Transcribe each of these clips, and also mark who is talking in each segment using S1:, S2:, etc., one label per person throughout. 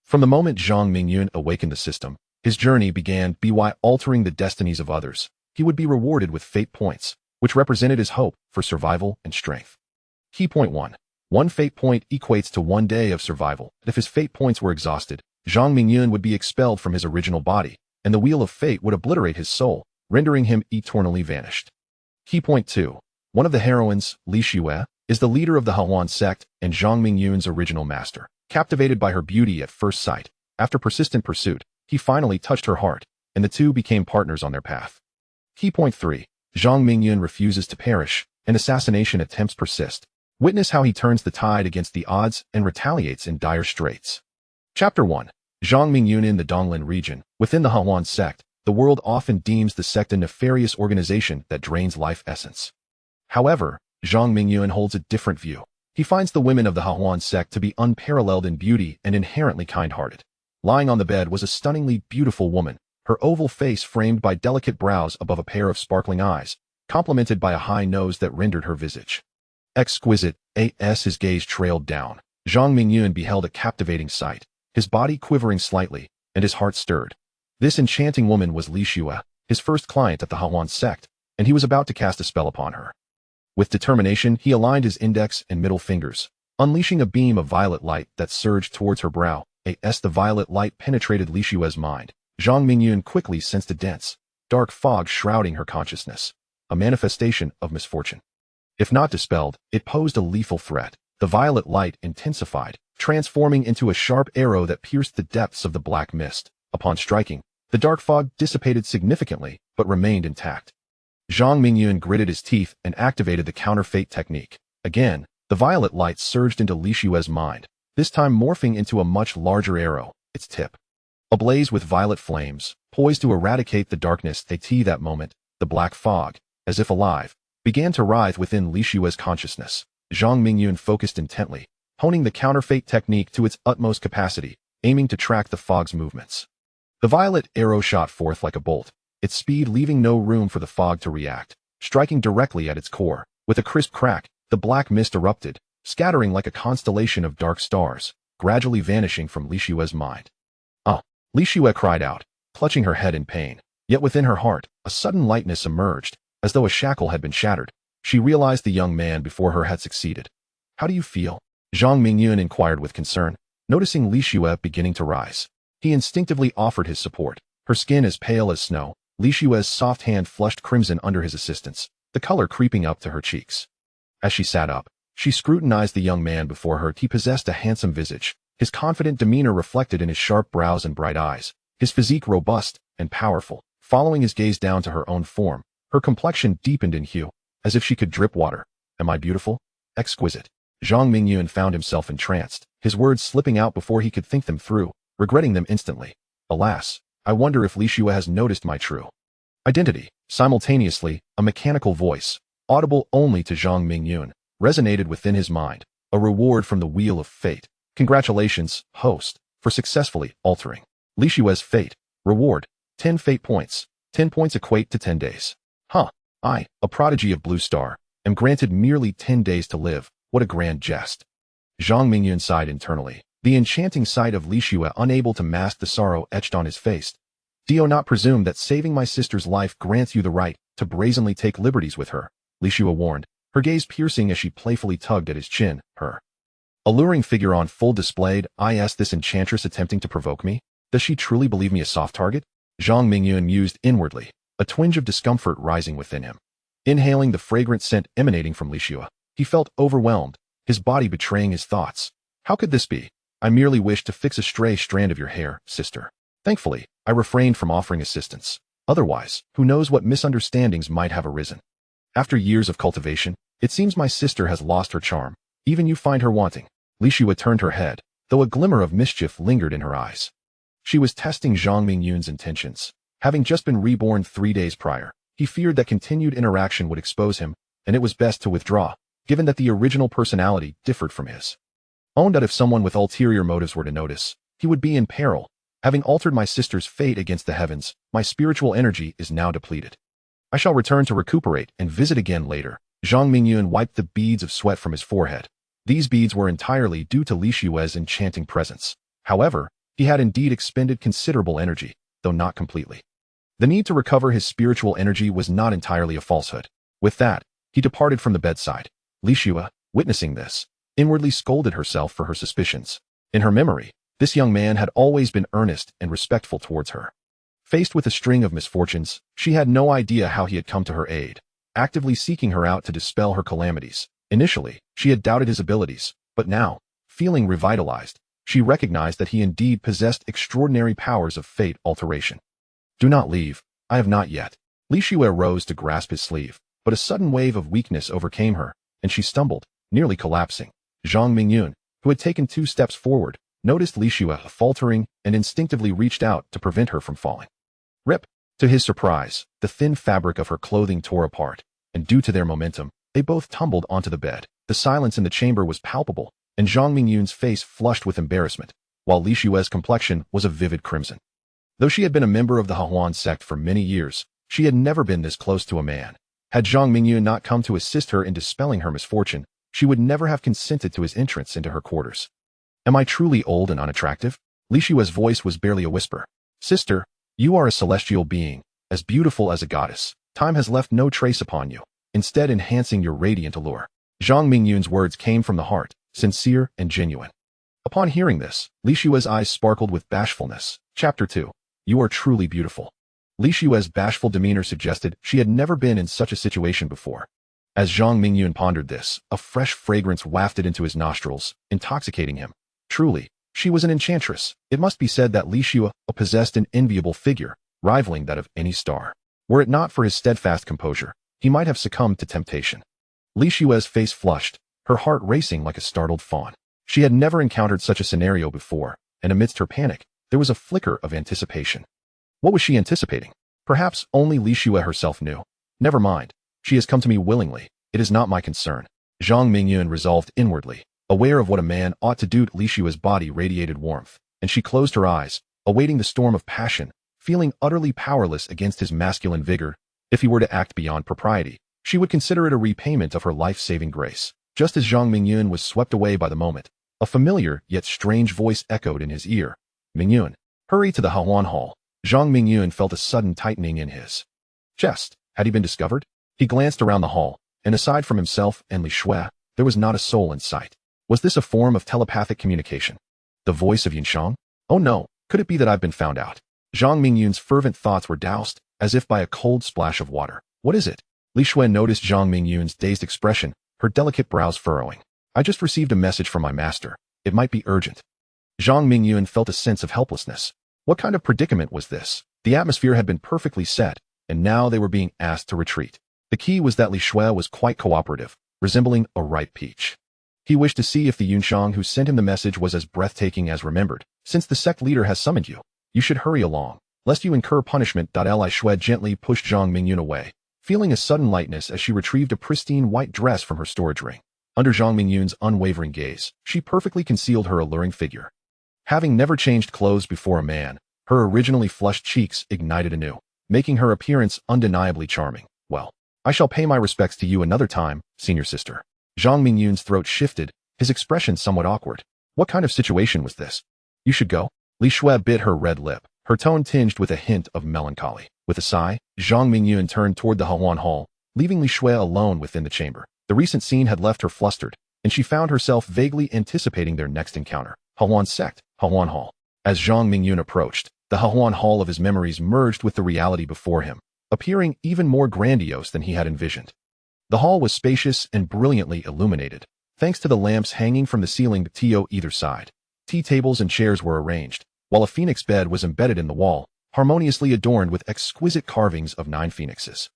S1: From the moment Zhang Mingyun awakened the system, his journey began by altering the destinies of others. He would be rewarded with fate points, which represented his hope for survival and strength. Key point 1. One fate point equates to 1 day of survival. If his fate points were exhausted, Zhang Mingyun would be expelled from his original body, and the wheel of fate would obliterate his soul, rendering him eternally vanished. Key point 2. One of the heroines, Li Xue, is the leader of the Yuan sect and Zhang Mingyun's original master. Captivated by her beauty at first sight, after persistent pursuit, he finally touched her heart, and the two became partners on their path. Key point 3. Zhang Mingyun refuses to perish, and assassination attempts persist. Witness how he turns the tide against the odds and retaliates in dire straits. Chapter 1. Zhang Mingyun. In the Donglin region, within the Yuan sect, the world often deems the sect a nefarious organization that drains life essence. However, Zhang Mingyun holds a different view. He finds the women of the Yuan sect to be unparalleled in beauty and inherently kind-hearted. Lying on the bed was a stunningly beautiful woman, her oval face framed by delicate brows above a pair of sparkling eyes, complemented by a high nose that rendered her visage exquisite. As his gaze trailed down, Zhang Mingyun beheld a captivating sight, his body quivering slightly, and his heart stirred. This enchanting woman was Li Xue, his first client at the Yuan sect, and he was about to cast a spell upon her. With determination, he aligned his index and middle fingers, unleashing a beam of violet light that surged towards her brow. As the violet light penetrated Li Xue's mind, Zhang Mingyun quickly sensed a dense, dark fog shrouding her consciousness, a manifestation of misfortune. If not dispelled, it posed a lethal threat. The violet light intensified, transforming into a sharp arrow that pierced the depths of the black mist. Upon striking, the dark fog dissipated significantly, but remained intact. Zhang Mingyun gritted his teeth and activated the counterfeit technique. Again, the violet light surged into Li Xue's mind, this time morphing into a much larger arrow, its tip ablaze with violet flames, poised to eradicate the darkness. That moment, the black fog, as if alive, began to writhe within Li Xue's consciousness. Zhang Mingyun focused intently, honing the counterfeit technique to its utmost capacity, aiming to track the fog's movements. The violet arrow shot forth like a bolt, its speed leaving no room for the fog to react, striking directly at its core. With a crisp crack, the black mist erupted, scattering like a constellation of dark stars, gradually vanishing from Li Xue's mind. Li Xue cried out, clutching her head in pain. Yet within her heart, a sudden lightness emerged, as though a shackle had been shattered. She realized the young man before her had succeeded. "How do you feel?" Zhang Mingyun inquired with concern, noticing Li Xue beginning to rise. He instinctively offered his support. Her skin as pale as snow, Li Xue's soft hand flushed crimson under his assistance, the color creeping up to her cheeks. As she sat up, she scrutinized the young man before her. He possessed a handsome visage, his confident demeanor reflected in his sharp brows and bright eyes, his physique robust and powerful. Following his gaze down to her own form, her complexion deepened in hue, as if she could drip water. "Am I beautiful?" "Exquisite." Zhang Mingyun found himself entranced, his words slipping out before he could think them through, regretting them instantly. "Alas, I wonder if Li Xue has noticed my true identity." Simultaneously, a mechanical voice, audible only to Zhang Mingyun, resonated within his mind, a reward from the wheel of fate. "Congratulations, host, for successfully altering Li Xue's fate. Reward, 10 fate points. 10 points equate to 10 days. I, a prodigy of Blue Star, am granted merely 10 days to live. What a grand jest." Zhang Mingyun sighed internally, the enchanting sight of Li Xue unable to mask the sorrow etched on his face. "Do not presume that saving my sister's life grants you the right to brazenly take liberties with her," Li Xue warned, her gaze piercing as she playfully tugged at his chin. Her alluring figure on full displayed. "I asked this enchantress attempting to provoke me. Does she truly believe me a soft target?" Zhang Mingyun mused inwardly, a twinge of discomfort rising within him. Inhaling the fragrant scent emanating from Li Xue, he felt overwhelmed, his body betraying his thoughts. "How could this be? I merely wished to fix a stray strand of your hair, sister." Thankfully, I refrained from offering assistance. Otherwise, who knows what misunderstandings might have arisen. After years of cultivation, it seems my sister has lost her charm. Even you find her wanting. Li Xue turned her head, though a glimmer of mischief lingered in her eyes. She was testing Zhang Mingyun's intentions. Having just been reborn 3 days prior, he feared that continued interaction would expose him, and it was best to withdraw, given that the original personality differed from his own. That if someone with ulterior motives were to notice, he would be in peril. Having altered my sister's fate against the heavens, my spiritual energy is now depleted. I shall return to recuperate and visit again later. Zhang Mingyun wiped the beads of sweat from his forehead. These beads were entirely due to Li Xue's enchanting presence. However, He had indeed expended considerable energy, though not completely. The need to recover his spiritual energy was not entirely a falsehood. With that, he departed from the bedside. Li Xue, witnessing this, inwardly scolded herself for her suspicions. In her memory, this young man had always been earnest and respectful towards her. Faced with a string of misfortunes, she had no idea how he had come to her aid, actively seeking her out to dispel her calamities. Initially, she had doubted his abilities, but now, feeling revitalized, she recognized that he indeed possessed extraordinary powers of fate alteration. "Do not leave, I have not yet." Li Xue rose to grasp his sleeve, but a sudden wave of weakness overcame her, and she stumbled, nearly collapsing. Zhang Mingyun, who had taken 2 steps forward, noticed Li Xue faltering and instinctively reached out to prevent her from falling. Rip! To his surprise, the thin fabric of her clothing tore apart, and due to their momentum, they both tumbled onto the bed. The silence in the chamber was palpable, and Zhang Mingyun's face flushed with embarrassment, while Li Xue's complexion was a vivid crimson. Though she had been a member of the Yuan sect for many years, she had never been this close to a man. Had Zhang Mingyun not come to assist her in dispelling her misfortune, she would never have consented to his entrance into her quarters. "Am I truly old and unattractive?" Li Xue's voice was barely a whisper. "Sister, you are a celestial being, as beautiful as a goddess. Time has left no trace upon you, instead enhancing your radiant allure." Zhang Mingyun's words came from the heart, sincere and genuine. Upon hearing this, Li Xue's eyes sparkled with bashfulness. Chapter 2. You are truly beautiful. Li Xue's bashful demeanor suggested she had never been in such a situation before. As Zhang Mingyun pondered this, a fresh fragrance wafted into his nostrils, intoxicating him. Truly, she was an enchantress. It must be said that Li Xue possessed an enviable figure, rivaling that of any star. Were it not for his steadfast composure, he might have succumbed to temptation. Li Xue's face flushed, her heart racing like a startled fawn. She had never encountered such a scenario before, and amidst her panic, there was a flicker of anticipation. What was she anticipating? Perhaps only Li Xue herself knew. Never mind. She has come to me willingly. It is not my concern. Zhang Mingyun resolved inwardly, aware of what a man ought to do. Li Xue's body radiated warmth, and she closed her eyes, awaiting the storm of passion, feeling utterly powerless against his masculine vigor. If he were to act beyond propriety, she would consider it a repayment of her life-saving grace. Just as Zhang Mingyun was swept away by the moment, a familiar yet strange voice echoed in his ear. "Mingyun, hurry to the Yuan Hall." Zhang Mingyun felt a sudden tightening in his chest. Had he been discovered? He glanced around the hall, and aside from himself and Li Xue, there was not a soul in sight. Was this a form of telepathic communication? The voice of Yunshang? Oh no, could it be that I've been found out? Zhang Mingyun's fervent thoughts were doused, as if by a cold splash of water. What is it? Li Xue noticed Zhang Mingyun's dazed expression, her delicate brows furrowing. "I just received a message from my master. It might be urgent." Zhang Mingyun felt a sense of helplessness. What kind of predicament was this? The atmosphere had been perfectly set, and now they were being asked to retreat. The key was that Li Xue was quite cooperative, resembling a ripe peach. He wished to see if the Yunshang who sent him the message was as breathtaking as remembered. "Since the sect leader has summoned you, you should hurry along, lest you incur punishment." Li Xue gently pushed Zhang Mingyun away, feeling a sudden lightness as she retrieved a pristine white dress from her storage ring. Under Zhang Mingyun's unwavering gaze, she perfectly concealed her alluring figure. Having never changed clothes before a man, her originally flushed cheeks ignited anew, making her appearance undeniably charming. "Well, I shall pay my respects to you another time, senior sister." Zhang Mingyun's throat shifted, his expression somewhat awkward. What kind of situation was this? "You should go?" Li Xue bit her red lip, her tone tinged with a hint of melancholy. With a sigh, Zhang Mingyun turned toward the Yuan Hall, leaving Li Xue alone within the chamber. The recent scene had left her flustered, and she found herself vaguely anticipating their next encounter. Yuan sect, Yuan Hall. As Zhang Mingyun approached, the Yuan Hall of his memories merged with the reality before him, appearing even more grandiose than he had envisioned. The hall was spacious and brilliantly illuminated, thanks to the lamps hanging from the ceiling to either side. Tea tables and chairs were arranged, while a phoenix bed was embedded in the wall, harmoniously adorned with exquisite carvings of 9 phoenixes.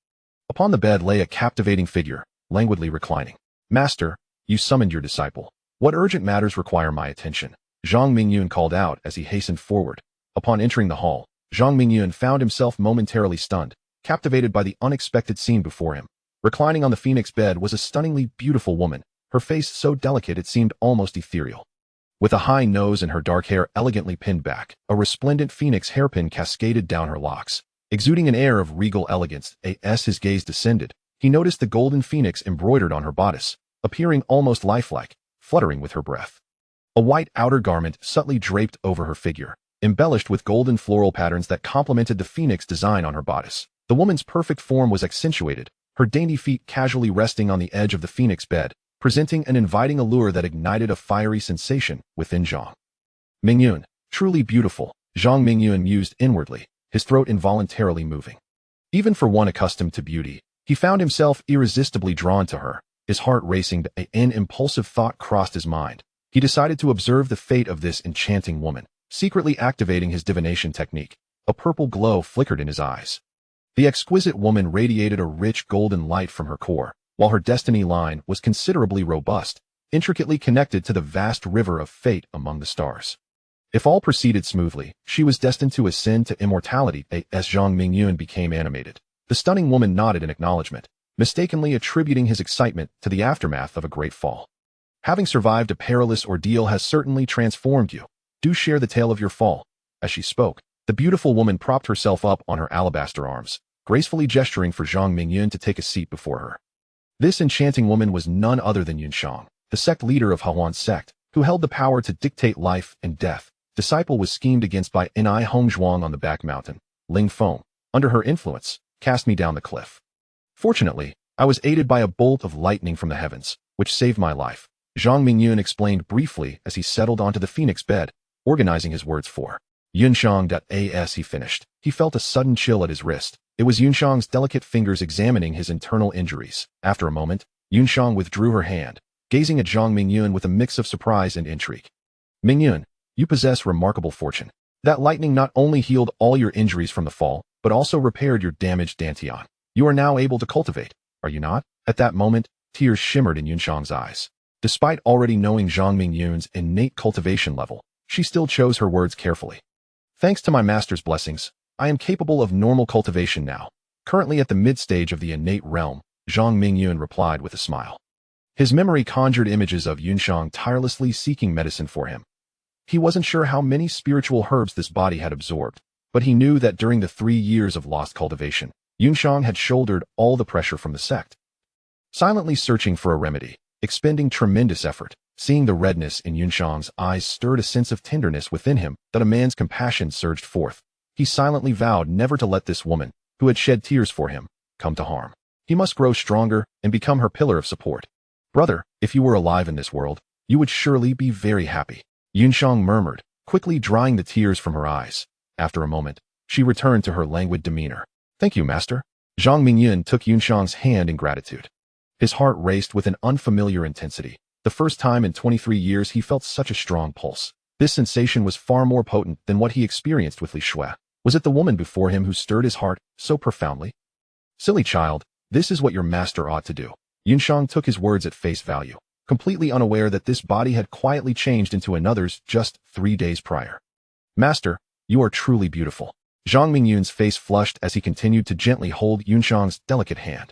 S1: Upon the bed lay a captivating figure, languidly reclining. "Master, you summoned your disciple. What urgent matters require my attention?" Zhang Mingyun called out as he hastened forward. Upon entering the hall, Zhang Mingyun found himself momentarily stunned, captivated by the unexpected scene before him. Reclining on the phoenix bed was a stunningly beautiful woman, her face so delicate it seemed almost ethereal. With a high nose and her dark hair elegantly pinned back, a resplendent phoenix hairpin cascaded down her locks, exuding an air of regal elegance. As his gaze descended, he noticed the golden phoenix embroidered on her bodice, appearing almost lifelike, fluttering with her breath. A white outer garment subtly draped over her figure, embellished with golden floral patterns that complemented the phoenix design on her bodice. The woman's perfect form was accentuated, her dainty feet casually resting on the edge of the phoenix bed, presenting an inviting allure that ignited a fiery sensation within Zhang Mingyun. Truly beautiful, Zhang Mingyun mused inwardly, his throat involuntarily moving. Even for one accustomed to beauty, he found himself irresistibly drawn to her, his heart racing. An impulsive thought crossed his mind. He decided to observe the fate of this enchanting woman, secretly activating his divination technique. A purple glow flickered in his eyes. The exquisite woman radiated a rich golden light from her core, while her destiny line was considerably robust, intricately connected to the vast river of fate among the stars. If all proceeded smoothly, she was destined to ascend to immortality. As Zhang Mingyun became animated, the stunning woman nodded in acknowledgement, mistakenly attributing his excitement to the aftermath of a great fall. Having survived a perilous ordeal has certainly transformed you. Do share the tale of your fall. As she spoke, the beautiful woman propped herself up on her alabaster arms, gracefully gesturing for Zhang Mingyun to take a seat before her. This enchanting woman was none other than Yunshang, the sect leader of Hahuan's sect, who held the power to dictate life and death. Disciple was schemed against by Ni Hongzhuang on the back mountain. Ling Feng, under her influence, cast me down the cliff. Fortunately, I was aided by a bolt of lightning from the heavens, which saved my life. Zhang Mingyun explained briefly as he settled onto the phoenix bed, organizing his words for Yunshang. As he finished, he felt a sudden chill at his wrist. It was Yunshang's delicate fingers examining his internal injuries. After a moment, Yunshang withdrew her hand, gazing at Zhang Mingyun with a mix of surprise and intrigue. Mingyun, you possess remarkable fortune. That lightning not only healed all your injuries from the fall, but also repaired your damaged dantian. You are now able to cultivate, are you not? At that moment, tears shimmered in Yunshang's eyes. Despite already knowing Zhang Mingyun's innate cultivation level, she still chose her words carefully. Thanks to my master's blessings, I am capable of normal cultivation now. Currently at the mid-stage of the innate realm, Zhang Mingyun replied with a smile. His memory conjured images of Yunshang tirelessly seeking medicine for him. He wasn't sure how many spiritual herbs this body had absorbed, but he knew that during the 3 years of lost cultivation, Yunshang had shouldered all the pressure from the sect. Silently searching for a remedy, expending tremendous effort, seeing the redness in Yunshang's eyes stirred a sense of tenderness within him that a man's compassion surged forth. He silently vowed never to let this woman, who had shed tears for him, come to harm. He must grow stronger and become her pillar of support. Brother, if you were alive in this world, you would surely be very happy. Yunshang murmured, quickly drying the tears from her eyes. After a moment, she returned to her languid demeanor. Thank you, master. Zhang Mingyun took Yunshang's hand in gratitude. His heart raced with an unfamiliar intensity. The first time in 23 years he felt such a strong pulse. This sensation was far more potent than what he experienced with Li Xue. Was it the woman before him who stirred his heart so profoundly? Silly child, this is what your master ought to do. Yunshang took his words at face value, completely unaware that this body had quietly changed into another's just 3 days prior. Master, you are truly beautiful. Zhang Mingyun's face flushed as he continued to gently hold Yunshang's delicate hand.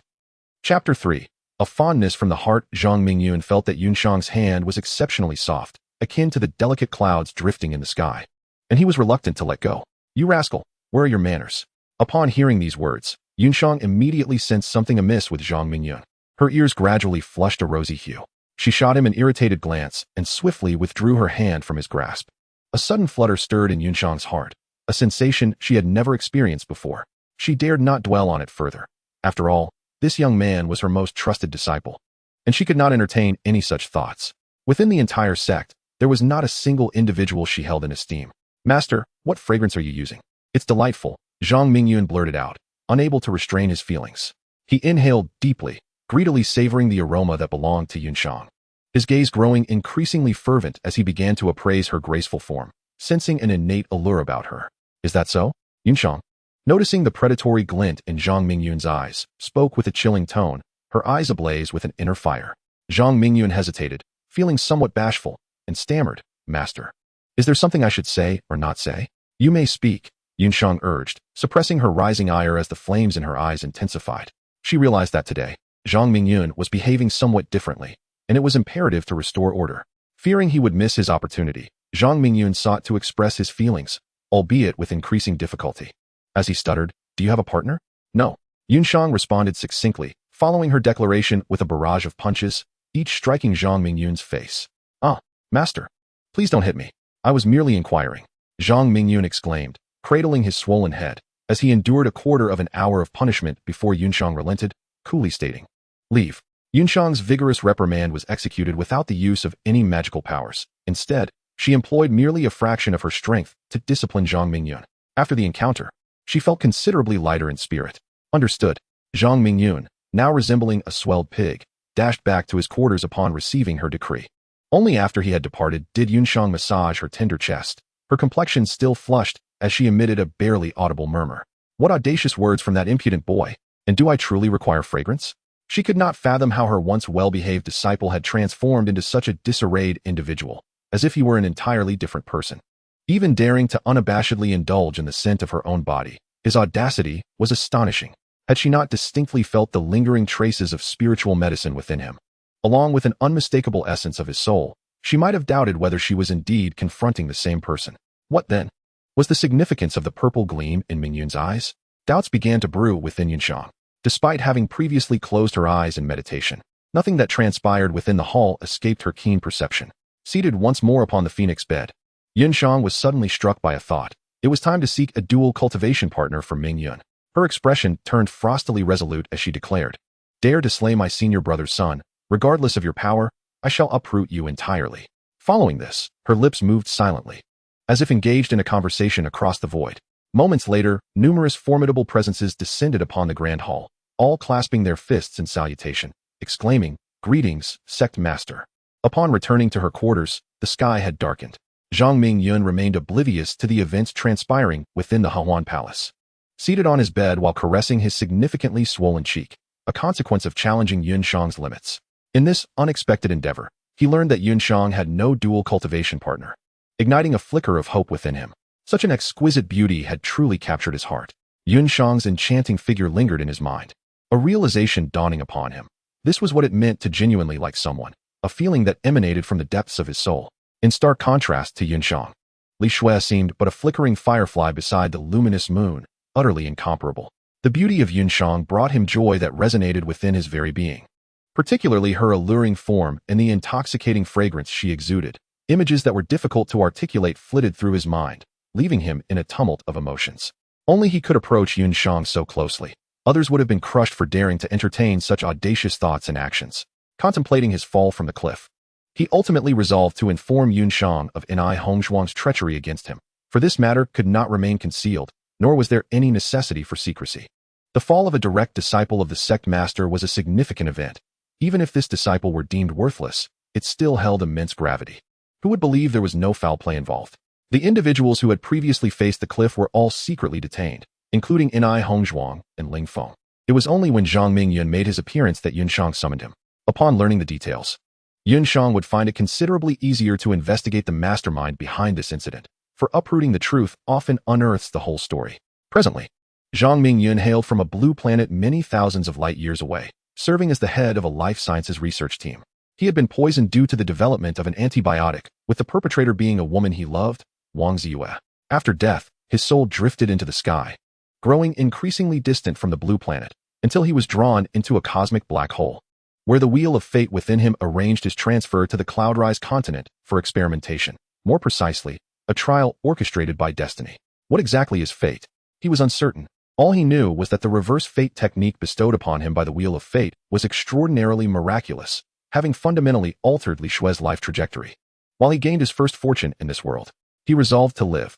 S1: Chapter 3. A fondness from the heart. Zhang Mingyun felt that Yunshang's hand was exceptionally soft, akin to the delicate clouds drifting in the sky, and he was reluctant to let go. You rascal, where are your manners? Upon hearing these words, Yunshang immediately sensed something amiss with Zhang Mingyun. Her ears gradually flushed a rosy hue. She shot him an irritated glance and swiftly withdrew her hand from his grasp. A sudden flutter stirred in Yunshang's heart, a sensation she had never experienced before. She dared not dwell on it further. After all, this young man was her most trusted disciple, and she could not entertain any such thoughts. Within the entire sect, there was not a single individual she held in esteem. Master, what fragrance are you using? It's delightful, Zhang Mingyun blurted out, unable to restrain his feelings. He inhaled deeply, greedily savoring the aroma that belonged to Yunshang. His gaze growing increasingly fervent as he began to appraise her graceful form, sensing an innate allure about her. Is that so? Yunshang, noticing the predatory glint in Zhang Mingyun's eyes, spoke with a chilling tone, her eyes ablaze with an inner fire. Zhang Mingyun hesitated, feeling somewhat bashful, and stammered, Master, is there something I should say or not say? You may speak, Yunshang urged, suppressing her rising ire as the flames in her eyes intensified. She realized that today, Zhang Mingyun was behaving somewhat differently, and it was imperative to restore order. Fearing he would miss his opportunity, Zhang Mingyun sought to express his feelings, albeit with increasing difficulty. As he stuttered, do you have a partner? No. Yunshang responded succinctly, following her declaration with a barrage of punches, each striking Zhang Mingyun's face. Ah, master. Please don't hit me. I was merely inquiring. Zhang Mingyun exclaimed, cradling his swollen head, as he endured a quarter of an hour of punishment before Yunshang relented, coolly stating, "Leave." Yunshang's vigorous reprimand was executed without the use of any magical powers. Instead, she employed merely a fraction of her strength to discipline Zhang Mingyun. After the encounter, she felt considerably lighter in spirit. Understood. Zhang Mingyun, now resembling a swelled pig, dashed back to his quarters upon receiving her decree. Only after he had departed did Yunshang massage her tender chest, her complexion still flushed as she emitted a barely audible murmur. What audacious words from that impudent boy, and do I truly require fragrance? She could not fathom how her once well-behaved disciple had transformed into such a disarrayed individual, as if he were an entirely different person. Even daring to unabashedly indulge in the scent of her own body, his audacity was astonishing. Had she not distinctly felt the lingering traces of spiritual medicine within him, along with an unmistakable essence of his soul, she might have doubted whether she was indeed confronting the same person. What then? Was the significance of the purple gleam in Mingyun's eyes? Doubts began to brew within Yunshang. Despite having previously closed her eyes in meditation, nothing that transpired within the hall escaped her keen perception. Seated once more upon the phoenix bed, Yunshang was suddenly struck by a thought. It was time to seek a dual cultivation partner for Mingyun. Her expression turned frostily resolute as she declared, "Dare to slay my senior brother's son, regardless of your power, I shall uproot you entirely." Following this, her lips moved silently, as if engaged in a conversation across the void. Moments later, numerous formidable presences descended upon the grand hall, all clasping their fists in salutation, exclaiming, "Greetings, sect master." Upon returning to her quarters, the sky had darkened. Zhang Mingyun remained oblivious to the events transpiring within the Hahuan Palace. Seated on his bed while caressing his significantly swollen cheek, a consequence of challenging Yunshang's limits. In this unexpected endeavor, he learned that Yunshang had no dual cultivation partner, igniting a flicker of hope within him. Such an exquisite beauty had truly captured his heart. Yunshang's enchanting figure lingered in his mind, a realization dawning upon him. This was what it meant to genuinely like someone, a feeling that emanated from the depths of his soul. In stark contrast to Yunshang, Li Xue seemed but a flickering firefly beside the luminous moon, utterly incomparable. The beauty of Yunshang brought him joy that resonated within his very being, particularly her alluring form and the intoxicating fragrance she exuded. Images that were difficult to articulate flitted through his mind, leaving him in a tumult of emotions. Only he could approach Yunshang so closely. Others would have been crushed for daring to entertain such audacious thoughts and actions. Contemplating his fall from the cliff, he ultimately resolved to inform Yunshang of Anai Hongzhuang's treachery against him, for this matter could not remain concealed, nor was there any necessity for secrecy. The fall of a direct disciple of the sect master was a significant event. Even if this disciple were deemed worthless, it still held immense gravity. Who would believe there was no foul play involved? The individuals who had previously faced the cliff were all secretly detained, including Anai Hongzhuang and Ling Feng. It was only when Zhang Mingyun made his appearance that Yunshang summoned him. Upon learning the details, Yunshang would find it considerably easier to investigate the mastermind behind this incident, for uprooting the truth often unearths the whole story. Presently, Zhang Mingyun hailed from a blue planet many thousands of light years away, serving as the head of a life sciences research team. He had been poisoned due to the development of an antibiotic, with the perpetrator being a woman he loved, Wang Ziyue. After death, his soul drifted into the sky, growing increasingly distant from the blue planet, until he was drawn into a cosmic black hole, where the wheel of fate within him arranged his transfer to the Cloudrise continent for experimentation. More precisely, a trial orchestrated by destiny. What exactly is fate? He was uncertain. All he knew was that the reverse fate technique bestowed upon him by the wheel of fate was extraordinarily miraculous, having fundamentally altered Li Xue's life trajectory. While he gained his first fortune in this world, he resolved to live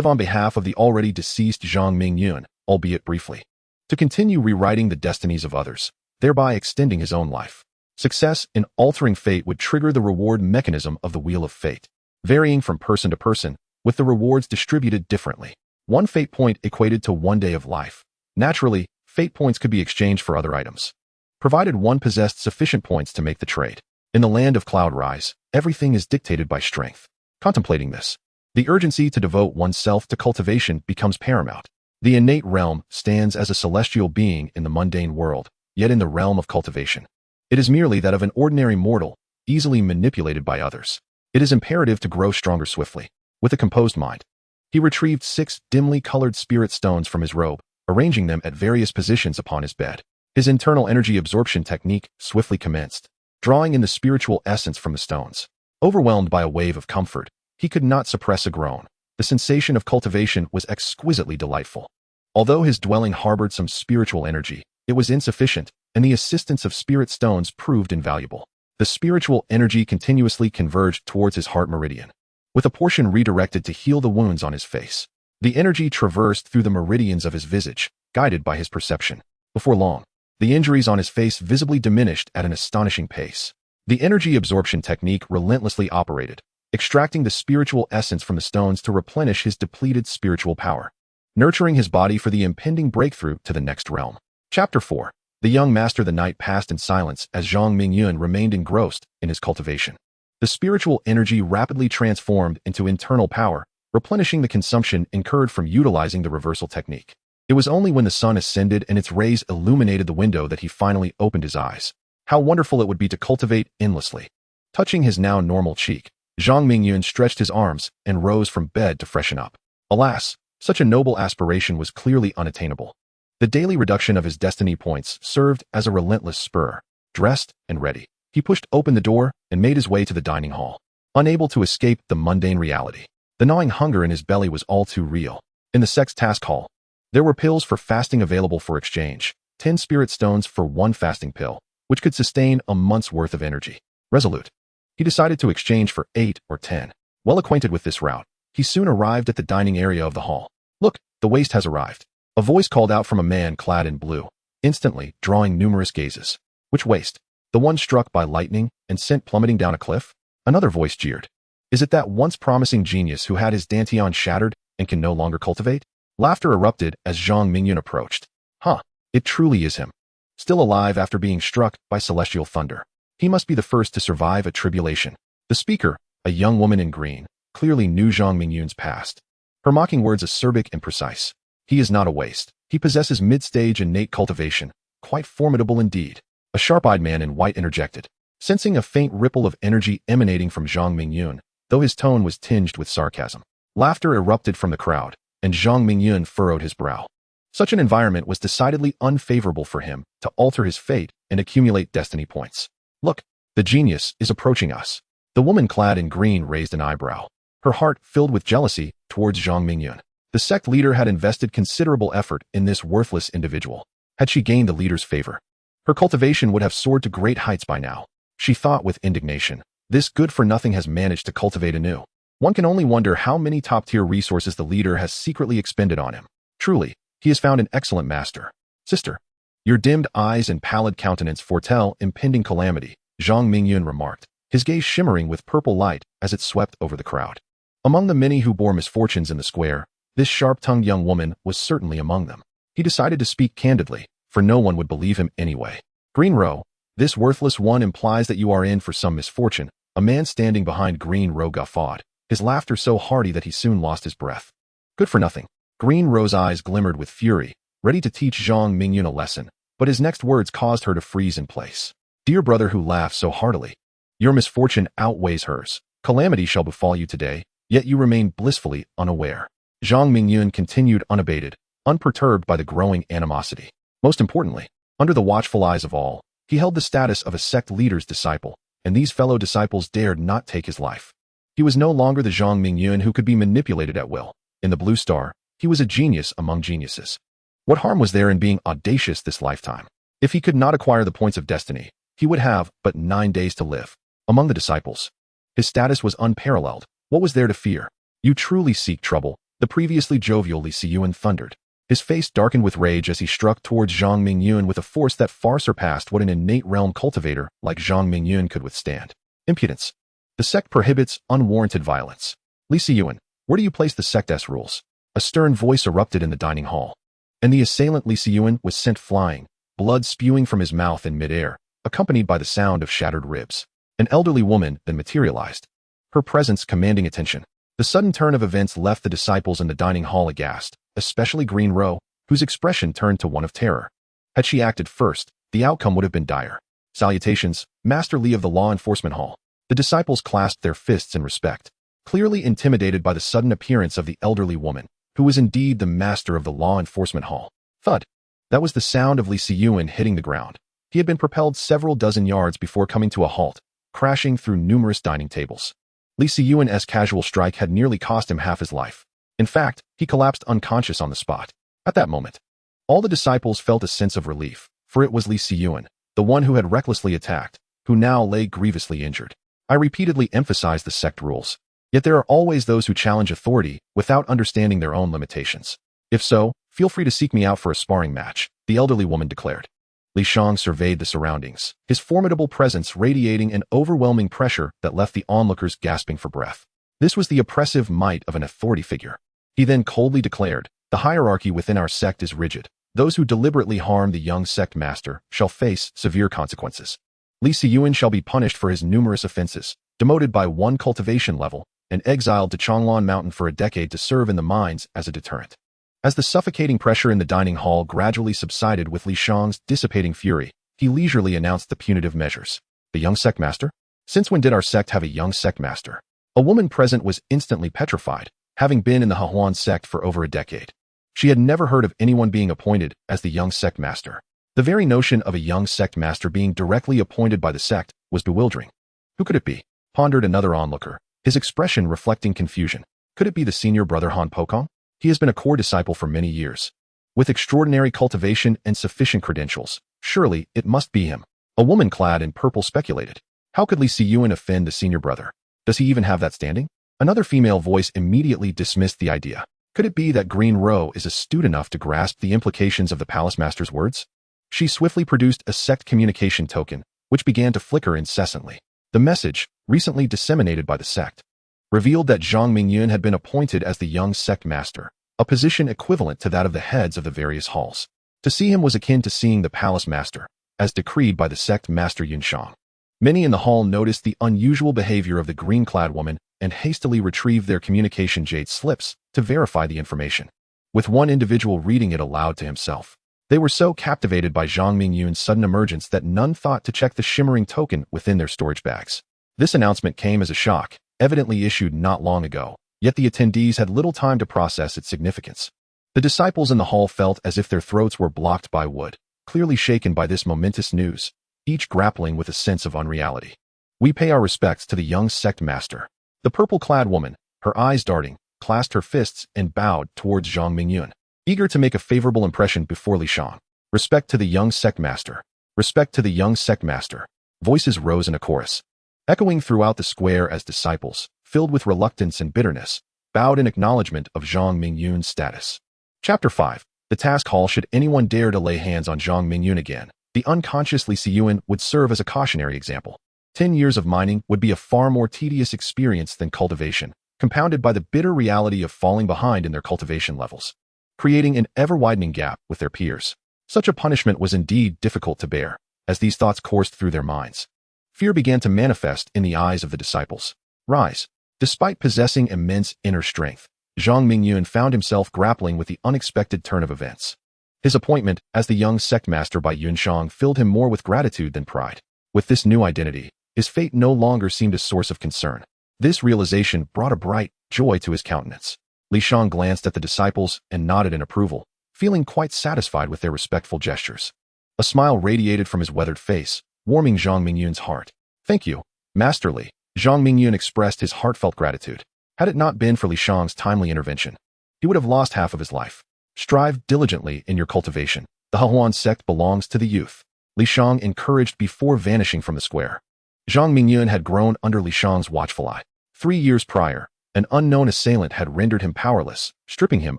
S1: on behalf of the already deceased Zhang Mingyun, albeit briefly, to continue rewriting the destinies of others, thereby extending his own life. Success in altering fate would trigger the reward mechanism of the wheel of fate, varying from person to person, with the rewards distributed differently. One fate point equated to 1 day of life. Naturally, fate points could be exchanged for other items, provided one possessed sufficient points to make the trade. In the land of Cloudrise, everything is dictated by strength. Contemplating this, the urgency to devote oneself to cultivation becomes paramount. The innate realm stands as a celestial being in the mundane world, yet in the realm of cultivation, it is merely that of an ordinary mortal, easily manipulated by others. It is imperative to grow stronger swiftly. With a composed mind, he retrieved 6 dimly colored spirit stones from his robe, arranging them at various positions upon his bed. His internal energy absorption technique swiftly commenced, drawing in the spiritual essence from the stones. Overwhelmed by a wave of comfort, he could not suppress a groan. The sensation of cultivation was exquisitely delightful. Although his dwelling harbored some spiritual energy, it was insufficient, and the assistance of spirit stones proved invaluable. The spiritual energy continuously converged towards his heart meridian, with a portion redirected to heal the wounds on his face. The energy traversed through the meridians of his visage, guided by his perception. Before long, the injuries on his face visibly diminished at an astonishing pace. The energy absorption technique relentlessly operated, extracting the spiritual essence from the stones to replenish his depleted spiritual power, nurturing his body for the impending breakthrough to the next realm. Chapter 4. The young master. The night passed in silence as Zhang Mingyun remained engrossed in his cultivation. The spiritual energy rapidly transformed into internal power, replenishing the consumption incurred from utilizing the reversal technique. It was only when the sun ascended and its rays illuminated the window that he finally opened his eyes. How wonderful it would be to cultivate endlessly. Touching his now normal cheek, Zhang Mingyun stretched his arms and rose from bed to freshen up. Alas, such a noble aspiration was clearly unattainable. The daily reduction of his destiny points served as a relentless spur. Dressed and ready, he pushed open the door and made his way to the dining hall. Unable to escape the mundane reality, the gnawing hunger in his belly was all too real. In the sect's task hall, there were pills for fasting available for exchange, 10 spirit stones for 1 fasting pill, which could sustain a month's worth of energy. Resolute, he decided to exchange for 8 or 10. Well acquainted with this route, he soon arrived at the dining area of the hall. "Look, the waste has arrived," a voice called out from a man clad in blue, instantly drawing numerous gazes. "Which waste? The one struck by lightning and sent plummeting down a cliff?" Another voice jeered. "Is it that once promising genius who had his dantian shattered and can no longer cultivate?" Laughter erupted as Zhang Mingyun approached. "Huh, it truly is him. Still alive after being struck by celestial thunder. He must be the first to survive a tribulation." The speaker, a young woman in green, clearly knew Zhang Mingyun's past. Her mocking words acerbic and precise. "He is not a waste. He possesses mid-stage innate cultivation, quite formidable indeed." A sharp-eyed man in white interjected, sensing a faint ripple of energy emanating from Zhang Mingyun, though his tone was tinged with sarcasm. Laughter erupted from the crowd, and Zhang Mingyun furrowed his brow. Such an environment was decidedly unfavorable for him to alter his fate and accumulate destiny points. "Look, the genius is approaching us." The woman clad in green raised an eyebrow, her heart filled with jealousy towards Zhang Mingyun. The sect leader had invested considerable effort in this worthless individual. Had she gained the leader's favor, her cultivation would have soared to great heights by now. She thought with indignation, this good-for-nothing has managed to cultivate anew. One can only wonder how many top-tier resources the leader has secretly expended on him. Truly, he has found an excellent master. "Sister, your dimmed eyes and pallid countenance foretell impending calamity," Zhang Mingyun remarked, his gaze shimmering with purple light as it swept over the crowd. Among the many who bore misfortunes in the square, this sharp-tongued young woman was certainly among them. He decided to speak candidly, for no one would believe him anyway. "Green Row, this worthless one implies that you are in for some misfortune." A man standing behind Green Row guffawed, his laughter so hearty that he soon lost his breath. "Good for nothing." Green Row's eyes glimmered with fury, ready to teach Zhang Mingyun a lesson, but his next words caused her to freeze in place. "Dear brother who laughs so heartily, your misfortune outweighs hers. Calamity shall befall you today, yet you remain blissfully unaware." Zhang Mingyun continued unabated, unperturbed by the growing animosity. Most importantly, under the watchful eyes of all, he held the status of a sect leader's disciple, and these fellow disciples dared not take his life. He was no longer the Zhang Mingyun who could be manipulated at will. In the Blue Star, he was a genius among geniuses. What harm was there in being audacious this lifetime? If he could not acquire the points of destiny, he would have but 9 days to live. Among the disciples, his status was unparalleled. What was there to fear? "You truly seek trouble," the previously jovial Li Xue thundered. His face darkened with rage as he struck towards Zhang Mingyun with a force that far surpassed what an innate realm cultivator like Zhang Mingyun could withstand. "Impudence. The sect prohibits unwarranted violence." "Li Xue, where do you place the sect's rules?" A stern voice erupted in the dining hall, and the assailant Li Xue was sent flying, blood spewing from his mouth in midair, accompanied by the sound of shattered ribs. An elderly woman then materialized, her presence commanding attention. The sudden turn of events left the disciples in the dining hall aghast, especially Green Row, whose expression turned to one of terror. Had she acted first, the outcome would have been dire. "Salutations, Master Li of the Law Enforcement Hall." The disciples clasped their fists in respect, clearly intimidated by the sudden appearance of the elderly woman, who was indeed the master of the Law Enforcement Hall. Thud! That was the sound of Li Xue hitting the ground. He had been propelled several dozen yards before coming to a halt, crashing through numerous dining tables. Li Xue's casual strike had nearly cost him half his life. In fact, he collapsed unconscious on the spot. At that moment, all the disciples felt a sense of relief, for it was Li Xue, the one who had recklessly attacked, who now lay grievously injured. I repeatedly emphasized the sect rules. Yet there are always those who challenge authority without understanding their own limitations. If so, feel free to seek me out for a sparring match, the elderly woman declared. Li Xue surveyed the surroundings, his formidable presence radiating an overwhelming pressure that left the onlookers gasping for breath. This was the oppressive might of an authority figure. He then coldly declared, "The hierarchy within our sect is rigid. Those who deliberately harm the young sect master shall face severe consequences. Li Xue shall be punished for his numerous offenses, demoted by 1 cultivation level, and exiled to Chonglan Mountain for a decade to serve in the mines as a deterrent." As the suffocating pressure in the dining hall gradually subsided with Li Xue's dissipating fury, he leisurely announced the punitive measures. "The young sect master? Since when did our sect have a young sect master?" A woman present was instantly petrified, having been in the Hahuan sect for over a decade. She had never heard of anyone being appointed as the young sect master. The very notion of a young sect master being directly appointed by the sect was bewildering. Who could it be? Pondered another onlooker, his expression reflecting confusion. Could it be the senior brother Han Pokong? He has been a core disciple for many years. With extraordinary cultivation and sufficient credentials, surely it must be him. A woman clad in purple speculated. How could Li Xue offend the senior brother? Does he even have that standing? Another female voice immediately dismissed the idea. Could it be that Green Row is astute enough to grasp the implications of the palace master's words? She swiftly produced a sect communication token, which began to flicker incessantly. The message, recently disseminated by the sect, revealed that Zhang Mingyun had been appointed as the young sect master, a position equivalent to that of the heads of the various halls. To see him was akin to seeing the palace master, as decreed by the sect master Yunshang. Many in the hall noticed the unusual behavior of the green-clad woman and hastily retrieved their communication jade slips to verify the information, with one individual reading it aloud to himself. They were so captivated by Zhang Mingyun's sudden emergence that none thought to check the shimmering token within their storage bags. This announcement came as a shock, evidently issued not long ago, yet the attendees had little time to process its significance. The disciples in the hall felt as if their throats were blocked by wood, clearly shaken by this momentous news, each grappling with a sense of unreality. "We pay our respects to the young sect master." The purple-clad woman, her eyes darting, clasped her fists and bowed towards Zhang Mingyun, eager to make a favorable impression before Li Xue. "Respect to the young sect master. Respect to the young sect master." Voices rose in a chorus, echoing throughout the square as disciples, filled with reluctance and bitterness, bowed in acknowledgement of Zhang Mingyun's status. Chapter 5. The task hall. Should anyone dare to lay hands on Zhang Mingyun again, the unconscious Li Xue would serve as a cautionary example. 10 years of mining would be a far more tedious experience than cultivation, compounded by the bitter reality of falling behind in their cultivation levels, creating an ever-widening gap with their peers. Such a punishment was indeed difficult to bear. As these thoughts coursed through their minds, fear began to manifest in the eyes of the disciples. Rise. Despite possessing immense inner strength, Zhang Mingyun found himself grappling with the unexpected turn of events. His appointment as the young sect master by Yunshang filled him more with gratitude than pride. With this new identity, his fate no longer seemed a source of concern. This realization brought a bright joy to his countenance. Li Xue glanced at the disciples and nodded in approval, feeling quite satisfied with their respectful gestures. A smile radiated from his weathered face, warming Zhang Mingyun's heart. "Thank you, Master Li." Zhang Mingyun expressed his heartfelt gratitude. Had it not been for Li Xue's timely intervention, he would have lost half of his life. "Strive diligently in your cultivation. The Hahuan sect belongs to the youth," Li Xue encouraged before vanishing from the square. Zhang Mingyun had grown under Li Xue's watchful eye. 3 years prior, an unknown assailant had rendered him powerless, stripping him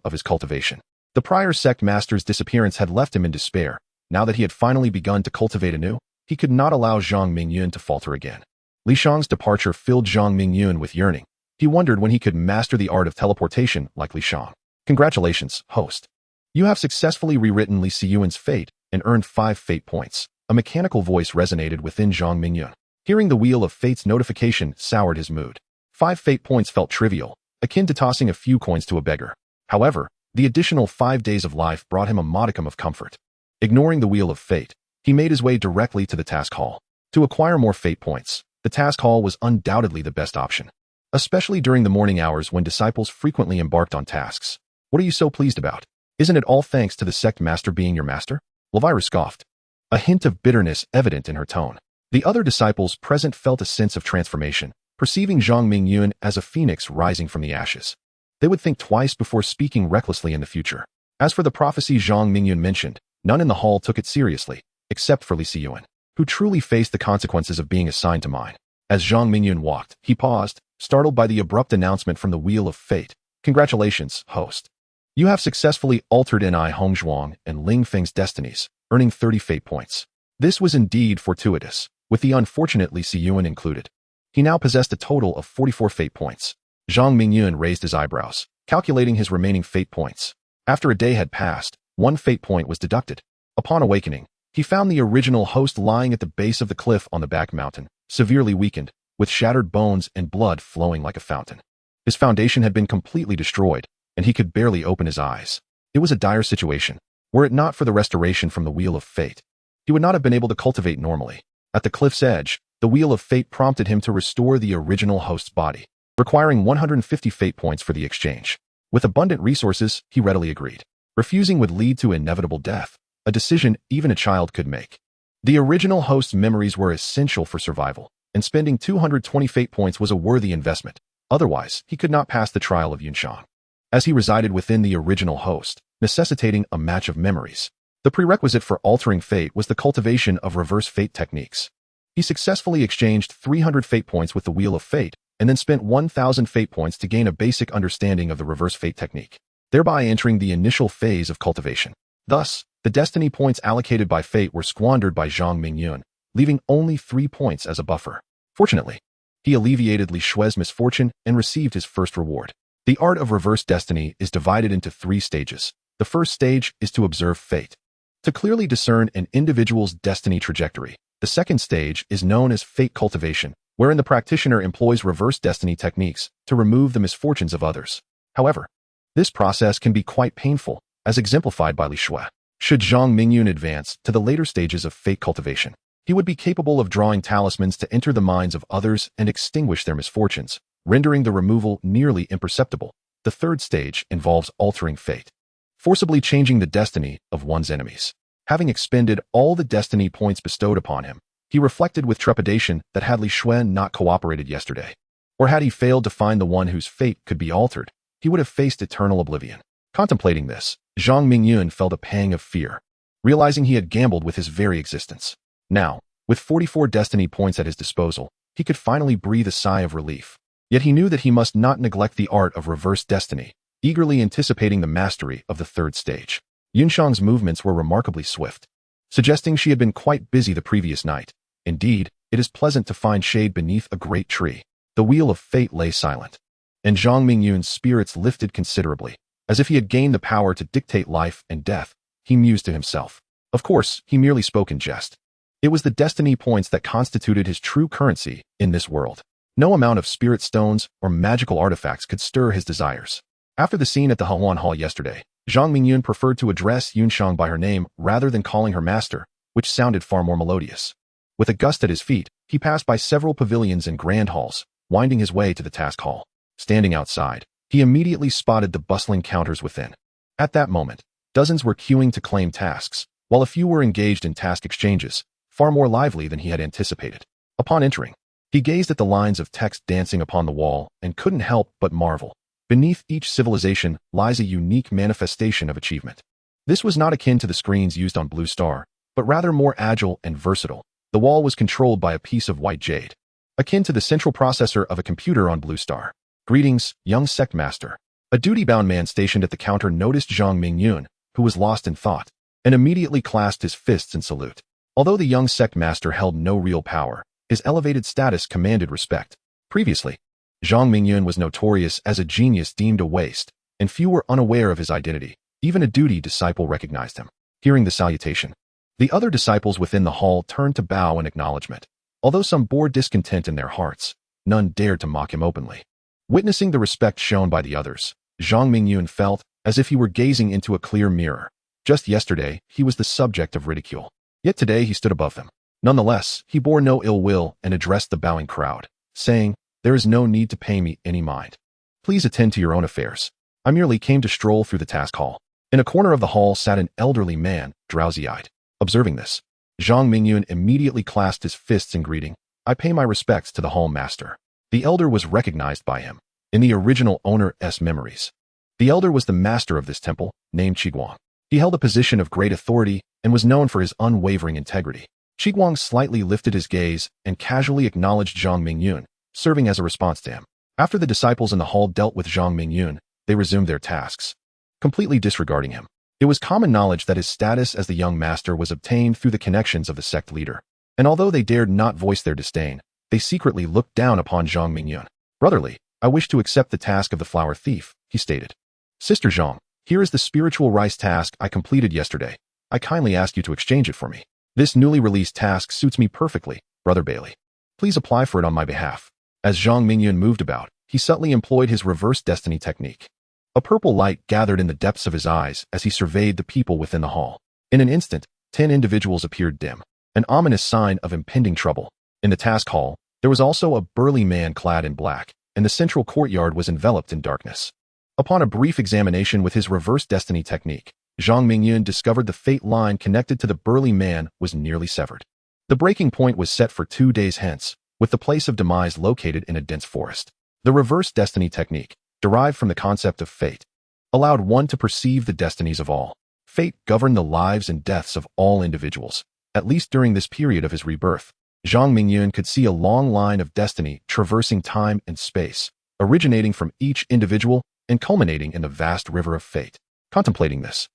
S1: of his cultivation. The prior sect master's disappearance had left him in despair. Now that he had finally begun to cultivate anew, he could not allow Zhang Mingyun to falter again. Li Xue's departure filled Zhang Mingyun with yearning. He wondered when he could master the art of teleportation like Li Xue. "Congratulations, host. You have successfully rewritten Li Xue's fate and earned 5 fate points." A mechanical voice resonated within Zhang Mingyun. Hearing the wheel of fate's notification soured his mood. 5 fate points felt trivial, akin to tossing a few coins to a beggar. However, the additional 5 days of life brought him a modicum of comfort. Ignoring the wheel of fate, he made his way directly to the task hall. To acquire more fate points, the task hall was undoubtedly the best option, especially during the morning hours when disciples frequently embarked on tasks. "What are you so pleased about? Isn't it all thanks to the sect master being your master?" Elvira scoffed, a hint of bitterness evident in her tone. The other disciples present felt a sense of transformation, perceiving Zhang Mingyun as a phoenix rising from the ashes. They would think twice before speaking recklessly in the future. As for the prophecy Zhang Mingyun mentioned, none in the hall took it seriously, except for Li Xue, who truly faced the consequences of being assigned to mine. As Zhang Mingyun walked, he paused, startled by the abrupt announcement from the Wheel of Fate. Congratulations, host. You have successfully altered Ni Hongzhuang and Ling Feng's destinies, earning 30 fate points. This was indeed fortuitous, with the unfortunate Li Xue included. He now possessed a total of 44 fate points. Zhang Mingyun raised his eyebrows, calculating his remaining fate points. After a day had passed, 1 fate point was deducted. Upon awakening, he found the original host lying at the base of the cliff on the back mountain, severely weakened, with shattered bones and blood flowing like a fountain. His foundation had been completely destroyed, and he could barely open his eyes. It was a dire situation. Were it not for the restoration from the Wheel of Fate, he would not have been able to cultivate normally. At the cliff's edge, the Wheel of Fate prompted him to restore the original host's body, requiring 150 fate points for the exchange. With abundant resources, he readily agreed. Refusing would lead to inevitable death, a decision even a child could make. The original host's memories were essential for survival, and spending 220 fate points was a worthy investment. Otherwise, he could not pass the trial of Yunshang, as he resided within the original host, necessitating a match of memories. The prerequisite for altering fate was the cultivation of reverse fate techniques. He successfully exchanged 300 fate points with the Wheel of Fate, and then spent 1,000 fate points to gain a basic understanding of the reverse fate technique, thereby entering the initial phase of cultivation. Thus, the destiny points allocated by fate were squandered by Zhang Mingyun, leaving only 3 points as a buffer. Fortunately, he alleviated Li Xue's misfortune and received his first reward. The art of reverse destiny is divided into 3 stages. The first stage is to observe fate, to clearly discern an individual's destiny trajectory. The second stage is known as fate cultivation, wherein the practitioner employs reverse destiny techniques to remove the misfortunes of others. However, this process can be quite painful, as exemplified by Li Xue. Should Zhang Mingyun advance to the later stages of fate cultivation, he would be capable of drawing talismans to enter the minds of others and extinguish their misfortunes, rendering the removal nearly imperceptible. The third stage involves altering fate, forcibly changing the destiny of one's enemies. Having expended all the destiny points bestowed upon him, he reflected with trepidation that had Li Xue not cooperated yesterday, or had he failed to find the one whose fate could be altered, he would have faced eternal oblivion. Contemplating this, Zhang Mingyun felt a pang of fear, realizing he had gambled with his very existence. Now, with 44 destiny points at his disposal, he could finally breathe a sigh of relief. Yet he knew that he must not neglect the art of reverse destiny, eagerly anticipating the mastery of the third stage. Yunshang's movements were remarkably swift, suggesting she had been quite busy the previous night. Indeed, it is pleasant to find shade beneath a great tree. The Wheel of Fate lay silent, and Zhang Mingyun's spirits lifted considerably. As if he had gained the power to dictate life and death, he mused to himself. Of course, he merely spoke in jest. It was the destiny points that constituted his true currency in this world. No amount of spirit stones or magical artifacts could stir his desires. After the scene at the Hehuan Hall yesterday, Zhang Mingyun preferred to address Yunshang by her name rather than calling her master, which sounded far more melodious. With a gust at his feet, he passed by several pavilions and grand halls, winding his way to the task hall. Standing outside, he immediately spotted the bustling counters within. At that moment, dozens were queuing to claim tasks, while a few were engaged in task exchanges, far more lively than he had anticipated. Upon entering, he gazed at the lines of text dancing upon the wall and couldn't help but marvel. Beneath each civilization lies a unique manifestation of achievement. This was not akin to the screens used on Blue Star, but rather more agile and versatile. The wall was controlled by a piece of white jade, akin to the central processor of a computer on Blue Star. Greetings, young sect master. A duty-bound man stationed at the counter noticed Zhang Mingyun, who was lost in thought, and immediately clasped his fists in salute. Although the young sect master held no real power, his elevated status commanded respect. Previously, Zhang Mingyun was notorious as a genius deemed a waste, and few were unaware of his identity. Even a duty disciple recognized him. Hearing the salutation, the other disciples within the hall turned to bow in acknowledgement. Although some bore discontent in their hearts, none dared to mock him openly. Witnessing the respect shown by the others, Zhang Mingyun felt as if he were gazing into a clear mirror. Just yesterday, he was the subject of ridicule. Yet today he stood above them. Nonetheless, he bore no ill will and addressed the bowing crowd, saying, "There is no need to pay me any mind. Please attend to your own affairs. I merely came to stroll through the task hall." In a corner of the hall sat an elderly man, drowsy-eyed. Observing this, Zhang Mingyun immediately clasped his fists in greeting. "I pay my respects to the hall master." The elder was recognized by him, in the original owner's memories. The elder was the master of this temple, named Qiguang. He held a position of great authority and was known for his unwavering integrity. Qiguang slightly lifted his gaze and casually acknowledged Zhang Mingyun, serving as a response to him. After the disciples in the hall dealt with Zhang Mingyun, they resumed their tasks, completely disregarding him. It was common knowledge that his status as the young master was obtained through the connections of the sect leader, and although they dared not voice their disdain, they secretly looked down upon Zhang Mingyun. "Brotherly, I wish to accept the task of the flower thief," he stated. "Sister Zhang, here is the spiritual rice task I completed yesterday. I kindly ask you to exchange it for me. This newly released task suits me perfectly, Brother Bailey. Please apply for it on my behalf." As Zhang Mingyun moved about, he subtly employed his reverse destiny technique. A purple light gathered in the depths of his eyes as he surveyed the people within the hall. In an instant, 10 individuals appeared dim, an ominous sign of impending trouble. In the task hall, there was also a burly man clad in black, and the central courtyard was enveloped in darkness. Upon a brief examination with his reverse destiny technique, Zhang Mingyun discovered the fate line connected to the burly man was nearly severed. The breaking point was set for 2 days hence, with the place of demise located in a dense forest. The reverse destiny technique, derived from the concept of fate, allowed one to perceive the destinies of all. Fate governed the lives and deaths of all individuals. At least during this period of his rebirth, Zhang Mingyun could see a long line of destiny traversing time and space, originating from each individual and culminating in the vast river of fate. Contemplating this,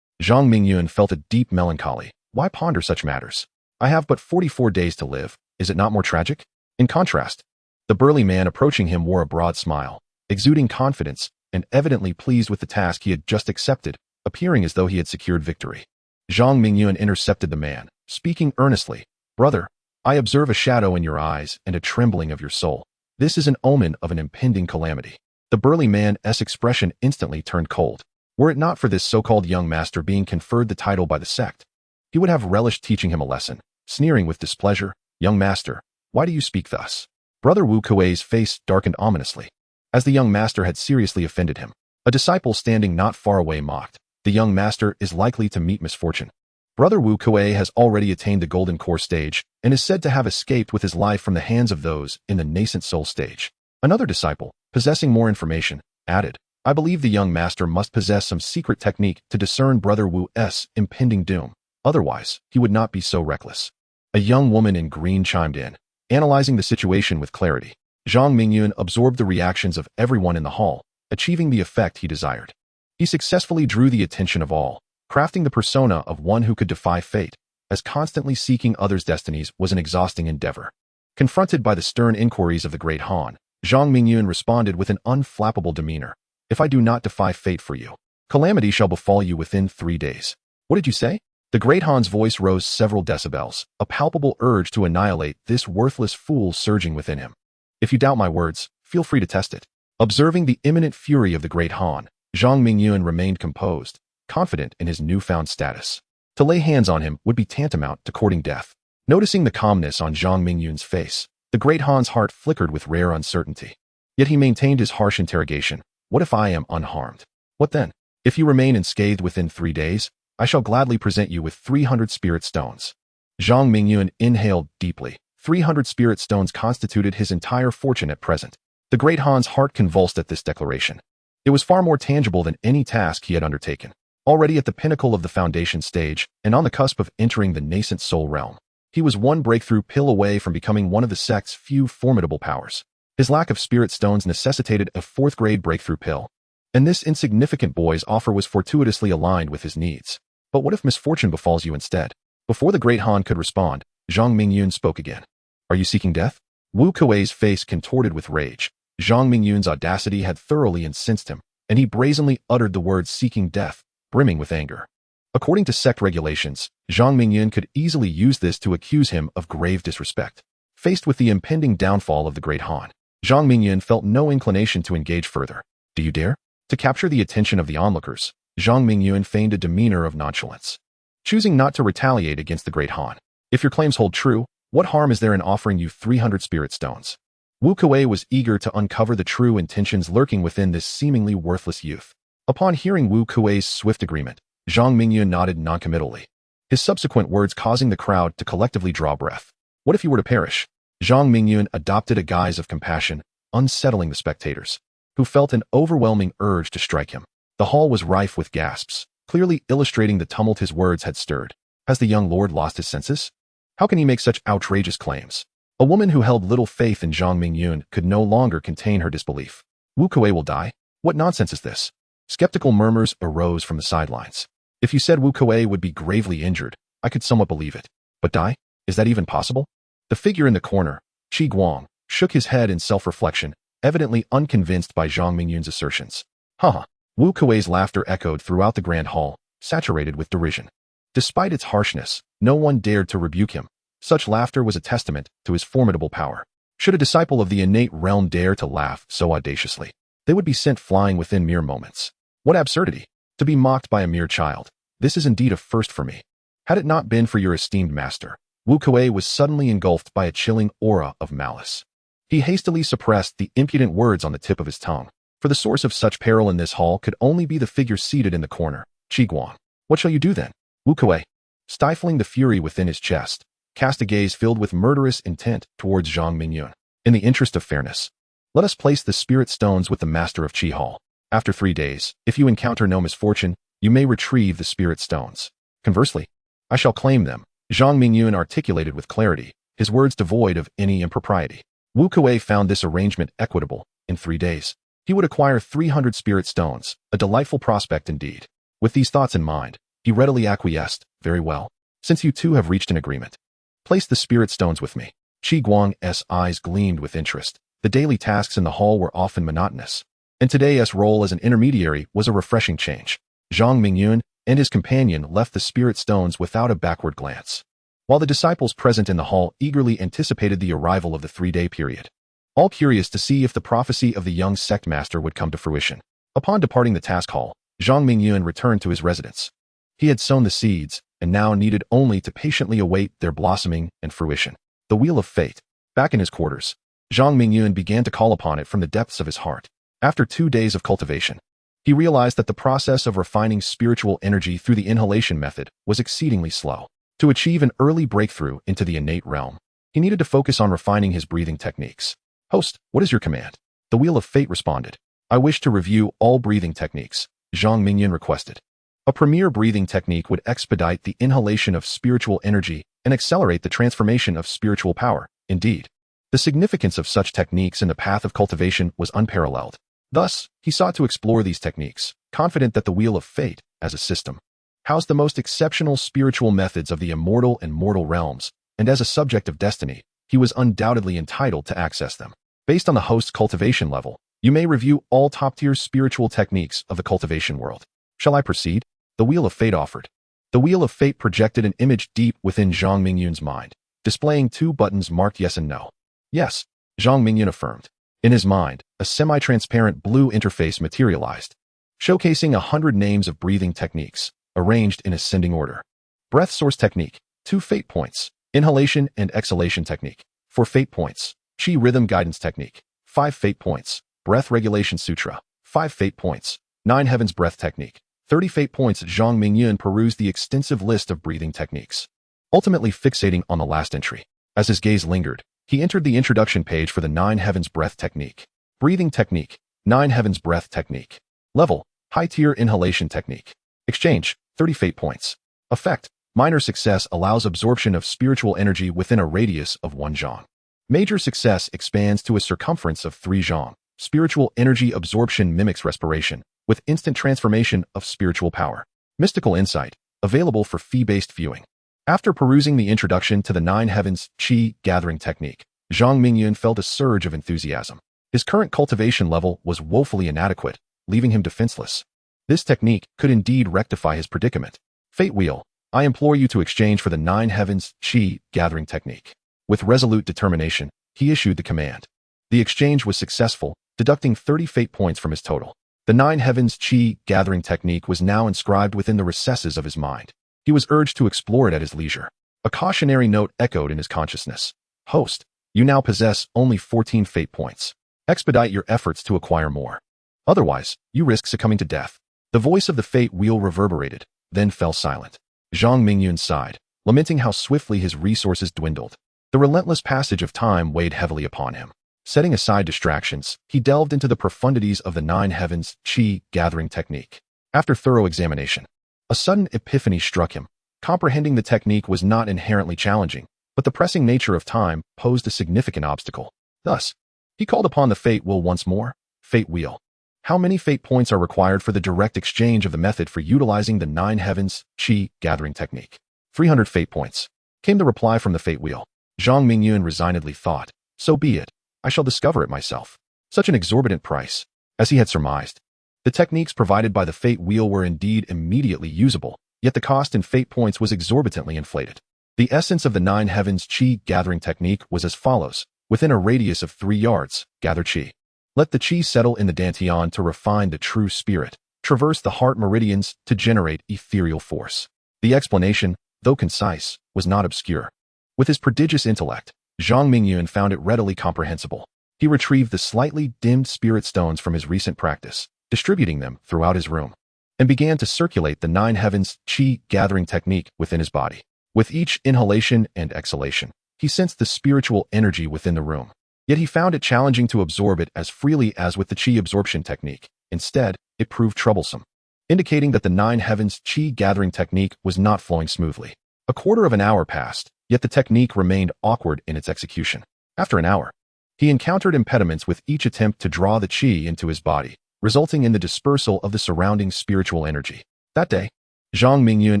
S1: Zhang Mingyun felt a deep melancholy. Why ponder such matters? I have but 44 days to live. Is it not more tragic? In contrast, the burly man approaching him wore a broad smile, exuding confidence and evidently pleased with the task he had just accepted, appearing as though he had secured victory. Zhang Mingyun intercepted the man, speaking earnestly. "Brother, I observe a shadow in your eyes and a trembling of your soul. This is an omen of an impending calamity." The burly man's expression instantly turned cold. Were it not for this so-called young master being conferred the title by the sect, he would have relished teaching him a lesson, sneering with displeasure. "Young master, why do you speak thus?" Brother Wu Kuei's face darkened ominously, as the young master had seriously offended him. A disciple standing not far away mocked. "The young master is likely to meet misfortune. Brother Wu Kuei has already attained the golden core stage and is said to have escaped with his life from the hands of those in the nascent soul stage." Another disciple, possessing more information, added, "I believe the young master must possess some secret technique to discern Brother Wu's impending doom. Otherwise, he would not be so reckless." A young woman in green chimed in, analyzing the situation with clarity. Zhang Mingyun absorbed the reactions of everyone in the hall, achieving the effect he desired. He successfully drew the attention of all, crafting the persona of one who could defy fate, as constantly seeking others' destinies was an exhausting endeavor. Confronted by the stern inquiries of the great Han, Zhang Mingyun responded with an unflappable demeanor. "If I do not defy fate for you, calamity shall befall you within 3 days." "What did you say?" The great Han's voice rose several decibels, a palpable urge to annihilate this worthless fool surging within him. "If you doubt my words, feel free to test it." Observing the imminent fury of the great Han, Zhang Mingyun remained composed, confident in his newfound status. To lay hands on him would be tantamount to courting death. Noticing the calmness on Zhang Mingyun's face, the great Han's heart flickered with rare uncertainty. Yet he maintained his harsh interrogation. "What if I am unharmed? What then? If you remain unscathed within 3 days, I shall gladly present you with 300 spirit stones." Zhang Mingyun inhaled deeply. 300 spirit stones constituted his entire fortune at present. The great Han's heart convulsed at this declaration. It was far more tangible than any task he had undertaken. Already at the pinnacle of the foundation stage, and on the cusp of entering the nascent soul realm, he was one breakthrough pill away from becoming one of the sect's few formidable powers. His lack of spirit stones necessitated a 4th-grade breakthrough pill, and this insignificant boy's offer was fortuitously aligned with his needs. But what if misfortune befalls you instead? Before the great Han could respond, Zhang Mingyun spoke again. "Are you seeking death?" Wu Kuei's face contorted with rage. Zhang Mingyun's audacity had thoroughly incensed him, and he brazenly uttered the words "seeking death," brimming with anger. According to sect regulations, Zhang Mingyun could easily use this to accuse him of grave disrespect. Faced with the impending downfall of the great Han, Zhang Mingyun felt no inclination to engage further. "Do you dare?" To capture the attention of the onlookers, Zhang Mingyun feigned a demeanor of nonchalance, choosing not to retaliate against the great Han. "If your claims hold true, what harm is there in offering you 300 spirit stones?" Wu Kuei was eager to uncover the true intentions lurking within this seemingly worthless youth. Upon hearing Wu Kuei's swift agreement, Zhang Mingyun nodded noncommittally, his subsequent words causing the crowd to collectively draw breath. What if you were to perish? Zhang Mingyun adopted a guise of compassion, unsettling the spectators. who felt an overwhelming urge to strike him. The hall was rife with gasps, clearly illustrating the tumult his words had stirred. Has the young lord lost his senses? How can he make such outrageous claims? A woman who held little faith in Zhang Mingyun could no longer contain her disbelief. Wu Kuei will die? What nonsense is this? Skeptical murmurs arose from the sidelines. If you said Wu Kuei would be gravely injured, I could somewhat believe it. But die? Is that even possible? The figure in the corner, Qi Guang, shook his head in self-reflection, evidently unconvinced by Zhang Mingyun's assertions. Haha. Wu Kuei's laughter echoed throughout the grand hall, saturated with derision. Despite its harshness, no one dared to rebuke him. Such laughter was a testament to his formidable power. Should a disciple of the innate realm dare to laugh so audaciously, they would be sent flying within mere moments. What absurdity! To be mocked by a mere child. This is indeed a first for me. Had it not been for your esteemed master, Wu Kuei was suddenly engulfed by a chilling aura of malice. He hastily suppressed the impudent words on the tip of his tongue, for the source of such peril in this hall could only be the figure seated in the corner, Qi Guang. What shall you do then? Wu Kuei, stifling the fury within his chest, cast a gaze filled with murderous intent towards Zhang Mingyun. In the interest of fairness, let us place the spirit stones with the master of Qi Hall. After 3 days, if you encounter no misfortune, you may retrieve the spirit stones. Conversely, I shall claim them, Zhang Mingyun articulated with clarity, his words devoid of any impropriety. Wu Kuei found this arrangement equitable. In 3 days, he would acquire 300 spirit stones, a delightful prospect indeed. With these thoughts in mind, he readily acquiesced. Very well. Since you two have reached an agreement, place the spirit stones with me. Qi Guang's eyes gleamed with interest. The daily tasks in the hall were often monotonous, and today's role as an intermediary was a refreshing change. Zhang Mingyun and his companion left the spirit stones without a backward glance, while the disciples present in the hall eagerly anticipated the arrival of the 3-day period, all curious to see if the prophecy of the young sect master would come to fruition. Upon departing the task hall, Zhang Mingyun returned to his residence. He had sown the seeds, and now needed only to patiently await their blossoming and fruition. The wheel of fate. Back in his quarters, Zhang Mingyun began to call upon it from the depths of his heart. After 2 days of cultivation, he realized that the process of refining spiritual energy through the inhalation method was exceedingly slow. To achieve an early breakthrough into the innate realm, he needed to focus on refining his breathing techniques. Host, what is your command? The wheel of fate responded. I wish to review all breathing techniques, Zhang Mingyun requested. A premier breathing technique would expedite the inhalation of spiritual energy and accelerate the transformation of spiritual power. Indeed, the significance of such techniques in the path of cultivation was unparalleled. Thus, he sought to explore these techniques, confident that the Wheel of Fate, as a system, housed the most exceptional spiritual methods of the immortal and mortal realms, and as a subject of destiny, he was undoubtedly entitled to access them. Based on the host's cultivation level, you may review all top-tier spiritual techniques of the cultivation world. Shall I proceed? The Wheel of Fate offered. The Wheel of Fate projected an image deep within Zhang Mingyun's mind, displaying 2 buttons marked yes and no. Yes, Zhang Mingyun affirmed. In his mind, a semi-transparent blue interface materialized, showcasing 100 names of breathing techniques, arranged in ascending order. Breath source technique, 2 fate points. Inhalation and exhalation technique, 4 fate points. Qi rhythm guidance technique, 5 fate points. Breath regulation sutra, 5 fate points. 9 heavens breath technique, 30 fate points. Zhang Mingyun perused the extensive list of breathing techniques, ultimately fixating on the last entry. As his gaze lingered, he entered the introduction page for the 9 heavens breath technique. Breathing technique, 9 heavens breath technique. Level, high-tier inhalation technique. Exchange, 30 fate points. Effect, minor success allows absorption of spiritual energy within a radius of 1 zhang. Major success expands to a circumference of 3 zhang. Spiritual energy absorption mimics respiration, with instant transformation of spiritual power. Mystical insight, available for fee-based viewing. After perusing the introduction to the 9 heavens Qi gathering technique, Zhang Mingyun felt a surge of enthusiasm. His current cultivation level was woefully inadequate, leaving him defenseless. This technique could indeed rectify his predicament. Fate Wheel, I implore you to exchange for the 9 heavens Qi gathering technique. With resolute determination, he issued the command. The exchange was successful, deducting 30 fate points from his total. The 9 heavens Qi gathering technique was now inscribed within the recesses of his mind. He was urged to explore it at his leisure. A cautionary note echoed in his consciousness. Host, you now possess only 14 fate points. Expedite your efforts to acquire more. Otherwise, you risk succumbing to death. The voice of the fate wheel reverberated, then fell silent. Zhang Mingyun sighed, lamenting how swiftly his resources dwindled. The relentless passage of time weighed heavily upon him. Setting aside distractions, he delved into the profundities of the nine heavens qi gathering technique. After thorough examination, a sudden epiphany struck him. Comprehending the technique was not inherently challenging, but the pressing nature of time posed a significant obstacle. Thus, he called upon the fate wheel once more. Fate wheel. How many fate points are required for the direct exchange of the method for utilizing the nine heavens qi gathering technique? 300 fate points. Came the reply from the fate wheel. Zhang Mingyun resignedly thought, so be it. I shall discover it myself. Such an exorbitant price. As he had surmised, the techniques provided by the fate wheel were indeed immediately usable, yet the cost in fate points was exorbitantly inflated. The essence of the nine heavens qi gathering technique was as follows. Within a radius of 3 yards, gather qi. Let the qi settle in the dantian to refine the true spirit, traverse the heart meridians to generate ethereal force. The explanation, though concise, was not obscure. With his prodigious intellect, Zhang Mingyun found it readily comprehensible. He retrieved the slightly dimmed spirit stones from his recent practice, distributing them throughout his room, and began to circulate the nine heavens qi gathering technique within his body. With each inhalation and exhalation, he sensed the spiritual energy within the room. Yet he found it challenging to absorb it as freely as with the qi absorption technique. Instead, it proved troublesome, indicating that the nine heavens qi gathering technique was not flowing smoothly. A quarter of an hour passed, yet the technique remained awkward in its execution. After an hour, he encountered impediments with each attempt to draw the qi into his body, resulting in the dispersal of the surrounding spiritual energy. That day, Zhang Mingyun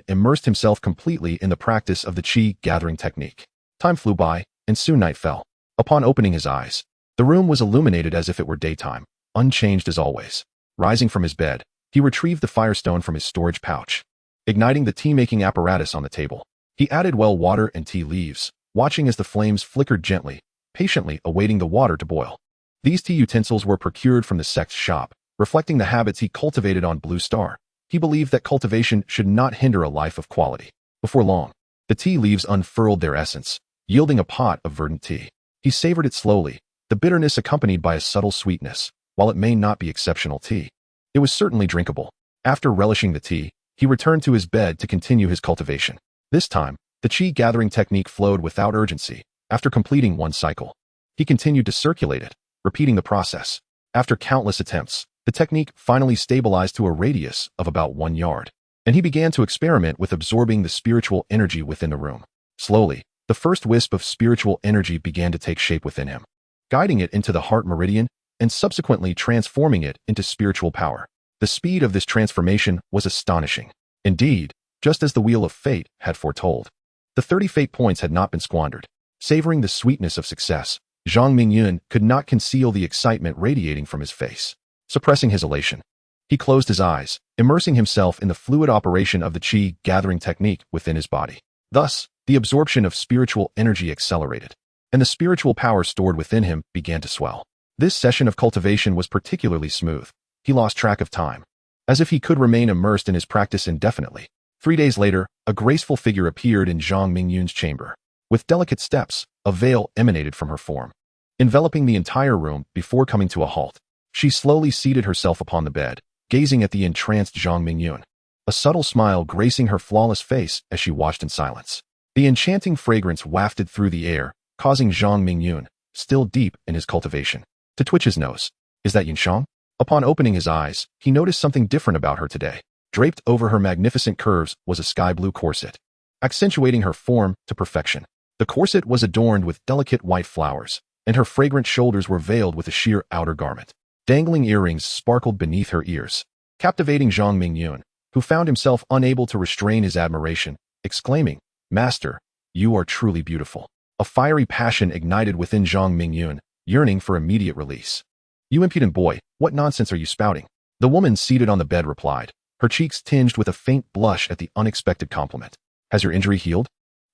S1: immersed himself completely in the practice of the qi gathering technique. Time flew by, and soon night fell. Upon opening his eyes, the room was illuminated as if it were daytime, unchanged as always. Rising from his bed, he retrieved the firestone from his storage pouch. Igniting the tea-making apparatus on the table, he added well water and tea leaves, watching as the flames flickered gently, patiently awaiting the water to boil. These tea utensils were procured from the sect's shop, reflecting the habits he cultivated on Blue Star. He believed that cultivation should not hinder a life of quality. Before long, the tea leaves unfurled their essence, yielding a pot of verdant tea. He savored it slowly, the bitterness accompanied by a subtle sweetness. While it may not be exceptional tea, it was certainly drinkable. After relishing the tea, he returned to his bed to continue his cultivation. This time, the qi gathering technique flowed without urgency. After completing one cycle, he continued to circulate it, repeating the process. After countless attempts, the technique finally stabilized to a radius of about 1 yard, and he began to experiment with absorbing the spiritual energy within the room. Slowly, the first wisp of spiritual energy began to take shape within him, guiding it into the heart meridian and subsequently transforming it into spiritual power. The speed of this transformation was astonishing. Indeed, just as the Wheel of Fate had foretold, the 30 fate points had not been squandered. Savoring the sweetness of success, Zhang Mingyun could not conceal the excitement radiating from his face. Suppressing his elation, he closed his eyes, immersing himself in the fluid operation of the qi gathering technique within his body. Thus, the absorption of spiritual energy accelerated, and the spiritual power stored within him began to swell. This session of cultivation was particularly smooth. He lost track of time, as if he could remain immersed in his practice indefinitely. 3 days later, a graceful figure appeared in Zhang Mingyun's chamber. With delicate steps, a veil emanated from her form, enveloping the entire room before coming to a halt. She slowly seated herself upon the bed, gazing at the entranced Zhang Mingyun, a subtle smile gracing her flawless face as she watched in silence. The enchanting fragrance wafted through the air, causing Zhang Mingyun, still deep in his cultivation, to twitch his nose. Is that Yunshang? Upon opening his eyes, he noticed something different about her today. Draped over her magnificent curves was a sky-blue corset, accentuating her form to perfection. The corset was adorned with delicate white flowers, and her fragrant shoulders were veiled with a sheer outer garment. Dangling earrings sparkled beneath her ears, captivating Zhang Mingyun, who found himself unable to restrain his admiration, exclaiming, "Master, you are truly beautiful." A fiery passion ignited within Zhang Mingyun, yearning for immediate release. "You impudent boy, what nonsense are you spouting?" The woman seated on the bed replied, her cheeks tinged with a faint blush at the unexpected compliment. "Has your injury healed?"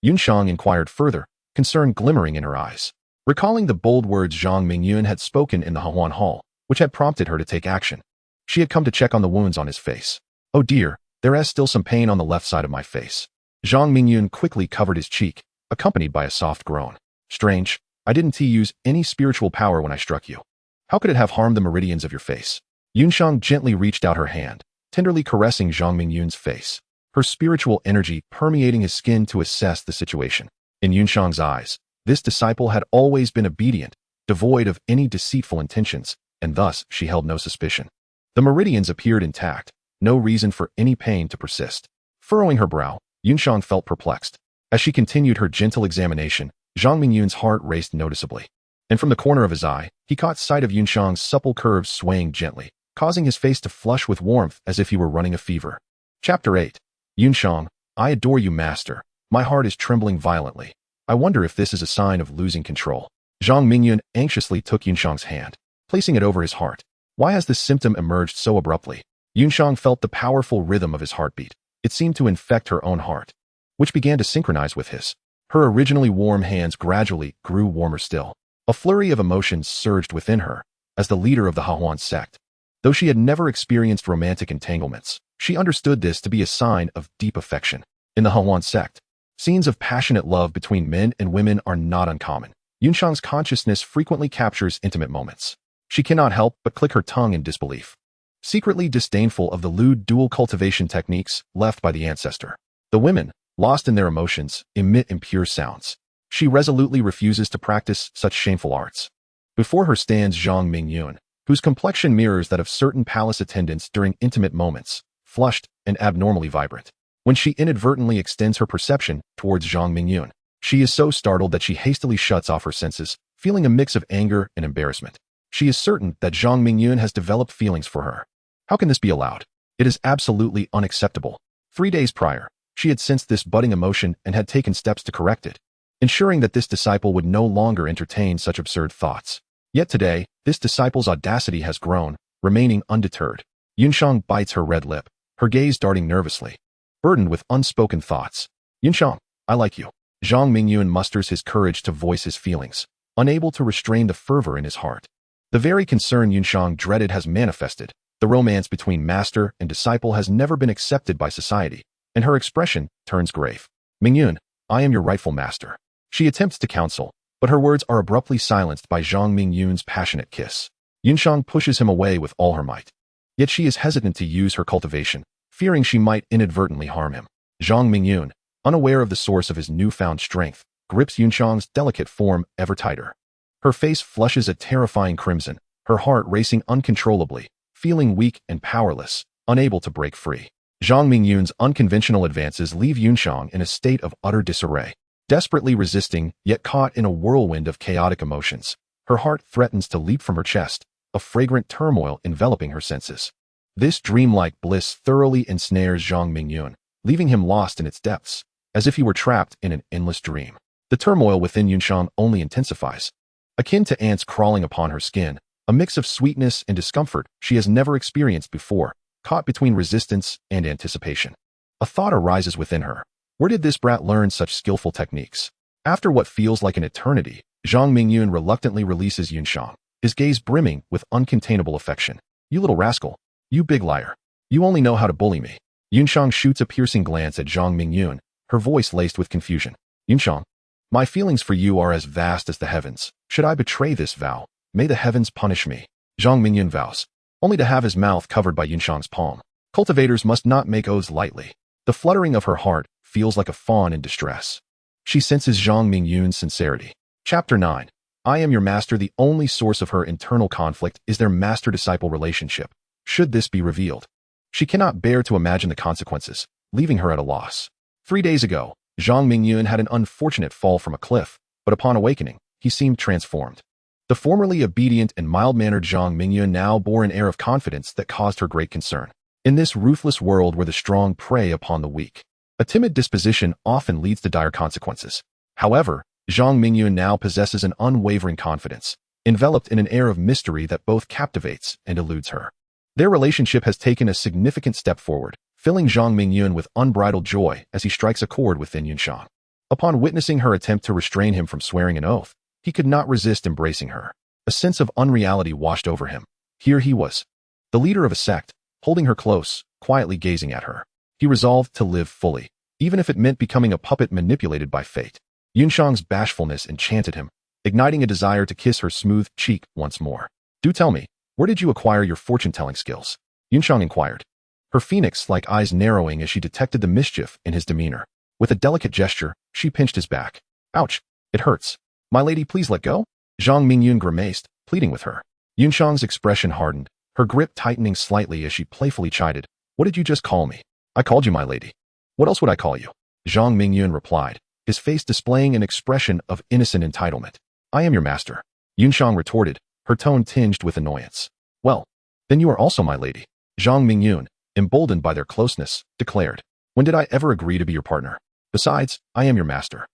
S1: Yunshang inquired further, concern glimmering in her eyes. Recalling the bold words Zhang Mingyun had spoken in the Hahuan Hall, which had prompted her to take action, she had come to check on the wounds on his face. "Oh dear, there is still some pain on the left side of my face." Zhang Mingyun quickly covered his cheek, accompanied by a soft groan. "Strange, I didn't use any spiritual power when I struck you. How could it have harmed the meridians of your face?" Yunshang gently reached out her hand, tenderly caressing Zhang Mingyun's face, her spiritual energy permeating his skin to assess the situation. In Yunshang's eyes, this disciple had always been obedient, devoid of any deceitful intentions, and thus she held no suspicion. The meridians appeared intact, no reason for any pain to persist. Furrowing her brow, Yunxiang felt perplexed. As she continued her gentle examination, Zhang Mingyun's heart raced noticeably. And from the corner of his eye, he caught sight of Yunxiang's supple curves swaying gently, causing his face to flush with warmth as if he were running a fever. Chapter 8. Yunxiang, I adore you, master. My heart is trembling violently. I wonder if this is a sign of losing control. Zhang Mingyun anxiously took Yunxiang's hand, placing it over his heart. Why has this symptom emerged so abruptly? Yunxiang felt the powerful rhythm of his heartbeat. It seemed to infect her own heart, which began to synchronize with his. Her originally warm hands gradually grew warmer still. A flurry of emotions surged within her. As the leader of the Hahuan sect, though she had never experienced romantic entanglements, she understood this to be a sign of deep affection. In the Hahuan sect, scenes of passionate love between men and women are not uncommon. Yunxiang's consciousness frequently captures intimate moments. She cannot help but click her tongue in disbelief, secretly disdainful of the lewd dual cultivation techniques left by the ancestor. The women, lost in their emotions, emit impure sounds. She resolutely refuses to practice such shameful arts. Before her stands Zhang Mingyun, whose complexion mirrors that of certain palace attendants during intimate moments, flushed and abnormally vibrant. When she inadvertently extends her perception towards Zhang Mingyun, she is so startled that she hastily shuts off her senses, feeling a mix of anger and embarrassment. She is certain that Zhang Mingyun has developed feelings for her. How can this be allowed? It is absolutely unacceptable. 3 days prior, she had sensed this budding emotion and had taken steps to correct it, ensuring that this disciple would no longer entertain such absurd thoughts. Yet today, this disciple's audacity has grown, remaining undeterred. Yunxiang bites her red lip, her gaze darting nervously, burdened with unspoken thoughts. Yunxiang, I like you. Zhang Mingyun musters his courage to voice his feelings, unable to restrain the fervor in his heart. The very concern Yunxiang dreaded has manifested. The romance between master and disciple has never been accepted by society, and her expression turns grave. Mingyun, I am your rightful master. She attempts to counsel, but her words are abruptly silenced by Zhang Mingyun's passionate kiss. Yunxiang pushes him away with all her might. Yet she is hesitant to use her cultivation, fearing she might inadvertently harm him. Zhang Mingyun, unaware of the source of his newfound strength, grips Yunxiang's delicate form ever tighter. Her face flushes a terrifying crimson, her heart racing uncontrollably, feeling weak and powerless, unable to break free. Zhang Mingyun's unconventional advances leave Yunxiang in a state of utter disarray. Desperately resisting, yet caught in a whirlwind of chaotic emotions, her heart threatens to leap from her chest, a fragrant turmoil enveloping her senses. This dreamlike bliss thoroughly ensnares Zhang Mingyun, leaving him lost in its depths, as if he were trapped in an endless dream. The turmoil within Yunxiang only intensifies. Akin to ants crawling upon her skin, a mix of sweetness and discomfort she has never experienced before, caught between resistance and anticipation. A thought arises within her. Where did this brat learn such skillful techniques? After what feels like an eternity, Zhang Mingyun reluctantly releases Yunxiang, his gaze brimming with uncontainable affection. You little rascal. You big liar. You only know how to bully me. Yunxiang shoots a piercing glance at Zhang Mingyun, her voice laced with confusion. Yunxiang, my feelings for you are as vast as the heavens. Should I betray this vow, may the heavens punish me. Zhang Mingyun vows, only to have his mouth covered by Yunxiang's palm. Cultivators must not make oaths lightly. The fluttering of her heart feels like a fawn in distress. She senses Zhang Mingyun's sincerity. Chapter 9. I am your master. The only source of her internal conflict is their master-disciple relationship. Should this be revealed, she cannot bear to imagine the consequences, leaving her at a loss. 3 days ago, Zhang Mingyun had an unfortunate fall from a cliff, but upon awakening, he seemed transformed. The formerly obedient and mild-mannered Zhang Mingyun now bore an air of confidence that caused her great concern. In this ruthless world where the strong prey upon the weak, a timid disposition often leads to dire consequences. However, Zhang Mingyun now possesses an unwavering confidence, enveloped in an air of mystery that both captivates and eludes her. Their relationship has taken a significant step forward, filling Zhang Mingyun with unbridled joy as he strikes a chord within Yunxiang. Upon witnessing her attempt to restrain him from swearing an oath, he could not resist embracing her. A sense of unreality washed over him. Here he was, the leader of a sect, holding her close, quietly gazing at her. He resolved to live fully, even if it meant becoming a puppet manipulated by fate. Yunxiang's bashfulness enchanted him, igniting a desire to kiss her smooth cheek once more. Do tell me, where did you acquire your fortune-telling skills? Yunxiang inquired, her phoenix-like eyes narrowing as she detected the mischief in his demeanor. With a delicate gesture, she pinched his back. Ouch, it hurts. My lady, please let go. Zhang Mingyun grimaced, pleading with her. Yunshang's expression hardened, her grip tightening slightly as she playfully chided. What did you just call me? I called you my lady. What else would I call you? Zhang Mingyun replied, his face displaying an expression of innocent entitlement. I am your master. Yunshang retorted, her tone tinged with annoyance. Well, then you are also my lady. Zhang Mingyun, emboldened by their closeness, declared. When did I ever agree to be your partner? Besides, I am your master.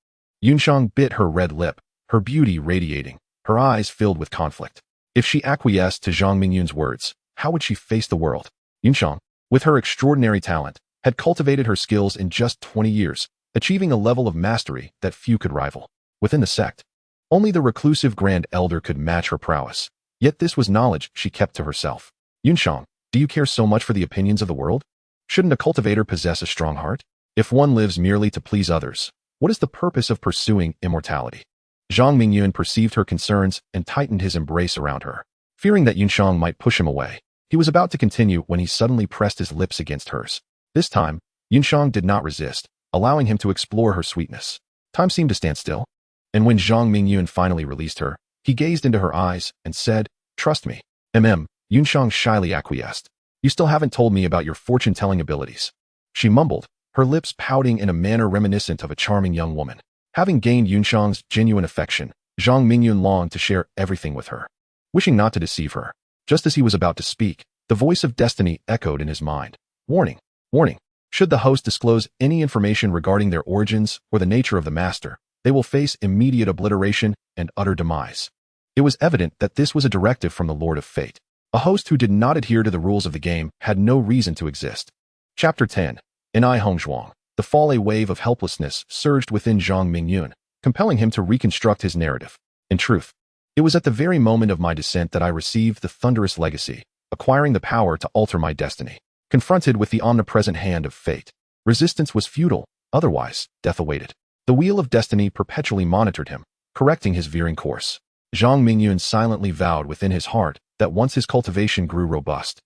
S1: Yunshang bit her red lip, her beauty radiating, her eyes filled with conflict. If she acquiesced to Zhang Mingyun's words, how would she face the world? Yunshang, with her extraordinary talent, had cultivated her skills in just 20 years, achieving a level of mastery that few could rival. Within the sect, only the reclusive Grand Elder could match her prowess, yet this was knowledge she kept to herself. Yunshang, do you care so much for the opinions of the world? Shouldn't a cultivator possess a strong heart? If one lives merely to please others, what is the purpose of pursuing immortality? Zhang Mingyun perceived her concerns and tightened his embrace around her. Fearing that Yunshang might push him away, he was about to continue when he suddenly pressed his lips against hers. This time, Yunshang did not resist, allowing him to explore her sweetness. Time seemed to stand still. And when Zhang Mingyun finally released her, he gazed into her eyes and said, Trust me. Yunshang shyly acquiesced. You still haven't told me about your fortune-telling abilities. She mumbled, her lips pouting in a manner reminiscent of a charming young woman. Having gained Yunshang's genuine affection, Zhang Mingyun longed to share everything with her. Wishing not to deceive her, just as he was about to speak, the voice of destiny echoed in his mind. Warning, warning. Should the host disclose any information regarding their origins or the nature of the master, they will face immediate obliteration and utter demise. It was evident that this was a directive from the Lord of Fate. A host who did not adhere to the rules of the game had no reason to exist. Chapter 10. In I Hongzhuang, the fall wave of helplessness surged within Zhang Mingyun, compelling him to reconstruct his narrative. In truth, it was at the very moment of my descent that I received the thunderous legacy, acquiring the power to alter my destiny. Confronted with the omnipresent hand of fate, resistance was futile, otherwise, death awaited. The wheel of destiny perpetually monitored him, correcting his veering course. Zhang Mingyun silently vowed within his heart that once his cultivation grew robust,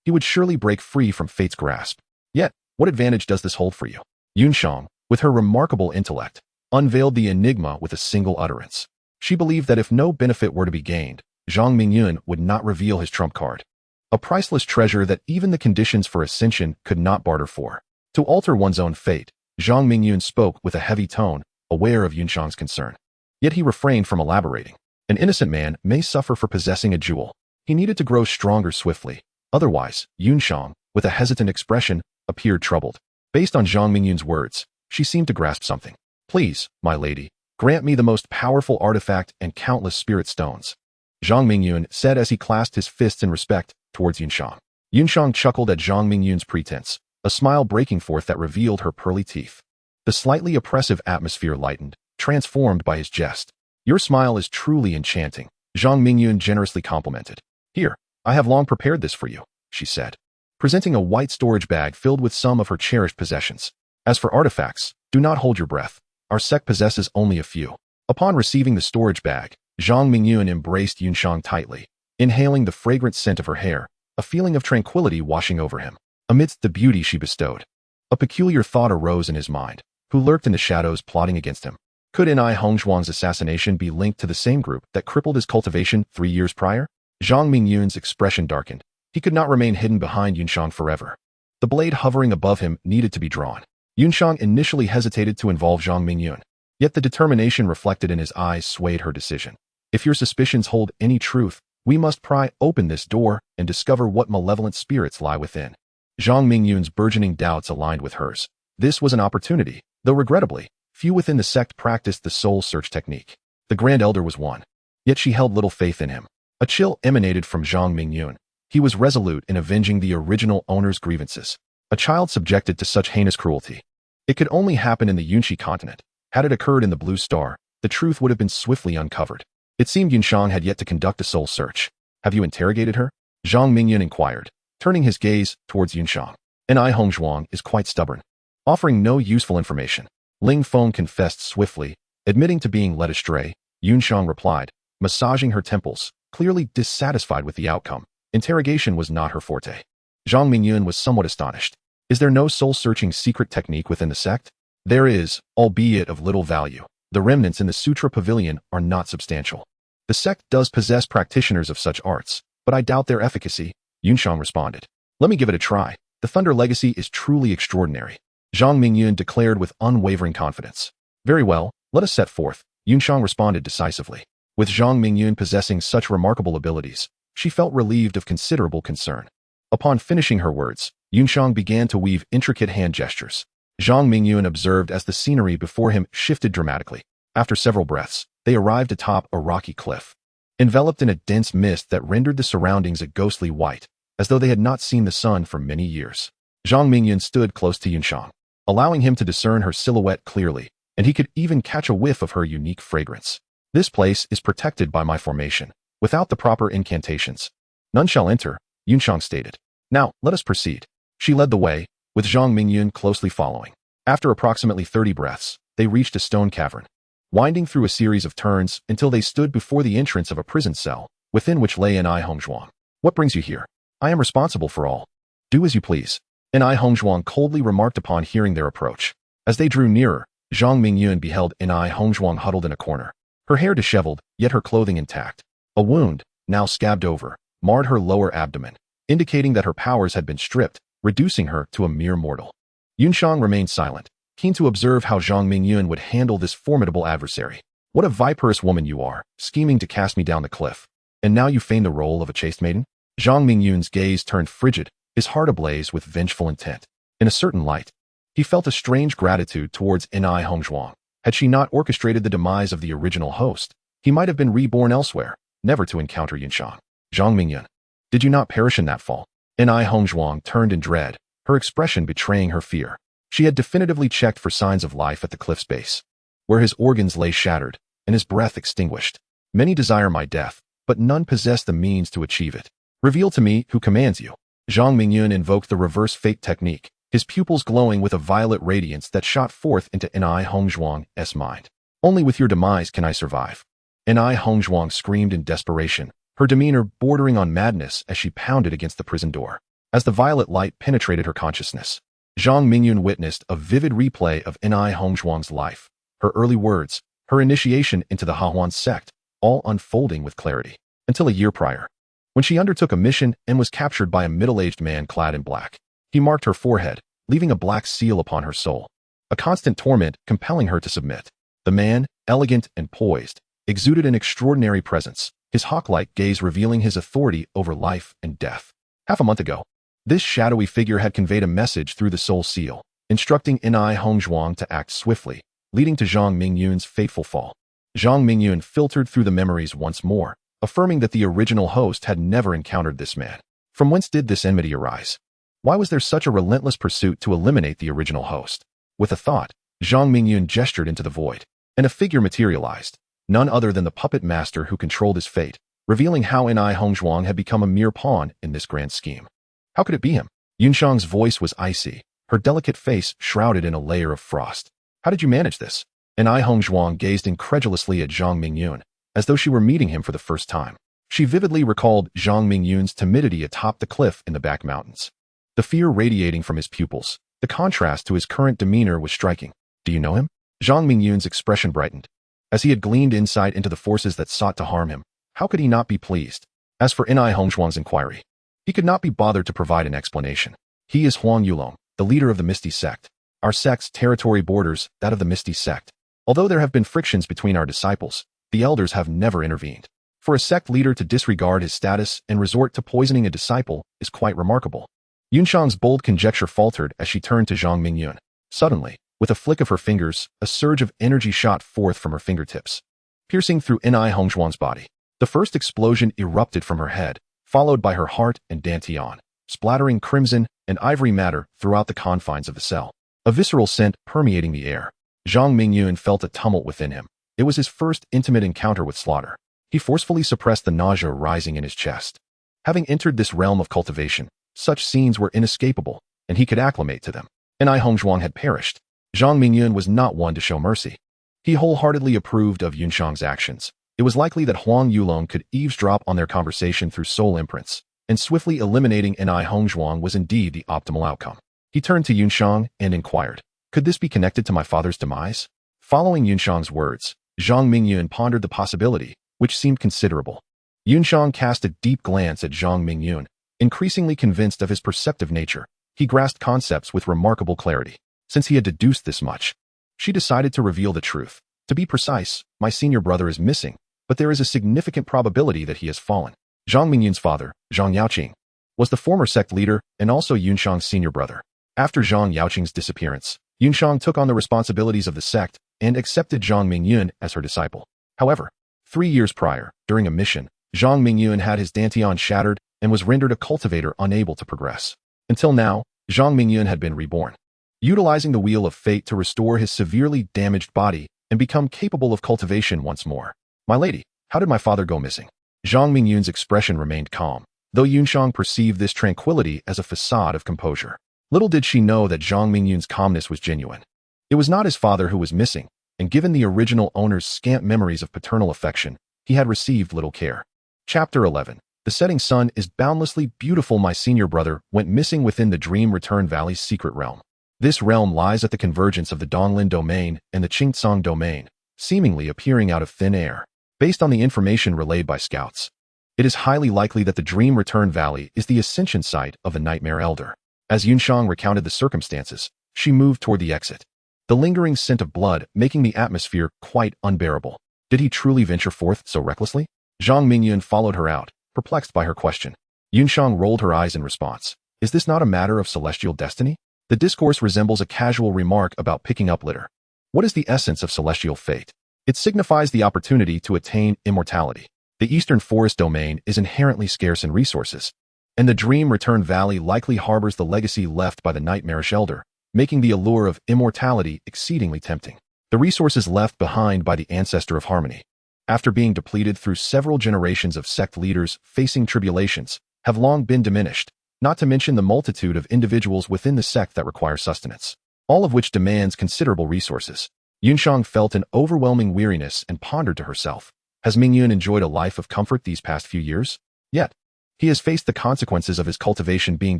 S1: he would surely break free from fate's grasp. Yet, what advantage does this hold for you? Yunshang, with her remarkable intellect, unveiled the enigma with a single utterance. She believed that if no benefit were to be gained, Zhang Mingyun would not reveal his trump card. A priceless treasure that even the conditions for ascension could not barter for. To alter one's own fate, Zhang Mingyun spoke with a heavy tone, aware of Yunshang's concern. Yet he refrained from elaborating. An innocent man may suffer for possessing a jewel. He needed to grow stronger swiftly. Otherwise, Yunshang, with a hesitant expression, appeared troubled. Based on Zhang Mingyun's words, she seemed to grasp something. Please, my lady, grant me the most powerful artifact and countless spirit stones. Zhang Mingyun said as he clasped his fists in respect towards Yunshang. Yunshang chuckled at Zhang Mingyun's pretense, a smile breaking forth that revealed her pearly teeth. The slightly oppressive atmosphere lightened, transformed by his jest. Your smile is truly enchanting, Zhang Mingyun generously complimented. Here, I have long prepared this for you, she said, presenting a white storage bag filled with some of her cherished possessions. As for artifacts, do not hold your breath. Our sect possesses only a few. Upon receiving the storage bag, Zhang Mingyun embraced Yunshang tightly, inhaling the fragrant scent of her hair, a feeling of tranquility washing over him. Amidst the beauty she bestowed, a peculiar thought arose in his mind. Who lurked in the shadows plotting against him? Could I Hongzhuang's assassination be linked to the same group that crippled his cultivation 3 years prior? Zhang Mingyun's expression darkened. He could not remain hidden behind Yunshang forever. The blade hovering above him needed to be drawn. Yunshang initially hesitated to involve Zhang Mingyun, yet the determination reflected in his eyes swayed her decision. If your suspicions hold any truth, we must pry open this door and discover what malevolent spirits lie within. Zhang Mingyun's burgeoning doubts aligned with hers. This was an opportunity, though regrettably, few within the sect practiced the soul search technique. The Grand Elder was one. Yet she held little faith in him. A chill emanated from Zhang Mingyun. He was resolute in avenging the original owner's grievances. A child subjected to such heinous cruelty. It could only happen in the Yunshi continent. Had it occurred in the Blue Star, the truth would have been swiftly uncovered. It seemed Yunshang had yet to conduct a soul search. Have you interrogated her? Zhang Mingyun inquired, turning his gaze towards Yunshang. I Hongzhuang is quite stubborn, offering no useful information. Ling Feng confessed swiftly, admitting to being led astray. Yunshang replied, massaging her temples, clearly dissatisfied with the outcome. Interrogation was not her forte. Zhang Mingyun was somewhat astonished. Is there no soul-searching secret technique within the sect? There is, albeit of little value. The remnants in the Sutra Pavilion are not substantial. The sect does possess practitioners of such arts, but I doubt their efficacy, Yunshang responded. Let me give it a try. The Thunder legacy is truly extraordinary, Zhang Mingyun declared with unwavering confidence. Very well, let us set forth, Yunshang responded decisively. With Zhang Mingyun possessing such remarkable abilities, she felt relieved of considerable concern. Upon finishing her words, Yunshang began to weave intricate hand gestures. Zhang Mingyun observed as the scenery before him shifted dramatically. After several breaths, they arrived atop a rocky cliff. Enveloped in a dense mist that rendered the surroundings a ghostly white, as though they had not seen the sun for many years. Zhang Mingyun stood close to Yunshang, allowing him to discern her silhouette clearly, and he could even catch a whiff of her unique fragrance. This place is protected by my formation. Without the proper incantations, none shall enter, Yunshang stated. Now, let us proceed. She led the way, with Zhang Mingyun closely following. After approximately 30 breaths, they reached a stone cavern, winding through a series of turns until they stood before the entrance of a prison cell, within which lay Anai Hongzhuang. What brings you here? I am responsible for all. Do as you please, Anai Hongzhuang coldly remarked upon hearing their approach. As they drew nearer, Zhang Mingyun beheld Anai Hongzhuang huddled in a corner, her hair disheveled, yet her clothing intact. A wound, now scabbed over, marred her lower abdomen, indicating that her powers had been stripped, reducing her to a mere mortal. Yunshang remained silent, keen to observe how Zhang Mingyun would handle this formidable adversary. What a viperous woman you are, scheming to cast me down the cliff. And now you feign the role of a chaste maiden? Zhang Mingyun's gaze turned frigid, his heart ablaze with vengeful intent. In a certain light, he felt a strange gratitude towards Anai Hongzhuang. Had she not orchestrated the demise of the original host, he might have been reborn elsewhere, never to encounter Yunshang. Zhang Mingyun, did you not perish in that fall? Anai Hongzhuang turned in dread, her expression betraying her fear. She had definitively checked for signs of life at the cliff's base, where his organs lay shattered and his breath extinguished. Many desire my death, but none possess the means to achieve it. Reveal to me who commands you. Zhang Mingyun invoked the reverse fate technique, his pupils glowing with a violet radiance that shot forth into Anai Hongzhuang's mind. Only with your demise can I survive. Anai Hongzhuang screamed in desperation, her demeanor bordering on madness as she pounded against the prison door. As the violet light penetrated her consciousness, Zhang Mingyun witnessed a vivid replay of Anai Hongzhuang's life, her early words, her initiation into the Hahuan sect, all unfolding with clarity. Until a year prior, when she undertook a mission and was captured by a middle-aged man clad in black. He marked her forehead, leaving a black seal upon her soul, a constant torment compelling her to submit. The man, elegant and poised, exuded an extraordinary presence, his hawk-like gaze revealing his authority over life and death. Half a month ago, this shadowy figure had conveyed a message through the soul seal, instructing Anai Hongzhuang to act swiftly, leading to Zhang Mingyun's fateful fall. Zhang Mingyun filtered through the memories once more, affirming that the original host had never encountered this man. From whence did this enmity arise? Why was there such a relentless pursuit to eliminate the original host? With a thought, Zhang Mingyun gestured into the void, and a figure materialized, none other than the puppet master who controlled his fate, revealing how Anai Hongzhuang had become a mere pawn in this grand scheme. How could it be him? Yunshang's voice was icy, her delicate face shrouded in a layer of frost. How did you manage this? Anai Hongzhuang gazed incredulously at Zhang Mingyun, as though she were meeting him for the first time. She vividly recalled Zhang Mingyun's timidity atop the cliff in the back mountains. The fear radiating from his pupils, the contrast to his current demeanor was striking. Do you know him? Zhang Mingyun's expression brightened. As he had gleaned insight into the forces that sought to harm him, how could he not be pleased? As for Anai Hongzhuang's inquiry, he could not be bothered to provide an explanation. He is Huang Yulong, the leader of the Misty Sect. Our sect's territory borders that of the Misty Sect. Although there have been frictions between our disciples, the elders have never intervened. For a sect leader to disregard his status and resort to poisoning a disciple is quite remarkable. Yunshang's bold conjecture faltered as she turned to Zhang Mingyun. Suddenly, with a flick of her fingers, a surge of energy shot forth from her fingertips, piercing through Anai Hongzhuang's body. The first explosion erupted from her head, followed by her heart and dantian, splattering crimson and ivory matter throughout the confines of the cell. A visceral scent permeating the air. Zhang Mingyun felt a tumult within him. It was his first intimate encounter with slaughter. He forcefully suppressed the nausea rising in his chest. Having entered this realm of cultivation, such scenes were inescapable, and he could acclimate to them. Anai Hongzhuang had perished. Zhang Mingyun was not one to show mercy. He wholeheartedly approved of Yunshang's actions. It was likely that Huang Yulong could eavesdrop on their conversation through soul imprints, and swiftly eliminating Anai Hongzhuang was indeed the optimal outcome. He turned to Yunshang and inquired, could this be connected to my father's demise? Following Yunshang's words, Zhang Mingyun pondered the possibility, which seemed considerable. Yunxiang cast a deep glance at Zhang Mingyun, increasingly convinced of his perceptive nature. He grasped concepts with remarkable clarity. Since he had deduced this much, she decided to reveal the truth. To be precise, my senior brother is missing, but there is a significant probability that he has fallen. Zhang Mingyun's father, Zhang Yaoqing, was the former sect leader and also Yunxiang's senior brother. After Zhang Yaoqing's disappearance, Yunxiang took on the responsibilities of the sect and accepted Zhang Mingyun as her disciple. However, 3 years prior, during a mission, Zhang Mingyun had his dantian shattered and was rendered a cultivator unable to progress. Until now, Zhang Mingyun had been reborn, utilizing the wheel of fate to restore his severely damaged body and become capable of cultivation once more. My lady, how did my father go missing? Zhang Mingyun's expression remained calm, though Yunxiang perceived this tranquility as a facade of composure. Little did she know that Zhang Mingyun's calmness was genuine. It was not his father who was missing, and given the original owner's scant memories of paternal affection, he had received little care. Chapter 11. The setting sun is boundlessly beautiful. My senior brother went missing within the Dream Return Valley's secret realm. This realm lies at the convergence of the Donglin domain and the Qingcang domain, seemingly appearing out of thin air. Based on the information relayed by scouts, it is highly likely that the Dream Return Valley is the ascension site of the Nightmare Elder. As Yunxiang recounted the circumstances, she moved toward the exit, the lingering scent of blood making the atmosphere quite unbearable. Did he truly venture forth so recklessly? Zhang Mingyun followed her out, perplexed by her question. Yunxiang rolled her eyes in response. Is this not a matter of celestial destiny? The discourse resembles a casual remark about picking up litter. What is the essence of celestial fate? It signifies the opportunity to attain immortality. The Eastern Forest domain is inherently scarce in resources, and the Dream Return Valley likely harbors the legacy left by the Nightmarish Elder, making the allure of immortality exceedingly tempting. The resources left behind by the Ancestor of Harmony, after being depleted through several generations of sect leaders facing tribulations, have long been diminished, not to mention the multitude of individuals within the sect that require sustenance, all of which demands considerable resources. Yunxiang felt an overwhelming weariness and pondered to herself. Has Mingyun enjoyed a life of comfort these past few years? Yet, he has faced the consequences of his cultivation being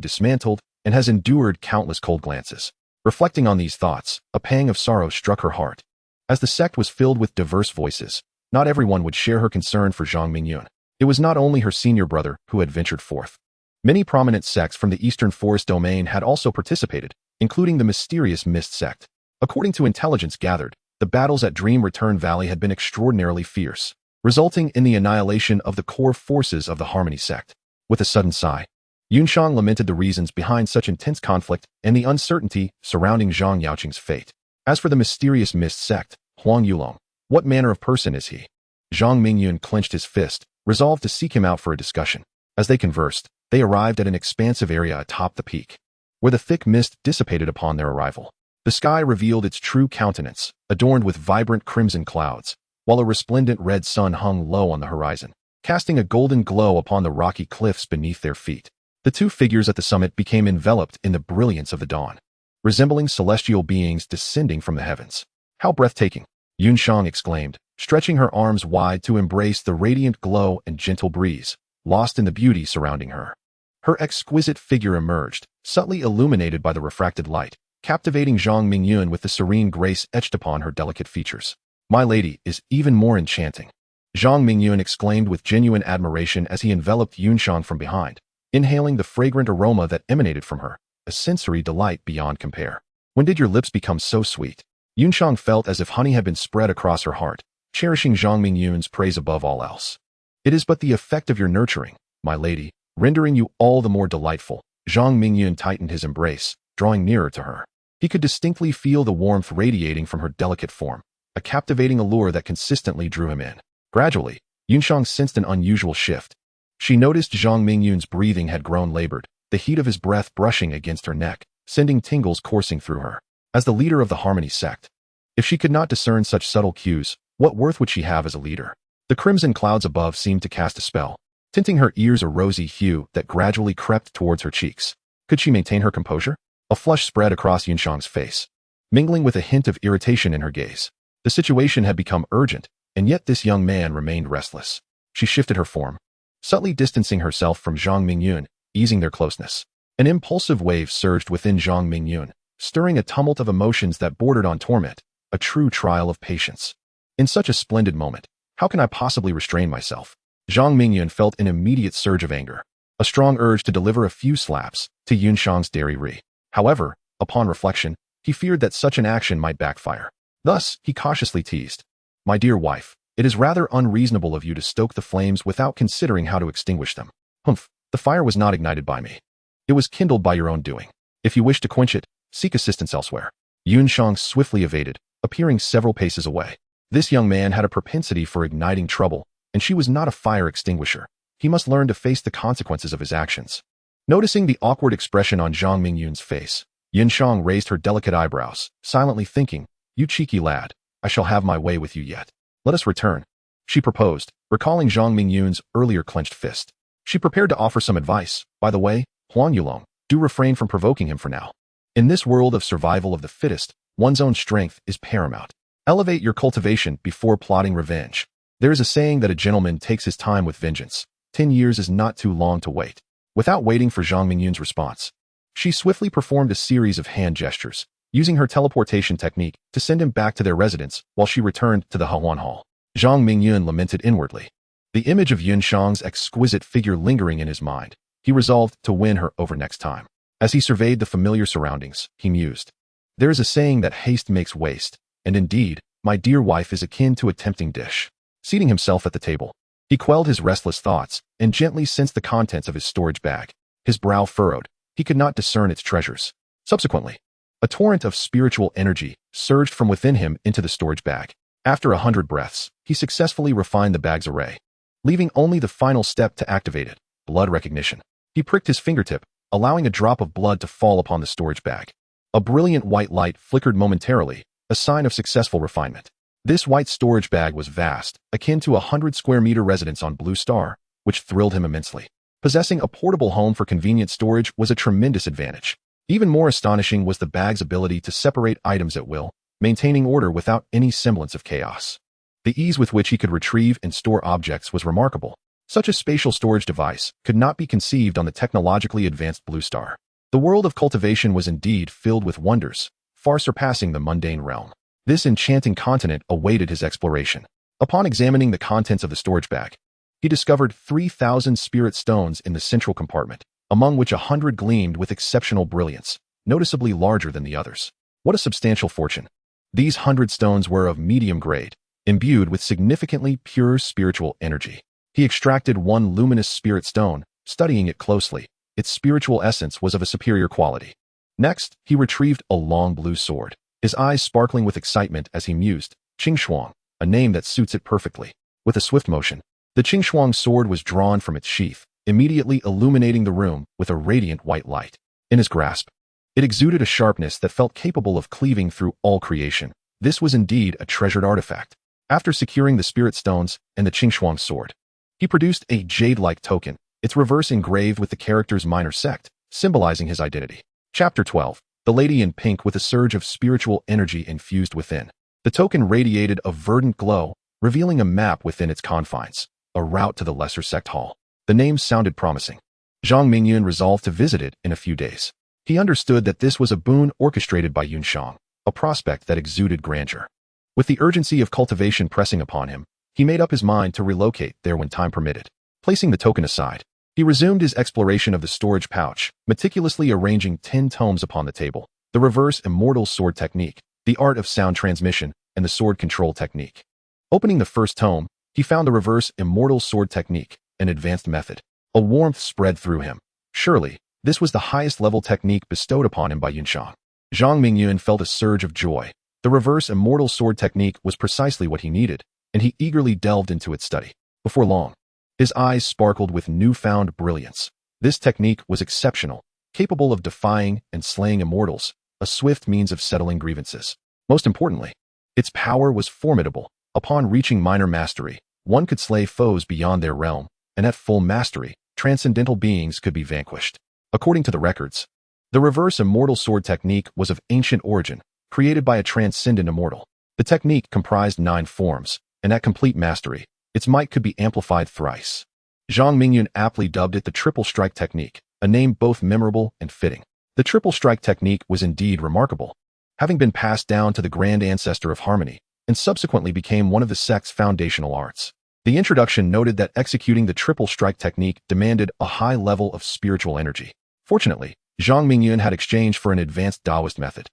S1: dismantled and has endured countless cold glances. Reflecting on these thoughts, a pang of sorrow struck her heart. As the sect was filled with diverse voices, not everyone would share her concern for Zhang Mingyun. It was not only her senior brother who had ventured forth. Many prominent sects from the Eastern Forest domain had also participated, including the mysterious Mist sect. According to intelligence gathered, the battles at Dream Return Valley had been extraordinarily fierce, resulting in the annihilation of the core forces of the Harmony sect. With a sudden sigh, Yunxiang lamented the reasons behind such intense conflict and the uncertainty surrounding Zhang Yaoqing's fate. As for the mysterious Mist sect, Huang Yulong, what manner of person is he? Zhang Mingyun clenched his fist, resolved to seek him out for a discussion. As they conversed, they arrived at an expansive area atop the peak, where the thick mist dissipated upon their arrival. The sky revealed its true countenance, adorned with vibrant crimson clouds, while a resplendent red sun hung low on the horizon, casting a golden glow upon the rocky cliffs beneath their feet. The two figures at the summit became enveloped in the brilliance of the dawn, resembling celestial beings descending from the heavens. How breathtaking! Yunxiang exclaimed, stretching her arms wide to embrace the radiant glow and gentle breeze, lost in the beauty surrounding her. Her exquisite figure emerged, subtly illuminated by the refracted light, captivating Zhang Mingyun with the serene grace etched upon her delicate features. My lady is even more enchanting, Zhang Mingyun exclaimed with genuine admiration as he enveloped Yunxiang from behind, inhaling the fragrant aroma that emanated from her, a sensory delight beyond compare. When did your lips become so sweet? Yunxiang felt as if honey had been spread across her heart, cherishing Zhang Mingyun's praise above all else. It is but the effect of your nurturing, my lady, rendering you all the more delightful. Zhang Mingyun tightened his embrace, drawing nearer to her. He could distinctly feel the warmth radiating from her delicate form, a captivating allure that consistently drew him in. Gradually, Yunxiang sensed an unusual shift. She noticed Zhang Mingyun's breathing had grown labored, the heat of his breath brushing against her neck, sending tingles coursing through her. As the leader of the Harmony sect, if she could not discern such subtle cues, what worth would she have as a leader? The crimson clouds above seemed to cast a spell, tinting her ears a rosy hue that gradually crept towards her cheeks. Could she maintain her composure? A flush spread across Yunxiang's face, mingling with a hint of irritation in her gaze. The situation had become urgent, and yet this young man remained restless. She shifted her form, subtly distancing herself from Zhang Mingyun, easing their closeness. An impulsive wave surged within Zhang Mingyun, stirring a tumult of emotions that bordered on torment, a true trial of patience. In such a splendid moment, How can I possibly restrain myself? Zhang Mingyun felt an immediate surge of anger, a strong urge to deliver a few slaps to Yunshang's dairy Ri. However, upon reflection, he feared that such an action might backfire. Thus, he cautiously teased, "My dear wife, it is rather unreasonable of you to stoke the flames without considering how to extinguish them. Humph, the fire was not ignited by me. It was kindled by your own doing. If you wish to quench it, seek assistance elsewhere." Yunshang swiftly evaded, appearing several paces away. This young man had a propensity for igniting trouble, and she was not a fire extinguisher. He must learn to face the consequences of his actions. Noticing the awkward expression on Zhang Mingyun's face, Yunshang raised her delicate eyebrows, silently thinking, "You cheeky lad, I shall have my way with you yet. Let us return," she proposed, recalling Zhang Mingyun's earlier clenched fist. She prepared to offer some advice. "By the way, Huang Yulong, do refrain from provoking him for now. In this world of survival of the fittest, one's own strength is paramount. Elevate your cultivation before plotting revenge. There is a saying that a gentleman takes his time with vengeance. 10 years is not too long to wait." Without waiting for Zhang Mingyun's response, she swiftly performed a series of hand gestures, using her teleportation technique to send him back to their residence while she returned to the Hawan Hall. Zhang Mingyun lamented inwardly. The image of Yunshang's exquisite figure lingering in his mind, he resolved to win her over next time. As he surveyed the familiar surroundings, he mused, "There is a saying that haste makes waste, and indeed, my dear wife is akin to a tempting dish." Seating himself at the table, he quelled his restless thoughts and gently sensed the contents of his storage bag. His brow furrowed. He could not discern its treasures. Subsequently, a torrent of spiritual energy surged from within him into the storage bag. After 100 breaths, he successfully refined the bag's array, leaving only the final step to activate it: blood recognition. He pricked his fingertip, allowing a drop of blood to fall upon the storage bag. A brilliant white light flickered momentarily, a sign of successful refinement. This white storage bag was vast, akin to a 100-square-meter residence on Blue Star, which thrilled him immensely. Possessing a portable home for convenient storage was a tremendous advantage. Even more astonishing was the bag's ability to separate items at will, maintaining order without any semblance of chaos. The ease with which he could retrieve and store objects was remarkable. Such a spatial storage device could not be conceived on the technologically advanced Blue Star. The world of cultivation was indeed filled with wonders, far surpassing the mundane realm. This enchanting continent awaited his exploration. Upon examining the contents of the storage bag, he discovered 3,000 spirit stones in the central compartment, among which 100 gleamed with exceptional brilliance, noticeably larger than the others. What a substantial fortune! These 100 stones were of medium grade, imbued with significantly pure spiritual energy. He extracted one luminous spirit stone, studying it closely. Its spiritual essence was of a superior quality. Next, he retrieved a long blue sword, his eyes sparkling with excitement as he mused, Qing, a name that suits it perfectly. With a swift motion, the Qing sword was drawn from its sheath, immediately illuminating the room with a radiant white light. In his grasp, it exuded a sharpness that felt capable of cleaving through all creation. This was indeed a treasured artifact. After securing the spirit stones and the Qing sword, he produced a jade-like token, its reverse engraved with the characters minor sect, symbolizing his identity. Chapter 12. The Lady in Pink with a surge of spiritual energy infused within. The token radiated a verdant glow, revealing a map within its confines, a route to the lesser sect hall. The name sounded promising. Zhang Mingyun resolved to visit it in a few days. He understood that this was a boon orchestrated by Yunshang, a prospect that exuded grandeur. With the urgency of cultivation pressing upon him, he made up his mind to relocate there when time permitted. Placing the token aside, he resumed his exploration of the storage pouch, meticulously arranging 10 tomes upon the table: the reverse immortal sword technique, the art of sound transmission, and the sword control technique. Opening the first tome, he found the reverse immortal sword technique, an advanced method. A warmth spread through him. Surely, this was the highest level technique bestowed upon him by Yunshang. Zhang Mingyun felt a surge of joy. The reverse immortal sword technique was precisely what he needed, and he eagerly delved into its study. Before long, his eyes sparkled with newfound brilliance. This technique was exceptional, capable of defying and slaying immortals, a swift means of settling grievances. Most importantly, its power was formidable. Upon reaching minor mastery, one could slay foes beyond their realm, and at full mastery, transcendental beings could be vanquished. According to the records, the reverse immortal sword technique was of ancient origin, created by a transcendent immortal. The technique comprised 9 forms, and at complete mastery, its might could be amplified thrice. Zhang Mingyun aptly dubbed it the triple strike technique, a name both memorable and fitting. The triple strike technique was indeed remarkable. Having been passed down to the grand ancestor of harmony, and subsequently became one of the sect's foundational arts. The introduction noted that executing the triple strike technique demanded a high level of spiritual energy. Fortunately, Zhang Mingyun had exchanged for an advanced Taoist method,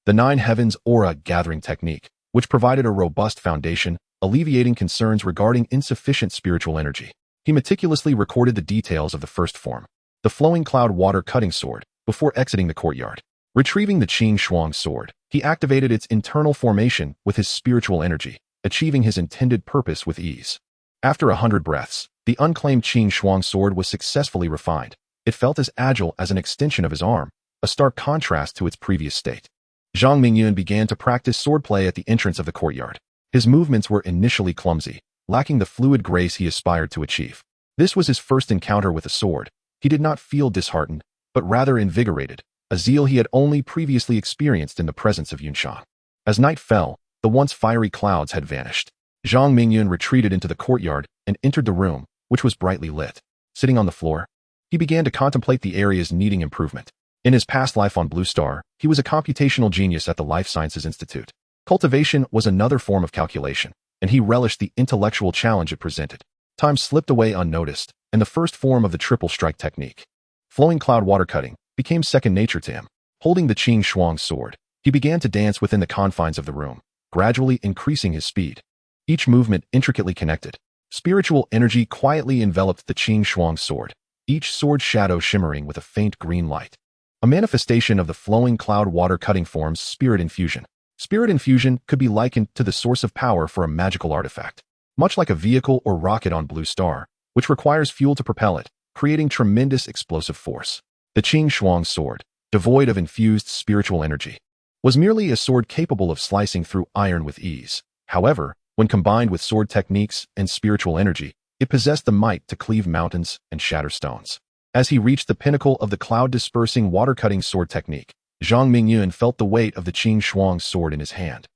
S1: the Nine Heavens Aura Gathering Technique, which provided a robust foundation, alleviating concerns regarding insufficient spiritual energy. He meticulously recorded the details of the first form, the flowing cloud water cutting sword, before exiting the courtyard. Retrieving the Qing Shuang sword, he activated its internal formation with his spiritual energy, achieving his intended purpose with ease. After 100 breaths, the unclaimed Qing Shuang sword was successfully refined. It felt as agile as an extension of his arm, a stark contrast to its previous state. Zhang Mingyun began to practice swordplay at the entrance of the courtyard. His movements were initially clumsy, lacking the fluid grace he aspired to achieve. This was his first encounter with a sword. He did not feel disheartened, but rather invigorated, a zeal he had only previously experienced in the presence of Yunshan. As night fell, the once fiery clouds had vanished. Zhang Mingyun retreated into the courtyard and entered the room, which was brightly lit. Sitting on the floor, he began to contemplate the areas needing improvement. In his past life on Blue Star, he was a computational genius at the Life Sciences Institute. Cultivation was another form of calculation, and he relished the intellectual challenge it presented. Time slipped away unnoticed, and the first form of the triple strike technique, flowing cloud water cutting, became second nature to him. Holding the Qing Shuang sword, he began to dance within the confines of the room, gradually increasing his speed. Each movement intricately connected. Spiritual energy quietly enveloped the Qing Shuang sword, each sword shadow shimmering with a faint green light. A manifestation of the flowing cloud water cutting form's spirit infusion. Spirit infusion could be likened to the source of power for a magical artifact, much like a vehicle or rocket on Blue Star, which requires fuel to propel it, creating tremendous explosive force. The Qing Shuang sword, devoid of infused spiritual energy, was merely a sword capable of slicing through iron with ease. However, when combined with sword techniques and spiritual energy, it possessed the might to cleave mountains and shatter stones. As he reached the pinnacle of the cloud-dispersing water-cutting sword technique, Zhang Mingyun felt the weight of the Qing Shuang sword in his hand,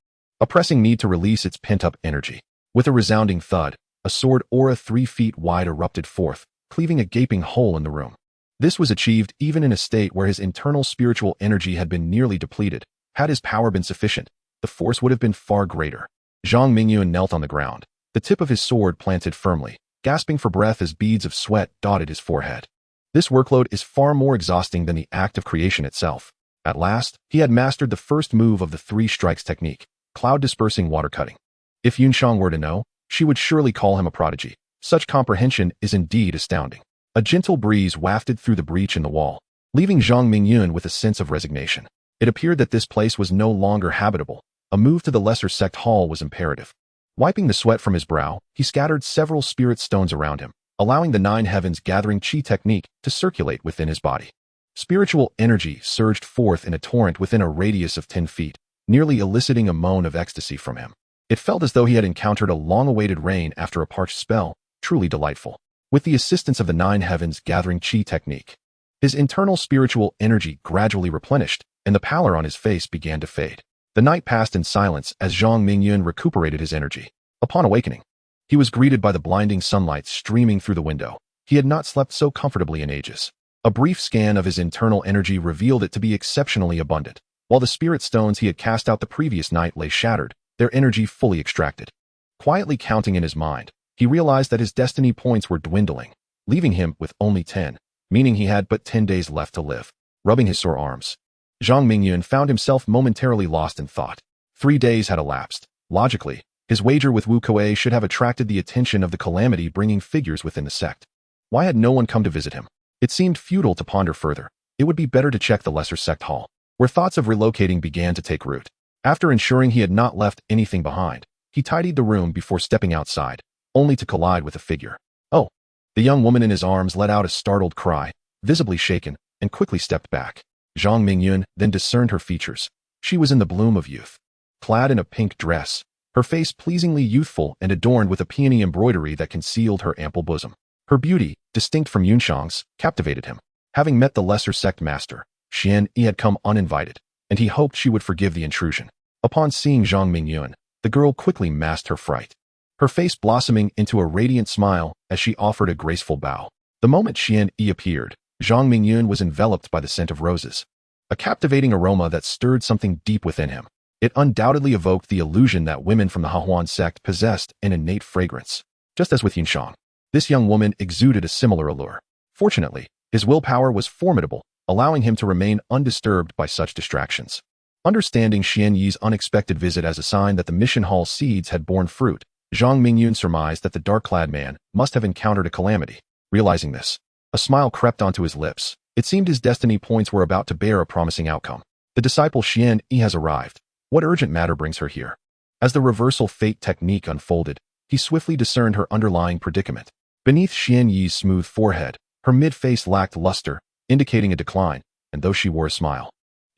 S1: a pressing need to release its pent-up energy. With a resounding thud, a sword aura 3 feet wide erupted forth, cleaving a gaping hole in the room. This was achieved even in a state where his internal spiritual energy had been nearly depleted. Had his power been sufficient, the force would have been far greater. Zhang Mingyun knelt on the ground, the tip of his sword planted firmly, gasping for breath as beads of sweat dotted his forehead. This workload is far more exhausting than the act of creation itself. At last, he had mastered the first move of the 3 strikes technique, cloud-dispersing water cutting. If Yunshan were to know, she would surely call him a prodigy. Such comprehension is indeed astounding. A gentle breeze wafted through the breach in the wall, leaving Zhang Mingyun with a sense of resignation. It appeared that this place was no longer habitable. A move to the lesser sect hall was imperative. Wiping the sweat from his brow, he scattered several spirit stones around him, allowing the 9 heavens gathering chi technique to circulate within his body. Spiritual energy surged forth in a torrent within a radius of 10 feet, nearly eliciting a moan of ecstasy from him. It felt as though he had encountered a long-awaited rain after a parched spell, truly delightful. With the assistance of the 9 heavens gathering chi technique, his internal spiritual energy gradually replenished, and the pallor on his face began to fade. The night passed in silence as Zhang Mingyun recuperated his energy. Upon awakening, he was greeted by the blinding sunlight streaming through the window. He had not slept so comfortably in ages. A brief scan of his internal energy revealed it to be exceptionally abundant. While the spirit stones he had cast out the previous night lay shattered, their energy fully extracted. Quietly counting in his mind, he realized that his destiny points were dwindling, leaving him with only 10, meaning he had but 10 days left to live. Rubbing his sore arms, Zhang Mingyun found himself momentarily lost in thought. 3 days had elapsed. Logically, his wager with Wu Kuei should have attracted the attention of the calamity-bringing figures within the sect. Why had no one come to visit him? It seemed futile to ponder further. It would be better to check the lesser sect hall, where thoughts of relocating began to take root. After ensuring he had not left anything behind, he tidied the room before stepping outside, only to collide with a figure. Oh! The young woman in his arms let out a startled cry, visibly shaken, and quickly stepped back. Zhang Mingyun then discerned her features. She was in the bloom of youth. Clad in a pink dress, her face pleasingly youthful and adorned with a peony embroidery that concealed her ample bosom. Her beauty, distinct from Yunshan's, captivated him. Having met the lesser sect master, Xian Yi had come uninvited, and he hoped she would forgive the intrusion. Upon seeing Zhang Mingyun, the girl quickly masked her fright, her face blossoming into a radiant smile as she offered a graceful bow. The moment Xian Yi appeared, Zhang Mingyun was enveloped by the scent of roses, a captivating aroma that stirred something deep within him. It undoubtedly evoked the illusion that women from the Hahuan sect possessed an innate fragrance. Just as with Yunshang, this young woman exuded a similar allure. Fortunately, his willpower was formidable, allowing him to remain undisturbed by such distractions. Understanding Xian Yi's unexpected visit as a sign that the mission hall seeds had borne fruit, Zhang Mingyun surmised that the dark-clad man must have encountered a calamity. Realizing this, a smile crept onto his lips. It seemed his destiny points were about to bear a promising outcome. The disciple Xian Yi has arrived. What urgent matter brings her here? As the reversal fate technique unfolded, he swiftly discerned her underlying predicament. Beneath Xian Yi's smooth forehead, her mid-face lacked luster, indicating a decline, and though she wore a smile,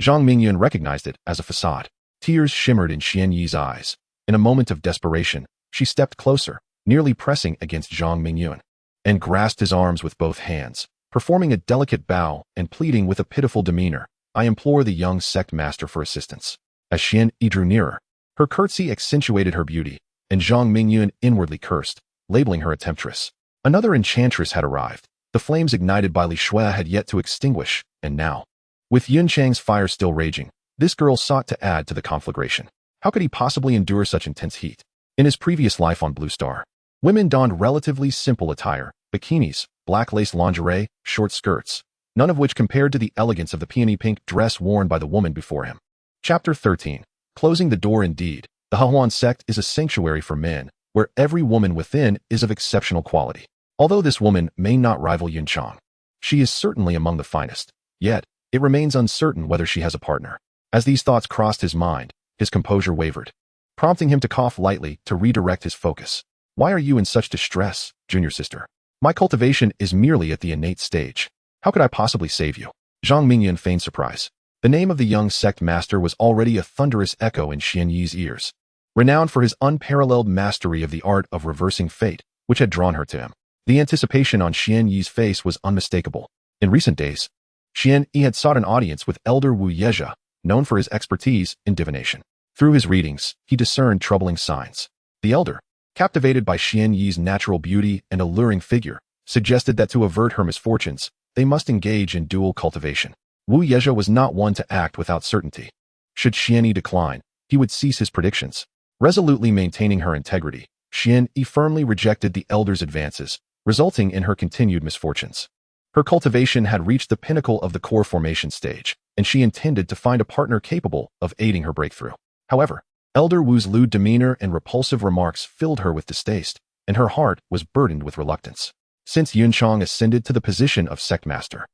S1: Zhang Mingyun recognized it as a facade. Tears shimmered in Xian Yi's eyes. In a moment of desperation, she stepped closer, nearly pressing against Zhang Mingyun, and grasped his arms with both hands, performing a delicate bow and pleading with a pitiful demeanor, "I implore the young sect master for assistance." As Xian Yi drew nearer, her curtsy accentuated her beauty, and Zhang Mingyun inwardly cursed, labeling her a temptress. Another enchantress had arrived. The flames ignited by Li Xue had yet to extinguish, and now, with Yunchang's fire still raging, this girl sought to add to the conflagration. How could he possibly endure such intense heat? In his previous life on Blue Star, women donned relatively simple attire, bikinis, black lace lingerie, short skirts, none of which compared to the elegance of the peony pink dress worn by the woman before him. Chapter 13. Closing the door. Indeed, the Hahuan sect is a sanctuary for men, where every woman within is of exceptional quality. Although this woman may not rival Yunchang, she is certainly among the finest. Yet, it remains uncertain whether she has a partner. As these thoughts crossed his mind, his composure wavered, prompting him to cough lightly to redirect his focus. "Why are you in such distress, junior sister? My cultivation is merely at the innate stage. How could I possibly save you?" Zhang Mingyun feigned surprise. The name of the young sect master was already a thunderous echo in Xian Yi's ears, renowned for his unparalleled mastery of the art of reversing fate, which had drawn her to him. The anticipation on Xian Yi's face was unmistakable. In recent days, Xian Yi had sought an audience with Elder Wu Yezhe, known for his expertise in divination. Through his readings, he discerned troubling signs. The elder, captivated by Xian Yi's natural beauty and alluring figure, suggested that to avert her misfortunes, they must engage in dual cultivation. Wu Yezhe was not one to act without certainty. Should Xian Yi decline, he would cease his predictions. Resolutely maintaining her integrity, Xian Yi firmly rejected the elder's advances, resulting in her continued misfortunes. Her cultivation had reached the pinnacle of the core formation stage, and she intended to find a partner capable of aiding her breakthrough. However, Elder Wu's lewd demeanor and repulsive remarks filled her with distaste, and her heart was burdened with reluctance. Since Yunchang ascended to the position of sect master,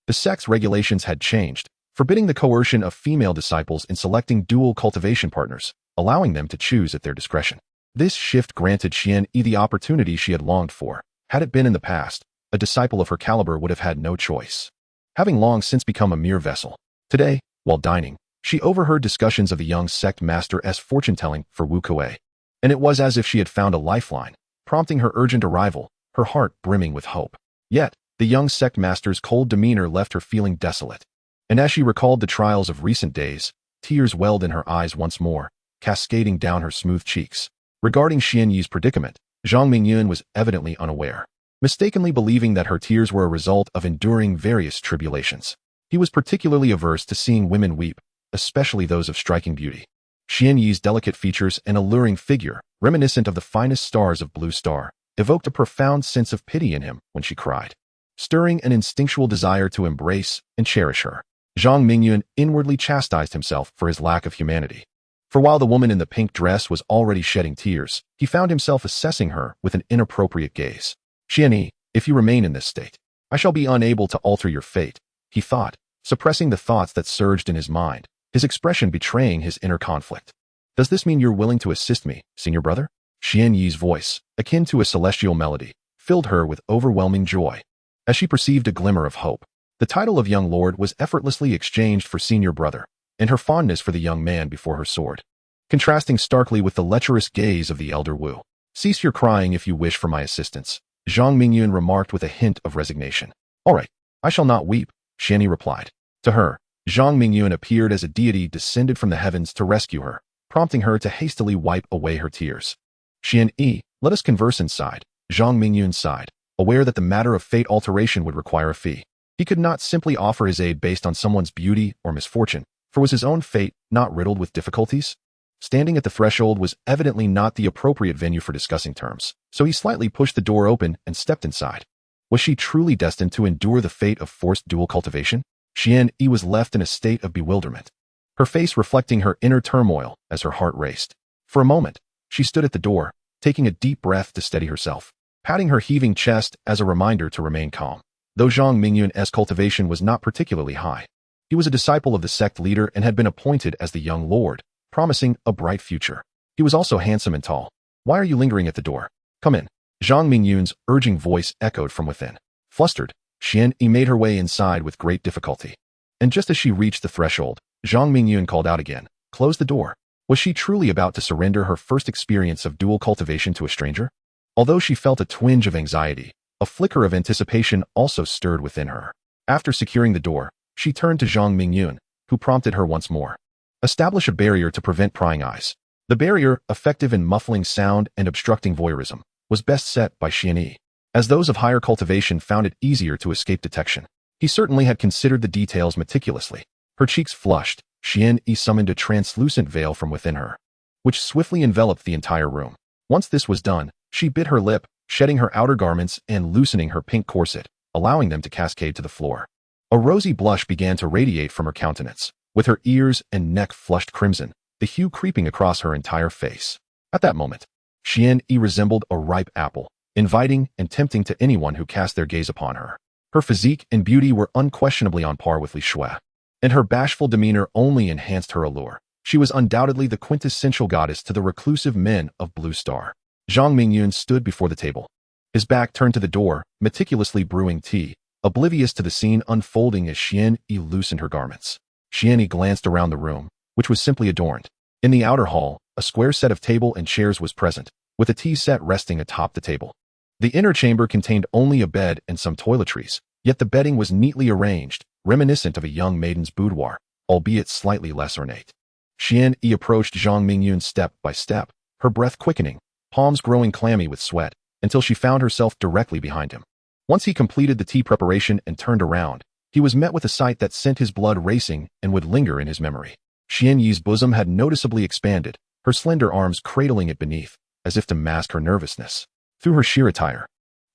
S1: the sect's regulations had changed, forbidding the coercion of female disciples in selecting dual cultivation partners, allowing them to choose at their discretion. This shift granted Xian Yi the opportunity she had longed for. Had it been in the past, a disciple of her caliber would have had no choice, having long since become a mere vessel. Today, while dining, she overheard discussions of the young sect master's fortune-telling for Wu Kuei, and it was as if she had found a lifeline, prompting her urgent arrival, her heart brimming with hope. Yet, the young sect master's cold demeanor left her feeling desolate, and as she recalled the trials of recent days, tears welled in her eyes once more, cascading down her smooth cheeks. Regarding Xian Yi's predicament, Zhang Mingyun was evidently unaware, mistakenly believing that her tears were a result of enduring various tribulations. He was particularly averse to seeing women weep, especially those of striking beauty. Xian Yi's delicate features and alluring figure, reminiscent of the finest stars of Blue Star, evoked a profound sense of pity in him when she cried, stirring an instinctual desire to embrace and cherish her. Zhang Mingyun inwardly chastised himself for his lack of humanity. For while the woman in the pink dress was already shedding tears, he found himself assessing her with an inappropriate gaze. "Xian Yi, if you remain in this state, I shall be unable to alter your fate," he thought, suppressing the thoughts that surged in his mind, his expression betraying his inner conflict. "Does this mean you're willing to assist me, senior brother?" Xian Yi's voice, akin to a celestial melody, filled her with overwhelming joy. As she perceived a glimmer of hope, the title of young lord was effortlessly exchanged for senior brother, and her fondness for the young man before her soared, contrasting starkly with the lecherous gaze of the elder Wu. "Cease your crying if you wish for my assistance," Zhang Mingyun remarked with a hint of resignation. "All right, I shall not weep," Xian Yi replied. To her, Zhang Mingyun appeared as a deity descended from the heavens to rescue her, prompting her to hastily wipe away her tears. "Xian Yi, let us converse inside," Zhang Mingyun sighed, aware that the matter of fate alteration would require a fee. He could not simply offer his aid based on someone's beauty or misfortune, For was his own fate not riddled with difficulties? Standing at the threshold was evidently not the appropriate venue for discussing terms, so he slightly pushed the door open and stepped inside. Was she truly destined to endure the fate of forced dual cultivation? Xian Yi was left in a state of bewilderment, her face reflecting her inner turmoil as her heart raced. For a moment, she stood at the door, taking a deep breath to steady herself, patting her heaving chest as a reminder to remain calm. Though Zhang Mingyun's cultivation was not particularly high, he was a disciple of the sect leader and had been appointed as the young lord, promising a bright future. He was also handsome and tall. Why are you lingering at the door? Come in. Zhang Mingyun's urging voice echoed from within. Flustered, Xian Yi made her way inside with great difficulty. And just as she reached the threshold, Zhang Mingyun called out again, "Close the door." Was she truly about to surrender her first experience of dual cultivation to a stranger? Although she felt a twinge of anxiety, a flicker of anticipation also stirred within her. After securing the door, she turned to Zhang Mingyun, who prompted her once more. Establish a barrier to prevent prying eyes. The barrier, effective in muffling sound and obstructing voyeurism, was best set by Xian Yi, as those of higher cultivation found it easier to escape detection. He certainly had considered the details meticulously. Her cheeks flushed. Xian Yi summoned a translucent veil from within her, which swiftly enveloped the entire room. Once this was done, she bit her lip, shedding her outer garments and loosening her pink corset, allowing them to cascade to the floor. A rosy blush began to radiate from her countenance, with her ears and neck flushed crimson, the hue creeping across her entire face. At that moment, Xian Yi resembled a ripe apple, inviting and tempting to anyone who cast their gaze upon her. Her physique and beauty were unquestionably on par with Li Xue, and her bashful demeanor only enhanced her allure. She was undoubtedly the quintessential goddess to the reclusive men of Blue Star. Zhang Mingyun stood before the table, his back turned to the door, meticulously brewing tea, oblivious to the scene unfolding as Xian Yi loosened her garments. Xian Yi glanced around the room, which was simply adorned. In the outer hall, a square set of table and chairs was present, with a tea set resting atop the table. The inner chamber contained only a bed and some toiletries, yet the bedding was neatly arranged, reminiscent of a young maiden's boudoir, albeit slightly less ornate. Xian Yi approached Zhang Mingyun step by step, her breath quickening, palms growing clammy with sweat, until she found herself directly behind him. Once he completed the tea preparation and turned around, he was met with a sight that sent his blood racing and would linger in his memory. Xian Yi's bosom had noticeably expanded, her slender arms cradling it beneath, as if to mask her nervousness. Through her sheer attire,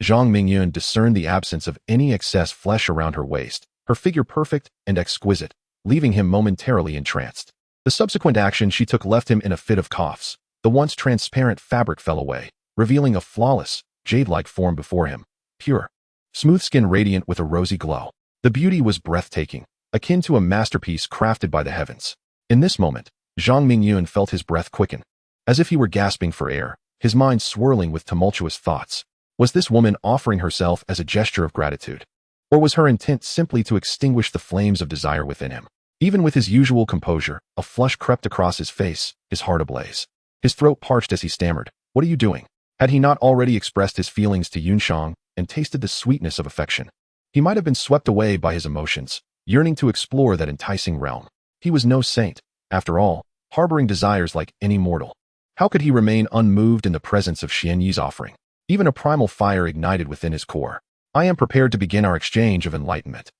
S1: Zhang Mingyun discerned the absence of any excess flesh around her waist, her figure perfect and exquisite, leaving him momentarily entranced. The subsequent action she took left him in a fit of coughs. The once transparent fabric fell away, revealing a flawless, jade-like form before him, pure, smooth skin radiant with a rosy glow. The beauty was breathtaking, akin to a masterpiece crafted by the heavens. In this moment, Zhang Mingyun felt his breath quicken, as if he were gasping for air, his mind swirling with tumultuous thoughts. Was this woman offering herself as a gesture of gratitude? Or was her intent simply to extinguish the flames of desire within him? Even with his usual composure, a flush crept across his face, his heart ablaze. His throat parched as he stammered, "What are you doing?" Had he not already expressed his feelings to Yunshang and tasted the sweetness of affection? He might have been swept away by his emotions, yearning to explore that enticing realm. He was no saint, after all, harboring desires like any mortal. How could he remain unmoved in the presence of Xian Yi's offering? Even a primal fire ignited within his core. "I am prepared to begin our exchange of enlightenment,"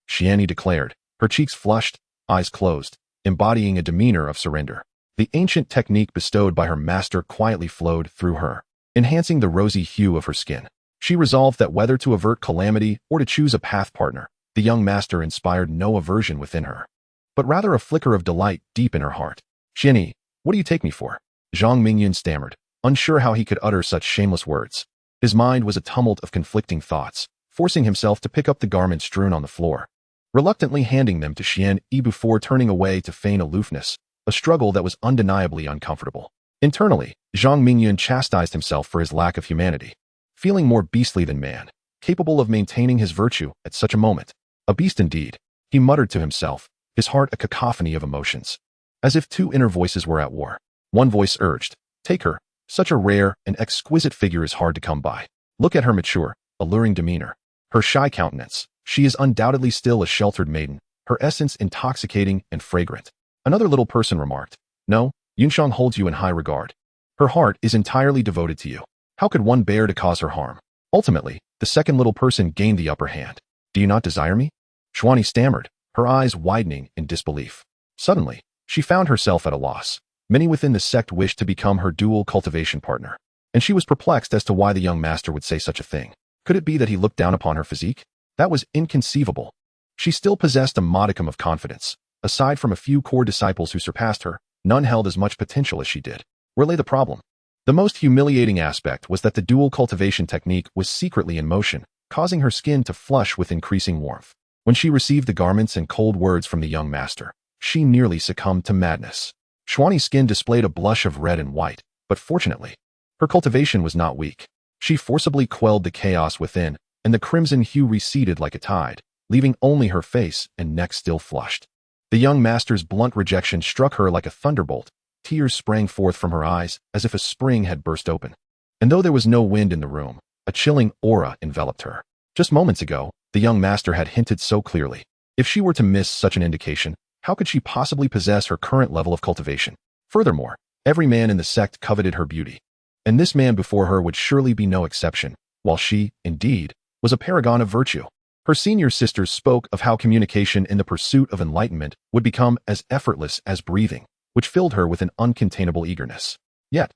S1: Xian Yi declared, her cheeks flushed, eyes closed, embodying a demeanor of surrender. The ancient technique bestowed by her master quietly flowed through her, enhancing the rosy hue of her skin. She resolved that whether to avert calamity or to choose a path partner, the young master inspired no aversion within her, but rather a flicker of delight deep in her heart. "Xian Yi, what do you take me for?" Zhang Mingyun stammered, unsure how he could utter such shameless words. His mind was a tumult of conflicting thoughts, forcing himself to pick up the garments strewn on the floor, reluctantly handing them to Xian Yi before turning away to feign aloofness, a struggle that was undeniably uncomfortable. Internally, Zhang Mingyun chastised himself for his lack of humanity. Feeling more beastly than man, capable of maintaining his virtue at such a moment. A beast indeed, he muttered to himself, his heart a cacophony of emotions. As if two inner voices were at war. One voice urged, "Take her. Such a rare and exquisite figure is hard to come by. Look at her mature, alluring demeanor, her shy countenance. She is undoubtedly still a sheltered maiden, her essence intoxicating and fragrant." Another little person remarked, "No, Yunshang holds you in high regard. Her heart is entirely devoted to you. How could one bear to cause her harm?" Ultimately, the second little person gained the upper hand. "Do you not desire me?" Xuani stammered, her eyes widening in disbelief. Suddenly, she found herself at a loss. Many within the sect wished to become her dual cultivation partner, and she was perplexed as to why the young master would say such a thing. Could it be that he looked down upon her physique? That was inconceivable. She still possessed a modicum of confidence. Aside from a few core disciples who surpassed her, none held as much potential as she did. Where lay the problem? The most humiliating aspect was that the dual cultivation technique was secretly in motion, causing her skin to flush with increasing warmth. When she received the garments and cold words from the young master, she nearly succumbed to madness. Xuani's skin displayed a blush of red and white, but fortunately, her cultivation was not weak. She forcibly quelled the chaos within, and the crimson hue receded like a tide, leaving only her face and neck still flushed. The young master's blunt rejection struck her like a thunderbolt. Tears sprang forth from her eyes as if a spring had burst open. And though there was no wind in the room, a chilling aura enveloped her. Just moments ago, the young master had hinted so clearly. If she were to miss such an indication, how could she possibly possess her current level of cultivation? Furthermore, every man in the sect coveted her beauty, and this man before her would surely be no exception, while she, indeed, was a paragon of virtue. Her senior sisters spoke of how communication in the pursuit of enlightenment would become as effortless as breathing, which filled her with an uncontainable eagerness. Yet,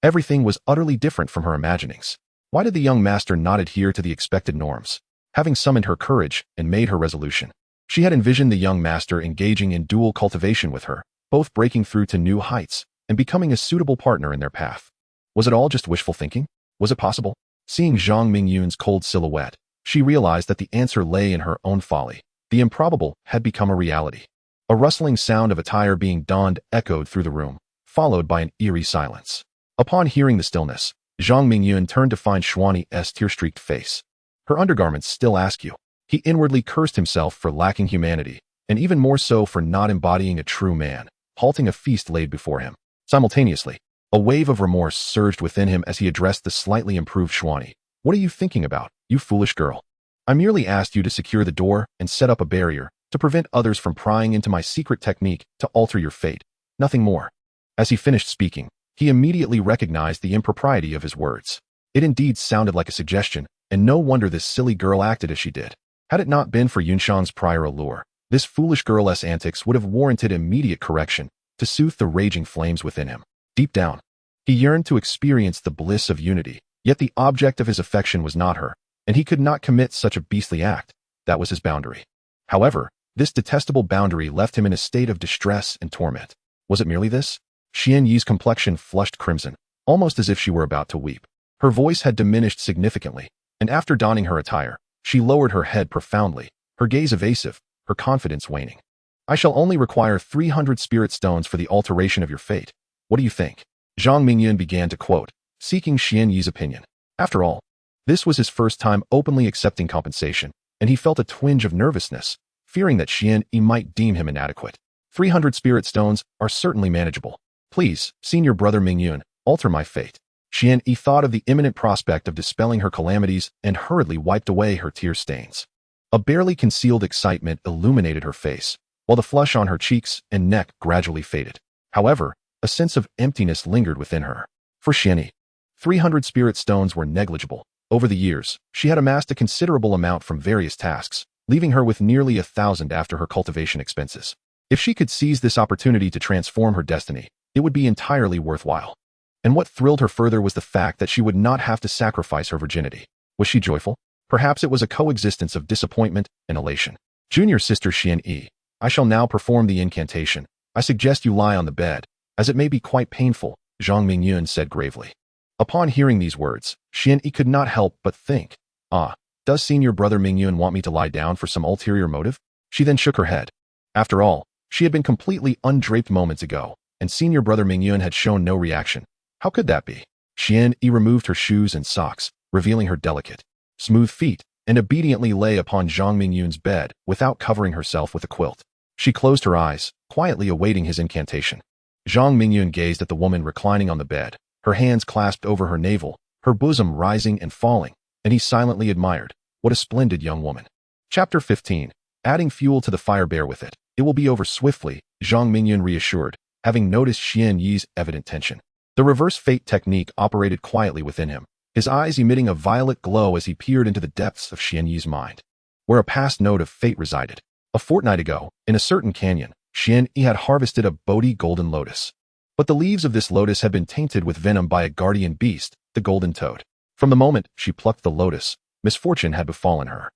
S1: everything was utterly different from her imaginings. Why did the young master not adhere to the expected norms? Having summoned her courage and made her resolution, she had envisioned the young master engaging in dual cultivation with her, both breaking through to new heights and becoming a suitable partner in their path. Was it all just wishful thinking? Was it possible? Seeing Zhang Mingyun's cold silhouette, she realized that the answer lay in her own folly. The improbable had become a reality. A rustling sound of attire being donned echoed through the room, followed by an eerie silence. Upon hearing the stillness, Zhang Mingyun turned to find Xuani's tear-streaked face. Her undergarments still ask you. He inwardly cursed himself for lacking humanity, and even more so for not embodying a true man, halting a feast laid before him. Simultaneously, a wave of remorse surged within him as he addressed the slightly improved Xuani. What are you thinking about, you foolish girl? I merely asked you to secure the door and set up a barrier to prevent others from prying into my secret technique to alter your fate. Nothing more. As he finished speaking, he immediately recognized the impropriety of his words. It indeed sounded like a suggestion, and no wonder this silly girl acted as she did. Had it not been for Yunshan's prior allure, this foolish girl's antics would have warranted immediate correction to soothe the raging flames within him. Deep down, he yearned to experience the bliss of unity, yet the object of his affection was not her, and he could not commit such a beastly act. That was his boundary. However, this detestable boundary left him in a state of distress and torment. Was it merely this? Xian Yi's complexion flushed crimson, almost as if she were about to weep. Her voice had diminished significantly, and after donning her attire, she lowered her head profoundly, her gaze evasive, her confidence waning. I shall only require 300 spirit stones for the alteration of your fate. What do you think? Zhang Mingyun began to quote, seeking Xian Yi's opinion. After all, this was his first time openly accepting compensation, and he felt a twinge of nervousness, fearing that Xian Yi might deem him inadequate. 300 spirit stones are certainly manageable. Please, senior brother Mingyun, alter my fate. Xian Yi thought of the imminent prospect of dispelling her calamities and hurriedly wiped away her tear stains. A barely concealed excitement illuminated her face, while the flush on her cheeks and neck gradually faded. However, a sense of emptiness lingered within her. For Xian Yi, 300 spirit stones were negligible. Over the years, she had amassed a considerable amount from various tasks, leaving her with nearly 1,000 after her cultivation expenses. If she could seize this opportunity to transform her destiny, it would be entirely worthwhile. And what thrilled her further was the fact that she would not have to sacrifice her virginity. Was she joyful? Perhaps it was a coexistence of disappointment and elation. Junior sister Xian Yi, I shall now perform the incantation. I suggest you lie on the bed, as it may be quite painful, Zhang Mingyun said gravely. Upon hearing these words, Xian Yi could not help but think, does senior brother Mingyun want me to lie down for some ulterior motive? She then shook her head. After all, she had been completely undraped moments ago, and senior brother Mingyun had shown no reaction. How could that be? Xian Yi removed her shoes and socks, revealing her delicate, smooth feet, and obediently lay upon Zhang Mingyun's bed without covering herself with a quilt. She closed her eyes, quietly awaiting his incantation. Zhang Mingyun gazed at the woman reclining on the bed, her hands clasped over her navel, her bosom rising and falling, and he silently admired. What a splendid young woman. Chapter 15. Adding fuel to the fire, bear with it. It will be over swiftly, Zhang Mingyun reassured, having noticed Xian Yi's evident tension. The reverse fate technique operated quietly within him, his eyes emitting a violet glow as he peered into the depths of Xian Yi's mind, where a past node of fate resided. A fortnight ago, in a certain canyon, Xian Yi had harvested a Bodhi golden lotus. But the leaves of this lotus had been tainted with venom by a guardian beast, the golden toad. From the moment she plucked the lotus, misfortune had befallen her.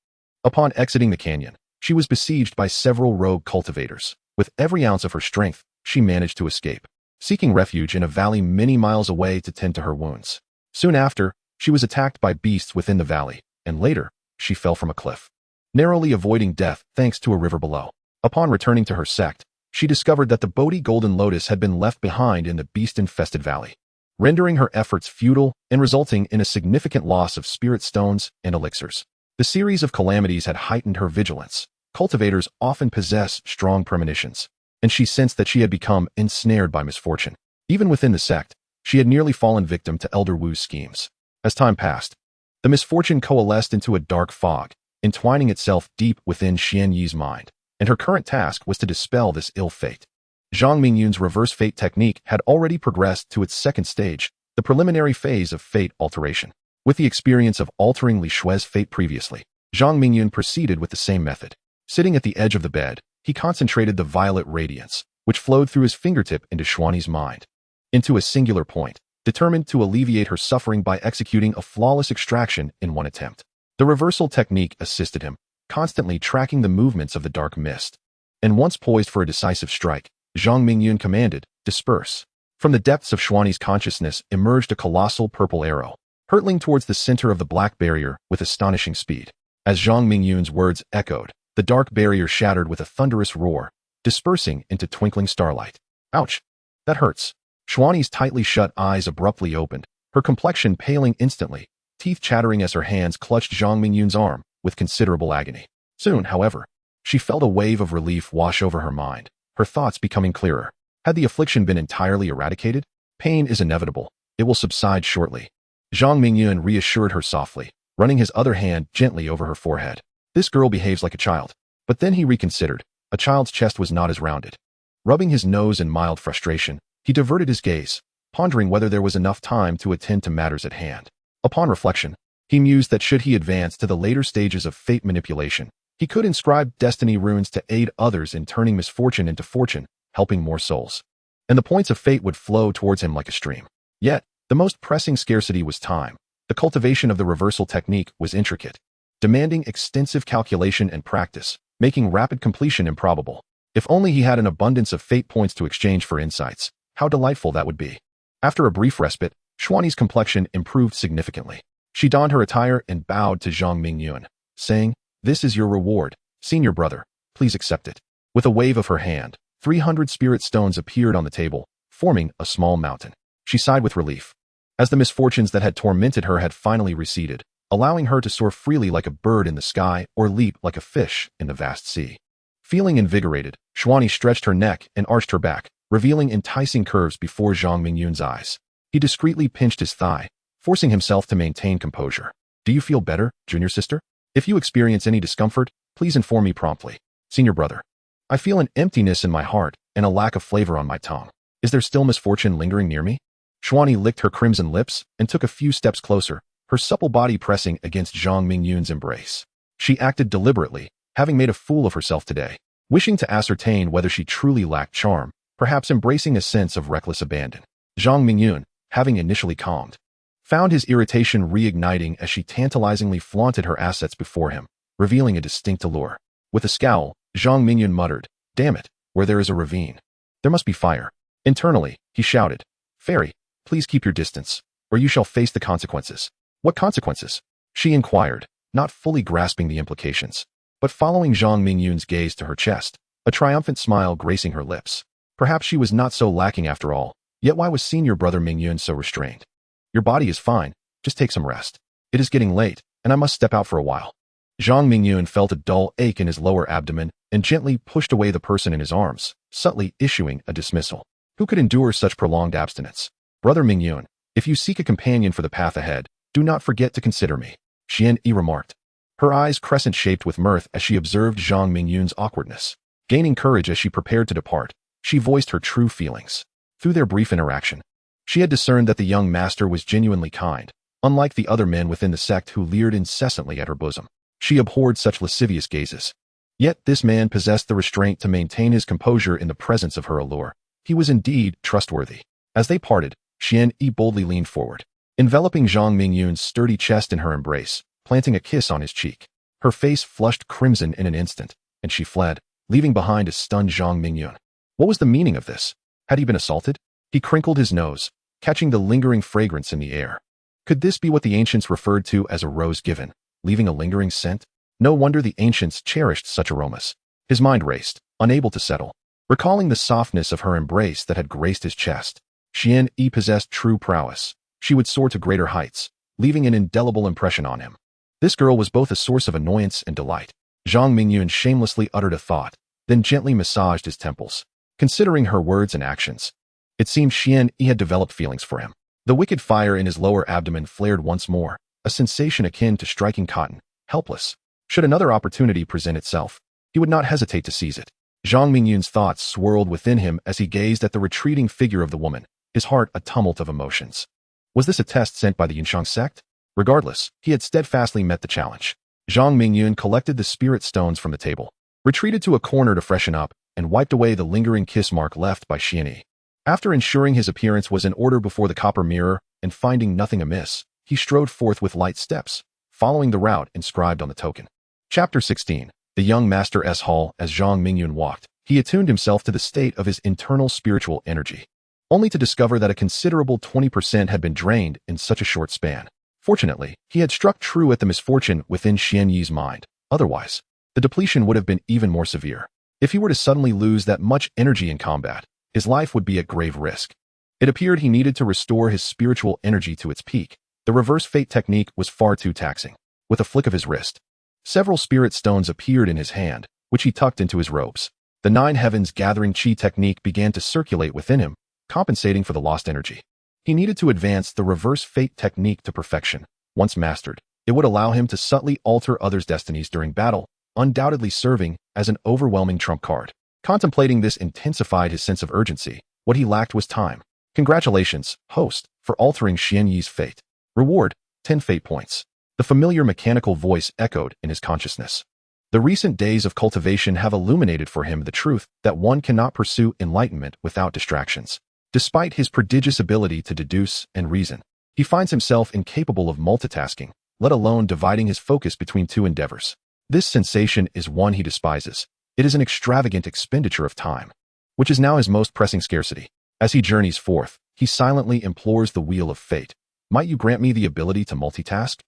S1: Upon exiting the canyon, she was besieged by several rogue cultivators. With every ounce of her strength, she managed to escape, seeking refuge in a valley many miles away to tend to her wounds. Soon after, she was attacked by beasts within the valley, and later, she fell from a cliff, narrowly avoiding death thanks to a river below. Upon returning to her sect, she discovered that the Bodhi golden lotus had been left behind in the beast-infested valley, rendering her efforts futile and resulting in a significant loss of spirit stones and elixirs. The series of calamities had heightened her vigilance. Cultivators often possess strong premonitions, and she sensed that she had become ensnared by misfortune. Even within the sect, she had nearly fallen victim to Elder Wu's schemes. As time passed, the misfortune coalesced into a dark fog, entwining itself deep within Xian Yi's mind, and her current task was to dispel this ill fate. Zhang Mingyun's reverse fate technique had already progressed to its second stage, the preliminary phase of fate alteration. With the experience of altering Li Xue's fate previously, Zhang Mingyun proceeded with the same method. Sitting at the edge of the bed, he concentrated the violet radiance, which flowed through his fingertip into Xuani's mind, into a singular point, determined to alleviate her suffering by executing a flawless extraction in one attempt. The reversal technique assisted him, constantly tracking the movements of the dark mist. And once poised for a decisive strike, Zhang Mingyun commanded, "Disperse." From the depths of Xuani's consciousness emerged a colossal purple arrow, hurtling towards the center of the black barrier with astonishing speed. As Zhang Mingyun's words echoed, the dark barrier shattered with a thunderous roar, dispersing into twinkling starlight. Ouch! That hurts. Xuani's tightly shut eyes abruptly opened, her complexion paling instantly, teeth chattering as her hands clutched Zhang Mingyun's arm with considerable agony. Soon, however, she felt a wave of relief wash over her mind, her thoughts becoming clearer. Had the affliction been entirely eradicated? Pain is inevitable. It will subside shortly. Zhang Mingyun reassured her softly, running his other hand gently over her forehead. This girl behaves like a child. But then he reconsidered. A child's chest was not as rounded. Rubbing his nose in mild frustration, he diverted his gaze, pondering whether there was enough time to attend to matters at hand. Upon reflection, he mused that should he advance to the later stages of fate manipulation, he could inscribe destiny runes to aid others in turning misfortune into fortune, helping more souls. And the points of fate would flow towards him like a stream. Yet, the most pressing scarcity was time. The cultivation of the reversal technique was intricate, demanding extensive calculation and practice, making rapid completion improbable. If only he had an abundance of fate points to exchange for insights, how delightful that would be. After a brief respite, Xuani's complexion improved significantly. She donned her attire and bowed to Zhang Mingyun, saying, "This is your reward, senior brother, please accept it." With a wave of her hand, 300 spirit stones appeared on the table, forming a small mountain. She sighed with relief, as the misfortunes that had tormented her had finally receded, allowing her to soar freely like a bird in the sky or leap like a fish in the vast sea. Feeling invigorated, Xuani stretched her neck and arched her back, revealing enticing curves before Zhang Mingyun's eyes. He discreetly pinched his thigh, forcing himself to maintain composure. "Do you feel better, junior sister? If you experience any discomfort, please inform me promptly. Senior brother, I feel an emptiness in my heart and a lack of flavor on my tongue. Is there still misfortune lingering near me?" Xuani licked her crimson lips and took a few steps closer, her supple body pressing against Zhang Mingyun's embrace. She acted deliberately, having made a fool of herself today, wishing to ascertain whether she truly lacked charm, perhaps embracing a sense of reckless abandon. Zhang Mingyun, having initially calmed, found his irritation reigniting as she tantalizingly flaunted her assets before him, revealing a distinct allure. With a scowl, Zhang Mingyun muttered, "Damn it, where there is a ravine, there must be fire." Internally, he shouted, "Fairy, please keep your distance, or you shall face the consequences." "What consequences?" she inquired, not fully grasping the implications, but following Zhang Mingyun's gaze to her chest, a triumphant smile gracing her lips. Perhaps she was not so lacking after all, yet why was senior brother Mingyun so restrained? "Your body is fine, just take some rest. It is getting late, and I must step out for a while." Zhang Mingyun felt a dull ache in his lower abdomen and gently pushed away the person in his arms, subtly issuing a dismissal. Who could endure such prolonged abstinence? "Brother Mingyun, if you seek a companion for the path ahead, do not forget to consider me," Xian Yi remarked, her eyes crescent-shaped with mirth as she observed Zhang Mingyun's awkwardness. Gaining courage as she prepared to depart, she voiced her true feelings. Through their brief interaction, she had discerned that the young master was genuinely kind, unlike the other men within the sect who leered incessantly at her bosom. She abhorred such lascivious gazes. Yet this man possessed the restraint to maintain his composure in the presence of her allure. He was indeed trustworthy. As they parted, Xian Yi boldly leaned forward, enveloping Zhang Mingyun's sturdy chest in her embrace, planting a kiss on his cheek. Her face flushed crimson in an instant, and she fled, leaving behind a stunned Zhang Mingyun. What was the meaning of this? Had he been assaulted? He crinkled his nose, catching the lingering fragrance in the air. Could this be what the ancients referred to as a rose given, leaving a lingering scent? No wonder the ancients cherished such aromas. His mind raced, unable to settle, recalling the softness of her embrace that had graced his chest. Xian Yi possessed true prowess. She would soar to greater heights, leaving an indelible impression on him. This girl was both a source of annoyance and delight. Zhang Mingyun shamelessly uttered a thought, then gently massaged his temples, considering her words and actions. It seemed Xian Yi had developed feelings for him. The wicked fire in his lower abdomen flared once more, a sensation akin to striking cotton, helpless. Should another opportunity present itself, he would not hesitate to seize it. Zhang Mingyun's thoughts swirled within him as he gazed at the retreating figure of the woman, his heart a tumult of emotions. Was this a test sent by the Yunshang sect? Regardless, he had steadfastly met the challenge. Zhang Mingyun collected the spirit stones from the table, retreated to a corner to freshen up, and wiped away the lingering kiss mark left by Xian Yi. After ensuring his appearance was in order before the copper mirror and finding nothing amiss, he strode forth with light steps, following the route inscribed on the token. Chapter 16. The young master's hall. As Zhang Mingyun walked, he attuned himself to the state of his internal spiritual energy, only to discover that a considerable 20% had been drained in such a short span. Fortunately, he had struck true at the misfortune within Xian Yi's mind. Otherwise, the depletion would have been even more severe. If he were to suddenly lose that much energy in combat, his life would be at grave risk. It appeared he needed to restore his spiritual energy to its peak. The reverse fate technique was far too taxing. With a flick of his wrist, several spirit stones appeared in his hand, which he tucked into his robes. The nine heavens gathering chi technique began to circulate within him, compensating for the lost energy. He needed to advance the reverse fate technique to perfection. Once mastered, it would allow him to subtly alter others' destinies during battle, undoubtedly serving as an overwhelming trump card. Contemplating this intensified his sense of urgency. What he lacked was time. Congratulations, host, for altering Xian Yi's fate. Reward, 10 fate points. The familiar mechanical voice echoed in his consciousness. The recent days of cultivation have illuminated for him the truth that one cannot pursue enlightenment without distractions. Despite his prodigious ability to deduce and reason, he finds himself incapable of multitasking, let alone dividing his focus between two endeavors. This sensation is one he despises. It is an extravagant expenditure of time, which is now his most pressing scarcity. As he journeys forth, he silently implores the wheel of fate. Might you grant me the ability to multitask?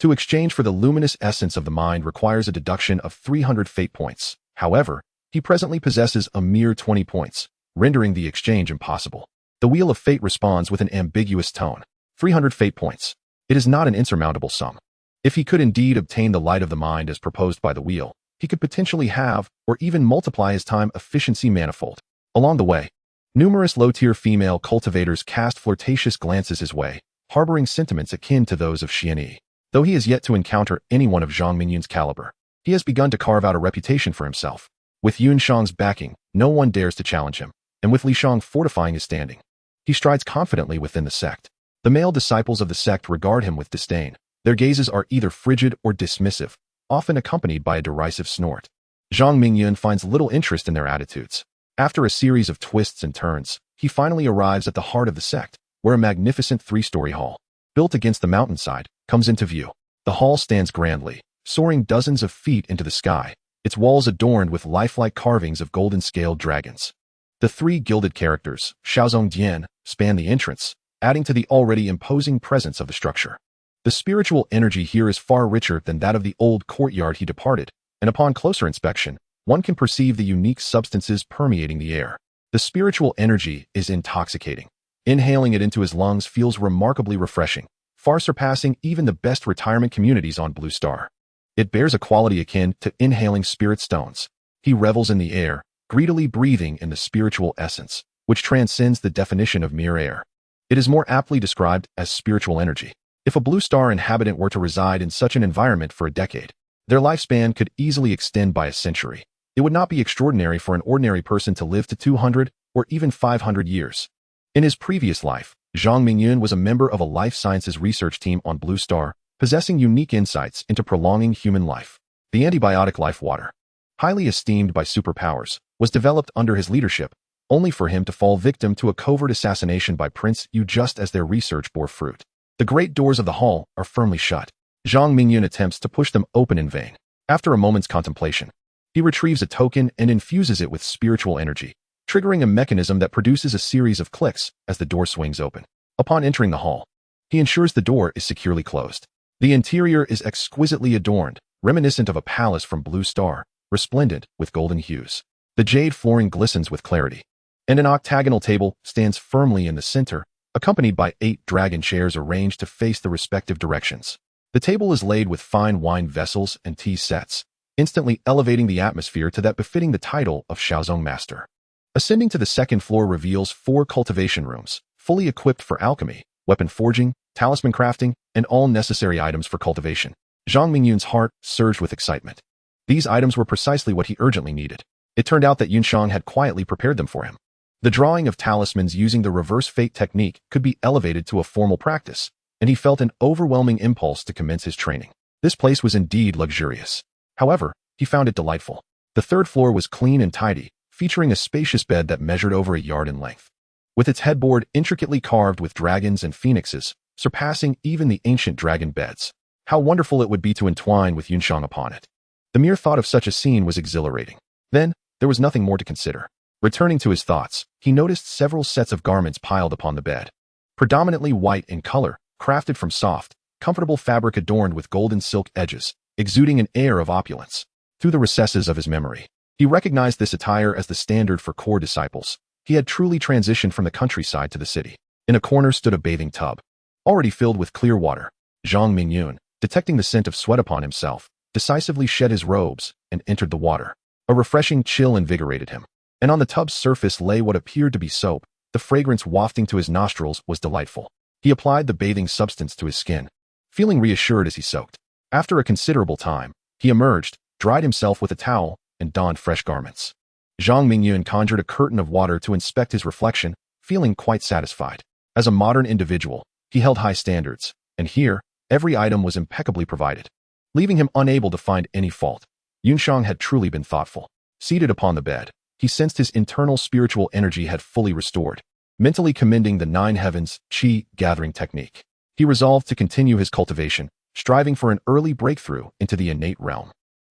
S1: To exchange for the luminous essence of the mind requires a deduction of 300 fate points. However, he presently possesses a mere 20 points, rendering the exchange impossible. The wheel of fate responds with an ambiguous tone. 300 fate points. It is not an insurmountable sum. If he could indeed obtain the light of the mind as proposed by the wheel, he could potentially have or even multiply his time efficiency manifold. Along the way, numerous low-tier female cultivators cast flirtatious glances his way, harboring sentiments akin to those of Xian Yi. Though he has yet to encounter anyone of Zhang Mingyun's caliber, he has begun to carve out a reputation for himself. With Yun Shang's backing, no one dares to challenge him, and with Li Shang fortifying his standing, he strides confidently within the sect. The male disciples of the sect regard him with disdain. Their gazes are either frigid or dismissive, often accompanied by a derisive snort. Zhang Mingyun finds little interest in their attitudes. After a series of twists and turns, he finally arrives at the heart of the sect, where a magnificent 3-story hall, built against the mountainside, comes into view. The hall stands grandly, soaring dozens of feet into the sky, its walls adorned with lifelike carvings of golden-scaled dragons. The 3 gilded characters, Shaozong Dian, span the entrance, adding to the already imposing presence of the structure. The spiritual energy here is far richer than that of the old courtyard he departed, and upon closer inspection, one can perceive the unique substances permeating the air. The spiritual energy is intoxicating. Inhaling it into his lungs feels remarkably refreshing, far surpassing even the best retirement communities on Blue Star. It bears a quality akin to inhaling spirit stones. He revels in the air, greedily breathing in the spiritual essence, which transcends the definition of mere air. It is more aptly described as spiritual energy. If a Blue Star inhabitant were to reside in such an environment for a decade, their lifespan could easily extend by a century. It would not be extraordinary for an ordinary person to live to 200 or even 500 years. In his previous life, Zhang Mingyun was a member of a life sciences research team on Blue Star, possessing unique insights into prolonging human life. The antibiotic life water. highly esteemed by superpowers, was developed under his leadership, only for him to fall victim to a covert assassination by Prince Yu just as their research bore fruit. The great doors of the hall are firmly shut. Zhang Mingyun attempts to push them open in vain. After a moment's contemplation, he retrieves a token and infuses it with spiritual energy, triggering a mechanism that produces a series of clicks as the door swings open. Upon entering the hall, he ensures the door is securely closed. The interior is exquisitely adorned, reminiscent of a palace from Blue Star, resplendent with golden hues. The jade flooring glistens with clarity, and an octagonal table stands firmly in the center, accompanied by 8 dragon chairs arranged to face the respective directions. The table is laid with fine wine vessels and tea sets, instantly elevating the atmosphere to that befitting the title of Shaozong Master. Ascending to the second floor reveals 4 cultivation rooms, fully equipped for alchemy, weapon forging, talisman crafting, and all necessary items for cultivation. Zhang Mingyun's heart surged with excitement. These items were precisely what he urgently needed. It turned out that Yunshang had quietly prepared them for him. The drawing of talismans using the reverse fate technique could be elevated to a formal practice, and he felt an overwhelming impulse to commence his training. This place was indeed luxurious. However, he found it delightful. The third floor was clean and tidy, featuring a spacious bed that measured over a yard in length, with its headboard intricately carved with dragons and phoenixes, surpassing even the ancient dragon beds. How wonderful it would be to entwine with Yunshang upon it. The mere thought of such a scene was exhilarating. Then, there was nothing more to consider. Returning to his thoughts, he noticed several sets of garments piled upon the bed. Predominantly white in color, crafted from soft, comfortable fabric adorned with golden silk edges, exuding an air of opulence. Through the recesses of his memory, he recognized this attire as the standard for core disciples. He had truly transitioned from the countryside to the city. In a corner stood a bathing tub, already filled with clear water. Zhang Mingyun, detecting the scent of sweat upon himself, decisively shed his robes and entered the water. A refreshing chill invigorated him, and on the tub's surface lay what appeared to be soap. The fragrance wafting to his nostrils was delightful. He applied the bathing substance to his skin, feeling reassured as he soaked. After a considerable time, he emerged, dried himself with a towel, and donned fresh garments. Zhang Mingyun conjured a curtain of water to inspect his reflection, feeling quite satisfied. As a modern individual, he held high standards, and here, every item was impeccably provided, leaving him unable to find any fault. Yunshang had truly been thoughtful. Seated upon the bed, he sensed his internal spiritual energy had fully restored. Mentally commending the 9 heavens qi gathering technique, he resolved to continue his cultivation, striving for an early breakthrough into the innate realm.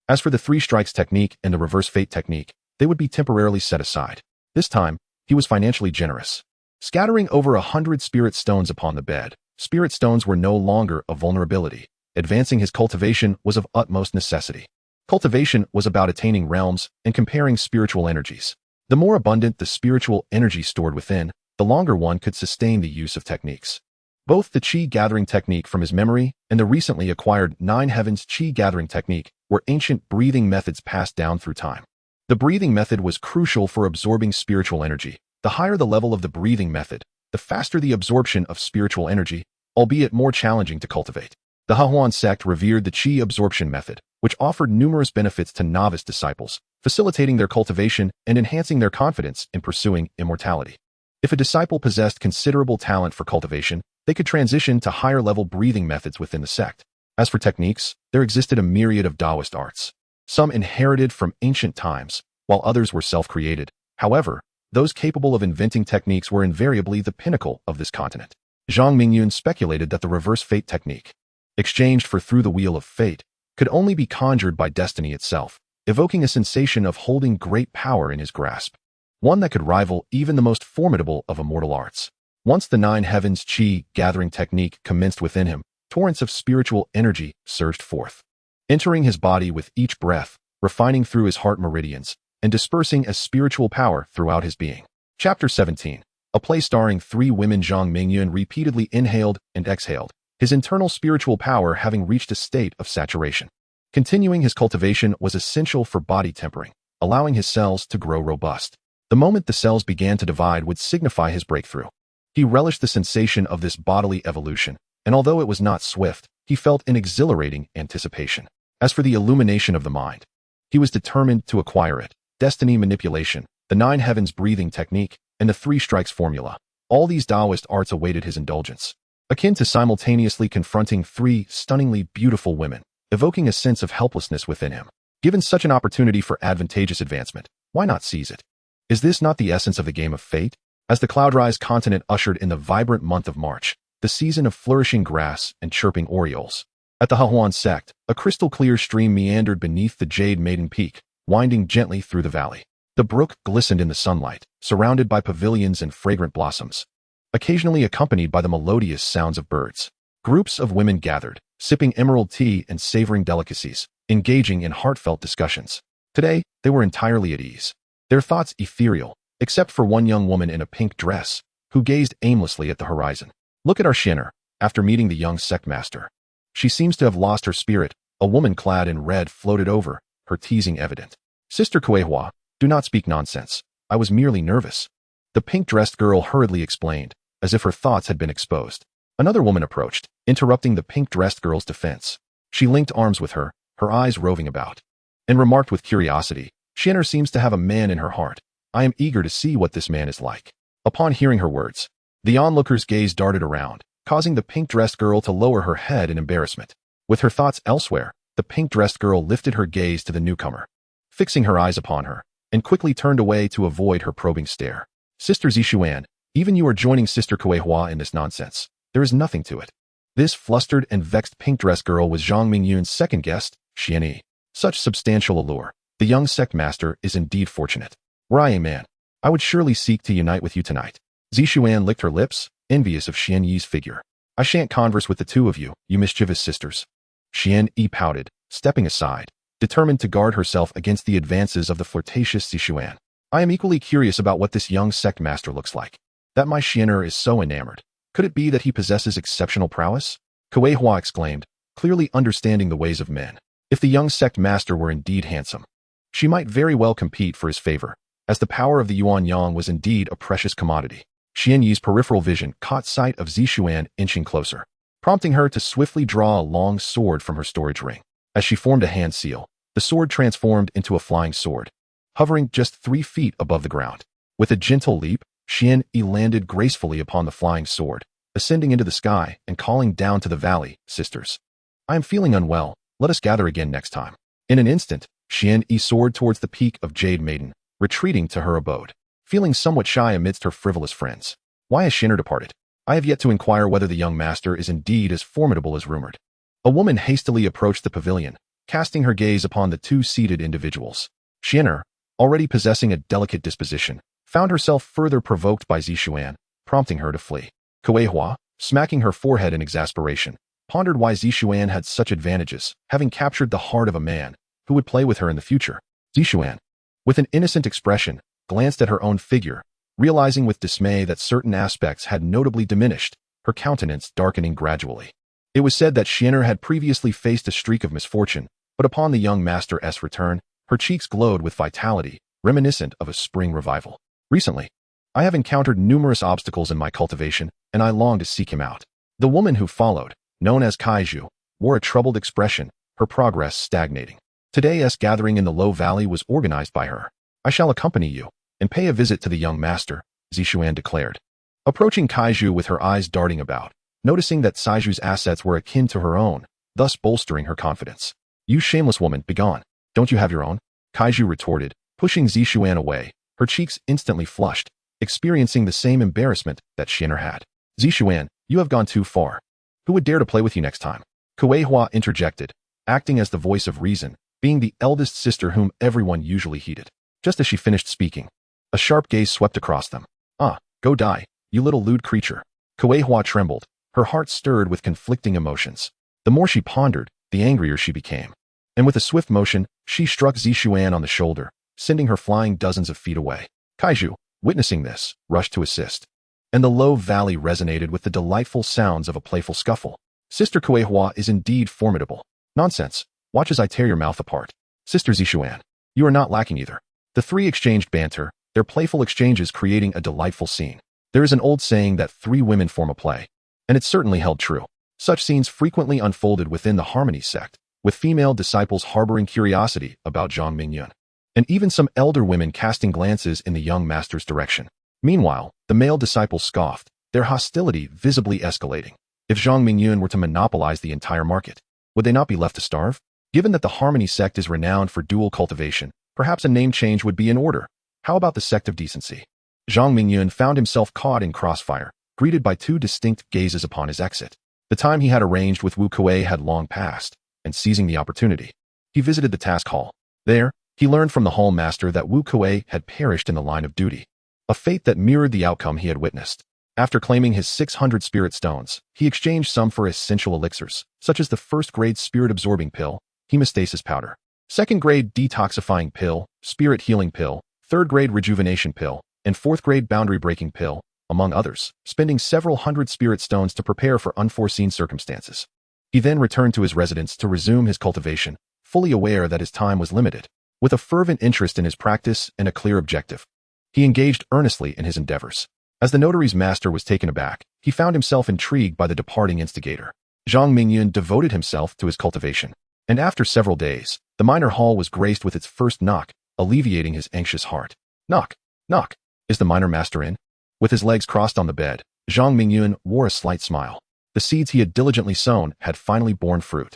S1: As for the 3 strikes technique and the reverse fate technique, they would be temporarily set aside. This time, he was financially generous. Scattering over 100 spirit stones upon the bed, spirit stones were no longer a vulnerability. Advancing his cultivation was of utmost necessity. Cultivation was about attaining realms and comparing spiritual energies. The more abundant the spiritual energy stored within, the longer one could sustain the use of techniques. Both the qi gathering technique from his memory and the recently acquired 9 heavens qi gathering technique were ancient breathing methods passed down through time. The breathing method was crucial for absorbing spiritual energy. The higher the level of the breathing method, the faster the absorption of spiritual energy, albeit more challenging to cultivate. The Huan sect revered the qi absorption method, which offered numerous benefits to novice disciples, facilitating their cultivation and enhancing their confidence in pursuing immortality. If a disciple possessed considerable talent for cultivation, they could transition to higher-level breathing methods within the sect. As for techniques, there existed a myriad of Taoist arts, some inherited from ancient times, while others were self-created. However, those capable of inventing techniques were invariably the pinnacle of this continent. Zhang Mingyun speculated that the reverse fate technique, exchanged for through the wheel of fate, could only be conjured by destiny itself, evoking a sensation of holding great power in his grasp, one that could rival even the most formidable of immortal arts. Once the 9 heavens qi gathering technique commenced within him, torrents of spiritual energy surged forth, entering his body with each breath, refining through his heart meridians, and dispersing as spiritual power throughout his being. Chapter 17. A play starring 3 women. Zhang Mingyun repeatedly inhaled and exhaled, his internal spiritual power having reached a state of saturation. Continuing his cultivation was essential for body tempering, allowing his cells to grow robust. The moment the cells began to divide would signify his breakthrough. He relished the sensation of this bodily evolution, and although it was not swift, he felt an exhilarating anticipation. As for the illumination of the mind, he was determined to acquire it. Destiny manipulation, the 9 heavens breathing technique, and the 3 strikes formula. All these Taoist arts awaited his indulgence, akin to simultaneously confronting 3 stunningly beautiful women, evoking a sense of helplessness within him. Given such an opportunity for advantageous advancement, why not seize it? Is this not the essence of the game of fate? As the cloud-rise continent ushered in the vibrant month of March, the season of flourishing grass and chirping orioles. At the Huan Sect, a crystal-clear stream meandered beneath the Jade Maiden Peak, winding gently through the valley. The brook glistened in the sunlight, surrounded by pavilions and fragrant blossoms, occasionally accompanied by the melodious sounds of birds. Groups of women gathered, sipping emerald tea and savoring delicacies, engaging in heartfelt discussions. Today, they were entirely at ease, their thoughts ethereal, except for one young woman in a pink dress, who gazed aimlessly at the horizon. Look at our Xiener, after meeting the young sect master. She seems to have lost her spirit. A woman clad in red floated over, her teasing evident. Sister Kuehua, do not speak nonsense. I was merely nervous. The pink-dressed girl hurriedly explained, as if her thoughts had been exposed. Another woman approached, interrupting the pink-dressed girl's defense. She linked arms with her, her eyes roving about, and remarked with curiosity, Xiener seems to have a man in her heart. I am eager to see what this man is like. Upon hearing her words, the onlookers' gaze darted around, causing the pink-dressed girl to lower her head in embarrassment. With her thoughts elsewhere, the pink-dressed girl lifted her gaze to the newcomer, fixing her eyes upon her, and quickly turned away to avoid her probing stare. Sister Zixuan, even you are joining Sister Kuehua in this nonsense. There is nothing to it. This flustered and vexed pink-dressed girl was Zhang Mingyun's second guest, Xian Yi. Such substantial allure. The young sect master is indeed fortunate. Were I a man, I would surely seek to unite with you tonight. Zixuan licked her lips, envious of Xian Yi's figure. I shan't converse with the two of you, you mischievous sisters. Xian Yi pouted, stepping aside, determined to guard herself against the advances of the flirtatious Zixuan. I am equally curious about what this young sect master looks like. That my Xiener is so enamored. Could it be that he possesses exceptional prowess? Kuehua exclaimed, clearly understanding the ways of men. If the young sect master were indeed handsome, she might very well compete for his favor, as the power of the Yuan Yang was indeed a precious commodity. Xian Yi's peripheral vision caught sight of Zixuan inching closer, prompting her to swiftly draw a long sword from her storage ring. As she formed a hand seal, the sword transformed into a flying sword, hovering just 3 feet above the ground. With a gentle leap, Xian Yi landed gracefully upon the flying sword, ascending into the sky and calling down to the valley, sisters. I am feeling unwell. Let us gather again next time. In an instant, Xian Yi soared towards the peak of Jade Maiden, retreating to her abode, feeling somewhat shy amidst her frivolous friends. Why has Xiener departed? I have yet to inquire whether the young master is indeed as formidable as rumored. A woman hastily approached the pavilion, casting her gaze upon the two seated individuals. Xiener, already possessing a delicate disposition, found herself further provoked by Zixuan, prompting her to flee. Kuehua, smacking her forehead in exasperation, pondered why Zixuan had such advantages, having captured the heart of a man who would play with her in the future. Zixuan, with an innocent expression, glanced at her own figure, realizing with dismay that certain aspects had notably diminished, her countenance darkening gradually. It was said that Xiener had previously faced a streak of misfortune, but upon the young master's return, her cheeks glowed with vitality, reminiscent of a spring revival. Recently, I have encountered numerous obstacles in my cultivation, and I long to seek him out. The woman who followed, known as Kaiju, wore a troubled expression, her progress stagnating. Today's gathering in the low valley was organized by her. I shall accompany you and pay a visit to the young master, Zixuan declared, approaching Kaiju with her eyes darting about, noticing that Kaiju's assets were akin to her own, thus bolstering her confidence. You shameless woman, begone. Don't you have your own? Kaiju retorted, pushing Zixuan away, her cheeks instantly flushed, experiencing the same embarrassment that Xiener had. Zixuan, you have gone too far. Who would dare to play with you next time? Kuehua interjected, acting as the voice of reason, being the eldest sister whom everyone usually heeded. Just as she finished speaking, a sharp gaze swept across them. Ah, go die, you little lewd creature. Kuehua trembled, her heart stirred with conflicting emotions. The more she pondered, the angrier she became. And with a swift motion, she struck Zixuan on the shoulder, sending her flying dozens of feet away. Kaiju, witnessing this, rushed to assist, and the low valley resonated with the delightful sounds of a playful scuffle. Sister Kuehua is indeed formidable. Nonsense. Watch as I tear your mouth apart. Sister Zixuan, you are not lacking either. The three exchanged banter, their playful exchanges creating a delightful scene. There is an old saying that 3 women form a play, and it certainly held true. Such scenes frequently unfolded within the Harmony sect, with female disciples harboring curiosity about Zhang Mingyun, and even some elder women casting glances in the young master's direction. Meanwhile, the male disciples scoffed, their hostility visibly escalating. If Zhang Mingyun were to monopolize the entire market, would they not be left to starve? Given that the Harmony sect is renowned for dual cultivation, perhaps a name change would be in order. How about the sect of decency? Zhang Mingyun found himself caught in crossfire, greeted by two distinct gazes upon his exit. The time he had arranged with Li Xue had long passed, and seizing the opportunity, he visited the task hall. There, he learned from the hall master that Li Xue had perished in the line of duty, a fate that mirrored the outcome he had witnessed. After claiming his 600 spirit stones, he exchanged some for essential elixirs, such as the first-grade spirit-absorbing pill, hemostasis powder, second-grade detoxifying pill, spirit healing pill, third-grade rejuvenation pill, and fourth-grade boundary-breaking pill, among others, spending several hundred spirit stones to prepare for unforeseen circumstances. He then returned to his residence to resume his cultivation, fully aware that his time was limited. With a fervent interest in his practice and a clear objective, he engaged earnestly in his endeavors. As the notary's master was taken aback, he found himself intrigued by the departing instigator. Zhang Mingyun devoted himself to his cultivation, and after several days, the minor hall was graced with its first knock, alleviating his anxious heart. Knock, knock. Is the minor master in? With his legs crossed on the bed, Zhang Mingyun wore a slight smile. The seeds he had diligently sown had finally borne fruit.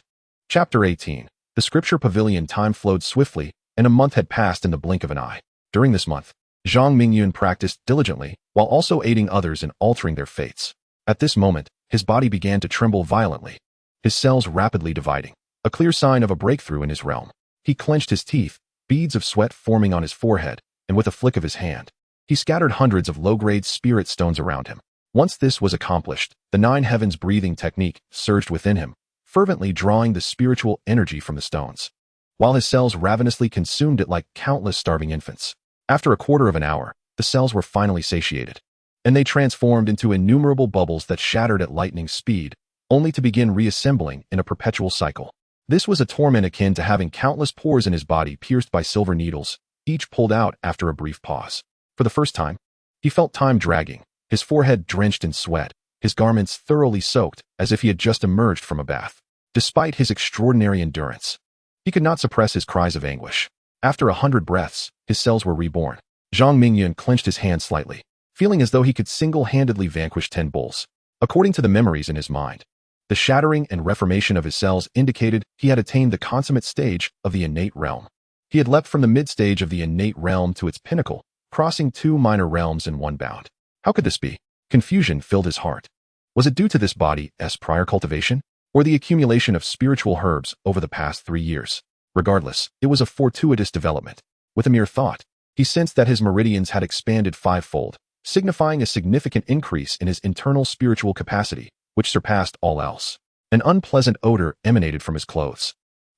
S1: Chapter 18. The scripture pavilion. Time flowed swiftly, and a month had passed in the blink of an eye. During this month, Zhang Mingyun practiced diligently, while also aiding others in altering their fates. At this moment, his body began to tremble violently, his cells rapidly dividing, a clear sign of a breakthrough in his realm. He clenched his teeth, beads of sweat forming on his forehead, and with a flick of his hand, he scattered hundreds of low-grade spirit stones around him. Once this was accomplished, the nine heavens breathing technique surged within him, fervently drawing the spiritual energy from the stones, while his cells ravenously consumed it like countless starving infants. After a quarter of an hour, the cells were finally satiated, and they transformed into innumerable bubbles that shattered at lightning speed, only to begin reassembling in a perpetual cycle. This was a torment akin to having countless pores in his body pierced by silver needles, each pulled out after a brief pause. For the first time, he felt time dragging, his forehead drenched in sweat, his garments thoroughly soaked as if he had just emerged from a bath. Despite his extraordinary endurance, he could not suppress his cries of anguish. After 100 breaths, his cells were reborn. Zhang Mingyun clenched his hand slightly, feeling as though he could single-handedly vanquish 10 bulls. According to the memories in his mind, the shattering and reformation of his cells indicated he had attained the consummate stage of the innate realm. He had leapt from the mid-stage of the innate realm to its pinnacle, crossing 2 minor realms in one bound. How could this be? Confusion filled his heart. Was it due to this body's prior cultivation, or the accumulation of spiritual herbs over the past 3 years? Regardless, it was a fortuitous development. With a mere thought, he sensed that his meridians had expanded 5-fold, signifying a significant increase in his internal spiritual capacity, which surpassed all else. An unpleasant odor emanated from his clothes,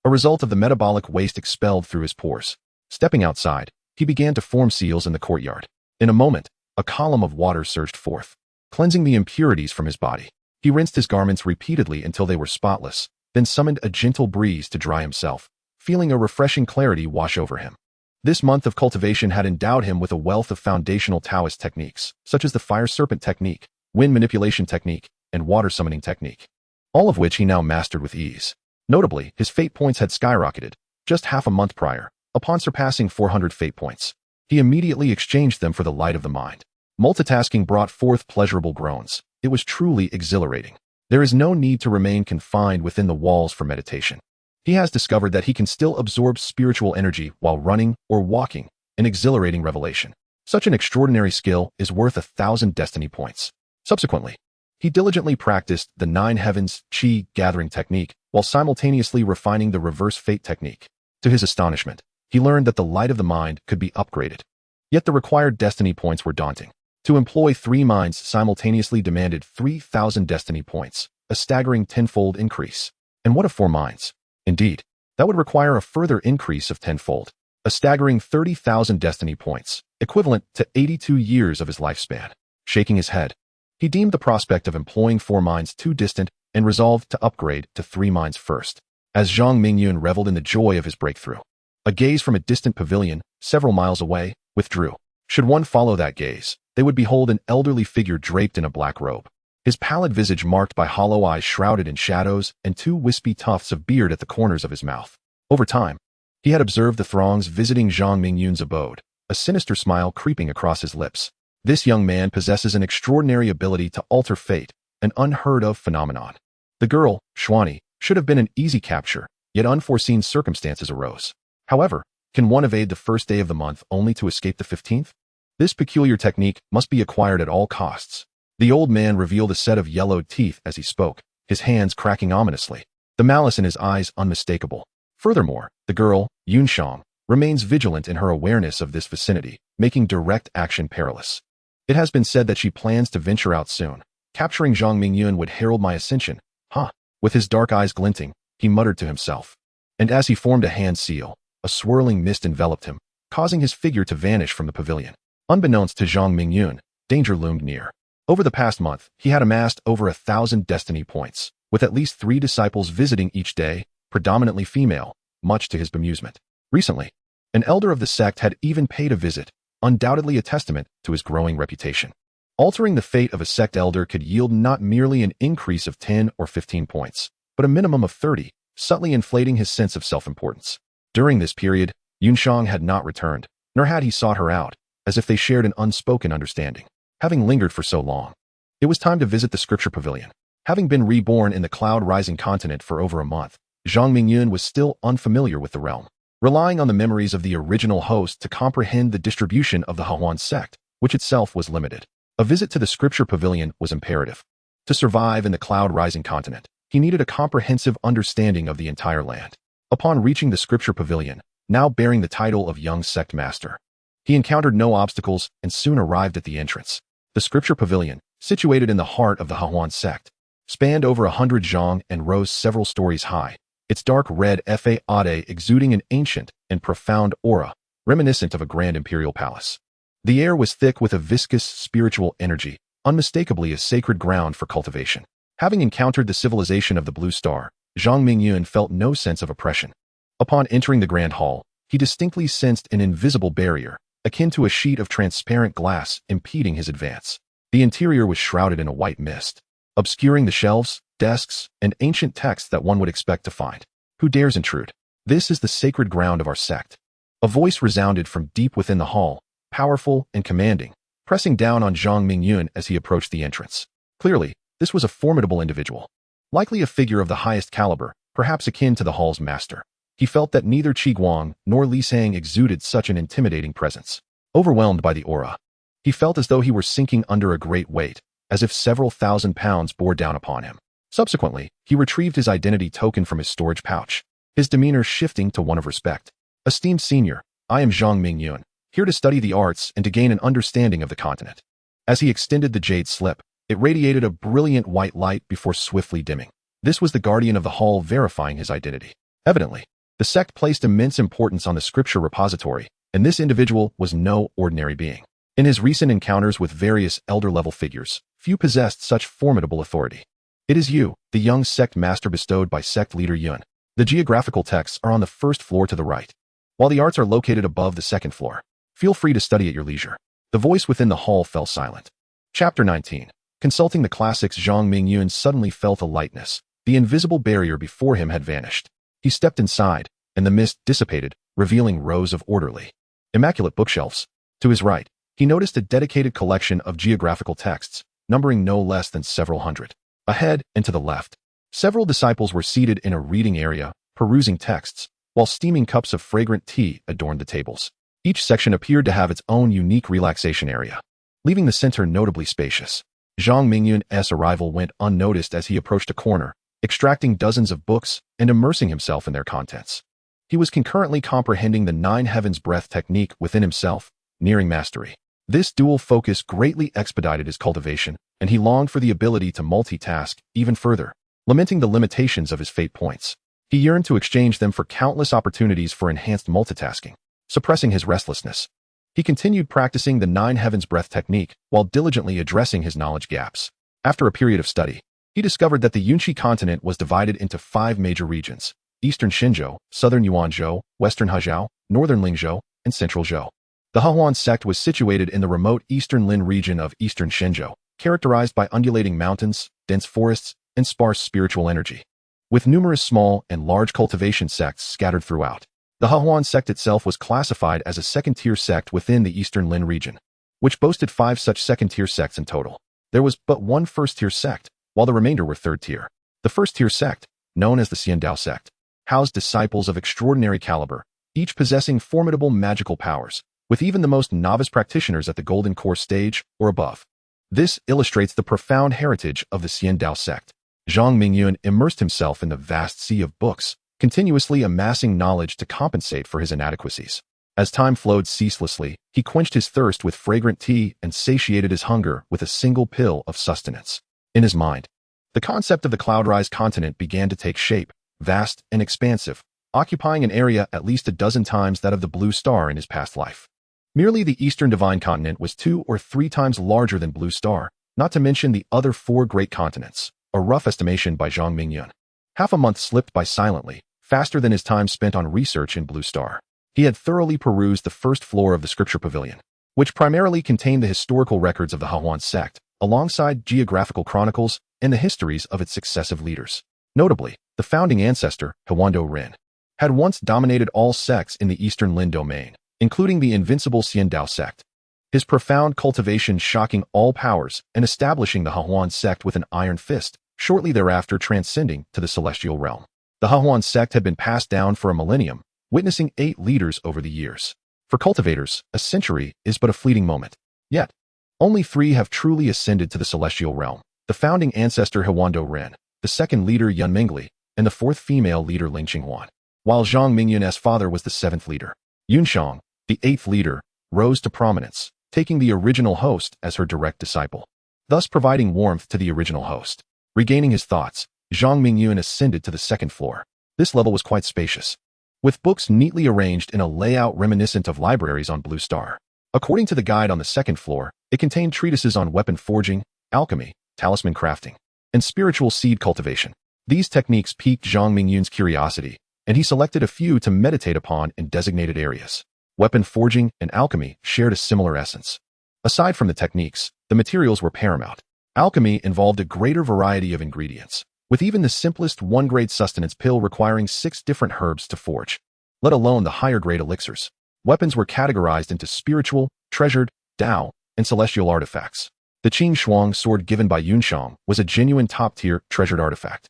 S1: a result of the metabolic waste expelled through his pores. Stepping outside, he began to form seals in the courtyard. In a moment, a column of water surged forth, cleansing the impurities from his body. He rinsed his garments repeatedly until they were spotless, then summoned a gentle breeze to dry himself, feeling a refreshing clarity wash over him. This month of cultivation had endowed him with a wealth of foundational Taoist techniques, such as the fire serpent technique, wind manipulation technique, and water summoning technique, all of which he now mastered with ease. Notably, his fate points had skyrocketed, just half a month prior. Upon surpassing 400 fate points, he immediately exchanged them for the light of the mind. Multitasking brought forth pleasurable groans. It was truly exhilarating. There is no need to remain confined within the walls for meditation. He has discovered that he can still absorb spiritual energy while running or walking, an exhilarating revelation. Such an extraordinary skill is worth 1,000 destiny points. Subsequently, he diligently practiced the 9 heavens qi gathering technique while simultaneously refining the reverse fate technique. To his astonishment, he learned that the light of the mind could be upgraded. Yet the required destiny points were daunting. To employ 3 minds simultaneously demanded 3,000 destiny points, a staggering 10-fold increase. And what of 4 minds? Indeed, that would require a further increase of 10-fold, a staggering 30,000 destiny points, equivalent to 82 years of his lifespan. Shaking his head, he deemed the prospect of employing 4 minds too distant and resolved to upgrade to 3 minds first. As Zhang Mingyun reveled in the joy of his breakthrough, a gaze from a distant pavilion, several miles away, withdrew. Should one follow that gaze, they would behold an elderly figure draped in a black robe, his pallid visage marked by hollow eyes shrouded in shadows and 2 wispy tufts of beard at the corners of his mouth. Over time, he had observed the throngs visiting Zhang Mingyun's abode, a sinister smile creeping across his lips. This young man possesses an extraordinary ability to alter fate, an unheard-of phenomenon. The girl, Xuani, should have been an easy capture, yet unforeseen circumstances arose. However, can one evade the first day of the month only to escape the 15th? This peculiar technique must be acquired at all costs. The old man revealed a set of yellowed teeth as he spoke, his hands cracking ominously, the malice in his eyes unmistakable. Furthermore, the girl, Yunshang, remains vigilant in her awareness of this vicinity, making direct action perilous. It has been said that she plans to venture out soon. Capturing Zhang Mingyun would herald my ascension. Huh. With his dark eyes glinting, he muttered to himself. And as he formed a hand seal, a swirling mist enveloped him, causing his figure to vanish from the pavilion. Unbeknownst to Zhang Mingyun, danger loomed near. Over the past month, he had amassed over 1,000 destiny points, with at least 3 disciples visiting each day, predominantly female, much to his bemusement. Recently, an elder of the sect had even paid a visit, undoubtedly a testament to his growing reputation. Altering the fate of a sect elder could yield not merely an increase of 10 or 15 points, but a minimum of 30, subtly inflating his sense of self-importance. During this period, Yunshang had not returned, nor had he sought her out, as if they shared an unspoken understanding. Having lingered for so long, it was time to visit the scripture pavilion. Having been reborn in the cloud-rising continent for over a month, Zhang Mingyun was still unfamiliar with the realm. Relying on the memories of the original host to comprehend the distribution of the Hahuan sect, which itself was limited. A visit to the scripture pavilion was imperative. To survive in the cloud-rising continent, he needed a comprehensive understanding of the entire land. Upon reaching the scripture pavilion, now bearing the title of young sect master, he encountered no obstacles and soon arrived at the entrance. The scripture pavilion, situated in the heart of the Hahuan sect, spanned over 100 zhang and rose several stories high, its dark red facade exuding an ancient and profound aura, reminiscent of a grand imperial palace. The air was thick with a viscous spiritual energy, unmistakably a sacred ground for cultivation. Having encountered the civilization of the Blue Star, Zhang Mingyun felt no sense of oppression. Upon entering the grand hall, he distinctly sensed an invisible barrier, akin to a sheet of transparent glass impeding his advance. The interior was shrouded in a white mist, obscuring the shelves, desks, and ancient texts that one would expect to find. Who dares intrude? This is the sacred ground of our sect. A voice resounded from deep within the hall, powerful and commanding, pressing down on Zhang Mingyun as he approached the entrance. Clearly, this was a formidable individual. Likely a figure of the highest caliber, perhaps akin to the hall's master. He felt that neither Qi Guang nor Li Sang exuded such an intimidating presence. Overwhelmed by the aura, he felt as though he were sinking under a great weight, as if several thousand pounds bore down upon him. Subsequently, he retrieved his identity token from his storage pouch, his demeanor shifting to one of respect. Esteemed senior, I am Zhang Mingyun, here to study the arts and to gain an understanding of the continent. As he extended the jade slip, it radiated a brilliant white light before swiftly dimming. This was the guardian of the hall verifying his identity. Evidently, the sect placed immense importance on the scripture repository, and this individual was no ordinary being. In his recent encounters with various elder-level figures, few possessed such formidable authority. It is you, the young sect master bestowed by sect leader Yun. The geographical texts are on the first floor to the right, while the arts are located above the second floor. Feel free to study at your leisure. The voice within the hall fell silent. Chapter 19. Consulting the classics, Zhang Mingyun suddenly felt a lightness. The invisible barrier before him had vanished. He stepped inside, and the mist dissipated, revealing rows of orderly, immaculate bookshelves. To his right, he noticed a dedicated collection of geographical texts, numbering no less than several hundred. Ahead and to the left, several disciples were seated in a reading area, perusing texts, while steaming cups of fragrant tea adorned the tables. Each section appeared to have its own unique relaxation area, leaving the center notably spacious. Zhang Mingyun's arrival went unnoticed as he approached a corner, extracting dozens of books and immersing himself in their contents. He was concurrently comprehending the 9 heavens breath technique within himself, nearing mastery. This dual focus greatly expedited his cultivation, and he longed for the ability to multitask even further, lamenting the limitations of his fate points. He yearned to exchange them for countless opportunities for enhanced multitasking. Suppressing his restlessness, he continued practicing the 9 heavens breath technique while diligently addressing his knowledge gaps. After a period of study, he discovered that the Yunqi continent was divided into 5 major regions: Eastern Xinzhou, Southern Yuanzhou, Western Hezhou, Northern Lingzhou, and Central Zhou. The Hahuan sect was situated in the remote Eastern Lin region of Eastern Xinzhou, characterized by undulating mountains, dense forests, and sparse spiritual energy, with numerous small and large cultivation sects scattered throughout. The Hahuan sect itself was classified as a second-tier sect within the Eastern Lin region, which boasted 5 such second-tier sects in total. There was but one first-tier sect, while the remainder were third-tier. The first-tier sect, known as the Xiandao sect, housed disciples of extraordinary caliber, each possessing formidable magical powers, with even the most novice practitioners at the Golden Core stage or above. This illustrates the profound heritage of the Xiandao sect. Zhang Mingyun immersed himself in the vast sea of books, continuously amassing knowledge to compensate for his inadequacies. As time flowed ceaselessly, he quenched his thirst with fragrant tea and satiated his hunger with a single pill of sustenance. In his mind, the concept of the Cloudrise continent began to take shape, vast and expansive, occupying an area at least a dozen times that of the Blue Star in his past life. Merely the Eastern Divine Continent was 2 or 3 times larger than Blue Star, not to mention the other 4 great continents, a rough estimation by Zhang Mingyun. Half a month slipped by silently, faster than his time spent on research in Blue Star. He had thoroughly perused the first floor of the Scripture Pavilion, which primarily contained the historical records of the Hahuan sect, alongside geographical chronicles and the histories of its successive leaders. Notably, the founding ancestor, Huando Ren, had once dominated all sects in the Eastern Lin domain, including the invincible Xiandao sect. His profound cultivation shocking all powers and establishing the Hahuan sect with an iron fist, shortly thereafter transcending to the celestial realm. The Hahuan sect had been passed down for a millennium, witnessing 8 leaders over the years. For cultivators, a century is but a fleeting moment. Yet, only 3 have truly ascended to the celestial realm: the founding ancestor Huando Ren, the second leader Yun Mingli, and the 4th female leader Ling Qinghwan. While Zhang Mingyun's father was the 7th leader, Yun Shang, the 8th leader, rose to prominence, taking the original host as her direct disciple, thus providing warmth to the original host. Regaining his thoughts, Zhang Mingyun ascended to the 2nd floor. This level was quite spacious, with books neatly arranged in a layout reminiscent of libraries on Blue Star. According to the guide on the 2nd floor, it contained treatises on weapon forging, alchemy, talisman crafting, and spiritual seed cultivation. These techniques piqued Zhang Mingyun's curiosity, and he selected a few to meditate upon in designated areas. Weapon forging and alchemy shared a similar essence. Aside from the techniques, the materials were paramount. Alchemy involved a greater variety of ingredients, with even the simplest 1-grade sustenance pill requiring 6 different herbs to forge, let alone the higher-grade elixirs. Weapons were categorized into spiritual, treasured, Dao, and celestial artifacts. The Qing Shuang sword given by Yunshang was a genuine top-tier, treasured artifact.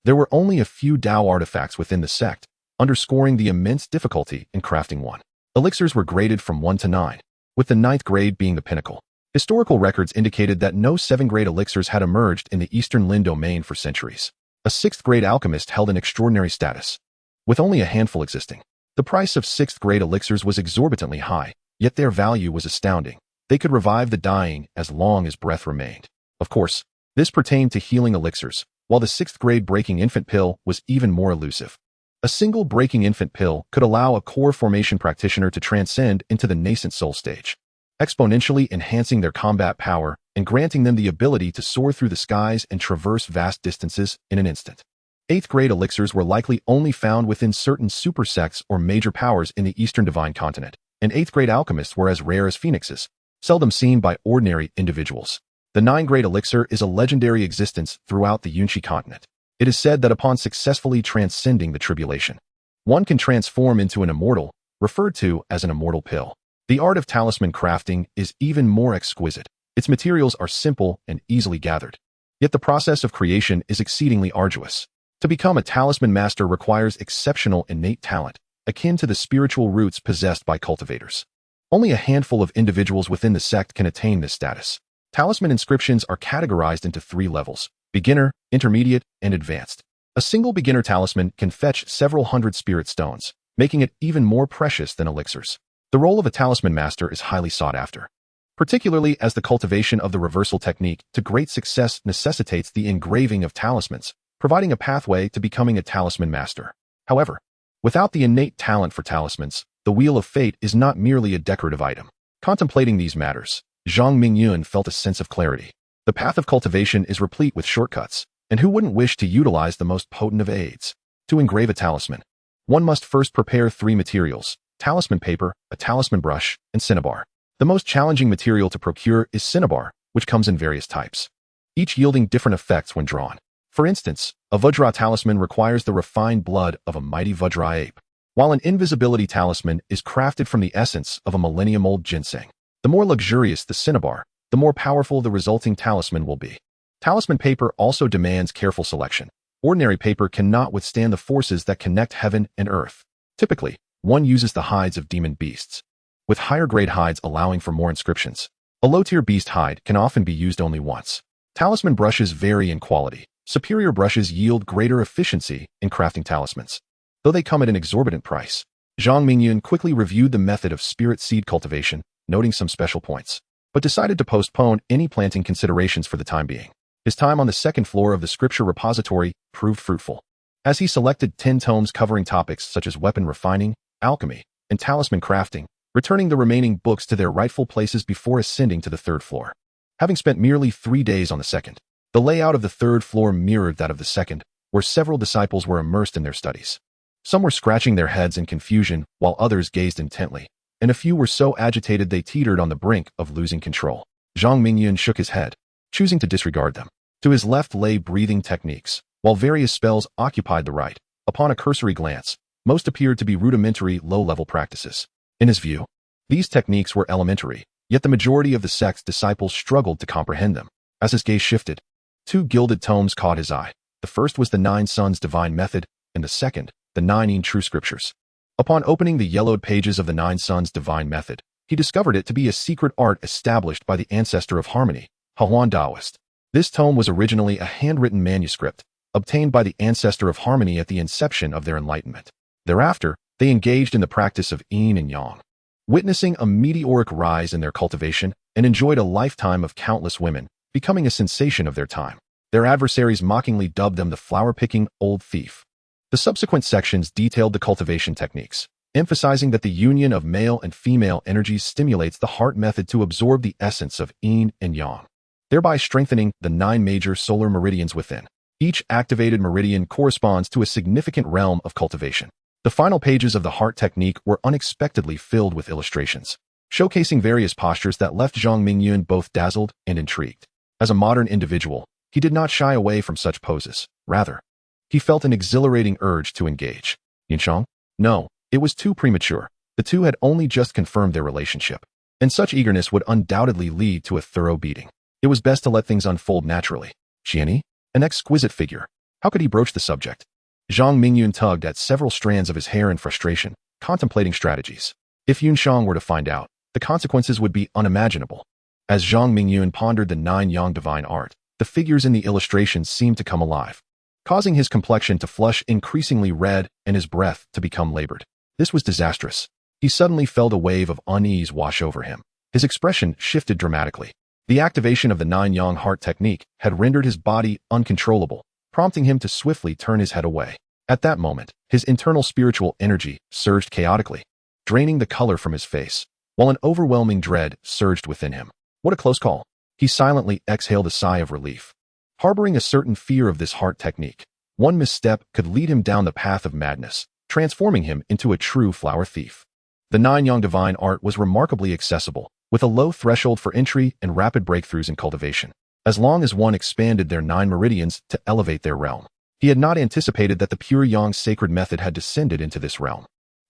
S1: There were only a few Dao artifacts within the sect, underscoring the immense difficulty in crafting one. Elixirs were graded from 1 to 9, with the 9th grade being the pinnacle. Historical records indicated that no 7-grade elixirs had emerged in the Eastern Lin domain for centuries. A 6th-grade alchemist held an extraordinary status, with only a handful existing. The price of 6th-grade elixirs was exorbitantly high, yet their value was astounding. They could revive the dying as long as breath remained. Of course, this pertained to healing elixirs, while the 6th-grade breaking infant pill was even more elusive. A single breaking infant pill could allow a core formation practitioner to transcend into the nascent soul stage, exponentially enhancing their combat power and granting them the ability to soar through the skies and traverse vast distances in an instant. 8th-grade elixirs were likely only found within certain super sects or major powers in the Eastern Divine Continent, and 8th-grade alchemists were as rare as phoenixes, seldom seen by ordinary individuals. The 9th-grade elixir is a legendary existence throughout the Yunshi continent. It is said that upon successfully transcending the tribulation, one can transform into an immortal, referred to as an immortal pill. The art of talisman crafting is even more exquisite. Its materials are simple and easily gathered, yet the process of creation is exceedingly arduous. To become a talisman master requires exceptional innate talent, akin to the spiritual roots possessed by cultivators. Only a handful of individuals within the sect can attain this status. Talisman inscriptions are categorized into 3 levels: beginner, intermediate, and advanced. A single beginner talisman can fetch several hundred spirit stones, making it even more precious than elixirs. The role of a talisman master is highly sought after, particularly as the cultivation of the reversal technique to great success necessitates the engraving of talismans, providing a pathway to becoming a talisman master. However, without the innate talent for talismans, the Wheel of Fate is not merely a decorative item. Contemplating these matters, Zhang Mingyun felt a sense of clarity. The path of cultivation is replete with shortcuts, and who wouldn't wish to utilize the most potent of aids? To engrave a talisman, one must first prepare 3 materials: talisman paper, a talisman brush, and cinnabar. The most challenging material to procure is cinnabar, which comes in various types, each yielding different effects when drawn. For instance, a Vajra talisman requires the refined blood of a mighty Vajra ape, while an invisibility talisman is crafted from the essence of a millennium-old ginseng. The more luxurious the cinnabar, the more powerful the resulting talisman will be. Talisman paper also demands careful selection, Ordinary paper cannot withstand the forces that connect heaven and earth. Typically, one uses the hides of demon beasts, with higher-grade hides allowing for more inscriptions. A low-tier beast hide can often be used only once. Talisman brushes vary in quality. Superior brushes yield greater efficiency in crafting talismans, though they come at an exorbitant price. Zhang Mingyun quickly reviewed the method of spirit seed cultivation, noting some special points, but decided to postpone any planting considerations for the time being. His time on the second floor of the scripture repository proved fruitful, as he selected 10 tomes covering topics such as weapon refining, alchemy, and talisman crafting, returning the remaining books to their rightful places before ascending to the third floor. Having spent merely 3 days on the second, the layout of the third floor mirrored that of the second, where several disciples were immersed in their studies. Some were scratching their heads in confusion, while others gazed intently, and a few were so agitated they teetered on the brink of losing control. Zhang Mingyun shook his head, choosing to disregard them. To his left lay breathing techniques, while various spells occupied the right. Upon a cursory glance, most appeared to be rudimentary, low-level practices. In his view, these techniques were elementary, yet the majority of the sect's disciples struggled to comprehend them. As his gaze shifted, 2 gilded tomes caught his eye. The first was the 9 Sons Divine Method, and the second, the 9 True Scriptures. Upon opening the yellowed pages of the 9 Sons Divine Method, he discovered it to be a secret art established by the ancestor of harmony, Huan Taoist. This tome was originally a handwritten manuscript, obtained by the ancestor of harmony at the inception of their enlightenment. Thereafter, they engaged in the practice of yin and yang, witnessing a meteoric rise in their cultivation, and enjoyed a lifetime of countless women, becoming a sensation of their time. Their adversaries mockingly dubbed them the flower-picking old thief. The subsequent sections detailed the cultivation techniques, emphasizing that the union of male and female energies stimulates the heart method to absorb the essence of yin and yang, thereby strengthening the 9 major solar meridians within. Each activated meridian corresponds to a significant realm of cultivation. The final pages of the heart technique were unexpectedly filled with illustrations, showcasing various postures that left Zhang Mingyun both dazzled and intrigued. As a modern individual, he did not shy away from such poses. Rather, he felt an exhilarating urge to engage. Yinshang? No, it was too premature. The two had only just confirmed their relationship, and such eagerness would undoubtedly lead to a thorough beating. It was best to let things unfold naturally. Qianni? An exquisite figure. How could he broach the subject? Zhang Mingyun tugged at several strands of his hair in frustration, contemplating strategies. If Yunshang were to find out, the consequences would be unimaginable. As Zhang Mingyun pondered the 9 Yang divine art, the figures in the illustrations seemed to come alive, causing his complexion to flush increasingly red and his breath to become labored. This was disastrous. He suddenly felt a wave of unease wash over him. His expression shifted dramatically. The activation of the 9 Yang heart technique had rendered his body uncontrollable, prompting him to swiftly turn his head away. At that moment, his internal spiritual energy surged chaotically, draining the color from his face, while an overwhelming dread surged within him. What a close call. He silently exhaled a sigh of relief. Harboring a certain fear of this heart technique, one misstep could lead him down the path of madness, transforming him into a true flower thief. The 9 Yang divine art was remarkably accessible, with a low threshold for entry and rapid breakthroughs in cultivation, as long as one expanded their 9 meridians to elevate their realm. He had not anticipated that the pure Yang sacred method had descended into this realm.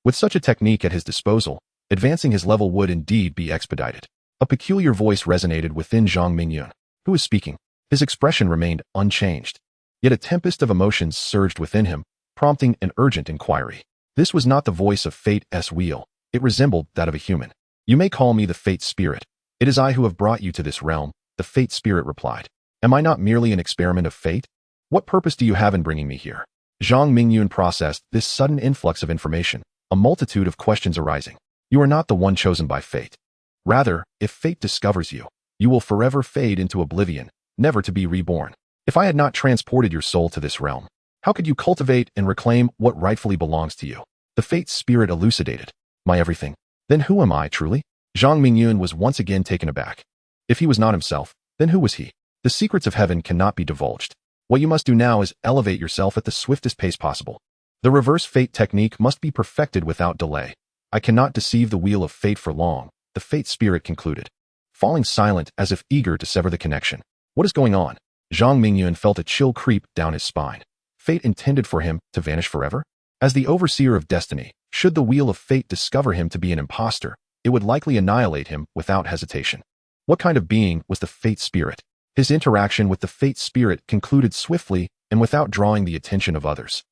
S1: With such a technique at his disposal, advancing his level would indeed be expedited. A peculiar voice resonated within Zhang Mingyun. Who was speaking? His expression remained unchanged, yet a tempest of emotions surged within him, prompting an urgent inquiry. This was not the voice of Fate's wheel. It resembled that of a human. You may call me the Fate Spirit. It is I who have brought you to this realm, the Fate Spirit replied. Am I not merely an experiment of fate? What purpose do you have in bringing me here? Zhang Mingyun processed this sudden influx of information, a multitude of questions arising. You are not the one chosen by fate. Rather, if fate discovers you, you will forever fade into oblivion, never to be reborn. If I had not transported your soul to this realm, how could you cultivate and reclaim what rightfully belongs to you? The Fate Spirit elucidated. My everything. Then who am I, truly? Zhang Mingyun was once again taken aback. If he was not himself, then who was he? The secrets of heaven cannot be divulged. What you must do now is elevate yourself at the swiftest pace possible. The reverse fate technique must be perfected without delay. I cannot deceive the wheel of fate for long, the Fate Spirit concluded, falling silent as if eager to sever the connection. What is going on? Zhang Mingyun felt a chill creep down his spine. Fate intended for him to vanish forever? As the overseer of destiny, should the wheel of fate discover him to be an impostor, it would likely annihilate him without hesitation. What kind of being was the Fate Spirit? His interaction with the Fate Spirit concluded swiftly and without drawing the attention of others.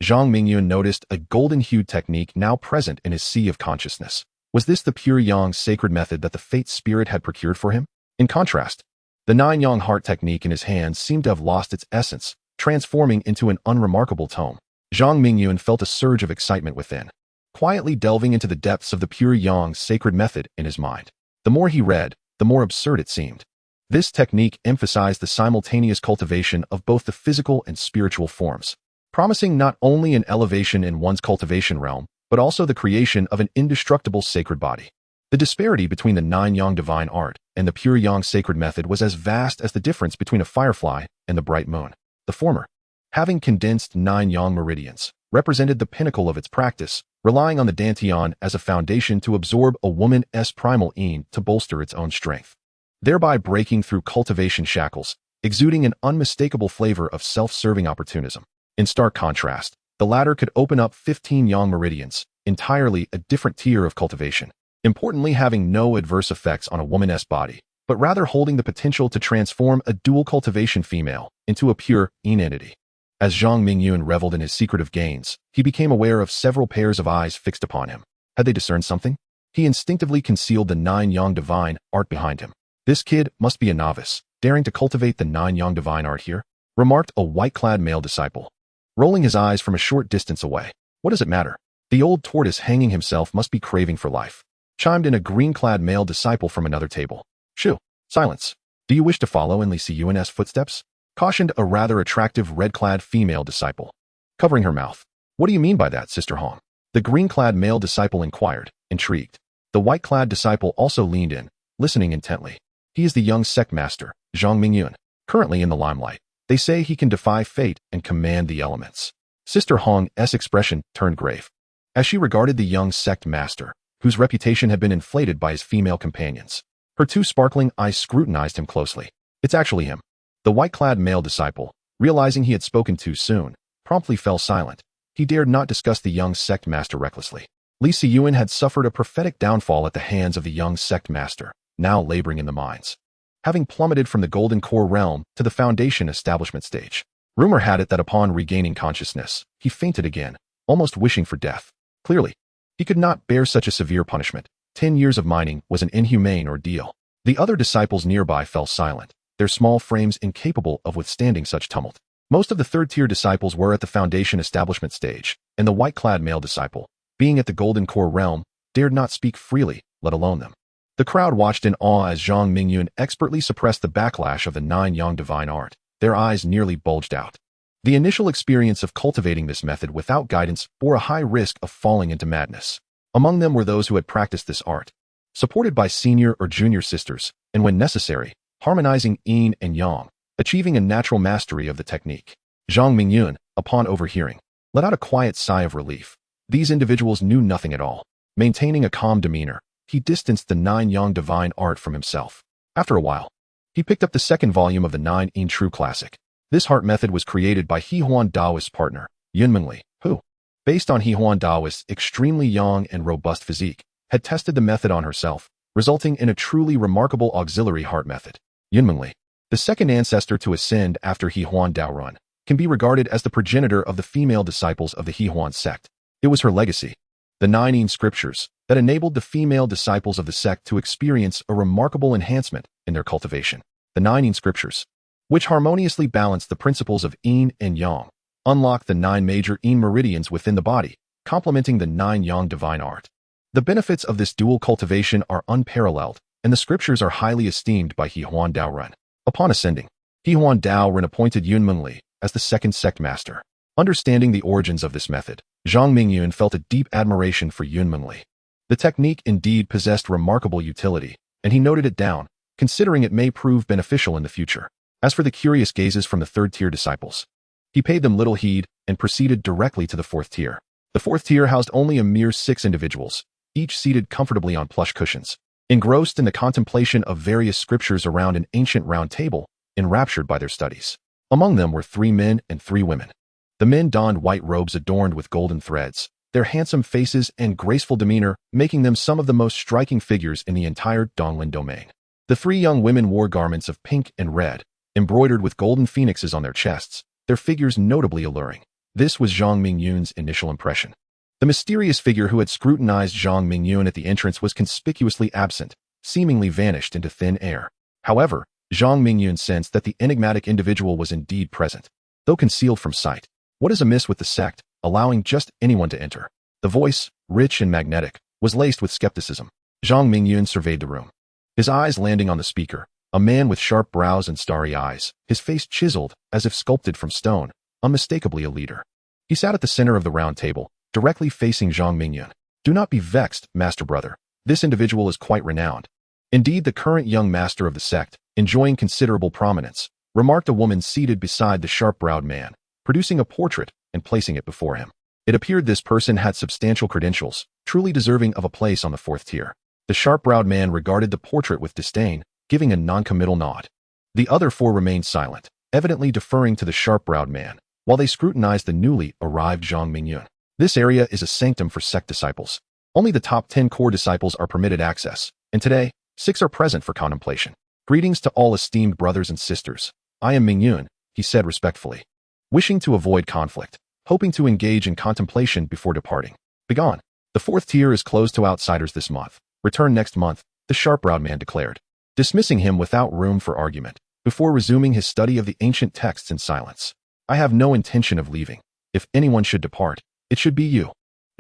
S1: Zhang Mingyun noticed a golden-hued technique now present in his sea of consciousness. Was this the pure yang sacred method that the fate spirit had procured for him? In contrast, the nine yang heart technique in his hands seemed to have lost its essence, transforming into an unremarkable tome. Zhang Mingyun felt a surge of excitement within, quietly delving into the depths of the pure yang sacred method in his mind. The more he read, the more absurd it seemed. This technique emphasized the simultaneous cultivation of both the physical and spiritual forms, promising not only an elevation in one's cultivation realm, but also the creation of an indestructible sacred body. The disparity between the nine yang divine art and the pure yang sacred method was as vast as the difference between a firefly and the bright moon. The former, having condensed nine yang meridians, represented the pinnacle of its practice, relying on the dantian as a foundation to absorb a woman's primal yin to bolster its own strength, thereby breaking through cultivation shackles, exuding an unmistakable flavor of self-serving opportunism. In stark contrast, the latter could open up 15 yang meridians, entirely a different tier of cultivation, importantly having no adverse effects on a woman's body, but rather holding the potential to transform a dual cultivation female into a pure yin entity. As Zhang Mingyun reveled in his secretive gains, he became aware of several pairs of eyes fixed upon him. Had they discerned something? He instinctively concealed the nine yang divine art behind him. This kid must be a novice, daring to cultivate the nine yang divine art here, remarked a white-clad male disciple, rolling his eyes from a short distance away. What does it matter? The old tortoise hanging himself must be craving for life, chimed in a green-clad male disciple from another table. Shoo, silence. Do you wish to follow in Li Xue's footsteps? Cautioned a rather attractive red-clad female disciple, covering her mouth. What do you mean by that, Sister Hong? The green-clad male disciple inquired, intrigued. The white-clad disciple also leaned in, listening intently. He is the young sect master, Zhang Mingyun, currently in the limelight. They say he can defy fate and command the elements. Sister Hong's expression turned grave, as she regarded the young sect master, whose reputation had been inflated by his female companions. Her two sparkling eyes scrutinized him closely. It's actually him. The white-clad male disciple, realizing he had spoken too soon, promptly fell silent. He dared not discuss the young sect master recklessly. Li Xue had suffered a prophetic downfall at the hands of the young sect master, now laboring in the mines, having plummeted from the golden core realm to the foundation establishment stage. Rumor had it that upon regaining consciousness, he fainted again, almost wishing for death. Clearly, he could not bear such a severe punishment. 10 years of mining was an inhumane ordeal. The other disciples nearby fell silent, their small frames incapable of withstanding such tumult. Most of the third-tier disciples were at the foundation establishment stage, and the white-clad male disciple, being at the golden core realm, dared not speak freely, let alone them. The crowd watched in awe as Zhang Mingyun expertly suppressed the backlash of the nine yang divine art. Their eyes nearly bulged out. The initial experience of cultivating this method without guidance bore a high risk of falling into madness. Among them were those who had practiced this art, supported by senior or junior sisters, and when necessary, harmonizing yin and yang, achieving a natural mastery of the technique. Zhang Mingyun, upon overhearing, let out a quiet sigh of relief. These individuals knew nothing at all. Maintaining a calm demeanor, he distanced the nine yang divine art from himself. After a while, he picked up the second volume of the Nine Yin True Classic. This heart method was created by He Huan Daoist's partner, Yunmeng, who, based on He Huan Daoist's extremely young and robust physique, had tested the method on herself, resulting in a truly remarkable auxiliary heart method. Yunmeng, the second ancestor to ascend after He Huan Daorun, can be regarded as the progenitor of the female disciples of the He Huan sect. It was her legacy, the 9 Yin scriptures, that enabled the female disciples of the sect to experience a remarkable enhancement in their cultivation. The 9 Yin scriptures, which harmoniously balance the principles of yin and yang, unlock the 9 major yin meridians within the body, complementing the 9 yang divine art. The benefits of this dual cultivation are unparalleled, and the scriptures are highly esteemed by He Huan Daorun. Upon ascending, He Huan Daorun appointed Yunmeng as the second sect master. Understanding the origins of this method, Zhang Mingyun felt a deep admiration for Yunmeng. The technique indeed possessed remarkable utility, and he noted it down, considering it may prove beneficial in the future. As for the curious gazes from the third-tier disciples, he paid them little heed and proceeded directly to the fourth tier. The fourth tier housed only a mere 6 individuals, each seated comfortably on plush cushions, engrossed in the contemplation of various scriptures around an ancient round table, enraptured by their studies. Among them were 3 men and 3 women. The men donned white robes adorned with golden threads, their handsome faces and graceful demeanor making them some of the most striking figures in the entire Donglin domain. The 3 young women wore garments of pink and red, embroidered with golden phoenixes on their chests, their figures notably alluring. This was Zhang Mingyun's initial impression. The mysterious figure who had scrutinized Zhang Mingyun at the entrance was conspicuously absent, seemingly vanished into thin air. However, Zhang Mingyun sensed that the enigmatic individual was indeed present, though concealed from sight. What is amiss with the sect, allowing just anyone to enter? The voice, rich and magnetic, was laced with skepticism. Zhang Mingyun surveyed the room, his eyes landing on the speaker, a man with sharp brows and starry eyes, his face chiseled, as if sculpted from stone, unmistakably a leader. He sat at the center of the round table, directly facing Zhang Mingyun. "Do not be vexed, master brother. This individual is quite renowned." Indeed, the current young master of the sect, enjoying considerable prominence, remarked a woman seated beside the sharp-browed man, producing a portrait and placing it before him. It appeared this person had substantial credentials, truly deserving of a place on the fourth tier. The sharp-browed man regarded the portrait with disdain, giving a non-committal nod. The other four remained silent, evidently deferring to the sharp-browed man, while they scrutinized the newly arrived Zhang Mingyun. This area is a sanctum for sect disciples. Only the top 10 core disciples are permitted access, and today, 6 are present for contemplation. "Greetings to all esteemed brothers and sisters. I am Mingyun," he said respectfully, wishing to avoid conflict, hoping to engage in contemplation before departing. "Begone. The fourth tier is closed to outsiders this month. Return next month," the sharp-browed man declared, dismissing him without room for argument, before resuming his study of the ancient texts in silence. "I have no intention of leaving. If anyone should depart, it should be you,"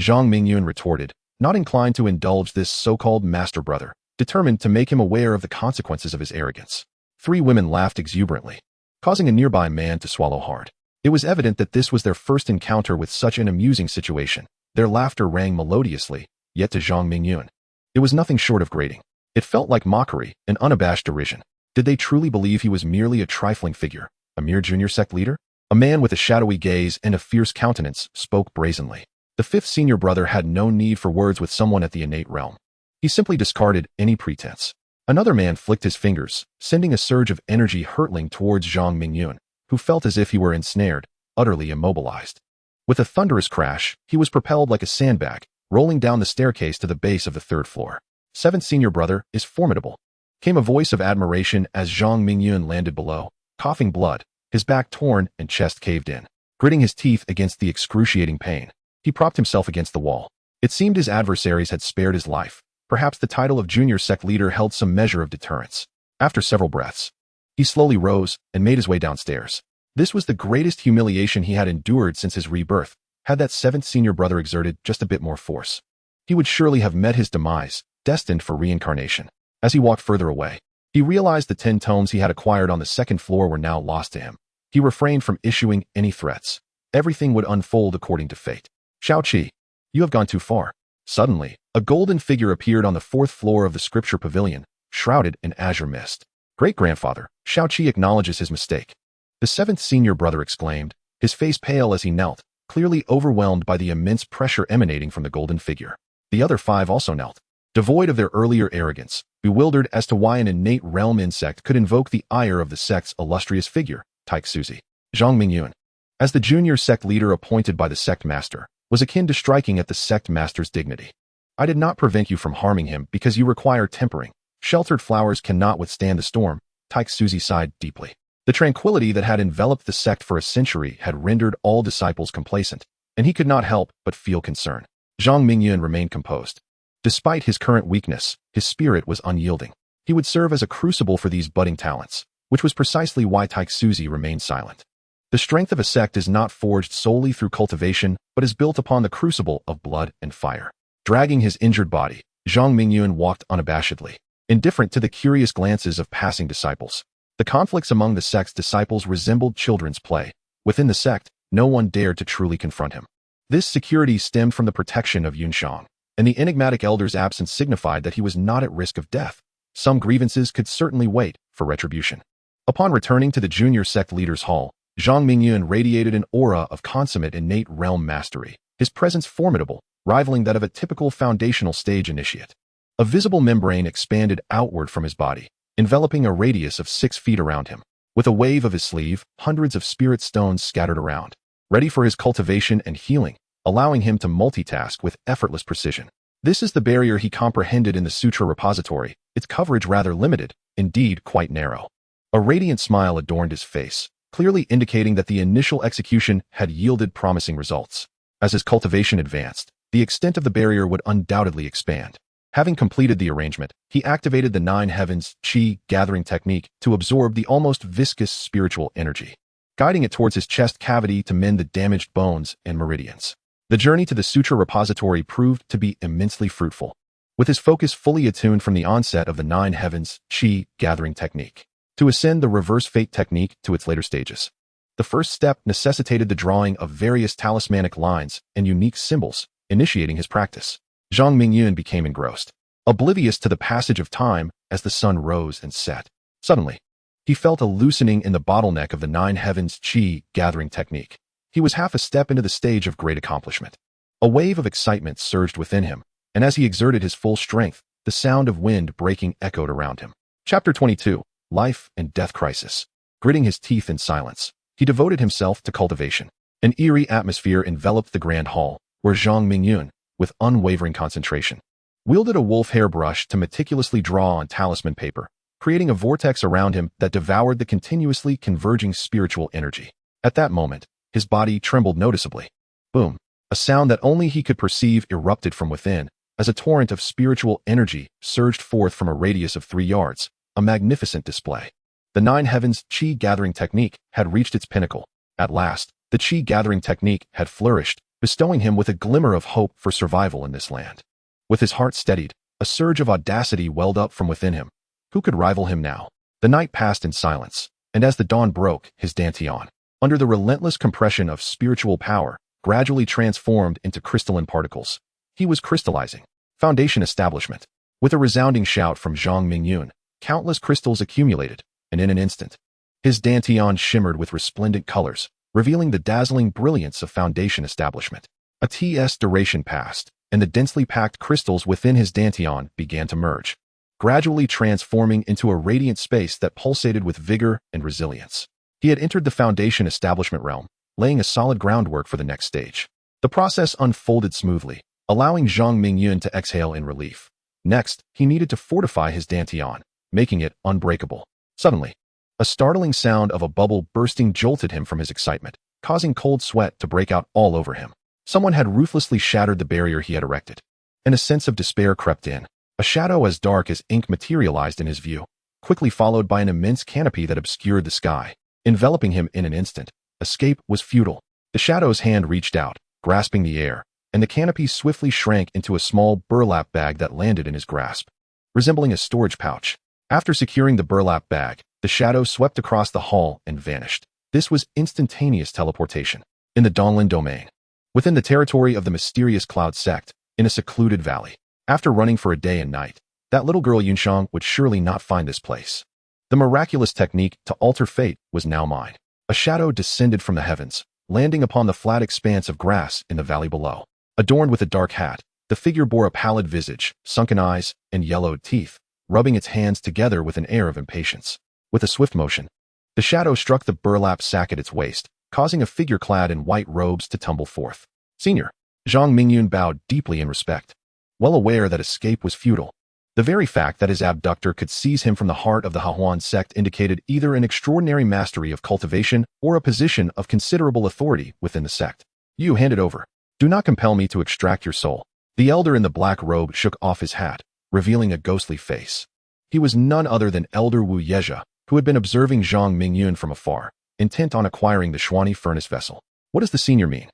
S1: Zhang Mingyun retorted, not inclined to indulge this so-called master brother, determined to make him aware of the consequences of his arrogance. 3 women laughed exuberantly, causing a nearby man to swallow hard. It was evident that this was their first encounter with such an amusing situation. Their laughter rang melodiously, yet to Zhang Mingyun, it was nothing short of grating. It felt like mockery and unabashed derision. Did they truly believe he was merely a trifling figure, a mere junior sect leader? A man with a shadowy gaze and a fierce countenance spoke brazenly. The 5th senior brother had no need for words with someone at the innate realm. He simply discarded any pretense. Another man flicked his fingers, sending a surge of energy hurtling towards Zhang Mingyun, who felt as if he were ensnared, utterly immobilized. With a thunderous crash, he was propelled like a sandbag, rolling down the staircase to the base of the 3rd floor. "7th senior brother is formidable," came a voice of admiration as Zhang Mingyun landed below, coughing blood, his back torn and chest caved in. Gritting his teeth against the excruciating pain, he propped himself against the wall. It seemed his adversaries had spared his life. Perhaps the title of junior sect leader held some measure of deterrence. After several breaths, he slowly rose and made his way downstairs. This was the greatest humiliation he had endured since his rebirth. Had that 7th senior brother exerted just a bit more force, he would surely have met his demise, destined for reincarnation. As he walked further away, he realized the 10 tomes he had acquired on the 2nd floor were now lost to him. He refrained from issuing any threats. Everything would unfold according to fate. "Shaoqi, you have gone too far." Suddenly, a golden figure appeared on the 4th floor of the scripture pavilion, shrouded in azure mist. "Great-grandfather, Shaoqi acknowledges his mistake," the 7th senior brother exclaimed, his face pale as he knelt, clearly overwhelmed by the immense pressure emanating from the golden figure. The other 5 also knelt, devoid of their earlier arrogance, bewildered as to why an innate realm insect could invoke the ire of the sect's illustrious figure, Taik Suzi. Zhang Mingyun, as the junior sect leader appointed by the sect master, was akin to striking at the sect master's dignity. "I did not prevent you from harming him because you require tempering. Sheltered flowers cannot withstand the storm," Taik Suzi sighed deeply. The tranquility that had enveloped the sect for a century had rendered all disciples complacent, and he could not help but feel concern. Zhang Mingyun remained composed. Despite his current weakness, his spirit was unyielding. He would serve as a crucible for these budding talents, which was precisely why Taik Suzi remained silent. The strength of a sect is not forged solely through cultivation, but is built upon the crucible of blood and fire. Dragging his injured body, Zhang Mingyun walked unabashedly, indifferent to the curious glances of passing disciples. The conflicts among the sect's disciples resembled children's play. Within the sect, no one dared to truly confront him. This security stemmed from the protection of Yunshang, and the enigmatic elder's absence signified that he was not at risk of death. Some grievances could certainly wait for retribution. Upon returning to the junior sect leader's hall, Zhang Mingyun radiated an aura of consummate innate realm mastery, his presence formidable, rivaling that of a typical foundational stage initiate. A visible membrane expanded outward from his body, enveloping a radius of 6 feet around him. With a wave of his sleeve, hundreds of spirit stones scattered around, ready for his cultivation and healing, allowing him to multitask with effortless precision. This is the barrier he comprehended in the sutra repository, its coverage rather limited, indeed quite narrow. A radiant smile adorned his face, clearly indicating that the initial execution had yielded promising results. As his cultivation advanced, the extent of the barrier would undoubtedly expand. Having completed the arrangement, he activated the Nine Heavens Qi gathering technique to absorb the almost viscous spiritual energy, guiding it towards his chest cavity to mend the damaged bones and meridians. The journey to the sutra repository proved to be immensely fruitful, with his focus fully attuned from the onset of the Nine Heavens Qi gathering technique to ascend the reverse fate technique to its later stages. The first step necessitated the drawing of various talismanic lines and unique symbols, initiating his practice. Zhang Mingyun became engrossed, oblivious to the passage of time as the sun rose and set. Suddenly, he felt a loosening in the bottleneck of the Nine Heavens Qi gathering technique. He was half a step into the stage of great accomplishment. A wave of excitement surged within him, and as he exerted his full strength, the sound of wind breaking echoed around him. Chapter 22. Life and Death Crisis. Gritting his teeth in silence, he devoted himself to cultivation. An eerie atmosphere enveloped the grand hall, where Zhang Mingyun, with unwavering concentration, wielded a wolf hair brush to meticulously draw on talisman paper, creating a vortex around him that devoured the continuously converging spiritual energy. At that moment, his body trembled noticeably. Boom! A sound that only he could perceive erupted from within, as a torrent of spiritual energy surged forth from a radius of 3 yards, a magnificent display. The Nine Heavens Qi gathering technique had reached its pinnacle. At last, the Qi gathering technique had flourished, bestowing him with a glimmer of hope for survival in this land. With his heart steadied, a surge of audacity welled up from within him. Who could rival him now? The night passed in silence, and as the dawn broke, his dantian, under the relentless compression of spiritual power, gradually transformed into crystalline particles. He was crystallizing. Foundation establishment. With a resounding shout from Zhang Mingyun, countless crystals accumulated, and in an instant, his dantian shimmered with resplendent colors, revealing the dazzling brilliance of foundation establishment. A TS duration passed, and the densely packed crystals within his dantian began to merge, gradually transforming into a radiant space that pulsated with vigor and resilience. He had entered the foundation establishment realm, laying a solid groundwork for the next stage. The process unfolded smoothly, allowing Zhang Mingyun to exhale in relief. Next, he needed to fortify his dantian, making it unbreakable. Suddenly, a startling sound of a bubble bursting jolted him from his excitement, causing cold sweat to break out all over him. Someone had ruthlessly shattered the barrier he had erected, and a sense of despair crept in. A shadow as dark as ink materialized in his view, quickly followed by an immense canopy that obscured the sky, enveloping him in an instant. Escape was futile. The shadow's hand reached out, grasping the air, and the canopy swiftly shrank into a small burlap bag that landed in his grasp, resembling a storage pouch. After securing the burlap bag, the shadow swept across the hall and vanished. This was instantaneous teleportation. In the Donlin domain, within the territory of the mysterious Cloud sect, in a secluded valley. After running for a day and night, that little girl Yunshang would surely not find this place. The miraculous technique to alter fate was now mine. A shadow descended from the heavens, landing upon the flat expanse of grass in the valley below. Adorned with a dark hat, the figure bore a pallid visage, sunken eyes, and yellowed teeth, rubbing its hands together with an air of impatience. With a swift motion, the shadow struck the burlap sack at its waist, causing a figure clad in white robes to tumble forth. Senior. Zhang Mingyun bowed deeply in respect, well aware that escape was futile. The very fact that his abductor could seize him from the heart of the Hahuan sect indicated either an extraordinary mastery of cultivation or a position of considerable authority within the sect. You hand it over. Do not compel me to extract your soul. The elder in the black robe shook off his hat, revealing a ghostly face. He was none other than Elder Wu Yezhe, who had been observing Zhang Mingyun from afar, intent on acquiring the Xuani furnace vessel. What does the senior mean?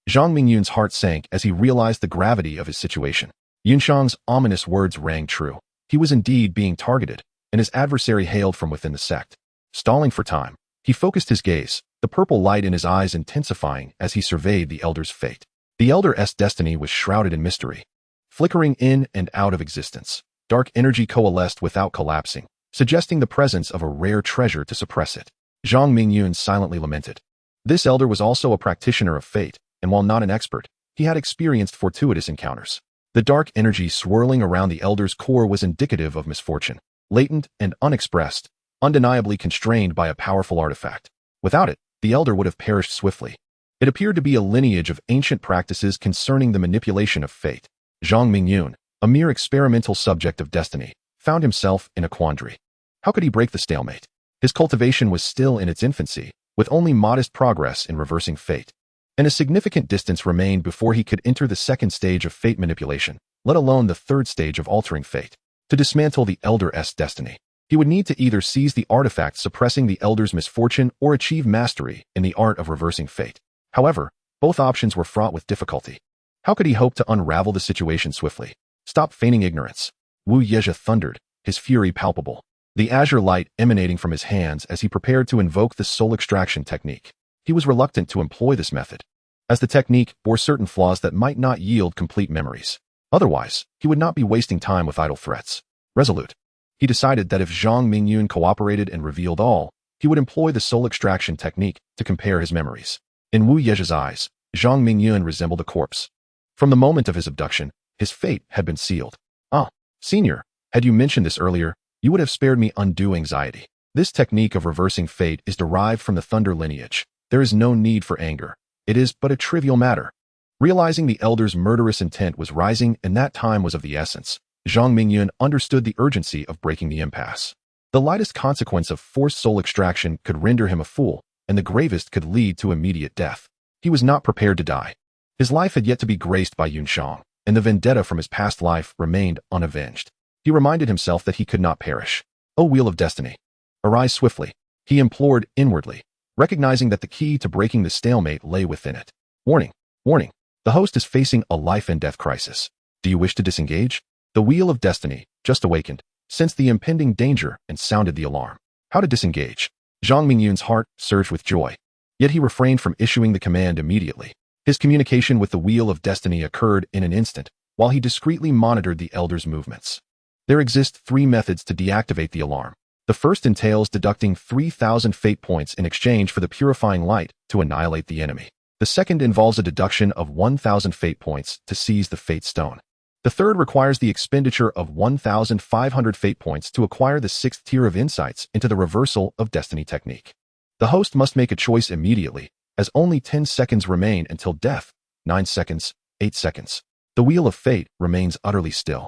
S1: Zhang Mingyun's heart sank as he realized the gravity of his situation. Yunshang's ominous words rang true. He was indeed being targeted, and his adversary hailed from within the sect. Stalling for time, he focused his gaze, the purple light in his eyes intensifying as he surveyed the elder's fate. The elder's destiny was shrouded in mystery. Flickering in and out of existence, dark energy coalesced without collapsing, suggesting the presence of a rare treasure to suppress it. Zhang Mingyun silently lamented. This elder was also a practitioner of fate, and while not an expert, he had experienced fortuitous encounters. The dark energy swirling around the elder's core was indicative of misfortune, latent and unexpressed, undeniably constrained by a powerful artifact. Without it, the elder would have perished swiftly. It appeared to be a lineage of ancient practices concerning the manipulation of fate. Zhang Mingyun, a mere experimental subject of destiny, found himself in a quandary. How could he break the stalemate? His cultivation was still in its infancy, with only modest progress in reversing fate. And a significant distance remained before he could enter the second stage of fate manipulation, let alone the third stage of altering fate. To dismantle the Elder's destiny, he would need to either seize the artifact suppressing the Elder's misfortune or achieve mastery in the art of reversing fate. However, both options were fraught with difficulty. How could he hope to unravel the situation swiftly? Stop feigning ignorance. Wu Yezhe thundered, his fury palpable, the azure light emanating from his hands as he prepared to invoke the soul extraction technique. He was reluctant to employ this method, as the technique bore certain flaws that might not yield complete memories. Otherwise, he would not be wasting time with idle threats. Resolute, he decided that if Zhang Mingyun cooperated and revealed all, he would employ the soul extraction technique to compare his memories. In Wu Yezhe's eyes, Zhang Mingyun resembled a corpse. From the moment of his abduction, his fate had been sealed. Ah, Senior, had you mentioned this earlier, you would have spared me undue anxiety. This technique of reversing fate is derived from the Thunder lineage. There is no need for anger. It is but a trivial matter. Realizing the Elder's murderous intent was rising and that time was of the essence, Zhang Mingyun understood the urgency of breaking the impasse. The lightest consequence of forced soul extraction could render him a fool, and the gravest could lead to immediate death. He was not prepared to die. His life had yet to be graced by Yunshang, and the vendetta from his past life remained unavenged. He reminded himself that he could not perish. O Wheel of Destiny, arise swiftly, he implored inwardly, recognizing that the key to breaking the stalemate lay within it. Warning, warning, the host is facing a life and death crisis. Do you wish to disengage? The Wheel of Destiny, just awakened, sensed the impending danger and sounded the alarm. How to disengage? Zhang Mingyun's heart surged with joy, yet he refrained from issuing the command immediately. His communication with the Wheel of Destiny occurred in an instant, while he discreetly monitored the Elder's movements. There exist 3 methods to deactivate the alarm. The first entails deducting 3,000 fate points in exchange for the purifying light to annihilate the enemy. The second involves a deduction of 1,000 fate points to seize the fate stone. The third requires the expenditure of 1,500 fate points to acquire the 6th tier of insights into the reversal of destiny technique. The host must make a choice immediately, as only 10 seconds remain until death. 9 seconds, 8 seconds. The Wheel of Fate remains utterly still,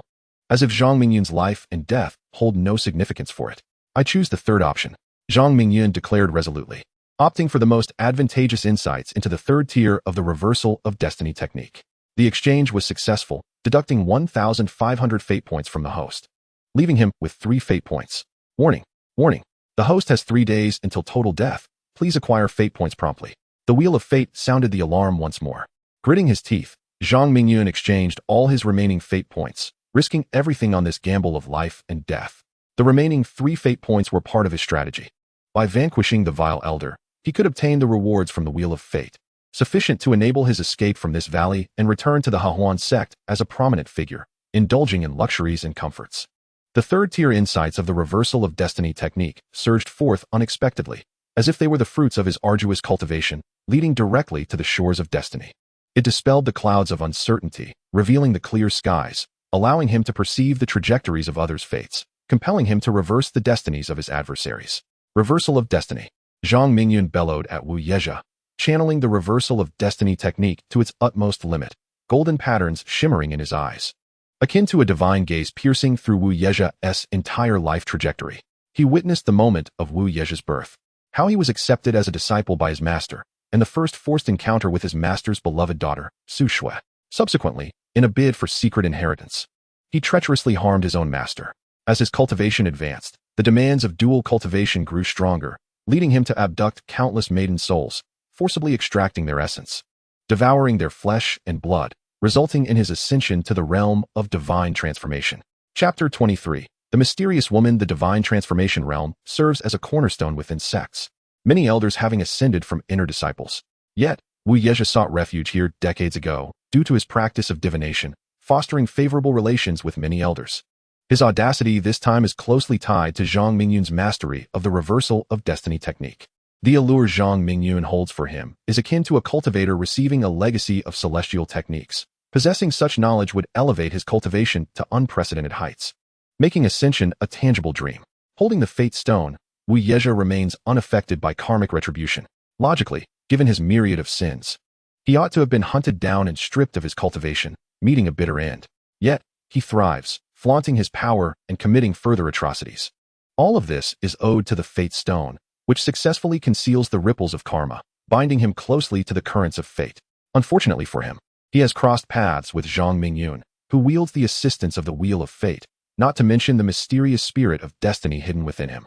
S1: as if Zhang Mingyun's life and death hold no significance for it. I choose the third option, Zhang Mingyun declared resolutely, opting for the most advantageous insights into the 3rd tier of the reversal of destiny technique. The exchange was successful, deducting 1,500 fate points from the host, leaving him with 3 fate points. Warning, warning, the host has 3 days until total death. Please acquire fate points promptly. The Wheel of Fate sounded the alarm once more. Gritting his teeth, Zhang Mingyun exchanged all his remaining fate points, risking everything on this gamble of life and death. The remaining 3 fate points were part of his strategy. By vanquishing the vile Elder, he could obtain the rewards from the Wheel of Fate, sufficient to enable his escape from this valley and return to the Hahuan sect as a prominent figure, indulging in luxuries and comforts. The 3rd tier insights of the reversal of destiny technique surged forth unexpectedly, as if they were the fruits of his arduous cultivation, leading directly to the shores of destiny. It dispelled the clouds of uncertainty, revealing the clear skies, allowing him to perceive the trajectories of others' fates, compelling him to reverse the destinies of his adversaries. Reversal of destiny. Zhang Mingyun bellowed at Wu Yezhe, channeling the reversal of destiny technique to its utmost limit, golden patterns shimmering in his eyes, akin to a divine gaze piercing through Wu Yezhe's entire life trajectory. He witnessed the moment of Wu Yezhe's birth, how he was accepted as a disciple by his master, and the first forced encounter with his master's beloved daughter, Li Xue. Subsequently, in a bid for secret inheritance, he treacherously harmed his own master. As his cultivation advanced, the demands of dual cultivation grew stronger, leading him to abduct countless maiden souls, forcibly extracting their essence, devouring their flesh and blood, resulting in his ascension to the realm of divine transformation. Chapter 23. The mysterious woman. The divine transformation realm serves as a cornerstone within sects, many elders having ascended from inner disciples. Yet, Wu Yezhe sought refuge here decades ago, due to his practice of divination, fostering favorable relations with many elders. His audacity this time is closely tied to Zhang Mingyun's mastery of the reversal of destiny technique. The allure Zhang Mingyun holds for him is akin to a cultivator receiving a legacy of celestial techniques. Possessing such knowledge would elevate his cultivation to unprecedented heights, making ascension a tangible dream. Holding the fate stone, Wu Yezhe remains unaffected by karmic retribution. Logically, given his myriad of sins, he ought to have been hunted down and stripped of his cultivation, meeting a bitter end. Yet, he thrives, flaunting his power and committing further atrocities. All of this is owed to the fate stone, which successfully conceals the ripples of karma, binding him closely to the currents of fate. Unfortunately for him, he has crossed paths with Zhang Mingyun, who wields the assistance of the Wheel of Fate, not to mention the mysterious spirit of destiny hidden within him.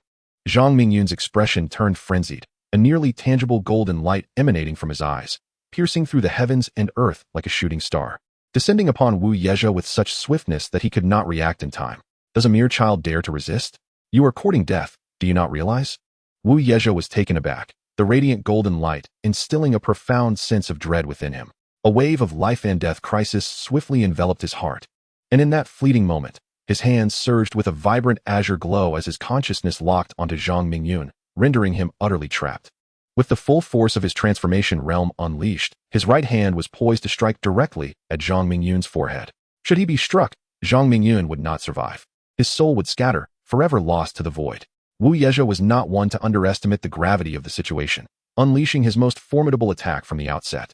S1: Zhang Mingyun's expression turned frenzied, a nearly tangible golden light emanating from his eyes, piercing through the heavens and earth like a shooting star, descending upon Wu Yezhe with such swiftness that he could not react in time. Does a mere child dare to resist? You are courting death, do you not realize? Wu Yezhe was taken aback, the radiant golden light instilling a profound sense of dread within him. A wave of life and death crisis swiftly enveloped his heart, and in that fleeting moment, his hands surged with a vibrant azure glow as his consciousness locked onto Zhang Mingyun, rendering him utterly trapped. With the full force of his transformation realm unleashed, his right hand was poised to strike directly at Zhang Mingyun's forehead. Should he be struck, Zhang Mingyun would not survive. His soul would scatter, forever lost to the void. Wu Yezhe was not one to underestimate the gravity of the situation, unleashing his most formidable attack from the outset.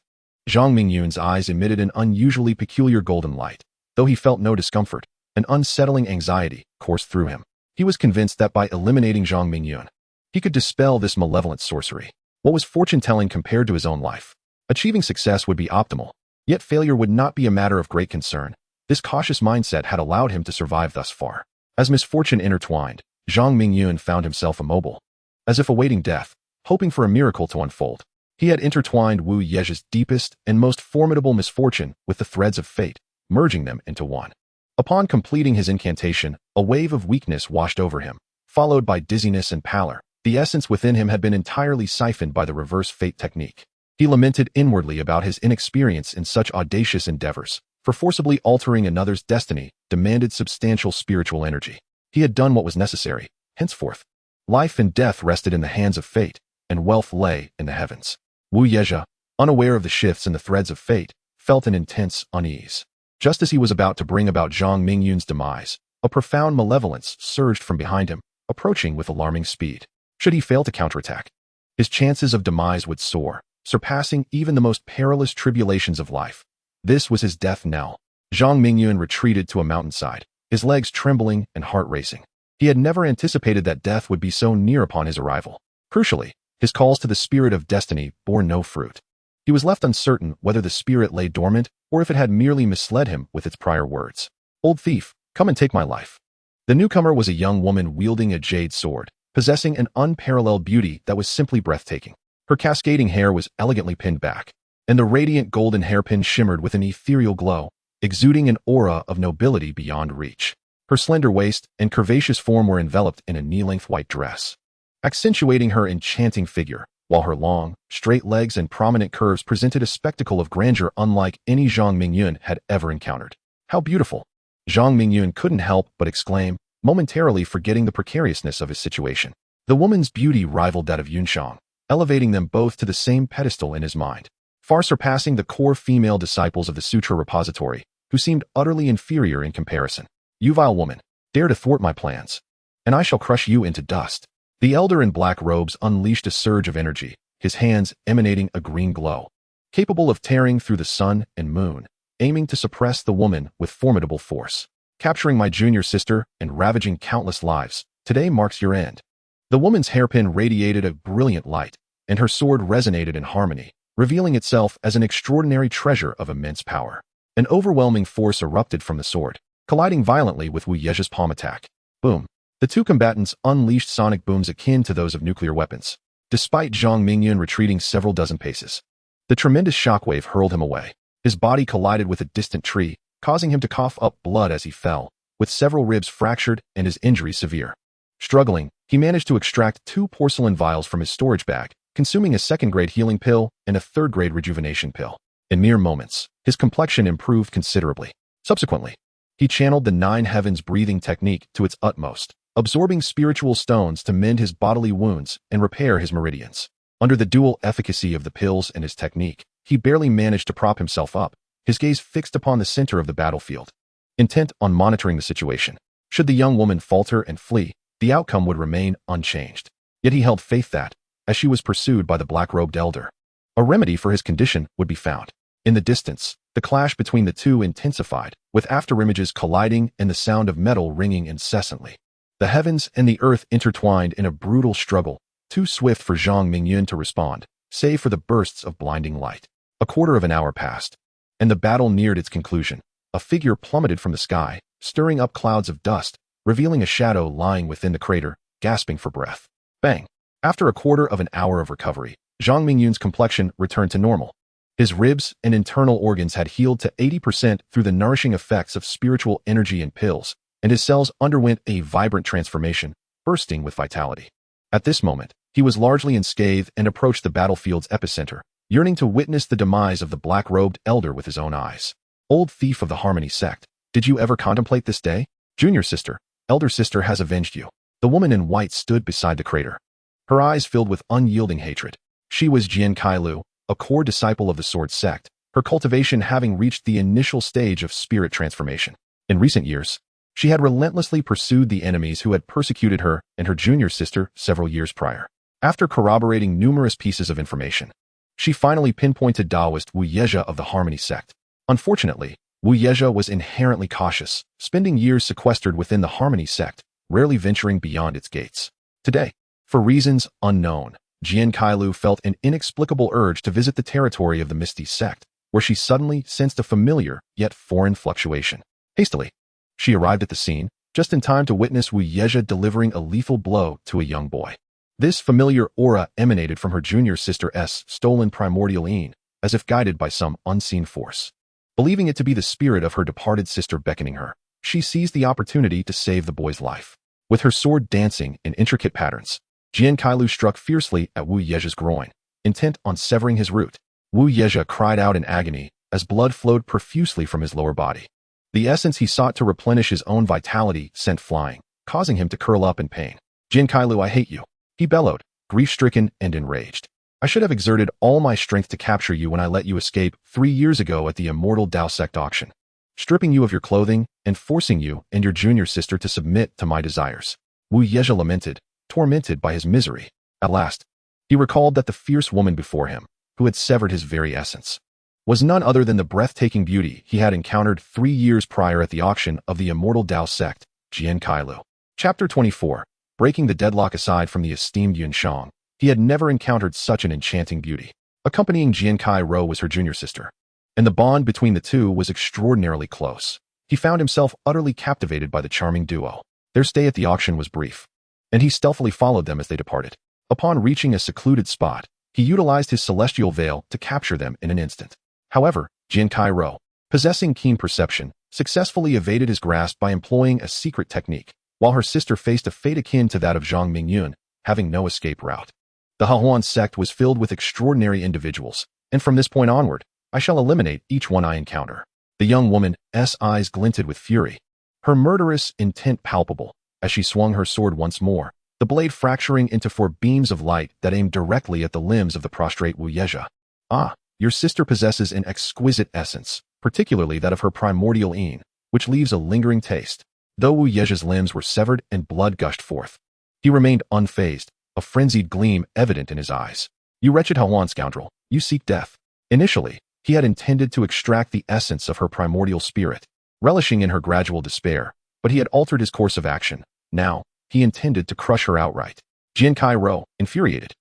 S1: Zhang Mingyun's eyes emitted an unusually peculiar golden light. Though he felt no discomfort, an unsettling anxiety coursed through him. He was convinced that by eliminating Zhang Mingyun, he could dispel this malevolent sorcery. What was fortune-telling compared to his own life? Achieving success would be optimal, yet failure would not be a matter of great concern. This cautious mindset had allowed him to survive thus far. As misfortune intertwined, Zhang Mingyun found himself immobile, as if awaiting death, hoping for a miracle to unfold. He had intertwined Wu Yezhe's deepest and most formidable misfortune with the threads of fate, merging them into one. Upon completing his incantation, a wave of weakness washed over him, followed by dizziness and pallor. The essence within him had been entirely siphoned by the reverse fate technique. He lamented inwardly about his inexperience in such audacious endeavors, for forcibly altering another's destiny demanded substantial spiritual energy. He had done what was necessary. Henceforth, life and death rested in the hands of fate, and wealth lay in the heavens. Wu Yezhe, unaware of the shifts in the threads of fate, felt an intense unease. Just as he was about to bring about Zhang Mingyun's demise, a profound malevolence surged from behind him, approaching with alarming speed. Should he fail to counterattack, his chances of demise would soar, surpassing even the most perilous tribulations of life. This was his death knell. Zhang Mingyun retreated to a mountainside, his legs trembling and heart racing. He had never anticipated that death would be so near upon his arrival. Crucially, his calls to the spirit of destiny bore no fruit. He was left uncertain whether the spirit lay dormant or if it had merely misled him with its prior words. "Old thief, come and take my life." The newcomer was a young woman wielding a jade sword, possessing an unparalleled beauty that was simply breathtaking. Her cascading hair was elegantly pinned back, and the radiant golden hairpin shimmered with an ethereal glow, exuding an aura of nobility beyond reach. Her slender waist and curvaceous form were enveloped in a knee-length white dress, accentuating her enchanting figure, while her long, straight legs and prominent curves presented a spectacle of grandeur unlike any Zhang Mingyun had ever encountered. "How beautiful!" Zhang Mingyun couldn't help but exclaim, momentarily forgetting the precariousness of his situation. The woman's beauty rivaled that of Yunshang, elevating them both to the same pedestal in his mind, far surpassing the core female disciples of the Sutra repository, who seemed utterly inferior in comparison. "You vile woman, dare to thwart my plans, and I shall crush you into dust." The elder in black robes unleashed a surge of energy, his hands emanating a green glow, capable of tearing through the sun and moon, aiming to suppress the woman with formidable force. "Capturing my junior sister and ravaging countless lives, today marks your end." The woman's hairpin radiated a brilliant light, and her sword resonated in harmony, revealing itself as an extraordinary treasure of immense power. An overwhelming force erupted from the sword, colliding violently with Wu Yezhe's palm attack. Boom! The two combatants unleashed sonic booms akin to those of nuclear weapons. Despite Zhang Mingyun retreating several dozen paces, the tremendous shockwave hurled him away. His body collided with a distant tree, causing him to cough up blood as he fell, with several ribs fractured and his injuries severe. Struggling, he managed to extract 2 porcelain vials from his storage bag, consuming a 2nd-grade healing pill and a 3rd-grade rejuvenation pill. In mere moments, his complexion improved considerably. Subsequently, he channeled the 9 heavens breathing technique to its utmost, absorbing spiritual stones to mend his bodily wounds and repair his meridians. Under the dual efficacy of the pills and his technique, he barely managed to prop himself up, his gaze fixed upon the center of the battlefield, intent on monitoring the situation. Should the young woman falter and flee, the outcome would remain unchanged. Yet he held faith that, as she was pursued by the black-robed elder, a remedy for his condition would be found. In the distance, the clash between the two intensified, with afterimages colliding and the sound of metal ringing incessantly. The heavens and the earth intertwined in a brutal struggle too swift for Zhang Mingyun to respond, save for the bursts of blinding light. A quarter of an hour passed, and the battle neared its conclusion. A figure plummeted from the sky, stirring up clouds of dust, revealing a shadow lying within the crater, gasping for breath. Bang! After a quarter of an hour of recovery, Zhang Mingyun's complexion returned to normal. His ribs and internal organs had healed to 80% through the nourishing effects of spiritual energy and pills, and his cells underwent a vibrant transformation, bursting with vitality. At this moment, he was largely unscathed and approached the battlefield's epicenter, yearning to witness the demise of the black-robed elder with his own eyes. Old thief of the Harmony sect, did you ever contemplate this day? Junior sister, elder sister has avenged you. The woman in white stood beside the crater, her eyes filled with unyielding hatred. She was Jian Kailu, a core disciple of the Sword sect, her cultivation having reached the initial stage of spirit transformation. In recent years, she had relentlessly pursued the enemies who had persecuted her and her junior sister several years prior. After corroborating numerous pieces of information, she finally pinpointed Taoist Wu Yezhe of the Harmony sect. Unfortunately, Wu Yezhe was inherently cautious, spending years sequestered within the Harmony sect, rarely venturing beyond its gates. Today, for reasons unknown, Jian Kailu felt an inexplicable urge to visit the territory of the Misty sect, where she suddenly sensed a familiar yet foreign fluctuation. Hastily, she arrived at the scene, just in time to witness Wu Yezhe delivering a lethal blow to a young boy. This familiar aura emanated from her junior sister's stolen primordial yin, as if guided by some unseen force. Believing it to be the spirit of her departed sister beckoning her, she seized the opportunity to save the boy's life. With her sword dancing in intricate patterns, Jian Kailu struck fiercely at Wu Yezhe's groin, intent on severing his root. Wu Yezhe cried out in agony as blood flowed profusely from his lower body. The essence he sought to replenish his own vitality sent flying, causing him to curl up in pain. Jian Kailu, I hate you, he bellowed, grief-stricken and enraged. I should have exerted all my strength to capture you when I let you escape 3 years ago at the Immortal Tao Sect auction, stripping you of your clothing and forcing you and your junior sister to submit to my desires. Wu Yezhe lamented, tormented by his misery. At last, he recalled that the fierce woman before him, who had severed his very essence, was none other than the breathtaking beauty he had encountered 3 years prior at the auction of the Immortal Tao Sect, Jian Kailu. Chapter 24. Breaking the deadlock. Aside from the esteemed Yun Shang, he had never encountered such an enchanting beauty. Accompanying Jian Kailu was her junior sister, and the bond between the two was extraordinarily close. He found himself utterly captivated by the charming duo. Their stay at the auction was brief, and he stealthily followed them as they departed. Upon reaching a secluded spot, he utilized his celestial veil to capture them in an instant. However, Jian Kailu, possessing keen perception, successfully evaded his grasp by employing a secret technique, while her sister faced a fate akin to that of Zhang Mingyun, having no escape route. The Hahuan sect was filled with extraordinary individuals, and from this point onward, I shall eliminate each one I encounter. The young woman's eyes glinted with fury, her murderous intent palpable, as she swung her sword once more, the blade fracturing into 4 beams of light that aimed directly at the limbs of the prostrate Wu Yezhe. Ah, your sister possesses an exquisite essence, particularly that of her primordial yin, which leaves a lingering taste. Though Wu Yezhe's limbs were severed and blood gushed forth, he remained unfazed, a frenzied gleam evident in his eyes. You wretched Hahuan scoundrel, you seek death. Initially, he had intended to extract the essence of her primordial spirit, relishing in her gradual despair, but he had altered his course of action. Now, he intended to crush her outright. Jian Kailu, infuriated,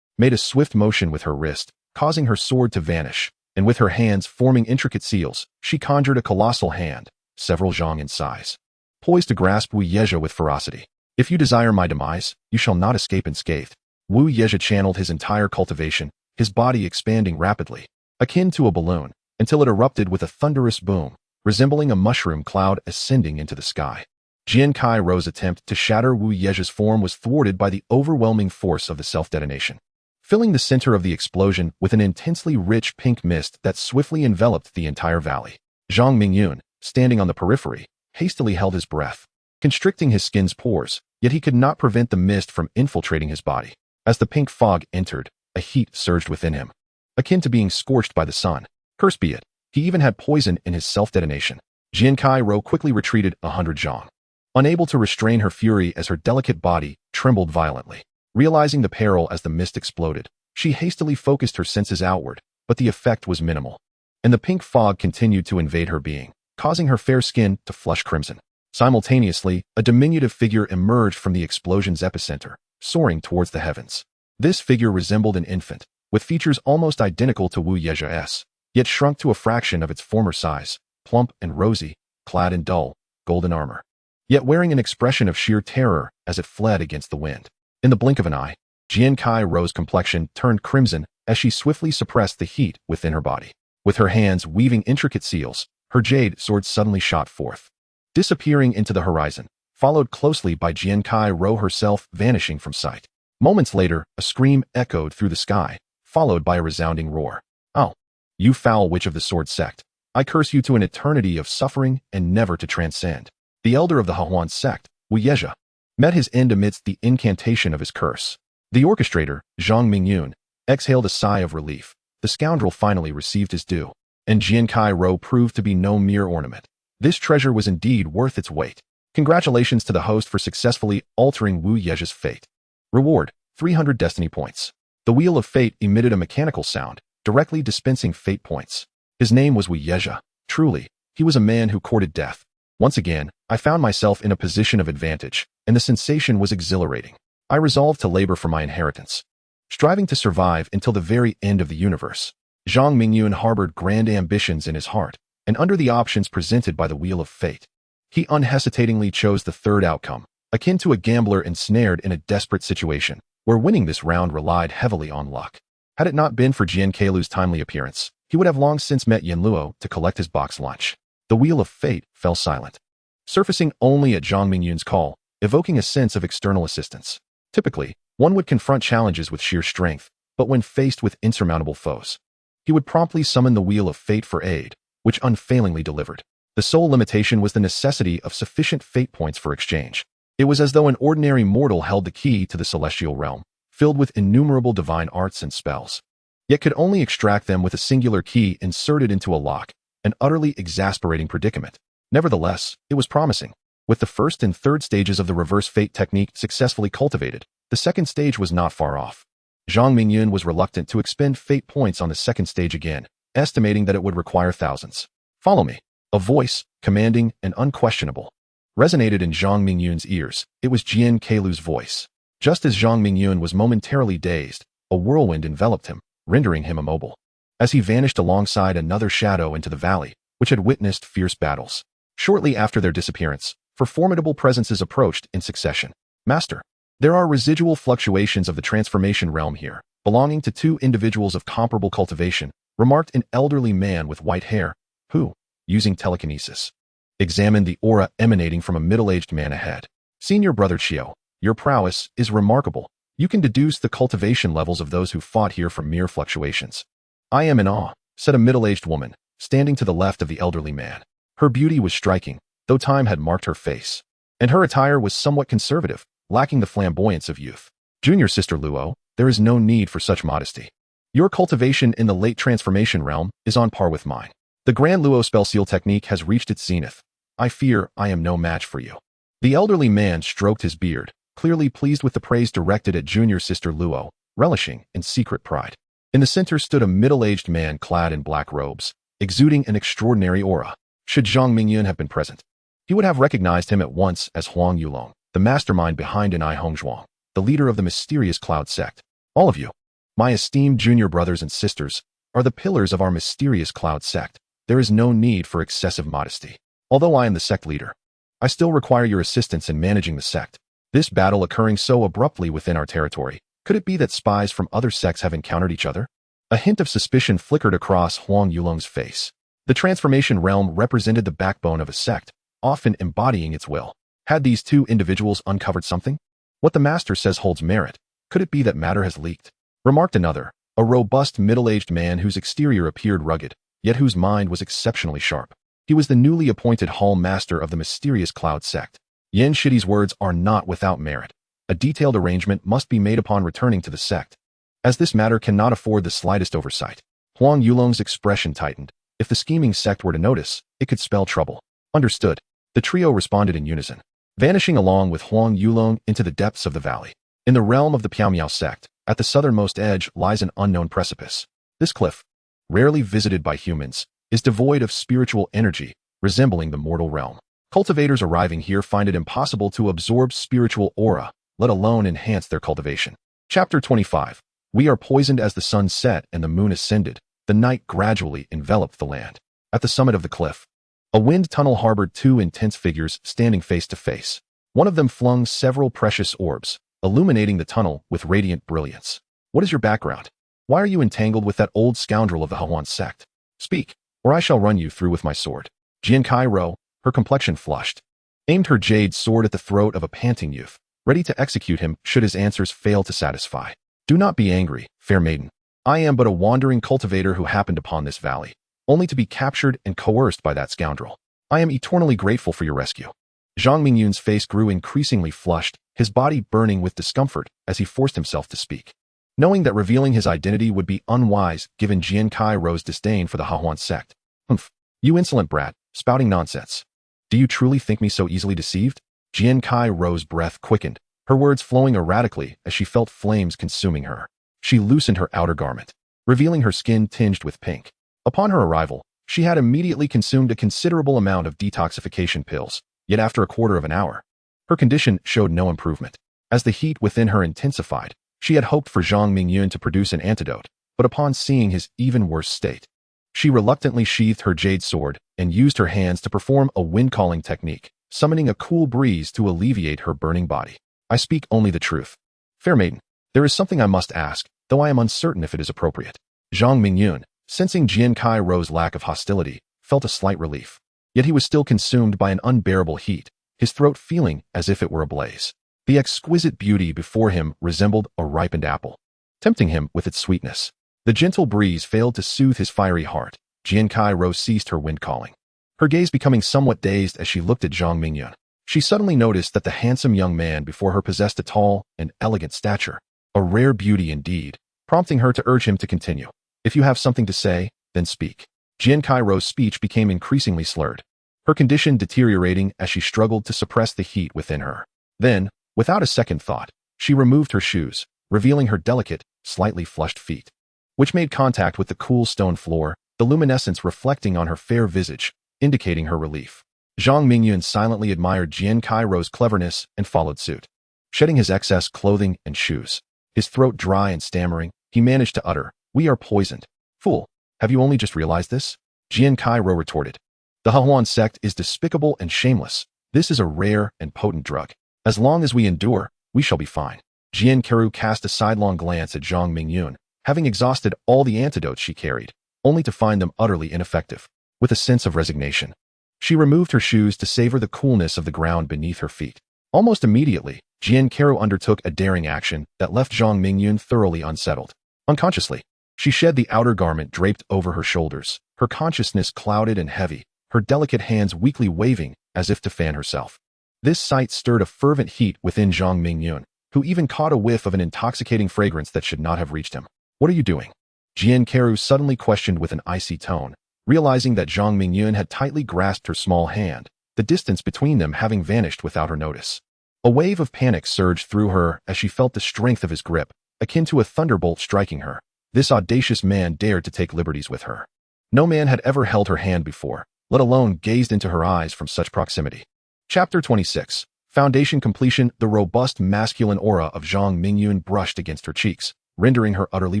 S1: made a swift motion with her wrist, causing her sword to vanish, and with her hands forming intricate seals, she conjured a colossal hand, several zhang in size, poised to grasp Wu Yezhe with ferocity. If you desire my demise, you shall not escape unscathed. Wu Yezhe channeled his entire cultivation, his body expanding rapidly, akin to a balloon, until it erupted with a thunderous boom, resembling a mushroom cloud ascending into the sky. Jian Kailu's attempt to shatter Wu Yezhe's form was thwarted by the overwhelming force of the self-detonation, filling the center of the explosion with an intensely rich pink mist that swiftly enveloped the entire valley. Zhang Mingyun, standing on the periphery, hastily held his breath, constricting his skin's pores, yet he could not prevent the mist from infiltrating his body. As the pink fog entered, a heat surged within him, akin to being scorched by the sun. Cursed be it, he even had poison in his self-detonation. Jian Kailu quickly retreated 100 zhang, unable to restrain her fury as her delicate body trembled violently. Realizing the peril as the mist exploded, she hastily focused her senses outward, but the effect was minimal, and the pink fog continued to invade her being, causing her fair skin to flush crimson. Simultaneously, a diminutive figure emerged from the explosion's epicenter, soaring towards the heavens. This figure resembled an infant, with features almost identical to Wu Yezha's, yet shrunk to a fraction of its former size, plump and rosy, clad in dull, golden armor, yet wearing an expression of sheer terror as it fled against the wind. In the blink of an eye, Jian Kai Ro's complexion turned crimson as she swiftly suppressed the heat within her body. With her hands weaving intricate seals, her jade sword suddenly shot forth, disappearing into the horizon, followed closely by Jian Kai Ro herself vanishing from sight. Moments later, a scream echoed through the sky, followed by a resounding roar. "Oh, you foul witch of the sword sect, I curse you to an eternity of suffering and never to transcend." The elder of the Hahuan sect, Wu Yezha, met his end amidst the incantation of his curse. The orchestrator, Zhang Mingyun, exhaled a sigh of relief. The scoundrel finally received his due, and Jian Kai Ro proved to be no mere ornament. This treasure was indeed worth its weight. Congratulations to the host for successfully altering Wu Yezha's fate. Reward, 300 destiny points. The wheel of fate emitted a mechanical sound, directly dispensing fate points. His name was Wu Yezha. Truly, he was a man who courted death. Once again, I found myself in a position of advantage, and the sensation was exhilarating. I resolved to labor for my inheritance, striving to survive until the very end of the universe. Zhang Mingyun harbored grand ambitions in his heart, and under the options presented by the wheel of fate, he unhesitatingly chose the third outcome, akin to a gambler ensnared in a desperate situation, where winning this round relied heavily on luck. Had it not been for Jian Kailu's timely appearance, he would have long since met Yin Luo to collect his box lunch. The wheel of fate fell silent, surfacing only at Zhang Mingyun's call, evoking a sense of external assistance. Typically, one would confront challenges with sheer strength, but when faced with insurmountable foes, he would promptly summon the wheel of fate for aid, which unfailingly delivered. The sole limitation was the necessity of sufficient fate points for exchange. It was as though an ordinary mortal held the key to the celestial realm, filled with innumerable divine arts and spells, yet could only extract them with a singular key inserted into a lock, an utterly exasperating predicament. Nevertheless, it was promising. With the first and third stages of the reverse fate technique successfully cultivated, the second stage was not far off. Zhang Mingyun was reluctant to expend fate points on the second stage again, estimating that it would require thousands. "Follow me." A voice, commanding and unquestionable, resonated in Zhang Mingyun's ears. It was Jian Kailu's voice. Just as Zhang Mingyun was momentarily dazed, a whirlwind enveloped him, rendering him immobile, as he vanished alongside another shadow into the valley, which had witnessed fierce battles. Shortly after their disappearance, four formidable presences approached in succession. "Master, there are residual fluctuations of the transformation realm here, belonging to two individuals of comparable cultivation," remarked an elderly man with white hair, who, using telekinesis, examined the aura emanating from a middle-aged man ahead. "Senior Brother Chiu, your prowess is remarkable. You can deduce the cultivation levels of those who fought here from mere fluctuations." "I am in awe," said a middle-aged woman, standing to the left of the elderly man. Her beauty was striking, though time had marked her face, and her attire was somewhat conservative, lacking the flamboyance of youth. "Junior Sister Luo, there is no need for such modesty. Your cultivation in the late transformation realm is on par with mine. The Grand Luo spell seal technique has reached its zenith. I fear I am no match for you." The elderly man stroked his beard, clearly pleased with the praise directed at Junior Sister Luo, relishing in secret pride. In the center stood a middle-aged man clad in black robes, exuding an extraordinary aura. Should Zhang Mingyun have been present, he would have recognized him at once as Huang Yulong, the mastermind behind Anai Hongzhuang, the leader of the mysterious Cloud sect. "All of you, my esteemed junior brothers and sisters, are the pillars of our mysterious Cloud sect. There is no need for excessive modesty. Although I am the sect leader, I still require your assistance in managing the sect. This battle occurring so abruptly within our territory, could it be that spies from other sects have encountered each other?" A hint of suspicion flickered across Huang Yulong's face. The transformation realm represented the backbone of a sect, often embodying its will. Had these two individuals uncovered something? "What the master says holds merit. Could it be that matter has leaked?" remarked another, a robust middle-aged man whose exterior appeared rugged, yet whose mind was exceptionally sharp. He was the newly appointed hall master of the mysterious Cloud sect. Yen Shidi's words are not without merit. A detailed arrangement must be made upon returning to the sect, as this matter cannot afford the slightest oversight. Huang Yulong's expression tightened. If the scheming sect were to notice, it could spell trouble. "Understood." The trio responded in unison, vanishing along with Huang Yulong into the depths of the valley. In the realm of the Piaomiao sect, at the southernmost edge lies an unknown precipice. This cliff, rarely visited by humans, is devoid of spiritual energy, resembling the mortal realm. Cultivators arriving here find it impossible to absorb spiritual aura, let alone enhance their cultivation. Chapter 25. We are poisoned as the sun set and the moon ascended. The night gradually enveloped the land. At the summit of the cliff, a wind tunnel harbored two intense figures standing face to face. One of them flung several precious orbs, illuminating the tunnel with radiant brilliance. What is your background? Why are you entangled with that old scoundrel of the Hahuan sect? Speak, or I shall run you through with my sword. Jian Kai-ro, her complexion flushed, aimed her jade sword at the throat of a panting youth, ready to execute him should his answers fail to satisfy. Do not be angry, fair maiden. I am but a wandering cultivator who happened upon this valley, only to be captured and coerced by that scoundrel. I am eternally grateful for your rescue. Zhang Mingyun's face grew increasingly flushed, his body burning with discomfort as he forced himself to speak. Knowing that revealing his identity would be unwise given Jian Kai-ro's disdain for the Hahuan sect. Humph, you insolent brat, spouting nonsense. Do you truly think me so easily deceived? Jian Kai-ro's breath quickened, her words flowing erratically as she felt flames consuming her. She loosened her outer garment, revealing her skin tinged with pink. Upon her arrival, she had immediately consumed a considerable amount of detoxification pills, yet after a quarter of an hour, her condition showed no improvement. As the heat within her intensified, she had hoped for Zhang Mingyun to produce an antidote, but upon seeing his even worse state, she reluctantly sheathed her jade sword and used her hands to perform a wind-calling technique, summoning a cool breeze to alleviate her burning body. I speak only the truth. Fair maiden, there is something I must ask, though I am uncertain if it is appropriate. Zhang Mingyun, sensing Jian Kai-ro's lack of hostility, felt a slight relief. Yet he was still consumed by an unbearable heat, his throat feeling as if it were ablaze. The exquisite beauty before him resembled a ripened apple, tempting him with its sweetness. The gentle breeze failed to soothe his fiery heart. Jian Kai-ro ceased her wind-calling, her gaze becoming somewhat dazed as she looked at Zhang Mingyun. She suddenly noticed that the handsome young man before her possessed a tall and elegant stature, a rare beauty indeed, prompting her to urge him to continue. If you have something to say, then speak. Jian Kai-ro's speech became increasingly slurred, her condition deteriorating as she struggled to suppress the heat within her. Then, without a second thought, she removed her shoes, revealing her delicate, slightly flushed feet, which made contact with the cool stone floor, the luminescence reflecting on her fair visage, indicating her relief. Zhang Mingyun silently admired Jian Kai-ro's cleverness and followed suit. Shedding his excess clothing and shoes, his throat dry and stammering, he managed to utter, "We are poisoned." Fool, have you only just realized this? Jian Kai-ro retorted. The Hahuan sect is despicable and shameless. This is a rare and potent drug. As long as we endure, we shall be fine. Jian Kai-ro cast a sidelong glance at Zhang Mingyun, having exhausted all the antidotes she carried, only to find them utterly ineffective. With a sense of resignation, she removed her shoes to savor the coolness of the ground beneath her feet. Almost immediately, Jian Kai-ro undertook a daring action that left Zhang Mingyun thoroughly unsettled. Unconsciously, she shed the outer garment draped over her shoulders, her consciousness clouded and heavy, her delicate hands weakly waving as if to fan herself. This sight stirred a fervent heat within Zhang Mingyun, who even caught a whiff of an intoxicating fragrance that should not have reached him. What are you doing? Jian Kai-ro suddenly questioned with an icy tone, realizing that Zhang Mingyun had tightly grasped her small hand, the distance between them having vanished without her notice. A wave of panic surged through her as she felt the strength of his grip, akin to a thunderbolt striking her. This audacious man dared to take liberties with her. No man had ever held her hand before, let alone gazed into her eyes from such proximity. Chapter 26. Foundation completion. The robust masculine aura of Zhang Mingyun brushed against her cheeks, rendering her utterly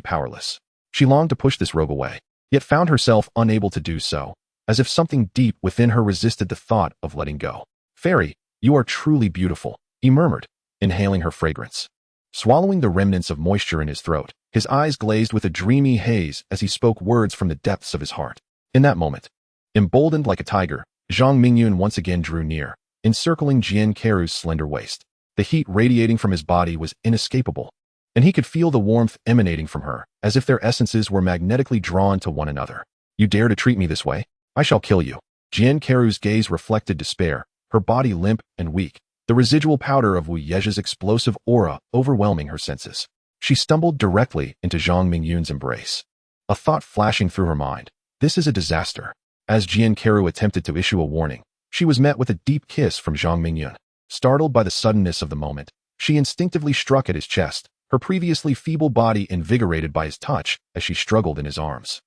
S1: powerless. She longed to push this robe away, yet found herself unable to do so, as if something deep within her resisted the thought of letting go. Fairy, you are truly beautiful, he murmured, inhaling her fragrance. Swallowing the remnants of moisture in his throat, his eyes glazed with a dreamy haze as he spoke words from the depths of his heart. In that moment, emboldened like a tiger, Zhang Mingyun once again drew near, encircling Jian Kai-ro's slender waist. The heat radiating from his body was inescapable, and he could feel the warmth emanating from her, as if their essences were magnetically drawn to one another. You dare to treat me this way? I shall kill you. Jian Kai-ro's gaze reflected despair, her body limp and weak, the residual powder of Wu Yeji's explosive aura overwhelming her senses. She stumbled directly into Zhang Mingyun's embrace, a thought flashing through her mind. This is a disaster. As Jian Kai-ro attempted to issue a warning, she was met with a deep kiss from Zhang Mingyun. Startled by the suddenness of the moment, she instinctively struck at his chest, her previously feeble body invigorated by his touch as she struggled in his arms.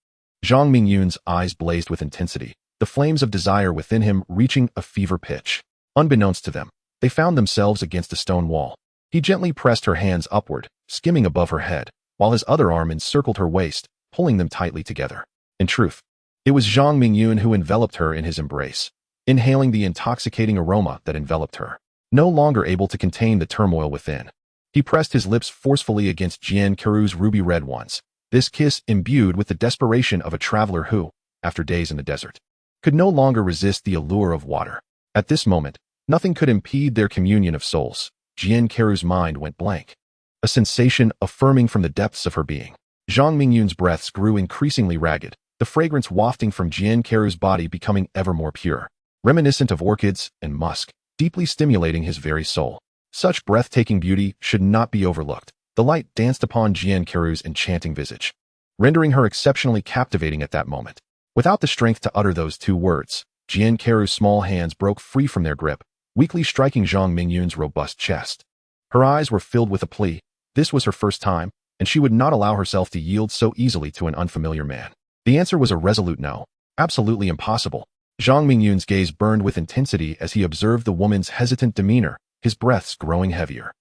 S1: Zhang Mingyun's eyes blazed with intensity, the flames of desire within him reaching a fever pitch. Unbeknownst to them, they found themselves against a stone wall. He gently pressed her hands upward, skimming above her head, while his other arm encircled her waist, pulling them tightly together. In truth, it was Zhang Mingyun who enveloped her in his embrace, inhaling the intoxicating aroma that enveloped her. No longer able to contain the turmoil within, he pressed his lips forcefully against Jian Qiru's ruby-red ones, this kiss imbued with the desperation of a traveler who, after days in the desert, could no longer resist the allure of water. At this moment, nothing could impede their communion of souls. Jian Qiru's mind went blank, a sensation affirming from the depths of her being. Zhang Mingyun's breaths grew increasingly ragged, the fragrance wafting from Jian Qiru's body becoming ever more pure, reminiscent of orchids and musk, deeply stimulating his very soul. Such breathtaking beauty should not be overlooked. The light danced upon Jian Qiru's enchanting visage, rendering her exceptionally captivating at that moment. Without the strength to utter those two words, Jian Qiru's small hands broke free from their grip, weakly striking Zhang Mingyun's robust chest. Her eyes were filled with a plea. This was her first time, and she would not allow herself to yield so easily to an unfamiliar man. The answer was a resolute no. Absolutely impossible. Zhang Mingyun's gaze burned with intensity as he observed the woman's hesitant demeanor, his breaths growing heavier.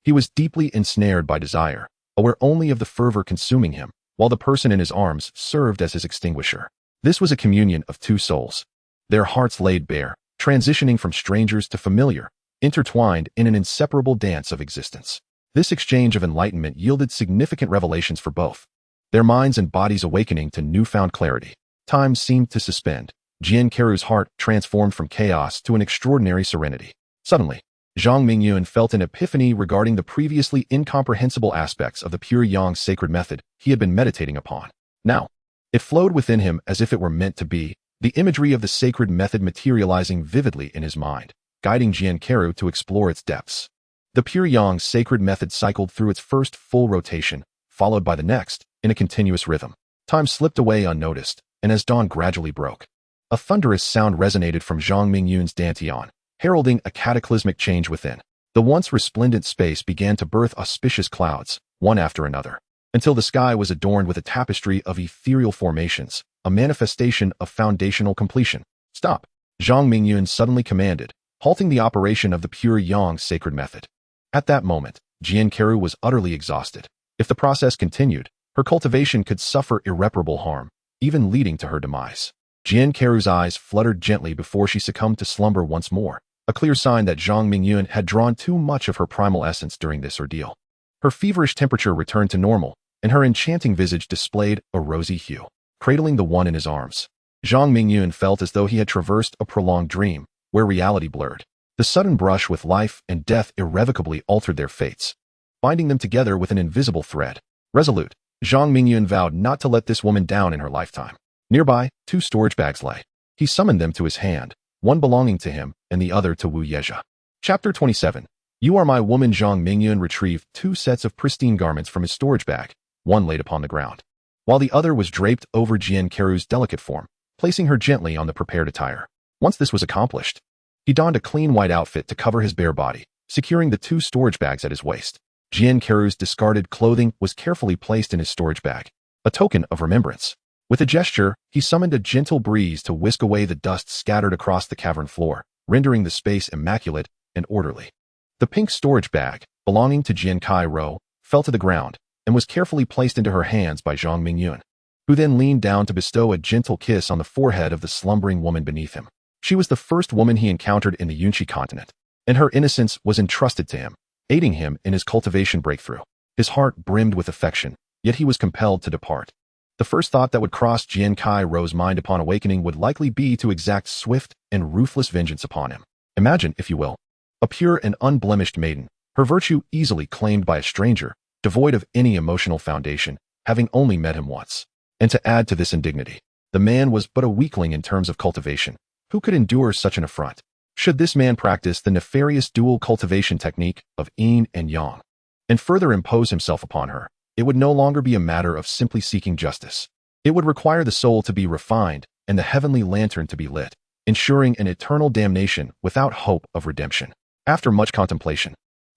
S1: He was deeply ensnared by desire, aware only of the fervor consuming him, while the person in his arms served as his extinguisher. This was a communion of two souls, their hearts laid bare, transitioning from strangers to familiar, intertwined in an inseparable dance of existence. This exchange of enlightenment yielded significant revelations for both, their minds and bodies awakening to newfound clarity. Time seemed to suspend. Jian Qiru's heart transformed from chaos to an extraordinary serenity. Suddenly, Zhang Mingyun felt an epiphany regarding the previously incomprehensible aspects of the pure yang sacred method he had been meditating upon. Now, it flowed within him as if it were meant to be, the imagery of the sacred method materializing vividly in his mind, guiding Jian Qiru to explore its depths. The pure yang sacred method cycled through its first full rotation, followed by the next, in a continuous rhythm. Time slipped away unnoticed, and as dawn gradually broke, a thunderous sound resonated from Zhang Mingyun's dantian, heralding a cataclysmic change within. The once resplendent space began to birth auspicious clouds, one after another, until the sky was adorned with a tapestry of ethereal formations, a manifestation of foundational completion. Stop! Zhang Mingyun suddenly commanded, halting the operation of the pure yang sacred method. At that moment, Jian Qiru was utterly exhausted. If the process continued, her cultivation could suffer irreparable harm, even leading to her demise. Jian Qiru's eyes fluttered gently before she succumbed to slumber once more, a clear sign that Zhang Mingyun had drawn too much of her primal essence during this ordeal. Her feverish temperature returned to normal, and her enchanting visage displayed a rosy hue. Cradling the one in his arms, Zhang Mingyun felt as though he had traversed a prolonged dream, where reality blurred. The sudden brush with life and death irrevocably altered their fates, binding them together with an invisible thread. Resolute, Zhang Mingyun vowed not to let this woman down in her lifetime. Nearby, two storage bags lay. He summoned them to his hand, one belonging to him and the other to Wu Yezha. Chapter 27. You are my woman. Zhang Mingyun retrieved two sets of pristine garments from his storage bag, one laid upon the ground, while the other was draped over Jian Qiru's delicate form, placing her gently on the prepared attire. Once this was accomplished, he donned a clean white outfit to cover his bare body, securing the two storage bags at his waist. Jian Qiru's discarded clothing was carefully placed in his storage bag, a token of remembrance. With a gesture, he summoned a gentle breeze to whisk away the dust scattered across the cavern floor, rendering the space immaculate and orderly. The pink storage bag, belonging to Jian Qiru, fell to the ground and was carefully placed into her hands by Zhang Mingyun, who then leaned down to bestow a gentle kiss on the forehead of the slumbering woman beneath him. She was the first woman he encountered in the Yunchi continent, and her innocence was entrusted to him, aiding him in his cultivation breakthrough. His heart brimmed with affection, yet he was compelled to depart. The first thought that would cross Jian Qiru's mind upon awakening would likely be to exact swift and ruthless vengeance upon him. Imagine, if you will, a pure and unblemished maiden, her virtue easily claimed by a stranger, devoid of any emotional foundation, having only met him once. And to add to this indignity, the man was but a weakling in terms of cultivation. Who could endure such an affront? Should this man practice the nefarious dual cultivation technique of yin and yang, and further impose himself upon her, it would no longer be a matter of simply seeking justice. It would require the soul to be refined and the heavenly lantern to be lit, ensuring an eternal damnation without hope of redemption. After much contemplation,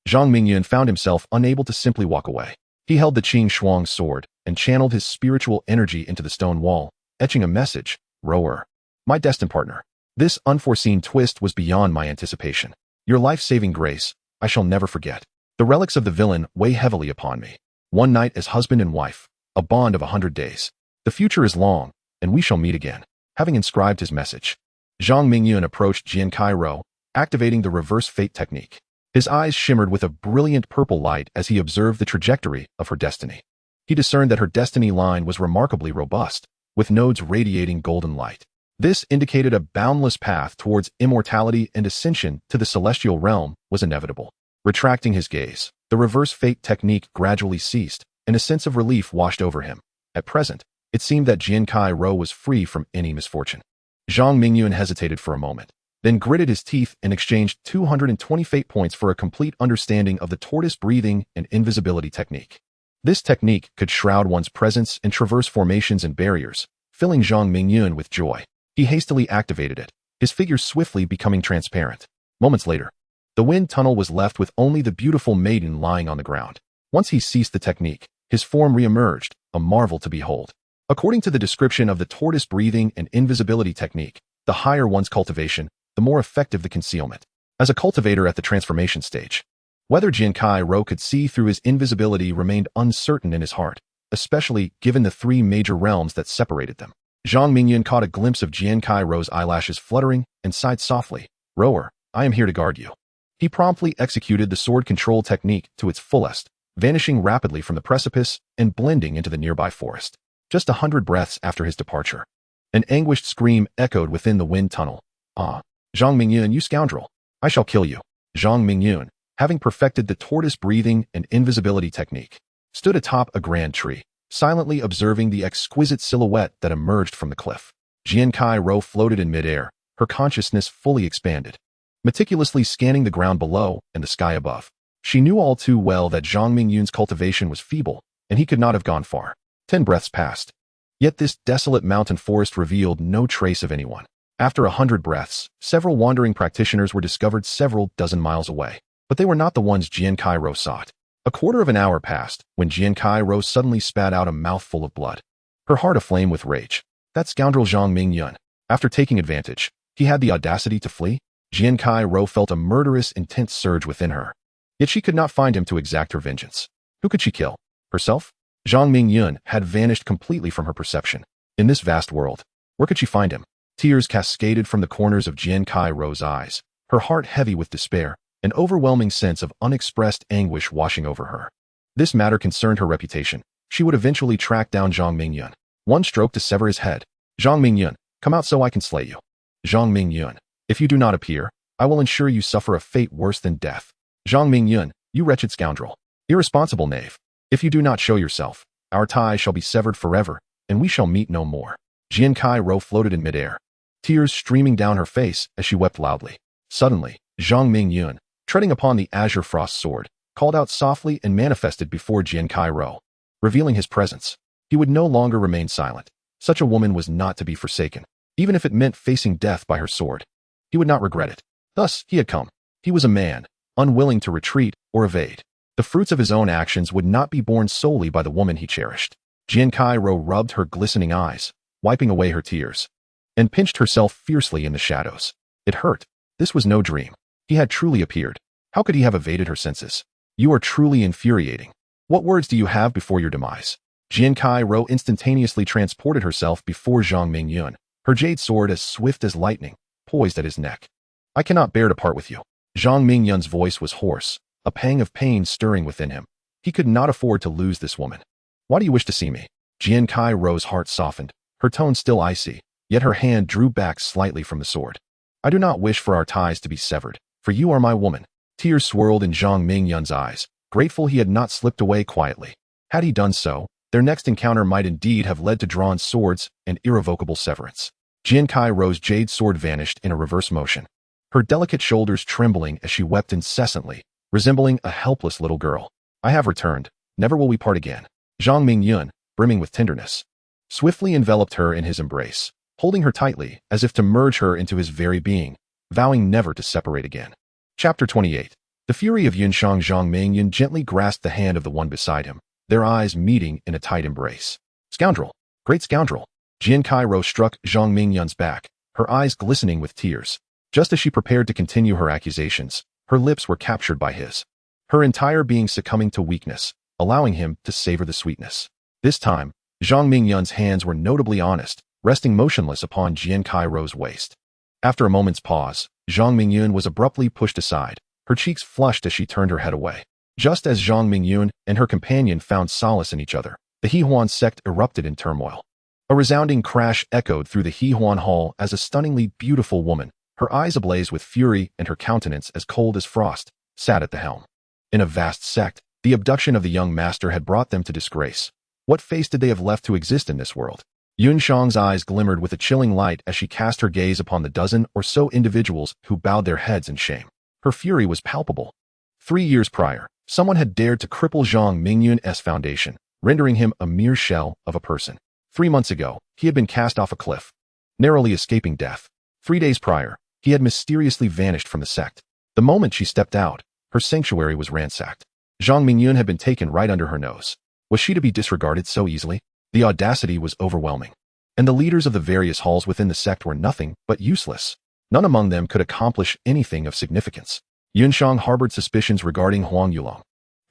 S1: Zhang Mingyun found himself unable to simply walk away. He held the Qing Shuang sword and channeled his spiritual energy into the stone wall, etching a message: Rower, my destined partner. This unforeseen twist was beyond my anticipation. Your life-saving grace, I shall never forget. The relics of the villain weigh heavily upon me. One night as husband and wife, a bond of 100 days. The future is long, and we shall meet again. Having inscribed his message, Zhang Mingyun approached Jian Kai-ro, activating the reverse fate technique. His eyes shimmered with a brilliant purple light as he observed the trajectory of her destiny. He discerned that her destiny line was remarkably robust, with nodes radiating golden light. This indicated a boundless path towards immortality, and ascension to the celestial realm was inevitable. Retracting his gaze, the reverse fate technique gradually ceased, and a sense of relief washed over him. At present, it seemed that Jian Kai-ro was free from any misfortune. Zhang Mingyun hesitated for a moment, then gritted his teeth and exchanged 220 fate points for a complete understanding of the tortoise breathing and invisibility technique. This technique could shroud one's presence and traverse formations and barriers, filling Zhang Mingyun with joy. He hastily activated it, his figure swiftly becoming transparent. Moments later, the wind tunnel was left with only the beautiful maiden lying on the ground. Once he ceased the technique, his form re-emerged, a marvel to behold. According to the description of the tortoise breathing and invisibility technique, the higher one's cultivation, the more effective the concealment. As a cultivator at the transformation stage, whether Jian Kai-ro could see through his invisibility remained uncertain in his heart, especially given the three major realms that separated them. Zhang Mingyun caught a glimpse of Jian Kai-ro's eyelashes fluttering and sighed softly. "Rower, I am here to guard you." He promptly executed the sword control technique to its fullest, vanishing rapidly from the precipice and blending into the nearby forest. Just 100 breaths after his departure, an anguished scream echoed within the wind tunnel. "Ah, Zhang Mingyun, you scoundrel! I shall kill you." Zhang Mingyun, having perfected the tortoise breathing and invisibility technique, stood atop a grand tree, silently observing the exquisite silhouette that emerged from the cliff. Jian Kai-ro floated in midair, her consciousness fully expanded, meticulously scanning the ground below and the sky above. She knew all too well that Zhang Mingyun's cultivation was feeble, and he could not have gone far. 10 breaths passed. Yet this desolate mountain forest revealed no trace of anyone. After 100 breaths, several wandering practitioners were discovered several dozen miles away, but they were not the ones Jian Kai-ro sought. A quarter of an hour passed when Jian Kai-ro suddenly spat out a mouthful of blood, her heart aflame with rage. That scoundrel Zhang Mingyun, after taking advantage, he had the audacity to flee? Jian Kai-ro felt a murderous intent surge within her. Yet she could not find him to exact her vengeance. Who could she kill? Herself? Zhang Mingyun had vanished completely from her perception. In this vast world, where could she find him? Tears cascaded from the corners of Jian Kai-ro's eyes, her heart heavy with despair, an overwhelming sense of unexpressed anguish washing over her. This matter concerned her reputation. She would eventually track down Zhang Mingyun. One stroke to sever his head. "Zhang Mingyun, come out so I can slay you." "Zhang Mingyun, if you do not appear, I will ensure you suffer a fate worse than death." "Zhang Mingyun, you wretched scoundrel. Irresponsible knave. If you do not show yourself, our ties shall be severed forever, and we shall meet no more." Jian Kai-ro floated in midair, tears streaming down her face as she wept loudly. Suddenly, Zhang Mingyun, treading upon the azure frost sword, called out softly and manifested before Jian Kai-ro, revealing his presence. He would no longer remain silent. Such a woman was not to be forsaken, even if it meant facing death by her sword. He would not regret it. Thus, he had come. He was a man, unwilling to retreat or evade. The fruits of his own actions would not be borne solely by the woman he cherished. Jian Kai-ro rubbed her glistening eyes, wiping away her tears, and pinched herself fiercely in the shadows. It hurt. This was no dream. He had truly appeared. How could he have evaded her senses? "You are truly infuriating. What words do you have before your demise?" Jian Kai-ro instantaneously transported herself before Zhang Mingyun, her jade sword as swift as lightning, poised at his neck. "I cannot bear to part with you." Zhang Mingyun's voice was hoarse, a pang of pain stirring within him. He could not afford to lose this woman. "Why do you wish to see me?" Jian Kai-ro's heart softened, her tone still icy, yet her hand drew back slightly from the sword. "I do not wish for our ties to be severed, for you are my woman." Tears swirled in Zhang Mingyun's eyes, grateful he had not slipped away quietly. Had he done so, their next encounter might indeed have led to drawn swords and irrevocable severance. Jian Kai-ro's jade sword vanished in a reverse motion, her delicate shoulders trembling as she wept incessantly, resembling a helpless little girl. "I have returned. Never will we part again." Zhang Mingyun, brimming with tenderness, swiftly enveloped her in his embrace, holding her tightly as if to merge her into his very being, vowing never to separate again. Chapter 28. The fury of Yunshang. Zhang Mingyun gently grasped the hand of the one beside him, their eyes meeting in a tight embrace. "Scoundrel! Great scoundrel!" Jian Kai-ro struck Zhang Mingyun's back, her eyes glistening with tears. Just as she prepared to continue her accusations, her lips were captured by his, her entire being succumbing to weakness, allowing him to savor the sweetness. This time, Zhang Mingyun's hands were notably honest, resting motionless upon Jian Kairou's waist. After a moment's pause, Zhang Mingyun was abruptly pushed aside, her cheeks flushed as she turned her head away. Just as Zhang Mingyun and her companion found solace in each other, the Hehuan sect erupted in turmoil. A resounding crash echoed through the Hehuan hall as a stunningly beautiful woman, her eyes ablaze with fury and her countenance as cold as frost, sat at the helm. In a vast sect, the abduction of the young master had brought them to disgrace. What face did they have left to exist in this world? Yunshang's eyes glimmered with a chilling light as she cast her gaze upon the dozen or so individuals who bowed their heads in shame. Her fury was palpable. 3 years prior, someone had dared to cripple Zhang Mingyun's foundation, rendering him a mere shell of a person. 3 months ago, he had been cast off a cliff, narrowly escaping death. 3 days prior, he had mysteriously vanished from the sect. The moment she stepped out, her sanctuary was ransacked. Zhang Mingyun had been taken right under her nose. Was she to be disregarded so easily? The audacity was overwhelming. And the leaders of the various halls within the sect were nothing but useless. None among them could accomplish anything of significance. Yunshang harbored suspicions regarding Huang Yulong,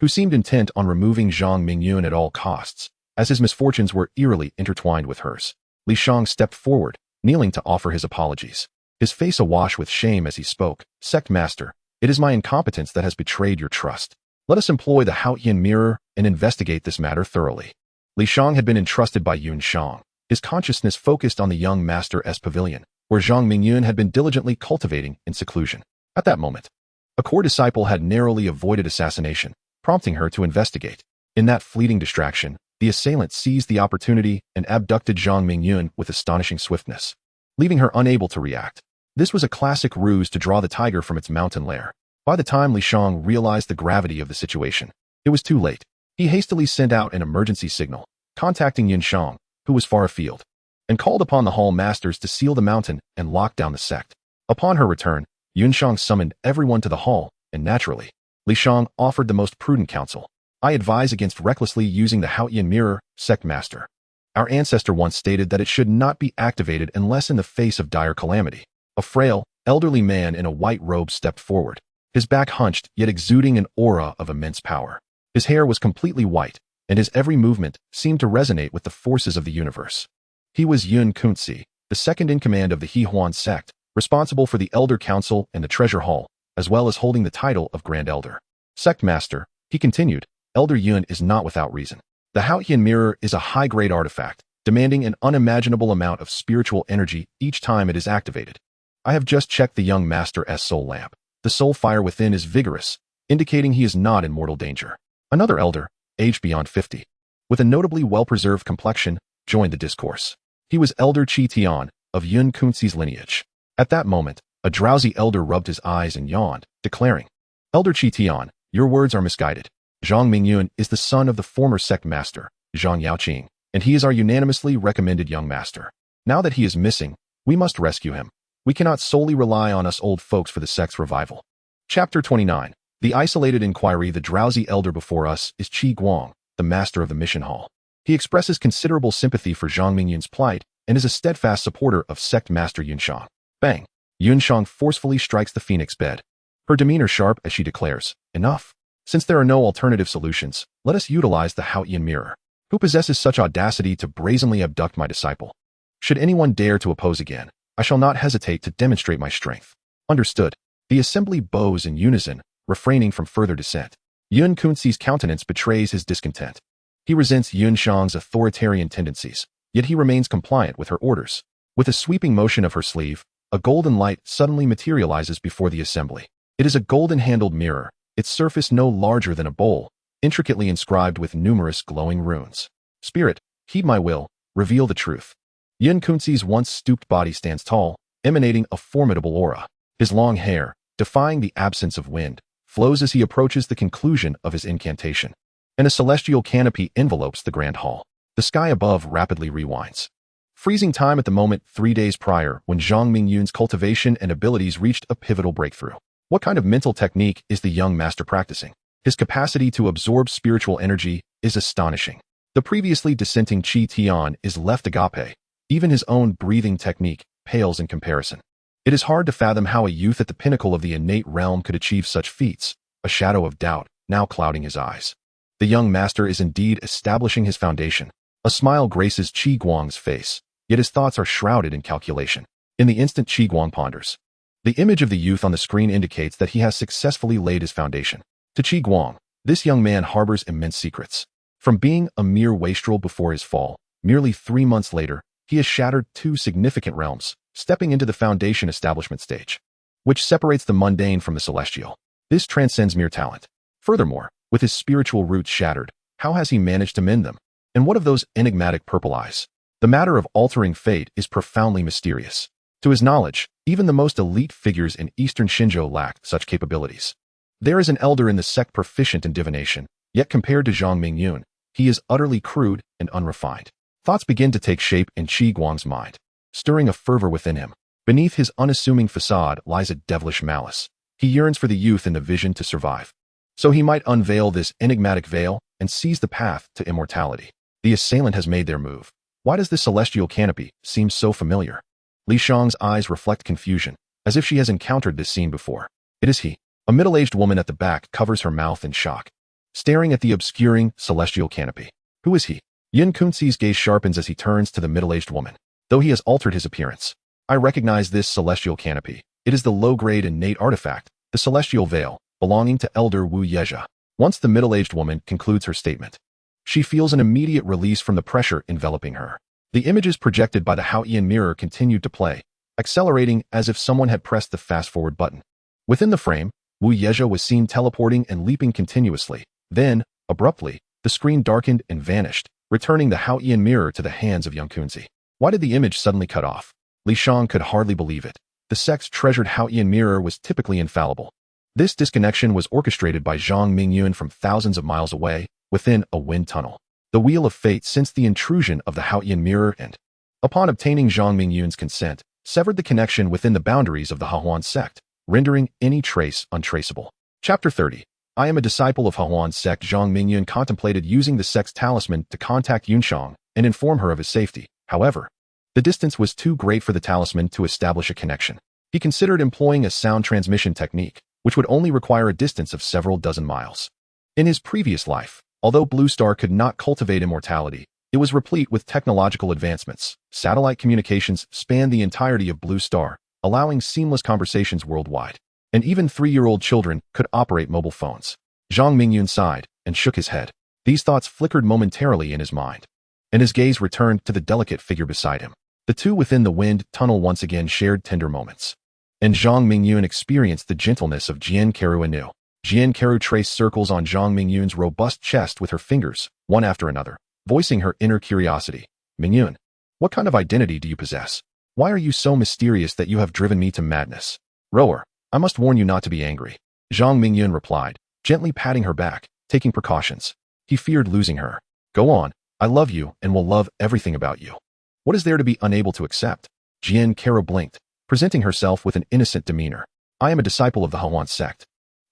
S1: who seemed intent on removing Zhang Mingyun at all costs, as his misfortunes were eerily intertwined with hers. Li Xue stepped forward, kneeling to offer his apologies. His face awash with shame as he spoke. Sect Master, it is my incompetence that has betrayed your trust. Let us employ the Haotian mirror and investigate this matter thoroughly. Li Xue had been entrusted by Yunshang, his consciousness focused on the young master's pavilion, where Zhang Mingyun had been diligently cultivating in seclusion. At that moment, a core disciple had narrowly avoided assassination, prompting her to investigate. In that fleeting distraction, the assailant seized the opportunity and abducted Zhang Mingyun with astonishing swiftness, leaving her unable to react. This was a classic ruse to draw the tiger from its mountain lair. By the time Li Xue realized the gravity of the situation, it was too late. He hastily sent out an emergency signal, contacting Yunshang, who was far afield, and called upon the hall masters to seal the mountain and lock down the sect. Upon her return, Yunshang summoned everyone to the hall, and naturally, Li Xue offered the most prudent counsel. I advise against recklessly using the Haotian mirror, Sect Master. Our ancestor once stated that it should not be activated unless in the face of dire calamity. A frail, elderly man in a white robe stepped forward, his back hunched yet exuding an aura of immense power. His hair was completely white, and his every movement seemed to resonate with the forces of the universe. He was Yun Kunzi, the second-in-command of the Hehuan sect, responsible for the Elder Council and the Treasure Hall, as well as holding the title of Grand Elder. Sect Master, he continued, Elder Yun is not without reason. The Haotian mirror is a high-grade artifact, demanding an unimaginable amount of spiritual energy each time it is activated. I have just checked the young master's soul lamp. The soul fire within is vigorous, indicating he is not in mortal danger. Another elder, aged beyond 50, with a notably well-preserved complexion, joined the discourse. He was Elder Chi Tian, of Yun Kunzi's lineage. At that moment, a drowsy elder rubbed his eyes and yawned, declaring, Elder Chi Tian, your words are misguided. Zhang Mingyun is the son of the former sect master, Zhang Yaoqing, and he is our unanimously recommended young master. Now that he is missing, we must rescue him. We cannot solely rely on us old folks for the sect's revival. Chapter 29. The Isolated Inquiry. The drowsy elder before us is Qi Guang, the master of the mission hall. He expresses considerable sympathy for Zhang Mingyun's plight and is a steadfast supporter of sect master Yunshang. Bang! Yunshang forcefully strikes the phoenix bed, her demeanor sharp as she declares, enough. Since there are no alternative solutions, let us utilize the Haotian mirror. Who possesses such audacity to brazenly abduct my disciple? Should anyone dare to oppose again, I shall not hesitate to demonstrate my strength. Understood. The assembly bows in unison, refraining from further dissent. Yun Kunzi's countenance betrays his discontent. He resents Yunshang's authoritarian tendencies, yet he remains compliant with her orders. With a sweeping motion of her sleeve, a golden light suddenly materializes before the assembly. It is a golden-handled mirror, its surface no larger than a bowl, intricately inscribed with numerous glowing runes. Spirit, heed my will, reveal the truth. Yun Kunzi's once stooped body stands tall, emanating a formidable aura. His long hair, defying the absence of wind, flows as he approaches the conclusion of his incantation. And a celestial canopy envelopes the grand hall. The sky above rapidly rewinds, freezing time at the moment 3 days prior when Zhang Mingyun's cultivation and abilities reached a pivotal breakthrough. What kind of mental technique is the young master practicing? His capacity to absorb spiritual energy is astonishing. The previously dissenting Chi Tian is left agape. Even his own breathing technique pales in comparison. It is hard to fathom how a youth at the pinnacle of the innate realm could achieve such feats, a shadow of doubt now clouding his eyes. The young master is indeed establishing his foundation. A smile graces Qi Guang's face, yet his thoughts are shrouded in calculation. In the instant, Qi Guang ponders. The image of the youth on the screen indicates that he has successfully laid his foundation. To Qi Guang, this young man harbors immense secrets. From being a mere wastrel before his fall, merely 3 months later, he has shattered 2 significant realms, stepping into the foundation establishment stage, which separates the mundane from the celestial. This transcends mere talent. Furthermore, with his spiritual roots shattered, how has he managed to mend them? And what of those enigmatic purple eyes? The matter of altering fate is profoundly mysterious. To his knowledge, even the most elite figures in Eastern Shinzhou lack such capabilities. There is an elder in the sect proficient in divination, yet compared to Zhang Mingyun, he is utterly crude and unrefined. Thoughts begin to take shape in Qi Guang's mind, stirring a fervor within him. Beneath his unassuming facade lies a devilish malice. He yearns for the youth in the vision to survive, so he might unveil this enigmatic veil and seize the path to immortality. The assailant has made their move. Why does this celestial canopy seem so familiar? Li Xiang's eyes reflect confusion, as if she has encountered this scene before. It is he. A middle-aged woman at the back covers her mouth in shock, staring at the obscuring celestial canopy. Who is he? Yin Kunzi's gaze sharpens as he turns to the middle-aged woman. Though he has altered his appearance, I recognize this celestial canopy. It is the low-grade innate artifact, the celestial veil, belonging to Elder Wu Yezha. Once the middle-aged woman concludes her statement, she feels an immediate release from the pressure enveloping her. The images projected by the Haoyan mirror continued to play, accelerating as if someone had pressed the fast-forward button. Within the frame, Wu Yezha was seen teleporting and leaping continuously. Then, abruptly, the screen darkened and vanished, returning the Haoyan mirror to the hands of young Kunzi. Why did the image suddenly cut off? Li Xiang could hardly believe it. The sect's treasured Haoyan mirror was typically infallible. This disconnection was orchestrated by Zhang Mingyun from thousands of miles away, within a wind tunnel. The wheel of fate sensed the intrusion of the Haoyan mirror and, upon obtaining Zhang Mingyun's consent, severed the connection within the boundaries of the Haoyan sect, rendering any trace untraceable. Chapter 30. I am a disciple of Haoyan sect. Zhang Mingyun contemplated using the sect's talisman to contact Yunxiang and inform her of his safety. However, the distance was too great for the talisman to establish a connection. He considered employing a sound transmission technique, which would only require a distance of several dozen miles. In his previous life, although Blue Star could not cultivate immortality, it was replete with technological advancements. Satellite communications spanned the entirety of Blue Star, allowing seamless conversations worldwide. And even 3-year-old children could operate mobile phones. Zhang Mingyun sighed and shook his head. These thoughts flickered momentarily in his mind, and his gaze returned to the delicate figure beside him. The two within the wind tunnel once again shared tender moments, and Zhang Mingyun experienced the gentleness of Jian Keru anew. Jian Keru traced circles on Zhang Mingyun's robust chest with her fingers, one after another, voicing her inner curiosity. Mingyun, what kind of identity do you possess? Why are you so mysterious that you have driven me to madness? Rower, I must warn you not to be angry. Zhang Mingyun replied, gently patting her back, taking precautions. He feared losing her. Go on, I love you and will love everything about you. What is there to be unable to accept? Jian Keru blinked, presenting herself with an innocent demeanor. I am a disciple of the Haoyan sect.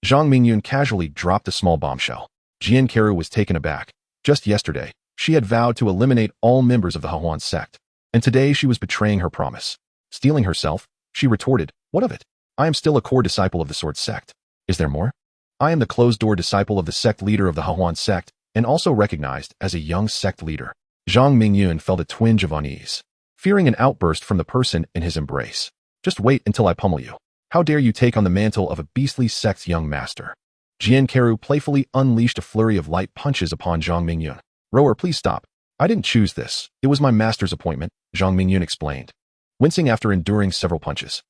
S1: Zhang Mingyun casually dropped a small bombshell. Jian Keru was taken aback. Just yesterday, she had vowed to eliminate all members of the Haoyan sect, and today she was betraying her promise. Stealing herself, she retorted, what of it? I am still a core disciple of the Sword sect. Is there more? I am the closed-door disciple of the sect leader of the Haoyan sect, and also recognized as a young sect leader. Zhang Mingyun felt a twinge of unease, fearing an outburst from the person in his embrace. Just wait until I pummel you. How dare you take on the mantle of a beastly sect's young master? Jian Keru playfully unleashed a flurry of light punches upon Zhang Mingyun. Rower, please stop. I didn't choose this. It was my master's appointment, Zhang Mingyun explained, wincing after enduring several punches.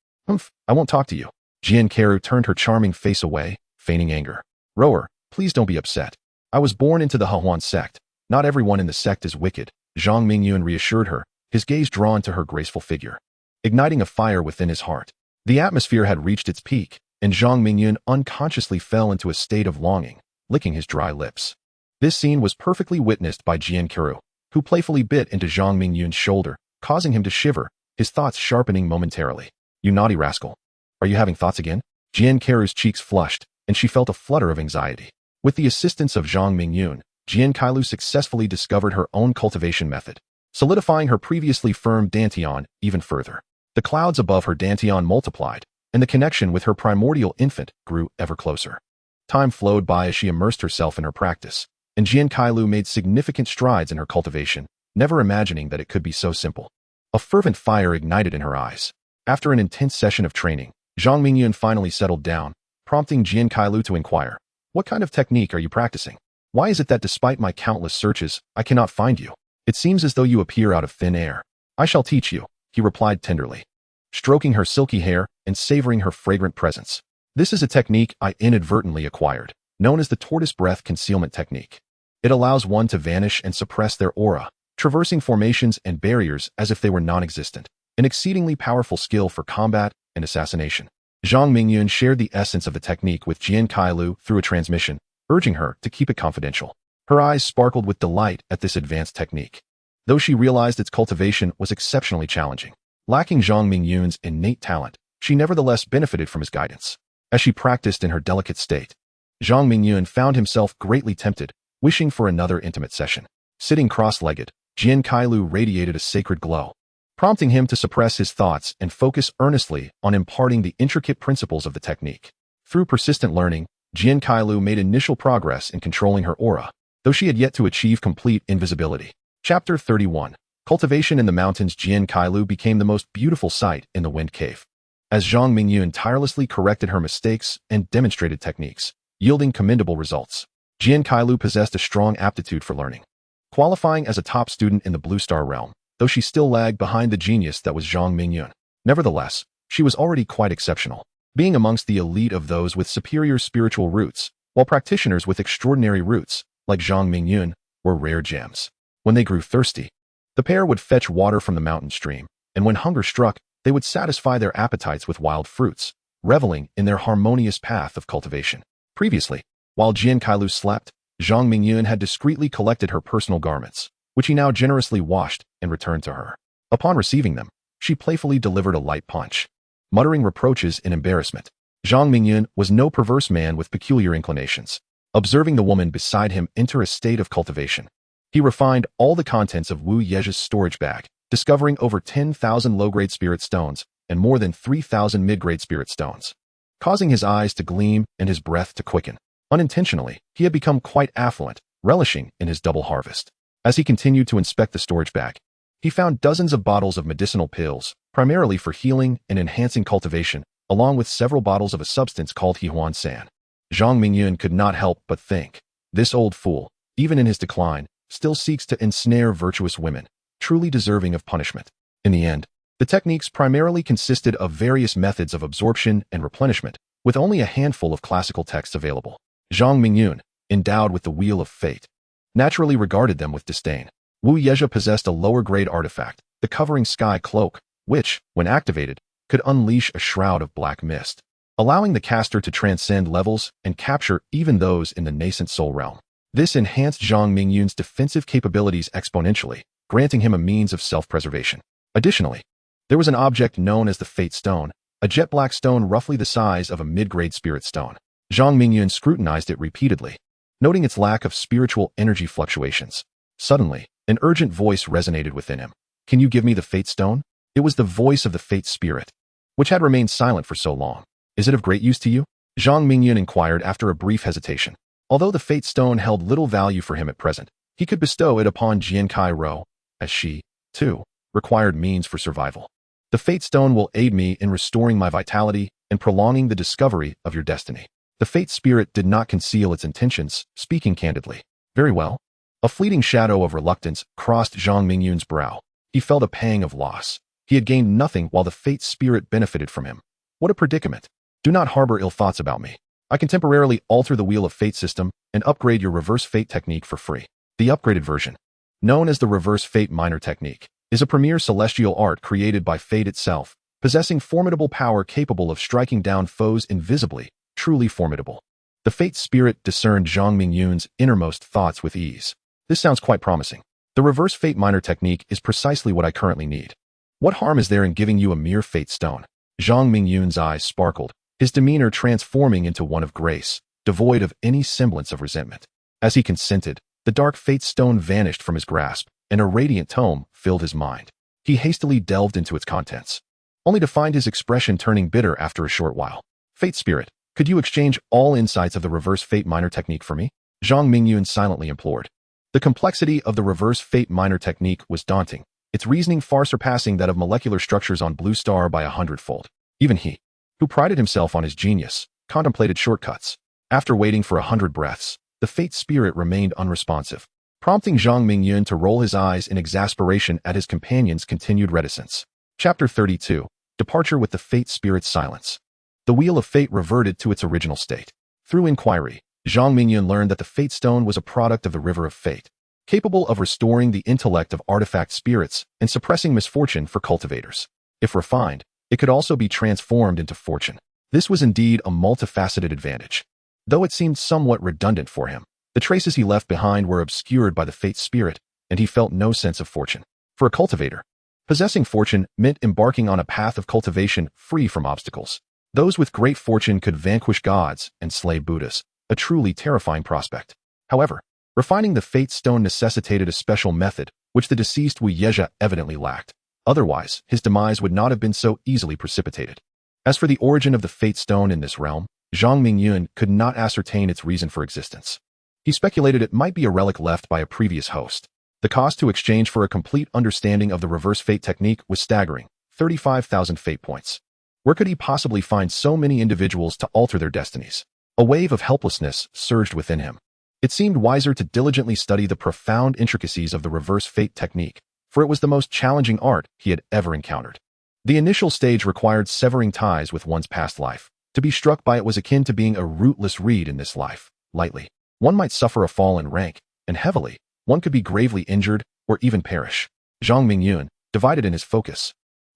S1: I won't talk to you. Jian Keru turned her charming face away, feigning anger. Rower, please don't be upset. I was born into the Haoyan sect. Not everyone in the sect is wicked, Zhang Mingyun reassured her, his gaze drawn to her graceful figure, igniting a fire within his heart. The atmosphere had reached its peak, and Zhang Mingyun unconsciously fell into a state of longing, licking his dry lips. This scene was perfectly witnessed by Jian Keru, who playfully bit into Zhang Mingyun's shoulder, causing him to shiver, his thoughts sharpening momentarily. You naughty rascal. Are you having thoughts again? Jian Keru's cheeks flushed, and she felt a flutter of anxiety. With the assistance of Zhang Mingyun, Jian Kailu successfully discovered her own cultivation method, solidifying her previously firm dantian even further. The clouds above her dantian multiplied, and the connection with her primordial infant grew ever closer. Time flowed by as she immersed herself in her practice, and Jian Kailu made significant strides in her cultivation, never imagining that it could be so simple. A fervent fire ignited in her eyes. After an intense session of training, Zhang Mingyun finally settled down, prompting Jian Kailu to inquire, "What kind of technique are you practicing? Why is it that despite my countless searches, I cannot find you? It seems as though you appear out of thin air." "I shall teach you," he replied tenderly, stroking her silky hair and savoring her fragrant presence. "This is a technique I inadvertently acquired, known as the tortoise breath concealment technique. It allows one to vanish and suppress their aura, traversing formations and barriers as if they were non-existent, an exceedingly powerful skill for combat and assassination." Zhang Mingyun shared the essence of the technique with Jian Kailu through a transmission, urging her to keep it confidential. Her eyes sparkled with delight at this advanced technique, though she realized its cultivation was exceptionally challenging. Lacking Zhang Mingyun's innate talent, she nevertheless benefited from his guidance. As she practiced in her delicate state, Zhang Mingyun found himself greatly tempted, wishing for another intimate session. Sitting cross-legged, Jian Kailu radiated a sacred glow, prompting him to suppress his thoughts and focus earnestly on imparting the intricate principles of the technique. Through persistent learning, Jian Kailu made initial progress in controlling her aura, though she had yet to achieve complete invisibility. Chapter 31. Cultivation in the mountains. Jian Kailu became the most beautiful sight in the wind cave, as Zhang Mingyun tirelessly corrected her mistakes and demonstrated techniques, yielding commendable results. Jian Kailu possessed a strong aptitude for learning, qualifying as a top student in the Blue Star realm, though she still lagged behind the genius that was Zhang Mingyun. Nevertheless, she was already quite exceptional, being amongst the elite of those with superior spiritual roots, while practitioners with extraordinary roots, like Zhang Mingyun, were rare gems. When they grew thirsty, the pair would fetch water from the mountain stream, and when hunger struck, they would satisfy their appetites with wild fruits, reveling in their harmonious path of cultivation. Previously, while Jian Kailu slept, Zhang Mingyun had discreetly collected her personal garments, which he now generously washed and returned to her. Upon receiving them, she playfully delivered a light punch, muttering reproaches in embarrassment. Zhang Mingyun was no perverse man with peculiar inclinations. Observing the woman beside him enter a state of cultivation, he refined all the contents of Wu Yezhe's storage bag, discovering over 10,000 low-grade spirit stones and more than 3,000 mid-grade spirit stones, causing his eyes to gleam and his breath to quicken. Unintentionally, he had become quite affluent, relishing in his double harvest. As he continued to inspect the storage bag, he found dozens of bottles of medicinal pills, primarily for healing and enhancing cultivation, along with several bottles of a substance called Hihuan San. Zhang Mingyun could not help but think, this old fool, even in his decline, still seeks to ensnare virtuous women, truly deserving of punishment. In the end, the techniques primarily consisted of various methods of absorption and replenishment, with only a handful of classical texts available. Zhang Mingyun, endowed with the Wheel of Fate, naturally regarded them with disdain. Wu Yezhe possessed a lower-grade artifact, the Covering Sky Cloak, which, when activated, could unleash a shroud of black mist, allowing the caster to transcend levels and capture even those in the nascent soul realm. This enhanced Zhang Mingyun's defensive capabilities exponentially, granting him a means of self-preservation. Additionally, there was an object known as the Fate Stone, a jet-black stone roughly the size of a mid-grade spirit stone. Zhang Mingyun scrutinized it repeatedly, noting its lack of spiritual energy fluctuations. Suddenly, an urgent voice resonated within him. "Can you give me the Fate Stone?" It was the voice of the Fate Spirit, which had remained silent for so long. "Is it of great use to you?" Zhang Mingyun inquired after a brief hesitation. Although the Fate Stone held little value for him at present, he could bestow it upon Jian Kailu, as she, too, required means for survival. "The Fate Stone will aid me in restoring my vitality and prolonging the discovery of your destiny." The Fate Spirit did not conceal its intentions, speaking candidly. "Very well." A fleeting shadow of reluctance crossed Zhang Mingyun's brow. He felt a pang of loss. He had gained nothing while the Fate Spirit benefited from him. What a predicament. "Do not harbor ill thoughts about me. I can temporarily alter the Wheel of Fate system and upgrade your Reverse Fate technique for free." The upgraded version, known as the Reverse Fate Minor Technique, is a premier celestial art created by Fate itself, possessing formidable power capable of striking down foes invisibly, truly formidable. The Fate Spirit discerned Zhang Mingyun's innermost thoughts with ease. "This sounds quite promising. The Reverse Fate Minor Technique is precisely what I currently need. What harm is there in giving you a mere Fate Stone?" Zhang Mingyun's eyes sparkled, his demeanor transforming into one of grace, devoid of any semblance of resentment. As he consented, the dark Fate Stone vanished from his grasp, and a radiant tome filled his mind. He hastily delved into its contents, only to find his expression turning bitter after a short while. "Fate Spirit, could you exchange all insights of the Reverse Fate Minor Technique for me?" Zhang Mingyun silently implored. The complexity of the reverse fate minor technique was daunting, its reasoning far surpassing that of molecular structures on Blue Star by 100-fold. Even he, who prided himself on his genius, contemplated shortcuts. After waiting for 100 breaths, the fate spirit remained unresponsive, prompting Zhang Mingyun to roll his eyes in exasperation at his companion's continued reticence. Chapter 32. Departure with the fate spirit's silence. The wheel of fate reverted to its original state. Through inquiry, Zhang Mingyun learned that the fate stone was a product of the river of fate, capable of restoring the intellect of artifact spirits and suppressing misfortune for cultivators. If refined, it could also be transformed into fortune. This was indeed a multifaceted advantage. Though it seemed somewhat redundant for him, the traces he left behind were obscured by the fate spirit, and he felt no sense of fortune. For a cultivator, possessing fortune meant embarking on a path of cultivation free from obstacles. Those with great fortune could vanquish gods and slay Buddhas, a truly terrifying prospect. However, refining the fate stone necessitated a special method, which the deceased Li Xue evidently lacked. Otherwise, his demise would not have been so easily precipitated. As for the origin of the fate stone in this realm, Zhang Mingyun could not ascertain its reason for existence. He speculated it might be a relic left by a previous host. The cost to exchange for a complete understanding of the reverse fate technique was staggering, 35,000 fate points. Where could he possibly find so many individuals to alter their destinies? A wave of helplessness surged within him. It seemed wiser to diligently study the profound intricacies of the reverse fate technique, for it was the most challenging art he had ever encountered. The initial stage required severing ties with one's past life. To be struck by it was akin to being a rootless reed in this life. Lightly, one might suffer a fall in rank, and heavily, one could be gravely injured or even perish. Zhang Mingyun, divided in his focus,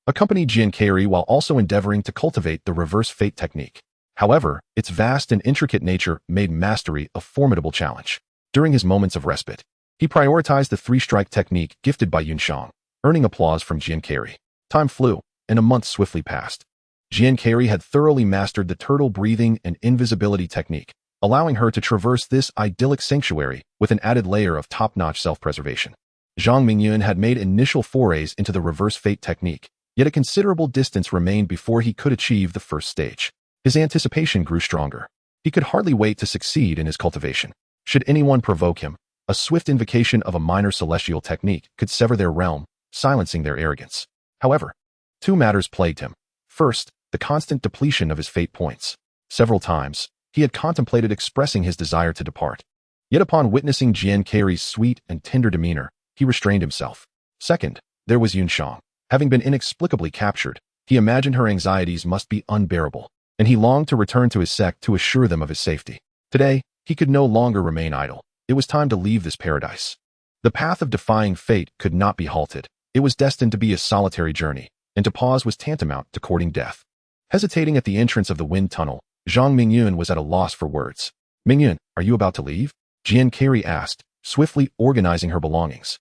S1: accompanied Jian Carey while also endeavoring to cultivate the reverse fate technique. However, its vast and intricate nature made mastery a formidable challenge. During his moments of respite, he prioritized the three-strike technique gifted by Yunshang, earning applause from Jian Carey. Time flew, and a month swiftly passed. Jian Carey had thoroughly mastered the turtle breathing and invisibility technique, allowing her to traverse this idyllic sanctuary with an added layer of top-notch self-preservation. Zhang Mingyun had made initial forays into the reverse fate technique, yet a considerable distance remained before he could achieve the first stage. His anticipation grew stronger. He could hardly wait to succeed in his cultivation. Should anyone provoke him, a swift invocation of a minor celestial technique could sever their realm, silencing their arrogance. However, two matters plagued him. First, the constant depletion of his fate points. Several times, he had contemplated expressing his desire to depart. Yet upon witnessing Jian Carey's sweet and tender demeanor, he restrained himself. Second, there was Yunshang. Having been inexplicably captured, he imagined her anxieties must be unbearable, and he longed to return to his sect to assure them of his safety. Today, he could no longer remain idle. It was time to leave this paradise. The path of defying fate could not be halted. It was destined to be a solitary journey, and to pause was tantamount to courting death. Hesitating at the entrance of the wind tunnel, Zhang Mingyun was at a loss for words. "Mingyun, are you about to leave?" Jian Carey asked, swiftly organizing her belongings.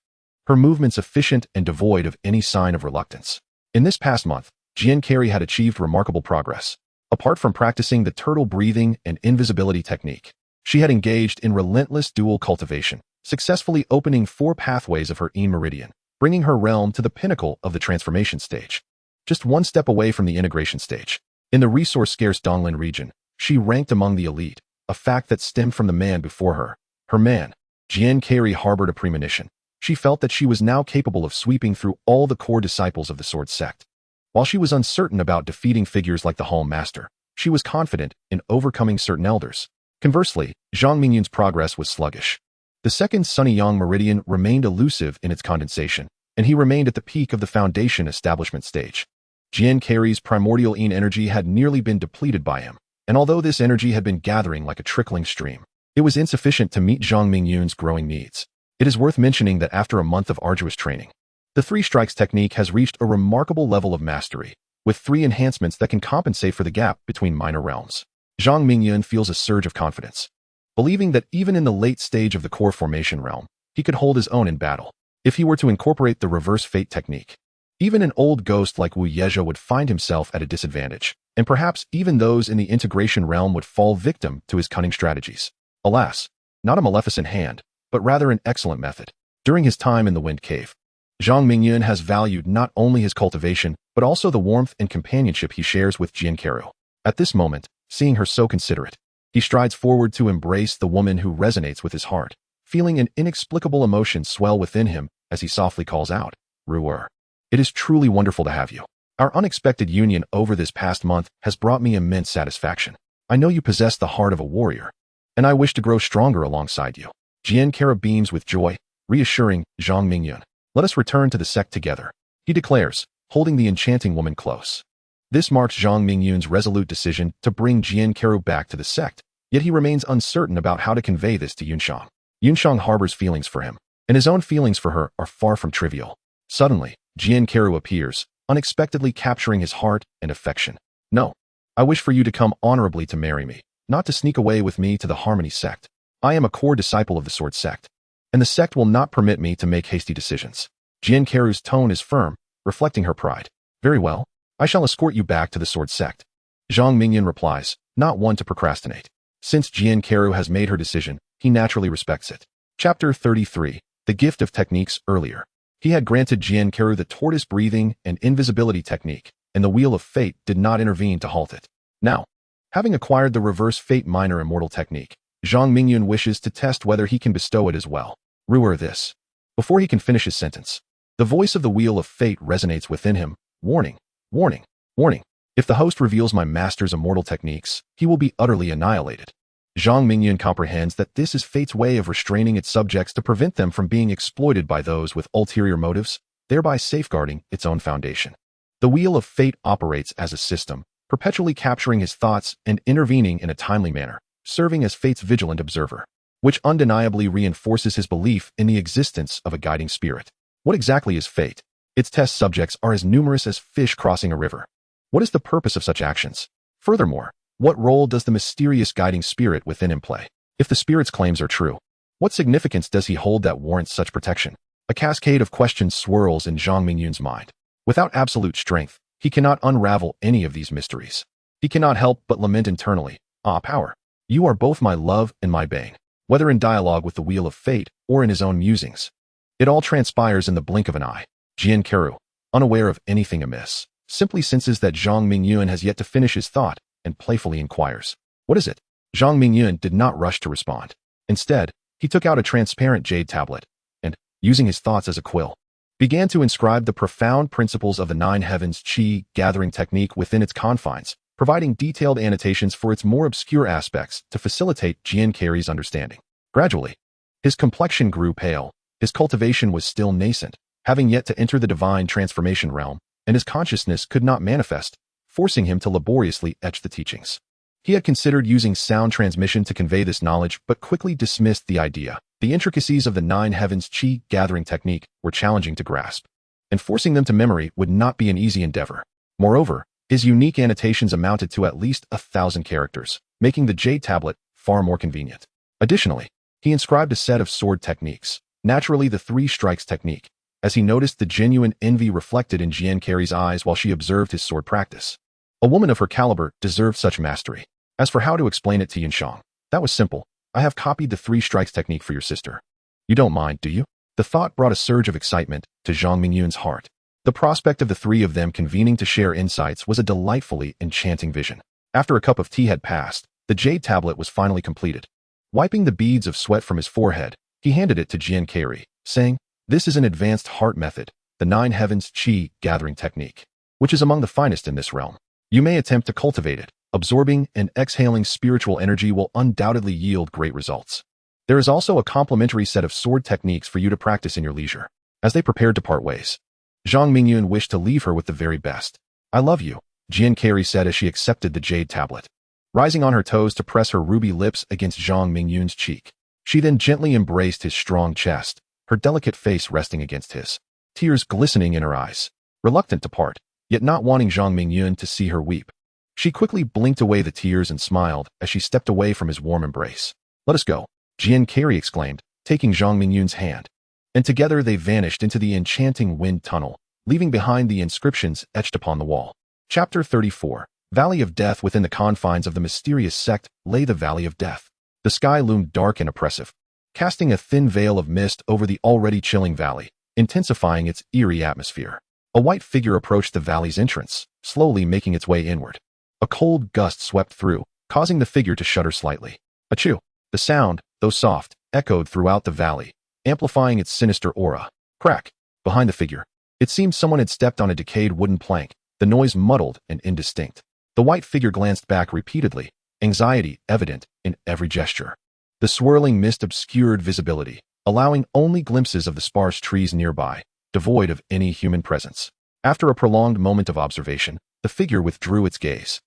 S1: Her movements efficient and devoid of any sign of reluctance. In this past month, Jian Carey had achieved remarkable progress. Apart from practicing the turtle breathing and invisibility technique, she had engaged in relentless dual cultivation, successfully opening 4 pathways of her meridian, bringing her realm to the pinnacle of the transformation stage. Just one step away from the integration stage. In the resource-scarce Donglin region, she ranked among the elite, a fact that stemmed from the man before her. Her man, Jian Carey, harbored a premonition. She felt that she was now capable of sweeping through all the core disciples of the Sword Sect. While she was uncertain about defeating figures like the Hall Master, she was confident in overcoming certain elders. Conversely, Zhang Mingyun's progress was sluggish. The second Sunny Yang meridian remained elusive in its condensation, and he remained at the peak of the foundation establishment stage. Jian Carey's primordial energy had nearly been depleted by him, and although this energy had been gathering like a trickling stream, it was insufficient to meet Zhang Mingyun's growing needs. It is worth mentioning that after a month of arduous training, the 3 strikes technique has reached a remarkable level of mastery, with 3 enhancements that can compensate for the gap between minor realms. Zhang Mingyun feels a surge of confidence, believing that even in the late stage of the core formation realm, he could hold his own in battle. If he were to incorporate the reverse fate technique, even an old ghost like Li Xue would find himself at a disadvantage, and perhaps even those in the integration realm would fall victim to his cunning strategies. Alas, not a maleficent hand, but rather an excellent method. During his time in the Wind Cave, Zhang Mingyun has valued not only his cultivation, but also the warmth and companionship he shares with Jian Carey. At this moment, seeing her so considerate, He strides forward to embrace the woman who resonates with his heart, feeling an inexplicable emotion swell within him as he softly calls out, Ruer. It is truly wonderful to have you. Our unexpected union over this past month has brought me immense satisfaction. I know you possess the heart of a warrior, and I wish to grow stronger alongside you. Jian Kara beams with joy, reassuring Zhang Mingyun. Let us return to the sect together, he declares, holding the enchanting woman close. This marks Zhang Mingyun's resolute decision to bring Jian Kara back to the sect, yet he remains uncertain about how to convey this to Yunshang. Yunshang harbors feelings for him, and his own feelings for her are far from trivial. Suddenly, Jian Kara appears, unexpectedly capturing his heart and affection. No, I wish for you to come honorably to marry me, not to sneak away with me to the Harmony sect. I am a core disciple of the Sword sect, and the sect will not permit me to make hasty decisions. Jian Kara's tone is firm, reflecting her pride. Very well, I shall escort you back to the Sword sect. Zhang Mingyun replies, not one to procrastinate. Since Jian Kara has made her decision, he naturally respects it. Chapter 33. The Gift of Techniques. Earlier, he had granted Jian Kara the tortoise breathing and invisibility technique, and the Wheel of Fate did not intervene to halt it. Now, having acquired the Reverse Fate Minor Immortal technique, Zhang Mingyun wishes to test whether he can bestow it as well. Ruer this. Before he can finish his sentence, the voice of the Wheel of Fate resonates within him, warning, warning, warning. If the host reveals my master's immortal techniques, he will be utterly annihilated. Zhang Mingyun comprehends that this is fate's way of restraining its subjects to prevent them from being exploited by those with ulterior motives, thereby safeguarding its own foundation. The Wheel of Fate operates as a system, perpetually capturing his thoughts and intervening in a timely manner, serving as fate's vigilant observer, which undeniably reinforces his belief in the existence of a guiding spirit. What exactly is fate? Its test subjects are as numerous as fish crossing a river. What is the purpose of such actions? Furthermore, what role does the mysterious guiding spirit within him play? If the spirit's claims are true, what significance does he hold that warrants such protection? A cascade of questions swirls in Zhang Mingyun's mind. Without absolute strength, he cannot unravel any of these mysteries. He cannot help but lament internally, Ah, power, you are both my love and my bane. Whether in dialogue with the Wheel of Fate or in his own musings, it all transpires in the blink of an eye. Jian Kara, unaware of anything amiss, simply senses that Zhang Mingyun has yet to finish his thought and playfully inquires, what is it? Zhang Mingyun did not rush to respond. Instead, he took out a transparent jade tablet and, using his thoughts as a quill, began to inscribe the profound principles of the Nine Heavens Qi gathering technique within its confines, providing detailed annotations for its more obscure aspects to facilitate Jian Kara's understanding. Gradually, his complexion grew pale, his cultivation was still nascent, having yet to enter the divine transformation realm, and his consciousness could not manifest, forcing him to laboriously etch the teachings. He had considered using sound transmission to convey this knowledge, but quickly dismissed the idea. The intricacies of the Nine Heavens Qi gathering technique were challenging to grasp, and forcing them to memory would not be an easy endeavor. Moreover, his unique annotations amounted to at least 1,000 characters, making the jade tablet far more convenient. Additionally, he inscribed a set of sword techniques, naturally the three strikes technique, as he noticed the genuine envy reflected in Jian Kara's eyes while she observed his sword practice. A woman of her caliber deserved such mastery. As for how to explain it to Yunshang, that was simple. I have copied the three strikes technique for your sister. You don't mind, do you? The thought brought a surge of excitement to Zhang Mingyun's heart. The prospect of the three of them convening to share insights was a delightfully enchanting vision. After a cup of tea had passed, the jade tablet was finally completed. Wiping the beads of sweat from his forehead, he handed it to Jian Kara, saying, this is an advanced heart method, the Nine Heavens Qi gathering technique, which is among the finest in this realm. You may attempt to cultivate it. Absorbing and exhaling spiritual energy will undoubtedly yield great results. There is also a complementary set of sword techniques for you to practice in your leisure. As they prepared to part ways, Zhang Mingyun wished to leave her with the very best. I love you, Jian Kara said as she accepted the jade tablet. Rising on her toes to press her ruby lips against Zhang Mingyun's cheek, she then gently embraced his strong chest, her delicate face resting against his, tears glistening in her eyes. Reluctant to part, yet not wanting Zhang Mingyun to see her weep, she quickly blinked away the tears and smiled as she stepped away from his warm embrace. Let us go, Jian Kara exclaimed, taking Zhang Mingyun's hand. And together they vanished into the enchanting wind tunnel, leaving behind the inscriptions etched upon the wall. Chapter 34. Valley of Death. Within the confines of the mysterious sect lay the Valley of Death. The sky loomed dark and oppressive, casting a thin veil of mist over the already chilling valley, intensifying its eerie atmosphere. A white figure approached the valley's entrance, slowly making its way inward. A cold gust swept through, causing the figure to shudder slightly. Achoo! The sound, though soft, echoed throughout the valley, amplifying its sinister aura. Crack! Behind the figure. It seemed someone had stepped on a decayed wooden plank, the noise muddled and indistinct. The white figure glanced back repeatedly, anxiety evident in every gesture. The swirling mist obscured visibility, allowing only glimpses of the sparse trees nearby, devoid of any human presence. After a prolonged moment of observation, the figure withdrew its gaze,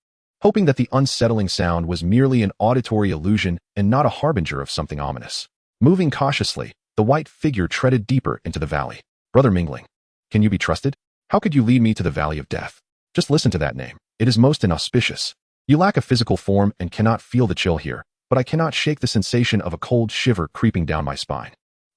S1: hoping that the unsettling sound was merely an auditory illusion and not a harbinger of something ominous. Moving cautiously, the white figure treaded deeper into the valley. Brother Mingling, can you be trusted? How could you lead me to the valley of death? Just listen to that name. It is most inauspicious. You lack a physical form and cannot feel the chill here, but I cannot shake the sensation of a cold shiver creeping down my spine.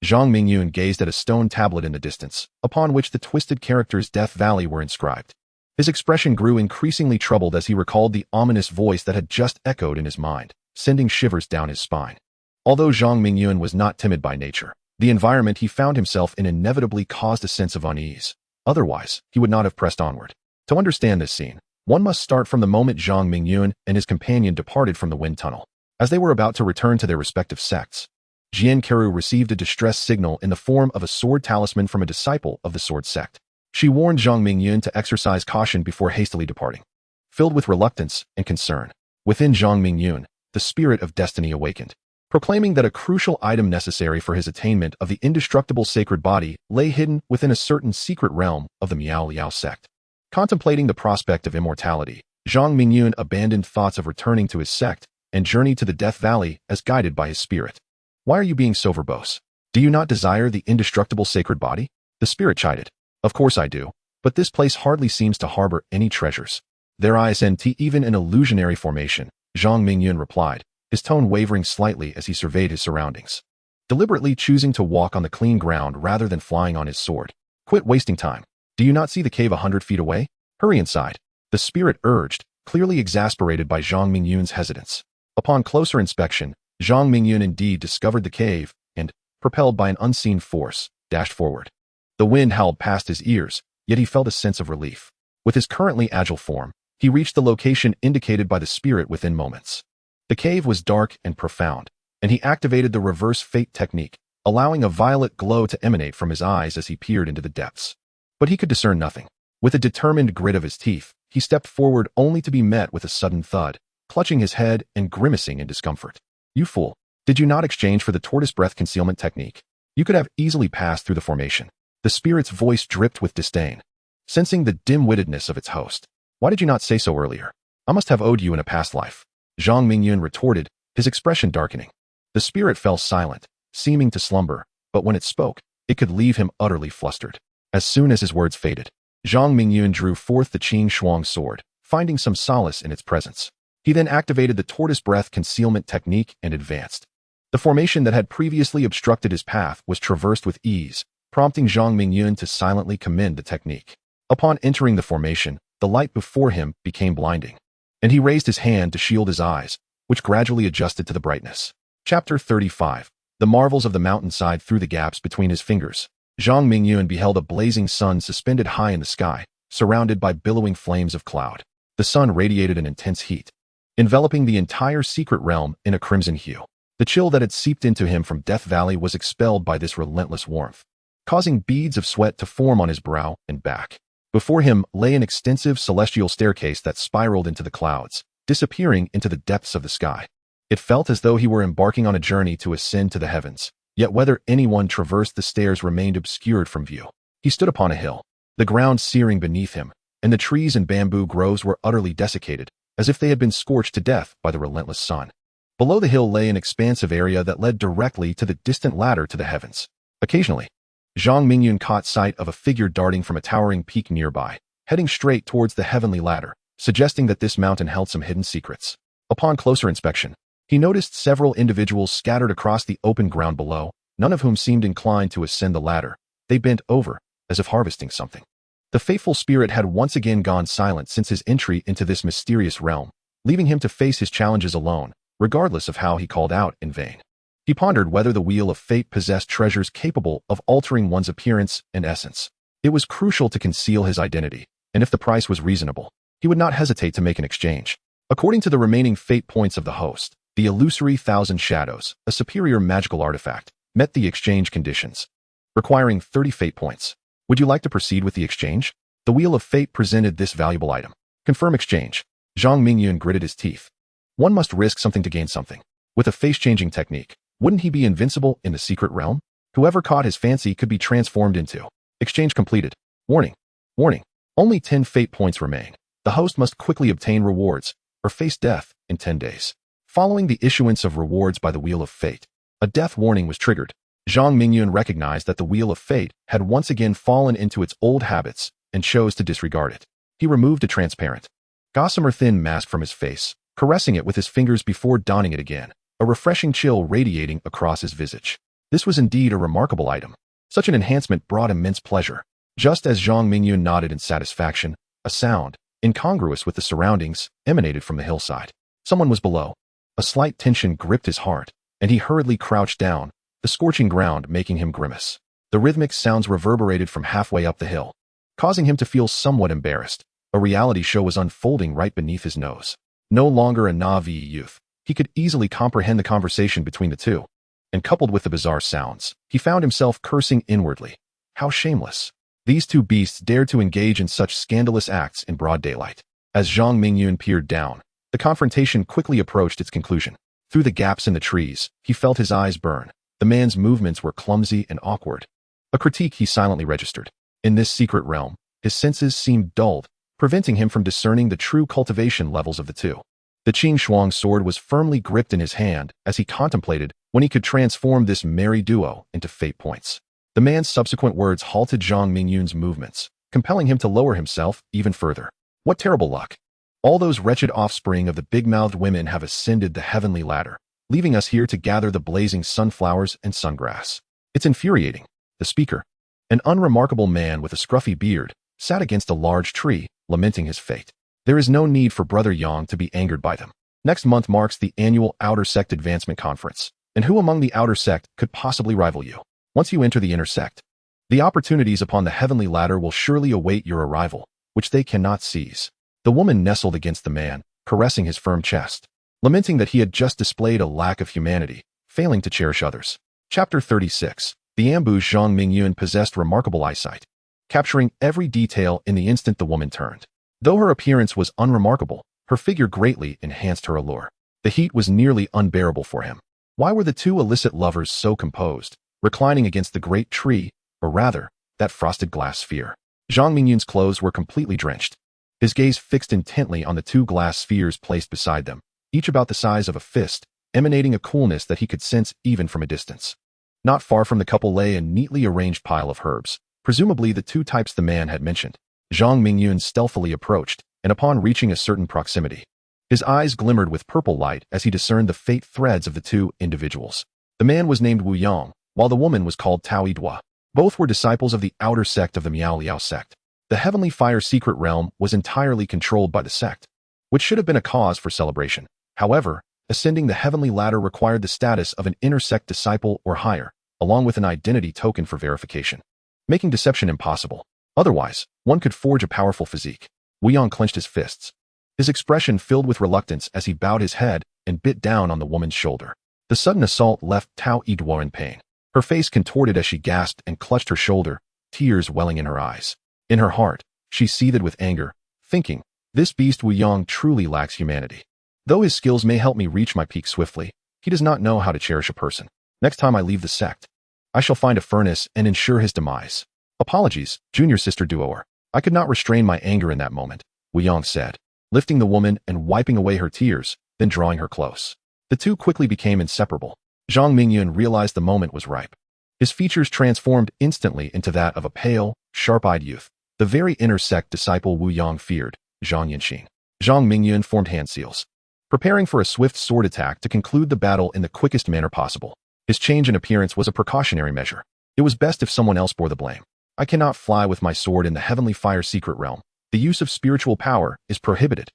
S1: Zhang Mingyun gazed at a stone tablet in the distance, upon which the twisted characters Death Valley were inscribed. His expression grew increasingly troubled as he recalled the ominous voice that had just echoed in his mind, sending shivers down his spine. Although Zhang Mingyun was not timid by nature, the environment he found himself in inevitably caused a sense of unease. Otherwise, he would not have pressed onward. To understand this scene, one must start from the moment Zhang Mingyun and his companion departed from the wind tunnel. As they were about to return to their respective sects, Jian Keru received a distress signal in the form of a sword talisman from a disciple of the sword sect. She warned Zhang Mingyun to exercise caution before hastily departing. Filled with reluctance and concern, within Zhang Mingyun, the spirit of destiny awakened, proclaiming that a crucial item necessary for his attainment of the indestructible sacred body lay hidden within a certain secret realm of the Miao Liao sect. Contemplating the prospect of immortality, Zhang Mingyun abandoned thoughts of returning to his sect and journeyed to the Death Valley as guided by his spirit. Why are you being so verbose? Do you not desire the indestructible sacred body? The spirit chided. Of course I do, but this place hardly seems to harbor any treasures. There isn't even an illusionary formation, Zhang Mingyun replied, his tone wavering slightly as he surveyed his surroundings, deliberately choosing to walk on the clean ground rather than flying on his sword. Quit wasting time. Do you not see the cave 100 feet away? Hurry inside. The spirit urged, clearly exasperated by Zhang Mingyun's hesitance. Upon closer inspection, Zhang Mingyun indeed discovered the cave and, propelled by an unseen force, dashed forward. The wind howled past his ears, yet he felt a sense of relief. With his currently agile form, he reached the location indicated by the spirit within moments. The cave was dark and profound, and he activated the reverse fate technique, allowing a violet glow to emanate from his eyes as he peered into the depths. But he could discern nothing. With a determined grit of his teeth, he stepped forward only to be met with a sudden thud, clutching his head and grimacing in discomfort. You fool. Did you not exchange for the tortoise breath concealment technique? You could have easily passed through the formation. The spirit's voice dripped with disdain, sensing the dim-wittedness of its host. Why did you not say so earlier? I must have owed you in a past life. Zhang Mingyun retorted, his expression darkening. The spirit fell silent, seeming to slumber, but when it spoke, it could leave him utterly flustered. As soon as his words faded, Zhang Mingyun drew forth the Qing Shuang sword, finding some solace in its presence. He then activated the tortoise breath concealment technique and advanced. The formation that had previously obstructed his path was traversed with ease, prompting Zhang Mingyun to silently commend the technique. Upon entering the formation, the light before him became blinding, and he raised his hand to shield his eyes, which gradually adjusted to the brightness. Chapter 35. The marvels of the mountainside through the gaps between his fingers. Zhang Mingyun beheld a blazing sun suspended high in the sky, surrounded by billowing flames of cloud. The sun radiated an intense heat, enveloping the entire secret realm in a crimson hue. The chill that had seeped into him from Death Valley was expelled by this relentless warmth, causing beads of sweat to form on his brow and back. Before him lay an extensive celestial staircase that spiraled into the clouds, disappearing into the depths of the sky. It felt as though he were embarking on a journey to ascend to the heavens, yet whether anyone traversed the stairs remained obscured from view. He stood upon a hill, the ground searing beneath him, and the trees and bamboo groves were utterly desiccated, as if they had been scorched to death by the relentless sun. Below the hill lay an expansive area that led directly to the distant ladder to the heavens. Occasionally, Zhang Mingyun caught sight of a figure darting from a towering peak nearby, heading straight towards the heavenly ladder, suggesting that this mountain held some hidden secrets. Upon closer inspection, he noticed several individuals scattered across the open ground below, none of whom seemed inclined to ascend the ladder. They bent over, as if harvesting something. The faithful spirit had once again gone silent since his entry into this mysterious realm, leaving him to face his challenges alone, regardless of how he called out in vain. He pondered whether the wheel of fate possessed treasures capable of altering one's appearance and essence. It was crucial to conceal his identity, and if the price was reasonable, he would not hesitate to make an exchange. According to the remaining fate points of the host, the illusory Thousand Shadows, a superior magical artifact, met the exchange conditions, requiring 30 fate points. Would you like to proceed with the exchange? The Wheel of Fate presented this valuable item. Confirm exchange. Zhang Mingyun gritted his teeth. One must risk something to gain something. With a face-changing technique, wouldn't he be invincible in the secret realm? Whoever caught his fancy could be transformed into. Exchange completed. Warning. Warning. Only 10 fate points remain. The host must quickly obtain rewards, or face death, in 10 days. Following the issuance of rewards by the Wheel of Fate, a death warning was triggered. Zhang Mingyun recognized that the Wheel of Fate had once again fallen into its old habits and chose to disregard it. He removed a transparent, gossamer thin mask from his face, caressing it with his fingers before donning it again, a refreshing chill radiating across his visage. This was indeed a remarkable item. Such an enhancement brought immense pleasure. Just as Zhang Mingyun nodded in satisfaction, a sound, incongruous with the surroundings, emanated from the hillside. Someone was below. A slight tension gripped his heart, and he hurriedly crouched down, the scorching ground making him grimace. The rhythmic sounds reverberated from halfway up the hill, causing him to feel somewhat embarrassed. A reality show was unfolding right beneath his nose. No longer a Na'vi youth, he could easily comprehend the conversation between the two. And coupled with the bizarre sounds, he found himself cursing inwardly. How shameless. These two beasts dared to engage in such scandalous acts in broad daylight. As Zhang Mingyun peered down, the confrontation quickly approached its conclusion. Through the gaps in the trees, he felt his eyes burn. The man's movements were clumsy and awkward. A critique he silently registered. In this secret realm, his senses seemed dulled, preventing him from discerning the true cultivation levels of the two. The Qing Shuang sword was firmly gripped in his hand as he contemplated when he could transform this merry duo into fate points. The man's subsequent words halted Zhang Mingyun's movements, compelling him to lower himself even further. What terrible luck! All those wretched offspring of the big-mouthed women have ascended the heavenly ladder, leaving us here to gather the blazing sunflowers and sungrass. It's infuriating. The speaker, an unremarkable man with a scruffy beard, sat against a large tree, lamenting his fate. There is no need for Brother Yang to be angered by them. Next month marks the annual Outer Sect Advancement Conference, and who among the Outer Sect could possibly rival you? Once you enter the Inner Sect, the opportunities upon the heavenly ladder will surely await your arrival, which they cannot seize. The woman nestled against the man, caressing his firm chest, lamenting that he had just displayed a lack of humanity, failing to cherish others. Chapter 36. The ambush. Zhang Mingyun possessed remarkable eyesight, capturing every detail in the instant the woman turned. Though her appearance was unremarkable, her figure greatly enhanced her allure. The heat was nearly unbearable for him. Why were the two illicit lovers so composed, reclining against the great tree, or rather, that frosted glass sphere? Zhang Mingyun's clothes were completely drenched, his gaze fixed intently on the two glass spheres placed beside them, each about the size of a fist, emanating a coolness that he could sense even from a distance. Not far from the couple lay a neatly arranged pile of herbs, presumably the two types the man had mentioned. Zhang Mingyun stealthily approached, and upon reaching a certain proximity, his eyes glimmered with purple light as he discerned the fate threads of the two individuals. The man was named Wu Yang, while the woman was called Tao Yidua. Both were disciples of the outer sect of the Miao Liao sect. The Heavenly Fire secret realm was entirely controlled by the sect, which should have been a cause for celebration. However, ascending the heavenly ladder required the status of an inner sect disciple or higher, along with an identity token for verification, making deception impossible. Otherwise, one could forge a powerful physique. Wu Yang clenched his fists, his expression filled with reluctance as he bowed his head and bit down on the woman's shoulder. The sudden assault left Tao Yidua in pain. Her face contorted as she gasped and clutched her shoulder, tears welling in her eyes. In her heart, she seethed with anger, thinking, this beast Wu Yang truly lacks humanity. Though his skills may help me reach my peak swiftly, he does not know how to cherish a person. Next time I leave the sect, I shall find a furnace and ensure his demise. Apologies, junior sister Duoer. I could not restrain my anger in that moment, Wu Yang said, lifting the woman and wiping away her tears, then drawing her close. The two quickly became inseparable. Zhang Mingyun realized the moment was ripe. His features transformed instantly into that of a pale, sharp-eyed youth, the very inner sect disciple Wu Yang feared, Zhang Yanxin. Zhang Mingyun formed hand seals, preparing for a swift sword attack to conclude the battle in the quickest manner possible. His change in appearance was a precautionary measure. It was best if someone else bore the blame. I cannot fly with my sword in the Heavenly Fire secret realm. The use of spiritual power is prohibited,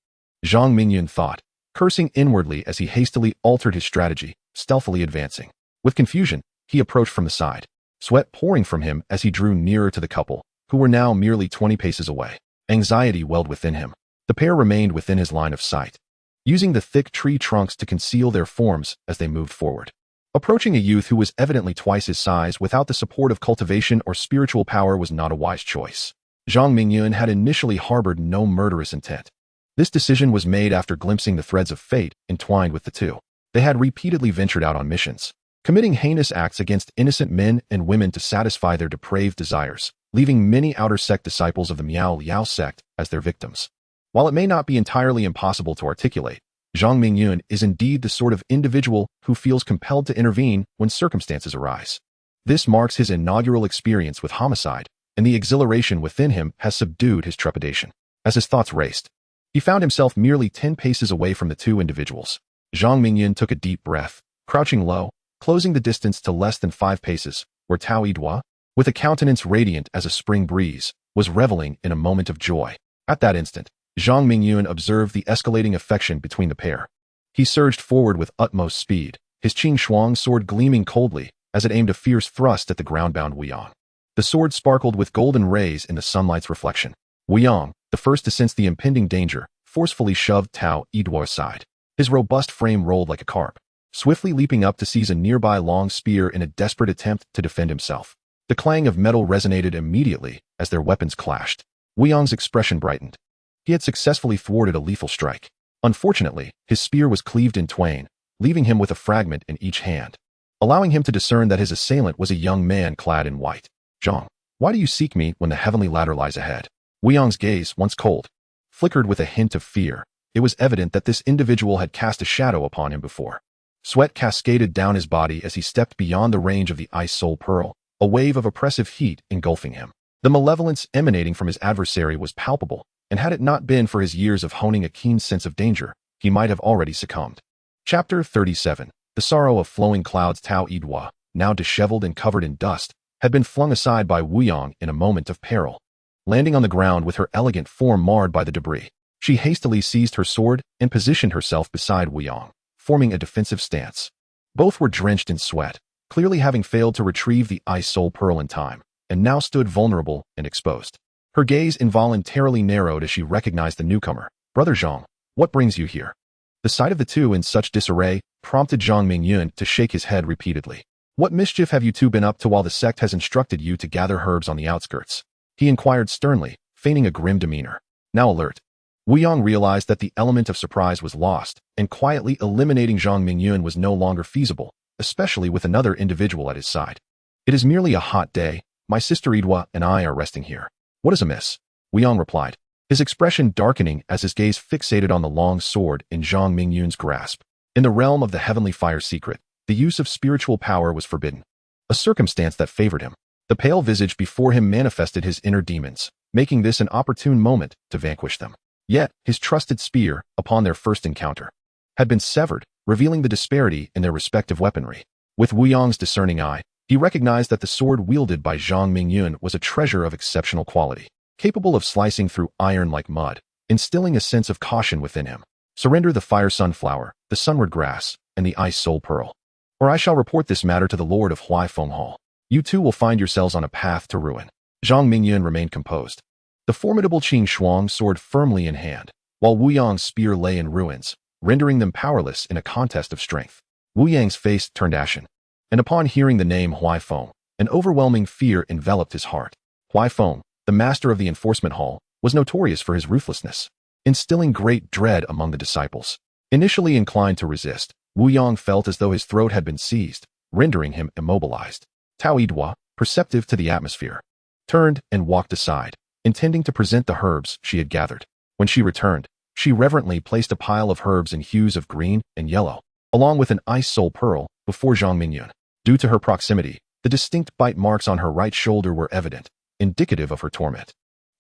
S1: Zhang Mingyun thought, cursing inwardly as he hastily altered his strategy, stealthily advancing. With confusion, he approached from the side, sweat pouring from him as he drew nearer to the couple, who were now merely 20 paces away. Anxiety welled within him. The pair remained within his line of sight, using the thick tree trunks to conceal their forms as they moved forward. Approaching a youth who was evidently twice his size without the support of cultivation or spiritual power was not a wise choice. Zhang Mingyun had initially harbored no murderous intent. This decision was made after glimpsing the threads of fate entwined with the two. They had repeatedly ventured out on missions, committing heinous acts against innocent men and women to satisfy their depraved desires, leaving many outer sect disciples of the Miao Liao sect as their victims. While it may not be entirely impossible to articulate, Zhang Mingyun is indeed the sort of individual who feels compelled to intervene when circumstances arise. This marks his inaugural experience with homicide, and the exhilaration within him has subdued his trepidation. As his thoughts raced, he found himself merely 10 paces away from the two individuals. Zhang Mingyun took a deep breath, crouching low, closing the distance to less than 5 paces, where Tao Yidua, with a countenance radiant as a spring breeze, was reveling in a moment of joy. At that instant, Zhang Mingyun observed the escalating affection between the pair. He surged forward with utmost speed, his Qing Shuang sword gleaming coldly as it aimed a fierce thrust at the ground-bound Wuyang. The sword sparkled with golden rays in the sunlight's reflection. Wuyang, the first to sense the impending danger, forcefully shoved Tao Yidua aside. His robust frame rolled like a carp, swiftly leaping up to seize a nearby long spear in a desperate attempt to defend himself. The clang of metal resonated immediately as their weapons clashed. Wuyang's expression brightened. He had successfully thwarted a lethal strike. Unfortunately, his spear was cleaved in twain, leaving him with a fragment in each hand, allowing him to discern that his assailant was a young man clad in white. Zhang, why do you seek me when the heavenly ladder lies ahead? Wuyang's gaze, once cold, flickered with a hint of fear. It was evident that this individual had cast a shadow upon him before. Sweat cascaded down his body as he stepped beyond the range of the ice soul pearl, a wave of oppressive heat engulfing him. The malevolence emanating from his adversary was palpable, and had it not been for his years of honing a keen sense of danger, he might have already succumbed. Chapter 37. The sorrow of flowing clouds. Tao Yidua, now disheveled and covered in dust, had been flung aside by Wuyang in a moment of peril. Landing on the ground with her elegant form marred by the debris, she hastily seized her sword and positioned herself beside Wuyang, forming a defensive stance. Both were drenched in sweat, clearly having failed to retrieve the ice soul pearl in time, and now stood vulnerable and exposed. Her gaze involuntarily narrowed as she recognized the newcomer. Brother Zhang, what brings you here? The sight of the two in such disarray prompted Zhang Mingyun to shake his head repeatedly. What mischief have you two been up to while the sect has instructed you to gather herbs on the outskirts? He inquired sternly, feigning a grim demeanor. Now alert, Wuyang realized that the element of surprise was lost, and quietly eliminating Zhang Mingyun was no longer feasible, especially with another individual at his side. It is merely a hot day. My sister Yidua and I are resting here. What is amiss? Wuyang replied, his expression darkening as his gaze fixated on the long sword in Zhang Mingyun's grasp. In the realm of the heavenly fire secret, the use of spiritual power was forbidden, a circumstance that favored him. The pale visage before him manifested his inner demons, making this an opportune moment to vanquish them. Yet, his trusted spear, upon their first encounter, had been severed, revealing the disparity in their respective weaponry. With Wuyang's discerning eye, he recognized that the sword wielded by Zhang Mingyun was a treasure of exceptional quality, capable of slicing through iron like mud, instilling a sense of caution within him. Surrender the fire sunflower, the sunward grass, and the ice soul pearl, or I shall report this matter to the Lord of Huaifeng Hall. You two will find yourselves on a path to ruin. Zhang Mingyun remained composed, the formidable Qing Shuang sword firmly in hand, while Wuyang's spear lay in ruins, rendering them powerless in a contest of strength. Wuyang's face turned ashen, and upon hearing the name Huaifeng, an overwhelming fear enveloped his heart. Huaifeng, the master of the enforcement hall, was notorious for his ruthlessness, instilling great dread among the disciples. Initially inclined to resist, Wuyang felt as though his throat had been seized, rendering him immobilized. Tao Yidua, perceptive to the atmosphere, turned and walked aside, intending to present the herbs she had gathered. When she returned, she reverently placed a pile of herbs in hues of green and yellow, along with an ice soul pearl, before Zhang Mingyun. Due to her proximity, the distinct bite marks on her right shoulder were evident, indicative of her torment.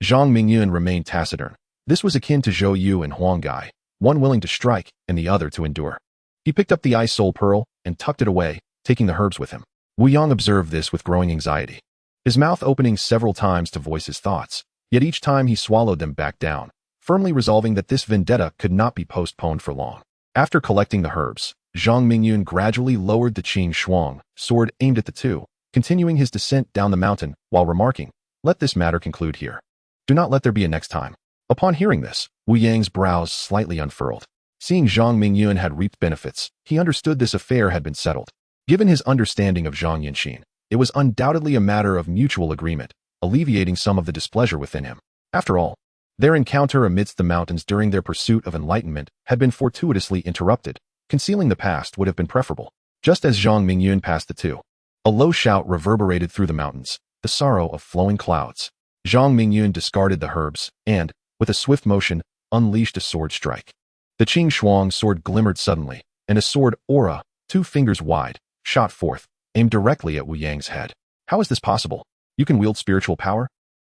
S1: Zhang Mingyun remained taciturn. This was akin to Zhou Yu and Huang Gai, one willing to strike and the other to endure. He picked up the ice soul pearl and tucked it away, taking the herbs with him. Wuyang observed this with growing anxiety, his mouth opening several times to voice his thoughts, yet each time he swallowed them back down, firmly resolving that this vendetta could not be postponed for long. After collecting the herbs, Zhang Mingyun gradually lowered the Qing Shuang sword aimed at the two, continuing his descent down the mountain while remarking, "Let this matter conclude here. Do not let there be a next time." Upon hearing this, Wuyang's brows slightly unfurled. Seeing Zhang Mingyun had reaped benefits, he understood this affair had been settled. Given his understanding of Zhang Yinxin, it was undoubtedly a matter of mutual agreement, alleviating some of the displeasure within him. After all, their encounter amidst the mountains during their pursuit of enlightenment had been fortuitously interrupted. Concealing the past would have been preferable. Just as Zhang Mingyun passed the two, a low shout reverberated through the mountains, the sorrow of flowing clouds. Zhang Mingyun discarded the herbs and, with a swift motion, unleashed a sword strike. The Qing Shuang sword glimmered suddenly, and a sword aura, 2 fingers wide, shot forth, aimed directly at Wu Yang's head. How is this possible? You can wield spiritual power?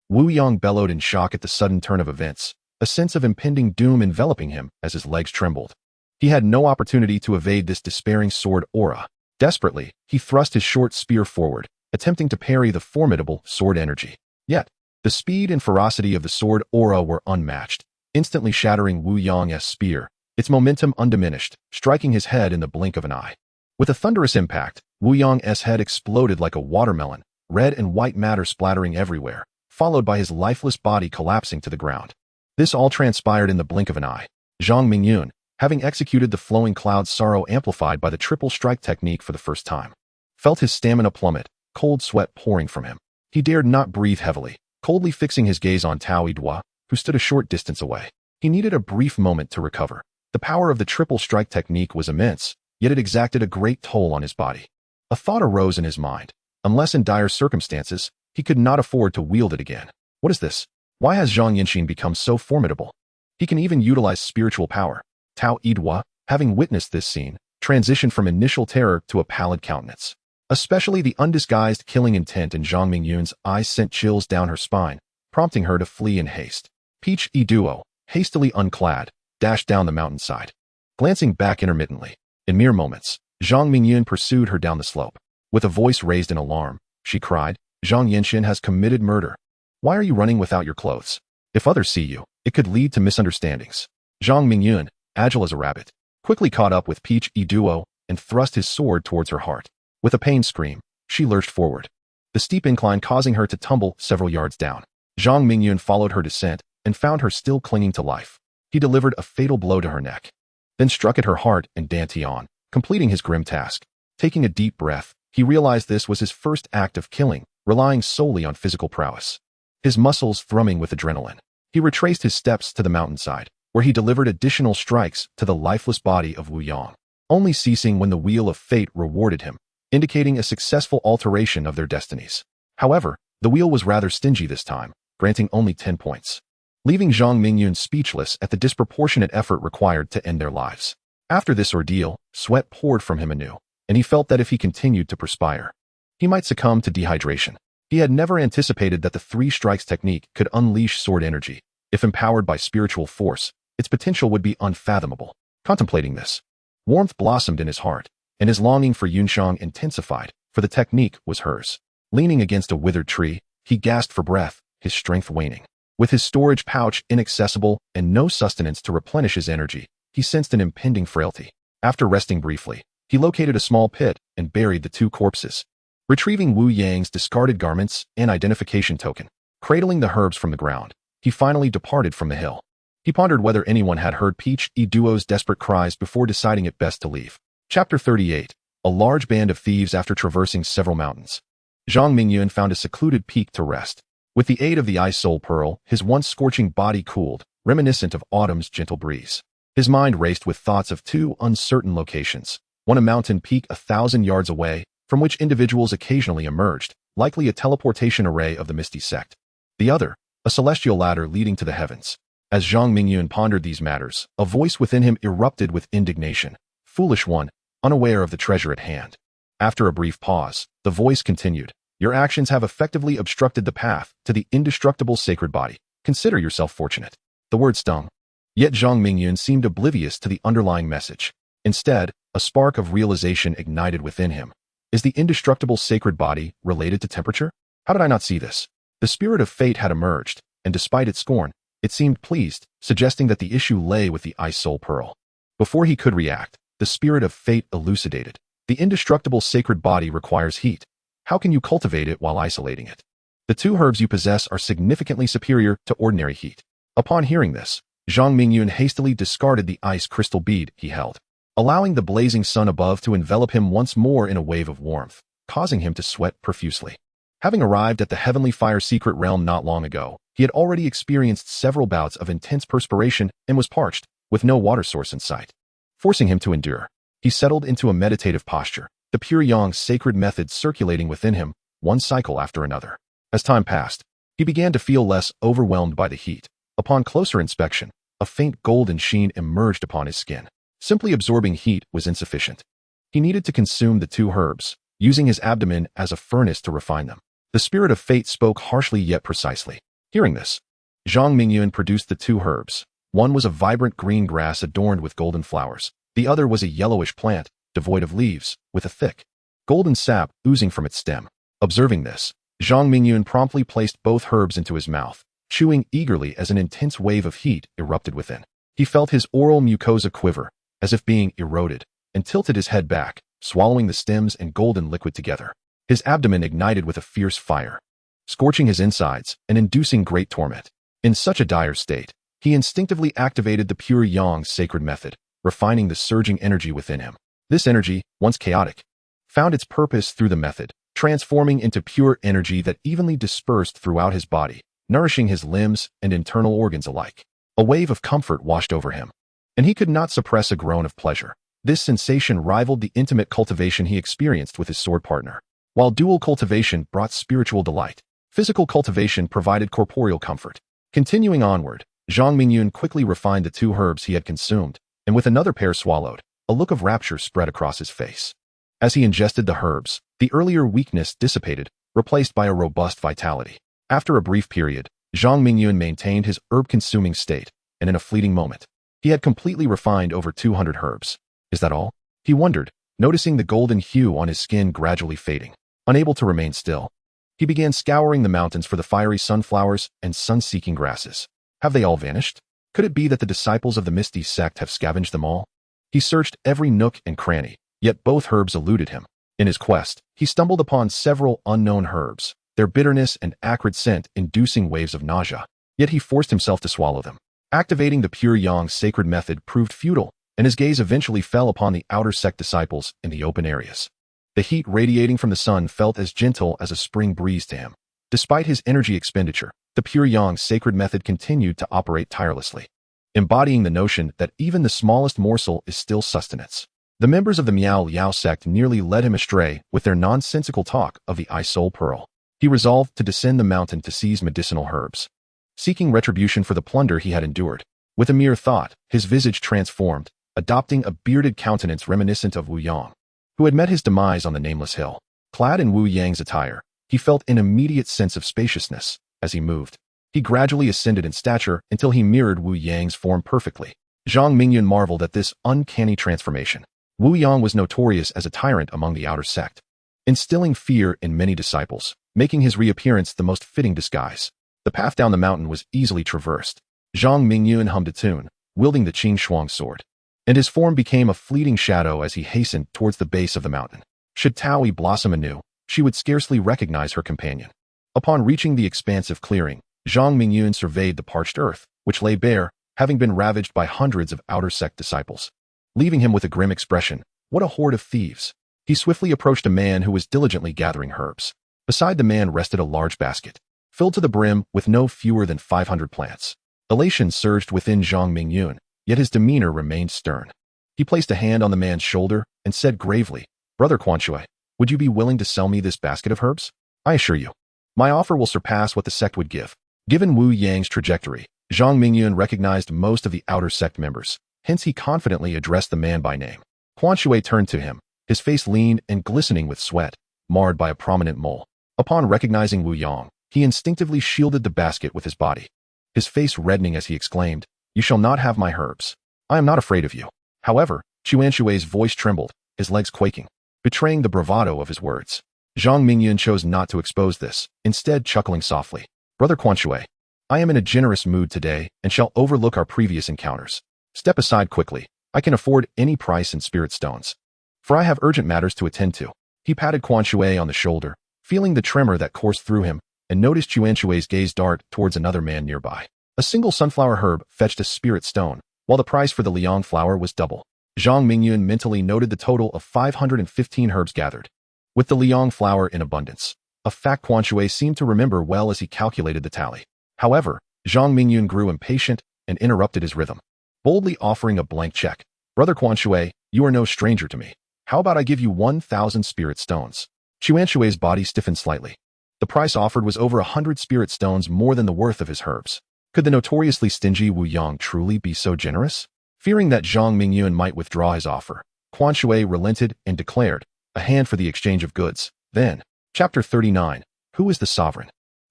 S1: Wu Yang bellowed in shock at the sudden turn of events, a sense of impending doom enveloping him as his legs trembled. He had no opportunity to evade this despairing sword aura. Desperately, he thrust his short spear forward, attempting to parry the formidable sword energy. Yet, the speed and ferocity of the sword aura were unmatched, instantly shattering Wu Yang's spear, its momentum undiminished, striking his head in the blink of an eye. With a thunderous impact, Wu Yang's head exploded like a watermelon, red and white matter splattering everywhere, followed by his lifeless body collapsing to the ground. This all transpired in the blink of an eye. Zhang Mingyun, having executed the flowing cloud sorrow amplified by the triple strike technique for the first time, felt his stamina plummet, cold sweat pouring from him. He dared not breathe heavily, coldly fixing his gaze on Tao Yidua, who stood a short distance away. He needed a brief moment to recover. The power of the triple strike technique was immense, yet it exacted a great toll on his body. A thought arose in his mind. Unless in dire circumstances, he could not afford to wield it again. What is this? Why has Zhang Yinxin become so formidable? He can even utilize spiritual power. Tao Yidua, having witnessed this scene, transitioned from initial terror to a pallid countenance. Especially the undisguised killing intent in Zhang Mingyun's eyes sent chills down her spine, prompting her to flee in haste. Peach Yiduo, hastily unclad, dashed down the mountainside. Glancing back intermittently, in mere moments, Zhang Mingyun pursued her down the slope. With a voice raised in alarm, she cried, Zhang Yinxin has committed murder. Why are you running without your clothes? If others see you, it could lead to misunderstandings. Zhang Mingyun, agile as a rabbit, quickly caught up with Peach Yiduo and thrust his sword towards her heart. With a pained scream, she lurched forward, the steep incline causing her to tumble several yards down. Zhang Mingyun followed her descent and found her still clinging to life. He delivered a fatal blow to her neck, then struck at her heart and dantian, completing his grim task. Taking a deep breath, he realized this was his first act of killing, relying solely on physical prowess. His muscles thrumming with adrenaline, he retraced his steps to the mountainside, where he delivered additional strikes to the lifeless body of Wu Yang, only ceasing when the wheel of fate rewarded him, indicating a successful alteration of their destinies. However, the wheel was rather stingy this time, granting only 10 points, leaving Zhang Mingyun speechless at the disproportionate effort required to end their lives. After this ordeal, sweat poured from him anew, and he felt that if he continued to perspire, he might succumb to dehydration. He had never anticipated that the 3 strikes technique could unleash sword energy. If empowered by spiritual force, its potential would be unfathomable. Contemplating this, warmth blossomed in his heart, and his longing for Yunshang intensified, for the technique was hers. Leaning against a withered tree, he gasped for breath, his strength waning. With his storage pouch inaccessible and no sustenance to replenish his energy, he sensed an impending frailty. After resting briefly, he located a small pit and buried the 2 corpses. Retrieving Wu Yang's discarded garments and identification token, cradling the herbs from the ground, he finally departed from the hill. He pondered whether anyone had heard Peach Yiduo's desperate cries before deciding it best to leave. Chapter 38. A large band of thieves after traversing several mountains. Zhang Mingyun found a secluded peak to rest. With the aid of the ice soul pearl, his once scorching body cooled, reminiscent of autumn's gentle breeze. His mind raced with thoughts of 2 uncertain locations. One a mountain peak 1,000 yards away, from which individuals occasionally emerged, likely a teleportation array of the Misty Sect. The other, a celestial ladder leading to the heavens. As Zhang Mingyun pondered these matters, a voice within him erupted with indignation. Foolish one, unaware of the treasure at hand. After a brief pause, the voice continued, your actions have effectively obstructed the path to the indestructible sacred body. Consider yourself fortunate. The word stung. Yet Zhang Mingyun seemed oblivious to the underlying message. Instead, a spark of realization ignited within him. Is the indestructible sacred body related to temperature? How did I not see this? The spirit of fate had emerged, and despite its scorn, it seemed pleased, suggesting that the issue lay with the ice soul pearl. Before he could react, the spirit of fate elucidated. The indestructible sacred body requires heat. How can you cultivate it while isolating it? The 2 herbs you possess are significantly superior to ordinary heat. Upon hearing this, Zhang Mingyun hastily discarded the ice crystal bead he held, allowing the blazing sun above to envelop him once more in a wave of warmth, causing him to sweat profusely. Having arrived at the Heavenly Fire secret realm not long ago, he had already experienced several bouts of intense perspiration and was parched, with no water source in sight. Forcing him to endure, he settled into a meditative posture, the pure yang sacred method circulating within him, one cycle after another. As time passed, he began to feel less overwhelmed by the heat. Upon closer inspection, a faint golden sheen emerged upon his skin. Simply absorbing heat was insufficient. He needed to consume the two herbs, using his abdomen as a furnace to refine them. The spirit of fate spoke harshly yet precisely. Hearing this, Zhang Mingyun produced the two herbs. One was a vibrant green grass adorned with golden flowers. The other was a yellowish plant, devoid of leaves, with a thick, golden sap oozing from its stem. Observing this, Zhang Mingyun promptly placed both herbs into his mouth, chewing eagerly as an intense wave of heat erupted within. He felt his oral mucosa quiver, as if being eroded, and tilted his head back, swallowing the stems and golden liquid together. His abdomen ignited with a fierce fire, scorching his insides and inducing great torment. In such a dire state, he instinctively activated the pure yang sacred method, refining the surging energy within him. This energy, once chaotic, found its purpose through the method, transforming into pure energy that evenly dispersed throughout his body, nourishing his limbs and internal organs alike. A wave of comfort washed over him, and he could not suppress a groan of pleasure. This sensation rivaled the intimate cultivation he experienced with his sword partner. While dual cultivation brought spiritual delight, physical cultivation provided corporeal comfort. Continuing onward, Zhang Mingyun quickly refined the two herbs he had consumed, and with another pair swallowed, a look of rapture spread across his face. As he ingested the herbs, the earlier weakness dissipated, replaced by a robust vitality. After a brief period, Zhang Mingyun maintained his herb-consuming state, and in a fleeting moment, he had completely refined over 200 herbs. Is that all? He wondered, noticing the golden hue on his skin gradually fading. Unable to remain still, he began scouring the mountains for the fiery sunflowers and sun-seeking grasses. Have they all vanished? Could it be that the disciples of the Misty sect have scavenged them all? He searched every nook and cranny, yet both herbs eluded him. In his quest, he stumbled upon several unknown herbs, their bitterness and acrid scent inducing waves of nausea. Yet he forced himself to swallow them. Activating the pure yang sacred method proved futile, and his gaze eventually fell upon the outer sect disciples in the open areas. The heat radiating from the sun felt as gentle as a spring breeze to him. Despite his energy expenditure, the pure yang sacred method continued to operate tirelessly, embodying the notion that even the smallest morsel is still sustenance. The members of the Miao Liao sect nearly led him astray with their nonsensical talk of the Eye Soul Pearl. He resolved to descend the mountain to seize medicinal herbs, seeking retribution for the plunder he had endured. With a mere thought, his visage transformed, adopting a bearded countenance reminiscent of Wu Yang, who had met his demise on the nameless hill. Clad in Wu Yang's attire, he felt an immediate sense of spaciousness. As he moved, he gradually ascended in stature until he mirrored Wu Yang's form perfectly. Zhang Mingyun marveled at this uncanny transformation. Wu Yang was notorious as a tyrant among the outer sect, instilling fear in many disciples, making his reappearance the most fitting disguise. The path down the mountain was easily traversed. Zhang Mingyun hummed a tune, wielding the Qing Shuang sword, and his form became a fleeting shadow as he hastened towards the base of the mountain. Should Taoyi blossom anew, she would scarcely recognize her companion. Upon reaching the expansive clearing, Zhang Mingyun surveyed the parched earth, which lay bare, having been ravaged by hundreds of outer sect disciples. Leaving him with a grim expression, what a horde of thieves! He swiftly approached a man who was diligently gathering herbs. Beside the man rested a large basket, filled to the brim with no fewer than 500 plants. Elation surged within Zhang Mingyun, yet his demeanor remained stern. He placed a hand on the man's shoulder and said gravely, "Brother Quanxue, would you be willing to sell me this basket of herbs? I assure you, my offer will surpass what the sect would give." Given Wu Yang's trajectory, Zhang Mingyun recognized most of the outer sect members, hence he confidently addressed the man by name. Quanxue turned to him, his face lean and glistening with sweat, marred by a prominent mole. Upon recognizing Wu Yang, he instinctively shielded the basket with his body, his face reddening as he exclaimed, "You shall not have my herbs. I am not afraid of you." However, Quanshue's voice trembled, his legs quaking, betraying the bravado of his words. Zhang Mingyun chose not to expose this, instead chuckling softly. "Brother Quanxue, I am in a generous mood today and shall overlook our previous encounters. Step aside quickly. I can afford any price in spirit stones, for I have urgent matters to attend to." He patted Quanxue on the shoulder, feeling the tremor that coursed through him, and noticed Quanshue's gaze dart towards another man nearby. A single sunflower herb fetched a spirit stone, while the price for the liang flower was double. Zhang Mingyun mentally noted the total of 515 herbs gathered, with the liang flower in abundance, a fact Quan Shui seemed to remember well as he calculated the tally. However, Zhang Mingyun grew impatient and interrupted his rhythm, boldly offering a blank check. Brother Quan Shui, you are no stranger to me. How about I give you 1,000 spirit stones? Quan Shui's body stiffened slightly. The price offered was over 100 spirit stones, more than the worth of his herbs. Could the notoriously stingy Wu Yang truly be so generous? Fearing that Zhang Mingyun might withdraw his offer, Quan Shui relented and declared, a hand for the exchange of goods. Then, Chapter 39, Who is the Sovereign?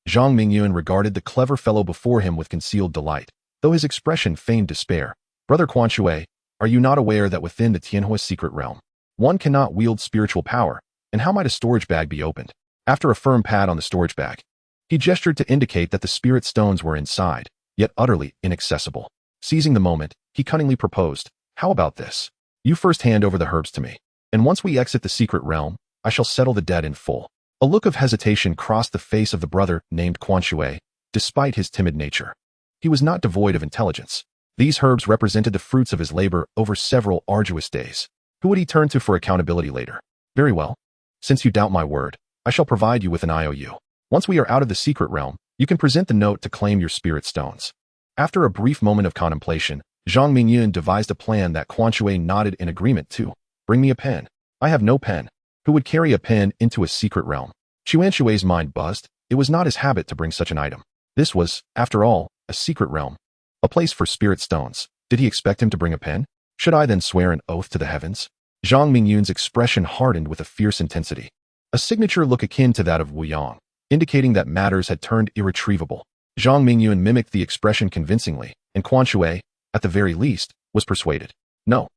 S1: Zhang Mingyun regarded the clever fellow before him with concealed delight, though his expression feigned despair. Brother Quan Shui, are you not aware that within the Tianhua's secret realm, one cannot wield spiritual power, and how might a storage bag be opened? After a firm pat on the storage bag, he gestured to indicate that the spirit stones were inside, yet utterly inaccessible. Seizing the moment, he cunningly proposed, how about this? You first hand over the herbs to me, and once we exit the secret realm, I shall settle the debt in full. A look of hesitation crossed the face of the brother named Quan Shui, despite his timid nature. He was not devoid of intelligence. These herbs represented the fruits of his labor over several arduous days. Who would he turn to for accountability later? Very well. Since you doubt my word, I shall provide you with an IOU. Once we are out of the secret realm, you can present the note to claim your spirit stones. After a brief moment of contemplation, Zhang Mingyun devised a plan that Quan Shui nodded in agreement to. Bring me a pen. I have no pen. Who would carry a pen into a secret realm? Quan Shui's mind buzzed. It was not his habit to bring such an item. This was, after all, a secret realm. A place for spirit stones. Did he expect him to bring a pen? Should I then swear an oath to the heavens? Zhang Mingyun's expression hardened with a fierce intensity. A signature look akin to that of Wu Yang, indicating that matters had turned irretrievable. Zhang Mingyun mimicked the expression convincingly, and Quan Shui, at the very least, was persuaded. No.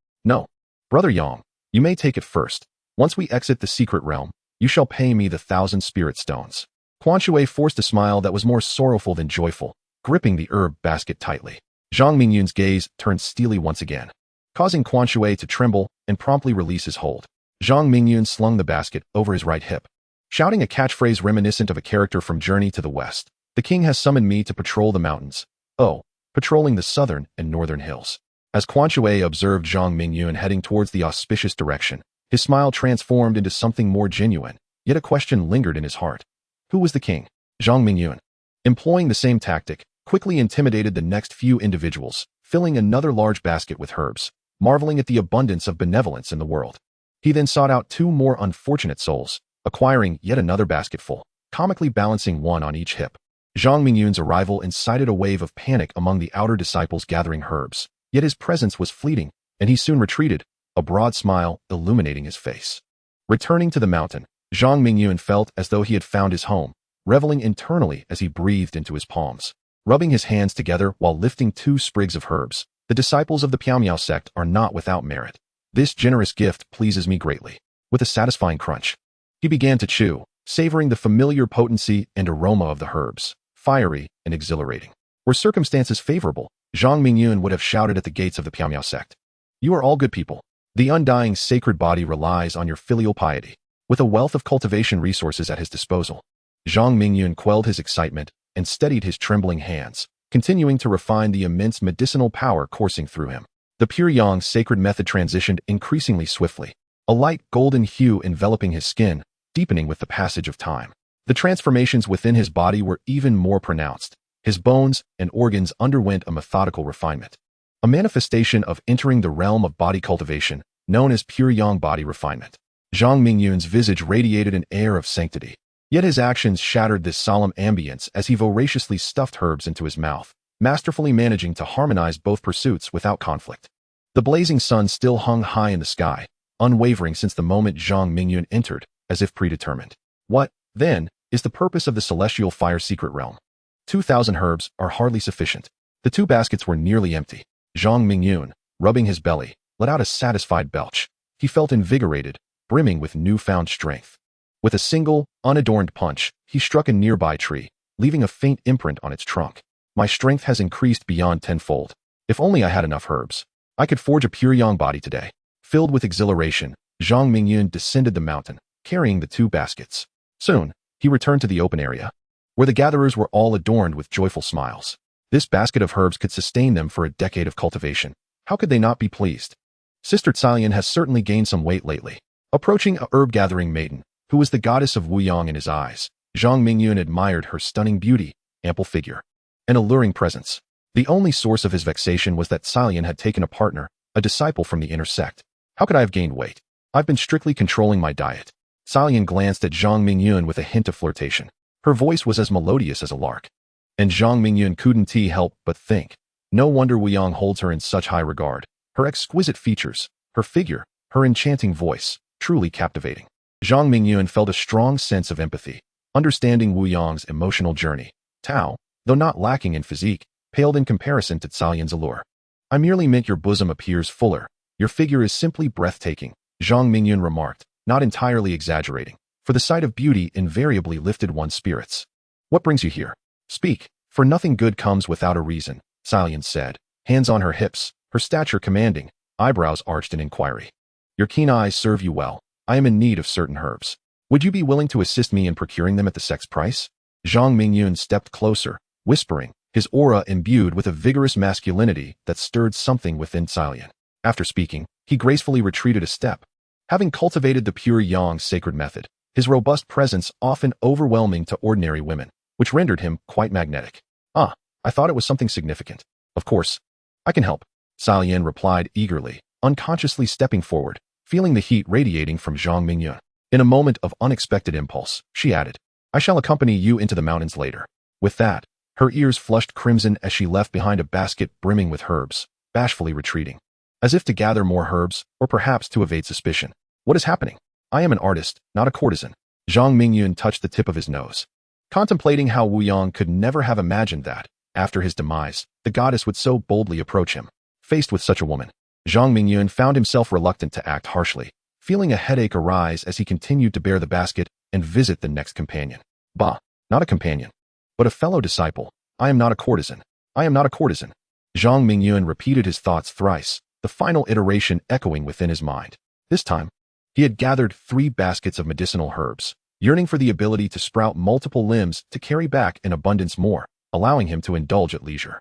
S1: Brother Yang, you may take it first. Once we exit the secret realm, you shall pay me the 1,000 spirit stones. Quan Shui forced a smile that was more sorrowful than joyful, gripping the herb basket tightly. Zhang Mingyun's gaze turned steely once again, causing Quan Shui to tremble and promptly release his hold. Zhang Mingyun slung the basket over his right hip, shouting a catchphrase reminiscent of a character from Journey to the West. The king has summoned me to patrol the mountains. Oh, patrolling the southern and northern hills. As Quan Shui observed Zhang Mingyun heading towards the auspicious direction, his smile transformed into something more genuine, yet a question lingered in his heart. Who was the king? Zhang Mingyun, employing the same tactic, quickly intimidated the next few individuals, filling another large basket with herbs, marveling at the abundance of benevolence in the world. He then sought out two more unfortunate souls, acquiring yet another basketful, comically balancing one on each hip. Zhang Mingyun's arrival incited a wave of panic among the outer disciples gathering herbs, yet his presence was fleeting, and he soon retreated, a broad smile illuminating his face. Returning to the mountain, Zhang Mingyun felt as though he had found his home, reveling internally as he breathed into his palms. Rubbing his hands together while lifting 2 sprigs of herbs, the disciples of the Miao sect are not without merit. This generous gift pleases me greatly. With a satisfying crunch, he began to chew, savoring the familiar potency and aroma of the herbs, fiery and exhilarating. Were circumstances favorable, Zhang Mingyun would have shouted at the gates of the Miao sect. You are all good people. The undying sacred body relies on your filial piety. With a wealth of cultivation resources at his disposal, Zhang Mingyun quelled his excitement and steadied his trembling hands, continuing to refine the immense medicinal power coursing through him. The pure yang sacred method transitioned increasingly swiftly, a light golden hue enveloping his skin, deepening with the passage of time. The transformations within his body were even more pronounced. His bones and organs underwent a methodical refinement, a manifestation of entering the realm of body cultivation, known as pure yang body refinement. Zhang Mingyun's visage radiated an air of sanctity, yet his actions shattered this solemn ambience as he voraciously stuffed herbs into his mouth, masterfully managing to harmonize both pursuits without conflict. The blazing sun still hung high in the sky, unwavering since the moment Zhang Mingyun entered, as if predetermined. What, then, is the purpose of the celestial fire secret realm? 2,000 herbs are hardly sufficient. The 2 baskets were nearly empty. Zhang Mingyun, rubbing his belly, let out a satisfied belch. He felt invigorated, brimming with newfound strength. With a single, unadorned punch, he struck a nearby tree, leaving a faint imprint on its trunk. My strength has increased beyond tenfold. If only I had enough herbs, I could forge a pure yang body today. Filled with exhilaration, Zhang Mingyun descended the mountain, carrying the 2 baskets. Soon, he returned to the open area, where the gatherers were all adorned with joyful smiles. This basket of herbs could sustain them for a decade of cultivation. How could they not be pleased? Sister Calian has certainly gained some weight lately. Approaching a herb-gathering maiden, who was the goddess of Wuyang in his eyes, Zhang Mingyun admired her stunning beauty, ample figure, and alluring presence. The only source of his vexation was that Calian had taken a partner, a disciple from the inner sect. How could I have gained weight? I've been strictly controlling my diet. Calian glanced at Zhang Mingyun with a hint of flirtation. Her voice was as melodious as a lark. And Zhang Mingyun couldn't help but think. No wonder Wuyang holds her in such high regard. Her exquisite features, her figure, her enchanting voice, truly captivating. Zhang Mingyun felt a strong sense of empathy, understanding Wuyang's emotional journey. Tao, though not lacking in physique, paled in comparison to Calian's allure. I merely meant your bosom appears fuller. Your figure is simply breathtaking, Zhang Mingyun remarked, not entirely exaggerating, for the sight of beauty invariably lifted one's spirits. What brings you here? Speak, for nothing good comes without a reason, Calian said, hands on her hips, her stature commanding, eyebrows arched in inquiry. Your keen eyes serve you well. I am in need of certain herbs. Would you be willing to assist me in procuring them at the sect's price? Zhang Mingyun stepped closer, whispering, his aura imbued with a vigorous masculinity that stirred something within Calian. After speaking, he gracefully retreated a step. Having cultivated the pure yang sacred method, his robust presence often overwhelming to ordinary women, which rendered him quite magnetic. Ah, I thought it was something significant. Of course, I can help, Calian replied eagerly, unconsciously stepping forward, feeling the heat radiating from Zhang Mingyun. In a moment of unexpected impulse, she added, I shall accompany you into the mountains later. With that, her ears flushed crimson as she left behind a basket brimming with herbs, bashfully retreating. As if to gather more herbs, or perhaps to evade suspicion. What is happening? I am an artist, not a courtesan. Zhang Mingyun touched the tip of his nose, contemplating how Wuyang could never have imagined that, after his demise, the goddess would so boldly approach him. Faced with such a woman, Zhang Mingyun found himself reluctant to act harshly, feeling a headache arise as he continued to bear the basket and visit the next companion. Bah, not a companion, but a fellow disciple. I am not a courtesan. I am not a courtesan. Zhang Mingyun repeated his thoughts thrice, the final iteration echoing within his mind. This time, he had gathered 3 baskets of medicinal herbs, yearning for the ability to sprout multiple limbs to carry back in abundance more, allowing him to indulge at leisure.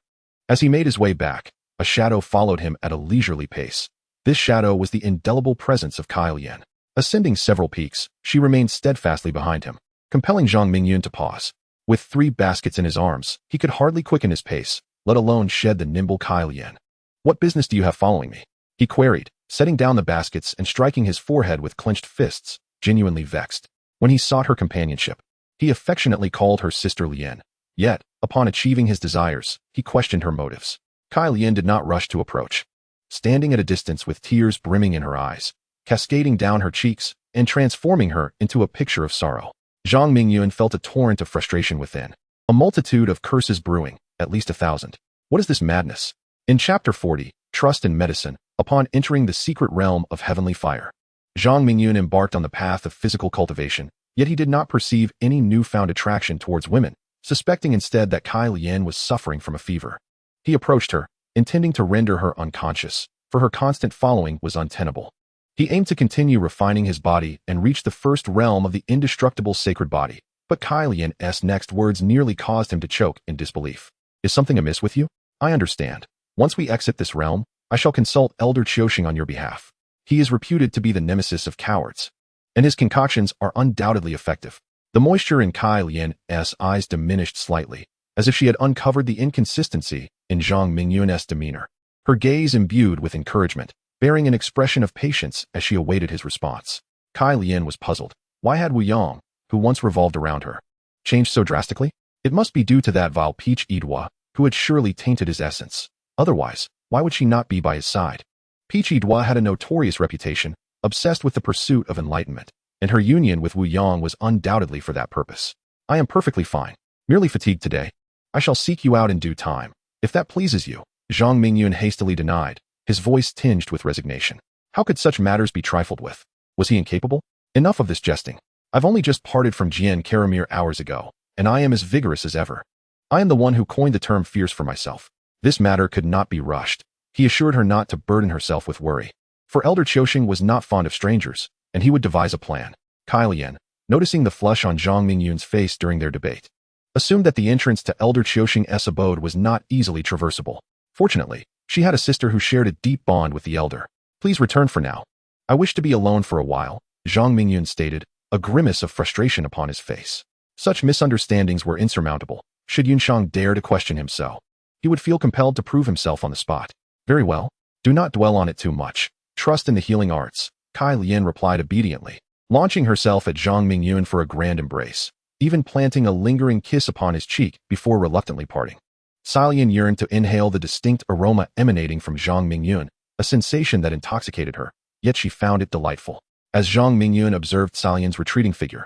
S1: As he made his way back, a shadow followed him at a leisurely pace. This shadow was the indelible presence of Calian. Ascending several peaks, she remained steadfastly behind him, compelling Zhang Mingyun to pause. With 3 baskets in his arms, he could hardly quicken his pace, let alone shed the nimble Calian. What business do you have following me? He queried, setting down the baskets and striking his forehead with clenched fists, genuinely vexed. When he sought her companionship, he affectionately called her Sister Lian. Yet, upon achieving his desires, he questioned her motives. Lian did not rush to approach. Standing at a distance with tears brimming in her eyes, cascading down her cheeks, and transforming her into a picture of sorrow, Zhang Mingyun felt a torrent of frustration within. A multitude of curses brewing, at least 1,000. What is this madness? In Chapter 40, Trust in Medicine, upon entering the secret realm of heavenly fire, Zhang Mingyun embarked on the path of physical cultivation, yet he did not perceive any newfound attraction towards women, suspecting instead that Lian was suffering from a fever. He approached her, intending to render her unconscious, for her constant following was untenable. He aimed to continue refining his body and reach the first realm of the indestructible sacred body, but Lian's next words nearly caused him to choke in disbelief. Is something amiss with you? I understand. Once we exit this realm, I shall consult Elder Qiuxing on your behalf. He is reputed to be the nemesis of cowards, and his concoctions are undoubtedly effective. The moisture in Lian's eyes diminished slightly, as if she had uncovered the inconsistency in Zhang Mingyun's demeanor. Her gaze imbued with encouragement, bearing an expression of patience as she awaited his response. Lian was puzzled. Why had Wuyang, who once revolved around her, changed so drastically? It must be due to that vile Peach Edwa, who had surely tainted his essence. Otherwise, why would she not be by his side? Peach Edwa had a notorious reputation, obsessed with the pursuit of enlightenment, and her union with Wuyang was undoubtedly for that purpose. I am perfectly fine, merely fatigued today. I shall seek you out in due time, if that pleases you, Zhang Mingyun hastily denied, his voice tinged with resignation. How could such matters be trifled with? Was he incapable? Enough of this jesting. I've only just parted from Jian Karamir hours ago, and I am as vigorous as ever. I am the one who coined the term fierce for myself. This matter could not be rushed. He assured her not to burden herself with worry, for Elder Qiuxing was not fond of strangers, and he would devise a plan. Lian, noticing the flush on Zhang Mingyun's face during their debate, assumed that the entrance to Elder Qiuxing's abode was not easily traversable. Fortunately, she had a sister who shared a deep bond with the elder. Please return for now. I wish to be alone for a while, Zhang Mingyun stated, a grimace of frustration upon his face. Such misunderstandings were insurmountable. Should Yunshang dare to question him so, he would feel compelled to prove himself on the spot. Very well. Do not dwell on it too much. Trust in the healing arts, Kai Lian replied obediently, launching herself at Zhang Mingyun for a grand embrace, even planting a lingering kiss upon his cheek before reluctantly parting. Xilian yearned to inhale the distinct aroma emanating from Zhang Mingyun, a sensation that intoxicated her, yet she found it delightful. As Zhang Mingyun observed Xilian's retreating figure,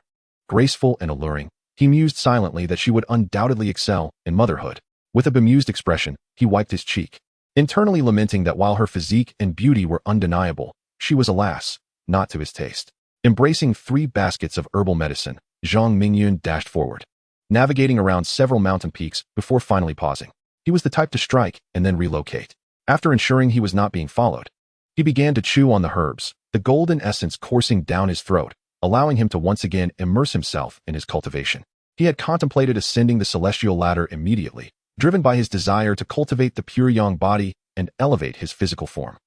S1: graceful and alluring, he mused silently that she would undoubtedly excel in motherhood. With a bemused expression, he wiped his cheek, internally lamenting that while her physique and beauty were undeniable, she was, alas, not to his taste. Embracing 3 baskets of herbal medicine, Zhang Mingyun dashed forward, navigating around several mountain peaks before finally pausing. He was the type to strike and then relocate. After ensuring he was not being followed, he began to chew on the herbs, the golden essence coursing down his throat, allowing him to once again immerse himself in his cultivation. He had contemplated ascending the celestial ladder immediately, driven by his desire to cultivate the pure yang body and elevate his physical form.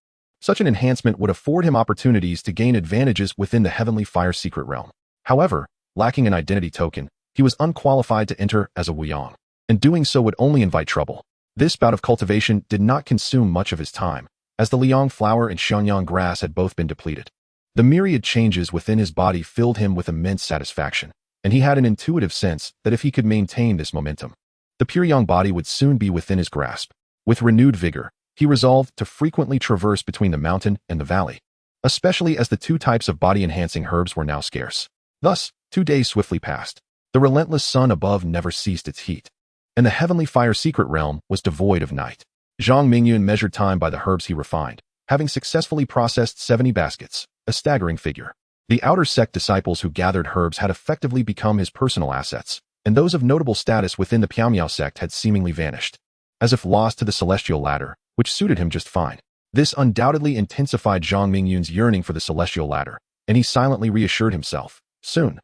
S1: Such an enhancement would afford him opportunities to gain advantages within the heavenly fire secret realm. However, lacking an identity token, he was unqualified to enter as a Wuyang, and doing so would only invite trouble. This bout of cultivation did not consume much of his time, as the liang flower and shenyang grass had both been depleted. The myriad changes within his body filled him with immense satisfaction, and he had an intuitive sense that if he could maintain this momentum, the pure yang body would soon be within his grasp. With renewed vigor, he resolved to frequently traverse between the mountain and the valley, especially as the 2 types of body-enhancing herbs were now scarce. Thus, 2 days swiftly passed. The relentless sun above never ceased its heat, and the heavenly fire secret realm was devoid of night. Zhang Mingyun measured time by the herbs he refined, having successfully processed 70 baskets, a staggering figure. The outer sect disciples who gathered herbs had effectively become his personal assets, and those of notable status within the Piaomiao sect had seemingly vanished, as if lost to the celestial ladder, which suited him just fine. This undoubtedly intensified Zhang Mingyun's yearning for the celestial ladder, and he silently reassured himself, soon.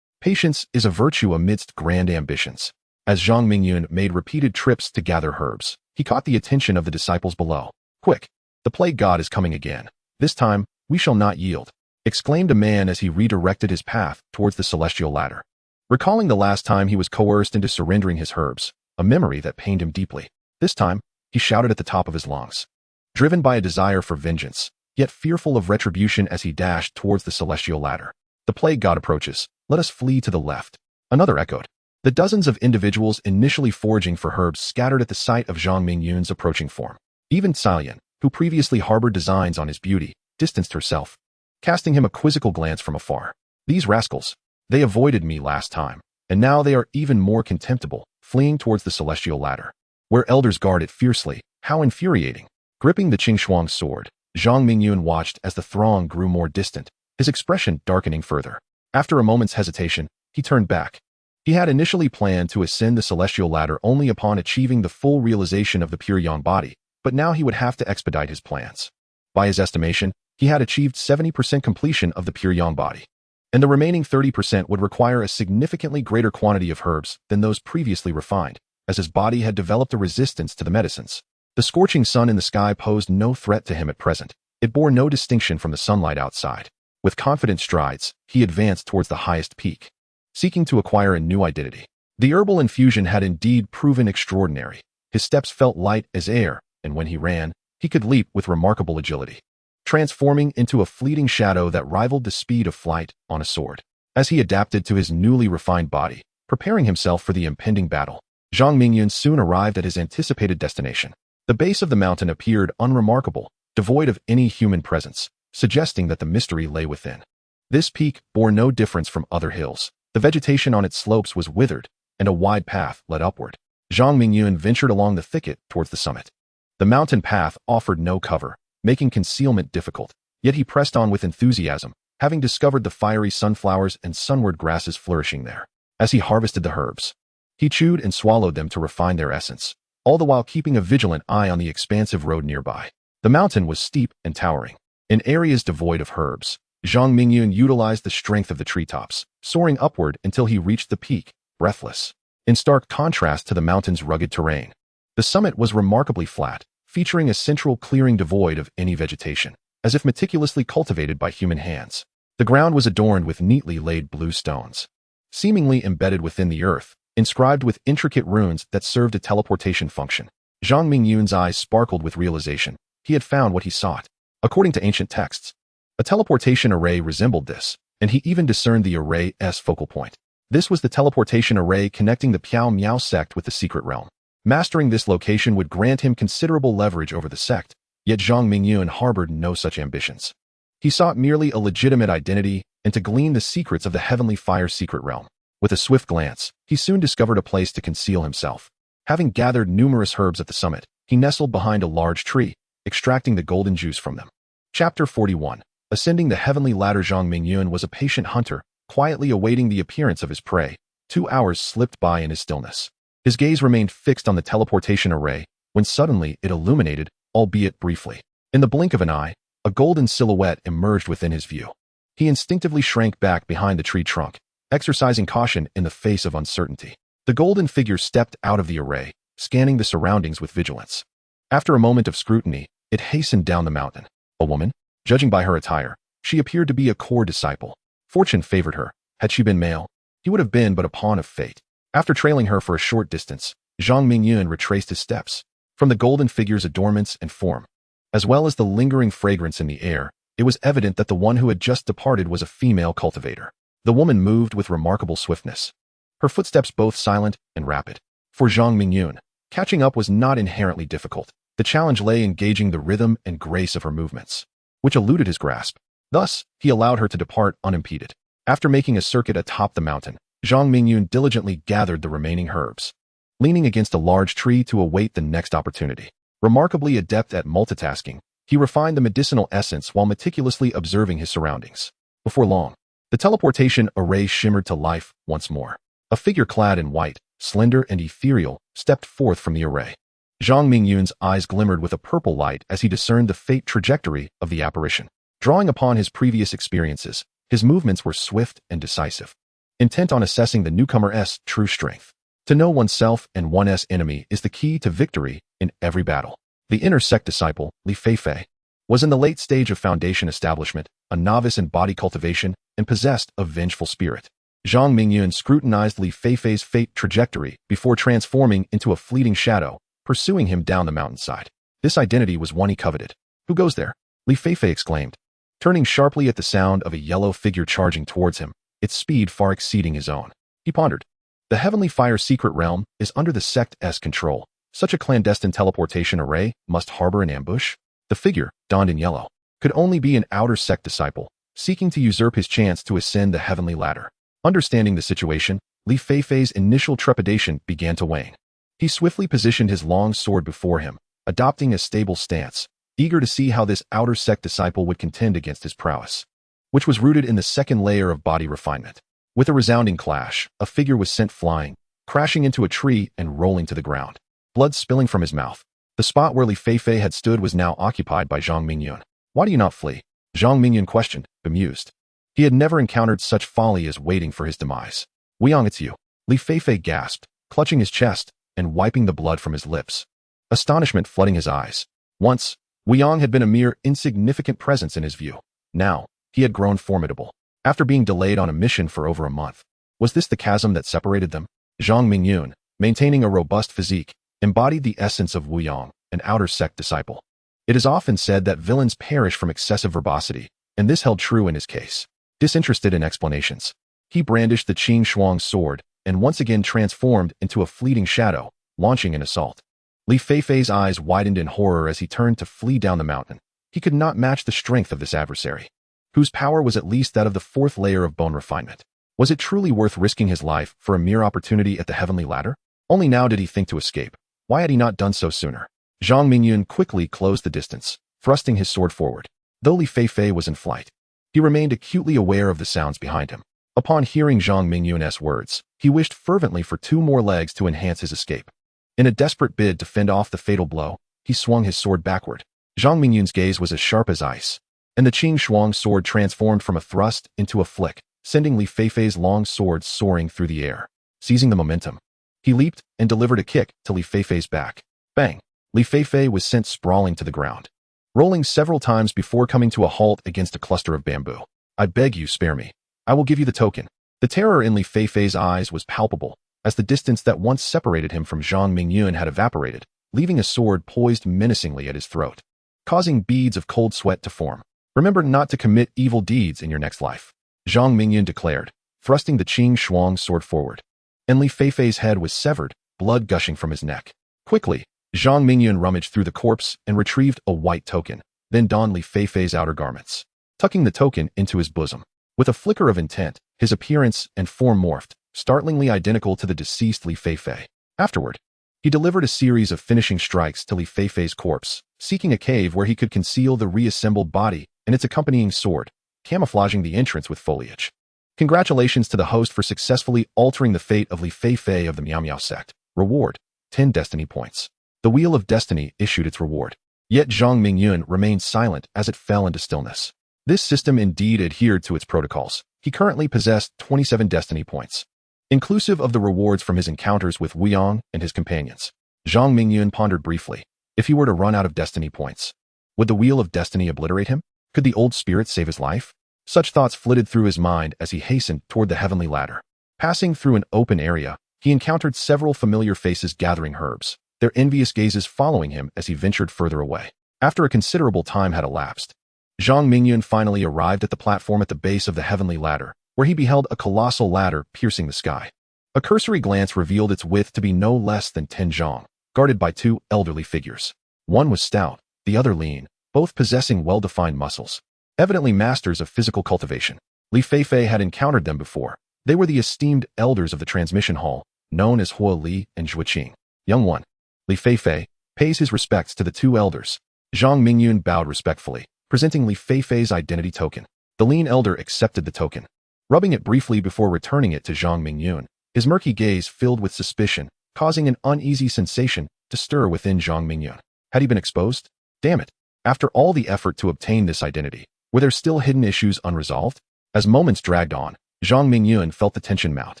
S1: Patience is a virtue amidst grand ambitions. As Zhang Mingyun made repeated trips to gather herbs, he caught the attention of the disciples below. Quick! The plague god is coming again. This time, we shall not yield, exclaimed a man as he redirected his path towards the celestial ladder. Recalling the last time he was coerced into surrendering his herbs, a memory that pained him deeply. This time, he shouted at the top of his lungs, driven by a desire for vengeance, yet fearful of retribution as he dashed towards the celestial ladder. The plague god approaches. Let us flee to the left. Another echoed. The dozens of individuals initially foraging for herbs scattered at the sight of Zhang Mingyun's approaching form. Even Xilian, who previously harbored designs on his beauty, distanced herself, casting him a quizzical glance from afar. These rascals, they avoided me last time, and now they are even more contemptible, fleeing towards the celestial ladder, where elders guard it fiercely. How infuriating. Gripping the Qingxuang sword, Zhang Mingyun watched as the throng grew more distant, his expression darkening further. After a moment's hesitation, he turned back. He had initially planned to ascend the celestial ladder only upon achieving the full realization of the pure yang body, but now he would have to expedite his plans. By his estimation, he had achieved 70% completion of the pure yang body, and the remaining 30% would require a significantly greater quantity of herbs than those previously refined, as his body had developed a resistance to the medicines. The scorching sun in the sky posed no threat to him at present. It bore no distinction from the sunlight outside. With confident strides, he advanced towards the highest peak, seeking to acquire a new identity. The herbal infusion had indeed proven extraordinary. His steps felt light as air, and when he ran, he could leap with remarkable agility, transforming into a fleeting shadow that rivaled the speed of flight on a sword. As he adapted to his newly refined body, preparing himself for the impending battle, Zhang Mingyun soon arrived at his anticipated destination. The base of the mountain appeared unremarkable, devoid of any human presence, suggesting that the mystery lay within. This peak bore no difference from other hills. The vegetation on its slopes was withered, and a wide path led upward. Zhang Mingyun ventured along the thicket towards the summit. The mountain path offered no cover, making concealment difficult, yet he pressed on with enthusiasm, having discovered the fiery sunflowers and sunward grasses flourishing there. As he harvested the herbs, he chewed and swallowed them to refine their essence, all the while keeping a vigilant eye on the expansive road nearby. The mountain was steep and towering. In areas devoid of herbs, Zhang Mingyun utilized the strength of the treetops, soaring upward until he reached the peak, breathless. in stark contrast to the mountain's rugged terrain. The summit was remarkably flat, featuring a central clearing devoid of any vegetation, as if meticulously cultivated by human hands. The ground was adorned with neatly laid blue stones, seemingly embedded within the earth, inscribed with intricate runes that served a teleportation function. Zhang Mingyun's eyes sparkled with realization. He had found what he sought. According to ancient texts, a teleportation array resembled this, and he even discerned the array's focal point. This was the teleportation array connecting the Piao Miao sect with the secret realm. Mastering this location would grant him considerable leverage over the sect, yet Zhang Mingyun harbored no such ambitions. He sought merely a legitimate identity and to glean the secrets of the heavenly fire secret realm. With a swift glance, he soon discovered a place to conceal himself. Having gathered numerous herbs at the summit, he nestled behind a large tree, extracting the golden juice from them. Chapter 41. Ascending the heavenly ladder. Zhang Mingyun was a patient hunter, quietly awaiting the appearance of his prey. 2 hours slipped by in his stillness. His gaze remained fixed on the teleportation array, when suddenly it illuminated, albeit briefly. In the blink of an eye, a golden silhouette emerged within his view. He instinctively shrank back behind the tree trunk, exercising caution in the face of uncertainty. The golden figure stepped out of the array, scanning the surroundings with vigilance. After a moment of scrutiny, it hastened down the mountain. A woman? Judging by her attire, she appeared to be a core disciple. Fortune favored her. Had she been male, he would have been but a pawn of fate. After trailing her for a short distance, Zhang Mingyun retraced his steps. From the golden figure's adornments and form, as well as the lingering fragrance in the air, it was evident that the one who had just departed was a female cultivator. The woman moved with remarkable swiftness, her footsteps both silent and rapid. For Zhang Mingyun, catching up was not inherently difficult. The challenge lay in gauging the rhythm and grace of her movements, which eluded his grasp. Thus, he allowed her to depart unimpeded. After making a circuit atop the mountain, Zhang Mingyun diligently gathered the remaining herbs, leaning against a large tree to await the next opportunity. Remarkably adept at multitasking, he refined the medicinal essence while meticulously observing his surroundings. Before long, the teleportation array shimmered to life once more. A figure clad in white, slender and ethereal, stepped forth from the array. Zhang Mingyun's eyes glimmered with a purple light as he discerned the fate trajectory of the apparition. Drawing upon his previous experiences, his movements were swift and decisive, intent on assessing the newcomer's true strength. To know oneself and one's enemy is the key to victory in every battle. The inner sect disciple, Li Xue, was in the late stage of foundation establishment, a novice in body cultivation, and possessed a vengeful spirit. Zhang Mingyun scrutinized Li Xue's fate trajectory before transforming into a fleeting shadow, pursuing him down the mountainside. This identity was one he coveted. Who goes there? Li Xue exclaimed, turning sharply at the sound of a yellow figure charging towards him, its speed far exceeding his own. He pondered. The heavenly fire secret realm is under the sect's control. Such a clandestine teleportation array must harbor an ambush. The figure, donned in yellow, could only be an outer sect disciple, seeking to usurp his chance to ascend the heavenly ladder. Understanding the situation, Li Xue's initial trepidation began to wane. He swiftly positioned his long sword before him, adopting a stable stance, eager to see how this outer sect disciple would contend against his prowess, which was rooted in the second layer of body refinement. With a resounding clash, a figure was sent flying, crashing into a tree and rolling to the ground, blood spilling from his mouth. The spot where Li Xue had stood was now occupied by Zhang Mingyun. Why do you not flee? Zhang Mingyun questioned, bemused. He had never encountered such folly as waiting for his demise. Weiyang, it's you. Li Xue gasped, clutching his chest and wiping the blood from his lips, astonishment flooding his eyes. Once, Weiyang had been a mere insignificant presence in his view. Now, he had grown formidable. After being delayed on a mission for over a month, was this the chasm that separated them? Zhang Mingyun, maintaining a robust physique, embodied the essence of Weiyang, an outer sect disciple. It is often said that villains perish from excessive verbosity, and this held true in his case. Disinterested in explanations, he brandished the Qing Shuang sword and once again transformed into a fleeting shadow, launching an assault. Li Xue's eyes widened in horror as he turned to flee down the mountain. He could not match the strength of this adversary, whose power was at least that of the fourth layer of bone refinement. Was it truly worth risking his life for a mere opportunity at the heavenly ladder? Only now did he think to escape. Why had he not done so sooner? Zhang Mingyun quickly closed the distance, thrusting his sword forward. Though Li Xue was in flight, he remained acutely aware of the sounds behind him. Upon hearing Zhang Mingyun's words, he wished fervently for 2 more legs to enhance his escape. In a desperate bid to fend off the fatal blow, he swung his sword backward. Zhang Mingyun's gaze was as sharp as ice, and the Qing Shuang sword transformed from a thrust into a flick, sending Li Xue's long sword soaring through the air. Seizing the momentum, He leaped and delivered a kick to Li Feifei's back. Bang! Li Feifei was sent sprawling to the ground, rolling several times before coming to a halt against a cluster of bamboo. I beg you, spare me. I will give you the token. The terror in Li Feifei's eyes was palpable, as the distance that once separated him from Zhang Mingyun had evaporated, leaving a sword poised menacingly at his throat, causing beads of cold sweat to form. Remember not to commit evil deeds in your next life, Zhang Mingyun declared, thrusting the Qing Shuang sword forward. And Li Feifei's head was severed, blood gushing from his neck. Quickly, Zhang Mingyun rummaged through the corpse and retrieved a white token, then donned Li Feifei's outer garments, tucking the token into his bosom. With a flicker of intent, his appearance and form morphed, startlingly identical to the deceased Li Feifei. Afterward, he delivered a series of finishing strikes to Li Feifei's corpse, seeking a cave where he could conceal the reassembled body and its accompanying sword, camouflaging the entrance with foliage. Congratulations to the host for successfully altering the fate of Li Feifei of the Miao Miao sect. Reward: 10 destiny points. The Wheel of Destiny issued its reward. Yet Zhang Mingyun remained silent as it fell into stillness. This system indeed adhered to its protocols. He currently possessed 27 destiny points, inclusive of the rewards from his encounters with Wu Yang and his companions. Zhang Mingyun pondered briefly. If he were to run out of destiny points, would the Wheel of Destiny obliterate him? Could the old spirit save his life? Such thoughts flitted through his mind as he hastened toward the heavenly ladder. Passing through an open area, he encountered several familiar faces gathering herbs, their envious gazes following him as he ventured further away. After a considerable time had elapsed, Zhang Mingyun finally arrived at the platform at the base of the heavenly ladder, where he beheld a colossal ladder piercing the sky. A cursory glance revealed its width to be no less than 10 zhang, guarded by 2 elderly figures. One was stout, the other lean, both possessing well-defined muscles, evidently masters of physical cultivation. Li Feifei had encountered them before. They were the esteemed elders of the transmission hall, known as Hua Li and Zhuqing. Young one. Li Feifei pays his respects to the 2 elders. Zhang Mingyun bowed respectfully, presenting Li Feifei's identity token. The lean elder accepted the token, rubbing it briefly before returning it to Zhang Mingyun, his murky gaze filled with suspicion, causing an uneasy sensation to stir within Zhang Mingyun. Had he been exposed? Damn it. After all the effort to obtain this identity, were there still hidden issues unresolved? As moments dragged on, Zhang Mingyun felt the tension mount.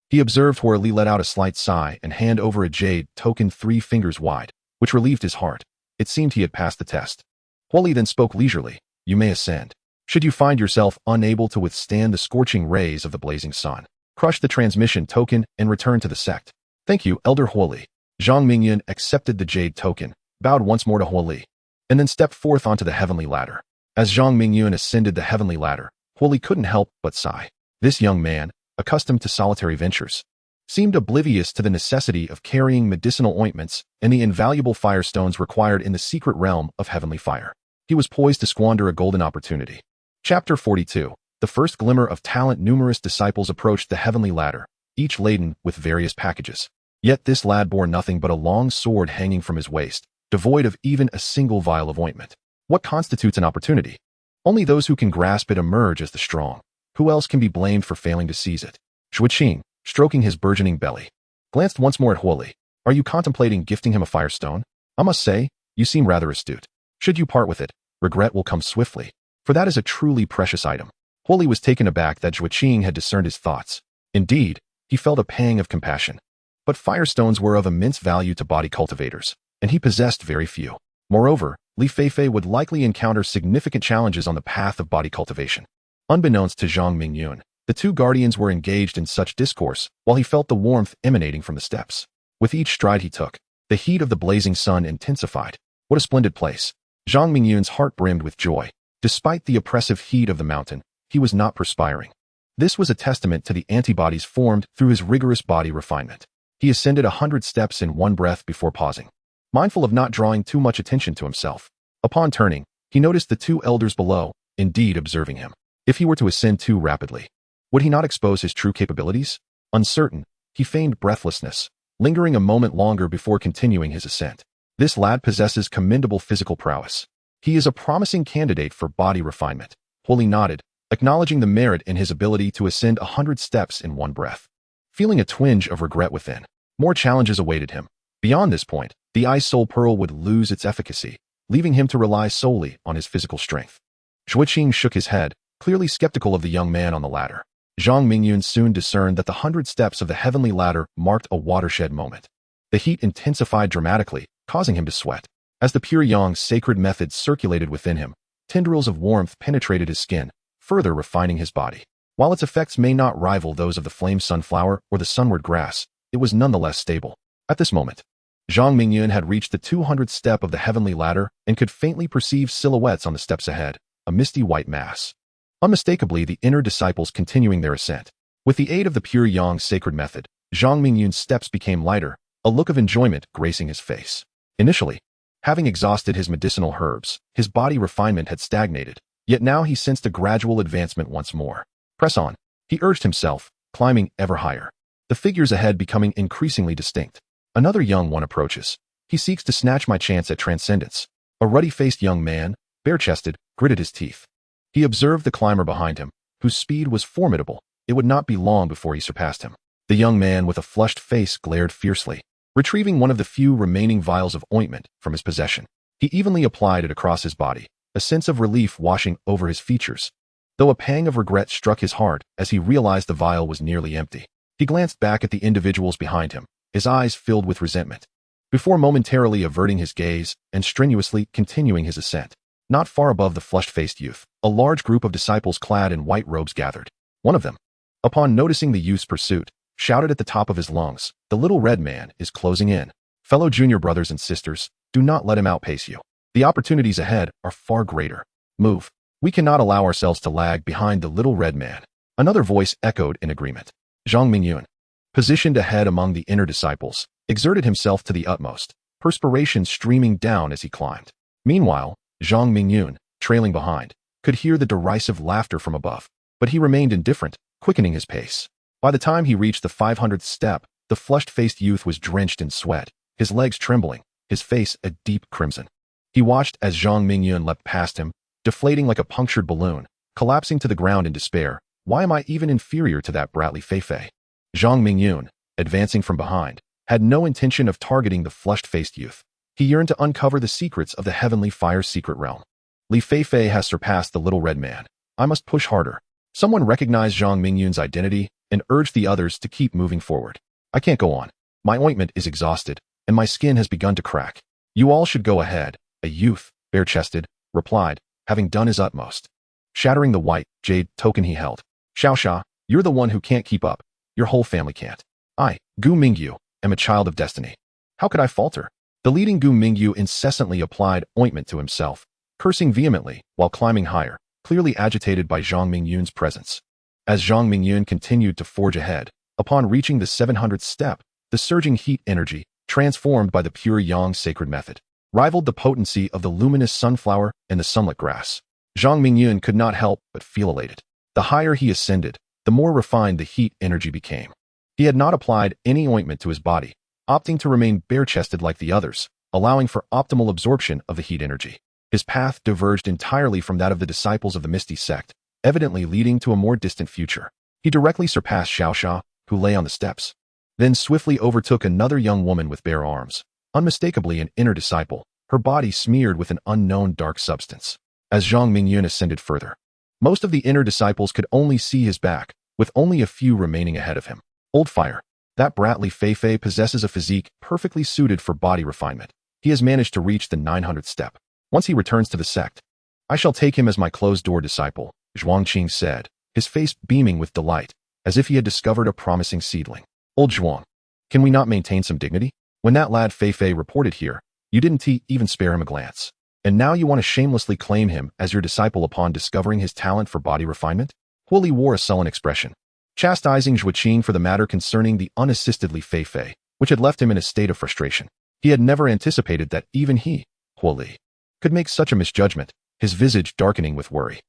S1: He observed Hua Li let out a slight sigh and hand over a jade token 3 fingers wide, which relieved his heart. It seemed he had passed the test. Hua Li then spoke leisurely. You may ascend. Should you find yourself unable to withstand the scorching rays of the blazing sun, crush the transmission token and return to the sect. Thank you, Elder Hua Li. Zhang Mingyun accepted the jade token, bowed once more to Hua Li, and then stepped forth onto the heavenly ladder. As Zhang Mingyun ascended the heavenly ladder, Hua Li couldn't help but sigh. This young man, accustomed to solitary ventures, seemed oblivious to the necessity of carrying medicinal ointments and the invaluable firestones required in the secret realm of heavenly fire. He was poised to squander a golden opportunity. Chapter 42. The first glimmer of talent. Numerous disciples approached the heavenly ladder, each laden with various packages. Yet this lad bore nothing but a long sword hanging from his waist, devoid of even a single vial of ointment. What constitutes an opportunity? Only those who can grasp it emerge as the strong. Who else can be blamed for failing to seize it? Zhuqing, stroking his burgeoning belly, glanced once more at Hua Li. Are you contemplating gifting him a firestone? I must say, you seem rather astute. Should you part with it, regret will come swiftly, for that is a truly precious item. Hua Li was taken aback that Zhuqing had discerned his thoughts. Indeed, he felt a pang of compassion. But firestones were of immense value to body cultivators, and he possessed very few. Moreover, Li Feifei would likely encounter significant challenges on the path of body cultivation. Unbeknownst to Zhang Mingyun, the 2 guardians were engaged in such discourse while he felt the warmth emanating from the steps. With each stride he took, the heat of the blazing sun intensified. What a splendid place! Zhang Mingyun's heart brimmed with joy. Despite the oppressive heat of the mountain, he was not perspiring. This was a testament to the antibodies formed through his rigorous body refinement. He ascended 100 steps in one breath before pausing, mindful of not drawing too much attention to himself. Upon turning, he noticed the 2 elders below, indeed observing him. If he were to ascend too rapidly, would he not expose his true capabilities? Uncertain, he feigned breathlessness, lingering a moment longer before continuing his ascent. This lad possesses commendable physical prowess. He is a promising candidate for body refinement. Hua Li nodded, acknowledging the merit in his ability to ascend 100 steps in one breath. Feeling a twinge of regret within, more challenges awaited him. Beyond this point, the Ice Soul Pearl would lose its efficacy, leaving him to rely solely on his physical strength. Zhuqing shook his head, clearly skeptical of the young man on the ladder. Zhang Mingyun soon discerned that the 100 steps of the heavenly ladder marked a watershed moment. The heat intensified dramatically, causing him to sweat. As the pure yang sacred method circulated within him, tendrils of warmth penetrated his skin, further refining his body. While its effects may not rival those of the flame sunflower or the sunward grass, it was nonetheless stable. At this moment, Zhang Mingyun had reached the 200th step of the heavenly ladder and could faintly perceive silhouettes on the steps ahead, a misty white mass. Unmistakably, the inner disciples continuing their ascent. With the aid of the pure yang sacred method, Zhang Mingyun's steps became lighter, a look of enjoyment gracing his face. Initially, having exhausted his medicinal herbs, his body refinement had stagnated, yet now he sensed a gradual advancement once more. Press on, he urged himself, climbing ever higher. The figures ahead becoming increasingly distinct. Another young one approaches. He seeks to snatch my chance at transcendence. A ruddy-faced young man, bare-chested, gritted his teeth. He observed the climber behind him, whose speed was formidable. It would not be long before he surpassed him. The young man with a flushed face glared fiercely, retrieving one of the few remaining vials of ointment from his possession. He evenly applied it across his body, a sense of relief washing over his features, though a pang of regret struck his heart as he realized the vial was nearly empty. He glanced back at the individuals behind him, his eyes filled with resentment, before momentarily averting his gaze and strenuously continuing his ascent. Not far above the flushed-faced youth, a large group of disciples clad in white robes gathered. One of them, upon noticing the youth's pursuit, shouted at the top of his lungs, "The little red man is closing in. Fellow junior brothers and sisters, do not let him outpace you. The opportunities ahead are far greater. Move. We cannot allow ourselves to lag behind the little red man." Another voice echoed in agreement. Zhang Mingyun, positioned ahead among the inner disciples, exerted himself to the utmost, perspiration streaming down as he climbed. Meanwhile, Zhang Mingyun, trailing behind, could hear the derisive laughter from above, but he remained indifferent, quickening his pace. By the time he reached the 500th step, the flushed-faced youth was drenched in sweat, his legs trembling, his face a deep crimson. He watched as Zhang Mingyun leapt past him, deflating like a punctured balloon, collapsing to the ground in despair. Why am I even inferior to that bratly Feifei? Zhang Mingyun, advancing from behind, had no intention of targeting the flushed-faced youth. He yearned to uncover the secrets of the heavenly fire's secret realm. Li Feifei has surpassed the little red man. I must push harder. Someone recognized Zhang Mingyun's identity and urged the others to keep moving forward. I can't go on. My ointment is exhausted, and my skin has begun to crack. You all should go ahead, a youth, bare-chested, replied, having done his utmost. Shattering the white, jade token he held. Xiaosha, you're the one who can't keep up. Your whole family can't. I, Gu Mingyu, am a child of destiny. How could I falter? The leading Gu Mingyu incessantly applied ointment to himself, cursing vehemently while climbing higher, clearly agitated by Zhang Mingyun's presence. As Zhang Mingyun continued to forge ahead, upon reaching the 700th step, the surging heat energy, transformed by the pure yang sacred method, rivaled the potency of the luminous sunflower and the sunlit grass. Zhang Mingyun could not help but feel elated. The higher he ascended, the more refined the heat energy became. He had not applied any ointment to his body, opting to remain bare-chested like the others, allowing for optimal absorption of the heat energy. His path diverged entirely from that of the disciples of the Misty Sect, evidently leading to a more distant future. He directly surpassed Xiaosha, who lay on the steps, then swiftly overtook another young woman with bare arms, unmistakably an inner disciple, her body smeared with an unknown dark substance. As Zhang Mingyun ascended further, most of the inner disciples could only see his back, with only a few remaining ahead of him. Old fire. That bratly Feifei possesses a physique perfectly suited for body refinement. He has managed to reach the 900th step. Once he returns to the sect, I shall take him as my closed-door disciple, Zhuangqing said, his face beaming with delight, as if he had discovered a promising seedling. Old Zhuang, can we not maintain some dignity? When that lad Feifei reported here, you didn't even spare him a glance. And now you want to shamelessly claim him as your disciple upon discovering his talent for body refinement? Huoli wore a sullen expression, chastising Zhuangqing for the matter concerning the unassisted Li Feifei, which had left him in a state of frustration. He had never anticipated that even he, Huoli, could make such a misjudgment, his visage darkening with worry.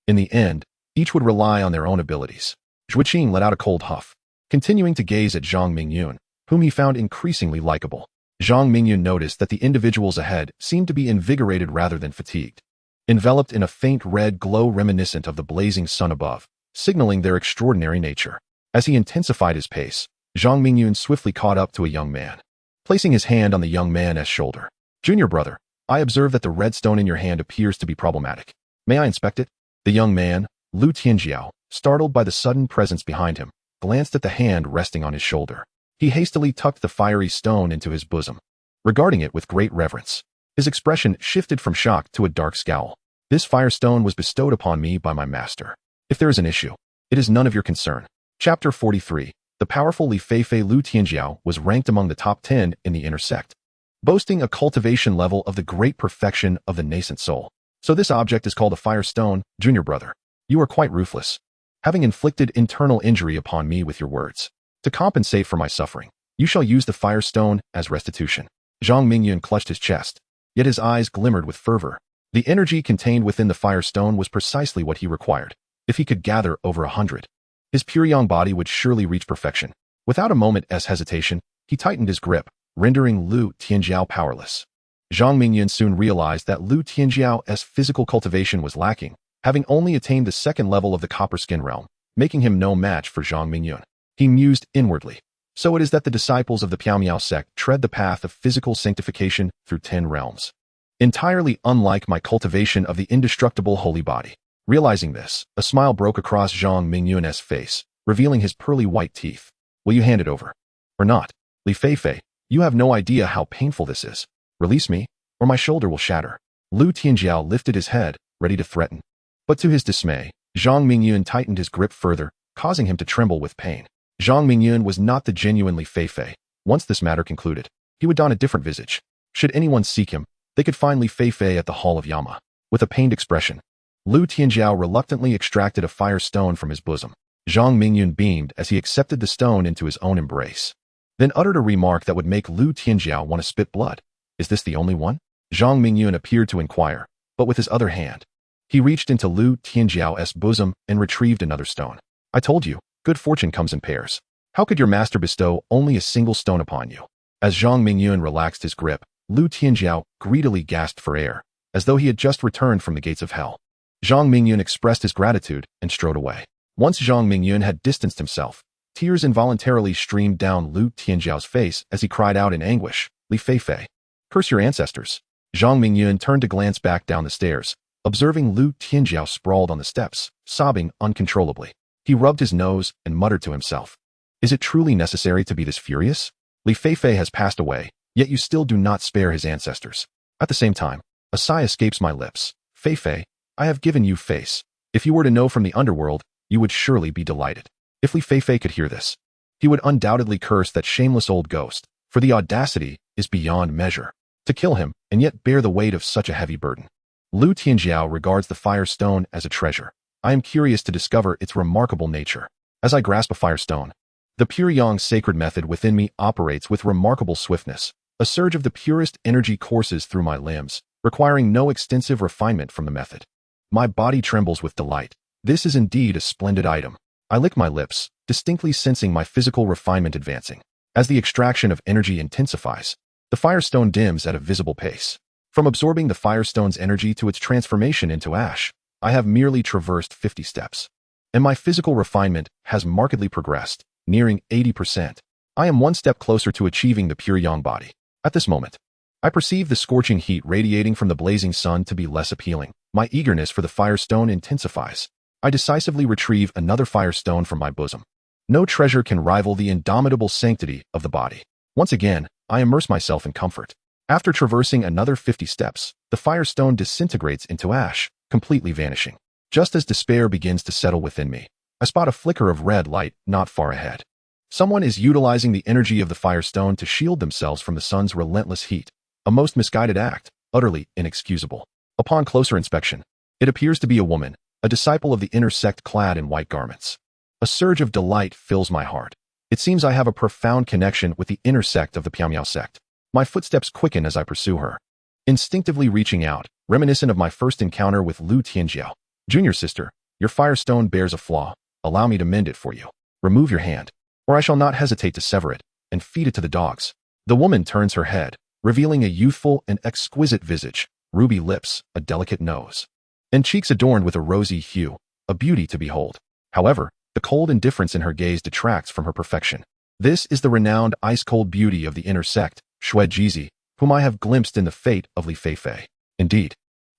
S1: In the end, each would rely on their own abilities. Zhuangqing let out a cold huff, continuing to gaze at Zhang Mingyun, whom he found increasingly likable. Zhang Mingyun noticed that the individuals ahead seemed to be invigorated rather than fatigued, enveloped in a faint red glow reminiscent of the blazing sun above, signaling their extraordinary nature. As he intensified his pace, Zhang Mingyun swiftly caught up to a young man, placing his hand on the young man's shoulder. Junior brother, I observe that the red stone in your hand appears to be problematic. May I inspect it? The young man, Lu Tianjiao, startled by the sudden presence behind him, glanced at the hand resting on his shoulder. He hastily tucked the fiery stone into his bosom, regarding it with great reverence. His expression shifted from shock to a dark scowl. This firestone was bestowed upon me by my master. If there is an issue, it is none of your concern. Chapter 43. The powerful Li Feifei Lu Tianjiao was ranked among the top 10 in the inner sect, boasting a cultivation level of the great perfection of the nascent soul. So this object is called a firestone, junior brother. You are quite ruthless, having inflicted internal injury upon me with your words. To compensate for my suffering, you shall use the firestone as restitution. Zhang Mingyun clutched his chest, yet his eyes glimmered with fervor. The energy contained within the firestone was precisely what he required. If he could gather over 100, his pure yang body would surely reach perfection. Without a moment's hesitation, he tightened his grip, rendering Lu Tianjiao powerless. Zhang Mingyun soon realized that Lu Tianjiao's physical cultivation was lacking, having only attained the second level of the copper skin realm, making him no match for Zhang Mingyun. He mused inwardly. So it is that the disciples of the Piaomiao sect tread the path of physical sanctification through 10 realms, entirely unlike my cultivation of the indestructible holy body. Realizing this, a smile broke across Zhang Mingyun's face, revealing his pearly white teeth. Will you hand it over? Or not? Li Feifei, you have no idea how painful this is. Release me, or my shoulder will shatter. Lu Tianjiao lifted his head, ready to threaten. But to his dismay, Zhang Mingyun tightened his grip further, causing him to tremble with pain. Zhang Mingyun was not the genuine Li Feifei. Once this matter concluded, he would don a different visage. Should anyone seek him, they could find Li Feifei at the Hall of Yama. With a pained expression, Lu Tianjiao reluctantly extracted a fire stone from his bosom. Zhang Mingyun beamed as he accepted the stone into his own embrace, then uttered a remark that would make Lu Tianjiao want to spit blood. Is this the only one? Zhang Mingyun appeared to inquire, but with his other hand, he reached into Lu Tianjiao's bosom and retrieved another stone. I told you, good fortune comes in pairs. How could your master bestow only a single stone upon you? As Zhang Mingyun relaxed his grip, Lu Tianjiao greedily gasped for air, as though he had just returned from the gates of hell. Zhang Mingyun expressed his gratitude and strode away. Once Zhang Mingyun had distanced himself, tears involuntarily streamed down Lu Tianjiao's face as he cried out in anguish, Li Feifei, curse your ancestors. Zhang Mingyun turned to glance back down the stairs, observing Lu Tianjiao sprawled on the steps, sobbing uncontrollably. He rubbed his nose and muttered to himself, is it truly necessary to be this furious? Li Feifei has passed away, yet you still do not spare his ancestors. At the same time, a sigh escapes my lips. Feifei, I have given you face. If you were to know from the underworld, you would surely be delighted. If Li Feifei could hear this, he would undoubtedly curse that shameless old ghost, for the audacity is beyond measure. To kill him, and yet bear the weight of such a heavy burden. Lu Tianjiao regards the firestone as a treasure. I am curious to discover its remarkable nature. As I grasp a firestone, the pure yang sacred method within me operates with remarkable swiftness. A surge of the purest energy courses through my limbs, requiring no extensive refinement from the method. My body trembles with delight. This is indeed a splendid item. I lick my lips, distinctly sensing my physical refinement advancing. As the extraction of energy intensifies, the firestone dims at a visible pace. From absorbing the firestone's energy to its transformation into ash, I have merely traversed 50 steps. And my physical refinement has markedly progressed, nearing 80%. I am one step closer to achieving the pure yang body. At this moment, I perceive the scorching heat radiating from the blazing sun to be less appealing. My eagerness for the firestone intensifies. I decisively retrieve another firestone from my bosom. No treasure can rival the indomitable sanctity of the body. Once again, I immerse myself in comfort. After traversing another 50 steps, the firestone disintegrates into ash, completely vanishing. Just as despair begins to settle within me, I spot a flicker of red light not far ahead. Someone is utilizing the energy of the firestone to shield themselves from the sun's relentless heat. A most misguided act, utterly inexcusable. Upon closer inspection, it appears to be a woman, a disciple of the inner sect clad in white garments. A surge of delight fills my heart. It seems I have a profound connection with the inner sect of the Piaomiao sect. My footsteps quicken as I pursue her, instinctively reaching out, reminiscent of my first encounter with Lu Tianjiao. Junior sister, your firestone bears a flaw. Allow me to mend it for you. Remove your hand, or I shall not hesitate to sever it and feed it to the dogs. The woman turns her head, revealing a youthful and exquisite visage, ruby lips, a delicate nose, and cheeks adorned with a rosy hue, a beauty to behold. However, the cold indifference in her gaze detracts from her perfection. This is the renowned ice-cold beauty of the inner sect, Xue Jizi, whom I have glimpsed in the fate of Li Feifei. Indeed,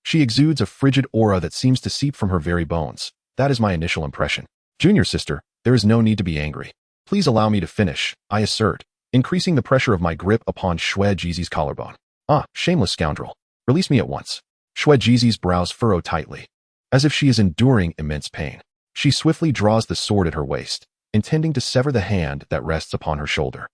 S1: she exudes a frigid aura that seems to seep from her very bones. That is my initial impression. Junior sister, there is no need to be angry. Please allow me to finish, I assert, increasing the pressure of my grip upon Xue Jizi's collarbone. Ah, shameless scoundrel. Release me at once. Xue Jizi's brows furrow tightly. As if she is enduring immense pain, she swiftly draws the sword at her waist, intending to sever the hand that rests upon her shoulder.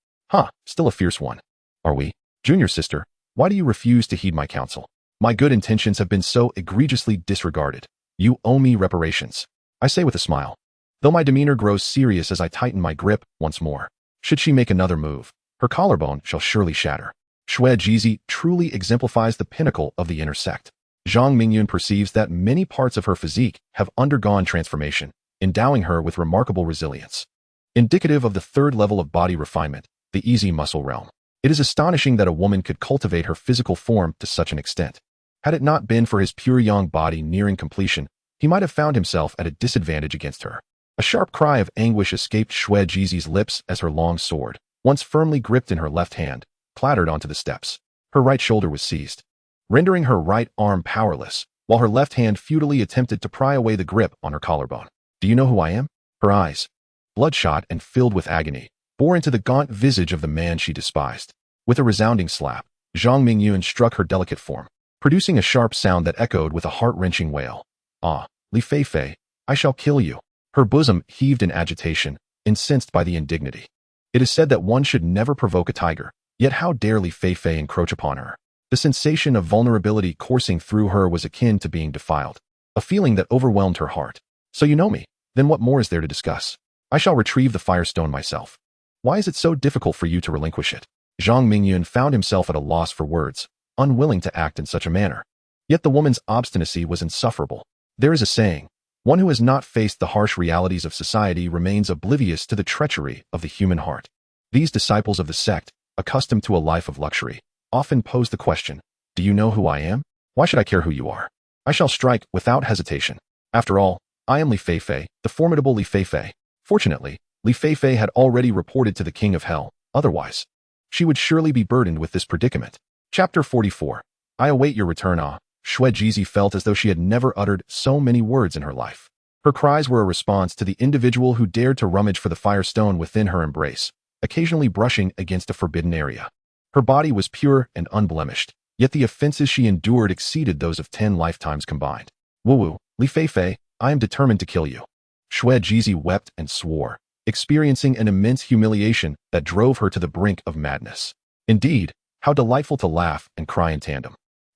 S1: Still a fierce one. Are we? Junior sister, why do you refuse to heed my counsel? My good intentions have been so egregiously disregarded. You owe me reparations, I say with a smile, though my demeanor grows serious as I tighten my grip once more. Should she make another move, her collarbone shall surely shatter. Xue Jizi truly exemplifies the pinnacle of the inner sect. Zhang Mingyun perceives that many parts of her physique have undergone transformation, endowing her with remarkable resilience. Indicative of the third level of body refinement, the easy muscle realm. It is astonishing that a woman could cultivate her physical form to such an extent. Had it not been for his pure yang body nearing completion, he might have found himself at a disadvantage against her. A sharp cry of anguish escaped Xue Jizi's lips as her long sword, once firmly gripped in her left hand, clattered onto the steps. Her right shoulder was seized, rendering her right arm powerless, while her left hand futilely attempted to pry away the grip on her collarbone. Do you know who I am? Her eyes, bloodshot and filled with agony, bore into the gaunt visage of the man she despised. With a resounding slap, Zhang Mingyun struck her delicate form, producing a sharp sound that echoed with a heart-wrenching wail. Ah, Li Fei, I shall kill you. Her bosom heaved in agitation, incensed by the indignity. It is said that one should never provoke a tiger, yet how dare Li Fei encroach upon her? The sensation of vulnerability coursing through her was akin to being defiled, a feeling that overwhelmed her heart. So you know me, then what more is there to discuss? I shall retrieve the firestone myself. Why is it so difficult for you to relinquish it? Zhang Mingyun found himself at a loss for words, unwilling to act in such a manner. Yet the woman's obstinacy was insufferable. There is a saying, one who has not faced the harsh realities of society remains oblivious to the treachery of the human heart. These disciples of the sect, accustomed to a life of luxury, often pose the question, do you know who I am? Why should I care who you are? I shall strike without hesitation. After all, I am Li Fei, the formidable Li Fei. Fortunately, Li Fei had already reported to the king of hell, otherwise, she would surely be burdened with this predicament. Chapter 44. I await your return. Xue Jizi felt as though she had never uttered so many words in her life. Her cries were a response to the individual who dared to rummage for the firestone within her embrace, occasionally brushing against a forbidden area. Her body was pure and unblemished, yet the offenses she endured exceeded those of 10 lifetimes combined. Woo, Li Fei, I am determined to kill you. Xue Jizi wept and swore, experiencing an immense humiliation that drove her to the brink of madness. Indeed, how delightful to laugh and cry in tandem.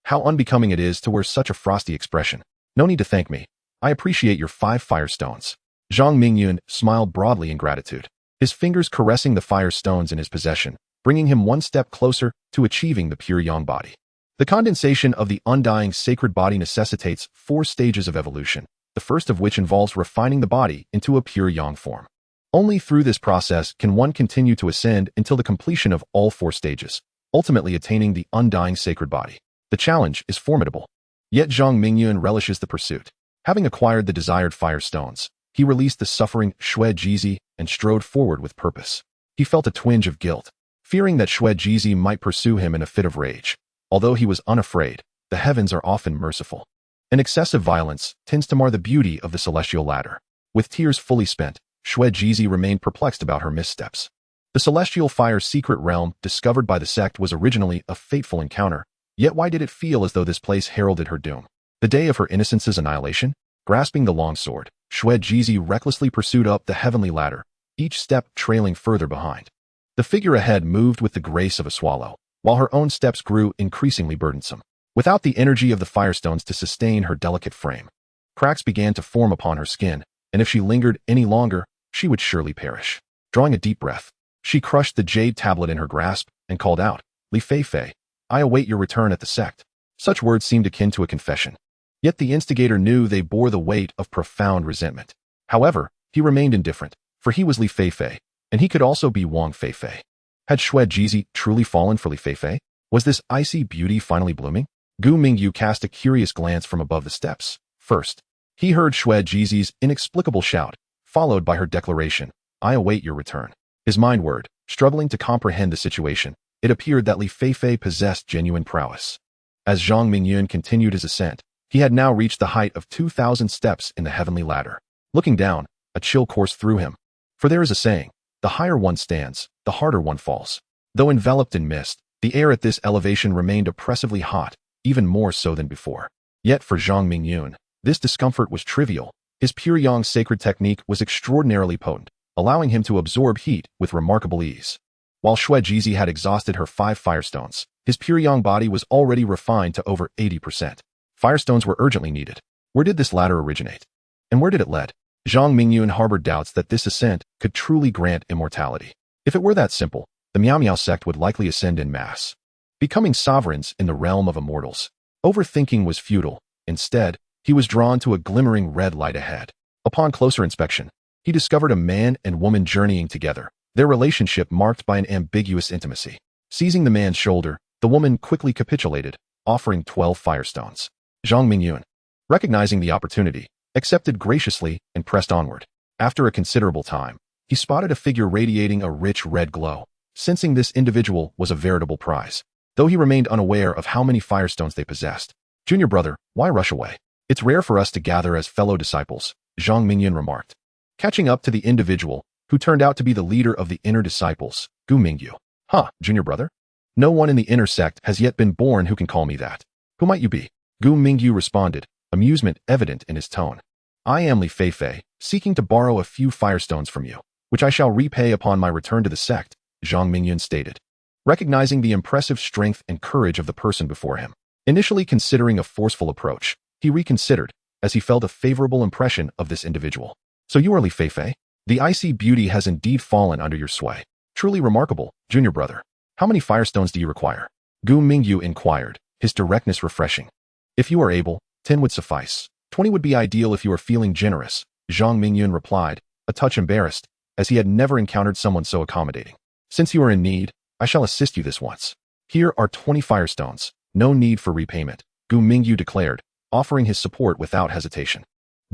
S1: How unbecoming it is to wear such a frosty expression. No need to thank me. I appreciate your 5 firestones. Zhang Mingyun smiled broadly in gratitude, his fingers caressing the firestones in his possession, bringing him one step closer to achieving the pure yang body. The condensation of the undying sacred body necessitates 4 stages of evolution, the first of which involves refining the body into a pure yang form. Only through this process can one continue to ascend until the completion of all 4 stages, ultimately attaining the undying sacred body. The challenge is formidable. Yet Zhang Mingyun relishes the pursuit. Having acquired the desired firestones, he released the suffering Xue Jizi and strode forward with purpose. He felt a twinge of guilt, fearing that Xue Jizi might pursue him in a fit of rage. Although he was unafraid, the heavens are often merciful. An excessive violence tends to mar the beauty of the celestial ladder. With tears fully spent, Xue Jizi remained perplexed about her missteps. The celestial fire's secret realm, discovered by the sect, was originally a fateful encounter. Yet why did it feel as though this place heralded her doom? The day of her innocence's annihilation? Grasping the long sword, Xue Jizi recklessly pursued up the heavenly ladder, each step trailing further behind. The figure ahead moved with the grace of a swallow, while her own steps grew increasingly burdensome. Without the energy of the firestones to sustain her delicate frame, cracks began to form upon her skin, and if she lingered any longer, she would surely perish. Drawing a deep breath, she crushed the jade tablet in her grasp and called out, Li Fei, I await your return at the sect. Such words seemed akin to a confession. Yet the instigator knew they bore the weight of profound resentment. However, he remained indifferent, for he was Li Fei, and he could also be Wang Fei. Had Xue Jizi truly fallen for Li Fei? Was this icy beauty finally blooming? Gu Mingyu cast a curious glance from above the steps. First, he heard Xue Jizi's inexplicable shout, followed by her declaration, I await your return. His mind whirred, struggling to comprehend the situation. It appeared that Li Fei possessed genuine prowess. As Zhang Mingyun continued his ascent, he had now reached the height of 2,000 steps in the heavenly ladder. Looking down, a chill coursed through him. For there is a saying, the higher one stands, the harder one falls. Though enveloped in mist, the air at this elevation remained oppressively hot, even more so than before. Yet for Zhang Mingyun, this discomfort was trivial. His pure yang sacred technique was extraordinarily potent, allowing him to absorb heat with remarkable ease. While Xue Jizi had exhausted her 5 firestones, his pure yang body was already refined to over 80%. Firestones were urgently needed. Where did this latter originate? And where did it lead? Zhang Mingyun harbored doubts that this ascent could truly grant immortality. If it were that simple, the Miao Miao sect would likely ascend en masse, becoming sovereigns in the realm of immortals. Overthinking was futile. Instead, he was drawn to a glimmering red light ahead. Upon closer inspection, he discovered a man and woman journeying together, their relationship marked by an ambiguous intimacy. Seizing the man's shoulder, the woman quickly capitulated, offering 12 firestones. Zhang Mingyun, recognizing the opportunity, accepted graciously and pressed onward. After a considerable time, he spotted a figure radiating a rich red glow. Sensing this individual was a veritable prize, though he remained unaware of how many firestones they possessed. Junior brother, why rush away? It's rare for us to gather as fellow disciples, Zhang Mingyun remarked. Catching up to the individual, who turned out to be the leader of the inner disciples, Gu Mingyu. Huh, junior brother? No one in the inner sect has yet been born who can call me that. Who might you be? Gu Mingyu responded, amusement evident in his tone. I am Li Xue, seeking to borrow a few firestones from you, which I shall repay upon my return to the sect, Zhang Mingyun stated, recognizing the impressive strength and courage of the person before him. Initially considering a forceful approach, he reconsidered, as he felt a favorable impression of this individual. So you are Li Xue? The icy beauty has indeed fallen under your sway. Truly remarkable, junior brother. How many firestones do you require? Gu Mingyu inquired, his directness refreshing. If you are able, 10 would suffice. 20 would be ideal if you are feeling generous, Zhang Mingyun replied, a touch embarrassed, as he had never encountered someone so accommodating. Since you are in need, I shall assist you this once. Here are 20 firestones. No need for repayment, Gu Mingyu declared, offering his support without hesitation.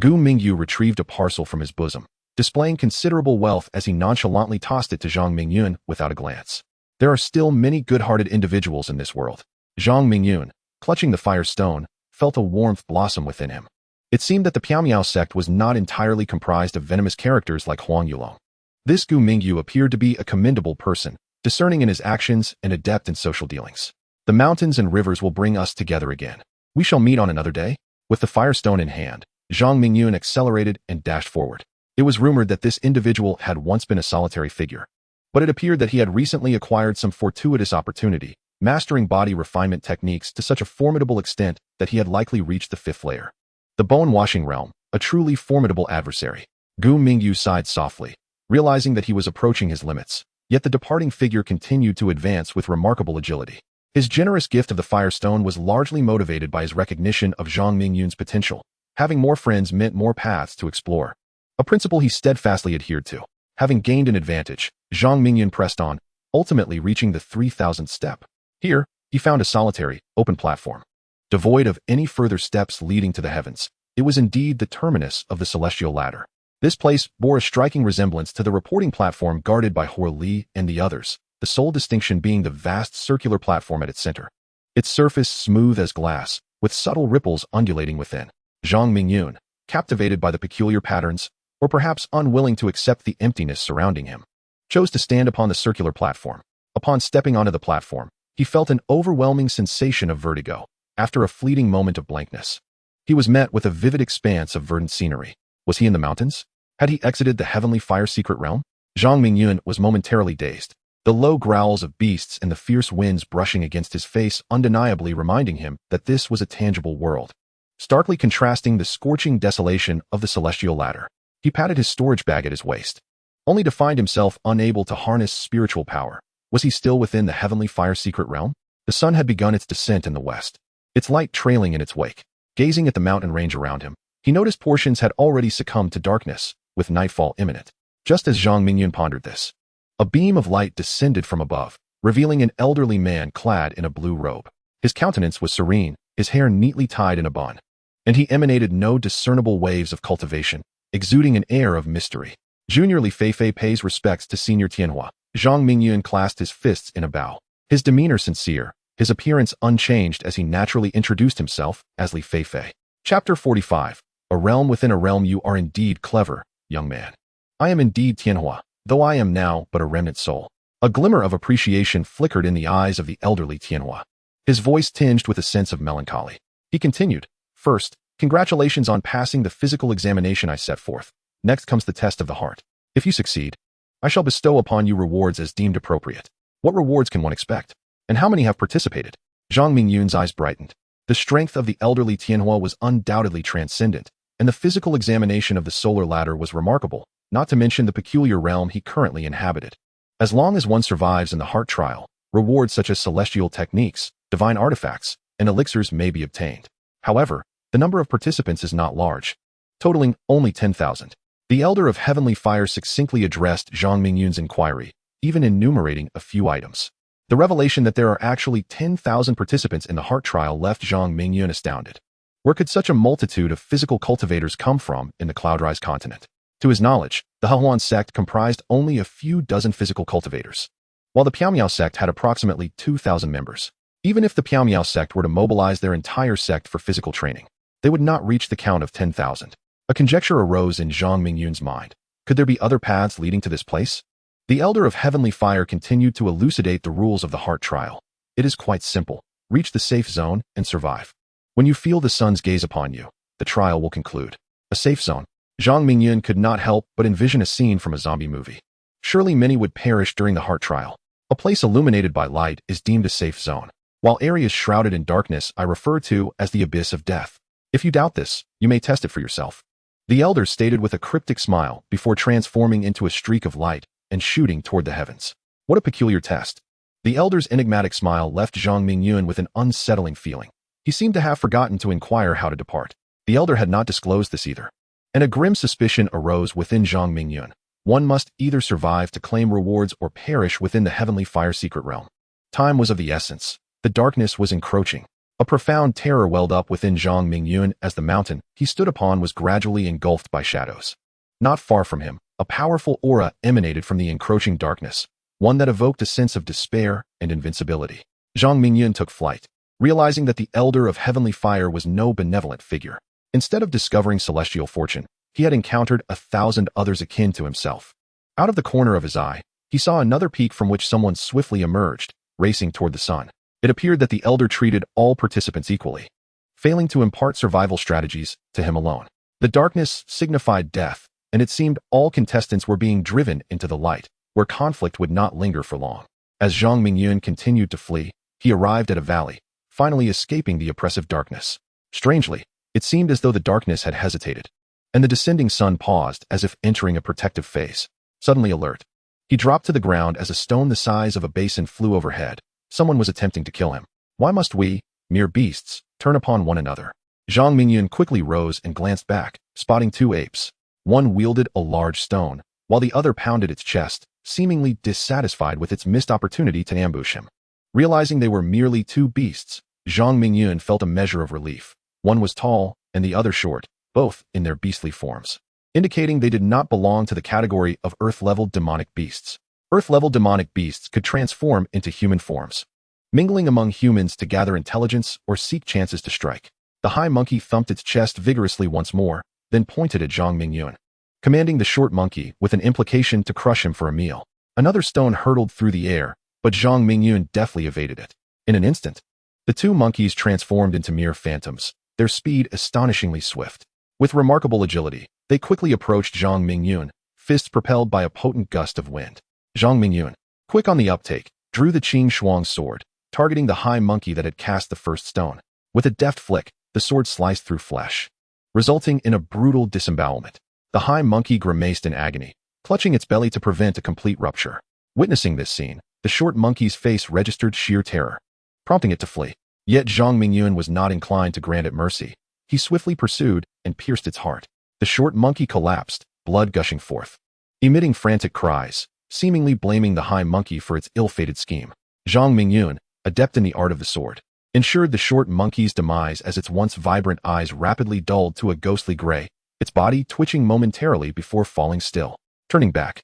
S1: Gu Mingyu retrieved a parcel from his bosom, displaying considerable wealth as he nonchalantly tossed it to Zhang Mingyun without a glance. There are still many good-hearted individuals in this world. Zhang Mingyun, clutching the firestone, felt a warmth blossom within him. It seemed that the Piao Miao sect was not entirely comprised of venomous characters like Huang Yulong. This Gu Mingyu appeared to be a commendable person, discerning in his actions and adept in social dealings. The mountains and rivers will bring us together again. We shall meet on another day. With the firestone in hand, Zhang Mingyun accelerated and dashed forward. It was rumored that this individual had once been a solitary figure, but it appeared that he had recently acquired some fortuitous opportunity, mastering body refinement techniques to such a formidable extent that he had likely reached the 5th layer. The bone-washing realm, a truly formidable adversary. Gu Mingyu sighed softly, realizing that he was approaching his limits, yet the departing figure continued to advance with remarkable agility. His generous gift of the firestone was largely motivated by his recognition of Zhang Mingyun's potential. Having more friends meant more paths to explore, a principle he steadfastly adhered to. Having gained an advantage, Zhang Mingyun pressed on, ultimately reaching the 3,000th step. Here, he found a solitary, open platform. Devoid of any further steps leading to the heavens, it was indeed the terminus of the celestial ladder. This place bore a striking resemblance to the reporting platform guarded by Hor Li and the others, the sole distinction being the vast circular platform at its center. Its surface smooth as glass, with subtle ripples undulating within. Zhang Mingyun, captivated by the peculiar patterns, or perhaps unwilling to accept the emptiness surrounding him, chose to stand upon the circular platform. Upon stepping onto the platform, he felt an overwhelming sensation of vertigo. After a fleeting moment of blankness, he was met with a vivid expanse of verdant scenery. Was he in the mountains? Had he exited the heavenly fire secret realm? Zhang Mingyun was momentarily dazed. The low growls of beasts and the fierce winds brushing against his face undeniably reminding him that this was a tangible world, starkly contrasting the scorching desolation of the celestial ladder. He patted his storage bag at his waist, only to find himself unable to harness spiritual power. Was he still within the heavenly fire secret realm? The sun had begun its descent in the west, its light trailing in its wake. Gazing at the mountain range around him, he noticed portions had already succumbed to darkness, with nightfall imminent. Just as Zhang Mingyun pondered this, a beam of light descended from above, revealing an elderly man clad in a blue robe. His countenance was serene, his hair neatly tied in a bun, and he emanated no discernible waves of cultivation, exuding an air of mystery. Junior Li Xue pays respects to Senior Tianhua. Zhang Mingyun clasped his fists in a bow, his demeanor sincere, his appearance unchanged as he naturally introduced himself as Li Xue. Chapter 45. A realm within a realm. You are indeed clever, young man. I am indeed Tianhua, though I am now but a remnant soul. A glimmer of appreciation flickered in the eyes of the elderly Tianhua. His voice tinged with a sense of melancholy. He continued, "First, congratulations on passing the physical examination I set forth. Next comes the test of the heart. If you succeed, I shall bestow upon you rewards as deemed appropriate. What rewards can one expect? And how many have participated?" Zhang Mingyun's eyes brightened. The strength of the elderly Tianhua was undoubtedly transcendent, and the physical examination of the solar ladder was remarkable, not to mention the peculiar realm he currently inhabited. As long as one survives in the heart trial, rewards such as celestial techniques, divine artifacts, and elixirs may be obtained. However, the number of participants is not large, totaling only 10,000. The Elder of Heavenly Fire succinctly addressed Zhang Mingyun's inquiry, even enumerating a few items. The revelation that there are actually 10,000 participants in the heart trial left Zhang Mingyun astounded. Where could such a multitude of physical cultivators come from in the Cloudrise continent? To his knowledge, the Hehuan sect comprised only a few dozen physical cultivators, while the Piaomiao sect had approximately 2,000 members. Even if the Piaomiao sect were to mobilize their entire sect for physical training, they would not reach the count of 10,000. A conjecture arose in Zhang Mingyun's mind. Could there be other paths leading to this place? The Elder of Heavenly Fire continued to elucidate the rules of the heart trial. It is quite simple. Reach the safe zone and survive. When you feel the sun's gaze upon you, the trial will conclude. A safe zone. Zhang Mingyun could not help but envision a scene from a zombie movie. Surely many would perish during the heart trial. A place illuminated by light is deemed a safe zone, while areas shrouded in darkness I refer to as the abyss of death. If you doubt this, you may test it for yourself. The elder stated with a cryptic smile before transforming into a streak of light and shooting toward the heavens. What a peculiar test. The elder's enigmatic smile left Zhang Mingyun with an unsettling feeling. He seemed to have forgotten to inquire how to depart. The elder had not disclosed this either. And a grim suspicion arose within Zhang Mingyun. One must either survive to claim rewards or perish within the Heavenly Fire secret realm. Time was of the essence. The darkness was encroaching. A profound terror welled up within Zhang Mingyun as the mountain he stood upon was gradually engulfed by shadows. Not far from him, a powerful aura emanated from the encroaching darkness, one that evoked a sense of despair and invincibility. Zhang Mingyun took flight, realizing that the Elder of Heavenly Fire was no benevolent figure. Instead of discovering celestial fortune, he had encountered 1,000 others akin to himself. Out of the corner of his eye, he saw another peak from which someone swiftly emerged, racing toward the sun. It appeared that the elder treated all participants equally, failing to impart survival strategies to him alone. The darkness signified death, and it seemed all contestants were being driven into the light, where conflict would not linger for long. As Zhang Mingyun continued to flee, he arrived at a valley, finally escaping the oppressive darkness. Strangely, it seemed as though the darkness had hesitated, and the descending sun paused as if entering a protective phase. Suddenly alert, he dropped to the ground as a stone the size of a basin flew overhead. Someone was attempting to kill him. Why must we, mere beasts, turn upon one another? Zhang Mingyun quickly rose and glanced back, spotting two apes. One wielded a large stone, while the other pounded its chest, seemingly dissatisfied with its missed opportunity to ambush him. Realizing they were merely two beasts, Zhang Mingyun felt a measure of relief. One was tall, and the other short, both in their beastly forms, indicating they did not belong to the category of Earth-level demonic beasts. Earth-level demonic beasts could transform into human forms, mingling among humans to gather intelligence or seek chances to strike. The high monkey thumped its chest vigorously once more, then pointed at Zhang Mingyun, commanding the short monkey with an implication to crush him for a meal. Another stone hurtled through the air, but Zhang Mingyun deftly evaded it. In an instant, the two monkeys transformed into mere phantoms, their speed astonishingly swift. With remarkable agility, they quickly approached Zhang Mingyun, fists propelled by a potent gust of wind. Zhang Mingyun, quick on the uptake, drew the Qing Shuang sword, targeting the high monkey that had cast the first stone. With a deft flick, the sword sliced through flesh, resulting in a brutal disembowelment. The high monkey grimaced in agony, clutching its belly to prevent a complete rupture. Witnessing this scene, the short monkey's face registered sheer terror, prompting it to flee. Yet Zhang Mingyun was not inclined to grant it mercy. He swiftly pursued and pierced its heart. The short monkey collapsed, blood gushing forth, emitting frantic cries, seemingly blaming the high monkey for its ill-fated scheme. Zhang Mingyun, adept in the art of the sword, ensured the short monkey's demise as its once vibrant eyes rapidly dulled to a ghostly gray, its body twitching momentarily before falling still. Turning back,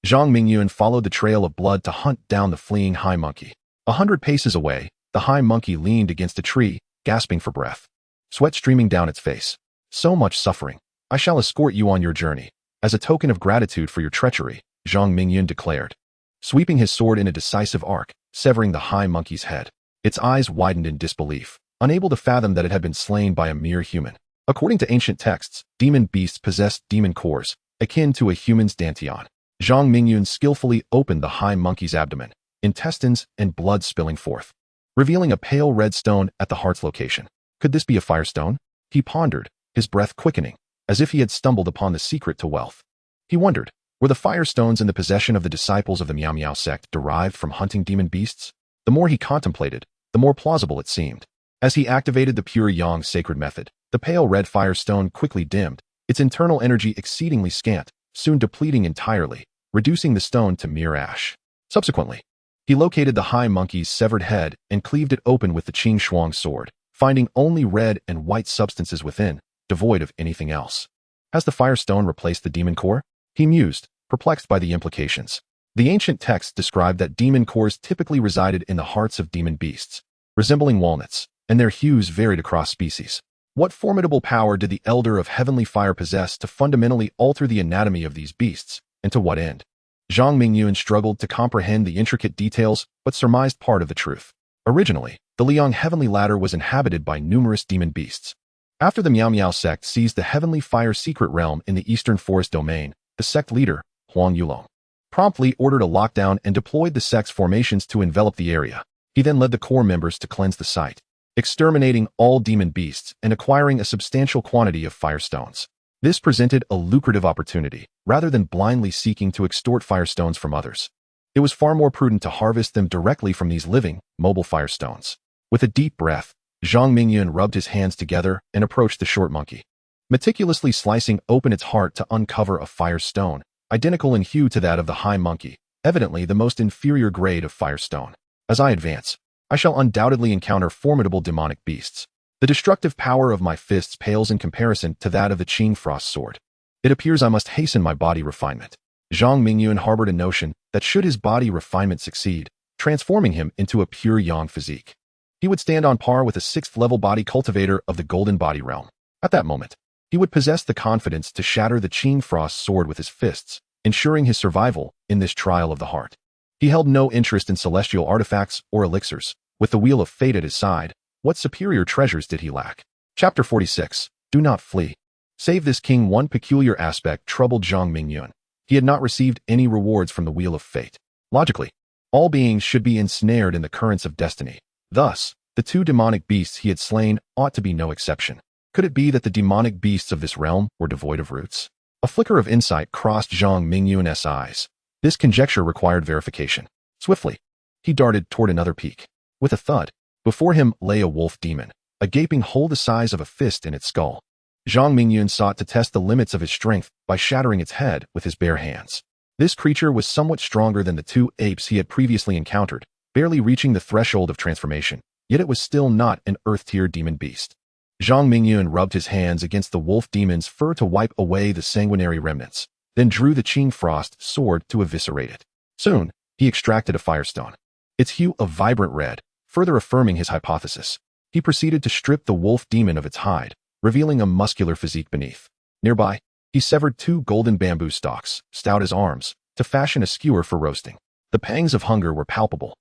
S1: Zhang Mingyun followed the trail of blood to hunt down the fleeing high monkey. 100 paces away, the high monkey leaned against a tree, gasping for breath, sweat streaming down its face. So much suffering. I shall escort you on your journey. As a token of gratitude for your treachery, Zhang Mingyun declared, sweeping his sword in a decisive arc, severing the high monkey's head. Its eyes widened in disbelief, unable to fathom that it had been slain by a mere human. According to ancient texts, demon beasts possessed demon cores, akin to a human's dantian. Zhang Mingyun skillfully opened the high monkey's abdomen, intestines and blood spilling forth, revealing a pale red stone at the heart's location. Could this be a firestone? He pondered, his breath quickening, as if he had stumbled upon the secret to wealth. He wondered, were the firestones in the possession of the disciples of the Miao sect derived from hunting demon beasts? The more he contemplated, the more plausible it seemed. As he activated the pure yang sacred method, the pale red firestone quickly dimmed, its internal energy exceedingly scant, soon depleting entirely, reducing the stone to mere ash. Subsequently, he located the high monkey's severed head and cleaved it open with the Qing Shuang sword, finding only red and white substances within, devoid of anything else. Has the firestone replaced the demon core? He mused, perplexed by the implications. The ancient texts described that demon cores typically resided in the hearts of demon beasts, resembling walnuts, and their hues varied across species. What formidable power did the Elder of Heavenly Fire possess to fundamentally alter the anatomy of these beasts, and to what end? Zhang Mingyun struggled to comprehend the intricate details, but surmised part of the truth. Originally, the Liang Heavenly Ladder was inhabited by numerous demon beasts. After the Miao sect seized the Heavenly Fire secret realm in the Eastern Forest domain, the sect leader, Huang Yulong, promptly ordered a lockdown and deployed the sect's formations to envelop the area. He then led the core members to cleanse the site, exterminating all demon beasts and acquiring a substantial quantity of firestones. This presented a lucrative opportunity, rather than blindly seeking to extort firestones from others. It was far more prudent to harvest them directly from these living, mobile firestones. With a deep breath, Zhang Mingyun rubbed his hands together and approached the short monkey, meticulously slicing open its heart to uncover a firestone, identical in hue to that of the high monkey, evidently the most inferior grade of firestone. As I advance, I shall undoubtedly encounter formidable demonic beasts. The destructive power of my fists pales in comparison to that of the Qing Frost sword. It appears I must hasten my body refinement. Zhang Mingyun harbored a notion that should his body refinement succeed, transforming him into a pure yang physique, he would stand on par with a 6th-level body cultivator of the golden body realm. At that moment, he would possess the confidence to shatter the Qing Frost sword with his fists, ensuring his survival in this trial of the heart. He held no interest in celestial artifacts or elixirs. With the wheel of fate at his side, what superior treasures did he lack? Chapter 46. Do not flee. Save this king. One peculiar aspect troubled Zhang Mingyun. He had not received any rewards from the wheel of fate. Logically, all beings should be ensnared in the currents of destiny. Thus, the 2 demonic beasts he had slain ought to be no exception. Could it be that the demonic beasts of this realm were devoid of roots? A flicker of insight crossed Zhang Mingyun's eyes. This conjecture required verification. Swiftly, he darted toward another peak. With a thud, before him lay a wolf demon, a gaping hole the size of a fist in its skull. Zhang Mingyun sought to test the limits of his strength by shattering its head with his bare hands. This creature was somewhat stronger than the 2 apes he had previously encountered, barely reaching the threshold of transformation, yet it was still not an earth-tier demon beast. Zhang Mingyun rubbed his hands against the wolf demon's fur to wipe away the sanguinary remnants, then drew the Qing Frost sword to eviscerate it. Soon, he extracted a firestone, its hue a vibrant red, further affirming his hypothesis. He proceeded to strip the wolf demon of its hide, revealing a muscular physique beneath. Nearby, he severed 2 golden bamboo stalks, stout as arms, to fashion a skewer for roasting. The pangs of hunger were palpable.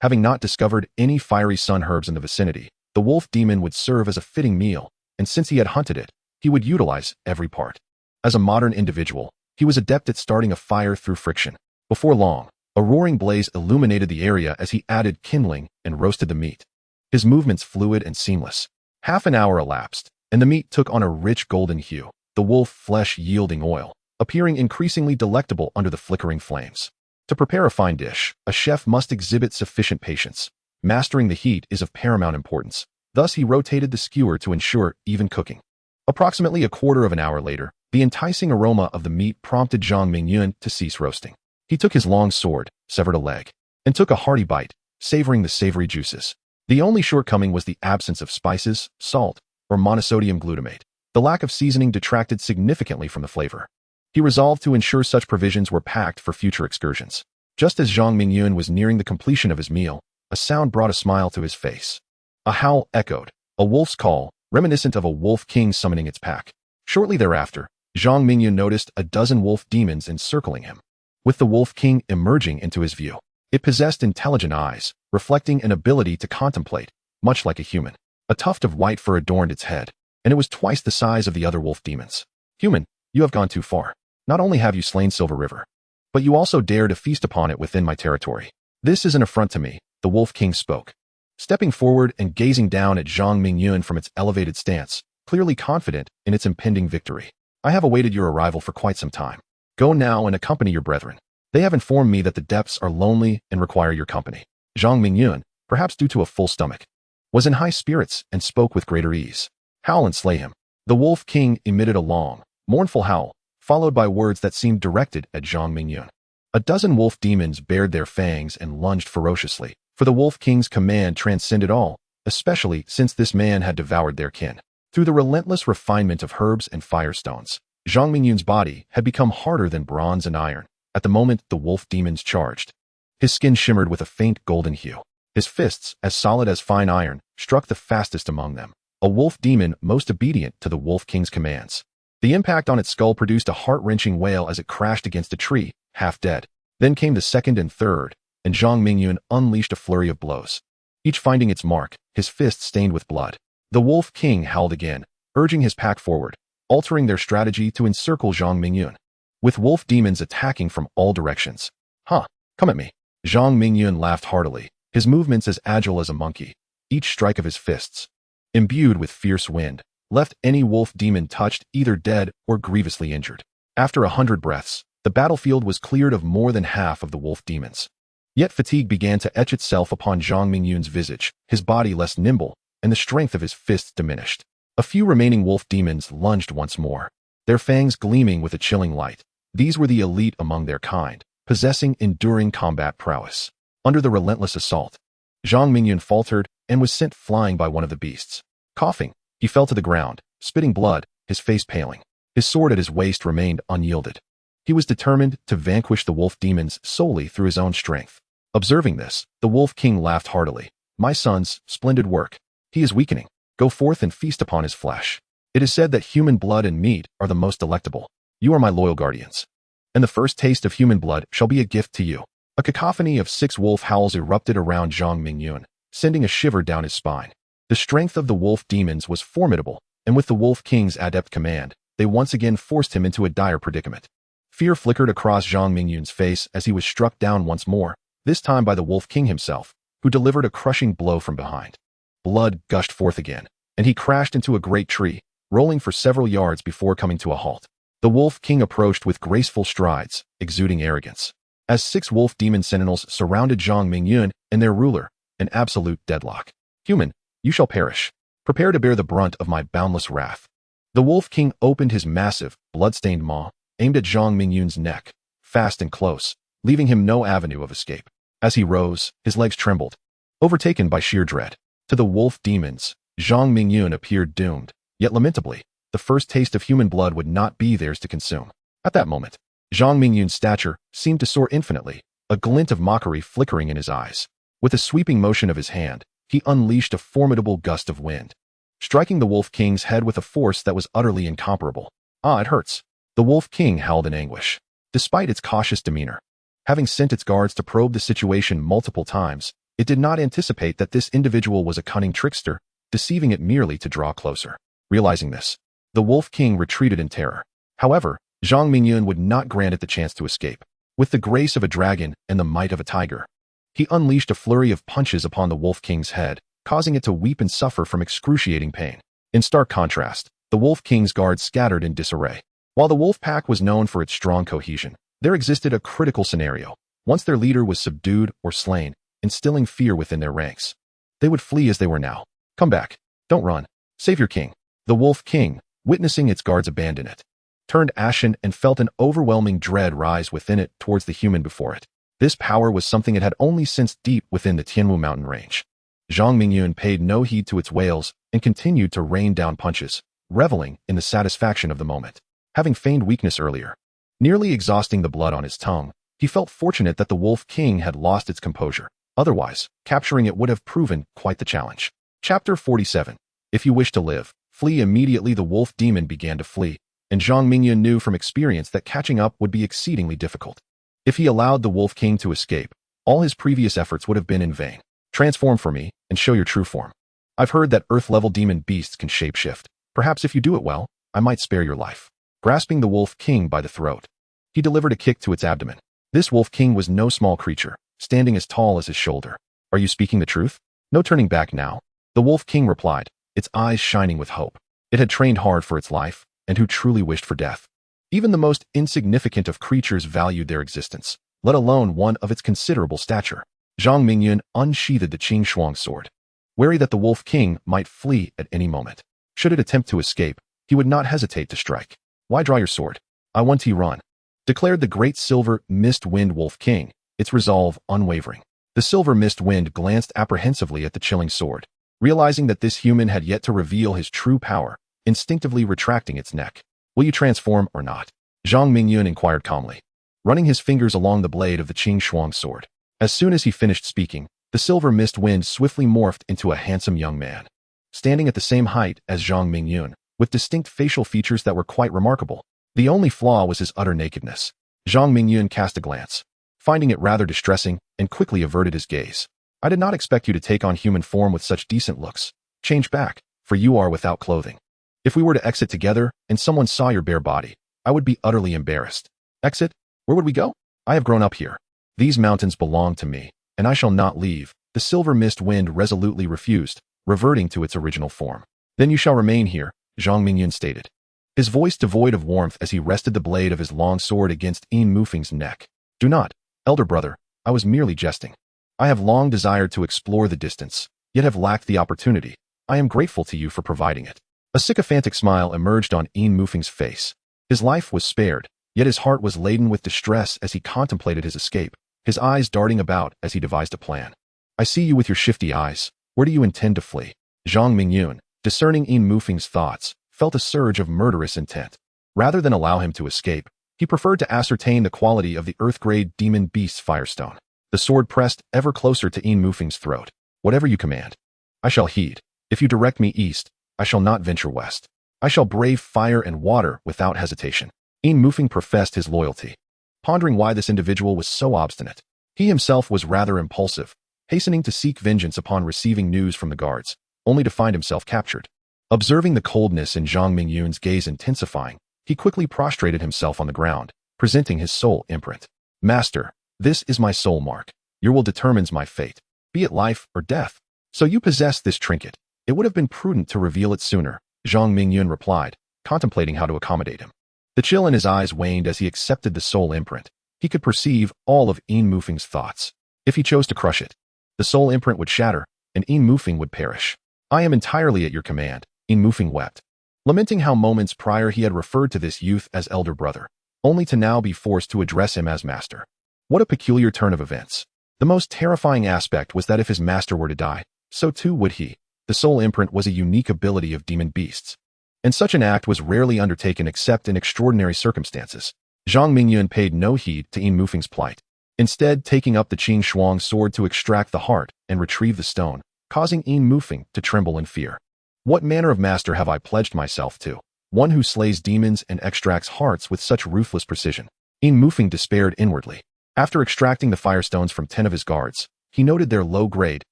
S1: Having not discovered any fiery sun herbs in the vicinity, the wolf demon would serve as a fitting meal, and since he had hunted it, he would utilize every part. As a modern individual, he was adept at starting a fire through friction. Before long, a roaring blaze illuminated the area as he added kindling and roasted the meat. His movements fluid and seamless. Half an hour elapsed, and the meat took on a rich golden hue, the wolf flesh yielding oil, appearing increasingly delectable under the flickering flames. To prepare a fine dish, a chef must exhibit sufficient patience. Mastering the heat is of paramount importance. Thus he rotated the skewer to ensure even cooking. Approximately a quarter of an hour later, the enticing aroma of the meat prompted Zhang Mingyun to cease roasting. He took his long sword, severed a leg, and took a hearty bite, savoring the savory juices. The only shortcoming was the absence of spices, salt, or monosodium glutamate. The lack of seasoning detracted significantly from the flavor. He resolved to ensure such provisions were packed for future excursions. Just as Zhang Mingyun was nearing the completion of his meal, a sound brought a smile to his face. A howl echoed, a wolf's call, reminiscent of a wolf king summoning its pack. Shortly thereafter, Zhang Mingyun noticed a dozen wolf demons encircling him, with the Wolf King emerging into his view. It possessed intelligent eyes, reflecting an ability to contemplate, much like a human. A tuft of white fur adorned its head, and it was twice the size of the other wolf demons. Human, you have gone too far. Not only have you slain Silver River, but you also dare to feast upon it within my territory. This is an affront to me, the Wolf King spoke, stepping forward and gazing down at Zhang Mingyun from its elevated stance, clearly confident in its impending victory. I have awaited your arrival for quite some time. Go now and accompany your brethren. They have informed me that the depths are lonely and require your company. Zhang Mingyun, perhaps due to a full stomach, was in high spirits and spoke with greater ease. Howl and slay him. The Wolf King emitted a long, mournful howl, followed by words that seemed directed at Zhang Mingyun. A dozen wolf demons bared their fangs and lunged ferociously, for the Wolf King's command transcended all, especially since this man had devoured their kin. Through the relentless refinement of herbs and firestones, Zhang Mingyun's body had become harder than bronze and iron. At the moment the wolf demons charged, his skin shimmered with a faint golden hue. His fists, as solid as fine iron, struck the fastest among them, a wolf demon most obedient to the Wolf King's commands. The impact on its skull produced a heart-wrenching wail as it crashed against a tree, half dead. Then came the second and third, and Zhang Mingyun unleashed a flurry of blows, each finding its mark, his fist stained with blood. The Wolf King howled again, urging his pack forward, altering their strategy to encircle Zhang Mingyun, with wolf demons attacking from all directions. Huh, come at me. Zhang Mingyun laughed heartily, his movements as agile as a monkey, each strike of his fists, imbued with fierce wind, left any wolf demon touched either dead or grievously injured. After 100 breaths, the battlefield was cleared of more than half of the wolf demons. Yet fatigue began to etch itself upon Zhang Mingyun's visage, his body less nimble, and the strength of his fists diminished. A few remaining wolf demons lunged once more, their fangs gleaming with a chilling light. These were the elite among their kind, possessing enduring combat prowess. Under the relentless assault, Zhang Mingyun faltered and was sent flying by one of the beasts. Coughing, he fell to the ground, spitting blood, his face paling. His sword at his waist remained unyielded. He was determined to vanquish the wolf demons solely through his own strength. Observing this, the Wolf King laughed heartily. My sons, splendid work. He is weakening. Go forth and feast upon his flesh. It is said that human blood and meat are the most delectable. You are my loyal guardians, and the first taste of human blood shall be a gift to you. A cacophony of 6 wolf howls erupted around Zhang Mingyun, sending a shiver down his spine. The strength of the wolf demons was formidable, and with the Wolf King's adept command, they once again forced him into a dire predicament. Fear flickered across Zhang Mingyun's face as he was struck down once more, this time by the Wolf King himself, who delivered a crushing blow from behind. Blood gushed forth again, and he crashed into a great tree, rolling for several yards before coming to a halt. The Wolf King approached with graceful strides, exuding arrogance, as 6 wolf demon sentinels surrounded Zhang Mingyun and their ruler, an absolute deadlock. Human, you shall perish. Prepare to bear the brunt of my boundless wrath. The Wolf King opened his massive, blood-stained maw, aimed at Zhang Mingyun's neck, fast and close, leaving him no avenue of escape. As he rose, his legs trembled, overtaken by sheer dread. To the wolf demons, Zhang Mingyun appeared doomed, yet lamentably, the first taste of human blood would not be theirs to consume. At that moment, Zhang Mingyun's stature seemed to soar infinitely, a glint of mockery flickering in his eyes. With a sweeping motion of his hand, he unleashed a formidable gust of wind, striking the Wolf King's head with a force that was utterly incomparable. Ah, it hurts. The Wolf King howled in anguish. Despite its cautious demeanor, having sent its guards to probe the situation multiple times, it did not anticipate that this individual was a cunning trickster, deceiving it merely to draw closer. Realizing this, the Wolf King retreated in terror. However, Zhang Mingyun would not grant it the chance to escape. With the grace of a dragon and the might of a tiger, he unleashed a flurry of punches upon the Wolf King's head, causing it to weep and suffer from excruciating pain. In stark contrast, the Wolf King's guards scattered in disarray. While the wolf pack was known for its strong cohesion, there existed a critical scenario. Once their leader was subdued or slain, instilling fear within their ranks, they would flee as they were now. Come back. Don't run. Save your king. The Wolf King, witnessing its guards abandon it, turned ashen and felt an overwhelming dread rise within it towards the human before it. This power was something it had only sensed deep within the Tianwu mountain range. Zhang Mingyun paid no heed to its wails and continued to rain down punches, reveling in the satisfaction of the moment. Having feigned weakness earlier, nearly exhausting the blood on his tongue, he felt fortunate that the Wolf King had lost its composure. Otherwise, capturing it would have proven quite the challenge. Chapter 47. If you wish to live, flee immediately. The wolf demon began to flee, and Zhang Mingyun knew from experience that catching up would be exceedingly difficult. If he allowed the Wolf King to escape, all his previous efforts would have been in vain. Transform for me, and show your true form. I've heard that Earth-level demon beasts can shapeshift. Perhaps if you do it well, I might spare your life. Grasping the Wolf King by the throat, he delivered a kick to its abdomen. This Wolf King was no small creature, standing as tall as his shoulder. Are you speaking the truth? No turning back now. The Wolf King replied, its eyes shining with hope. It had trained hard for its life, and who truly wished for death. Even the most insignificant of creatures valued their existence, let alone one of its considerable stature. Zhang Mingyun unsheathed the Qing Shuang sword, wary that the Wolf King might flee at any moment. Should it attempt to escape, he would not hesitate to strike. Why draw your sword? I want to run, declared the great silver mist wind Wolf King, its resolve unwavering. The silver mist wind glanced apprehensively at the chilling sword, realizing that this human had yet to reveal his true power, instinctively retracting its neck. Will you transform or not? Zhang Mingyun inquired calmly, running his fingers along the blade of the Qing Shuang sword. As soon as he finished speaking, the silver mist wind swiftly morphed into a handsome young man, standing at the same height as Zhang Mingyun, with distinct facial features that were quite remarkable. The only flaw was his utter nakedness. Zhang Mingyun cast a glance, finding it rather distressing, and quickly averted his gaze. I did not expect you to take on human form with such decent looks. Change back, for you are without clothing. If we were to exit together, and someone saw your bare body, I would be utterly embarrassed. Exit? Where would we go? I have grown up here. These mountains belong to me, and I shall not leave. The silver mist wind resolutely refused, reverting to its original form. Then you shall remain here, Zhang Mingyun stated, his voice devoid of warmth as he rested the blade of his long sword against Yin Mufeng's neck. Do not, elder brother, I was merely jesting. I have long desired to explore the distance, yet have lacked the opportunity. I am grateful to you for providing it. A sycophantic smile emerged on Yin Mufeng's face. His life was spared, yet his heart was laden with distress as he contemplated his escape, his eyes darting about as he devised a plan. I see you with your shifty eyes. Where do you intend to flee? Zhang Mingyun, discerning Yin Mufeng's thoughts, felt a surge of murderous intent. Rather than allow him to escape, he preferred to ascertain the quality of the earth-grade demon beast's firestone. The sword pressed ever closer to Yin Mufeng's throat. Whatever you command, I shall heed. If you direct me east, I shall not venture west. I shall brave fire and water without hesitation. Yin Mufeng professed his loyalty, pondering why this individual was so obstinate. He himself was rather impulsive, hastening to seek vengeance upon receiving news from the guards, only to find himself captured. Observing the coldness in Zhang Mingyun's gaze intensifying, he quickly prostrated himself on the ground, presenting his soul imprint. Master, this is my soul mark. Your will determines my fate, be it life or death. So you possess this trinket. It would have been prudent to reveal it sooner, Zhang Mingyun replied, contemplating how to accommodate him. The chill in his eyes waned as he accepted the soul imprint. He could perceive all of Yin Mufeng's thoughts. If he chose to crush it, the soul imprint would shatter, and Yin Mufeng would perish. I am entirely at your command, Yin Mufeng wept, lamenting how moments prior he had referred to this youth as elder brother, only to now be forced to address him as master. What a peculiar turn of events. The most terrifying aspect was that if his master were to die, so too would he. The soul imprint was a unique ability of demon beasts, and such an act was rarely undertaken except in extraordinary circumstances. Zhang Mingyun paid no heed to Yin Mufeng's plight, instead taking up the Qing Shuang sword to extract the heart and retrieve the stone, causing Yin Mufeng to tremble in fear. What manner of master have I pledged myself to? One who slays demons and extracts hearts with such ruthless precision. Yin Mufeng despaired inwardly. After extracting the firestones from 10 of his guards, he noted their low grade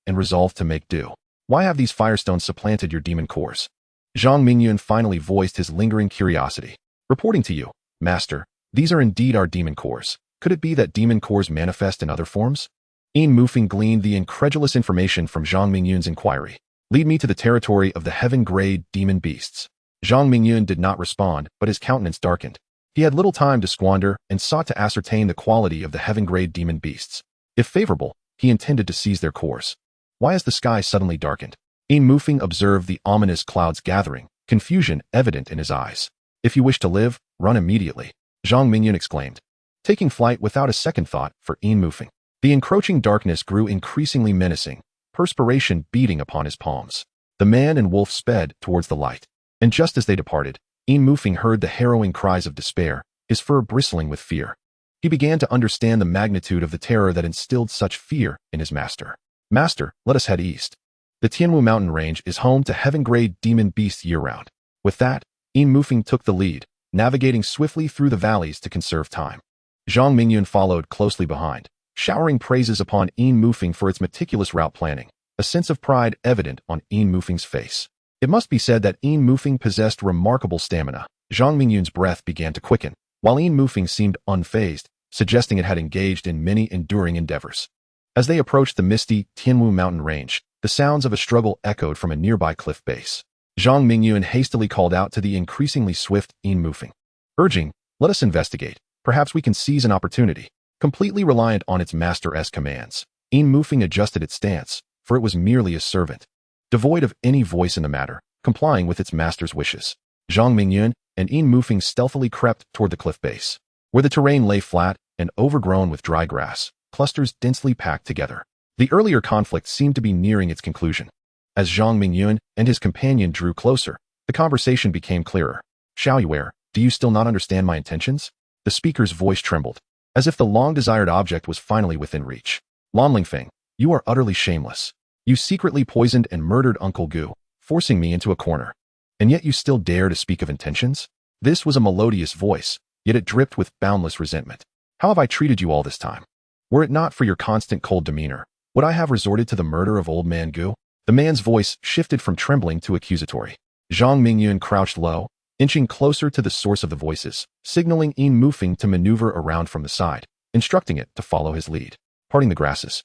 S1: and resolved to make do. Why have these firestones supplanted your demon cores? Zhang Mingyun finally voiced his lingering curiosity. Reporting to you, master, these are indeed our demon cores. Could it be that demon cores manifest in other forms? Yin Mufeng gleaned the incredulous information from Zhang Mingyun's inquiry. Lead me to the territory of the heaven-grade demon beasts. Zhang Mingyun did not respond, but his countenance darkened. He had little time to squander and sought to ascertain the quality of the heaven-grade demon beasts. If favorable, he intended to seize their cores. Why has the sky suddenly darkened? Yin Mufeng observed the ominous clouds gathering, confusion evident in his eyes. If you wish to live, run immediately, Zhang Mingyun exclaimed, taking flight without a second thought for Yin Mufeng. The encroaching darkness grew increasingly menacing, perspiration beading upon his palms. The man and wolf sped towards the light, and just as they departed, Yin Mufeng heard the harrowing cries of despair, his fur bristling with fear. He began to understand the magnitude of the terror that instilled such fear in his master. Master, let us head east. The Tianwu mountain range is home to heaven-grade demon beasts year-round. With that, Yin Mufeng took the lead, navigating swiftly through the valleys to conserve time. Zhang Mingyun followed closely behind, showering praises upon Yin Mufeng for its meticulous route planning, a sense of pride evident on Yin Mufeng's face. It must be said that Yin Mufeng possessed remarkable stamina. Zhang Mingyun's breath began to quicken, while Yin Mufeng seemed unfazed, suggesting it had engaged in many enduring endeavors. As they approached the misty Tianwu mountain range, the sounds of a struggle echoed from a nearby cliff base. Zhang Mingyun hastily called out to the increasingly swift Yin Mufeng, urging, "Let us investigate. Perhaps we can seize an opportunity." Completely reliant on its master's commands, Yin Mufeng adjusted its stance, for it was merely a servant, devoid of any voice in the matter, complying with its master's wishes. Zhang Mingyun and Yin Mufeng stealthily crept toward the cliff base, where the terrain lay flat and overgrown with dry grass, clusters densely packed together. The earlier conflict seemed to be nearing its conclusion. As Zhang Mingyun and his companion drew closer, the conversation became clearer. "Shaoyue, do you still not understand my intentions?" The speaker's voice trembled, as if the long-desired object was finally within reach. "Lan Lingfeng, you are utterly shameless. You secretly poisoned and murdered Uncle Gu, forcing me into a corner. And yet you still dare to speak of intentions?" This was a melodious voice, yet it dripped with boundless resentment. "How have I treated you all this time? Were it not for your constant cold demeanor, would I have resorted to the murder of old man Gu?" The man's voice shifted from trembling to accusatory. Zhang Mingyun crouched low, inching closer to the source of the voices, signaling Yin Mufeng to maneuver around from the side, instructing it to follow his lead. Parting the grasses,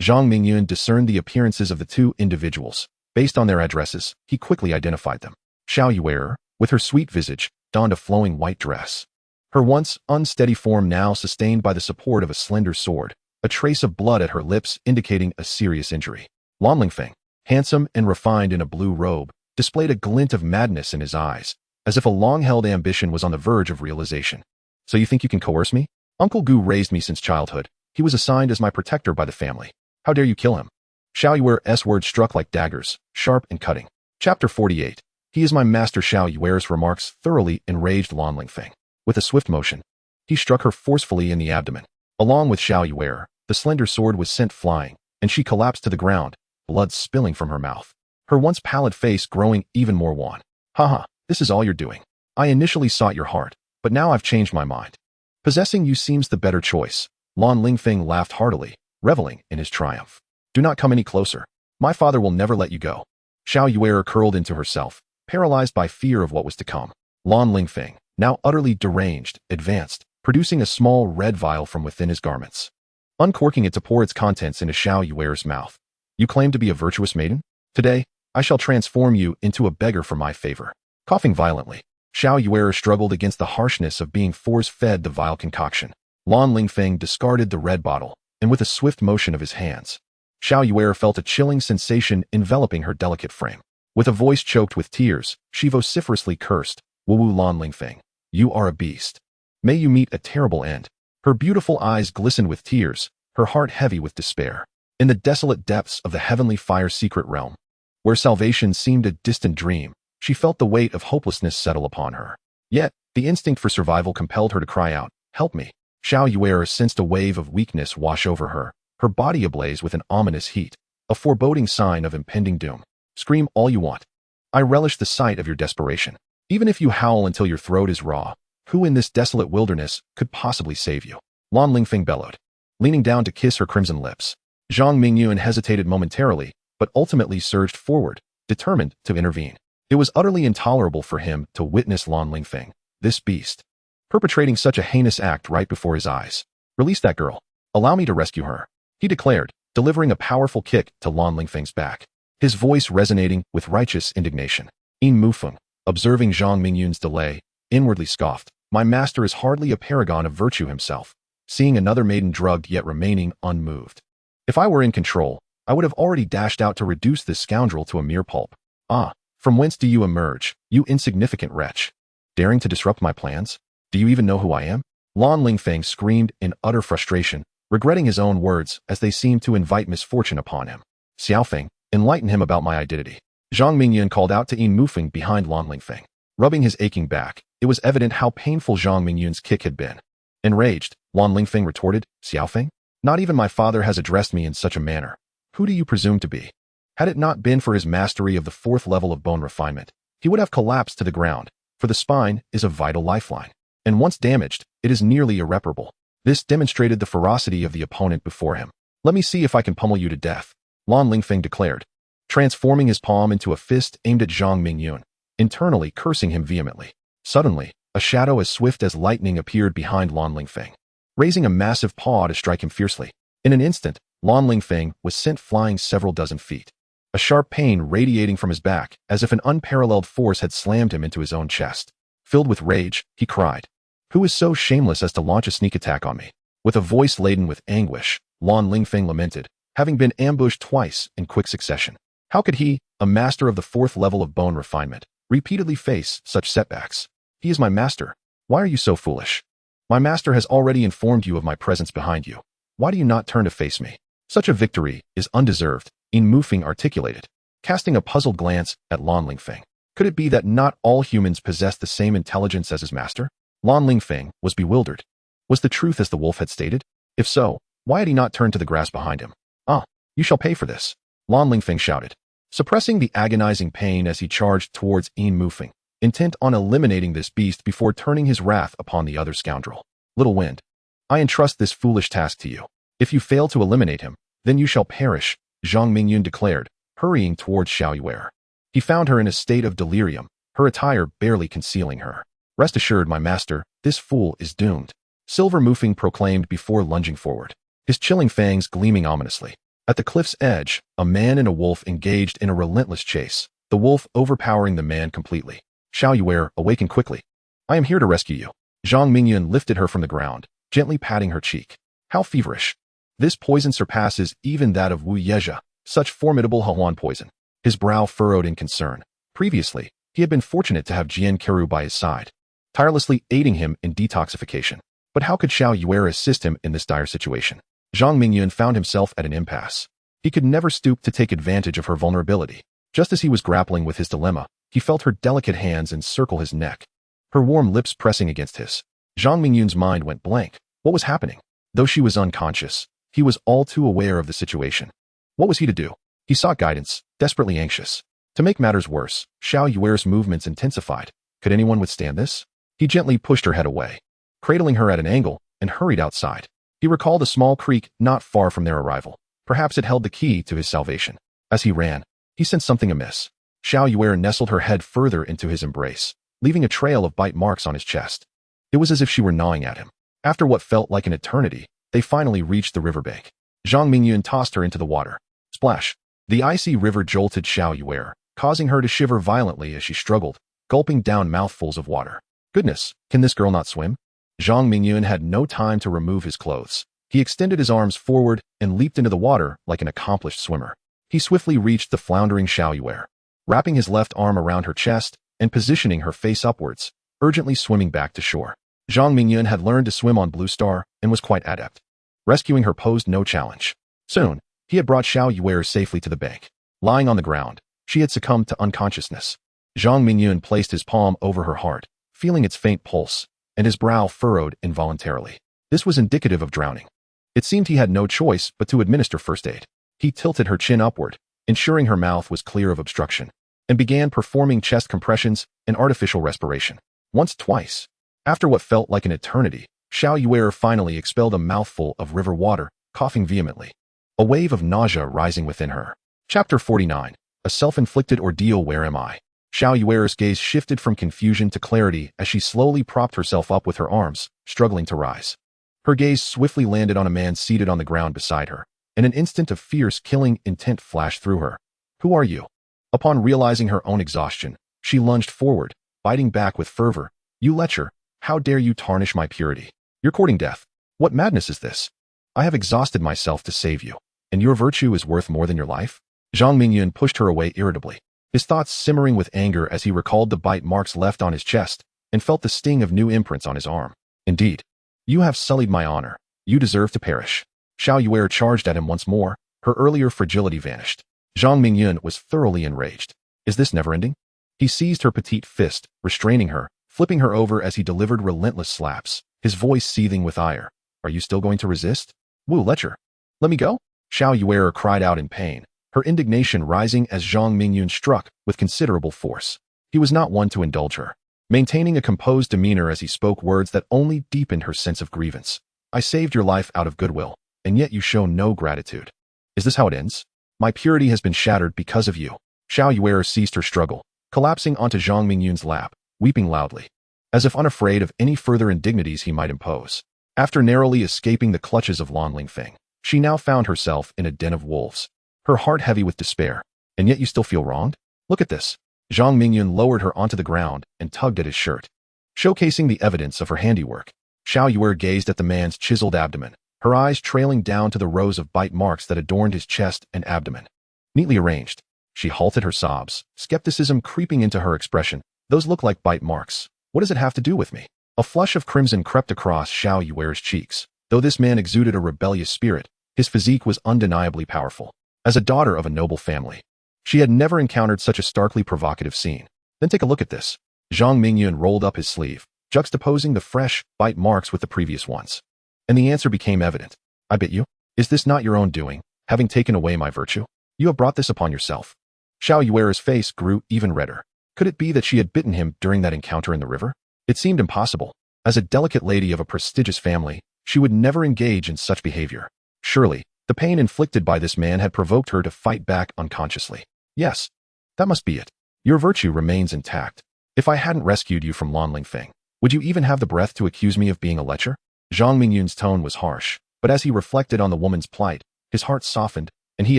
S1: Zhang Mingyun discerned the appearances of the two individuals. Based on their addresses, he quickly identified them. Shaoyue, with her sweet visage, donned a flowing white dress. Her once unsteady form now sustained by the support of a slender sword, a trace of blood at her lips indicating a serious injury. Lan Lingfeng, handsome and refined in a blue robe, displayed a glint of madness in his eyes, as if a long-held ambition was on the verge of realization. "So you think you can coerce me? Uncle Gu raised me since childhood. He was assigned as my protector by the family. How dare you kill him?" Shaoyue's words struck like daggers, sharp and cutting. Chapter 48. "He is my master." Shaoyue's remarks thoroughly enraged Lan Lingfeng. With a swift motion, he struck her forcefully in the abdomen. Along with Shaoyue, the slender sword was sent flying, and she collapsed to the ground, blood spilling from her mouth, her once pallid face growing even more wan. "Haha, this is all you're doing. I initially sought your heart, but now I've changed my mind. Possessing you seems the better choice." Lan Lingfeng laughed heartily, reveling in his triumph. "Do not come any closer. My father will never let you go." Shaoyue curled into herself, paralyzed by fear of what was to come. Lan Lingfeng, now utterly deranged, advanced, producing a small red vial from within his garments, uncorking it to pour its contents into Shaoyue's mouth. "You claim to be a virtuous maiden? Today, I shall transform you into a beggar for my favor." Coughing violently, Shaoyue struggled against the harshness of being force-fed the vile concoction. Lan Lingfeng discarded the red bottle, and with a swift motion of his hands, Shaoyue felt a chilling sensation enveloping her delicate frame. With a voice choked with tears, she vociferously cursed, "Wu Lan Lingfeng, you are a beast. May you meet a terrible end." Her beautiful eyes glistened with tears, her heart heavy with despair. In the desolate depths of the heavenly fire secret realm, where salvation seemed a distant dream, she felt the weight of hopelessness settle upon her. Yet, the instinct for survival compelled her to cry out, "Help me." Shaoyue sensed a wave of weakness wash over her, her body ablaze with an ominous heat, a foreboding sign of impending doom. "Scream all you want. I relish the sight of your desperation. Even if you howl until your throat is raw, who in this desolate wilderness could possibly save you?" Lan Lingfeng bellowed, leaning down to kiss her crimson lips. Zhang Mingyun hesitated momentarily, but ultimately surged forward, determined to intervene. It was utterly intolerable for him to witness Lan Lingfeng, this beast, perpetrating such a heinous act right before his eyes. "Release that girl. Allow me to rescue her," he declared, delivering a powerful kick to Lan Lingfeng's back, his voice resonating with righteous indignation. Yin Mufeng, observing Zhang Mingyun's delay, inwardly scoffed, "My master is hardly a paragon of virtue himself," seeing another maiden drugged yet remaining unmoved. "If I were in control, I would have already dashed out to reduce this scoundrel to a mere pulp. Ah, from whence do you emerge, you insignificant wretch? Daring to disrupt my plans? Do you even know who I am?" Lan Lingfeng screamed in utter frustration, regretting his own words as they seemed to invite misfortune upon him. "Xiaofeng, enlighten him about my identity." Zhang Mingyun called out to Yin Mufeng behind Lan Lingfeng, rubbing his aching back. It was evident how painful Zhang Mingyun's kick had been. Enraged, Lan Lingfeng retorted, "Xiaofeng? Not even my father has addressed me in such a manner. Who do you presume to be?" Had it not been for his mastery of the 4th level of bone refinement, he would have collapsed to the ground, for the spine is a vital lifeline, and once damaged, it is nearly irreparable. This demonstrated the ferocity of the opponent before him. "Let me see if I can pummel you to death," Lan Lingfeng declared, transforming his palm into a fist aimed at Zhang Mingyun, internally cursing him vehemently. Suddenly, a shadow as swift as lightning appeared behind Lan Lingfeng, raising a massive paw to strike him fiercely. In an instant, Lan Lingfeng was sent flying several dozen feet, a sharp pain radiating from his back as if an unparalleled force had slammed him into his own chest. Filled with rage, he cried, "Who is so shameless as to launch a sneak attack on me?" With a voice laden with anguish, Lan Lingfeng lamented, having been ambushed twice in quick succession. How could he, a master of the 4th level of bone refinement, repeatedly face such setbacks? "He is my master. Why are you so foolish? My master has already informed you of my presence behind you. Why do you not turn to face me?" "Such a victory is undeserved," Yin Mufeng articulated, casting a puzzled glance at Lan Lingfeng. Could it be that not all humans possessed the same intelligence as his master? Lan Lingfeng was bewildered. Was the truth as the wolf had stated? If so, why had he not turned to the grass behind him? "Ah, you shall pay for this," Lan Lingfeng shouted, suppressing the agonizing pain as he charged towards Yin Mufeng, intent on eliminating this beast before turning his wrath upon the other scoundrel. "Little Wind, I entrust this foolish task to you. If you fail to eliminate him, then you shall perish," Zhang Mingyun declared, hurrying towards Xiao Yue. He found her in a state of delirium, her attire barely concealing her. "Rest assured, my master, this fool is doomed," Silver Mufeng proclaimed before lunging forward, his chilling fangs gleaming ominously. At the cliff's edge, a man and a wolf engaged in a relentless chase, the wolf overpowering the man completely. "Xiao Yue, awaken quickly. I am here to rescue you." Zhang Mingyun lifted her from the ground, gently patting her cheek. "How feverish. This poison surpasses even that of Wu Yezhe, such formidable Huan poison." His brow furrowed in concern. Previously, he had been fortunate to have Jian Keru by his side, tirelessly aiding him in detoxification. But how could Xiao Yue assist him in this dire situation? Zhang Mingyun found himself at an impasse. He could never stoop to take advantage of her vulnerability. Just as he was grappling with his dilemma, he felt her delicate hands encircle his neck, her warm lips pressing against his. Zhang Mingyun's mind went blank. What was happening? Though she was unconscious, he was all too aware of the situation. What was he to do? He sought guidance, desperately anxious. To make matters worse, Xiao Yue's movements intensified. Could anyone withstand this? He gently pushed her head away, cradling her at an angle, and hurried outside. He recalled a small creek not far from their arrival. Perhaps it held the key to his salvation. As he ran, he sensed something amiss. Xiao Yue nestled her head further into his embrace, leaving a trail of bite marks on his chest. It was as if she were gnawing at him. After what felt like an eternity, they finally reached the riverbank. Zhang Mingyun tossed her into the water. Splash! The icy river jolted Xiao Yue, causing her to shiver violently as she struggled, gulping down mouthfuls of water. Goodness, can this girl not swim? Zhang Mingyun had no time to remove his clothes. He extended his arms forward and leaped into the water like an accomplished swimmer. He swiftly reached the floundering Xiao Yue, wrapping his left arm around her chest and positioning her face upwards, urgently swimming back to shore. Zhang Mingyun had learned to swim on Blue Star and was quite adept. Rescuing her posed no challenge. Soon, he had brought Xiao Yue safely to the bank. Lying on the ground, she had succumbed to unconsciousness. Zhang Mingyun placed his palm over her heart, feeling its faint pulse, and his brow furrowed involuntarily. This was indicative of drowning. It seemed he had no choice but to administer first aid. He tilted her chin upward, ensuring her mouth was clear of obstruction, and began performing chest compressions and artificial respiration. Once, twice. After what felt like an eternity, Xiao Yue finally expelled a mouthful of river water, coughing vehemently. A wave of nausea rising within her. Chapter 49. A self-inflicted ordeal. Where am I? Xiao Yue's gaze shifted from confusion to clarity as she slowly propped herself up with her arms, struggling to rise. Her gaze swiftly landed on a man seated on the ground beside her, and an instant of fierce, killing intent flashed through her. Who are you? Upon realizing her own exhaustion, she lunged forward, biting back with fervor. You lecher, how dare you tarnish my purity? You're courting death. What madness is this? I have exhausted myself to save you, and your virtue is worth more than your life? Zhang Mingyun pushed her away irritably, his thoughts simmering with anger as he recalled the bite marks left on his chest and felt the sting of new imprints on his arm. Indeed, you have sullied my honor. You deserve to perish. Xiao Yue charged at him once more, her earlier fragility vanished. Zhang Mingyun was thoroughly enraged. Is this never-ending? He seized her petite fist, restraining her, flipping her over as he delivered relentless slaps, his voice seething with ire. Are you still going to resist? Wu lecher. Let me go? Xiao Yue cried out in pain, her indignation rising as Zhang Mingyun struck with considerable force. He was not one to indulge her. maintaining a composed demeanor as he spoke words that only deepened her sense of grievance. I saved your life out of goodwill, and yet you show no gratitude. Is this how it ends? My purity has been shattered because of you. Xiao Yuer ceased her struggle, collapsing onto Zhang Mingyun's lap, weeping loudly, as if unafraid of any further indignities he might impose. After narrowly escaping the clutches of Lan Lingfeng, she now found herself in a den of wolves, her heart heavy with despair. And yet you still feel wronged? Look at this. Zhang Mingyun lowered her onto the ground and tugged at his shirt, showcasing the evidence of her handiwork. Xiao Yuer gazed at the man's chiseled abdomen, her eyes trailing down to the rows of bite marks that adorned his chest and abdomen. Neatly arranged, she halted her sobs, skepticism creeping into her expression. Those look like bite marks. What does it have to do with me? A flush of crimson crept across Xiao Yuer's cheeks. Though this man exuded a rebellious spirit, his physique was undeniably powerful. As a daughter of a noble family, she had never encountered such a starkly provocative scene. Then take a look at this. Zhang Mingyun rolled up his sleeve, juxtaposing the fresh, bite marks with the previous ones. And the answer became evident. I bit you? Is this not your own doing, having taken away my virtue? You have brought this upon yourself. Xiao Yuer's face grew even redder. Could it be that she had bitten him during that encounter in the river? It seemed impossible. As a delicate lady of a prestigious family, she would never engage in such behavior. Surely, the pain inflicted by this man had provoked her to fight back unconsciously. Yes, that must be it. Your virtue remains intact. If I hadn't rescued you from Lan Lingfeng, would you even have the breath to accuse me of being a lecher? Zhang Mingyun's tone was harsh, but as he reflected on the woman's plight, his heart softened, and he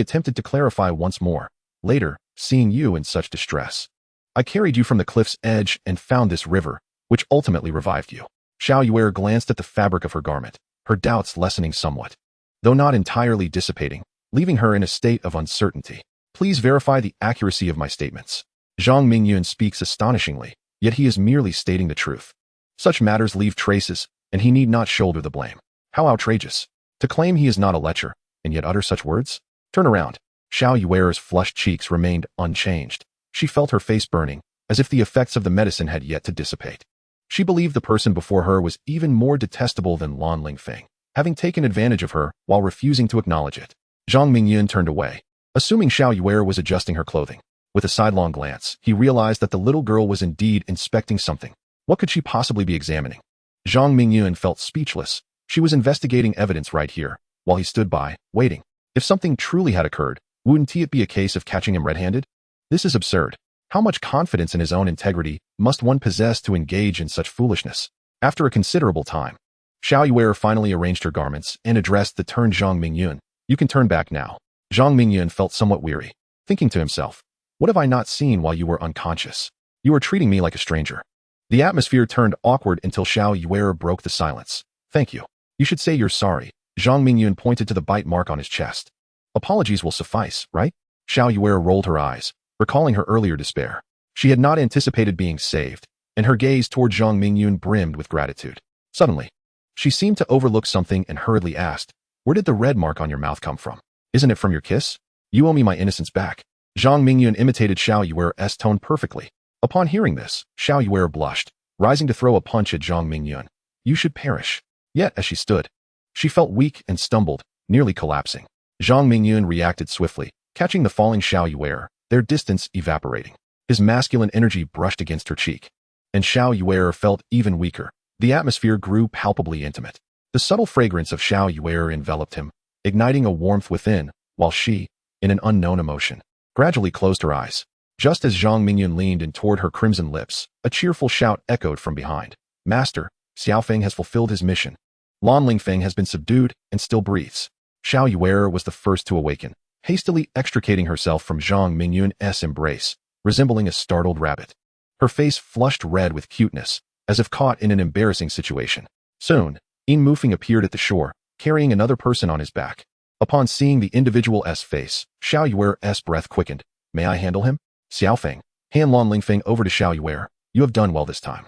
S1: attempted to clarify once more. Later, seeing you in such distress, I carried you from the cliff's edge and found this river, which ultimately revived you. Xiao Yuer glanced at the fabric of her garment, her doubts lessening somewhat, though not entirely dissipating, leaving her in a state of uncertainty. Please verify the accuracy of my statements. Zhang Mingyun speaks astonishingly, yet he is merely stating the truth. Such matters leave traces, and he need not shoulder the blame. How outrageous. To claim he is not a lecher, and yet utter such words? Turn around. Xiao Yuer's flushed cheeks remained unchanged. She felt her face burning, as if the effects of the medicine had yet to dissipate. She believed the person before her was even more detestable than Lan Lingfeng, having taken advantage of her while refusing to acknowledge it. Zhang Mingyun turned away, assuming Xiao Yuer was adjusting her clothing. With a sidelong glance, he realized that the little girl was indeed inspecting something. What could she possibly be examining? Zhang Mingyun felt speechless. She was investigating evidence right here, while he stood by, waiting. If something truly had occurred, wouldn't it be a case of catching him red-handed? This is absurd. How much confidence in his own integrity must one possess to engage in such foolishness? After a considerable time, Xiao Yuer finally arranged her garments and addressed the turned Zhang Mingyun. You can turn back now. Zhang Mingyun felt somewhat weary, thinking to himself, what have I not seen while you were unconscious? You are treating me like a stranger. The atmosphere turned awkward until Xiao Yuer broke the silence. Thank you. You should say you're sorry. Zhang Mingyun pointed to the bite mark on his chest. Apologies will suffice, right? Xiao Yuer rolled her eyes, recalling her earlier despair. She had not anticipated being saved, and her gaze toward Zhang Mingyun brimmed with gratitude. Suddenly, she seemed to overlook something and hurriedly asked, where did the red mark on your mouth come from? Isn't it from your kiss? You owe me my innocence back. Zhang Mingyun imitated Xiao Yuer's tone perfectly. Upon hearing this, Xiao Yuer blushed, rising to throw a punch at Zhang Mingyun. You should perish. Yet, as she stood, she felt weak and stumbled, nearly collapsing. Zhang Mingyun reacted swiftly, catching the falling Xiao Yuer, their distance evaporating. His masculine energy brushed against her cheek, and Xiao Yuer felt even weaker. The atmosphere grew palpably intimate. The subtle fragrance of Xiao Yuer enveloped him, igniting a warmth within, while she, in an unknown emotion, gradually closed her eyes. Just as Zhang Mingyun leaned in toward her crimson lips, a cheerful shout echoed from behind. Master, Xiaofeng has fulfilled his mission. Lan Lingfeng has been subdued and still breathes. Xiao Yuer was the first to awaken, hastily extricating herself from Zhang Mingyun's embrace, resembling a startled rabbit. Her face flushed red with cuteness, as if caught in an embarrassing situation. Soon, In Mufeng appeared at the shore, carrying another person on his back. Upon seeing the individual's face, Xiao Yuer's breath quickened. May I handle him? Xiaofeng, hand Lan Lingfeng over to Xiao Yuer. You have done well this time.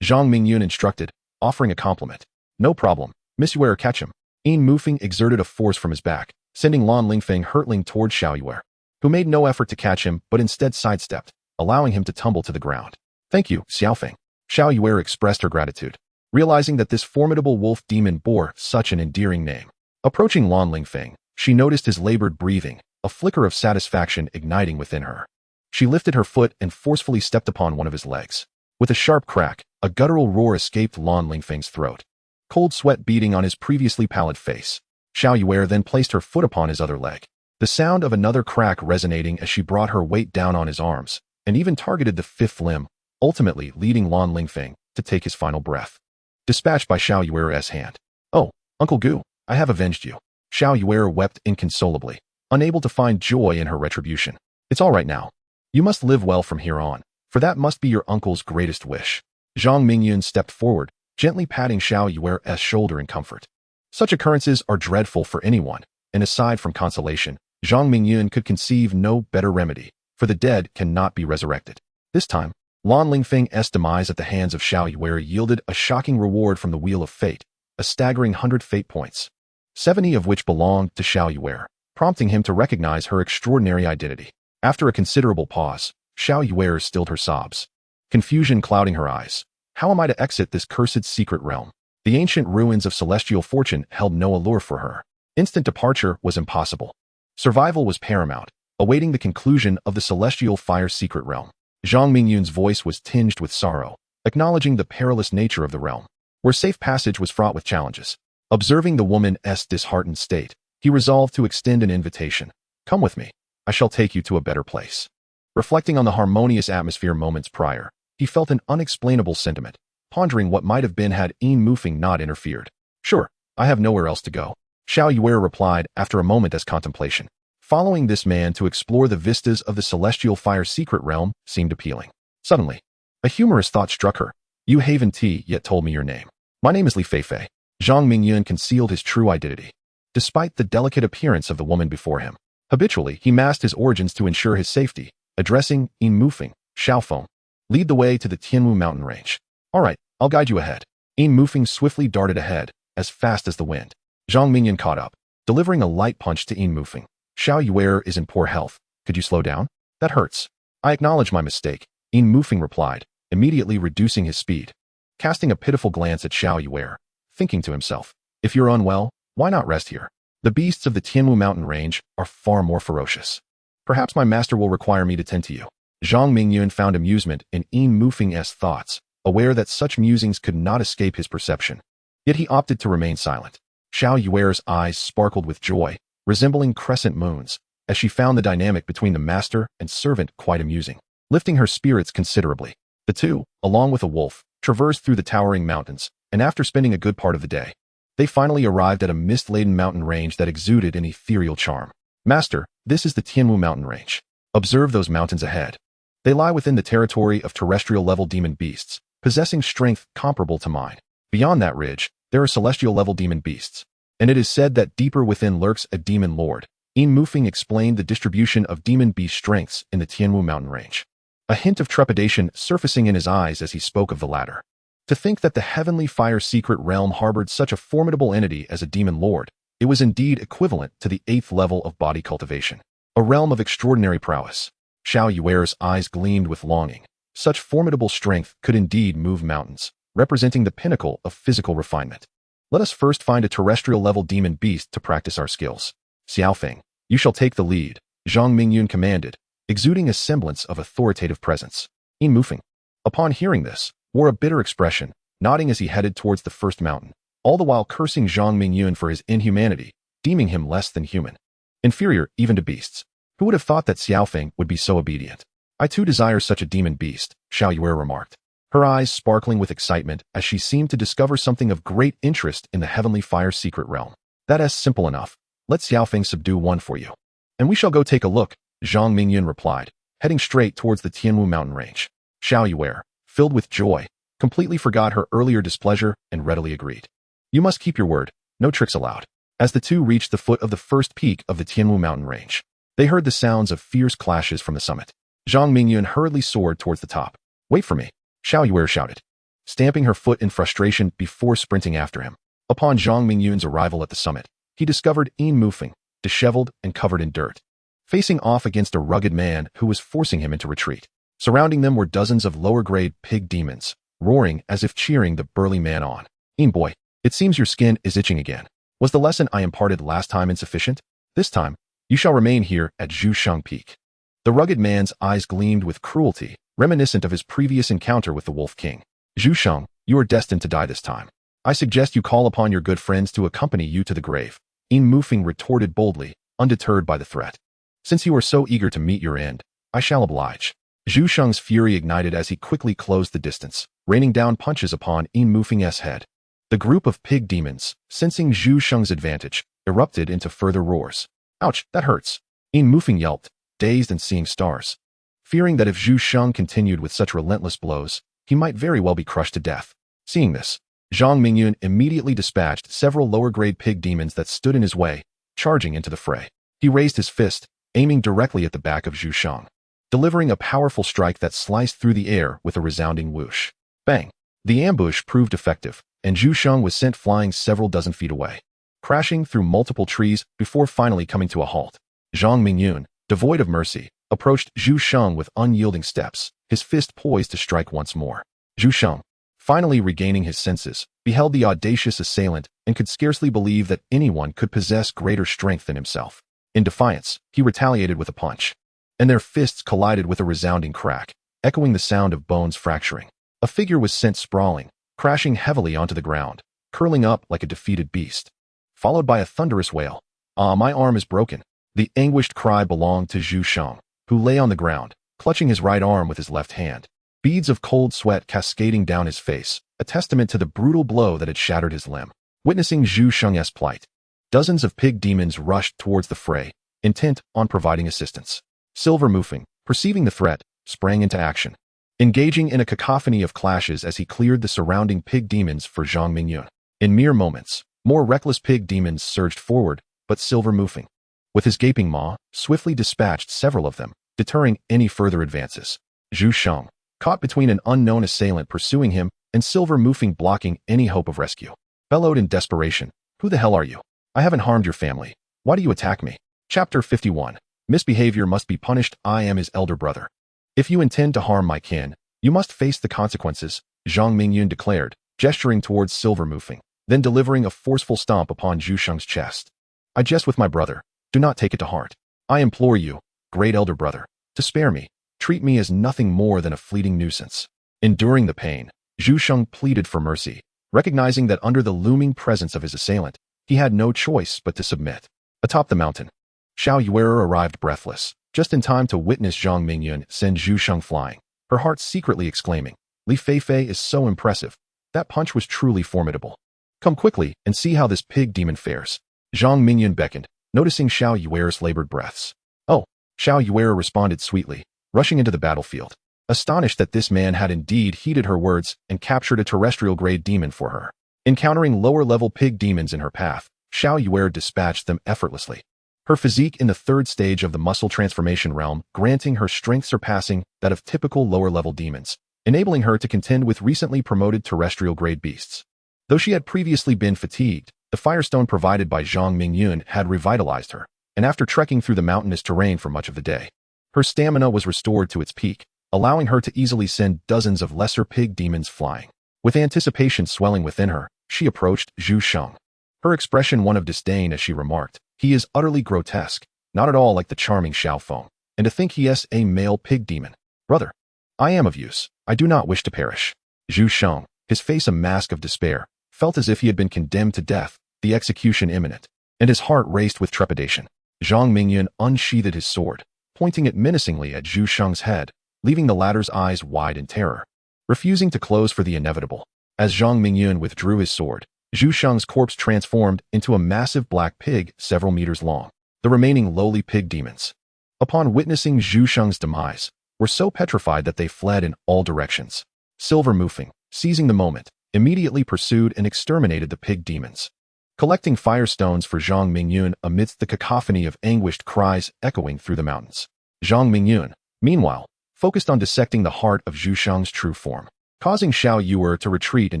S1: Zhang Mingyun instructed, offering a compliment. No problem. Miss Yuer, catch him. In Mufeng exerted a force from his back, sending Lan Lingfeng hurtling toward Xiao Yuer, who made no effort to catch him but instead sidestepped, allowing him to tumble to the ground. Thank you, Xiaofeng. Xiao Yuer expressed her gratitude, realizing that this formidable wolf demon bore such an endearing name. Approaching Lan Lingfeng, she noticed his labored breathing, a flicker of satisfaction igniting within her. She lifted her foot and forcefully stepped upon one of his legs. With a sharp crack, a guttural roar escaped Lan Lingfeng's throat. Cold sweat beading on his previously pallid face. Xiao Yue then placed her foot upon his other leg. The sound of another crack resonating as she brought her weight down on his arms, and even targeted the fifth limb, ultimately leading Lan Lingfeng to take his final breath. Dispatched by Xiao Yue's hand. "Oh, Uncle Gu, I have avenged you." Xiao Yue wept inconsolably, unable to find joy in her retribution. "It's all right now. You must live well from here on, for that must be your uncle's greatest wish." Zhang Mingyun stepped forward, gently patting Xiao Yue's shoulder in comfort. Such occurrences are dreadful for anyone, and aside from consolation, Zhang Mingyun could conceive no better remedy, for the dead cannot be resurrected. This time, Lan Lingfeng's demise at the hands of Xiao Yue yielded a shocking reward from the Wheel of Fate, a staggering 100 fate points, 70 of which belonged to Xiao Yue, prompting him to recognize her extraordinary identity. After a considerable pause, Xiao Yue stilled her sobs, confusion clouding her eyes. How am I to exit this cursed secret realm? The ancient ruins of celestial fortune held no allure for her. Instant departure was impossible. Survival was paramount, awaiting the conclusion of the celestial fire secret realm. Zhang Mingyun's voice was tinged with sorrow, acknowledging the perilous nature of the realm, where safe passage was fraught with challenges. Observing the woman's disheartened state, he resolved to extend an invitation. "Come with me. I shall take you to a better place." Reflecting on the harmonious atmosphere moments prior, he felt an unexplainable sentiment, pondering what might have been had Mufeng not interfered. "Sure, I have nowhere else to go," Xiao Yue replied after a moment's contemplation. Following this man to explore the vistas of the celestial fire secret realm seemed appealing. Suddenly, a humorous thought struck her. "You haven't yet told me your name." "My name is Li Xue." Zhang Mingyun concealed his true identity, despite the delicate appearance of the woman before him. Habitually, he masked his origins to ensure his safety, addressing Mufeng, "Xiaofeng, lead the way to the Tianwu mountain range." "All right, I'll guide you ahead." Mufeng swiftly darted ahead, as fast as the wind. Zhang Mingyun caught up, delivering a light punch to Mufeng. "Xiao Yue is in poor health. Could you slow down? That hurts." "I acknowledge my mistake," Mufeng replied, immediately reducing his speed. Casting a pitiful glance at Xiao Yue, thinking to himself, "If you're unwell, why not rest here? The beasts of the Tianwu mountain range are far more ferocious. Perhaps my master will require me to tend to you." Zhang Mingyun found amusement in Mufeng's thoughts, aware that such musings could not escape his perception. Yet he opted to remain silent. Xiao Yue's eyes sparkled with joy, resembling crescent moons, as she found the dynamic between the master and servant quite amusing, lifting her spirits considerably. The two, along with a wolf, traversed through the towering mountains, and after spending a good part of the day, they finally arrived at a mist-laden mountain range that exuded an ethereal charm. "Master, this is the Tianwu mountain range. Observe those mountains ahead. They lie within the territory of terrestrial-level demon beasts, possessing strength comparable to mine. Beyond that ridge, there are celestial-level demon beasts, and it is said that deeper within lurks a demon lord." Mufeng explained the distribution of demon beast strengths in the Tianwu mountain range, a hint of trepidation surfacing in his eyes as he spoke of the latter. To think that the heavenly fire secret realm harbored such a formidable entity as a demon lord, it was indeed equivalent to the 8th level of body cultivation, a realm of extraordinary prowess. Xiao Yue's eyes gleamed with longing. Such formidable strength could indeed move mountains, representing the pinnacle of physical refinement. "Let us first find a terrestrial-level demon beast to practice our skills. Xiaofeng, you shall take the lead," Zhang Mingyun commanded, exuding a semblance of authoritative presence. Mufeng, upon hearing this, wore a bitter expression, nodding as he headed towards the first mountain, all the while cursing Zhang Mingyun for his inhumanity, deeming him less than human, inferior even to beasts. Who would have thought that Xiaofeng would be so obedient? "I too desire such a demon beast," Xiao Yue remarked, her eyes sparkling with excitement as she seemed to discover something of great interest in the heavenly fire secret realm. "That is simple enough. Let Xiaofeng subdue one for you, and we shall go take a look," Zhang Mingyun replied, heading straight towards the Tianwu mountain range. Xiao Yue, filled with joy, completely forgot her earlier displeasure and readily agreed. "You must keep your word, no tricks allowed." As the two reached the foot of the first peak of the Tianwu mountain range, they heard the sounds of fierce clashes from the summit. Zhang Mingyun hurriedly soared towards the top. "Wait for me," Xiao Yue shouted, stamping her foot in frustration before sprinting after him. Upon Zhang Mingyun's arrival at the summit, he discovered Mufeng, disheveled and covered in dirt, facing off against a rugged man who was forcing him into retreat. Surrounding them were dozens of lower-grade pig demons, roaring as if cheering the burly man on. "Boy, it seems your skin is itching again. Was the lesson I imparted last time insufficient? This time, you shall remain here at Zhusheng Peak." The rugged man's eyes gleamed with cruelty, reminiscent of his previous encounter with the Wolf King. Zhu Sheng, you are destined to die this time. I suggest you call upon your good friends to accompany you to the grave. Yin Mufeng retorted boldly, undeterred by the threat. Since you are so eager to meet your end, I shall oblige. Zhu Sheng's fury ignited as he quickly closed the distance, raining down punches upon Yin Mufeng's head. The group of pig demons, sensing Zhu Sheng's advantage, erupted into further roars. Ouch, that hurts. Yin Mufeng yelped, dazed and seeing stars. Fearing that if Zhu Sheng continued with such relentless blows, he might very well be crushed to death. Seeing this, Zhang Mingyun immediately dispatched several lower-grade pig demons that stood in his way, charging into the fray. He raised his fist, aiming directly at the back of Zhu Sheng, delivering a powerful strike that sliced through the air with a resounding whoosh. Bang! The ambush proved effective, and Zhu Sheng was sent flying several dozen feet away, crashing through multiple trees before finally coming to a halt. Zhang Mingyun, devoid of mercy, approached Zhu Sheng with unyielding steps, his fist poised to strike once more. Zhu Sheng, finally regaining his senses, beheld the audacious assailant and could scarcely believe that anyone could possess greater strength than himself. In defiance, he retaliated with a punch, and their fists collided with a resounding crack, echoing the sound of bones fracturing. A figure was sent sprawling, crashing heavily onto the ground, curling up like a defeated beast, followed by a thunderous wail. "Ah, my arm is broken." The anguished cry belonged to Zhu Sheng, who lay on the ground, clutching his right arm with his left hand, beads of cold sweat cascading down his face, a testament to the brutal blow that had shattered his limb. Witnessing Zhu Sheng's plight, dozens of pig demons rushed towards the fray, intent on providing assistance. Silver Mufeng, perceiving the threat, sprang into action, engaging in a cacophony of clashes as he cleared the surrounding pig demons for Zhang Mingyun. In mere moments, more reckless pig demons surged forward, but Silver Mufeng, with his gaping maw, swiftly dispatched several of them, deterring any further advances. Zhu Sheng, caught between an unknown assailant pursuing him and Silver Mufeng blocking any hope of rescue, bellowed in desperation, "Who the hell are you? I haven't harmed your family. Why do you attack me?" Chapter 51. Misbehavior must be punished. I am his elder brother. If you intend to harm my kin, you must face the consequences, Zhang Mingyun declared, gesturing towards Silver Mufeng, then delivering a forceful stomp upon Zhu Sheng's chest. "I jest with my brother. Do not take it to heart. I implore you, great elder brother, to spare me. Treat me as nothing more than a fleeting nuisance." Enduring the pain, Zhu Sheng pleaded for mercy, recognizing that under the looming presence of his assailant, he had no choice but to submit. Atop the mountain, Xiao Yue arrived breathless, just in time to witness Zhang Mingyun send Zhu Sheng flying, her heart secretly exclaiming, "Li Feifei is so impressive. That punch was truly formidable. Come quickly and see how this pig demon fares." Zhang Mingyun beckoned, noticing Xiao Yue's labored breaths. "Oh," Xiao Yue responded sweetly, rushing into the battlefield, astonished that this man had indeed heeded her words and captured a terrestrial-grade demon for her. Encountering lower-level pig demons in her path, Xiao Yue dispatched them effortlessly, her physique in the third stage of the muscle transformation realm granting her strength surpassing that of typical lower-level demons, enabling her to contend with recently promoted terrestrial-grade beasts. Though she had previously been fatigued, the firestone provided by Zhang Mingyun had revitalized her, and after trekking through the mountainous terrain for much of the day, her stamina was restored to its peak, allowing her to easily send dozens of lesser pig demons flying. With anticipation swelling within her, she approached Zhu Sheng, her expression one of disdain as she remarked, "He is utterly grotesque, not at all like the charming Xiao Feng, and to think he is a male pig demon. Brother, I am of use. I do not wish to perish." Zhu Sheng, his face a mask of despair, felt as if he had been condemned to death, the execution imminent, and his heart raced with trepidation. Zhang Mingyun unsheathed his sword, pointing it menacingly at Zhu Sheng's head, leaving the latter's eyes wide in terror, refusing to close for the inevitable. As Zhang Mingyun withdrew his sword, Zhu Sheng's corpse transformed into a massive black pig several meters long. The remaining lowly pig demons, upon witnessing Zhu Sheng's demise, were so petrified that they fled in all directions. Silver Mufeng, seizing the moment, immediately pursued and exterminated the pig demons, collecting firestones for Zhang Mingyun amidst the cacophony of anguished cries echoing through the mountains. Zhang Mingyun, meanwhile, focused on dissecting the heart of Zhu Sheng's true form, causing Xiao Yue to retreat in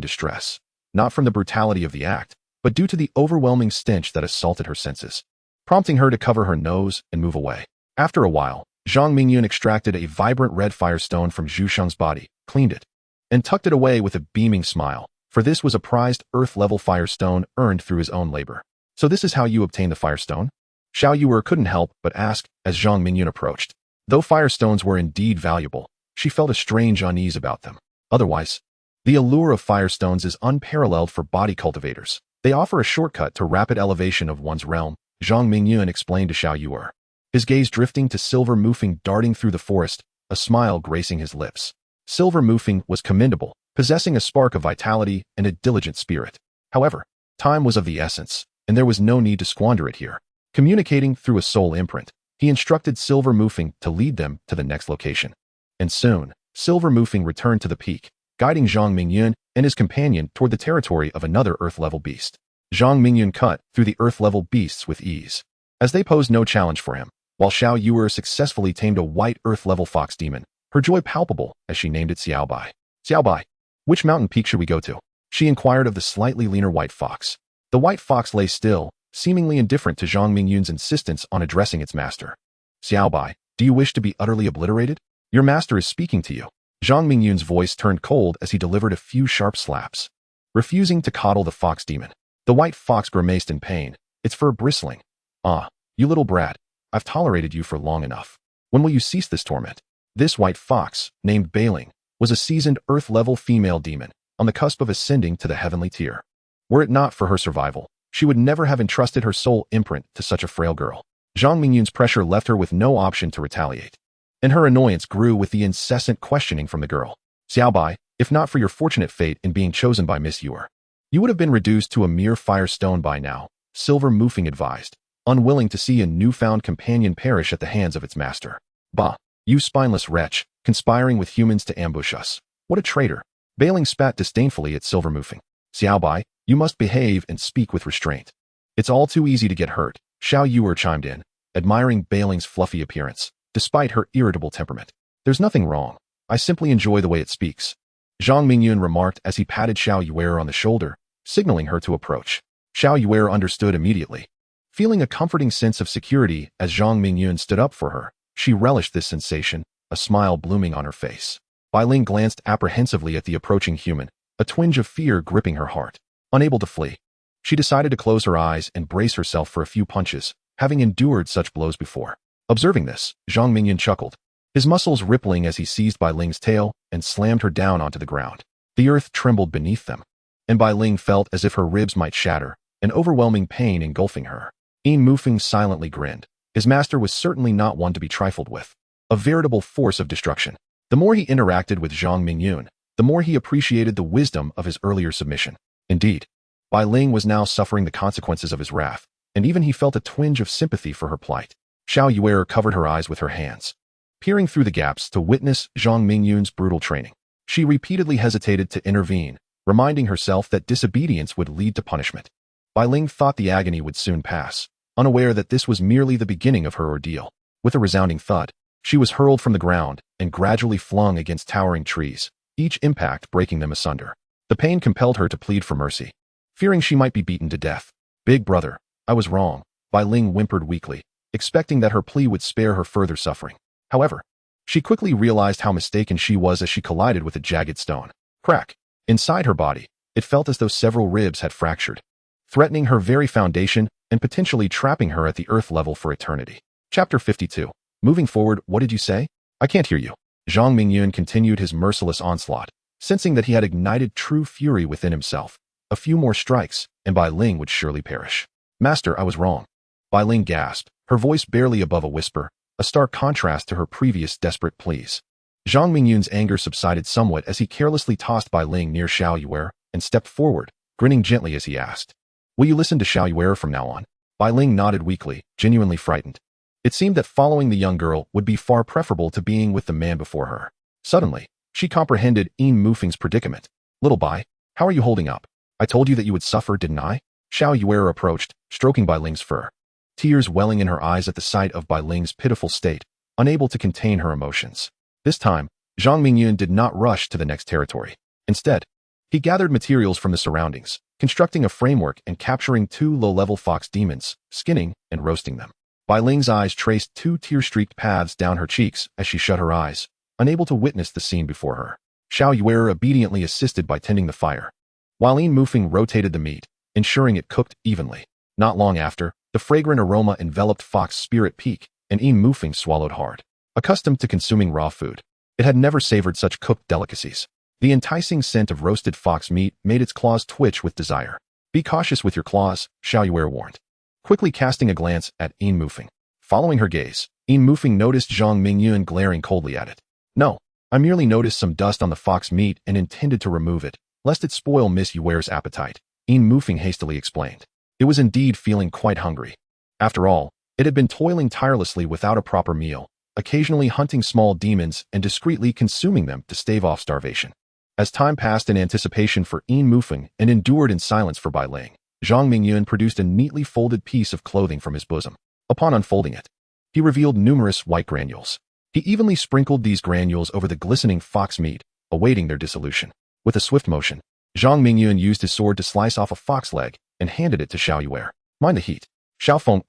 S1: distress, not from the brutality of the act, but due to the overwhelming stench that assaulted her senses, prompting her to cover her nose and move away. After a while, Zhang Mingyun extracted a vibrant red firestone from Zhu Sheng's body, cleaned it, and tucked it away with a beaming smile, for this was a prized earth-level firestone earned through his own labor. "So this is how you obtain the firestone?" Xiao Yue couldn't help but ask as Zhang Mingyun approached. Though firestones were indeed valuable, she felt a strange unease about them. Otherwise, the allure of firestones is unparalleled for body cultivators. They offer a shortcut to rapid elevation of one's realm, Zhang Mingyun explained to Xiao Yuer, his gaze drifting to Silver Mufeng darting through the forest, a smile gracing his lips. Silver Mufeng was commendable, possessing a spark of vitality and a diligent spirit. However, time was of the essence, and there was no need to squander it here. Communicating through a soul imprint, he instructed Silver Mufeng to lead them to the next location. And soon, Silver Mufeng returned to the peak, guiding Zhang Mingyun and his companion toward the territory of another Earth-level beast. Zhang Mingyun cut through the Earth-level beasts with ease, as they posed no challenge for him, while Xiao Yuer successfully tamed a white Earth-level fox demon, her joy palpable as she named it Xiaobai. Xiaobai, which mountain peak should we go to? She inquired of the slightly leaner white fox. The white fox lay still, seemingly indifferent to Zhang Mingyun's insistence on addressing its master. Xiaobai, do you wish to be utterly obliterated? Your master is speaking to you. Zhang Mingyun's voice turned cold as he delivered a few sharp slaps. Refusing to coddle the fox demon, the white fox grimaced in pain, its fur bristling. Ah, you little brat, I've tolerated you for long enough. When will you cease this torment? This white fox, named Bailing, was a seasoned Earth-level female demon, on the cusp of ascending to the heavenly tier. Were it not for her survival, she would never have entrusted her soul imprint to such a frail girl. Zhang Mingyun's pressure left her with no option to retaliate, and her annoyance grew with the incessant questioning from the girl. Xiaobai, if not for your fortunate fate in being chosen by Miss Yuer, you would have been reduced to a mere firestone by now, Silver Mufeng advised, unwilling to see a newfound companion perish at the hands of its master. Bah, you spineless wretch, conspiring with humans to ambush us. What a traitor. Bailing spat disdainfully at Silver Mufeng. Xiaobai, you must behave and speak with restraint. It's all too easy to get hurt, Xiao Yuer chimed in, admiring Bailing's fluffy appearance, despite her irritable temperament. There's nothing wrong. I simply enjoy the way it speaks. Zhang Mingyun remarked as he patted Xiao Yuer on the shoulder, signaling her to approach. Xiao Yuer understood immediately. Feeling a comforting sense of security as Zhang Mingyun stood up for her, she relished this sensation, a smile blooming on her face. Bailing glanced apprehensively at the approaching human, a twinge of fear gripping her heart. Unable to flee, she decided to close her eyes and brace herself for a few punches, having endured such blows before. Observing this, Zhang Mingyun chuckled, his muscles rippling as he seized Bailing's tail and slammed her down onto the ground. The earth trembled beneath them, and Bailing felt as if her ribs might shatter, an overwhelming pain engulfing her. Mufeng silently grinned. His master was certainly not one to be trifled with, a veritable force of destruction. The more he interacted with Zhang Mingyun, the more he appreciated the wisdom of his earlier submission. Indeed, Bailing was now suffering the consequences of his wrath, and even he felt a twinge of sympathy for her plight. Xiao Yuer covered her eyes with her hands, peering through the gaps to witness Zhang Mingyun's brutal training. She repeatedly hesitated to intervene, reminding herself that disobedience would lead to punishment. Bailing thought the agony would soon pass, unaware that this was merely the beginning of her ordeal. With a resounding thud, she was hurled from the ground and gradually flung against towering trees, each impact breaking them asunder. The pain compelled her to plead for mercy, fearing she might be beaten to death. Big brother, I was wrong, Bailing whimpered weakly, expecting that her plea would spare her further suffering. However, she quickly realized how mistaken she was as she collided with a jagged stone. Crack. Inside her body, it felt as though several ribs had fractured, threatening her very foundation and potentially trapping her at the earth level for eternity. Chapter 52. Moving forward, what did you say? I can't hear you. Zhang Mingyun continued his merciless onslaught, sensing that he had ignited true fury within himself. A few more strikes, and Bailing would surely perish. Master, I was wrong. Bailing gasped, her voice barely above a whisper, a stark contrast to her previous desperate pleas. Zhang Mingyun's anger subsided somewhat as he carelessly tossed Bailing near Xiao Yuer and stepped forward, grinning gently as he asked, will you listen to Xiao Yuer from now on? Bailing nodded weakly, genuinely frightened. It seemed that following the young girl would be far preferable to being with the man before her. Suddenly, she comprehended Mufeng's predicament. Little Bai, how are you holding up? I told you that you would suffer, didn't I? Xiao Yuer approached, stroking Bailing's fur, tears welling in her eyes at the sight of Bailing's pitiful state, unable to contain her emotions. This time, Zhang Mingyun did not rush to the next territory. Instead, he gathered materials from the surroundings, constructing a framework and capturing 2 low-level fox demons, skinning and roasting them. Bailing's eyes traced 2 tear-streaked paths down her cheeks as she shut her eyes, unable to witness the scene before her. Xiao Yuer obediently assisted by tending the fire, while Mufeng rotated the meat, ensuring it cooked evenly. Not long after, the fragrant aroma enveloped Fox's spirit peak, and Mufeng swallowed hard. Accustomed to consuming raw food, It had never savored such cooked delicacies. The enticing scent of roasted fox meat made its claws twitch with desire. Be cautious with your claws, Xiao Yue warned, quickly casting a glance at Yin Mufeng. Following her gaze, Yin Mufeng noticed Zhang Mingyun glaring coldly at it. No, I merely noticed some dust on the fox meat and intended to remove it, lest it spoil Miss Yue's appetite, Yin Mufeng hastily explained. It was indeed feeling quite hungry. After all, it had been toiling tirelessly without a proper meal, occasionally hunting small demons and discreetly consuming them to stave off starvation. As time passed in anticipation for Yin Mufeng and endured in silence for Bai Ling, Zhang Mingyun produced a neatly folded piece of clothing from his bosom. Upon unfolding it, he revealed numerous white granules. He evenly sprinkled these granules over the glistening fox meat, awaiting their dissolution. With a swift motion, Zhang Mingyun used his sword to slice off a fox leg and handed it to Xiao Yue. Mind the heat. Xiaofeng,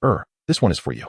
S1: this one is for you.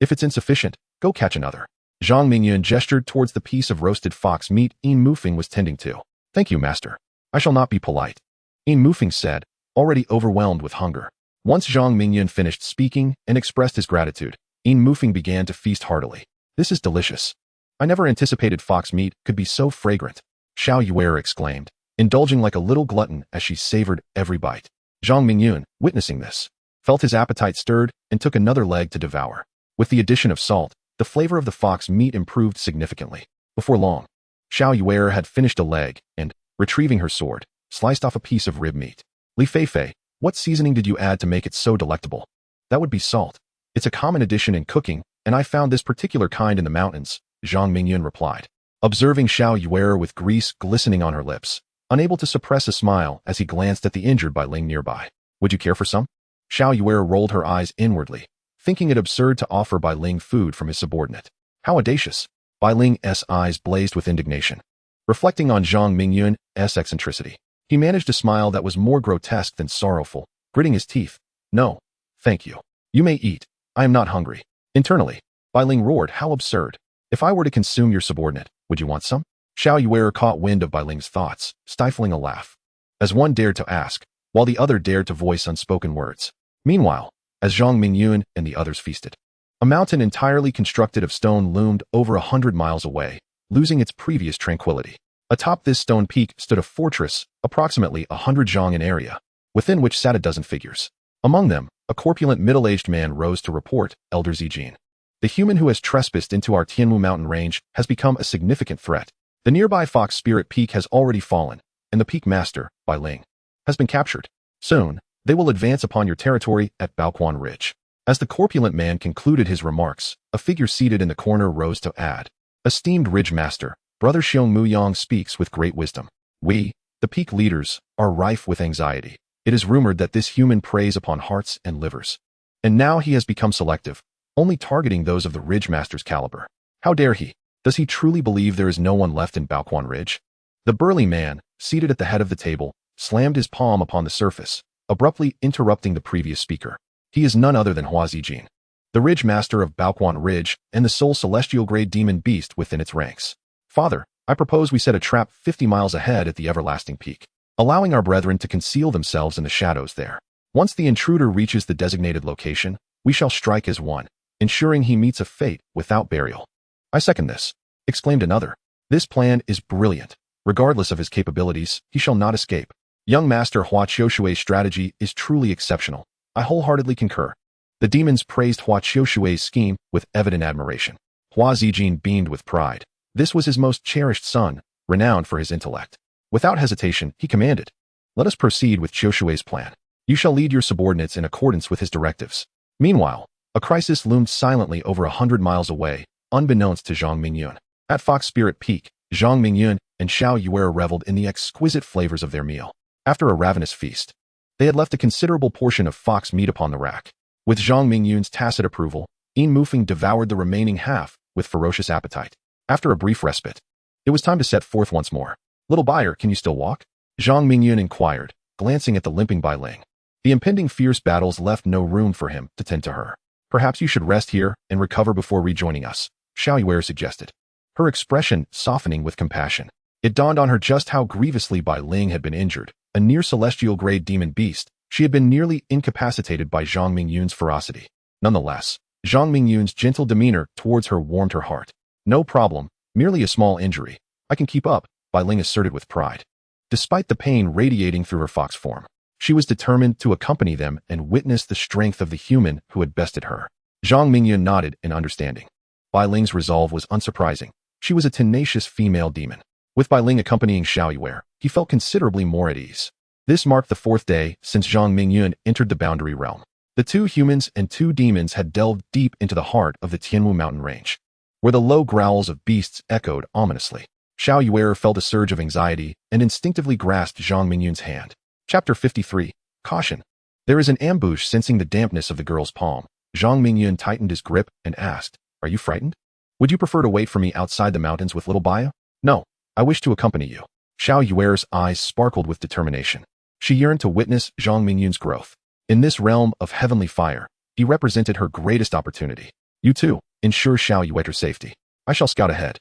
S1: If it's insufficient, go catch another. Zhang Mingyun gestured towards the piece of roasted fox meat Yin Mufeng was tending to. Thank you, master. I shall not be polite, Yin Mufeng said, already overwhelmed with hunger. Once Zhang Mingyun finished speaking and expressed his gratitude, Yin Mufeng began to feast heartily. This is delicious. I never anticipated fox meat could be so fragrant, Xiao Yue exclaimed, indulging like a little glutton as she savored every bite. Zhang Mingyun, witnessing this, felt his appetite stirred and took another leg to devour. With the addition of salt, the flavor of the fox meat improved significantly. Before long, Xiao Yue had finished a leg and, retrieving her sword, sliced off a piece of rib meat. Li Xue, what seasoning did you add to make it so delectable? That would be salt. It's a common addition in cooking, and I found this particular kind in the mountains, Zhang Mingyun replied, observing Xiao Yue with grease glistening on her lips, unable to suppress a smile as he glanced at the injured Bai Ling nearby. Would you care for some? Xiao Yue rolled her eyes inwardly, thinking it absurd to offer Bai Ling food from his subordinate. How audacious! Bai Ling's eyes blazed with indignation. Reflecting on Zhang Mingyun's eccentricity, he managed a smile that was more grotesque than sorrowful, gritting his teeth. No, thank you. You may eat. I am not hungry. Internally, Bai Ling roared, how absurd. If I were to consume your subordinate, would you want some? Xiao Yue caught wind of Bai Ling's thoughts, stifling a laugh. As one dared to ask, while the other dared to voice unspoken words. Meanwhile, as Zhang Mingyun and the others feasted, a mountain entirely constructed of stone loomed over 100 miles away, losing its previous tranquility. Atop this stone peak stood a fortress, approximately 100 zhang in area, within which sat a dozen figures. Among them, a corpulent middle-aged man rose to report, Elder Zijin. The human who has trespassed into our Tianmu mountain range has become a significant threat. The nearby Fox Spirit Peak has already fallen, and the peak master, Bai Ling, has been captured. Soon, they will advance upon your territory at Baoquan Ridge. As the corpulent man concluded his remarks, a figure seated in the corner rose to add, esteemed Ridge Master, Brother Xiong Muyang speaks with great wisdom. We, the peak leaders, are rife with anxiety. It is rumored that this human preys upon hearts and livers. And now he has become selective, only targeting those of the Ridge Master's caliber. How dare he? Does he truly believe there is no one left in Baoquan Ridge? The burly man, seated at the head of the table, slammed his palm upon the surface, abruptly interrupting the previous speaker. He is none other than Hua Zijin, the Ridge Master of Baoquan Ridge and the sole celestial grade demon beast within its ranks. Father, I propose we set a trap 50 miles ahead at the everlasting peak, allowing our brethren to conceal themselves in the shadows there. Once the intruder reaches the designated location, we shall strike as one, ensuring he meets a fate without burial. I second this, exclaimed another. This plan is brilliant. Regardless of his capabilities, he shall not escape. Young Master Hua Qiushui's strategy is truly exceptional. I wholeheartedly concur. The demons praised Hua Qiushui's scheme with evident admiration. Hua Zijin beamed with pride. This was his most cherished son, renowned for his intellect. Without hesitation, he commanded, let us proceed with Qiushui's plan. You shall lead your subordinates in accordance with his directives. Meanwhile, a crisis loomed silently over 100 miles away, unbeknownst to Zhang Mingyun. At Fox Spirit Peak, Zhang Mingyun and Xiao Yue reveled in the exquisite flavors of their meal. After a ravenous feast, they had left a considerable portion of fox meat upon the rack. With Zhang Mingyun's tacit approval, Yin Mufeng devoured the remaining half with ferocious appetite. After a brief respite, it was time to set forth once more. Little buyer, can you still walk? Zhang Mingyun inquired, glancing at the limping Bai Ling. The impending fierce battles left no room for him to tend to her. Perhaps you should rest here and recover before rejoining us, Xiao Yue suggested, her expression softening with compassion. It dawned on her just how grievously Bai Ling had been injured. A near celestial grade demon beast, she had been nearly incapacitated by Zhang Mingyun's ferocity. Nonetheless, Zhang Mingyun's gentle demeanor towards her warmed her heart. No problem, merely a small injury, I can keep up, Bai Ling asserted with pride. Despite the pain radiating through her fox form, she was determined to accompany them and witness the strength of the human who had bested her. Zhang Mingyun nodded in understanding. Bai Ling's resolve was unsurprising. She was a tenacious female demon. With Bai Ling accompanying Xiao Yue, he felt considerably more at ease. This marked the 4th day since Zhang Mingyun entered the boundary realm. The 2 humans and 2 demons had delved deep into the heart of the Tianwu mountain range, where the low growls of beasts echoed ominously. Xiao Yue felt a surge of anxiety and instinctively grasped Zhang Mingyun's hand. Chapter 53. Caution. There is an ambush. Sensing the dampness of the girl's palm, Zhang Mingyun tightened his grip and asked, "Are you frightened? Would you prefer to wait for me outside the mountains with little Baya?" "No, I wish to accompany you." Xiao Yue's eyes sparkled with determination. She yearned to witness Zhang Mingyun's growth. In this realm of heavenly fire, he represented her greatest opportunity. "You too, ensure Xiao Yue's safety. I shall scout ahead,"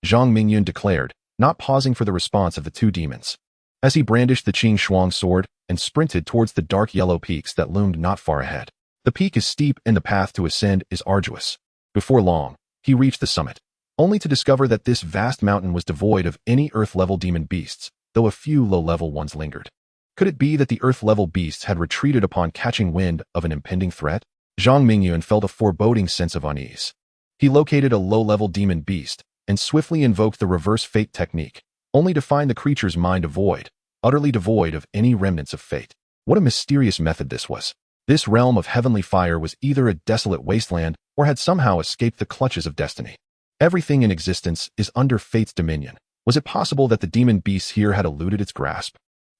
S1: Zhang Mingyun declared, not pausing for the response of the 2 demons. As he brandished the Qing Shuang sword and sprinted towards the dark yellow peaks that loomed not far ahead. The peak is steep and the path to ascend is arduous. Before long, he reached the summit, only to discover that this vast mountain was devoid of any earth-level demon beasts, though a few low-level ones lingered. Could it be that the earth-level beasts had retreated upon catching wind of an impending threat? Zhang Mingyun felt a foreboding sense of unease. He located a low-level demon beast and swiftly invoked the reverse fate technique, only to find the creature's mind utterly devoid of any remnants of fate. What a mysterious method this was. This realm of heavenly fire was either a desolate wasteland or had somehow escaped the clutches of destiny. Everything in existence is under fate's dominion. Was it possible that the demon beasts here had eluded its grasp?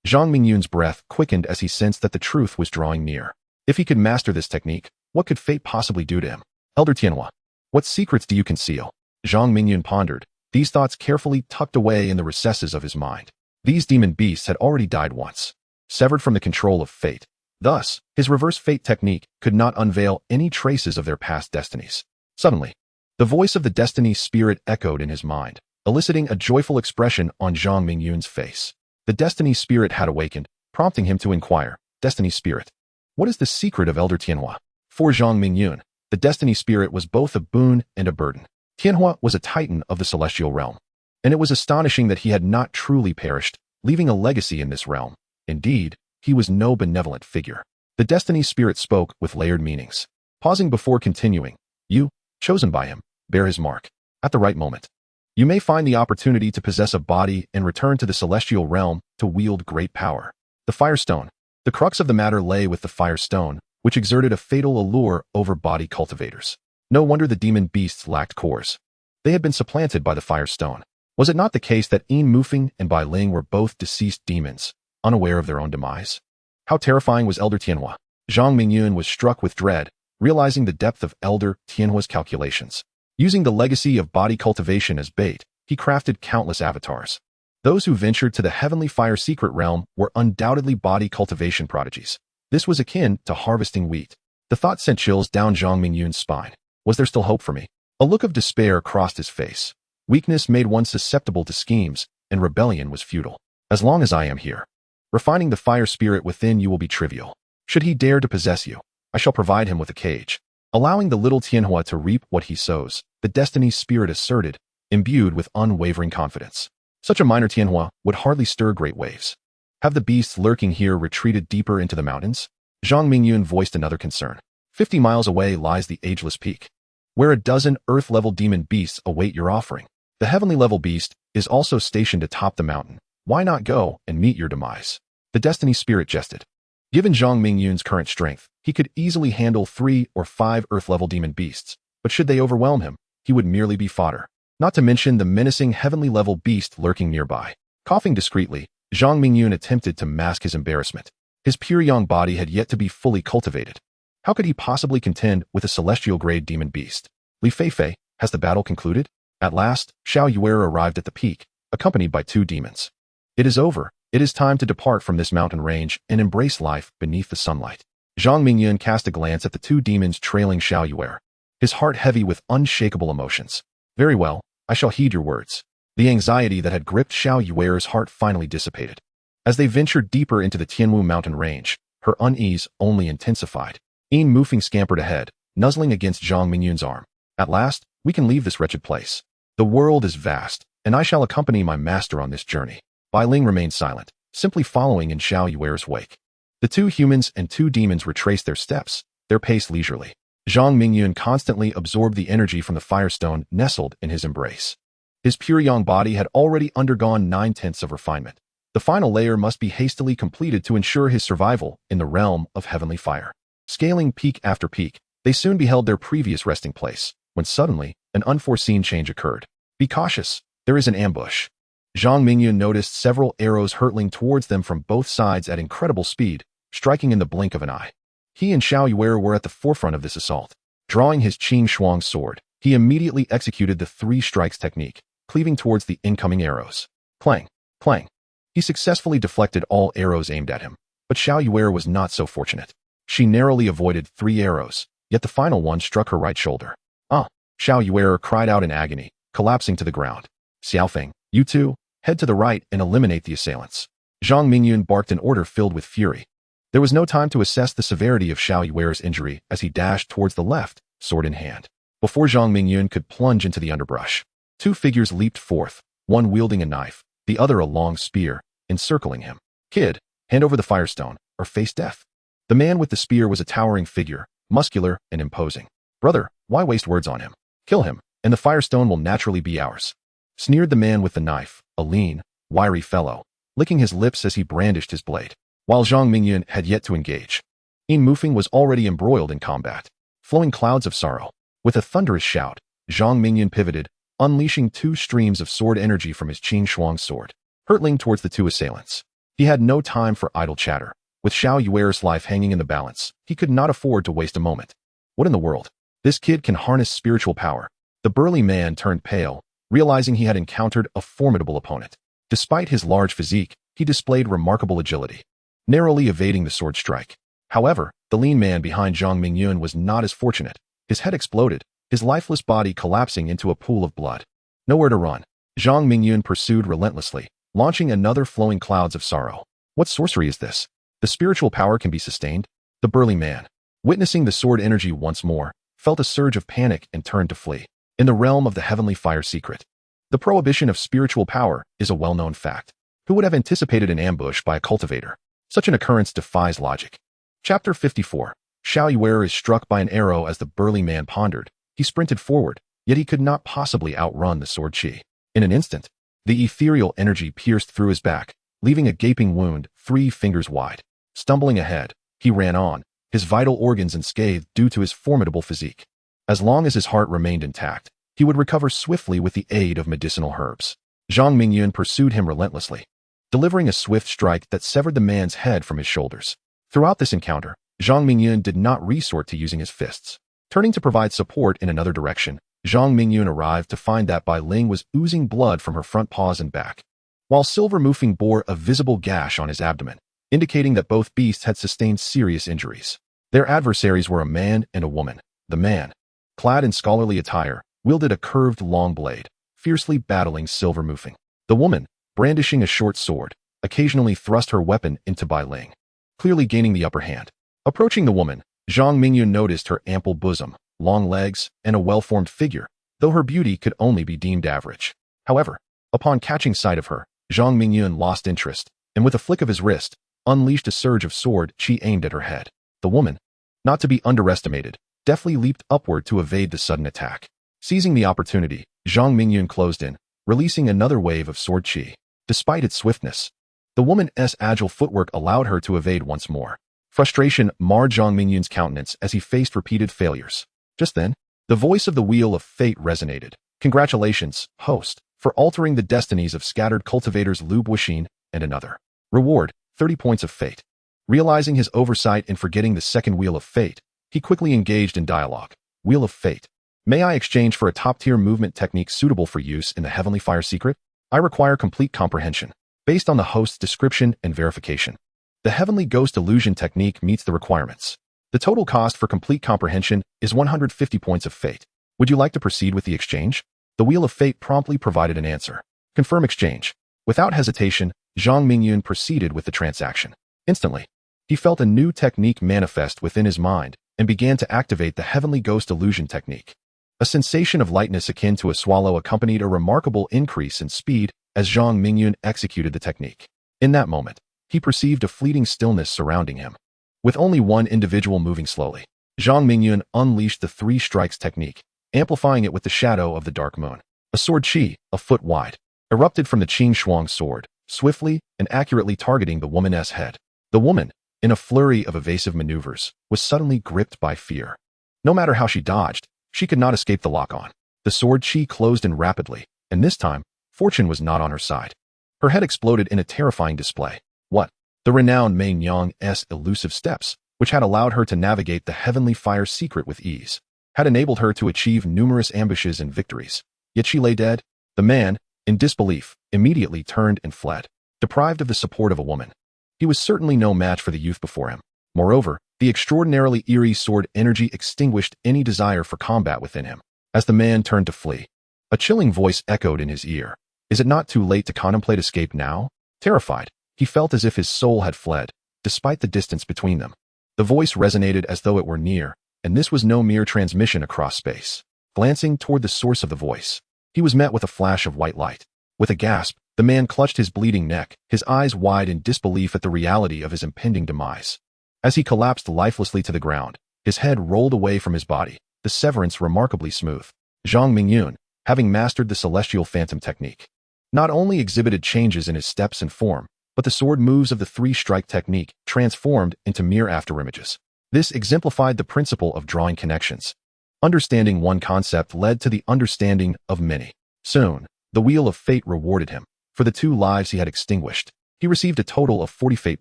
S1: Zhang Mingyun's breath quickened as he sensed that the truth was drawing near. If he could master this technique, what could fate possibly do to him? Elder Tianhua, what secrets do you conceal? Zhang Mingyun pondered, these thoughts carefully tucked away in the recesses of his mind. These demon beasts had already died once, severed from the control of fate. Thus, his reverse fate technique could not unveil any traces of their past destinies. Suddenly, the voice of the destiny spirit echoed in his mind, eliciting a joyful expression on Zhang Mingyun's face. The destiny spirit had awakened, prompting him to inquire, "Destiny spirit, what is the secret of Elder Tianhua?" For Zhang Mingyun, the destiny spirit was both a boon and a burden. Tianhua was a titan of the celestial realm, and it was astonishing that he had not truly perished, leaving a legacy in this realm. Indeed, he was no benevolent figure. The destiny spirit spoke with layered meanings, pausing before continuing. "You, chosen by him, bear his mark. At the right moment, you may find the opportunity to possess a body and return to the celestial realm to wield great power." The Firestone. The crux of the matter lay with the Firestone, which exerted a fatal allure over body cultivators. No wonder the demon beasts lacked cores. They had been supplanted by the Firestone. Was it not the case that Yin Mufeng and Bai Ling were both deceased demons, unaware of their own demise? How terrifying was Elder Tianhua? Zhang Mingyun was struck with dread, realizing the depth of Elder Tianhua's calculations. Using the legacy of body cultivation as bait, he crafted countless avatars. Those who ventured to the heavenly fire secret realm were undoubtedly body cultivation prodigies. This was akin to harvesting wheat. The thought sent chills down Zhang Mingyun's spine. Was there still hope for me? A look of despair crossed his face. Weakness made one susceptible to schemes, and rebellion was futile. As long as I am here, refining the fire spirit within you will be trivial. Should he dare to possess you, I shall provide him with a cage. Allowing the little Tianhua to reap what he sows, the destiny spirit asserted, imbued with unwavering confidence. Such a minor Tianhua would hardly stir great waves. Have the beasts lurking here retreated deeper into the mountains? Zhang Mingyun voiced another concern. 50 miles away lies the Ageless Peak, where a dozen earth-level demon beasts await your offering. The heavenly-level beast is also stationed atop the mountain. Why not go and meet your demise? The destiny spirit jested. Given Zhang Mingyun's current strength, he could easily handle 3 or 5 earth-level demon beasts, but should they overwhelm him, he would merely be fodder. Not to mention the menacing heavenly-level beast lurking nearby. Coughing discreetly, Zhang Mingyun attempted to mask his embarrassment. His pure yang body had yet to be fully cultivated. How could he possibly contend with a celestial-grade demon beast? Li Xue, has the battle concluded? At last, Xiao Yue arrived at the peak, accompanied by 2 demons. It is over. It is time to depart from this mountain range and embrace life beneath the sunlight. Zhang Mingyun cast a glance at the 2 demons trailing Xiao Yue, his heart heavy with unshakable emotions. Very well, I shall heed your words. The anxiety that had gripped Xiao Yue's heart finally dissipated. As they ventured deeper into the Tianwu mountain range, her unease only intensified. Yin Mufeng scampered ahead, nuzzling against Zhang Mingyun's arm. At last, we can leave this wretched place. The world is vast, and I shall accompany my master on this journey. Bai Ling remained silent, simply following in Xiao Yuer's wake. The two humans and two demons retraced their steps, their pace leisurely. Zhang Mingyun constantly absorbed the energy from the firestone nestled in his embrace. His pure yang body had already undergone 9/10 of refinement. The final layer must be hastily completed to ensure his survival in the realm of heavenly fire. Scaling peak after peak, they soon beheld their previous resting place, when suddenly, an unforeseen change occurred. Be cautious, there is an ambush. Zhang Mingyun noticed several arrows hurtling towards them from both sides at incredible speed, striking in the blink of an eye. He and Xiao Yuer were at the forefront of this assault. Drawing his Qing Shuang sword, he immediately executed the 3 strikes technique, cleaving towards the incoming arrows. Clang, clang. He successfully deflected all arrows aimed at him, but Xiao Yuer was not so fortunate. She narrowly avoided 3 arrows, yet the final one struck her right shoulder. Ah! Xiao Yuer cried out in agony, collapsing to the ground. Xiaofeng, you two, head to the right and eliminate the assailants. Zhang Mingyun barked an order filled with fury. There was no time to assess the severity of Xiao Yuer's injury as he dashed towards the left, sword in hand. Before Zhang Mingyun could plunge into the underbrush, 2 figures leaped forth, one wielding a knife, the other a long spear, encircling him. Kid, hand over the firestone, or face death. The man with the spear was a towering figure, muscular and imposing. Brother, why waste words on him? Kill him, and the firestone will naturally be ours. Sneered the man with the knife, a lean, wiry fellow, licking his lips as he brandished his blade. While Zhang Mingyun had yet to engage, In Mufeng was already embroiled in combat, flowing clouds of sorrow. With a thunderous shout, Zhang Mingyun pivoted, unleashing 2 streams of sword energy from his Qing Shuang sword, hurtling towards the 2 assailants. He had no time for idle chatter. With Xiao Yuer's life hanging in the balance, he could not afford to waste a moment. What in the world? This kid can harness spiritual power. The burly man turned pale, realizing he had encountered a formidable opponent. Despite his large physique, he displayed remarkable agility, narrowly evading the sword strike. However, the lean man behind Zhang Mingyun was not as fortunate. His head exploded, his lifeless body collapsing into a pool of blood. Nowhere to run. Zhang Mingyun pursued relentlessly, launching another flowing clouds of sorrow. What sorcery is this? The spiritual power can be sustained? The burly man, witnessing the sword energy once more, felt a surge of panic and turned to flee. In the realm of the heavenly fire secret, the prohibition of spiritual power is a well-known fact. Who would have anticipated an ambush by a cultivator? Such an occurrence defies logic. Chapter 54. Xiao Yuer is struck by an arrow. As the burly man pondered, he sprinted forward, yet he could not possibly outrun the sword qi. In an instant, the ethereal energy pierced through his back, leaving a gaping wound 3 fingers wide. Stumbling ahead, he ran on, his vital organs unscathed due to his formidable physique. As long as his heart remained intact, he would recover swiftly with the aid of medicinal herbs. Zhang Mingyun pursued him relentlessly, delivering a swift strike that severed the man's head from his shoulders. Throughout this encounter, Zhang Mingyun did not resort to using his fists. Turning to provide support in another direction, Zhang Mingyun arrived to find that Bai Ling was oozing blood from her front paws and back, while Silver Mufeng bore a visible gash on his abdomen, indicating that both beasts had sustained serious injuries. Their adversaries were a man and a woman. The man, clad in scholarly attire, wielded a curved long blade, fiercely battling Silver Mufeng. The woman, brandishing a short sword, occasionally thrust her weapon into Bai Ling, clearly gaining the upper hand. Approaching the woman, Zhang Mingyun noticed her ample bosom, long legs, and a well-formed figure, though her beauty could only be deemed average. However, upon catching sight of her, Zhang Mingyun lost interest, and with a flick of his wrist, unleashed a surge of sword qi aimed at her head. The woman, not to be underestimated, deftly leaped upward to evade the sudden attack. Seizing the opportunity, Zhang Mingyun closed in, releasing another wave of sword qi. Despite its swiftness, the woman's agile footwork allowed her to evade once more. Frustration marred Zhang Mingyun's countenance as he faced repeated failures. Just then, the voice of the Wheel of Fate resonated. Congratulations, host, for altering the destinies of scattered cultivators Lu Buixin and another. Reward, 30 points of fate. Realizing his oversight in forgetting the second Wheel of Fate, he quickly engaged in dialogue. Wheel of Fate. May I exchange for a top-tier movement technique suitable for use in the Heavenly Fire Secret? I require complete comprehension, based on the host's description and verification. The Heavenly Ghost Illusion technique meets the requirements. The total cost for complete comprehension is 150 points of fate. Would you like to proceed with the exchange? The Wheel of Fate promptly provided an answer. Confirm exchange. Without hesitation, Zhang Mingyun proceeded with the transaction. Instantly, he felt a new technique manifest within his mind and began to activate the Heavenly Ghost Illusion technique. A sensation of lightness akin to a swallow accompanied a remarkable increase in speed as Zhang Mingyun executed the technique. In that moment, he perceived a fleeting stillness surrounding him. With only one individual moving slowly, Zhang Mingyun unleashed the three strikes technique, amplifying it with the shadow of the dark moon. A sword chi, a foot wide, erupted from the Qing Shuang sword, swiftly and accurately targeting the woman's head. The woman, in a flurry of evasive maneuvers, was suddenly gripped by fear. No matter how she dodged, she could not escape the lock-on. The sword chi closed in rapidly, and this time, fortune was not on her side. Her head exploded in a terrifying display. What? The renowned Mei Nyang's elusive steps, which had allowed her to navigate the heavenly fire secret with ease, had enabled her to achieve numerous ambushes and victories. Yet she lay dead. The man, in disbelief, immediately turned and fled, deprived of the support of a woman. He was certainly no match for the youth before him. Moreover, the extraordinarily eerie sword energy extinguished any desire for combat within him. As the man turned to flee, a chilling voice echoed in his ear. Is it not too late to contemplate escape now? Terrified, he felt as if his soul had fled, despite the distance between them. The voice resonated as though it were near, and this was no mere transmission across space. Glancing toward the source of the voice, he was met with a flash of white light. With a gasp, the man clutched his bleeding neck, his eyes wide in disbelief at the reality of his impending demise. As he collapsed lifelessly to the ground, his head rolled away from his body, the severance remarkably smooth. Zhang Mingyun, having mastered the celestial phantom technique, not only exhibited changes in his steps and form, but the sword moves of the three-strike technique transformed into mere afterimages. This exemplified the principle of drawing connections. Understanding one concept led to the understanding of many. Soon, the wheel of fate rewarded him. For the 2 lives he had extinguished, he received a total of 40 fate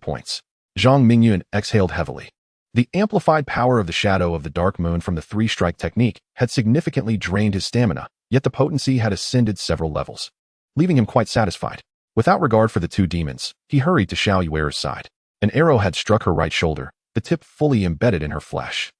S1: points. Zhang Mingyun exhaled heavily. The amplified power of the shadow of the dark moon from the three-strike technique had significantly drained his stamina, yet the potency had ascended several levels, leaving him quite satisfied. Without regard for the 2 demons, he hurried to Xiao Yuer's side. An arrow had struck her right shoulder, the tip fully embedded in her flesh.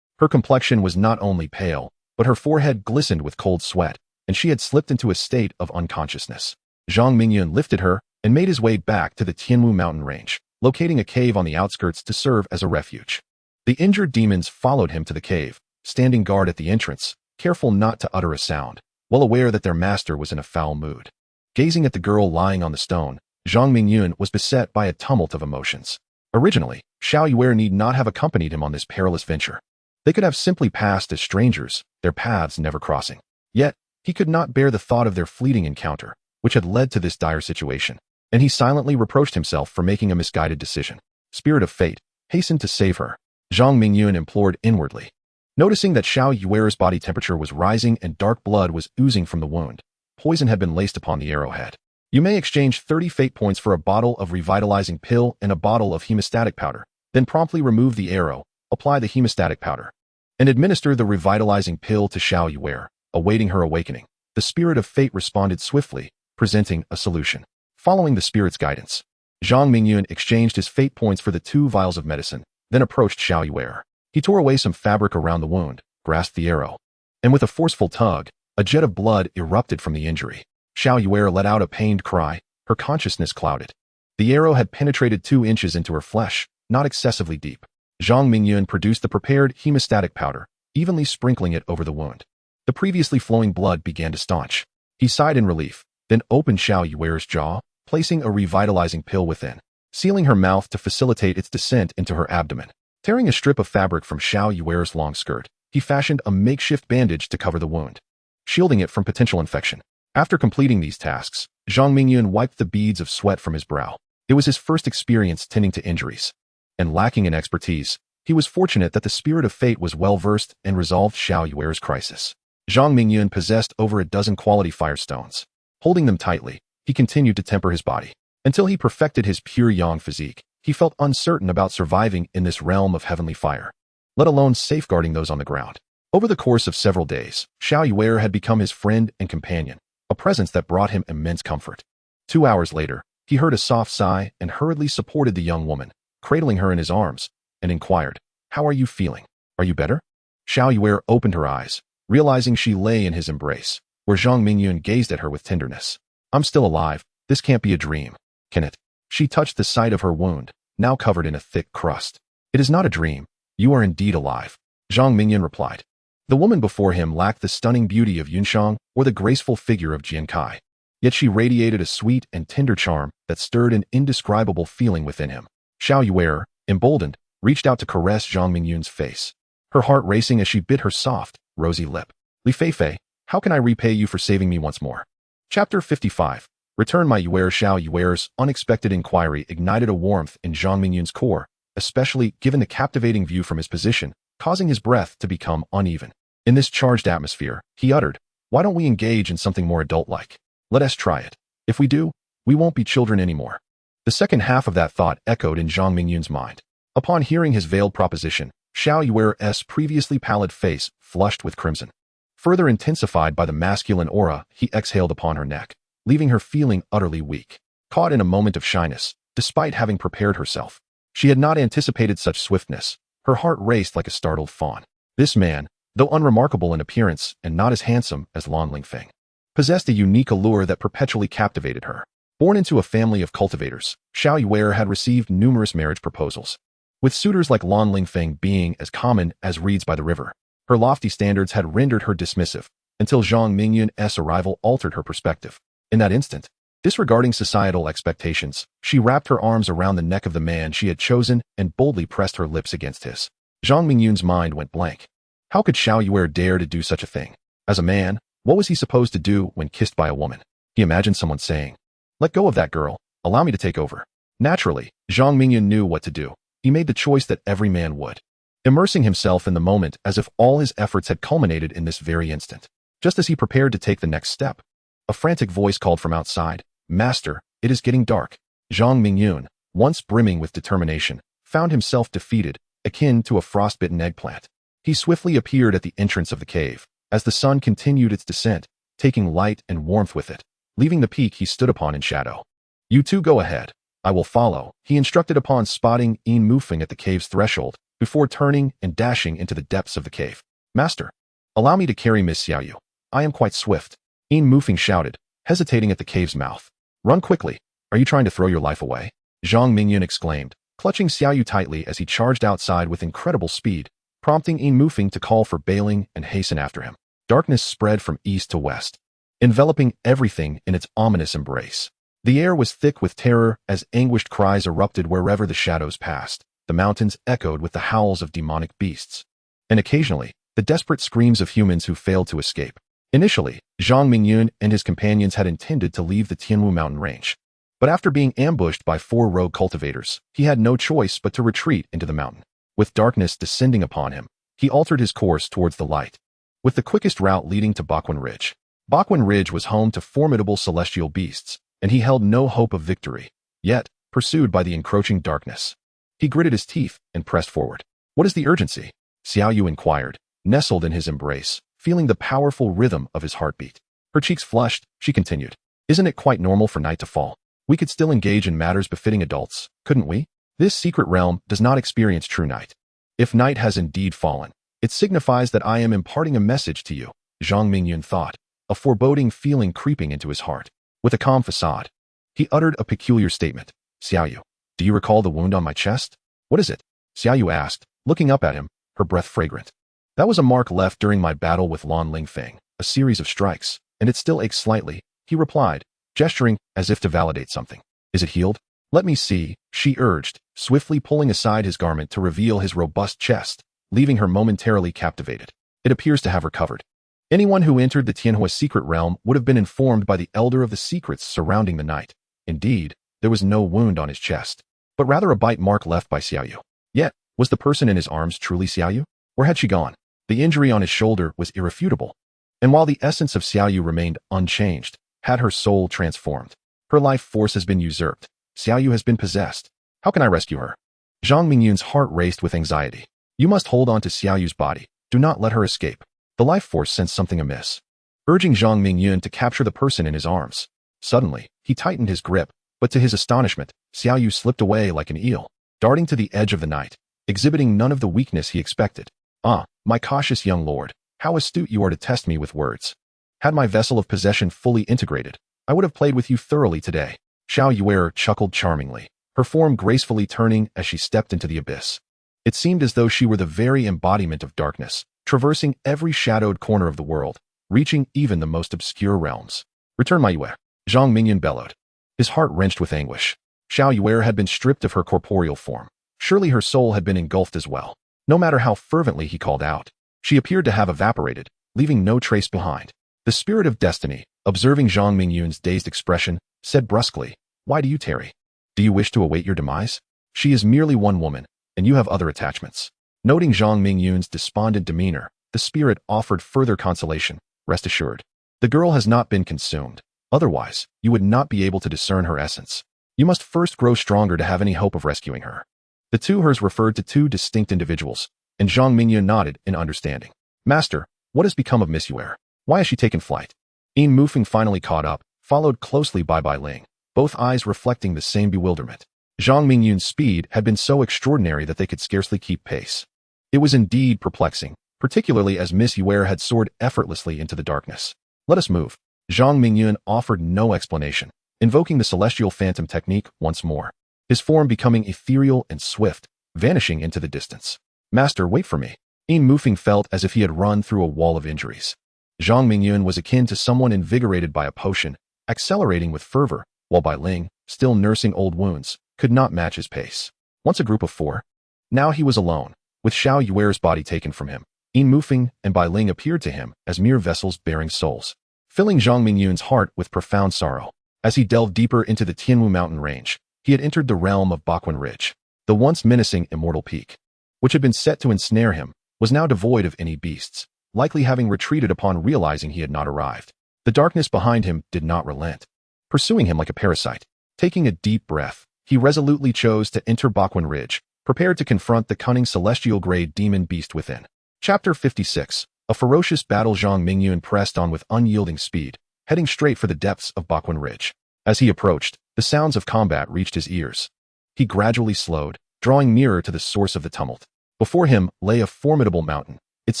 S1: Her complexion was not only pale, but her forehead glistened with cold sweat, and she had slipped into a state of unconsciousness. Zhang Mingyun lifted her and made his way back to the Tianwu mountain range, locating a cave on the outskirts to serve as a refuge. The injured demons followed him to the cave, standing guard at the entrance, careful not to utter a sound, well aware that their master was in a foul mood. Gazing at the girl lying on the stone, Zhang Mingyun was beset by a tumult of emotions. Originally, Xiao Yuer need not have accompanied him on this perilous venture. They could have simply passed as strangers, their paths never crossing. Yet, he could not bear the thought of their fleeting encounter, which had led to this dire situation, and he silently reproached himself for making a misguided decision. Spirit of fate, hasten to save her, Zhang Mingyun implored inwardly. Noticing that Xiao Yuer's body temperature was rising and dark blood was oozing from the wound, poison had been laced upon the arrowhead. You may exchange 30 fate points for a bottle of revitalizing pill and a bottle of hemostatic powder, then promptly remove the arrow, apply the hemostatic powder, and administer the revitalizing pill to Xiao Yuer, awaiting her awakening. The spirit of fate responded swiftly, presenting a solution. Following the spirit's guidance, Zhang Mingyun exchanged his fate points for the 2 vials of medicine, then approached Xiao Yuer. He tore away some fabric around the wound, grasped the arrow, and with a forceful tug, a jet of blood erupted from the injury. Xiao Yuer let out a pained cry, her consciousness clouded. The arrow had penetrated 2 inches into her flesh, not excessively deep. Zhang Mingyun produced the prepared hemostatic powder, evenly sprinkling it over the wound. The previously flowing blood began to staunch. He sighed in relief, then opened Xiao Yuer's jaw, placing a revitalizing pill within, sealing her mouth to facilitate its descent into her abdomen. Tearing a strip of fabric from Xiao Yuer's long skirt, he fashioned a makeshift bandage to cover the wound, shielding it from potential infection. After completing these tasks, Zhang Mingyun wiped the beads of sweat from his brow. It was his first experience tending to injuries, and lacking in expertise, he was fortunate that the spirit of fate was well-versed and resolved Xiao Yuer's crisis. Zhang Mingyun possessed over a dozen quality firestones. Holding them tightly, he continued to temper his body. Until he perfected his pure yang physique, he felt uncertain about surviving in this realm of heavenly fire, let alone safeguarding those on the ground. Over the course of several days, Xiao Yuer had become his friend and companion, a presence that brought him immense comfort. 2 hours later, he heard a soft sigh and hurriedly supported the young woman, cradling her in his arms, and inquired, "How are you feeling? Are you better?" Xiao Yuer opened her eyes, realizing she lay in his embrace, where Zhang Mingyun gazed at her with tenderness. "I'm still alive. This can't be a dream, can it?" She touched the site of her wound, now covered in a thick crust. "It is not a dream. You are indeed alive," Zhang Mingyun replied. The woman before him lacked the stunning beauty of Yunshang or the graceful figure of Jian Kai. Yet she radiated a sweet and tender charm that stirred an indescribable feeling within him. Xiao Yue, emboldened, reached out to caress Zhang Mingyun's face, her heart racing as she bit her soft, rosy lip. Li Feifei, how can I repay you for saving me once more? Chapter 55. Return my Yue. Xiao Yue's unexpected inquiry ignited a warmth in Zhang Mingyun's core, especially given the captivating view from his position, causing his breath to become uneven. In this charged atmosphere, he uttered, why don't we engage in something more adult-like? Let us try it. If we do, we won't be children anymore. The second half of that thought echoed in Zhang Mingyun's mind. Upon hearing his veiled proposition, Xiao Yue's previously pallid face flushed with crimson. Further intensified by the masculine aura he exhaled upon her neck, leaving her feeling utterly weak. Caught in a moment of shyness, despite having prepared herself, she had not anticipated such swiftness. Her heart raced like a startled fawn. This man, though unremarkable in appearance and not as handsome as Lan Lingfeng, possessed a unique allure that perpetually captivated her. Born into a family of cultivators, Xiao Yue had received numerous marriage proposals, with suitors like Lan Lingfeng being as common as reeds by the river. Her lofty standards had rendered her dismissive, until Zhang Mingyun's arrival altered her perspective. In that instant, disregarding societal expectations, she wrapped her arms around the neck of the man she had chosen and boldly pressed her lips against his. Zhang Mingyun's mind went blank. How could Xiao Yue dare to do such a thing? As a man, what was he supposed to do when kissed by a woman? He imagined someone saying, let go of that girl, allow me to take over. Naturally, Zhang Mingyun knew what to do. He made the choice that every man would, immersing himself in the moment as if all his efforts had culminated in this very instant. Just as he prepared to take the next step, a frantic voice called from outside, Master, it is getting dark. Zhang Mingyun, once brimming with determination, found himself defeated, akin to a frostbitten eggplant. He swiftly appeared at the entrance of the cave, as the sun continued its descent, taking light and warmth with it. Leaving the peak he stood upon in shadow. You two go ahead. I will follow, he instructed upon spotting Yin Mufeng at the cave's threshold, before turning and dashing into the depths of the cave. Master, allow me to carry Miss Xiaoyu. I am quite swift. Yin Mufeng shouted, hesitating at the cave's mouth. Run quickly. Are you trying to throw your life away? Zhang Mingyun exclaimed, clutching Xiaoyu tightly as he charged outside with incredible speed, prompting Yin Mufeng to call for bailing and hasten after him. Darkness spread from east to west, enveloping everything in its ominous embrace. The air was thick with terror as anguished cries erupted wherever the shadows passed. The mountains echoed with the howls of demonic beasts, and occasionally, the desperate screams of humans who failed to escape. Initially, Zhang Mingyun and his companions had intended to leave the Tianwu mountain range, but after being ambushed by 4 rogue cultivators, he had no choice but to retreat into the mountain. With darkness descending upon him, he altered his course towards the light, with the quickest route leading to Baquan Ridge. Baquan Ridge was home to formidable celestial beasts, and he held no hope of victory, yet, pursued by the encroaching darkness. He gritted his teeth and pressed forward. What is the urgency? Xiaoyu inquired, nestled in his embrace, feeling the powerful rhythm of his heartbeat. Her cheeks flushed, she continued. Isn't it quite normal for night to fall? We could still engage in matters befitting adults, couldn't we? This secret realm does not experience true night. If night has indeed fallen, it signifies that I am imparting a message to you, Zhang Mingyun thought, a foreboding feeling creeping into his heart. With a calm facade, he uttered a peculiar statement. Xiaoyu, do you recall the wound on my chest? What is it? Xiaoyu asked, looking up at him, her breath fragrant. That was a mark left during my battle with Lan Lingfeng, a series of strikes, and it still aches slightly, he replied, gesturing as if to validate something. Is it healed? Let me see, she urged, swiftly pulling aside his garment to reveal his robust chest, leaving her momentarily captivated. It appears to have recovered. Anyone who entered the Tianhua secret realm would have been informed by the elder of the secrets surrounding the night. Indeed, there was no wound on his chest, but rather a bite mark left by Xiaoyu. Yet, was the person in his arms truly Xiaoyu? Or had she gone? The injury on his shoulder was irrefutable, and while the essence of Xiaoyu remained unchanged, had her soul transformed. Her life force has been usurped. Xiaoyu has been possessed. How can I rescue her? Zhang Mingyun's heart raced with anxiety. You must hold on to Xiaoyu's body. Do not let her escape. The life force sensed something amiss, urging Zhang Mingyun to capture the person in his arms. Suddenly, he tightened his grip, but to his astonishment, Xiaoyu slipped away like an eel, darting to the edge of the night, exhibiting none of the weakness he expected. Ah, my cautious young lord, how astute you are to test me with words. Had my vessel of possession fully integrated, I would have played with you thoroughly today. Xiao Yue chuckled charmingly, her form gracefully turning as she stepped into the abyss. It seemed as though she were the very embodiment of darkness, traversing every shadowed corner of the world, reaching even the most obscure realms. Return my Yue, Zhang Mingyun bellowed, his heart wrenched with anguish. Xiao Yue had been stripped of her corporeal form. Surely her soul had been engulfed as well. No matter how fervently he called out, she appeared to have evaporated, leaving no trace behind. The spirit of destiny, observing Zhang Mingyun's dazed expression, said brusquely, "Why do you tarry? Do you wish to await your demise? She is merely one woman, and you have other attachments." Noting Zhang Mingyun's despondent demeanor, the spirit offered further consolation. "Rest assured, the girl has not been consumed. Otherwise, you would not be able to discern her essence. You must first grow stronger to have any hope of rescuing her." The two hers referred to two distinct individuals, and Zhang Mingyun nodded in understanding. "Master, what has become of Miss Yue? Why has she taken flight?" Yin Mufeng finally caught up, followed closely by Bai Ling, both eyes reflecting the same bewilderment. Zhang Mingyun's speed had been so extraordinary that they could scarcely keep pace. It was indeed perplexing, particularly as Miss Yue had soared effortlessly into the darkness. "Let us move." Zhang Mingyun offered no explanation, invoking the celestial phantom technique once more, his form becoming ethereal and swift, vanishing into the distance. "Master, wait for me." Yin Mufeng felt as if he had run through a wall of injuries. Zhang Mingyun was akin to someone invigorated by a potion, accelerating with fervor, while Bai Ling, still nursing old wounds, could not match his pace. Once a group of four, now he was alone, with Xiao Yue's body taken from him. Yin Mufeng and Bai Ling appeared to him as mere vessels bearing souls, filling Zhang Mingyun's heart with profound sorrow. As he delved deeper into the Tianwu mountain range, he had entered the realm of Baquan Ridge. The once menacing immortal peak, which had been set to ensnare him, was now devoid of any beasts, likely having retreated upon realizing he had not arrived. The darkness behind him did not relent, pursuing him like a parasite. Taking a deep breath, he resolutely chose to enter Baquan Ridge, prepared to confront the cunning celestial-grade demon beast within. Chapter 56. A ferocious battle. Zhang Mingyun pressed on with unyielding speed, heading straight for the depths of Baquan Ridge. As he approached, the sounds of combat reached his ears. He gradually slowed, drawing nearer to the source of the tumult. Before him lay a formidable mountain, its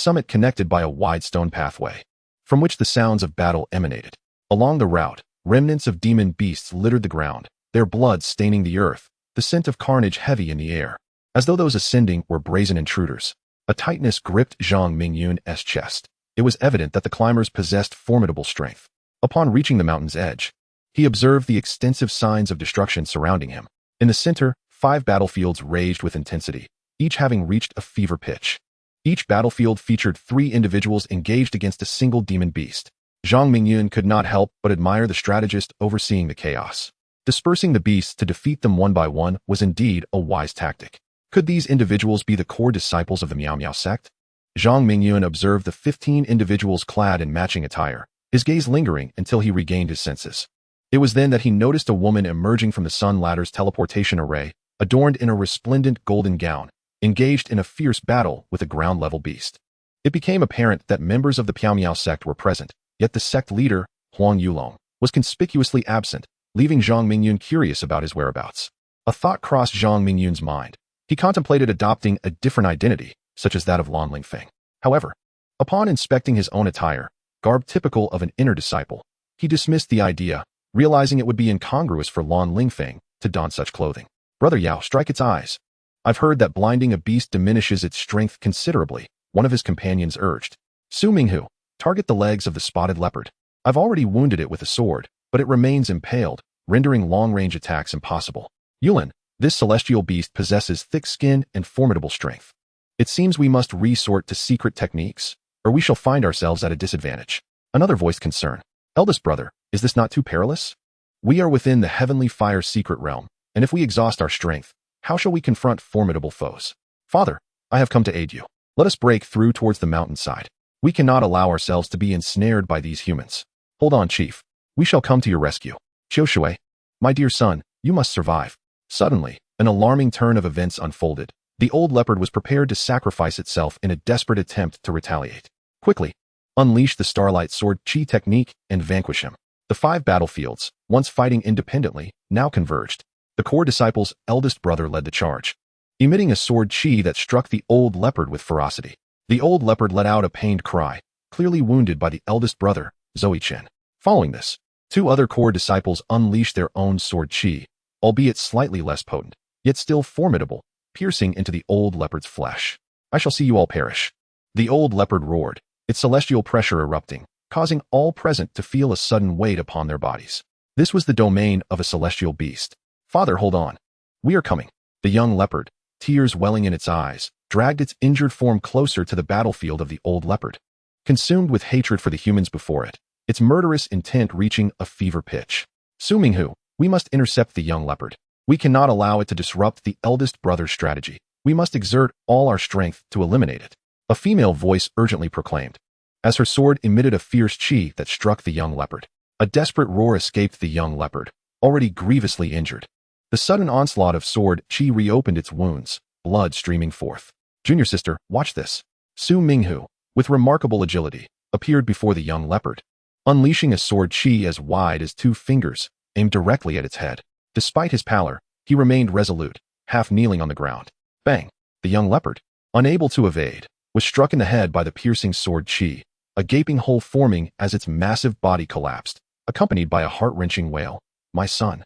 S1: summit connected by a wide stone pathway, from which the sounds of battle emanated. Along the route, remnants of demon beasts littered the ground, their blood staining the earth, the scent of carnage heavy in the air. As though those ascending were brazen intruders, a tightness gripped Zhang Mingyun's chest. It was evident that the climbers possessed formidable strength. Upon reaching the mountain's edge, he observed the extensive signs of destruction surrounding him. In the center, 5 battlefields raged with intensity, each having reached a fever pitch. Each battlefield featured 3 individuals engaged against a single demon beast. Zhang Mingyun could not help but admire the strategist overseeing the chaos. Dispersing the beasts to defeat them one by one was indeed a wise tactic. Could these individuals be the core disciples of the Miao Miao sect? Zhang Mingyun observed the 15 individuals clad in matching attire, his gaze lingering until he regained his senses. It was then that he noticed a woman emerging from the Sun Ladder's teleportation array, adorned in a resplendent golden gown, engaged in a fierce battle with a ground-level beast. It became apparent that members of the Miao Miao sect were present, yet the sect leader, Huang Yulong, was conspicuously absent, leaving Zhang Mingyun curious about his whereabouts. A thought crossed Zhang Mingyun's mind. He contemplated adopting a different identity, such as that of Lan Lingfeng. However, upon inspecting his own attire, garb typical of an inner disciple, he dismissed the idea, realizing it would be incongruous for Lan Lingfeng to don such clothing. "Brother Yao, strike its eyes. I've heard that blinding a beast diminishes its strength considerably," one of his companions urged. "Su Minghu, target the legs of the spotted leopard. I've already wounded it with a sword, but it remains impaled, rendering long-range attacks impossible. Yulin, this celestial beast possesses thick skin and formidable strength. It seems we must resort to secret techniques, or we shall find ourselves at a disadvantage." Another voiced concern. "Eldest brother, is this not too perilous? We are within the heavenly fire secret realm, and if we exhaust our strength, how shall we confront formidable foes? Father, I have come to aid you. Let us break through towards the mountainside. We cannot allow ourselves to be ensnared by these humans. Hold on, Chief. We shall come to your rescue. Qiu, my dear son, you must survive." Suddenly, an alarming turn of events unfolded. The old leopard was prepared to sacrifice itself in a desperate attempt to retaliate. Quickly, unleash the Starlight Sword Chi technique and vanquish him. The 5 battlefields, once fighting independently, now converged. The core disciple's eldest brother led the charge, emitting a sword chi that struck the old leopard with ferocity. The old leopard let out a pained cry, clearly wounded by the eldest brother, Zoe Chen. Following this, 2 other core disciples unleashed their own sword chi, albeit slightly less potent, yet still formidable, piercing into the old leopard's flesh. "I shall see you all perish." The old leopard roared, its celestial pressure erupting, causing all present to feel a sudden weight upon their bodies. This was the domain of a celestial beast. Father, hold on. We are coming. The young leopard, tears welling in its eyes, dragged its injured form closer to the battlefield of the old leopard. Consumed with hatred for the humans before it, its murderous intent reaching a fever pitch. Su Minghu, we must intercept the young leopard. We cannot allow it to disrupt the eldest brother's strategy. We must exert all our strength to eliminate it. A female voice urgently proclaimed, as her sword emitted a fierce chi that struck the young leopard. A desperate roar escaped the young leopard, already grievously injured. The sudden onslaught of sword chi reopened its wounds, blood streaming forth. Junior sister, watch this. Su Minghu, with remarkable agility, appeared before the young leopard, unleashing a sword chi as wide as 2 fingers, aimed directly at its head. Despite his pallor, he remained resolute, half kneeling on the ground. Bang! The young leopard, unable to evade, was struck in the head by the piercing sword chi, a gaping hole forming as its massive body collapsed, accompanied by a heart-wrenching wail. My son.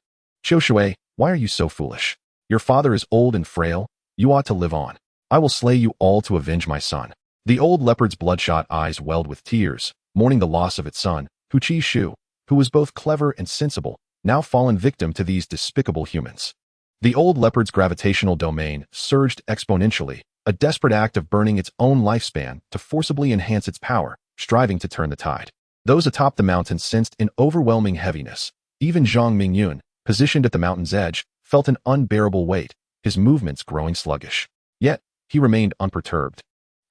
S1: Li Xue, why are you so foolish? Your father is old and frail. You ought to live on. I will slay you all to avenge my son. The old leopard's bloodshot eyes welled with tears, mourning the loss of its son, Li Xue, who was both clever and sensible, now fallen victim to these despicable humans. The old leopard's gravitational domain surged exponentially, a desperate act of burning its own lifespan to forcibly enhance its power, striving to turn the tide. Those atop the mountain sensed an overwhelming heaviness. Even Zhang Mingyun, positioned at the mountain's edge, felt an unbearable weight, his movements growing sluggish. Yet, he remained unperturbed.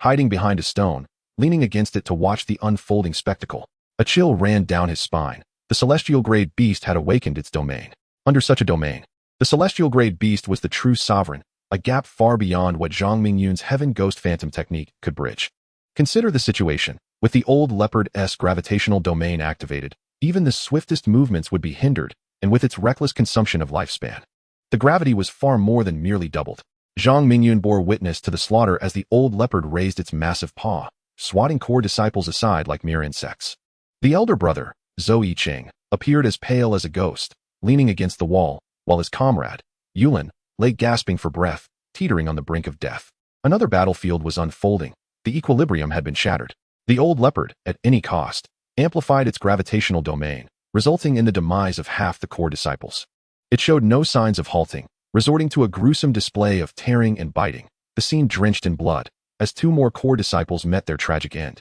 S1: Hiding behind a stone, leaning against it to watch the unfolding spectacle, a chill ran down his spine. The celestial-grade beast had awakened its domain. Under such a domain, the celestial-grade beast was the true sovereign, a gap far beyond what Zhang Mingyun's heaven ghost phantom technique could bridge. Consider the situation. With the old leopard-esque gravitational domain activated, even the swiftest movements would be hindered, and with its reckless consumption of lifespan, the gravity was far more than merely doubled. Zhang Mingyun bore witness to the slaughter as the old leopard raised its massive paw, swatting core disciples aside like mere insects. The elder brother, Zhou Yicheng, appeared as pale as a ghost, leaning against the wall, while his comrade, Yulin, lay gasping for breath, teetering on the brink of death. Another battlefield was unfolding. The equilibrium had been shattered. The old leopard, at any cost, amplified its gravitational domain, resulting in the demise of half the core disciples. It showed no signs of halting, resorting to a gruesome display of tearing and biting, the scene drenched in blood, as 2 more core disciples met their tragic end.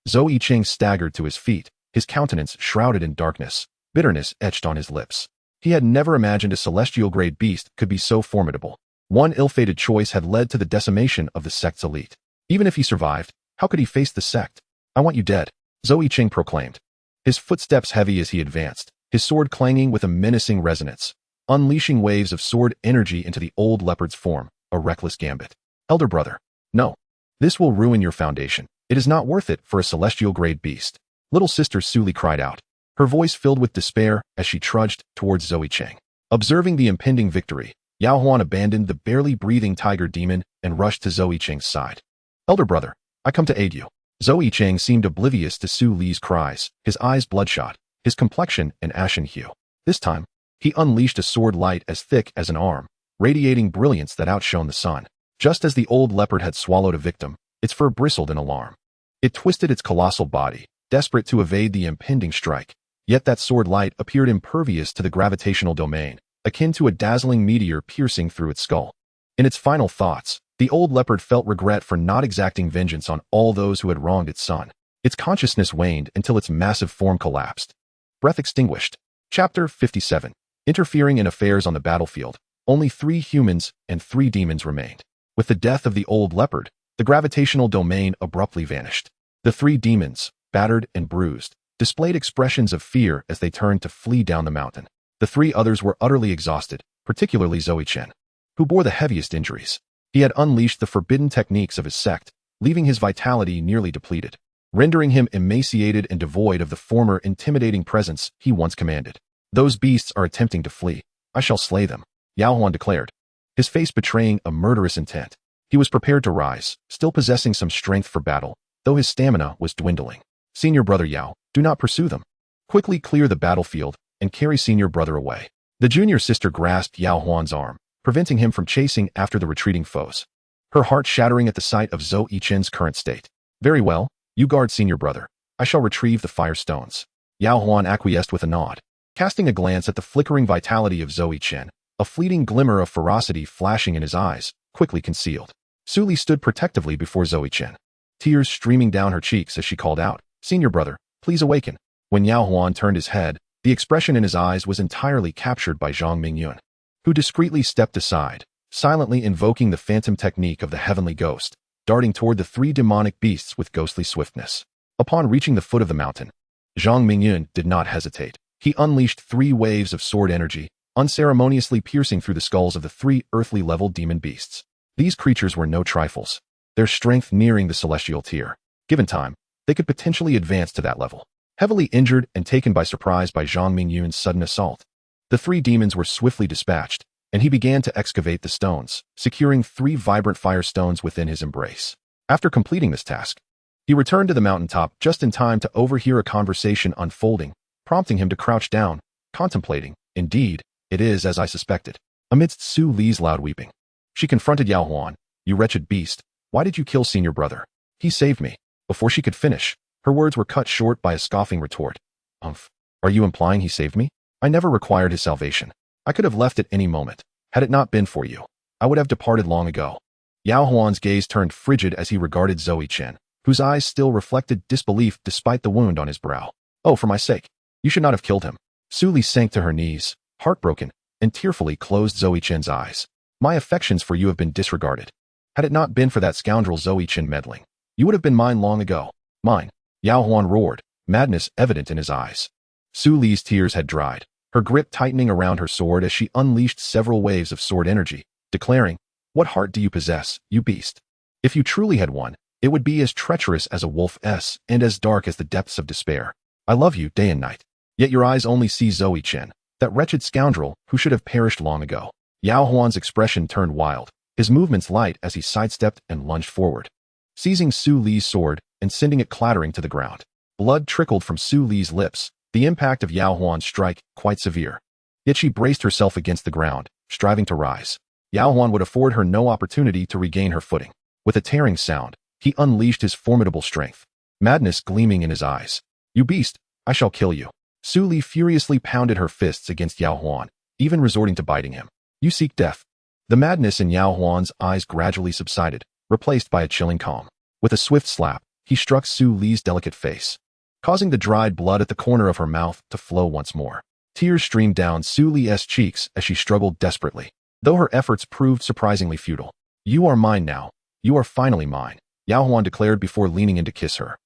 S1: Zhou Yicheng staggered to his feet, his countenance shrouded in darkness, bitterness etched on his lips. He had never imagined a celestial-grade beast could be so formidable. One ill-fated choice had led to the decimation of the sect's elite. Even if he survived, how could he face the sect? I want you dead, Zhou Yicheng proclaimed. His footsteps heavy as he advanced, his sword clanging with a menacing resonance, unleashing waves of sword energy into the old leopard's form, a reckless gambit. Elder brother, no. This will ruin your foundation. It is not worth it for a celestial-grade beast. Little sister Suli cried out, her voice filled with despair as she trudged towards Zhou Yicheng. Observing the impending victory, Yao Huan abandoned the barely breathing tiger demon and rushed to Zhou Yicheng's side. Elder brother, I come to aid you. Zhou Yicheng seemed oblivious to Su Li's cries, his eyes bloodshot, his complexion an ashen hue. This time, he unleashed a sword light as thick as an arm, radiating brilliance that outshone the sun. Just as the old leopard had swallowed a victim, its fur bristled in alarm. It twisted its colossal body, desperate to evade the impending strike. Yet that sword light appeared impervious to the gravitational domain, akin to a dazzling meteor piercing through its skull. In its final thoughts, the old leopard felt regret for not exacting vengeance on all those who had wronged its son. Its consciousness waned until its massive form collapsed. Breath extinguished. Chapter 57. Interfering in affairs on the battlefield. Only 3 humans and 3 demons remained. With the death of the old leopard, the gravitational domain abruptly vanished. The 3 demons, battered and bruised, displayed expressions of fear as they turned to flee down the mountain. The 3 others were utterly exhausted, particularly Zhou Yicheng, who bore the heaviest injuries. He had unleashed the forbidden techniques of his sect, leaving his vitality nearly depleted, rendering him emaciated and devoid of the former intimidating presence he once commanded. Those beasts are attempting to flee. I shall slay them, Yao Huan declared, his face betraying a murderous intent. He was prepared to rise, still possessing some strength for battle, though his stamina was dwindling. Senior brother Yao, do not pursue them. Quickly clear the battlefield and carry senior brother away. The junior sister grasped Yao Huan's arm, preventing him from chasing after the retreating foes. Her heart shattering at the sight of Zhou Yicheng's current state. Very well, you guard senior brother. I shall retrieve the fire stones. Yao Huan acquiesced with a nod. Casting a glance at the flickering vitality of Zoe Chen, a fleeting glimmer of ferocity flashing in his eyes, quickly concealed. Su Li stood protectively before Zoe Chen, tears streaming down her cheeks as she called out, "Senior brother, please awaken." When Yao Huan turned his head, the expression in his eyes was entirely captured by Zhang Mingyun, who discreetly stepped aside, silently invoking the phantom technique of the heavenly ghost, darting toward the three demonic beasts with ghostly swiftness. Upon reaching the foot of the mountain, Zhang Mingyun did not hesitate. He unleashed 3 waves of sword energy, unceremoniously piercing through the skulls of the 3 earthly-level demon beasts. These creatures were no trifles, their strength nearing the celestial tier. Given time, they could potentially advance to that level. Heavily injured and taken by surprise by Zhang Mingyun's sudden assault, the 3 demons were swiftly dispatched, and he began to excavate the stones, securing 3 vibrant fire stones within his embrace. After completing this task, he returned to the mountaintop just in time to overhear a conversation unfolding, prompting him to crouch down, contemplating. Indeed, it is as I suspected. Amidst Su Li's loud weeping, she confronted Yao Huan. "You wretched beast, why did you kill senior brother? He saved me." Before she could finish, her words were cut short by a scoffing retort. Are you implying he saved me? I never required his salvation. I could have left at any moment. Had it not been for you, I would have departed long ago." Yao Huan's gaze turned frigid as he regarded Zoe Chen, whose eyes still reflected disbelief despite the wound on his brow. "Oh, for my sake, you should not have killed him." Su Li sank to her knees, heartbroken, and tearfully closed Zoe Chen's eyes. "My affections for you have been disregarded. Had it not been for that scoundrel Zoe Chen meddling, you would have been mine long ago." "Mine?" Yao Huan roared, madness evident in his eyes. Su Li's tears had dried, her grip tightening around her sword as she unleashed several waves of sword energy, declaring, "What heart do you possess, you beast? If you truly had one, it would be as treacherous as a wolf's and as dark as the depths of despair. I love you day and night. Yet your eyes only see Zoe Chen, that wretched scoundrel who should have perished long ago." Yao Huan's expression turned wild, his movements light as he sidestepped and lunged forward, seizing Su Li's sword and sending it clattering to the ground. Blood trickled from Su Li's lips, the impact of Yao Huan's strike quite severe. Yet she braced herself against the ground, striving to rise. Yao Huan would afford her no opportunity to regain her footing. With a tearing sound, he unleashed his formidable strength, madness gleaming in his eyes. "You beast, I shall kill you." Su Li furiously pounded her fists against Yao Huan, even resorting to biting him. "You seek death." The madness in Yao Huan's eyes gradually subsided, replaced by a chilling calm. With a swift slap, he struck Su Li's delicate face, causing the dried blood at the corner of her mouth to flow once more. Tears streamed down Su Li's cheeks as she struggled desperately, though her efforts proved surprisingly futile. "You are mine now. You are finally mine," Yao Huan declared before leaning in to kiss her.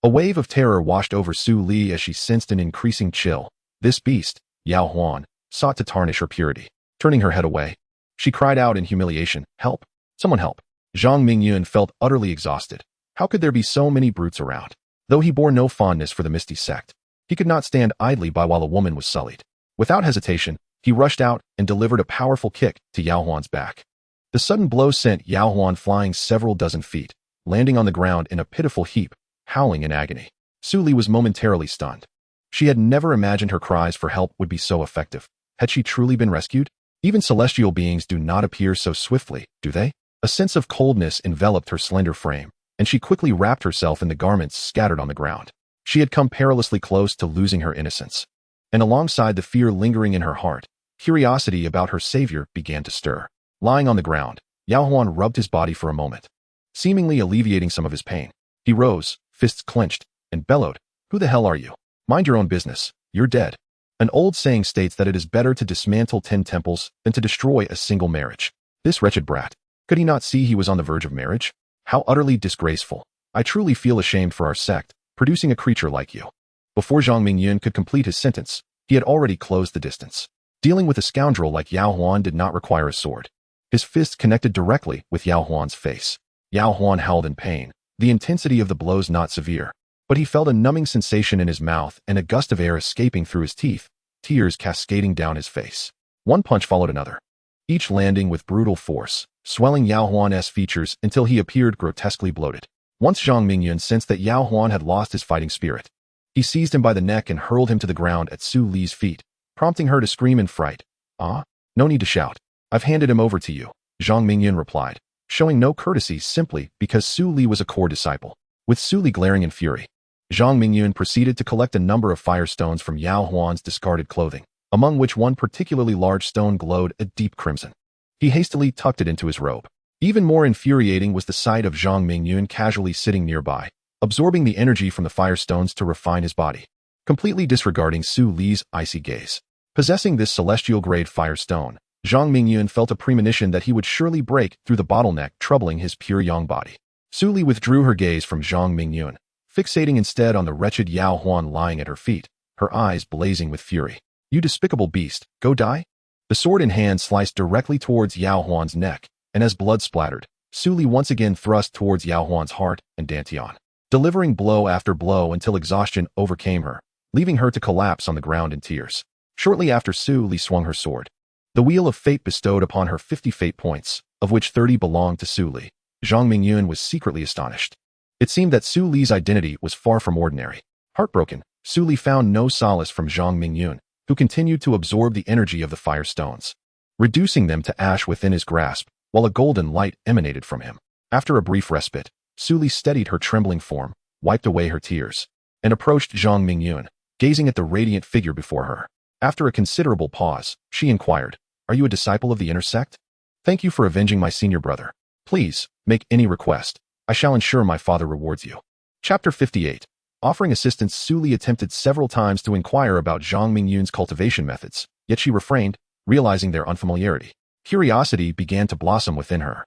S1: A wave of terror washed over Su Li as she sensed an increasing chill. This beast, Yao Huan, sought to tarnish her purity. Turning her head away, she cried out in humiliation, "Help! Someone help!" Zhang Mingyun felt utterly exhausted. How could there be so many brutes around? Though he bore no fondness for the Misty Sect, he could not stand idly by while a woman was sullied. Without hesitation, he rushed out and delivered a powerful kick to Yao Huan's back. The sudden blow sent Yao Huan flying several dozen feet, landing on the ground in a pitiful heap, howling in agony. Su Li was momentarily stunned. She had never imagined her cries for help would be so effective. Had she truly been rescued? Even celestial beings do not appear so swiftly, do they? A sense of coldness enveloped her slender frame, and she quickly wrapped herself in the garments scattered on the ground. She had come perilously close to losing her innocence. And alongside the fear lingering in her heart, curiosity about her savior began to stir. Lying on the ground, Yao Huan rubbed his body for a moment, seemingly alleviating some of his pain. He rose, fists clenched, and bellowed, "Who the hell are you? Mind your own business. You're dead." An old saying states that it is better to dismantle 10 temples than to destroy a single marriage. This wretched brat, could he not see he was on the verge of marriage? How utterly disgraceful. I truly feel ashamed for our sect, producing a creature like you. Before Zhang Mingyun could complete his sentence, he had already closed the distance. Dealing with a scoundrel like Yao Huan did not require a sword. His fist connected directly with Yao Huan's face. Yao Huan howled in pain, the intensity of the blows not severe, but he felt a numbing sensation in his mouth and a gust of air escaping through his teeth, tears cascading down his face. One punch followed another, each landing with brutal force, swelling Yao Huan's features until he appeared grotesquely bloated. Once Zhang Mingyun sensed that Yao Huan had lost his fighting spirit, he seized him by the neck and hurled him to the ground at Su Li's feet, prompting her to scream in fright. "Ah, no need to shout. I've handed him over to you," Zhang Mingyun replied, showing no courtesy simply because Su Li was a core disciple. With Su Li glaring in fury, Zhang Mingyun proceeded to collect a number of fire stones from Yao Huan's discarded clothing, among which one particularly large stone glowed a deep crimson. He hastily tucked it into his robe. Even more infuriating was the sight of Zhang Mingyun casually sitting nearby, absorbing the energy from the fire stones to refine his body, completely disregarding Su Li's icy gaze. Possessing this celestial-grade fire stone, Zhang Mingyun felt a premonition that he would surely break through the bottleneck troubling his pure yang body. Su Li withdrew her gaze from Zhang Mingyun, fixating instead on the wretched Yao Huan lying at her feet, her eyes blazing with fury. "You despicable beast, go die?" The sword in hand sliced directly towards Yao Huan's neck, and as blood splattered, Su Li once again thrust towards Yao Huan's heart and dantian, delivering blow after blow until exhaustion overcame her, leaving her to collapse on the ground in tears. Shortly after, Su Li swung her sword. The wheel of fate bestowed upon her 50 fate points, of which 30 belonged to Su Li. Zhang Mingyun was secretly astonished. It seemed that Su Li's identity was far from ordinary. Heartbroken, Su Li found no solace from Zhang Mingyun, who continued to absorb the energy of the fire stones, reducing them to ash within his grasp, while a golden light emanated from him. After a brief respite, Su Li steadied her trembling form, wiped away her tears, and approached Zhang Mingyun, gazing at the radiant figure before her. After a considerable pause, she inquired, "Are you a disciple of the inner sect? Thank you for avenging my senior brother. Please, make any request. I shall ensure my father rewards you." Chapter 58. Offering assistance, Su Li attempted several times to inquire about Zhang Mingyun's cultivation methods, yet she refrained, realizing their unfamiliarity. Curiosity began to blossom within her.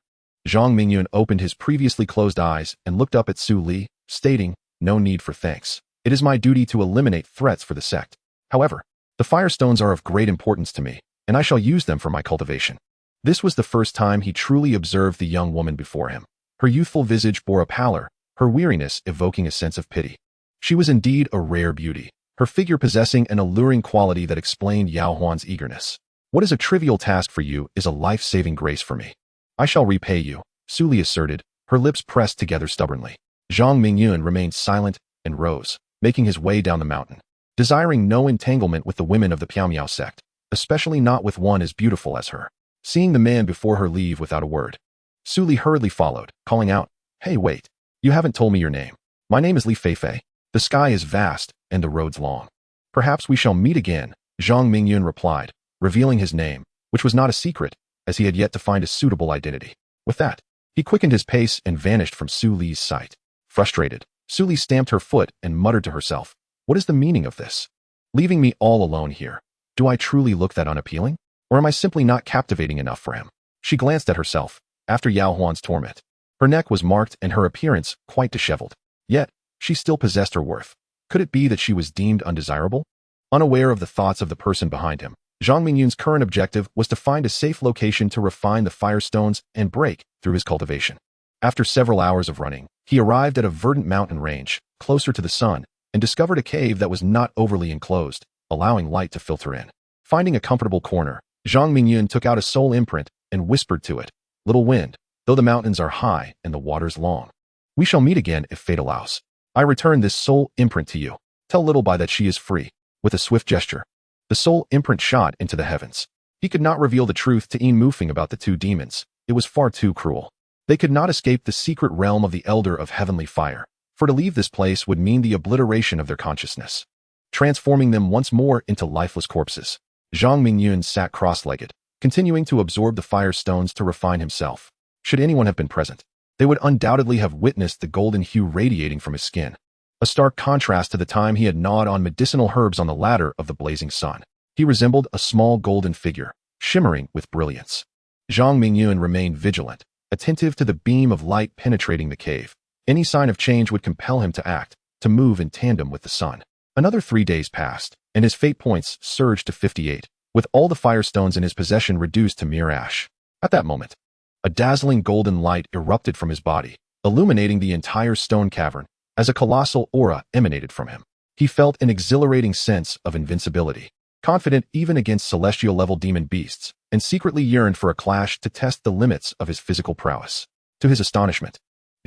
S1: Zhang Mingyun opened his previously closed eyes and looked up at Su Li, stating, "No need for thanks. It is my duty to eliminate threats for the sect. However, the fire stones are of great importance to me, and I shall use them for my cultivation." This was the first time he truly observed the young woman before him. Her youthful visage bore a pallor, her weariness evoking a sense of pity. She was indeed a rare beauty, her figure possessing an alluring quality that explained Yao Huan's eagerness. "What is a trivial task for you is a life-saving grace for me. I shall repay you," Su Li asserted, her lips pressed together stubbornly. Zhang Mingyun remained silent and rose, making his way down the mountain, desiring no entanglement with the women of the Piaomiao sect, especially not with one as beautiful as her. Seeing the man before her leave without a word, Su Li hurriedly followed, calling out, "Hey, wait. You haven't told me your name." "My name is Li Xue. The sky is vast, and the roads long. Perhaps we shall meet again," Zhang Mingyun replied, revealing his name, which was not a secret, as he had yet to find a suitable identity. With that, he quickened his pace and vanished from Su Li's sight. Frustrated, Su Li stamped her foot and muttered to herself, "What is the meaning of this? Leaving me all alone here? Do I truly look that unappealing? Or am I simply not captivating enough for him?" She glanced at herself, after Yao Huan's torment. Her neck was marked and her appearance quite disheveled. Yet, she still possessed her worth. Could it be that she was deemed undesirable? Unaware of the thoughts of the person behind him, Zhang Mingyun's current objective was to find a safe location to refine the fire stones and break through his cultivation. After several hours of running, he arrived at a verdant mountain range, closer to the sun, and discovered a cave that was not overly enclosed, allowing light to filter in. Finding a comfortable corner, Zhang Mingyun took out a soul imprint and whispered to it, "Little wind, though the mountains are high and the waters long, we shall meet again if fate allows. I return this soul imprint to you. Tell Little Bai that she is free." With a swift gesture, the soul imprint shot into the heavens. He could not reveal the truth to Yin Mufeng about the two demons. It was far too cruel. They could not escape the secret realm of the Elder of Heavenly Fire, for to leave this place would mean the obliteration of their consciousness, transforming them once more into lifeless corpses. Zhang Mingyun sat cross-legged, continuing to absorb the fire stones to refine himself. Should anyone have been present, they would undoubtedly have witnessed the golden hue radiating from his skin, a stark contrast to the time he had gnawed on medicinal herbs on the ladder of the blazing sun. He resembled a small golden figure, shimmering with brilliance. Zhang Mingyun remained vigilant, attentive to the beam of light penetrating the cave. Any sign of change would compel him to act, to move in tandem with the sun. Another 3 days passed, and his fate points surged to 58, with all the fire stones in his possession reduced to mere ash. At that moment, a dazzling golden light erupted from his body, illuminating the entire stone cavern, as a colossal aura emanated from him. He felt an exhilarating sense of invincibility, confident even against celestial-level demon beasts, and secretly yearned for a clash to test the limits of his physical prowess. To his astonishment,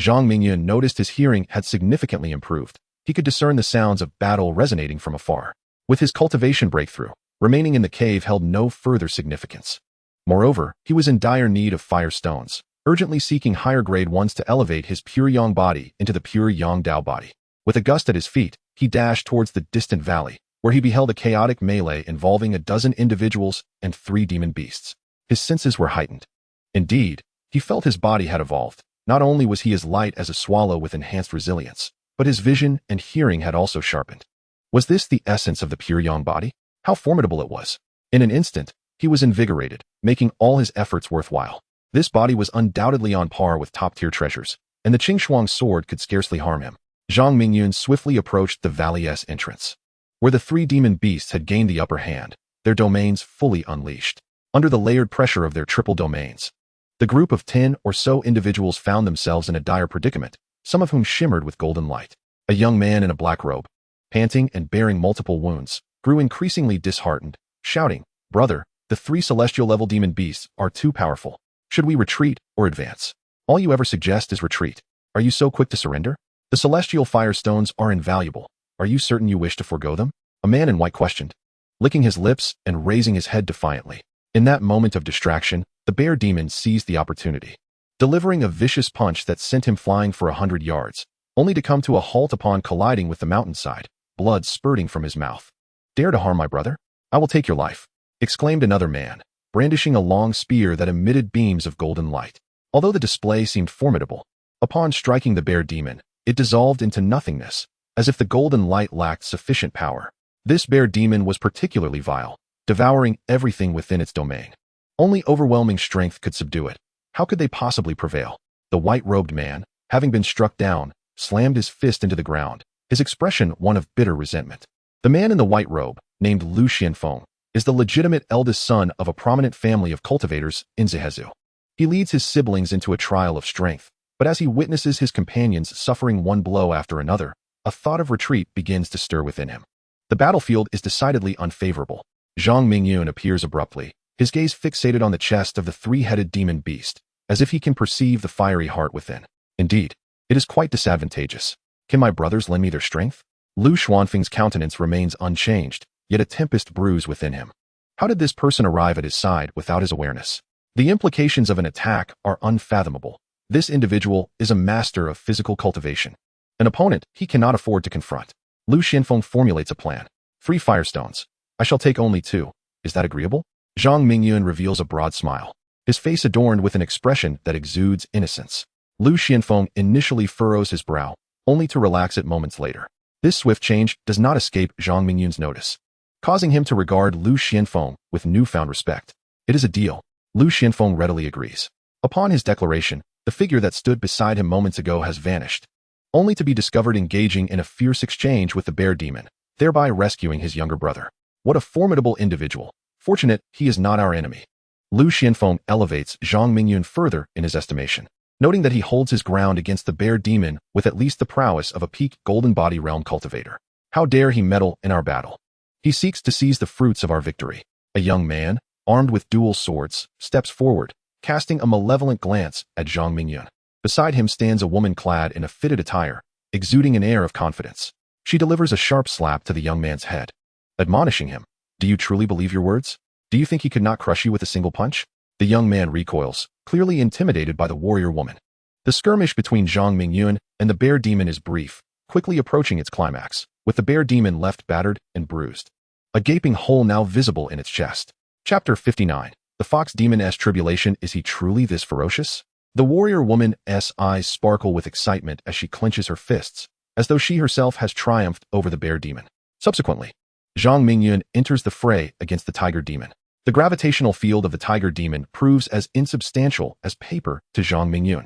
S1: Zhang Mingyun noticed his hearing had significantly improved. He could discern the sounds of battle resonating from afar. With his cultivation breakthrough, remaining in the cave held no further significance. Moreover, he was in dire need of fire stones, urgently seeking higher grade ones to elevate his pure yang body into the pure yang Dao body. With a gust at his feet, he dashed towards the distant valley, where he beheld a chaotic melee involving a dozen individuals and 3 demon beasts. His senses were heightened. Indeed, he felt his body had evolved. Not only was he as light as a swallow with enhanced resilience, but his vision and hearing had also sharpened. Was this the essence of the pure yang body? How formidable it was! In an instant, he was invigorated, making all his efforts worthwhile. This body was undoubtedly on par with top-tier treasures, and the Qingxuang sword could scarcely harm him. Zhang Mingyun swiftly approached the valley's entrance, where the 3 demon beasts had gained the upper hand, their domains fully unleashed. Under the layered pressure of their triple domains, the group of 10 or so individuals found themselves in a dire predicament, some of whom shimmered with golden light. A young man in a black robe, panting and bearing multiple wounds, grew increasingly disheartened, shouting, "Brother, the 3 celestial-level demon beasts are too powerful. Should we retreat or advance? All you ever suggest is retreat. Are you so quick to surrender? The celestial firestones are invaluable. Are you certain you wish to forego them?" A man in white questioned, licking his lips and raising his head defiantly. In that moment of distraction, the bear demon seized the opportunity, delivering a vicious punch that sent him flying for 100 yards, only to come to a halt upon colliding with the mountainside, blood spurting from his mouth. "Dare to harm my brother? I will take your life," exclaimed another man, brandishing a long spear that emitted beams of golden light. Although the display seemed formidable, upon striking the bear demon, it dissolved into nothingness, as if the golden light lacked sufficient power. This bear demon was particularly vile, devouring everything within its domain. Only overwhelming strength could subdue it. How could they possibly prevail? The white-robed man, having been struck down, slammed his fist into the ground, his expression one of bitter resentment. The man in the white robe, named Li Xue, is the legitimate eldest son of a prominent family of cultivators in Zhehezu. He leads his siblings into a trial of strength, but as he witnesses his companions suffering one blow after another, a thought of retreat begins to stir within him. The battlefield is decidedly unfavorable. Zhang Mingyun appears abruptly, his gaze fixated on the chest of the 3-headed demon beast, as if he can perceive the fiery heart within. Indeed, it is quite disadvantageous. Can my brothers lend me their strength? Lu Xuanfeng's countenance remains unchanged, yet a tempest brews within him. How did this person arrive at his side without his awareness? The implications of an attack are unfathomable. This individual is a master of physical cultivation. An opponent he cannot afford to confront. Lu Xianfeng formulates a plan. 3 firestones. I shall take only 2. Is that agreeable? Zhang Mingyun reveals a broad smile, his face adorned with an expression that exudes innocence. Lu Xianfeng initially furrows his brow, only to relax it moments later. This swift change does not escape Zhang Mingyun's notice, causing him to regard Lu Xianfeng with newfound respect. It is a deal. Lu Xianfeng readily agrees. Upon his declaration, the figure that stood beside him moments ago has vanished, only to be discovered engaging in a fierce exchange with the bear demon, thereby rescuing his younger brother. What a formidable individual. Fortunate he is not our enemy. Lu Xianfeng elevates Zhang Mingyun further in his estimation, noting that he holds his ground against the bear demon with at least the prowess of a peak golden body realm cultivator. How dare he meddle in our battle? He seeks to seize the fruits of our victory. A young man, armed with dual swords, steps forward, casting a malevolent glance at Zhang Mingyun. Beside him stands a woman clad in a fitted attire, exuding an air of confidence. She delivers a sharp slap to the young man's head, admonishing him. Do you truly believe your words? Do you think he could not crush you with a single punch? The young man recoils, clearly intimidated by the warrior woman. The skirmish between Zhang Mingyun and the bear demon is brief, quickly approaching its climax, with the bear demon left battered and bruised, a gaping hole now visible in its chest. Chapter 59. The fox demon's tribulation. Is he truly this ferocious? The warrior woman's eyes sparkle with excitement as she clenches her fists, as though she herself has triumphed over the bear demon. Subsequently, Zhang Mingyun enters the fray against the tiger demon. The gravitational field of the tiger demon proves as insubstantial as paper to Zhang Mingyun,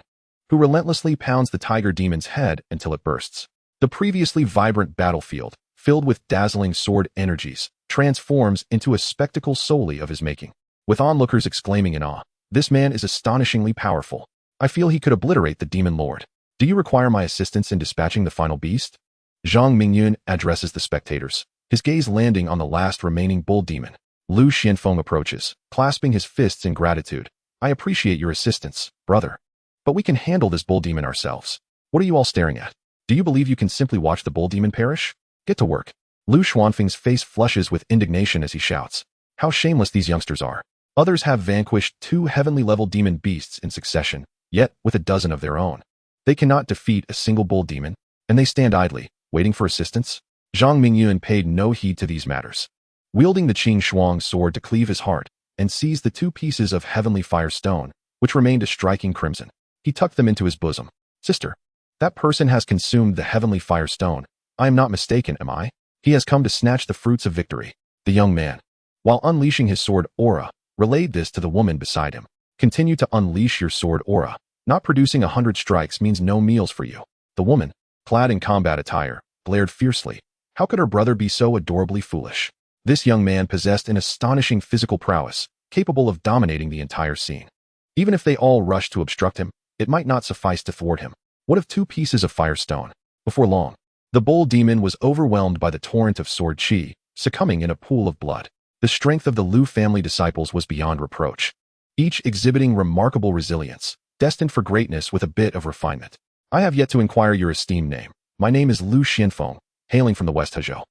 S1: who relentlessly pounds the tiger demon's head until it bursts. The previously vibrant battlefield, filled with dazzling sword energies, transforms into a spectacle solely of his making. With onlookers exclaiming in awe, "This man is astonishingly powerful. I feel he could obliterate the demon lord. Do you require my assistance in dispatching the final beast?" Zhang Mingyun addresses the spectators, his gaze landing on the last remaining bull demon. Lu Xianfeng approaches, clasping his fists in gratitude. "I appreciate your assistance, brother. But we can handle this bull demon ourselves. What are you all staring at? Do you believe you can simply watch the bull demon perish? Get to work." Lu Xuanfeng's face flushes with indignation as he shouts, "How shameless these youngsters are. Others have vanquished 2 heavenly-level demon beasts in succession, yet with a dozen of their own. They cannot defeat a single bull demon, and they stand idly, waiting for assistance? Zhang Mingyun paid no heed to these matters. Wielding the Qing Shuang sword to cleave his heart, and seized the 2 pieces of heavenly fire stone, which remained a striking crimson, he tucked them into his bosom. Sister, that person has consumed the heavenly fire stone. I am not mistaken, am I? He has come to snatch the fruits of victory. The young man, while unleashing his sword aura, relayed this to the woman beside him. Continue to unleash your sword aura. Not producing 100 strikes means no meals for you. The woman, clad in combat attire, glared fiercely. How could her brother be so adorably foolish? This young man possessed an astonishing physical prowess, capable of dominating the entire scene. Even if they all rushed to obstruct him, it might not suffice to thwart him. What of 2 pieces of firestone? Before long, the bull demon was overwhelmed by the torrent of sword chi, succumbing in a pool of blood. The strength of the Liu family disciples was beyond reproach, each exhibiting remarkable resilience, destined for greatness with a bit of refinement. I have yet to inquire your esteemed name. My name is Liu Xianfeng, hailing from the West Hezhou.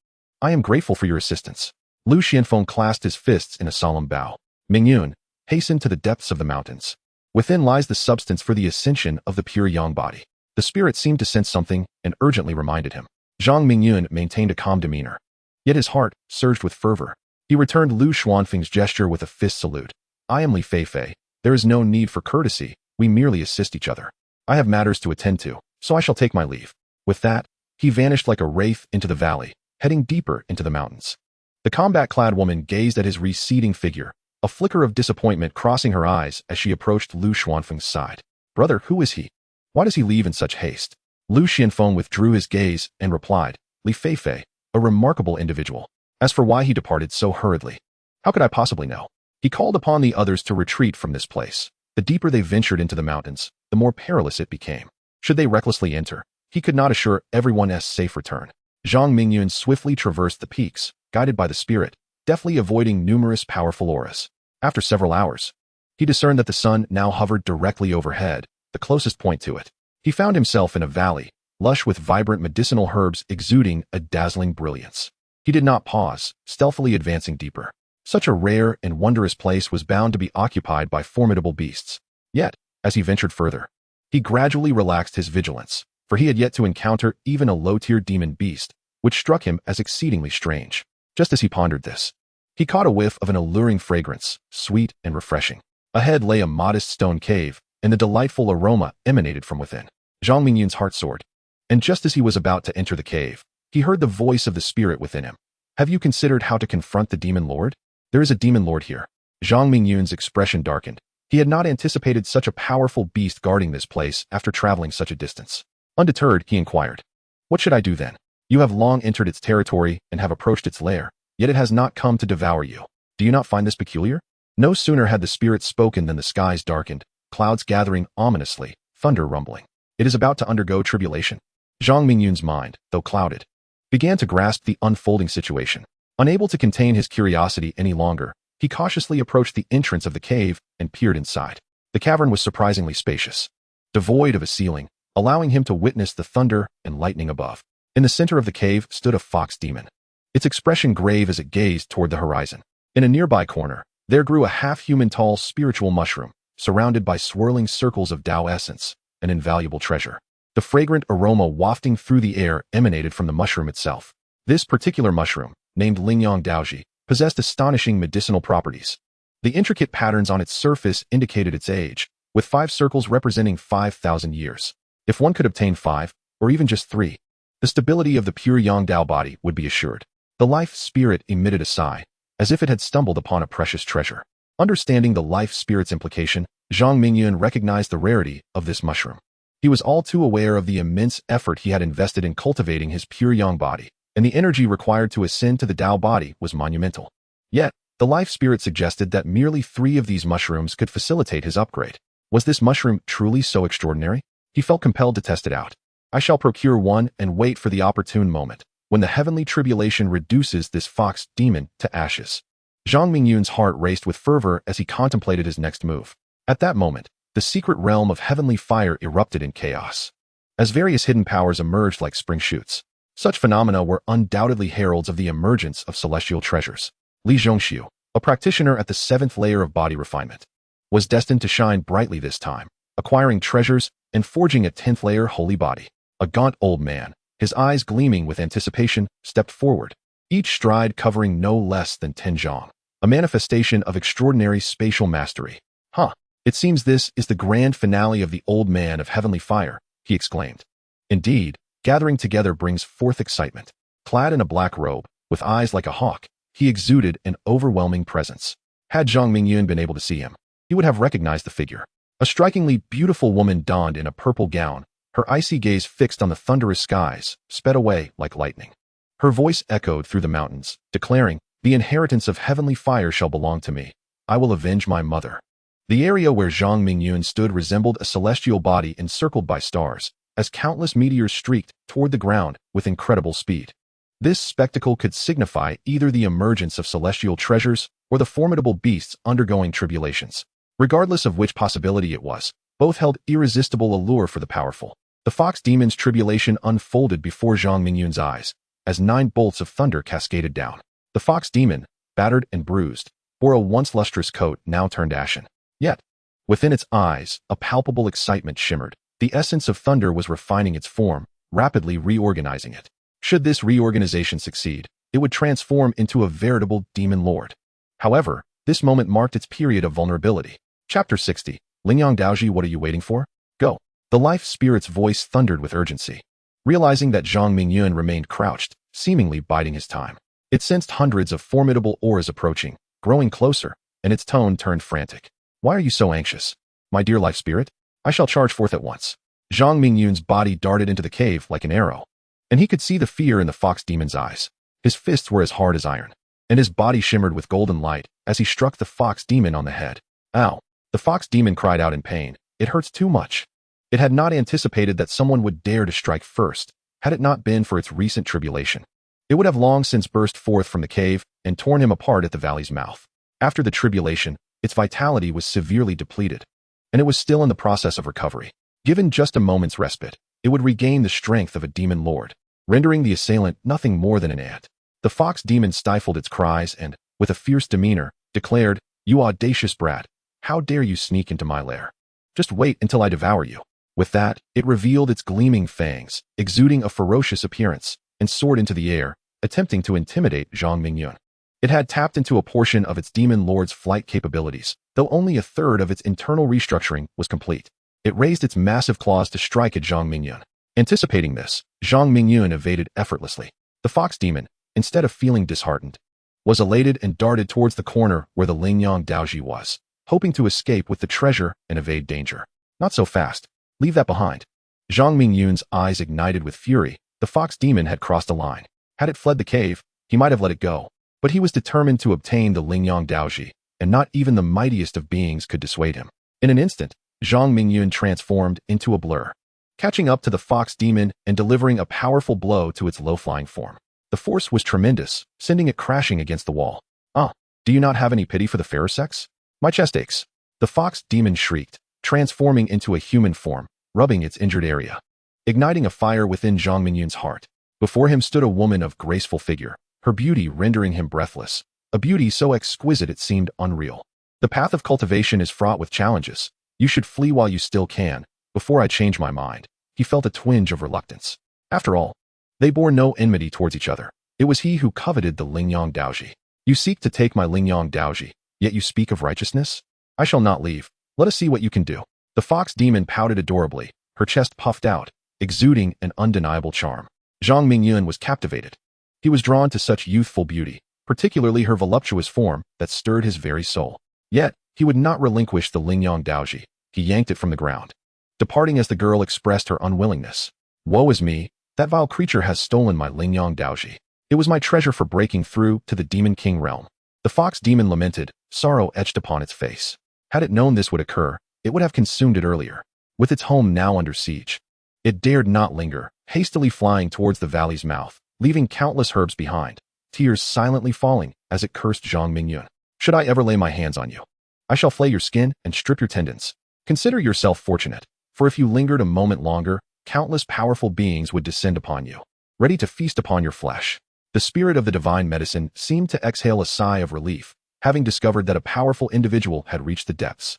S1: I am grateful for your assistance. Liu Xianfeng clasped his fists in a solemn bow. Mingyun, hasten to the depths of the mountains. Within lies the substance for the ascension of the pure yang body. The spirit seemed to sense something and urgently reminded him. Zhang Mingyun maintained a calm demeanor, yet his heart surged with fervor. He returned Liu Xuanfeng's gesture with a fist salute. I am Li Feifei. There is no need for courtesy. We merely assist each other. I have matters to attend to, so I shall take my leave. With that, he vanished like a wraith into the valley, heading deeper into the mountains. The combat-clad woman gazed at his receding figure, a flicker of disappointment crossing her eyes as she approached Liu Xuanfeng's side. Brother, who is he? Why does he leave in such haste? Liu Xianfeng withdrew his gaze and replied, Li Feifei, a remarkable individual. As for why he departed so hurriedly, how could I possibly know? He called upon the others to retreat from this place. The deeper they ventured into the mountains, the more perilous it became. Should they recklessly enter, he could not assure everyone's safe return. Zhang Mingyun swiftly traversed the peaks, guided by the spirit, deftly avoiding numerous powerful auras. After several hours, he discerned that the sun now hovered directly overhead, the closest point to it. He found himself in a valley, lush with vibrant medicinal herbs exuding a dazzling brilliance. He did not pause, stealthily advancing deeper. Such a rare and wondrous place was bound to be occupied by formidable beasts. Yet, as he ventured further, he gradually relaxed his vigilance, for he had yet to encounter even a low-tier demon beast, which struck him as exceedingly strange. Just as he pondered this, he caught a whiff of an alluring fragrance, sweet and refreshing. Ahead lay a modest stone cave, and the delightful aroma emanated from within. Zhang Mingyun's heart soared, and just as he was about to enter the cave, he heard the voice of the spirit within him. Have you considered how to confront the demon lord? There is a demon lord here. Zhang Mingyun's expression darkened. He had not anticipated such a powerful beast guarding this place after traveling such a distance. Undeterred, he inquired, what should I do then? You have long entered its territory and have approached its lair, yet it has not come to devour you. Do you not find this peculiar? No sooner had the spirit spoken than the skies darkened, clouds gathering ominously, thunder rumbling. It is about to undergo tribulation. Zhang Mingyun's mind, though clouded, began to grasp the unfolding situation. Unable to contain his curiosity any longer, he cautiously approached the entrance of the cave and peered inside. The cavern was surprisingly spacious, devoid of a ceiling, allowing him to witness the thunder and lightning above. In the center of the cave stood a fox demon, its expression grave as it gazed toward the horizon. In a nearby corner, there grew a half-human tall spiritual mushroom, surrounded by swirling circles of Tao essence, an invaluable treasure. The fragrant aroma wafting through the air emanated from the mushroom itself. This particular mushroom, named Lingyang Daoji, possessed astonishing medicinal properties. The intricate patterns on its surface indicated its age, with 5 circles representing 5,000 years. If one could obtain 5, or even just 3, the stability of the pure Yang Dao body would be assured. The life spirit emitted a sigh, as if it had stumbled upon a precious treasure. Understanding the life spirit's implication, Zhang Mingyun recognized the rarity of this mushroom. He was all too aware of the immense effort he had invested in cultivating his pure yang body, and the energy required to ascend to the Tao body was monumental. Yet, the life spirit suggested that merely 3 of these mushrooms could facilitate his upgrade. Was this mushroom truly so extraordinary? He felt compelled to test it out. I shall procure one and wait for the opportune moment, when the heavenly tribulation reduces this fox demon to ashes. Zhang Mingyun's heart raced with fervor as he contemplated his next move. At that moment, the secret realm of heavenly fire erupted in chaos, as various hidden powers emerged like spring shoots. Such phenomena were undoubtedly heralds of the emergence of celestial treasures. Li Xue, a practitioner at the 7th layer of body refinement, was destined to shine brightly this time. acquiring treasures, and forging a 10th-layer holy body. A gaunt old man, his eyes gleaming with anticipation, stepped forward, each stride covering no less than 10 zhang, a manifestation of extraordinary spatial mastery. Huh, it seems this is the grand finale of the old man of heavenly fire, he exclaimed. Indeed, gathering together brings forth excitement. Clad in a black robe, with eyes like a hawk, he exuded an overwhelming presence. Had Zhang Mingyun been able to see him, he would have recognized the figure. A strikingly beautiful woman donned in a purple gown, her icy gaze fixed on the thunderous skies, sped away like lightning. Her voice echoed through the mountains, declaring, "The inheritance of heavenly fire shall belong to me. I will avenge my mother." The area where Zhang Mingyun stood resembled a celestial body encircled by stars, as countless meteors streaked toward the ground with incredible speed. This spectacle could signify either the emergence of celestial treasures or the formidable beasts undergoing tribulations. Regardless of which possibility it was, both held irresistible allure for the powerful. The fox demon's tribulation unfolded before Zhang Mingyun's eyes, as 9 bolts of thunder cascaded down. The fox demon, battered and bruised, bore a once lustrous coat now turned ashen. Yet, within its eyes, a palpable excitement shimmered. The essence of thunder was refining its form, rapidly reorganizing it. Should this reorganization succeed, it would transform into a veritable demon lord. However, this moment marked its period of vulnerability. Chapter 60. Lingyang Daoji, what are you waiting for? Go. The life spirit's voice thundered with urgency. Realizing that Zhang Mingyun remained crouched, seemingly biding his time, it sensed hundreds of formidable auras approaching, growing closer, and its tone turned frantic. Why are you so anxious? My dear life spirit? I shall charge forth at once. Zhang Mingyun's body darted into the cave like an arrow, and he could see the fear in the fox demon's eyes. His fists were as hard as iron, and his body shimmered with golden light as he struck the fox demon on the head. Ow! The fox demon cried out in pain. It hurts too much. It had not anticipated that someone would dare to strike first, had it not been for its recent tribulation. It would have long since burst forth from the cave and torn him apart at the valley's mouth. After the tribulation, its vitality was severely depleted, and it was still in the process of recovery. Given just a moment's respite, it would regain the strength of a demon lord, rendering the assailant nothing more than an ant. The fox demon stifled its cries and, with a fierce demeanor, declared, "You audacious brat! How dare you sneak into my lair? Just wait until I devour you." With that, it revealed its gleaming fangs, exuding a ferocious appearance, and soared into the air, attempting to intimidate Zhang Mingyun. It had tapped into a portion of its demon lord's flight capabilities, though only a third of its internal restructuring was complete. It raised its massive claws to strike at Zhang Mingyun. Anticipating this, Zhang Mingyun evaded effortlessly. The fox demon, instead of feeling disheartened, was elated and darted towards the corner where the Lingyang Daoji was, hoping to escape with the treasure and evade danger. Not so fast. Leave that behind. Zhang Mingyun's eyes ignited with fury. The fox demon had crossed a line. Had it fled the cave, he might have let it go. But he was determined to obtain the Lingyang Daoji, and not even the mightiest of beings could dissuade him. In an instant, Zhang Mingyun transformed into a blur, catching up to the fox demon and delivering a powerful blow to its low-flying form. The force was tremendous, sending it crashing against the wall. "Ah, do you not have any pity for the fairer sex? My chest aches." The fox demon shrieked, transforming into a human form, rubbing its injured area, igniting a fire within Zhang Mingyun's heart. Before him stood a woman of graceful figure, her beauty rendering him breathless, a beauty so exquisite it seemed unreal. "The path of cultivation is fraught with challenges. You should flee while you still can, before I change my mind." He felt a twinge of reluctance. After all, they bore no enmity towards each other. It was he who coveted the Lingyang Daoji. "You seek to take my Lingyang Daoji, yet you speak of righteousness? I shall not leave. Let us see what you can do." The fox demon pouted adorably, her chest puffed out, exuding an undeniable charm. Zhang Mingyun was captivated. He was drawn to such youthful beauty, particularly her voluptuous form, that stirred his very soul. Yet, he would not relinquish the Lingyang Daoji. He yanked it from the ground, departing as the girl expressed her unwillingness. "Woe is me, that vile creature has stolen my Lingyang Daoji. It was my treasure for breaking through to the Demon King realm." The fox demon lamented, sorrow etched upon its face. Had it known this would occur, it would have consumed it earlier. With its home now under siege, it dared not linger, hastily flying towards the valley's mouth, leaving countless herbs behind, tears silently falling as it cursed Zhang Mingyun. "Should I ever lay my hands on you, I shall flay your skin and strip your tendons. Consider yourself fortunate, for if you lingered a moment longer, countless powerful beings would descend upon you, ready to feast upon your flesh." The spirit of the divine medicine seemed to exhale a sigh of relief, having discovered that a powerful individual had reached the depths.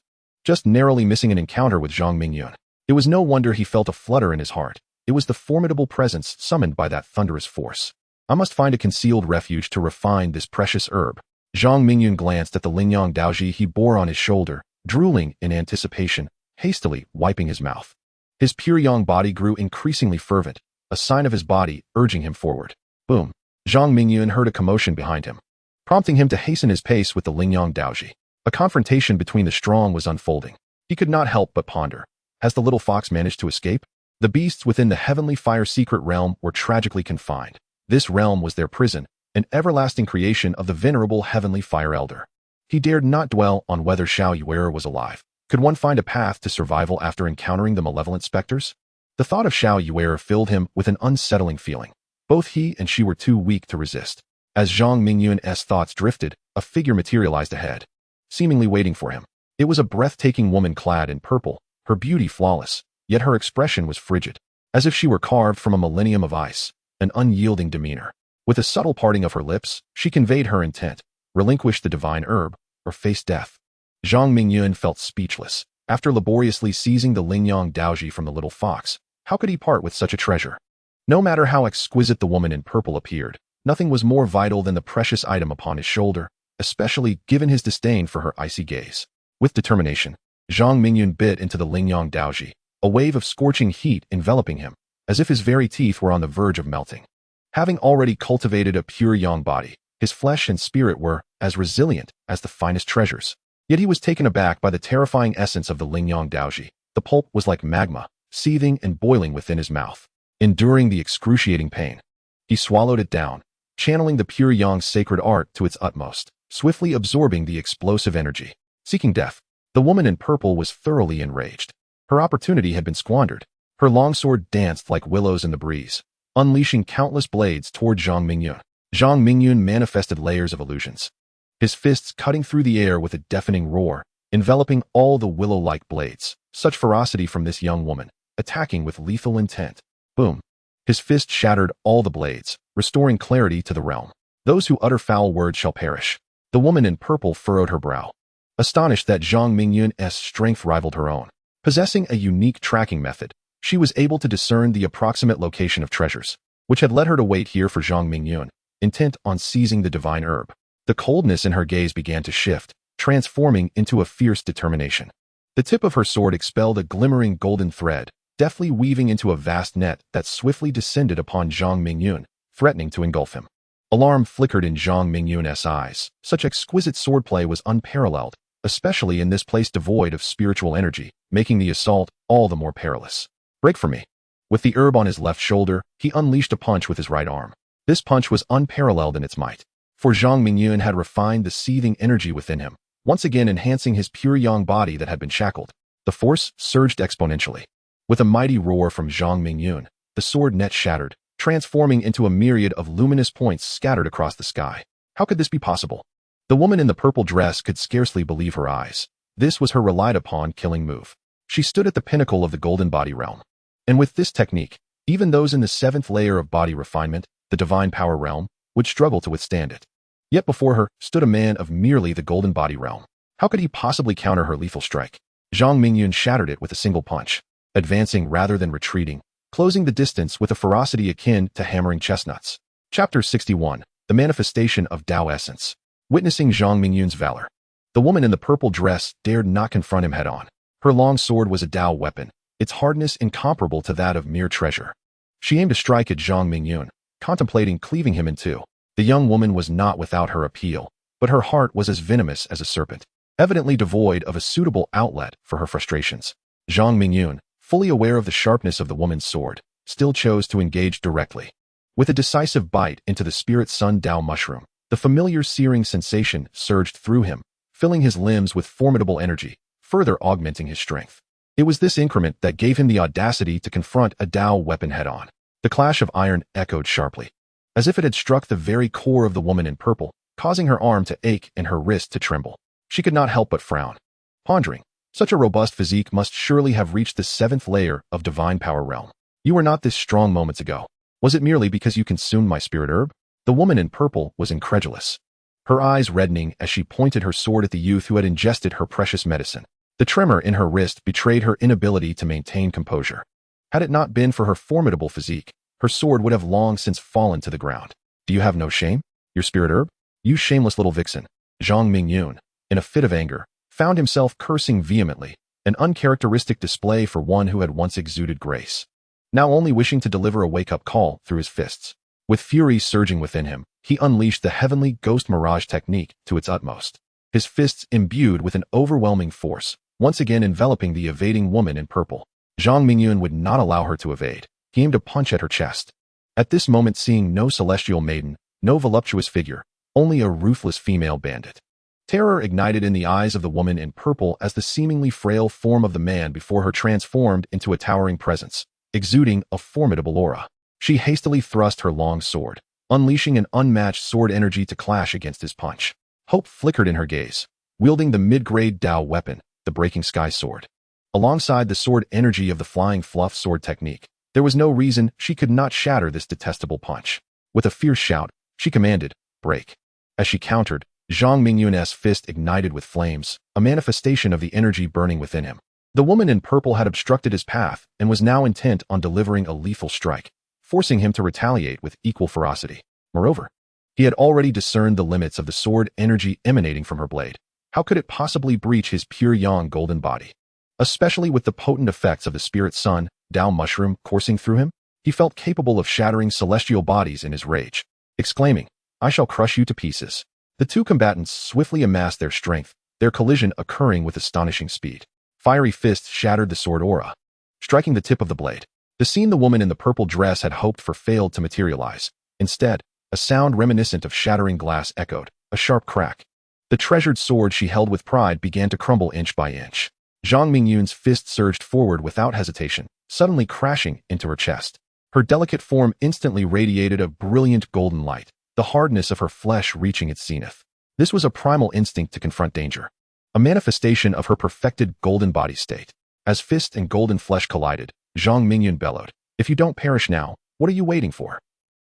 S1: just narrowly missing an encounter with Zhang Mingyun. It was no wonder he felt a flutter in his heart. It was the formidable presence summoned by that thunderous force. I must find a concealed refuge to refine this precious herb. Zhang Mingyun glanced at the Lingyang Daoji he bore on his shoulder, drooling in anticipation, hastily wiping his mouth. His pure yang body grew increasingly fervent, a sign of his body urging him forward. Boom! Zhang Mingyun heard a commotion behind him, prompting him to hasten his pace with the Lingyang Daoji. A confrontation between the strong was unfolding. He could not help but ponder. Has the little fox managed to escape? The beasts within the heavenly fire secret realm were tragically confined. This realm was their prison, an everlasting creation of the venerable heavenly fire elder. He dared not dwell on whether Xiao Yue was alive. Could one find a path to survival after encountering the malevolent specters? The thought of Xiao Yue filled him with an unsettling feeling. Both he and she were too weak to resist. As Zhang Mingyun's thoughts drifted, a figure materialized ahead, seemingly waiting for him. It was a breathtaking woman clad in purple, her beauty flawless, yet her expression was frigid, as if she were carved from a millennium of ice, an unyielding demeanor. With a subtle parting of her lips, she conveyed her intent: relinquish the divine herb, or face death. Zhang Mingyun felt speechless. After laboriously seizing the Lingyang Daoji from the little fox, how could he part with such a treasure? No matter how exquisite the woman in purple appeared, nothing was more vital than the precious item upon his shoulder, especially given his disdain for her icy gaze. With determination, Zhang Mingyun bit into the Lingyang Daoji, a wave of scorching heat enveloping him, as if his very teeth were on the verge of melting. Having already cultivated a pure yang body, his flesh and spirit were as resilient as the finest treasures. Yet he was taken aback by the terrifying essence of the Lingyang Daoji. The pulp was like magma, seething and boiling within his mouth. Enduring the excruciating pain, he swallowed it down, channeling the pure yang's sacred art to its utmost, swiftly absorbing the explosive energy. Seeking death, the woman in purple was thoroughly enraged. Her opportunity had been squandered. Her longsword danced like willows in the breeze, unleashing countless blades toward Zhang Mingyun. Zhang Mingyun manifested layers of illusions, his fists cutting through the air with a deafening roar, enveloping all the willow-like blades. Such ferocity from this young woman, attacking with lethal intent. Boom! His fist shattered all the blades, restoring clarity to the realm. Those who utter foul words shall perish. The woman in purple furrowed her brow, astonished that Zhang Mingyun's strength rivaled her own. Possessing a unique tracking method, she was able to discern the approximate location of treasures, which had led her to wait here for Zhang Mingyun, intent on seizing the divine herb. The coldness in her gaze began to shift, transforming into a fierce determination. The tip of her sword expelled a glimmering golden thread, deftly weaving into a vast net that swiftly descended upon Zhang Mingyun, threatening to engulf him. Alarm flickered in Zhang Mingyun's eyes. Such exquisite swordplay was unparalleled, especially in this place devoid of spiritual energy, making the assault all the more perilous. Break for me. With the herb on his left shoulder, he unleashed a punch with his right arm. This punch was unparalleled in its might, for Zhang Mingyun had refined the seething energy within him, once again enhancing his pure yang body that had been shackled. The force surged exponentially. With a mighty roar from Zhang Mingyun, the sword net shattered, transforming into a myriad of luminous points scattered across the sky. How could this be possible? The woman in the purple dress could scarcely believe her eyes. This was her relied-upon killing move. She stood at the pinnacle of the golden body realm. And with this technique, even those in the 7th layer of body refinement, the divine power realm, would struggle to withstand it. Yet before her stood a man of merely the golden body realm. How could he possibly counter her lethal strike? Zhang Mingyun shattered it with a single punch, advancing rather than retreating, closing the distance with a ferocity akin to hammering chestnuts. Chapter 61. The Manifestation of Tao Essence. Witnessing Zhang Mingyun's valor, the woman in the purple dress dared not confront him head-on. Her long sword was a Tao weapon, its hardness incomparable to that of mere treasure. She aimed a strike at Zhang Mingyun, contemplating cleaving him in two. The young woman was not without her appeal, but her heart was as venomous as a serpent, evidently devoid of a suitable outlet for her frustrations. Zhang Mingyun, fully aware of the sharpness of the woman's sword, still chose to engage directly. With a decisive bite into the spirit sun Tao mushroom, the familiar searing sensation surged through him, filling his limbs with formidable energy, further augmenting his strength. It was this increment that gave him the audacity to confront a Tao weapon head-on. The clash of iron echoed sharply, as if it had struck the very core of the woman in purple, causing her arm to ache and her wrist to tremble. She could not help but frown, pondering, such a robust physique must surely have reached the 7th layer of divine power realm. You were not this strong moments ago. Was it merely because you consumed my spirit herb? The woman in purple was incredulous, her eyes reddening as she pointed her sword at the youth who had ingested her precious medicine. The tremor in her wrist betrayed her inability to maintain composure. Had it not been for her formidable physique, her sword would have long since fallen to the ground. Do you have no shame? Your spirit herb? You shameless little vixen. Zhang Mingyun, in a fit of anger, found himself cursing vehemently, an uncharacteristic display for one who had once exuded grace. Now only wishing to deliver a wake-up call through his fists. With fury surging within him, he unleashed the heavenly ghost mirage technique to its utmost. His fists imbued with an overwhelming force, once again enveloping the evading woman in purple. Zhang Mingyun would not allow her to evade. He aimed a punch at her chest. At this moment, seeing no celestial maiden, no voluptuous figure, only a ruthless female bandit. Terror ignited in the eyes of the woman in purple as the seemingly frail form of the man before her transformed into a towering presence, exuding a formidable aura. She hastily thrust her long sword, unleashing an unmatched sword energy to clash against his punch. Hope flickered in her gaze, wielding the mid-grade Dao weapon, the Breaking Sky Sword. Alongside the sword energy of the Flying Fluff sword technique, there was no reason she could not shatter this detestable punch. With a fierce shout, she commanded, "Break." As she countered, Zhang Mingyun's fist ignited with flames, a manifestation of the energy burning within him. The woman in purple had obstructed his path and was now intent on delivering a lethal strike, forcing him to retaliate with equal ferocity. Moreover, he had already discerned the limits of the sword energy emanating from her blade. How could it possibly breach his pure yang golden body? Especially with the potent effects of the spirit sun, Dao mushroom, coursing through him, he felt capable of shattering celestial bodies in his rage. Exclaiming, "I shall crush you to pieces." The two combatants swiftly amassed their strength, their collision occurring with astonishing speed. Fiery fists shattered the sword aura, striking the tip of the blade. The scene the woman in the purple dress had hoped for failed to materialize. Instead, a sound reminiscent of shattering glass echoed, a sharp crack. The treasured sword she held with pride began to crumble inch by inch. Zhang Mingyun's fist surged forward without hesitation, suddenly crashing into her chest. Her delicate form instantly radiated a brilliant golden light, the hardness of her flesh reaching its zenith. This was a primal instinct to confront danger, a manifestation of her perfected golden body state. As fist and golden flesh collided, Zhang Mingyun bellowed, "If you don't perish now, what are you waiting for?"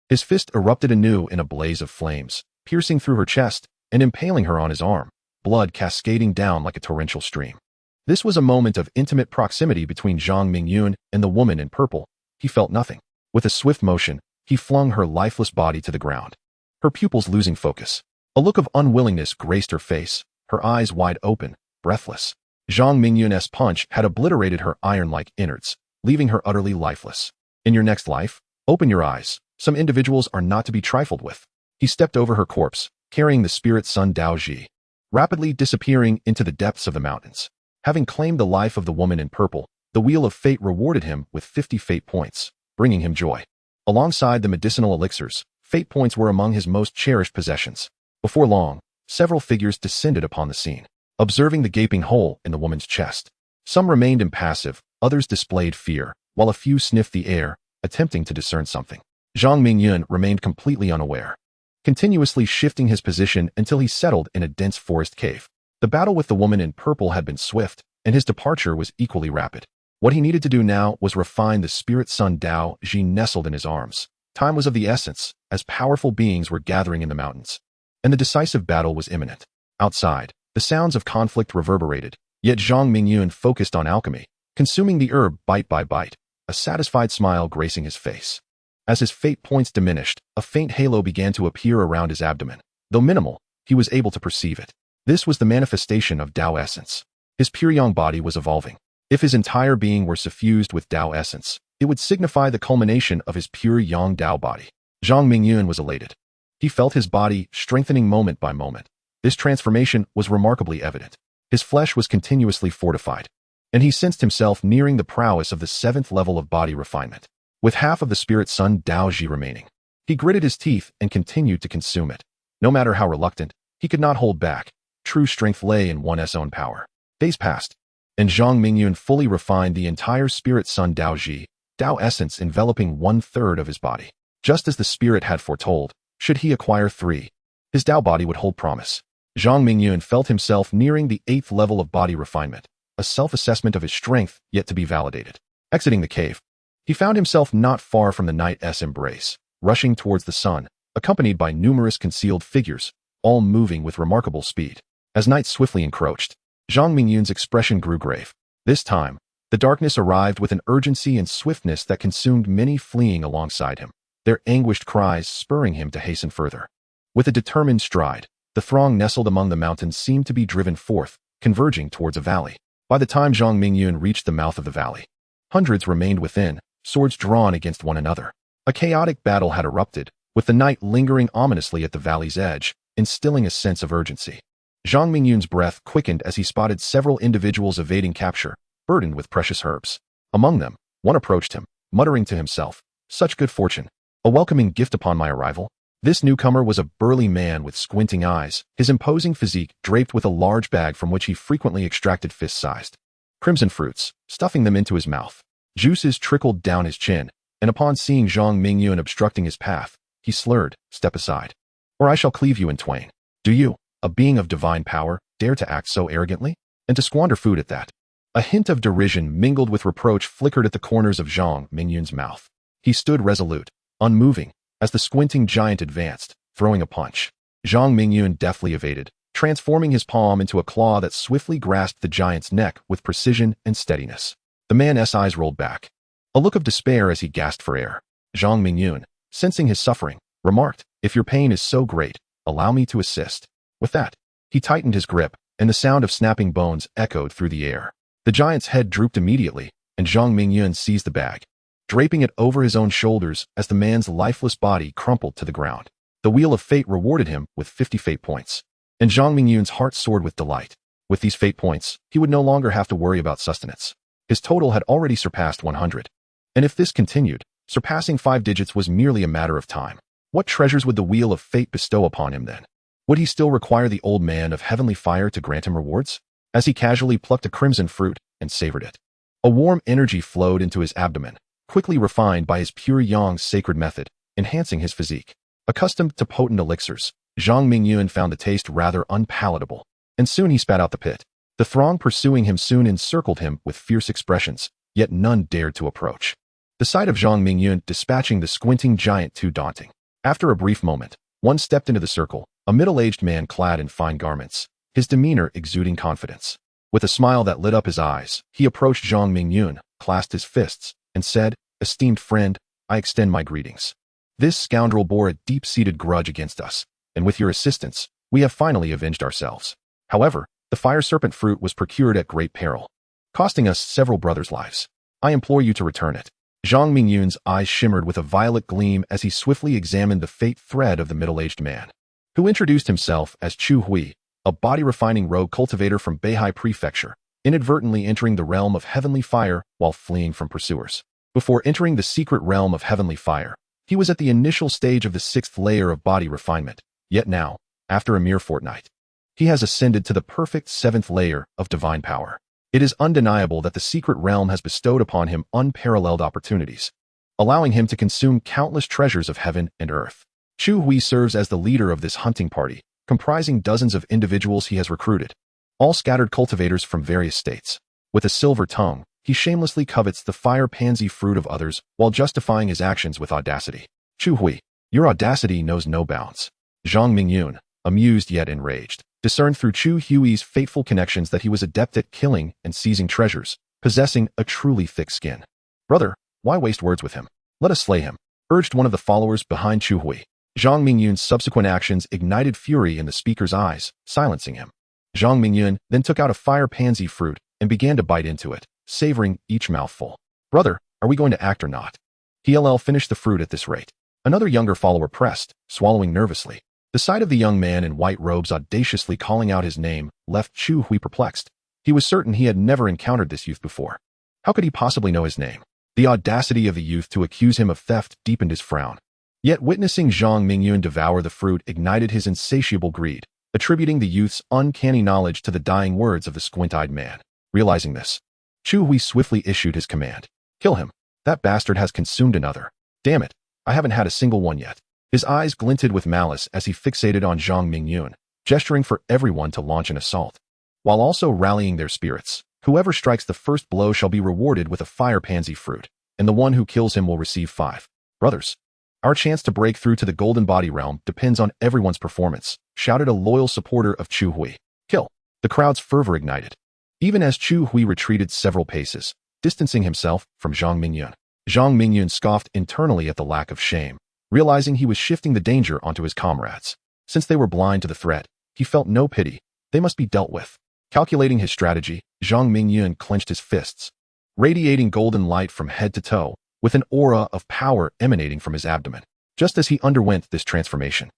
S1: His fist erupted anew in a blaze of flames, piercing through her chest and impaling her on his arm, blood cascading down like a torrential stream. This was a moment of intimate proximity between Zhang Mingyun and the woman in purple. He felt nothing. With a swift motion, he flung her lifeless body to the ground, her pupils losing focus. A look of unwillingness graced her face, her eyes wide open, breathless. Zhang Mingyun's punch had obliterated her iron-like innards, leaving her utterly lifeless. "In your next life, open your eyes. Some individuals are not to be trifled with." He stepped over her corpse, carrying the spirit sun Dao Ji, rapidly disappearing into the depths of the mountains. Having claimed the life of the woman in purple, the Wheel of Fate rewarded him with 50 fate points, bringing him joy. Alongside the medicinal elixirs, fate points were among his most cherished possessions. Before long, several figures descended upon the scene, observing the gaping hole in the woman's chest. Some remained impassive, others displayed fear, while a few sniffed the air, attempting to discern something. Zhang Mingyun remained completely unaware, continuously shifting his position until he settled in a dense forest cave. The battle with the woman in purple had been swift, and his departure was equally rapid. What he needed to do now was refine the spirit sun Dao Ji nestled in his arms. Time was of the essence, as powerful beings were gathering in the mountains, and the decisive battle was imminent. Outside, the sounds of conflict reverberated, yet Zhang Mingyun focused on alchemy, consuming the herb bite by bite, a satisfied smile gracing his face. As his fate points diminished, a faint halo began to appear around his abdomen. Though minimal, he was able to perceive it. This was the manifestation of Dao essence. His pure yang body was evolving. If his entire being were suffused with Dao essence, it would signify the culmination of his pure yang Dao body. Zhang Mingyun was elated. He felt his body strengthening moment by moment. This transformation was remarkably evident. His flesh was continuously fortified, and he sensed himself nearing the prowess of the 7th level of body refinement. With half of the spirit sun Dao Ji remaining, he gritted his teeth and continued to consume it. No matter how reluctant, he could not hold back. True strength lay in one's own power. Days passed, and Zhang Mingyun fully refined the entire spirit sun Dao Ji, Dao essence enveloping 1/3 of his body. Just as the spirit had foretold, should he acquire 3, his Dao body would hold promise. Zhang Mingyun felt himself nearing the 8th level of body refinement, a self-assessment of his strength yet to be validated. Exiting the cave, he found himself not far from the night's embrace, rushing towards the sun, accompanied by numerous concealed figures, all moving with remarkable speed. As night swiftly encroached, Zhang Mingyun's expression grew grave. This time, the darkness arrived with an urgency and swiftness that consumed many fleeing alongside him, their anguished cries spurring him to hasten further. With a determined stride, the throng nestled among the mountains seemed to be driven forth, converging towards a valley. By the time Zhang Mingyun reached the mouth of the valley, hundreds remained within, swords drawn against one another. A chaotic battle had erupted, with the night lingering ominously at the valley's edge, instilling a sense of urgency. Zhang Mingyun's breath quickened as he spotted several individuals evading capture, burdened with precious herbs. Among them, one approached him, muttering to himself, "Such good fortune. A welcoming gift upon my arrival." This newcomer was a burly man with squinting eyes, his imposing physique draped with a large bag from which he frequently extracted fist-sized crimson fruits, stuffing them into his mouth. Juices trickled down his chin, and upon seeing Zhang Mingyun obstructing his path, he slurred, "Step aside, or I shall cleave you in twain. Do you, a being of divine power, dare to act so arrogantly? And to squander food at that?" A hint of derision mingled with reproach flickered at the corners of Zhang Mingyun's mouth. He stood resolute, unmoving, as the squinting giant advanced, throwing a punch. Zhang Mingyun deftly evaded, transforming his palm into a claw that swiftly grasped the giant's neck with precision and steadiness. The man's eyes rolled back, a look of despair as he gasped for air. Zhang Mingyun, sensing his suffering, remarked, "If your pain is so great, allow me to assist." With that, he tightened his grip, and the sound of snapping bones echoed through the air. The giant's head drooped immediately, and Zhang Mingyun seized the bag, draping it over his own shoulders as the man's lifeless body crumpled to the ground. The wheel of fate rewarded him with 50 fate points, and Zhang Mingyun's heart soared with delight. With these fate points, he would no longer have to worry about sustenance. His total had already surpassed 100. And if this continued, surpassing 5 digits was merely a matter of time. What treasures would the wheel of fate bestow upon him then? Would he still require the old man of heavenly fire to grant him rewards? As he casually plucked a crimson fruit and savored it, a warm energy flowed into his abdomen, quickly refined by his pure Yang's sacred method, enhancing his physique. Accustomed to potent elixirs, Zhang Mingyun found the taste rather unpalatable, and soon he spat out the pit. The throng pursuing him soon encircled him with fierce expressions, yet none dared to approach. The sight of Zhang Mingyun dispatching the squinting giant too daunting. After a brief moment, one stepped into the circle, a middle-aged man clad in fine garments, his demeanor exuding confidence. With a smile that lit up his eyes, he approached Zhang Mingyun, clasped his fists, and said, "Esteemed friend, I extend my greetings. This scoundrel bore a deep-seated grudge against us, and with your assistance, we have finally avenged ourselves. However, the fire serpent fruit was procured at great peril, costing us several brothers' lives. I implore you to return it." Zhang Mingyun's eyes shimmered with a violet gleam as he swiftly examined the fate thread of the middle-aged man, who introduced himself as Chu Hui, a body-refining rogue cultivator from Beihai Prefecture, inadvertently entering the realm of heavenly fire while fleeing from pursuers. Before entering the secret realm of heavenly fire, he was at the initial stage of the 6th layer of body refinement, yet now, after a mere fortnight, he has ascended to the perfect 7th layer of divine power. It is undeniable that the secret realm has bestowed upon him unparalleled opportunities, allowing him to consume countless treasures of heaven and earth. Chu Hui serves as the leader of this hunting party, comprising dozens of individuals he has recruited, all scattered cultivators from various states. With a silver tongue, he shamelessly covets the fire pansy fruit of others while justifying his actions with audacity. Chu Hui, your audacity knows no bounds. Zhang Mingyun, amused yet enraged, discerned through Chu Hui's fateful connections that he was adept at killing and seizing treasures, possessing a truly thick skin. "Brother, why waste words with him? Let us slay him," urged one of the followers behind Chu Hui. Zhang Mingyun's subsequent actions ignited fury in the speaker's eyes, silencing him. Zhang Mingyun then took out a fire pansy fruit and began to bite into it, savoring each mouthful. "Brother, are we going to act or not?" He'll finish the fruit at this rate. Another younger follower pressed, swallowing nervously. The sight of the young man in white robes audaciously calling out his name left Chu Hui perplexed. He was certain he had never encountered this youth before. How could he possibly know his name? The audacity of the youth to accuse him of theft deepened his frown. Yet witnessing Zhang Mingyun devour the fruit ignited his insatiable greed, attributing the youth's uncanny knowledge to the dying words of the squint-eyed man. Realizing this, Chu Hui swiftly issued his command. "Kill him. That bastard has consumed another. Damn it, I haven't had a single one yet." His eyes glinted with malice as he fixated on Zhang Mingyun, gesturing for everyone to launch an assault, while also rallying their spirits. Whoever strikes the first blow shall be rewarded with a fire pansy fruit, and the one who kills him will receive 5. "Brothers, our chance to break through to the golden body realm depends on everyone's performance," shouted a loyal supporter of Chu Hui. "Kill." The crowd's fervor ignited, even as Chu Hui retreated several paces, distancing himself from Zhang Mingyun. Zhang Mingyun scoffed internally at the lack of shame, realizing he was shifting the danger onto his comrades. Since they were blind to the threat, he felt no pity. They must be dealt with. Calculating his strategy, Zhang Mingyun clenched his fists, radiating golden light from head to toe, with an aura of power emanating from his abdomen. Just as he underwent this transformation,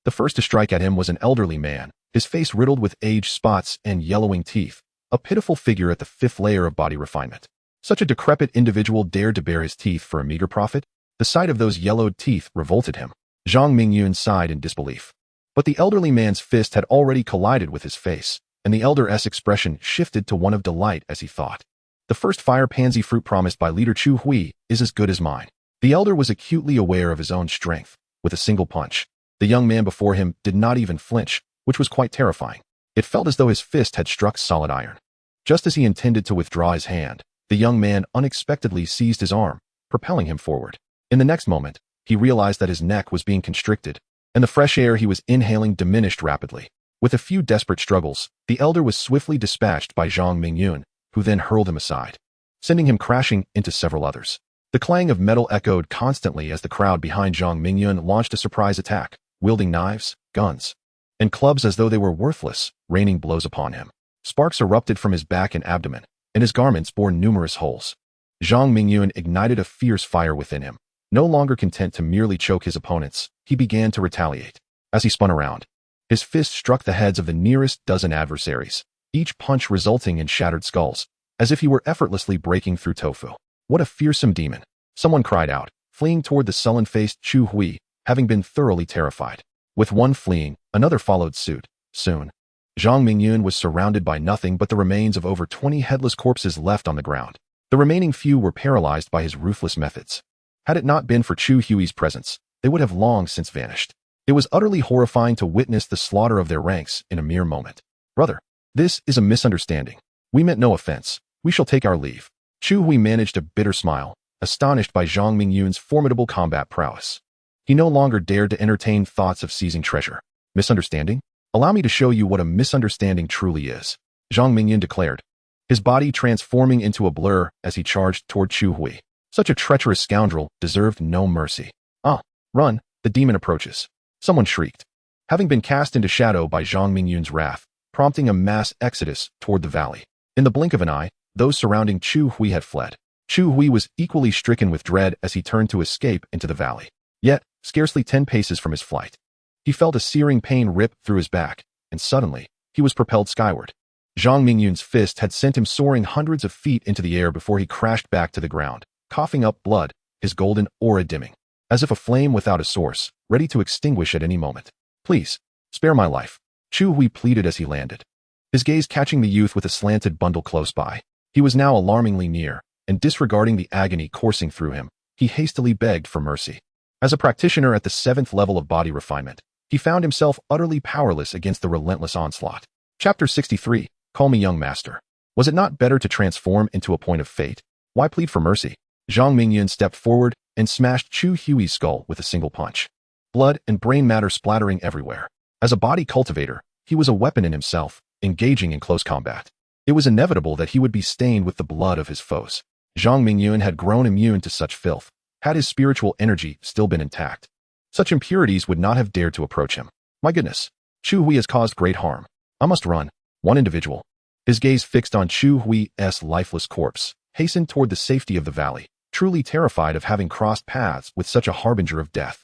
S1: the first to strike at him was an elderly man, his face riddled with age spots and yellowing teeth, a pitiful figure at the fifth layer of body refinement. Such a decrepit individual dared to bare his teeth for a meager profit? The sight of those yellowed teeth revolted him. Zhang Mingyun sighed in disbelief. But the elderly man's fist had already collided with his face, and the elder's expression shifted to one of delight as he thought. The first fire pansy fruit promised by leader Chu Hui is as good as mine. The elder was acutely aware of his own strength. With a single punch, the young man before him did not even flinch, which was quite terrifying. It felt as though his fist had struck solid iron. Just as he intended to withdraw his hand, the young man unexpectedly seized his arm, propelling him forward. In the next moment, he realized that his neck was being constricted, and the fresh air he was inhaling diminished rapidly. With a few desperate struggles, the elder was swiftly dispatched by Zhang Mingyun, who then hurled him aside, sending him crashing into several others. The clang of metal echoed constantly as the crowd behind Zhang Mingyun launched a surprise attack, wielding knives, guns, and clubs as though they were worthless, raining blows upon him. Sparks erupted from his back and abdomen, and his garments bore numerous holes. Zhang Mingyun ignited a fierce fire within him. No longer content to merely choke his opponents, he began to retaliate. As he spun around, his fist struck the heads of the nearest dozen adversaries, each punch resulting in shattered skulls, as if he were effortlessly breaking through tofu. What a fearsome demon! Someone cried out, fleeing toward the sullen-faced Chu Hui, having been thoroughly terrified. With one fleeing, another followed suit. Soon, Zhang Mingyun was surrounded by nothing but the remains of over 20 headless corpses left on the ground. The remaining few were paralyzed by his ruthless methods. Had it not been for Chu Hui's presence, they would have long since vanished. It was utterly horrifying to witness the slaughter of their ranks in a mere moment. Brother, this is a misunderstanding. We meant no offense. We shall take our leave. Chu Hui managed a bitter smile, astonished by Zhang Mingyun's formidable combat prowess. He no longer dared to entertain thoughts of seizing treasure. Misunderstanding? Allow me to show you what a misunderstanding truly is, Zhang Mingyun declared, his body transforming into a blur as he charged toward Chu Hui. Such a treacherous scoundrel deserved no mercy. Ah, run, the demon approaches. Someone shrieked, having been cast into shadow by Zhang Mingyun's wrath, prompting a mass exodus toward the valley. In the blink of an eye, those surrounding Chu Hui had fled. Chu Hui was equally stricken with dread as he turned to escape into the valley. Yet, scarcely 10 paces from his flight, he felt a searing pain rip through his back, and suddenly, he was propelled skyward. Zhang Mingyun's fist had sent him soaring hundreds of feet into the air before he crashed back to the ground, coughing up blood, his golden aura dimming, as if a flame without a source, ready to extinguish at any moment. Please, spare my life, Chu Hui pleaded as he landed, his gaze catching the youth with a slanted bundle close by. He was now alarmingly near, and disregarding the agony coursing through him, he hastily begged for mercy. As a practitioner at the 7th level of body refinement, he found himself utterly powerless against the relentless onslaught. Chapter 63, Call Me Young Master. Was it not better to transform into a point of fate? Why plead for mercy? Zhang Mingyun stepped forward and smashed Chu Hui's skull with a single punch. Blood and brain matter splattering everywhere. As a body cultivator, he was a weapon in himself, engaging in close combat. It was inevitable that he would be stained with the blood of his foes. Zhang Mingyun had grown immune to such filth, had his spiritual energy still been intact. Such impurities would not have dared to approach him. My goodness, Chu Hui has caused great harm. I must run. One individual, his gaze fixed on Chu Hui's lifeless corpse, hastened toward the safety of the valley, truly terrified of having crossed paths with such a harbinger of death.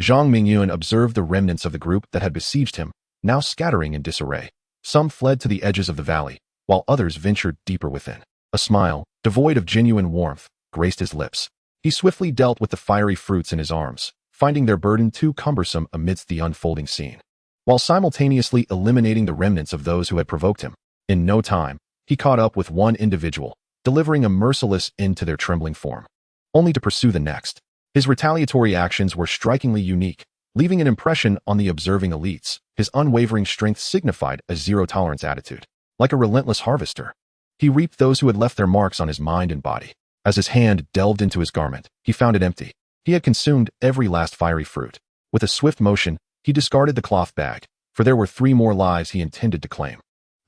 S1: Zhang Mingyun observed the remnants of the group that had besieged him, now scattering in disarray. Some fled to the edges of the valley, while others ventured deeper within. A smile, devoid of genuine warmth, graced his lips. He swiftly dealt with the fiery fruits in his arms, finding their burden too cumbersome amidst the unfolding scene, while simultaneously eliminating the remnants of those who had provoked him. In no time, he caught up with one individual, delivering a merciless end to their trembling form, only to pursue the next. His retaliatory actions were strikingly unique, leaving an impression on the observing elites. His unwavering strength signified a zero-tolerance attitude. Like a relentless harvester, he reaped those who had left their marks on his mind and body. As his hand delved into his garment, he found it empty. He had consumed every last fiery fruit. With a swift motion, he discarded the cloth bag, for there were 3 more lives he intended to claim.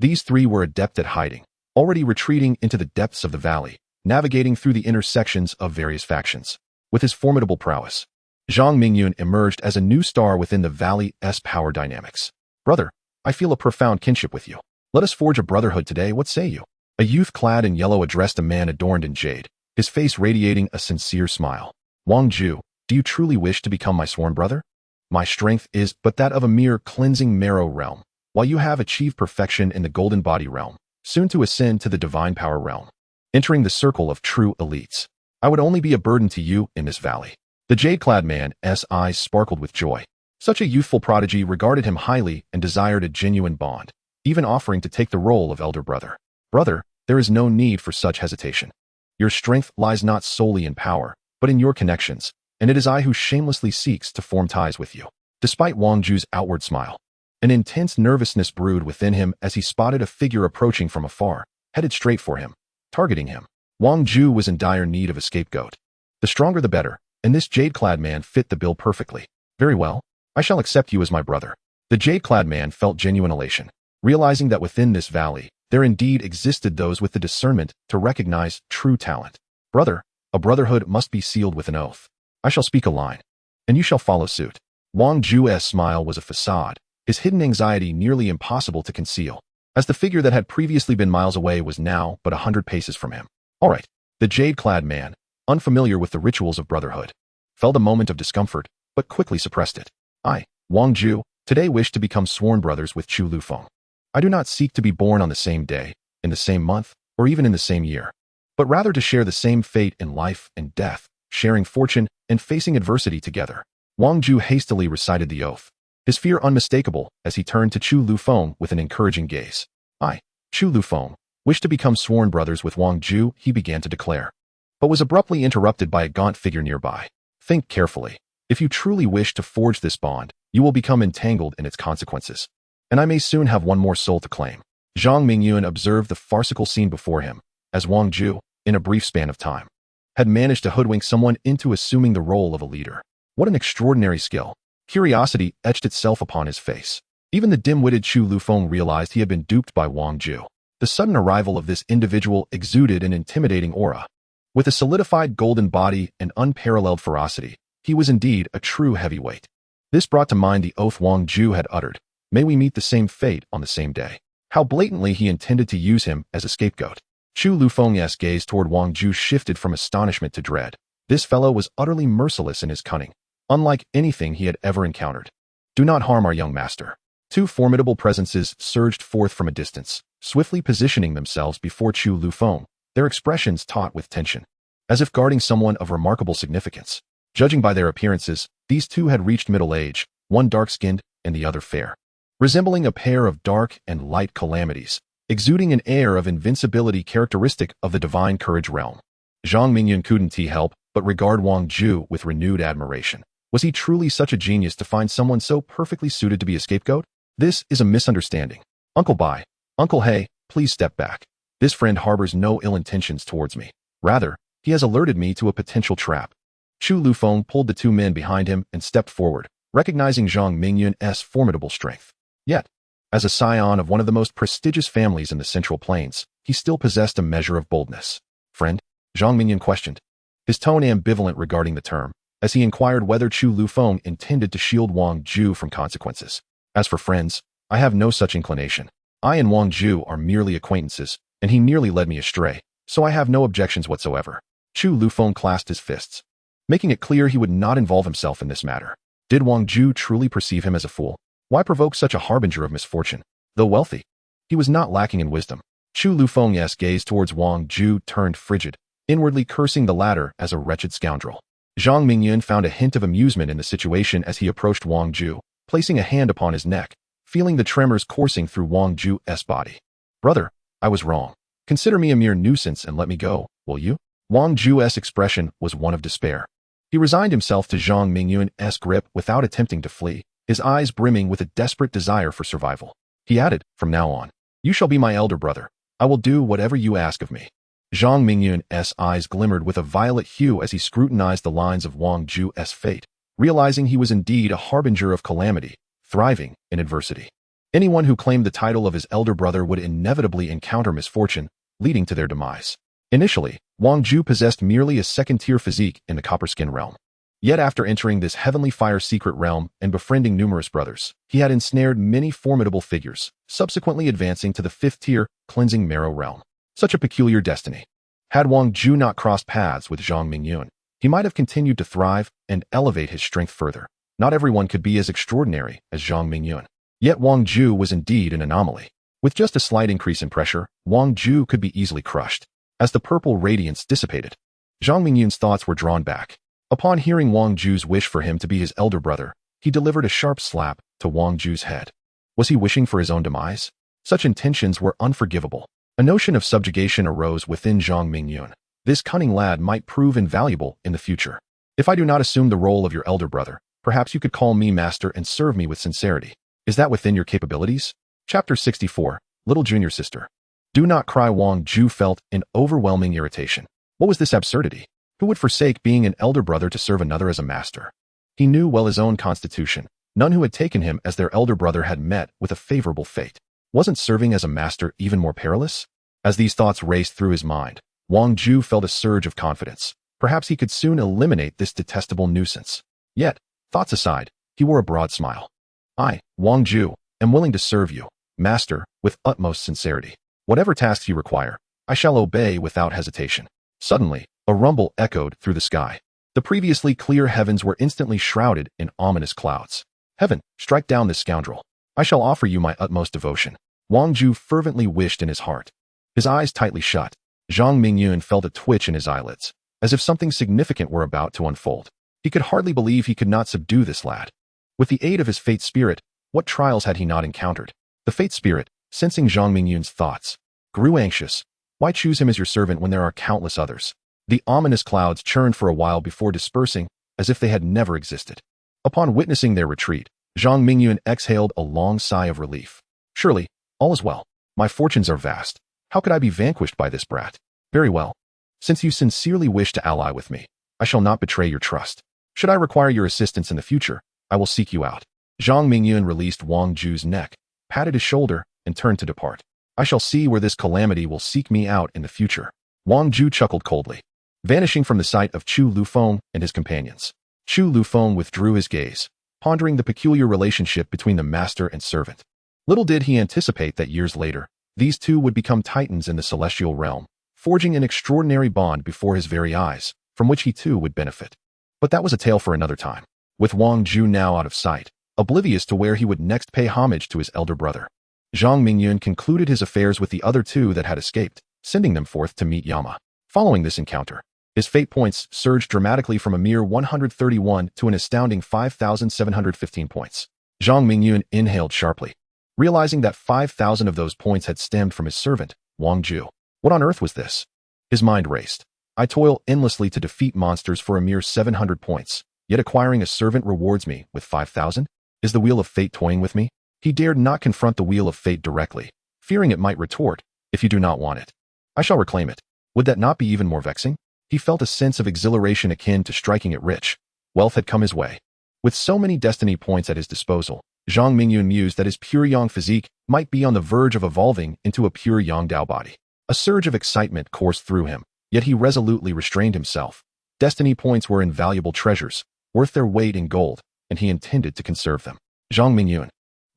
S1: These three were adept at hiding, already retreating into the depths of the valley, navigating through the intersections of various factions. With his formidable prowess, Zhang Mingyun emerged as a new star within the valley's power dynamics. Brother, I feel a profound kinship with you. Let us forge a brotherhood today, what say you? A youth clad in yellow addressed a man adorned in jade, his face radiating a sincere smile. Wang Ju, do you truly wish to become my sworn brother? My strength is but that of a mere cleansing marrow realm, while you have achieved perfection in the golden body realm, soon to ascend to the divine power realm. Entering the circle of true elites, I would only be a burden to you in this valley. The jade-clad man's eyes sparkled with joy. Such a youthful prodigy regarded him highly and desired a genuine bond, even offering to take the role of elder brother. Brother, there is no need for such hesitation. Your strength lies not solely in power, but in your connections, and it is I who shamelessly seeks to form ties with you. Despite Wang Ju's outward smile, an intense nervousness brewed within him as he spotted a figure approaching from afar, headed straight for him, targeting him. Wang Ju was in dire need of a scapegoat. The stronger the better, and this jade-clad man fit the bill perfectly. Very well, I shall accept you as my brother. The jade-clad man felt genuine elation, realizing that within this valley, there indeed existed those with the discernment to recognize true talent. Brother, a brotherhood must be sealed with an oath. I shall speak a line, and you shall follow suit. Wang Ju's smile was a facade, his hidden anxiety nearly impossible to conceal, as the figure that had previously been miles away was now but 100 paces from him. All right, the jade-clad man, unfamiliar with the rituals of brotherhood, felt a moment of discomfort, but quickly suppressed it. I, Wang Ju, today wish to become sworn brothers with Chu Lufeng. I do not seek to be born on the same day, in the same month, or even in the same year, but rather to share the same fate in life and death, sharing fortune and facing adversity together. Wang Ju hastily recited the oath, his fear unmistakable as he turned to Chu Lufeng with an encouraging gaze. I, Chu Lufeng, wish to become sworn brothers with Wang Ju, he began to declare, but was abruptly interrupted by a gaunt figure nearby. Think carefully. If you truly wish to forge this bond, you will become entangled in its consequences, and I may soon have one more soul to claim. Zhang Mingyun observed the farcical scene before him, as Wang Ju, in a brief span of time, had managed to hoodwink someone into assuming the role of a leader. What an extraordinary skill. Curiosity etched itself upon his face. Even the dim-witted Chu Lufeng realized he had been duped by Wang Ju. The sudden arrival of this individual exuded an intimidating aura. With a solidified golden body and unparalleled ferocity, he was indeed a true heavyweight. This brought to mind the oath Wang Ju had uttered, may we meet the same fate on the same day. How blatantly he intended to use him as a scapegoat. Chu Lufeng's gaze toward Wang Ju shifted from astonishment to dread. This fellow was utterly merciless in his cunning, unlike anything he had ever encountered. Do not harm our young master. Two formidable presences surged forth from a distance, swiftly positioning themselves before Chu Lufeng, their expressions taut with tension, as if guarding someone of remarkable significance. Judging by their appearances, these two had reached middle age, one dark-skinned and the other fair, resembling a pair of dark and light calamities, exuding an air of invincibility characteristic of the divine courage realm. Zhang Mingyun couldn't help but regard Wang Ju with renewed admiration. Was he truly such a genius to find someone so perfectly suited to be a scapegoat? This is a misunderstanding. Uncle Bai, Uncle Hey, please step back. This friend harbors no ill intentions towards me. Rather, he has alerted me to a potential trap. Chu Lufeng pulled the two men behind him and stepped forward, recognizing Zhang Mingyun's formidable strength. Yet, as a scion of one of the most prestigious families in the Central Plains, he still possessed a measure of boldness. Friend? Zhang Mingyun questioned, his tone ambivalent regarding the term, as he inquired whether Chu Lufeng intended to shield Wang Ju from consequences. As for friends, I have no such inclination. I and Wang Ju are merely acquaintances, and he nearly led me astray, so I have no objections whatsoever. Chu Lufeng clasped his fists, making it clear he would not involve himself in this matter. Did Wang Ju truly perceive him as a fool? Why provoke such a harbinger of misfortune? Though wealthy, he was not lacking in wisdom. Chu Lufeng's gaze towards Wang Ju turned frigid, inwardly cursing the latter as a wretched scoundrel. Zhang Mingyun found a hint of amusement in the situation as he approached Wang Ju, placing a hand upon his neck, feeling the tremors coursing through Wang Ju's body. Brother, I was wrong. Consider me a mere nuisance and let me go, will you? Wang Ju's expression was one of despair. He resigned himself to Zhang Mingyun's grip without attempting to flee, his eyes brimming with a desperate desire for survival. He added, from now on, you shall be my elder brother. I will do whatever you ask of me. Zhang Mingyun's eyes glimmered with a violet hue as he scrutinized the lines of Wang Ju's fate, realizing he was indeed a harbinger of calamity, thriving in adversity. Anyone who claimed the title of his elder brother would inevitably encounter misfortune, leading to their demise. Initially, Wang Ju possessed merely a second-tier physique in the Copperskin realm. Yet after entering this heavenly fire secret realm and befriending numerous brothers, he had ensnared many formidable figures, subsequently advancing to the fifth-tier, cleansing marrow realm. Such a peculiar destiny. Had Wang Ju not crossed paths with Zhang Mingyun, he might have continued to thrive and elevate his strength further. Not everyone could be as extraordinary as Zhang Mingyun. Yet Wang Ju was indeed an anomaly. With just a slight increase in pressure, Wang Ju could be easily crushed. As the purple radiance dissipated, Zhang Mingyun's thoughts were drawn back. Upon hearing Wang Ju's wish for him to be his elder brother, he delivered a sharp slap to Wang Ju's head. Was he wishing for his own demise? Such intentions were unforgivable. A notion of subjugation arose within Zhang Mingyun. This cunning lad might prove invaluable in the future. If I do not assume the role of your elder brother, perhaps you could call me master and serve me with sincerity. Is that within your capabilities? Chapter 64, Little Junior Sister. Do not cry. Wang Ju felt an overwhelming irritation. What was this absurdity? Who would forsake being an elder brother to serve another as a master? He knew well his own constitution. None who had taken him as their elder brother had met with a favorable fate. Wasn't serving as a master even more perilous? As these thoughts raced through his mind, Wang Ju felt a surge of confidence. Perhaps he could soon eliminate this detestable nuisance. Yet, thoughts aside, he wore a broad smile. I, Wang Ju, am willing to serve you, master, with utmost sincerity. Whatever tasks you require, I shall obey without hesitation. Suddenly, a rumble echoed through the sky. The previously clear heavens were instantly shrouded in ominous clouds. Heaven, strike down this scoundrel. I shall offer you my utmost devotion. Wang Ju fervently wished in his heart. His eyes tightly shut. Zhang Mingyun felt a twitch in his eyelids, as if something significant were about to unfold. He could hardly believe he could not subdue this lad. With the aid of his fate spirit, what trials had he not encountered? The fate spirit, sensing Zhang Mingyun's thoughts, grew anxious. Why choose him as your servant when there are countless others? The ominous clouds churned for a while before dispersing, as if they had never existed. Upon witnessing their retreat, Zhang Mingyun exhaled a long sigh of relief. Surely, all is well. My fortunes are vast. How could I be vanquished by this brat? Very well. Since you sincerely wish to ally with me, I shall not betray your trust. Should I require your assistance in the future, I will seek you out. Zhang Mingyun released Wang Ju's neck, patted his shoulder, and turned to depart. I shall see where this calamity will seek me out in the future. Wang Ju chuckled coldly, vanishing from the sight of Chu Lufeng and his companions. Chu Lufeng withdrew his gaze, pondering the peculiar relationship between the master and servant. Little did he anticipate that years later, these two would become titans in the celestial realm, forging an extraordinary bond before his very eyes, from which he too would benefit. But that was a tale for another time. With Wang Ju now out of sight, oblivious to where he would next pay homage to his elder brother, Zhang Mingyun concluded his affairs with the other two that had escaped, sending them forth to meet Yama. Following this encounter, his fate points surged dramatically from a mere 131 to an astounding 5,715 points. Zhang Mingyun inhaled sharply, realizing that 5,000 of those points had stemmed from his servant, Wang Ju. What on earth was this? His mind raced. I toil endlessly to defeat monsters for a mere 700 points, yet acquiring a servant rewards me with 5,000? Is the wheel of fate toying with me? He dared not confront the wheel of fate directly, fearing it might retort, if you do not want it, I shall reclaim it. Would that not be even more vexing? He felt a sense of exhilaration akin to striking it rich. Wealth had come his way. With so many destiny points at his disposal, Zhang Mingyun mused that his pure yang physique might be on the verge of evolving into a pure yang Dao body. A surge of excitement coursed through him, yet he resolutely restrained himself. Destiny points were invaluable treasures, worth their weight in gold, and he intended to conserve them. Zhang Mingyun,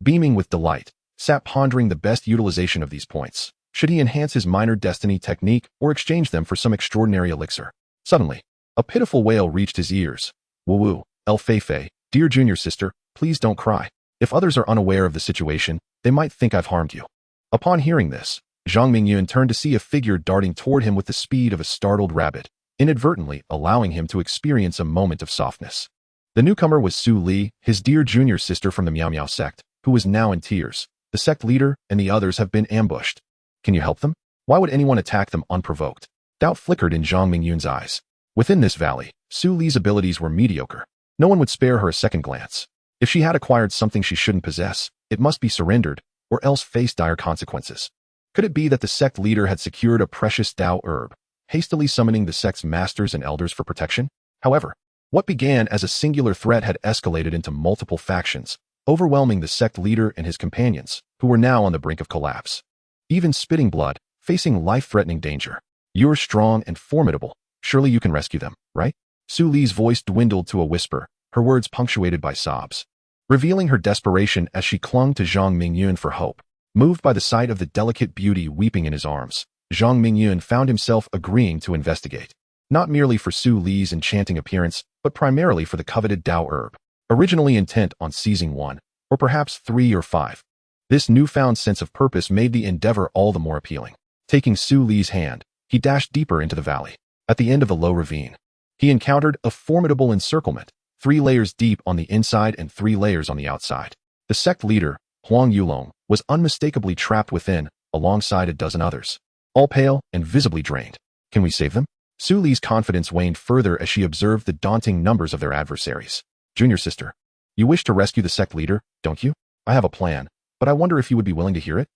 S1: beaming with delight, sat pondering the best utilization of these points. Should he enhance his minor destiny technique or exchange them for some extraordinary elixir? Suddenly, a pitiful wail reached his ears. Woo-woo, El Fei-Fei, dear junior sister, please don't cry. If others are unaware of the situation, they might think I've harmed you. Upon hearing this, Zhang Mingyun turned to see a figure darting toward him with the speed of a startled rabbit, inadvertently allowing him to experience a moment of softness. The newcomer was Su Li, his dear junior sister from the Miao Miao sect, who was now in tears. The sect leader and the others have been ambushed. Can you help them? Why would anyone attack them unprovoked? Doubt flickered in Zhang Mingyun's eyes. Within this valley, Su Li's abilities were mediocre. No one would spare her a second glance. If she had acquired something she shouldn't possess, it must be surrendered, or else face dire consequences. Could it be that the sect leader had secured a precious Dao herb, hastily summoning the sect's masters and elders for protection? However, what began as a singular threat had escalated into multiple factions, overwhelming the sect leader and his companions, who were now on the brink of collapse. Even spitting blood, facing life-threatening danger. You're strong and formidable. Surely you can rescue them, right? Su Li's voice dwindled to a whisper, her words punctuated by sobs, revealing her desperation as she clung to Zhang Mingyun for hope. Moved by the sight of the delicate beauty weeping in his arms, Zhang Mingyun found himself agreeing to investigate, not merely for Su Li's enchanting appearance, but primarily for the coveted Dao herb, originally intent on seizing one, or perhaps 3 or 5. This newfound sense of purpose made the endeavor all the more appealing. Taking Su Li's hand, he dashed deeper into the valley. At the end of the low ravine, he encountered a formidable encirclement, 3 layers deep on the inside and 3 layers on the outside. The sect leader, Huang Yulong, was unmistakably trapped within, alongside a dozen others, all pale and visibly drained. Can we save them? Su Li's confidence waned further as she observed the daunting numbers of their adversaries. Junior sister, you wish to rescue the sect leader, don't you? I have a plan, but I wonder if you would be willing to hear it?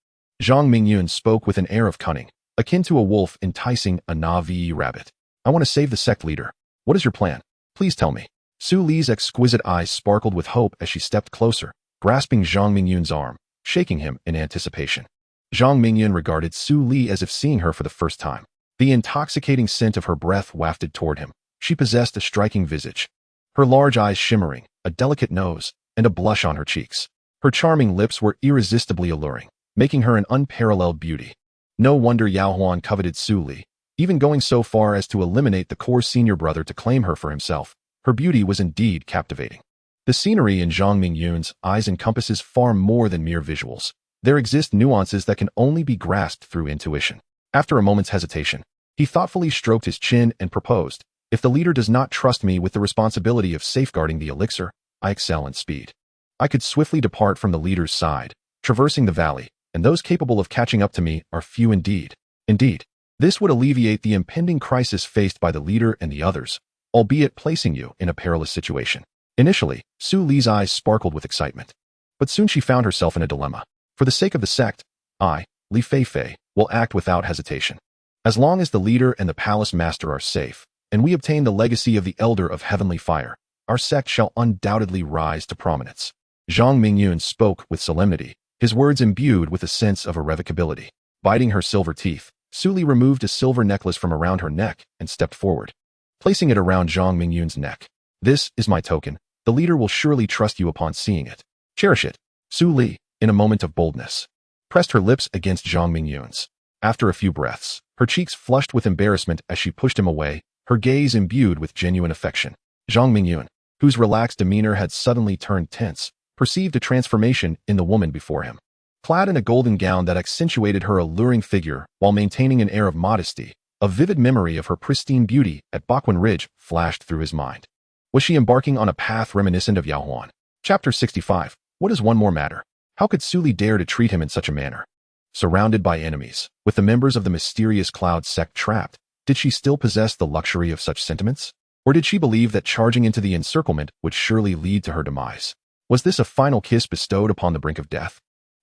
S1: Zhang Mingyun spoke with an air of cunning, akin to a wolf enticing a Na'vi rabbit. I want to save the sect leader. What is your plan? Please tell me. Su Li's exquisite eyes sparkled with hope as she stepped closer, grasping Zhang Mingyun's arm, shaking him in anticipation. Zhang Mingyun regarded Su Li as if seeing her for the first time. The intoxicating scent of her breath wafted toward him. She possessed a striking visage, her large eyes shimmering, a delicate nose, and a blush on her cheeks. Her charming lips were irresistibly alluring, making her an unparalleled beauty. No wonder Yao Huan coveted Su Li, even going so far as to eliminate the core senior brother to claim her for himself. Her beauty was indeed captivating. The scenery in Zhang Mingyun's eyes encompasses far more than mere visuals. There exist nuances that can only be grasped through intuition. After a moment's hesitation, he thoughtfully stroked his chin and proposed, if the leader does not trust me with the responsibility of safeguarding the elixir, I excel in speed. I could swiftly depart from the leader's side, traversing the valley, and those capable of catching up to me are few indeed. Indeed, this would alleviate the impending crisis faced by the leader and the others, albeit placing you in a perilous situation. Initially, Su Li's eyes sparkled with excitement. But soon she found herself in a dilemma. For the sake of the sect, I, Li Xue, will act without hesitation. As long as the leader and the palace master are safe, and we obtain the legacy of the Elder of Heavenly Fire, our sect shall undoubtedly rise to prominence. Zhang Mingyun spoke with solemnity, his words imbued with a sense of irrevocability. Biting her silver teeth, Su Li removed a silver necklace from around her neck and stepped forward, placing it around Zhang Mingyun's neck. This is my token. The leader will surely trust you upon seeing it. Cherish it. Su Li, in a moment of boldness, pressed her lips against Zhang Mingyun's. After a few breaths, her cheeks flushed with embarrassment as she pushed him away, her gaze imbued with genuine affection. Zhang Mingyun, whose relaxed demeanor had suddenly turned tense, perceived a transformation in the woman before him. Clad in a golden gown that accentuated her alluring figure while maintaining an air of modesty, a vivid memory of her pristine beauty at Bakwun Ridge flashed through his mind. Was she embarking on a path reminiscent of Yao Huan? Chapter 65. What does one more matter? How could Su Li dare to treat him in such a manner? Surrounded by enemies, with the members of the mysterious Cloud sect trapped, did she still possess the luxury of such sentiments? Or did she believe that charging into the encirclement would surely lead to her demise? Was this a final kiss bestowed upon the brink of death?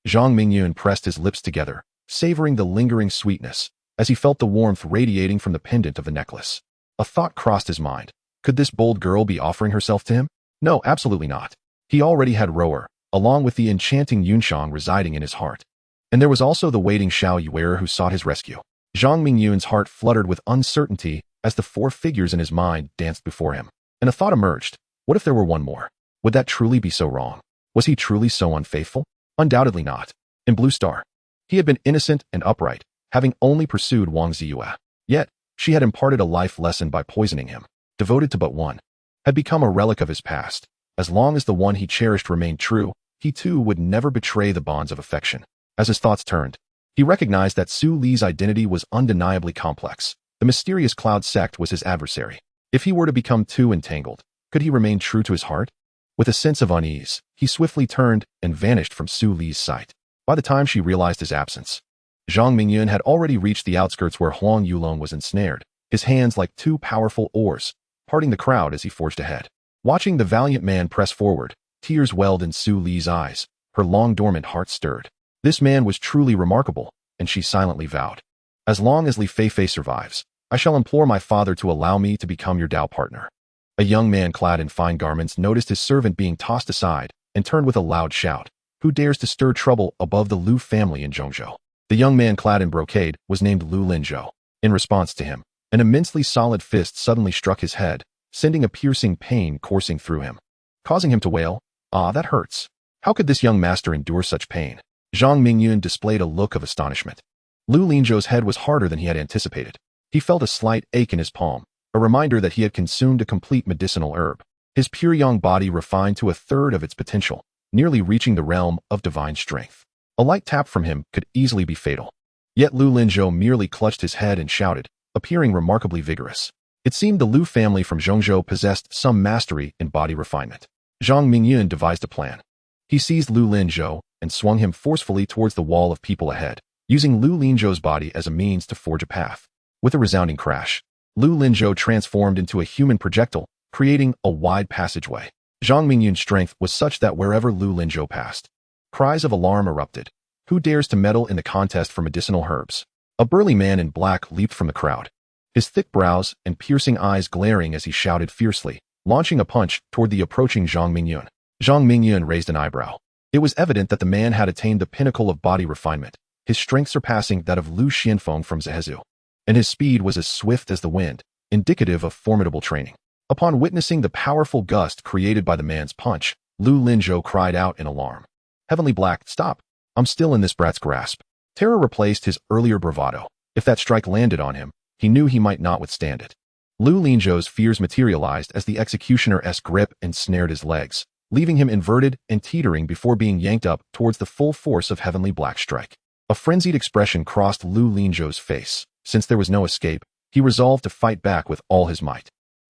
S1: Zhang Mingyun pressed his lips together, savoring the lingering sweetness, as he felt the warmth radiating from the pendant of the necklace. A thought crossed his mind. Could this bold girl be offering herself to him? No, absolutely not. He already had Rower, along with the enchanting Yunshang residing in his heart. And there was also the waiting Xiao Yuer who sought his rescue. Zhang Mingyun's heart fluttered with uncertainty as the 4 figures in his mind danced before him. And a thought emerged. What if there were one more? Would that truly be so wrong? Was he truly so unfaithful? Undoubtedly not. In Blue Star, he had been innocent and upright, having only pursued Wang Ziyue. Yet, she had imparted a life lesson by poisoning him. Devoted to but one, had become a relic of his past. As long as the one he cherished remained true, he too would never betray the bonds of affection. As his thoughts turned, he recognized that Su Li's identity was undeniably complex. The mysterious Cloud sect was his adversary. If he were to become too entangled, could he remain true to his heart? With a sense of unease, he swiftly turned and vanished from Su Li's sight. By the time she realized his absence, Zhang Mingyun had already reached the outskirts where Huang Yulong was ensnared, his hands like 2 powerful oars, parting the crowd as he forged ahead. Watching the valiant man press forward, tears welled in Su Li's eyes, her long-dormant heart stirred. This man was truly remarkable, and she silently vowed, as long as Li Xue survives, I shall implore my father to allow me to become your Dao partner. A young man clad in fine garments noticed his servant being tossed aside, and turned with a loud shout. Who dares to stir trouble above the Lu family in Zhongzhou? The young man clad in brocade was named Lu Linzhou. In response to him, an immensely solid fist suddenly struck his head, sending a piercing pain coursing through him, causing him to wail, "Ah, that hurts." How could this young master endure such pain? Zhang Mingyun displayed a look of astonishment. Lu Linzhou's head was harder than he had anticipated. He felt a slight ache in his palm, a reminder that he had consumed a complete medicinal herb. His pure young body refined to a third of its potential, nearly reaching the realm of divine strength. A light tap from him could easily be fatal. Yet Lu Linzhou merely clutched his head and shouted, appearing remarkably vigorous. It seemed the Lu family from Zhongzhou possessed some mastery in body refinement. Zhang Mingyun devised a plan. He seized Lu Linzhou and swung him forcefully towards the wall of people ahead, using Lu Linzhou's body as a means to forge a path. With a resounding crash, Lu Linzhou transformed into a human projectile, creating a wide passageway. Zhang Mingyun's strength was such that wherever Lu Linzhou passed, cries of alarm erupted. Who dares to meddle in the contest for medicinal herbs? A burly man in black leaped from the crowd, his thick brows and piercing eyes glaring as he shouted fiercely, launching a punch toward the approaching Zhang Mingyun. Zhang Mingyun raised an eyebrow. It was evident that the man had attained the pinnacle of body refinement, his strength surpassing that of Lu Xianfeng from Zhezu, and his speed was as swift as the wind, indicative of formidable training. Upon witnessing the powerful gust created by the man's punch, Lu Linzhou cried out in alarm. Heavenly Black, stop! I'm still in this brat's grasp. Terror replaced his earlier bravado. If that strike landed on him, he knew he might not withstand it. Lu Linzhou's fears materialized as the executioner's grip ensnared his legs, leaving him inverted and teetering before being yanked up towards the full force of Heavenly Black's strike. A frenzied expression crossed Lu Linzhou's face. Since there was no escape, he resolved to fight back with all his might,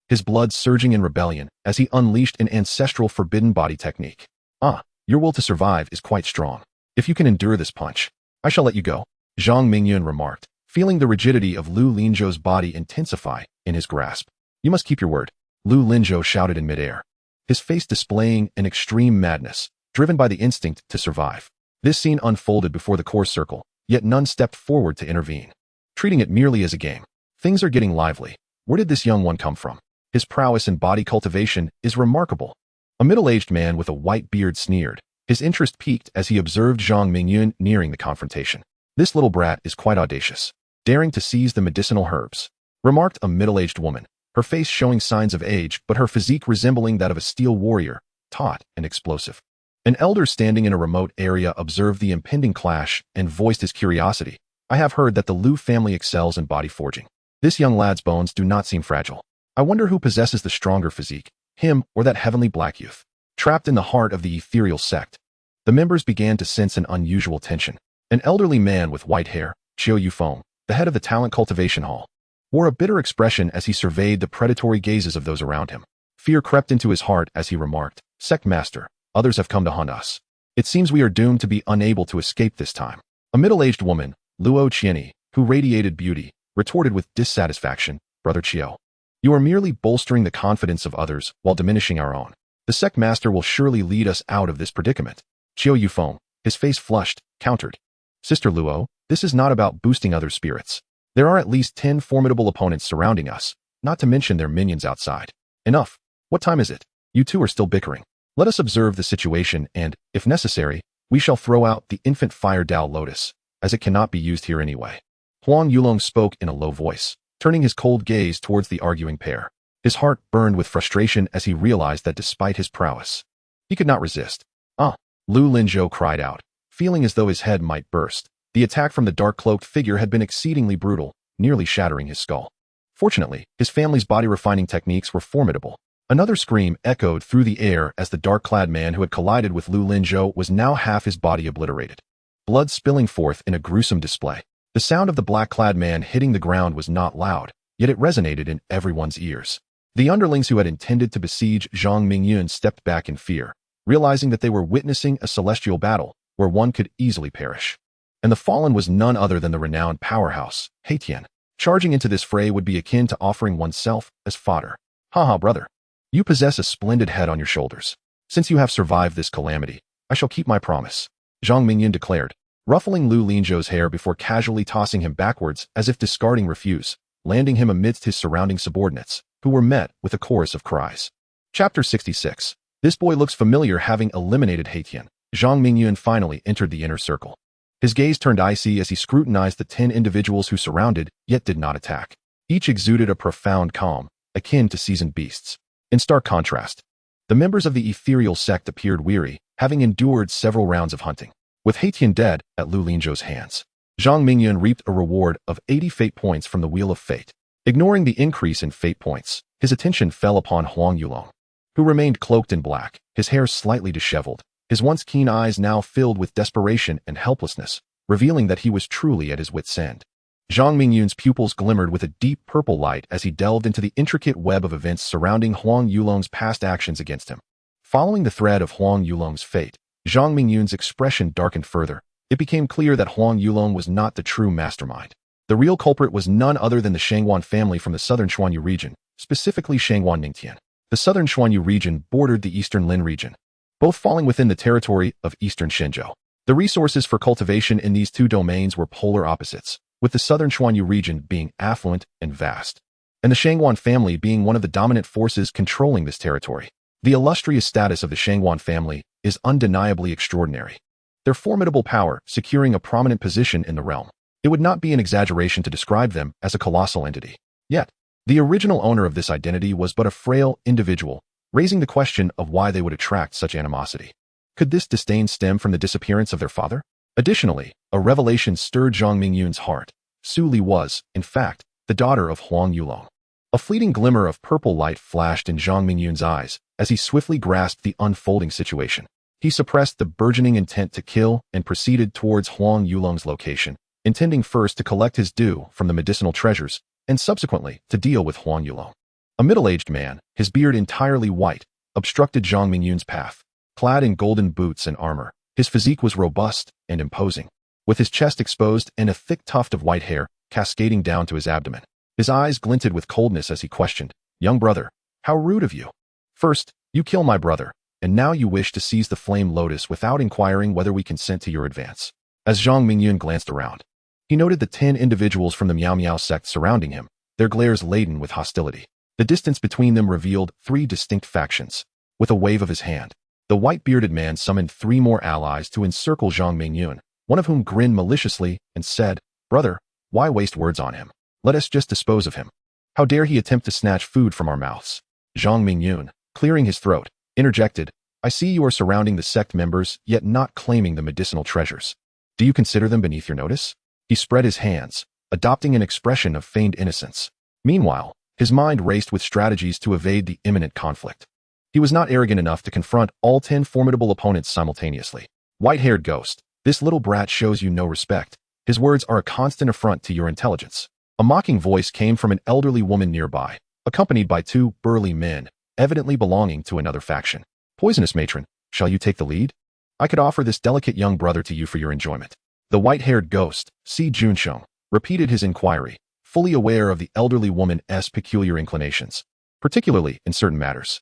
S1: his blood surging in rebellion as he unleashed an ancestral forbidden body technique. Ah, your will to survive is quite strong. If you can endure this punch, I shall let you go, Zhang Mingyun remarked, feeling the rigidity of Lu Linzhou's body intensify in his grasp. You must keep your word, Lu Linzhou shouted in midair, his face displaying an extreme madness, driven by the instinct to survive. This scene unfolded before the core circle, yet none stepped forward to intervene, treating it merely as a game. Things are getting lively. Where did this young one come from? His prowess in body cultivation is remarkable. A middle-aged man with a white beard sneered. His interest piqued as he observed Zhang Mingyun nearing the confrontation. This little brat is quite audacious, daring to seize the medicinal herbs, remarked a middle-aged woman, her face showing signs of age but her physique resembling that of a steel warrior, taut and explosive. An elder standing in a remote area observed the impending clash and voiced his curiosity. I have heard that the Lu family excels in body forging. This young lad's bones do not seem fragile. I wonder who possesses the stronger physique, him or that Heavenly Black youth. Trapped in the heart of the ethereal sect, the members began to sense an unusual tension. An elderly man with white hair, Qiu Yufeng, the head of the talent cultivation hall, wore a bitter expression as he surveyed the predatory gazes of those around him. Fear crept into his heart as he remarked, Sect Master, others have come to hunt us. It seems we are doomed to be unable to escape this time. A middle-aged woman, Luo Qianyi, who radiated beauty, retorted with dissatisfaction, Brother Qiu, you are merely bolstering the confidence of others while diminishing our own. The sect master will surely lead us out of this predicament. Qiu Yufeng, his face flushed, countered. Sister Luo, this is not about boosting others' spirits. There are at least 10 formidable opponents surrounding us, not to mention their minions outside. Enough. What time is it? You two are still bickering. Let us observe the situation and, if necessary, we shall throw out the infant fire Dao Lotus, as it cannot be used here anyway. Huang Yulong spoke in a low voice, turning his cold gaze towards the arguing pair. His heart burned with frustration as he realized that despite his prowess, he could not resist. Ah! Lu Linzhou cried out, feeling as though his head might burst. The attack from the dark-cloaked figure had been exceedingly brutal, nearly shattering his skull. Fortunately, his family's body-refining techniques were formidable. Another scream echoed through the air as the dark-clad man who had collided with Lu Linzhou was now half his body obliterated, blood spilling forth in a gruesome display. The sound of the black-clad man hitting the ground was not loud, yet it resonated in everyone's ears. The underlings who had intended to besiege Zhang Mingyun stepped back in fear, realizing that they were witnessing a celestial battle where one could easily perish. And the fallen was none other than the renowned powerhouse, Haitian. Charging into this fray would be akin to offering oneself as fodder. Haha, brother. You possess a splendid head on your shoulders. Since you have survived this calamity, I shall keep my promise, Zhang Mingyun declared, ruffling Lu Linzhou's hair before casually tossing him backwards as if discarding refuse, landing him amidst his surrounding subordinates, who were met with a chorus of cries. Chapter 66. This boy looks familiar, having eliminated Haitian. Zhang Mingyun finally entered the inner circle. His gaze turned icy as he scrutinized the 10 individuals who surrounded, yet did not attack. Each exuded a profound calm, akin to seasoned beasts. In stark contrast, the members of the ethereal sect appeared weary, having endured several rounds of hunting. With Haitian dead at Lu Linzhou's hands, Zhang Mingyun reaped a reward of 80 fate points from the Wheel of Fate. Ignoring the increase in fate points, his attention fell upon Huang Yulong, who remained cloaked in black, his hair slightly disheveled, his once keen eyes now filled with desperation and helplessness, revealing that he was truly at his wit's end. Zhang Mingyun's pupils glimmered with a deep purple light as he delved into the intricate web of events surrounding Huang Yulong's past actions against him. Following the thread of Huang Yulong's fate, Zhang Mingyun's expression darkened further. It became clear that Huang Yulong was not the true mastermind. The real culprit was none other than the Shangwan family from the southern Xuanyu region, specifically Shangwan Ningtian. The southern Xuanyu region bordered the eastern Lin region, both falling within the territory of eastern Shenzhou. The resources for cultivation in these two domains were polar opposites, with the southern Xuanyu region being affluent and vast, and the Shangwan family being one of the dominant forces controlling this territory. The illustrious status of the Shangwan family is undeniably extraordinary, their formidable power securing a prominent position in the realm. It would not be an exaggeration to describe them as a colossal entity. Yet, the original owner of this identity was but a frail individual, raising the question of why they would attract such animosity. Could this disdain stem from the disappearance of their father? Additionally, a revelation stirred Zhang Mingyun's heart. Su Li was, in fact, the daughter of Huang Yulong. A fleeting glimmer of purple light flashed in Zhang Mingyun's eyes as he swiftly grasped the unfolding situation. He suppressed the burgeoning intent to kill and proceeded towards Huang Yulong's location, intending first to collect his due from the medicinal treasures and subsequently to deal with Huang Yulong. A middle-aged man, his beard entirely white, obstructed Zhang Mingyun's path. Clad in golden boots and armor, his physique was robust and imposing, with his chest exposed and a thick tuft of white hair cascading down to his abdomen. His eyes glinted with coldness as he questioned, "Young brother, how rude of you. First, you kill my brother, and now you wish to seize the flame lotus without inquiring whether we consent to your advance." As Zhang Mingyun glanced around, he noted the 10 individuals from the Miao Miao sect surrounding him, their glares laden with hostility. The distance between them revealed 3 distinct factions. With a wave of his hand, the white-bearded man summoned 3 more allies to encircle Zhang Mingyun, one of whom grinned maliciously and said, "Brother, why waste words on him? Let us just dispose of him. How dare he attempt to snatch food from our mouths?" Zhang Mingyun, clearing his throat, interjected, "I see you are surrounding the sect members, yet not claiming the medicinal treasures. Do you consider them beneath your notice?" He spread his hands, adopting an expression of feigned innocence. Meanwhile, his mind raced with strategies to evade the imminent conflict. He was not arrogant enough to confront all 10 formidable opponents simultaneously. "White-haired ghost, this little brat shows you no respect. His words are a constant affront to your intelligence." A mocking voice came from an elderly woman nearby, accompanied by 2 burly men, evidently belonging to another faction. "Poisonous matron, shall you take the lead? I could offer this delicate young brother to you for your enjoyment." The white-haired ghost, Si Junsheng, repeated his inquiry, fully aware of the elderly woman's peculiar inclinations, particularly in certain matters.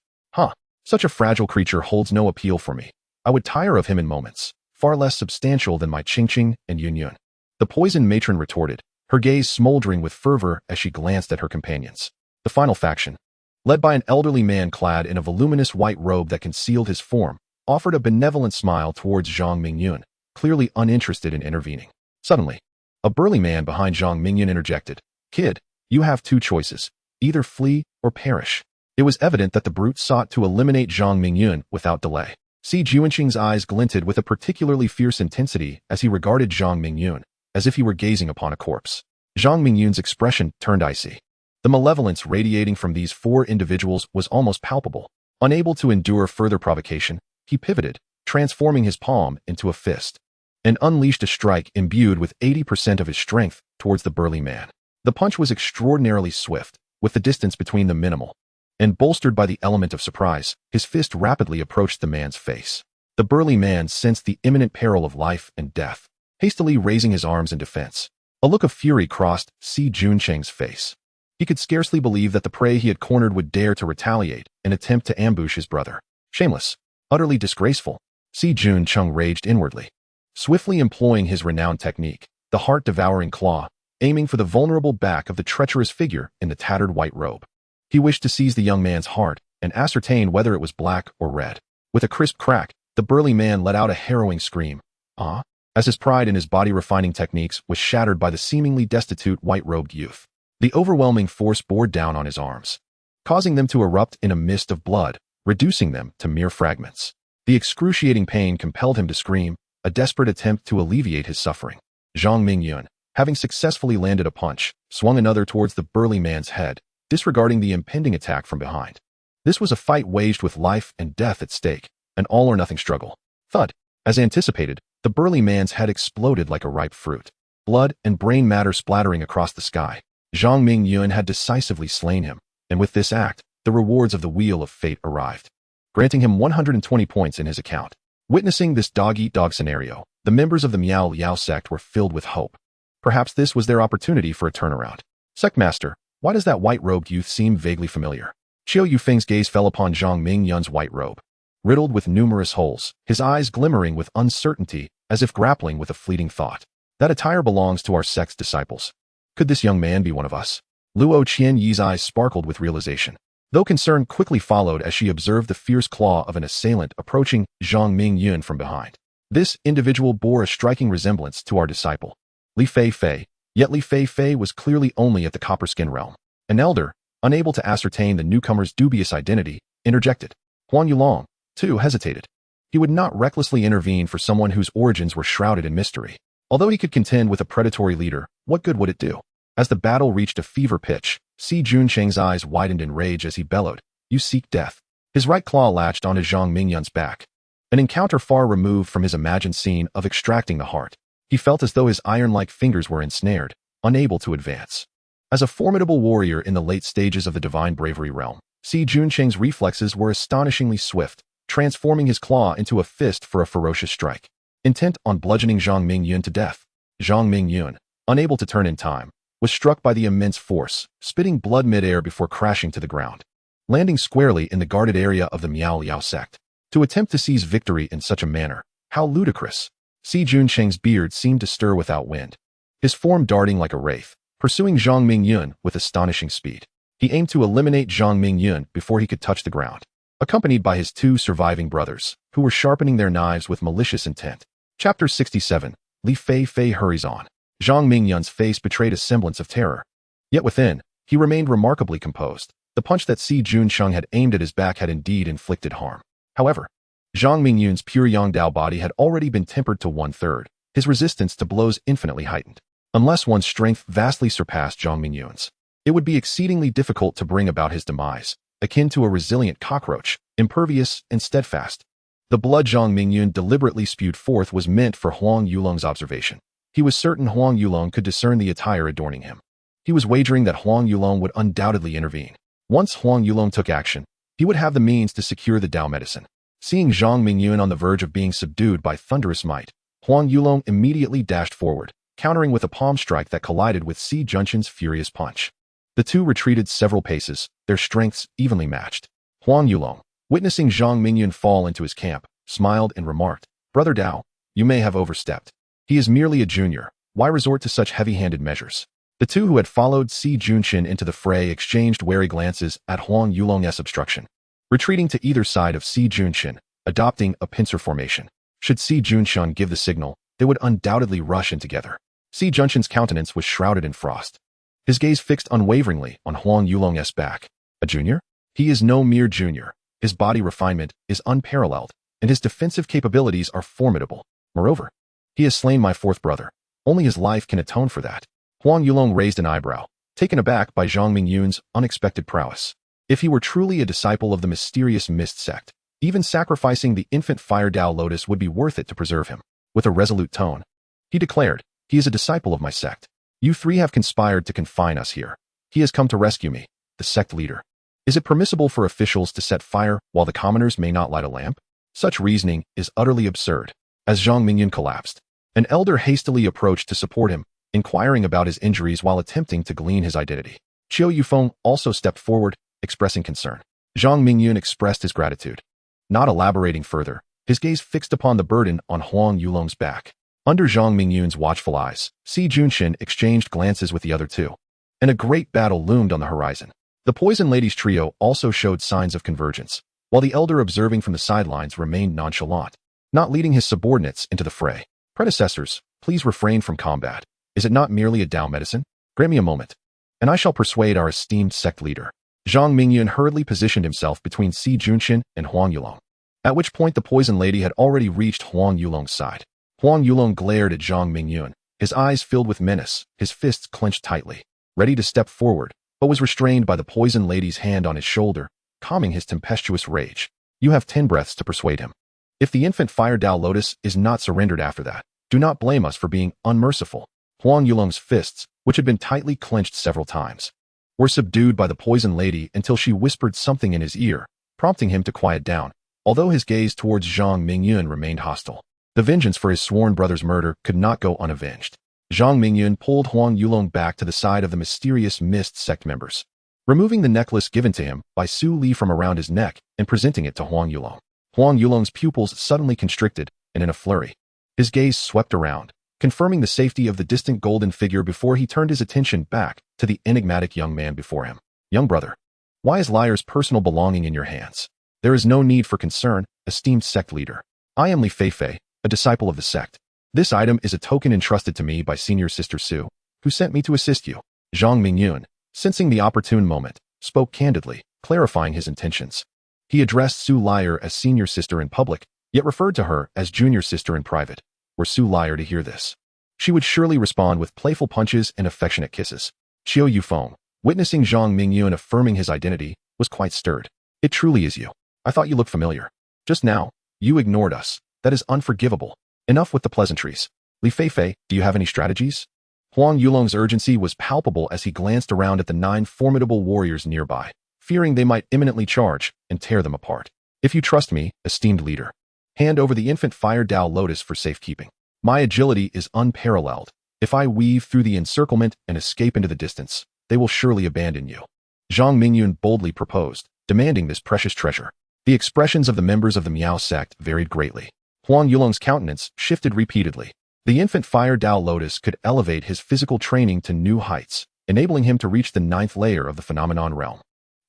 S1: Such a fragile creature holds no appeal for me. I would tire of him in moments, far less substantial than my Qingqing and Yunyun." The poison matron retorted, her gaze smoldering with fervor as she glanced at her companions. The final faction, led by an elderly man clad in a voluminous white robe that concealed his form, offered a benevolent smile towards Zhang Mingyun, clearly uninterested in intervening. Suddenly, a burly man behind Zhang Mingyun interjected, "Kid, you have 2 choices, either flee or perish." It was evident that the brute sought to eliminate Zhang Mingyun without delay. Si Juanqing's eyes glinted with a particularly fierce intensity as he regarded Zhang Mingyun, as if he were gazing upon a corpse. Zhang Mingyun's expression turned icy. The malevolence radiating from these 4 individuals was almost palpable. Unable to endure further provocation, he pivoted, transforming his palm into a fist, and unleashed a strike imbued with 80% of his strength towards the burly man. The punch was extraordinarily swift, with the distance between them minimal, and bolstered by the element of surprise, his fist rapidly approached the man's face. The burly man sensed the imminent peril of life and death, hastily raising his arms in defense. A look of fury crossed Si Junsheng's face. He could scarcely believe that the prey he had cornered would dare to retaliate and attempt to ambush his brother. Shameless, utterly disgraceful, Si Junsheng raged inwardly, swiftly employing his renowned technique, the heart-devouring claw, aiming for the vulnerable back of the treacherous figure in the tattered white robe. He wished to seize the young man's heart and ascertain whether it was black or red. With a crisp crack, the burly man let out a harrowing scream. Ah! As his pride in his body-refining techniques was shattered by the seemingly destitute white-robed youth. The overwhelming force bore down on his arms, causing them to erupt in a mist of blood, reducing them to mere fragments. The excruciating pain compelled him to scream, a desperate attempt to alleviate his suffering. Zhang Mingyun, having successfully landed a punch, swung another towards the burly man's head, disregarding the impending attack from behind. This was a fight waged with life and death at stake, an all-or-nothing struggle. Thud! As anticipated, the burly man's head exploded like a ripe fruit, blood and brain matter splattering across the sky. Zhang Mingyun had decisively slain him, and with this act, the rewards of the Wheel of Fate arrived, granting him 120 points in his account. Witnessing this dog-eat-dog scenario, the members of the Miao Liao sect were filled with hope. Perhaps this was their opportunity for a turnaround. Sectmaster, why does that white-robed youth seem vaguely familiar? Qiu Yufeng's gaze fell upon Zhang Mingyun's white robe, riddled with numerous holes, his eyes glimmering with uncertainty, as if grappling with a fleeting thought. That attire belongs to our sect's disciples. Could this young man be one of us? Luo Qianyi's eyes sparkled with realization, though concern quickly followed as she observed the fierce claw of an assailant approaching Zhang Mingyun from behind. This individual bore a striking resemblance to our disciple, Li Fei, yet Li Fei was clearly only at the copper-skin realm. An elder, unable to ascertain the newcomer's dubious identity, interjected. Huang Yulong, too, hesitated. He would not recklessly intervene for someone whose origins were shrouded in mystery. Although he could contend with a predatory leader, what good would it do? As the battle reached a fever pitch, Si Juncheng's eyes widened in rage as he bellowed, "You seek death." His right claw latched onto Zhang Mingyun's back, an encounter far removed from his imagined scene of extracting the heart. He felt as though his iron-like fingers were ensnared, unable to advance. As a formidable warrior in the late stages of the divine bravery realm, Si Juncheng's reflexes were astonishingly swift, transforming his claw into a fist for a ferocious strike. Intent on bludgeoning Zhang Mingyun to death, Zhang Mingyun, unable to turn in time, was struck by the immense force, spitting blood mid-air before crashing to the ground, landing squarely in the guarded area of the Miao Liao sect. To attempt to seize victory in such a manner, how ludicrous! Si Juncheng's beard seemed to stir without wind, his form darting like a wraith, pursuing Zhang Mingyun with astonishing speed. He aimed to eliminate Zhang Mingyun before he could touch the ground, accompanied by his two surviving brothers, who were sharpening their knives with malicious intent. Chapter 67. Li Fei hurries on. Zhang Mingyun's face betrayed a semblance of terror. Yet within, he remained remarkably composed. The punch that Si Juncheng had aimed at his back had indeed inflicted harm. However, Zhang Mingyun's pure Yangdao body had already been tempered to 1/3, his resistance to blows infinitely heightened. Unless one's strength vastly surpassed Zhang Mingyun's, it would be exceedingly difficult to bring about his demise, akin to a resilient cockroach, impervious and steadfast. The blood Zhang Mingyun deliberately spewed forth was meant for Huang Yulong's observation. He was certain Huang Yulong could discern the attire adorning him. He was wagering that Huang Yulong would undoubtedly intervene. Once Huang Yulong took action, he would have the means to secure the Dao medicine. Seeing Zhang Mingyun on the verge of being subdued by thunderous might, Huang Yulong immediately dashed forward, countering with a palm strike that collided with Si Juncheng's furious punch. The two retreated several paces, their strengths evenly matched. Huang Yulong, witnessing Zhang Mingyun fall into his camp, smiled and remarked, "Brother Dao, you may have overstepped. He is merely a junior. Why resort to such heavy-handed measures?" The two who had followed Si Junchen into the fray exchanged wary glances at Huang Yulong's obstruction, retreating to either side of Si Junchen, adopting a pincer formation. Should Si Junchen give the signal, they would undoubtedly rush in together. Si Junchen's countenance was shrouded in frost, his gaze fixed unwaveringly on Huang Yulong's back. A junior? He is no mere junior. His body refinement is unparalleled, and his defensive capabilities are formidable. Moreover, he has slain my fourth brother. Only his life can atone for that. Huang Yulong raised an eyebrow, taken aback by Zhang Mingyun's unexpected prowess. If he were truly a disciple of the mysterious Mist sect, even sacrificing the infant Fire Dao Lotus would be worth it to preserve him. With a resolute tone, he declared, "He is a disciple of my sect. You three have conspired to confine us here. He has come to rescue me, the sect leader. Is it permissible for officials to set fire while the commoners may not light a lamp? Such reasoning is utterly absurd." As Zhang Mingyun collapsed, an elder hastily approached to support him, inquiring about his injuries while attempting to glean his identity. Qiu Yufeng also stepped forward, expressing concern. Zhang Mingyun expressed his gratitude. Not elaborating further, his gaze fixed upon the burden on Huang Yulong's back. Under Zhang Mingyun's watchful eyes, Si Junchen exchanged glances with the other two, and a great battle loomed on the horizon. The Poison Ladies trio also showed signs of convergence. while the elder observing from the sidelines remained nonchalant, not leading his subordinates into the fray. Predecessors, please refrain from combat. Is it not merely a Tao medicine? Grant me a moment, and I shall persuade our esteemed sect leader. Zhang Mingyun hurriedly positioned himself between Si Junshin and Huang Yulong, at which point the poison lady had already reached Huang Yulong's side. Huang Yulong glared at Zhang Mingyun, his eyes filled with menace, his fists clenched tightly, ready to step forward, but was restrained by the poison lady's hand on his shoulder, calming his tempestuous rage. You have 10 breaths to persuade him. If the infant fire Tao Lotus is not surrendered after that, do not blame us for being unmerciful. Huang Yulong's fists, which had been tightly clenched several times, were subdued by the poison lady until she whispered something in his ear, prompting him to quiet down, although his gaze towards Zhang Mingyun remained hostile. The vengeance for his sworn brother's murder could not go unavenged. Zhang Mingyun pulled Huang Yulong back to the side of the mysterious Mist sect members, removing the necklace given to him by Su Li from around his neck and presenting it to Huang Yulong. Huang Yulong's pupils suddenly constricted, and in a flurry, his gaze swept around, confirming the safety of the distant golden figure before he turned his attention back to the enigmatic young man before him. Young brother, why is Liar's personal belonging in your hands? There is no need for concern, esteemed sect leader. I am Li Feifei, a disciple of the sect. This item is a token entrusted to me by senior sister Su, who sent me to assist you. Zhang Mingyun, sensing the opportune moment, spoke candidly, clarifying his intentions. He addressed Su Liar as senior sister in public, yet referred to her as junior sister in private. Were Su Liar to hear this, she would surely respond with playful punches and affectionate kisses. Xiao Yufeng, witnessing Zhang Mingyun affirming his identity, was quite stirred. It truly is you. I thought you looked familiar. Just now, you ignored us. That is unforgivable. Enough with the pleasantries. Li Feifei, do you have any strategies? Huang Yulong's urgency was palpable as he glanced around at the 9 formidable warriors nearby, fearing they might imminently charge and tear them apart. If you trust me, esteemed leader, hand over the infant fire Tao Lotus for safekeeping. My agility is unparalleled. If I weave through the encirclement and escape into the distance, they will surely abandon you. Zhang Mingyun boldly proposed, demanding this precious treasure. The expressions of the members of the Miao sect varied greatly. Huang Yulong's countenance shifted repeatedly. The infant fire Tao Lotus could elevate his physical training to new heights, enabling him to reach the 9th layer of the phenomenon realm.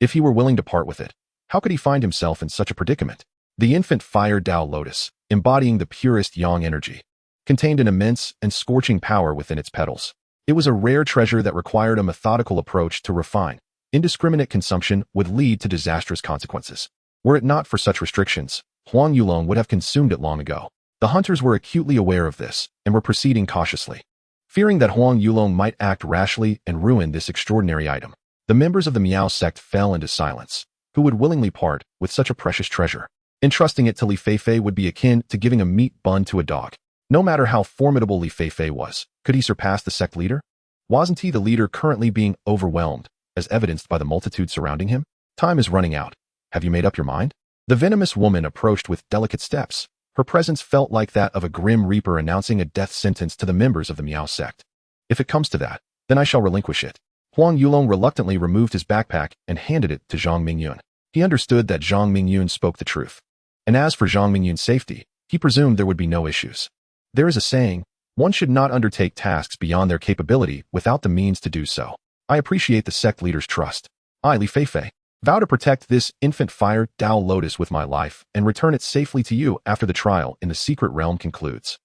S1: If he were willing to part with it, how could he find himself in such a predicament? The infant fire Tao Lotus, embodying the purest yang energy, contained an immense and scorching power within its petals. It was a rare treasure that required a methodical approach to refine. Indiscriminate consumption would lead to disastrous consequences. Were it not for such restrictions, Huang Yulong would have consumed it long ago. The hunters were acutely aware of this and were proceeding cautiously, fearing that Huang Yulong might act rashly and ruin this extraordinary item. The members of the Miao sect fell into silence. Who would willingly part with such a precious treasure? Entrusting it to Li Feifei would be akin to giving a meat bun to a dog. No matter how formidable Li Feifei was, could he surpass the sect leader? Wasn't he the leader currently being overwhelmed, as evidenced by the multitude surrounding him? Time is running out. Have you made up your mind? The venomous woman approached with delicate steps. Her presence felt like that of a grim reaper announcing a death sentence to the members of the Miao sect. If it comes to that, then I shall relinquish it. Huang Yulong reluctantly removed his backpack and handed it to Zhang Mingyun. He understood that Zhang Mingyun spoke the truth. And as for Zhang Mingyun's safety, he presumed there would be no issues. There is a saying, one should not undertake tasks beyond their capability without the means to do so. I appreciate the sect leader's trust. I, Li Feifei, vow to protect this infant fire Tao Lotus with my life and return it safely to you after the trial in the secret realm concludes.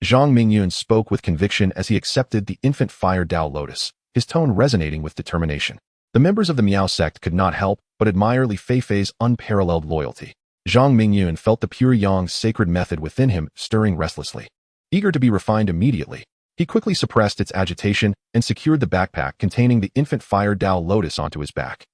S1: Zhang Mingyun spoke with conviction as he accepted the infant fire Tao Lotus, his tone resonating with determination. The members of the Miao sect could not help but admire Li Feifei's unparalleled loyalty. Zhang Mingyun felt the pure Yang's sacred method within him stirring restlessly. Eager to be refined immediately, he quickly suppressed its agitation and secured the backpack containing the infant fire Tao Lotus onto his back.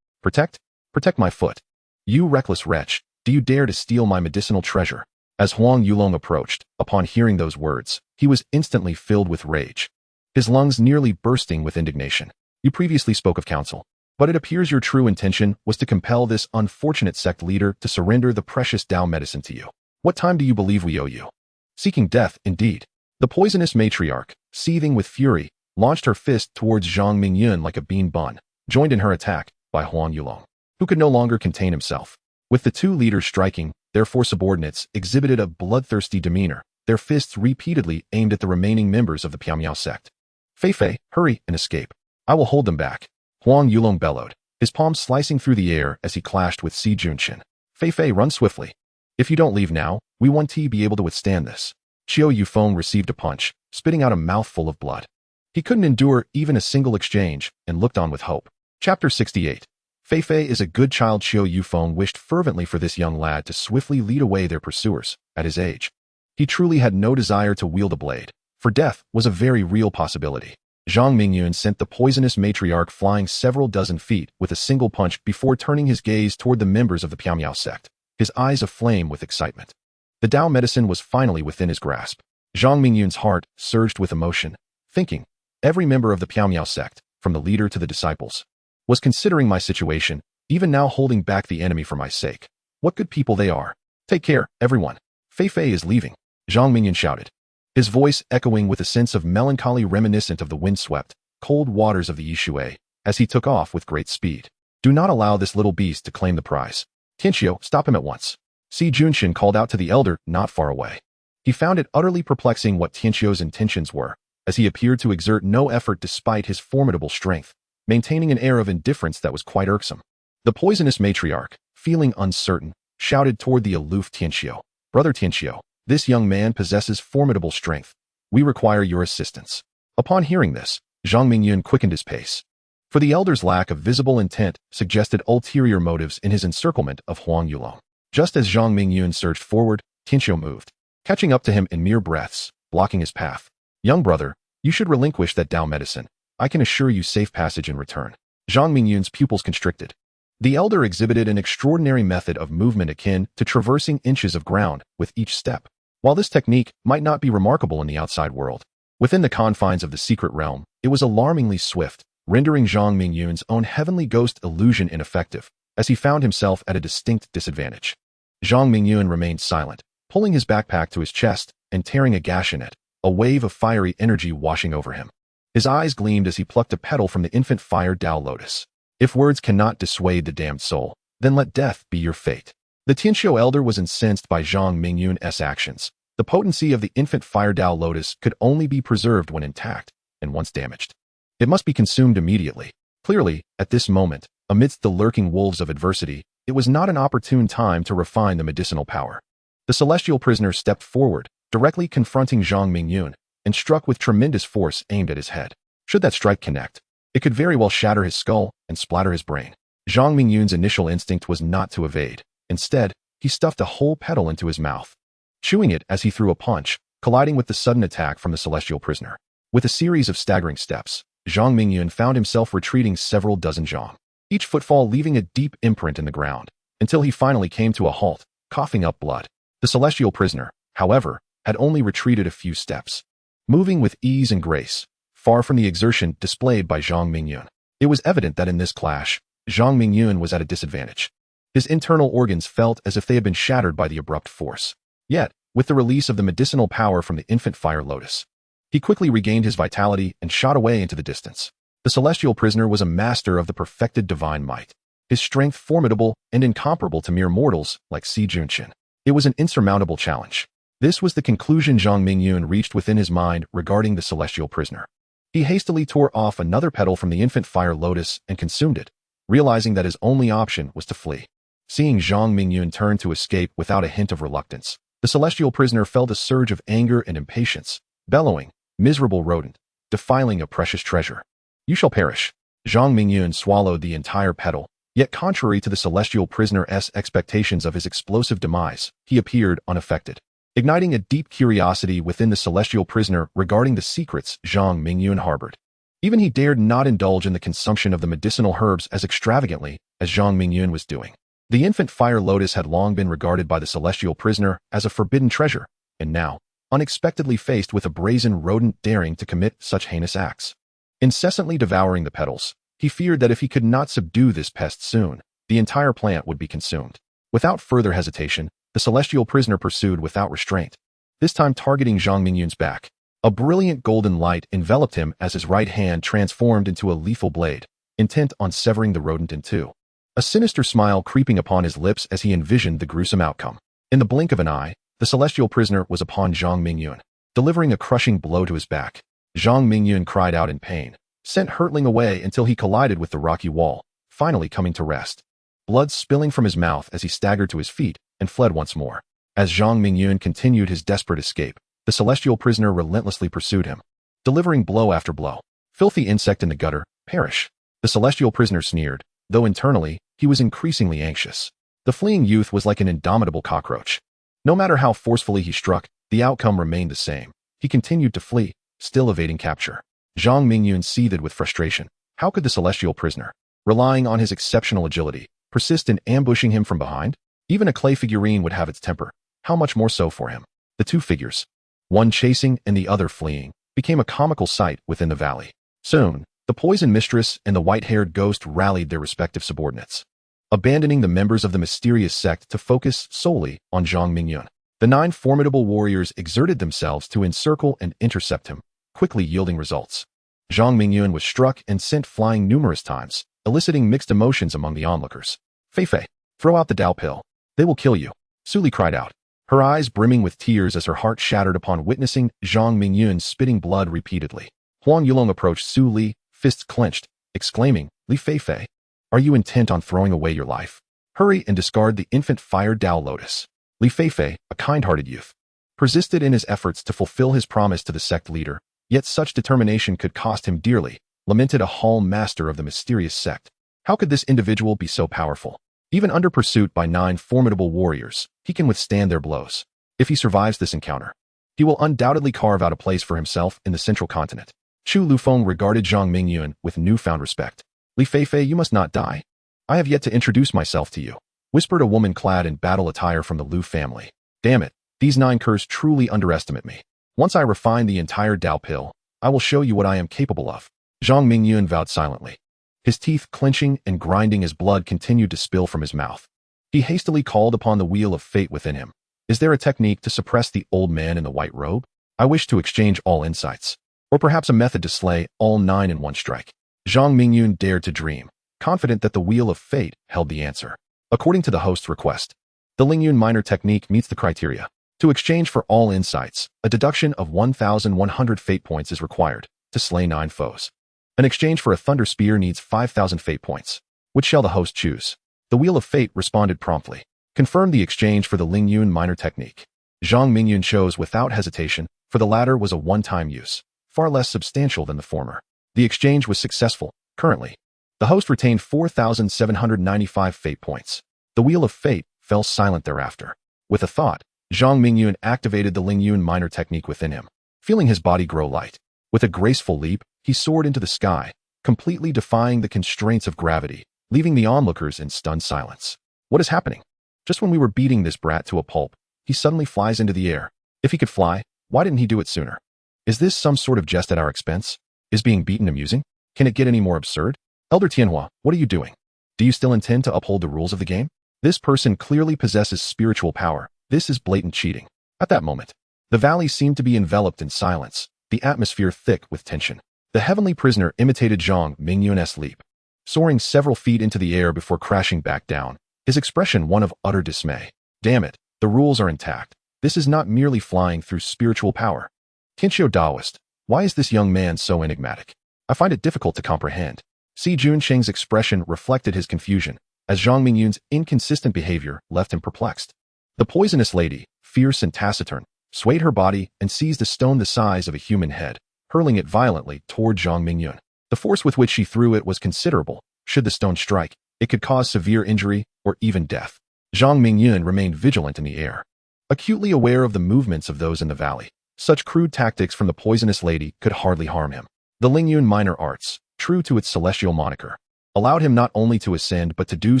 S1: Protect? Protect my foot. You reckless wretch, do you dare to steal my medicinal treasure? As Huang Yulong approached, upon hearing those words, he was instantly filled with rage, his lungs nearly bursting with indignation. You previously spoke of counsel, but it appears your true intention was to compel this unfortunate sect leader to surrender the precious Tao medicine to you. What time do you believe we owe you? Seeking death, indeed. The poisonous matriarch, seething with fury, launched her fist towards Zhang Mingyun like a bean bun, joined in her attack by Huang Yulong, who could no longer contain himself. With the two leaders striking, their 4 subordinates exhibited a bloodthirsty demeanor, their fists repeatedly aimed at the remaining members of the Miao sect. Feifei, hurry and escape. I will hold them back. Huang Yulong bellowed, his palms slicing through the air as he clashed with Si Junshin. Fei Fei, run swiftly. If you don't leave now, we won't be able to withstand this. Xiao Yufeng received a punch, spitting out a mouthful of blood. He couldn't endure even a single exchange and looked on with hope. Chapter 68. Fei Fei is a good child. Xiao Yufeng wished fervently for this young lad to swiftly lead away their pursuers at his age. He truly had no desire to wield a blade, for death was a very real possibility. Zhang Mingyun sent the poisonous matriarch flying several dozen feet with a single punch before turning his gaze toward the members of the Piaomiao sect, his eyes aflame with excitement. The Dao medicine was finally within his grasp. Zhang Mingyun's heart surged with emotion, thinking, every member of the Piaomiao sect, from the leader to the disciples, was considering my situation, even now holding back the enemy for my sake. What good people they are. Take care, everyone. Fei Fei is leaving, Zhang Mingyun shouted, his voice echoing with a sense of melancholy reminiscent of the windswept, cold waters of the Li Xue, as he took off with great speed. Do not allow this little beast to claim the prize. Tianxiu, stop him at once. Si Junshin called out to the elder not far away. He found it utterly perplexing what Tianxiu's intentions were, as he appeared to exert no effort despite his formidable strength, maintaining an air of indifference that was quite irksome. The poisonous matriarch, feeling uncertain, shouted toward the aloof Tianxiu, Brother Tianxiu, this young man possesses formidable strength. We require your assistance. Upon hearing this, Zhang Mingyun quickened his pace. For the elder's lack of visible intent suggested ulterior motives in his encirclement of Huang Yulong. Just as Zhang Mingyun surged forward, Tianxiu moved, catching up to him in mere breaths, blocking his path. Young brother, you should relinquish that Dao medicine. I can assure you safe passage in return. Zhang Mingyun's pupils constricted. The elder exhibited an extraordinary method of movement akin to traversing inches of ground with each step. While this technique might not be remarkable in the outside world, within the confines of the secret realm, it was alarmingly swift, rendering Zhang Mingyun's own heavenly ghost illusion ineffective, as he found himself at a distinct disadvantage. Zhang Mingyun remained silent, pulling his backpack to his chest and tearing a gash in it, a wave of fiery energy washing over him. His eyes gleamed as he plucked a petal from the infant fire Dao lotus. If words cannot dissuade the damned soul, then let death be your fate. The Tianxiu elder was incensed by Zhang Mingyun's actions. The potency of the infant fire Dao lotus could only be preserved when intact, and once damaged, it must be consumed immediately. Clearly, at this moment, amidst the lurking wolves of adversity, it was not an opportune time to refine the medicinal power. The celestial prisoner stepped forward, directly confronting Zhang Mingyun, and struck with tremendous force aimed at his head. Should that strike connect, it could very well shatter his skull and splatter his brain. Zhang Mingyun's initial instinct was not to evade. Instead, he stuffed a whole petal into his mouth, chewing it as he threw a punch, colliding with the sudden attack from the celestial prisoner. With a series of staggering steps, Zhang Mingyun found himself retreating several dozen zhang, each footfall leaving a deep imprint in the ground, until he finally came to a halt, coughing up blood. The celestial prisoner, however, had only retreated a few steps, moving with ease and grace, far from the exertion displayed by Zhang Mingyun. It was evident that in this clash, Zhang Mingyun was at a disadvantage. His internal organs felt as if they had been shattered by the abrupt force. Yet, with the release of the medicinal power from the infant fire lotus, he quickly regained his vitality and shot away into the distance. The celestial prisoner was a master of the perfected divine might, his strength formidable and incomparable to mere mortals like Si Junshin. It was an insurmountable challenge. This was the conclusion Zhang Mingyun reached within his mind regarding the celestial prisoner. He hastily tore off another petal from the infant fire lotus and consumed it, realizing that his only option was to flee. Seeing Zhang Mingyun turn to escape without a hint of reluctance, the celestial prisoner felt a surge of anger and impatience, bellowing, "Miserable rodent, defiling a precious treasure. You shall perish." Zhang Mingyun swallowed the entire petal, yet contrary to the celestial prisoner's expectations of his explosive demise, he appeared unaffected, igniting a deep curiosity within the celestial prisoner regarding the secrets Zhang Mingyun harbored. Even he dared not indulge in the consumption of the medicinal herbs as extravagantly as Zhang Mingyun was doing. The infant fire lotus had long been regarded by the celestial prisoner as a forbidden treasure, and now, unexpectedly faced with a brazen rodent daring to commit such heinous acts, incessantly devouring the petals, he feared that if he could not subdue this pest soon, the entire plant would be consumed. Without further hesitation, the celestial prisoner pursued without restraint, this time targeting Zhang Mingyun's back. A brilliant golden light enveloped him as his right hand transformed into a lethal blade, intent on severing the rodent in two. A sinister smile creeping upon his lips as he envisioned the gruesome outcome. In the blink of an eye, the celestial prisoner was upon Zhang Mingyun, delivering a crushing blow to his back. Zhang Mingyun cried out in pain, sent hurtling away until he collided with the rocky wall, finally coming to rest. blood spilling from his mouth as he staggered to his feet and fled once more. As Zhang Mingyun continued his desperate escape, the celestial prisoner relentlessly pursued him, delivering blow after blow. Filthy insect in the gutter, perish. The celestial prisoner sneered, though internally, he was increasingly anxious. The fleeing youth was like an indomitable cockroach. No matter how forcefully he struck, the outcome remained the same. He continued to flee, still evading capture. Zhang Mingyun seethed with frustration. How could the celestial prisoner, relying on his exceptional agility, persist in ambushing him from behind? Even a clay figurine would have its temper. How much more so for him? The two figures, one chasing and the other fleeing, became a comical sight within the valley. Soon, the poison mistress and the white-haired ghost rallied their respective subordinates, abandoning the members of the mysterious sect to focus solely on Zhang Mingyun. The 9 formidable warriors exerted themselves to encircle and intercept him, quickly yielding results. Zhang Mingyun was struck and sent flying numerous times, eliciting mixed emotions among the onlookers. Fei, throw out the Dao pill. They will kill you, Su Li cried out, her eyes brimming with tears as her heart shattered upon witnessing Zhang Mingyun spitting blood repeatedly. Huang Yulong approached Su Li, fists clenched, exclaiming, Li Fei, are you intent on throwing away your life? Hurry and discard the infant fire Dao lotus. Li Fei, a kind-hearted youth, persisted in his efforts to fulfill his promise to the sect leader, yet such determination could cost him dearly, lamented a hall master of the mysterious sect. How could this individual be so powerful? Even under pursuit by 9 formidable warriors, he can withstand their blows. If he survives this encounter, he will undoubtedly carve out a place for himself in the central continent. Chu Lufeng regarded Zhang Mingyun with newfound respect. Li Fei, you must not die. I have yet to introduce myself to you, whispered a woman clad in battle attire from the Lu family. Damn it, these 9 curs truly underestimate me. Once I refine the entire Dao pill, I will show you what I am capable of. Zhang Mingyun vowed silently, his teeth clenching and grinding as blood continued to spill from his mouth. He hastily called upon the wheel of fate within him. Is there a technique to suppress the old man in the white robe? I wish to exchange all insights. Or perhaps a method to slay all 9 in one strike. Zhang Mingyun dared to dream, confident that the wheel of fate held the answer. According to the host's request, the Lingyun minor technique meets the criteria. To exchange for all insights, a deduction of 1,100 fate points is required to slay 9 foes. An exchange for a thunder spear needs 5,000 fate points. Which shall the host choose? The wheel of fate responded promptly. Confirm the exchange for the Lingyun minor technique. Zhang Mingyun chose without hesitation, for the latter was a one-time use, far less substantial than the former. The exchange was successful. Currently, the host retained 4,795 fate points. The wheel of fate fell silent thereafter. With a thought, Zhang Mingyun activated the Lingyun minor technique within him, feeling his body grow light. With a graceful leap, he soared into the sky, completely defying the constraints of gravity, leaving the onlookers in stunned silence. What is happening? Just when we were beating this brat to a pulp, he suddenly flies into the air. If he could fly, why didn't he do it sooner? Is this some sort of jest at our expense? Is being beaten amusing? Can it get any more absurd? Elder Tianhua, what are you doing? Do you still intend to uphold the rules of the game? This person clearly possesses spiritual power. This is blatant cheating. At that moment, the valley seemed to be enveloped in silence, the atmosphere thick with tension. The heavenly prisoner imitated Zhang Mingyun's leap, soaring several feet into the air before crashing back down, his expression one of utter dismay. Damn it, the rules are intact. This is not merely flying through spiritual power. Tianxiu Daoist, why is this young man so enigmatic? I find it difficult to comprehend. Si Junsheng's expression reflected his confusion, as Zhang Mingyun's inconsistent behavior left him perplexed. The poisonous lady, fierce and taciturn, swayed her body and seized a stone the size of a human head, hurling it violently toward Zhang Mingyun. The force with which she threw it was considerable. Should the stone strike, it could cause severe injury or even death. Zhang Mingyun remained vigilant in the air, acutely aware of the movements of those in the valley. Such crude tactics from the poisonous lady could hardly harm him. The Lingyun minor arts, true to its celestial moniker, allowed him not only to ascend but to do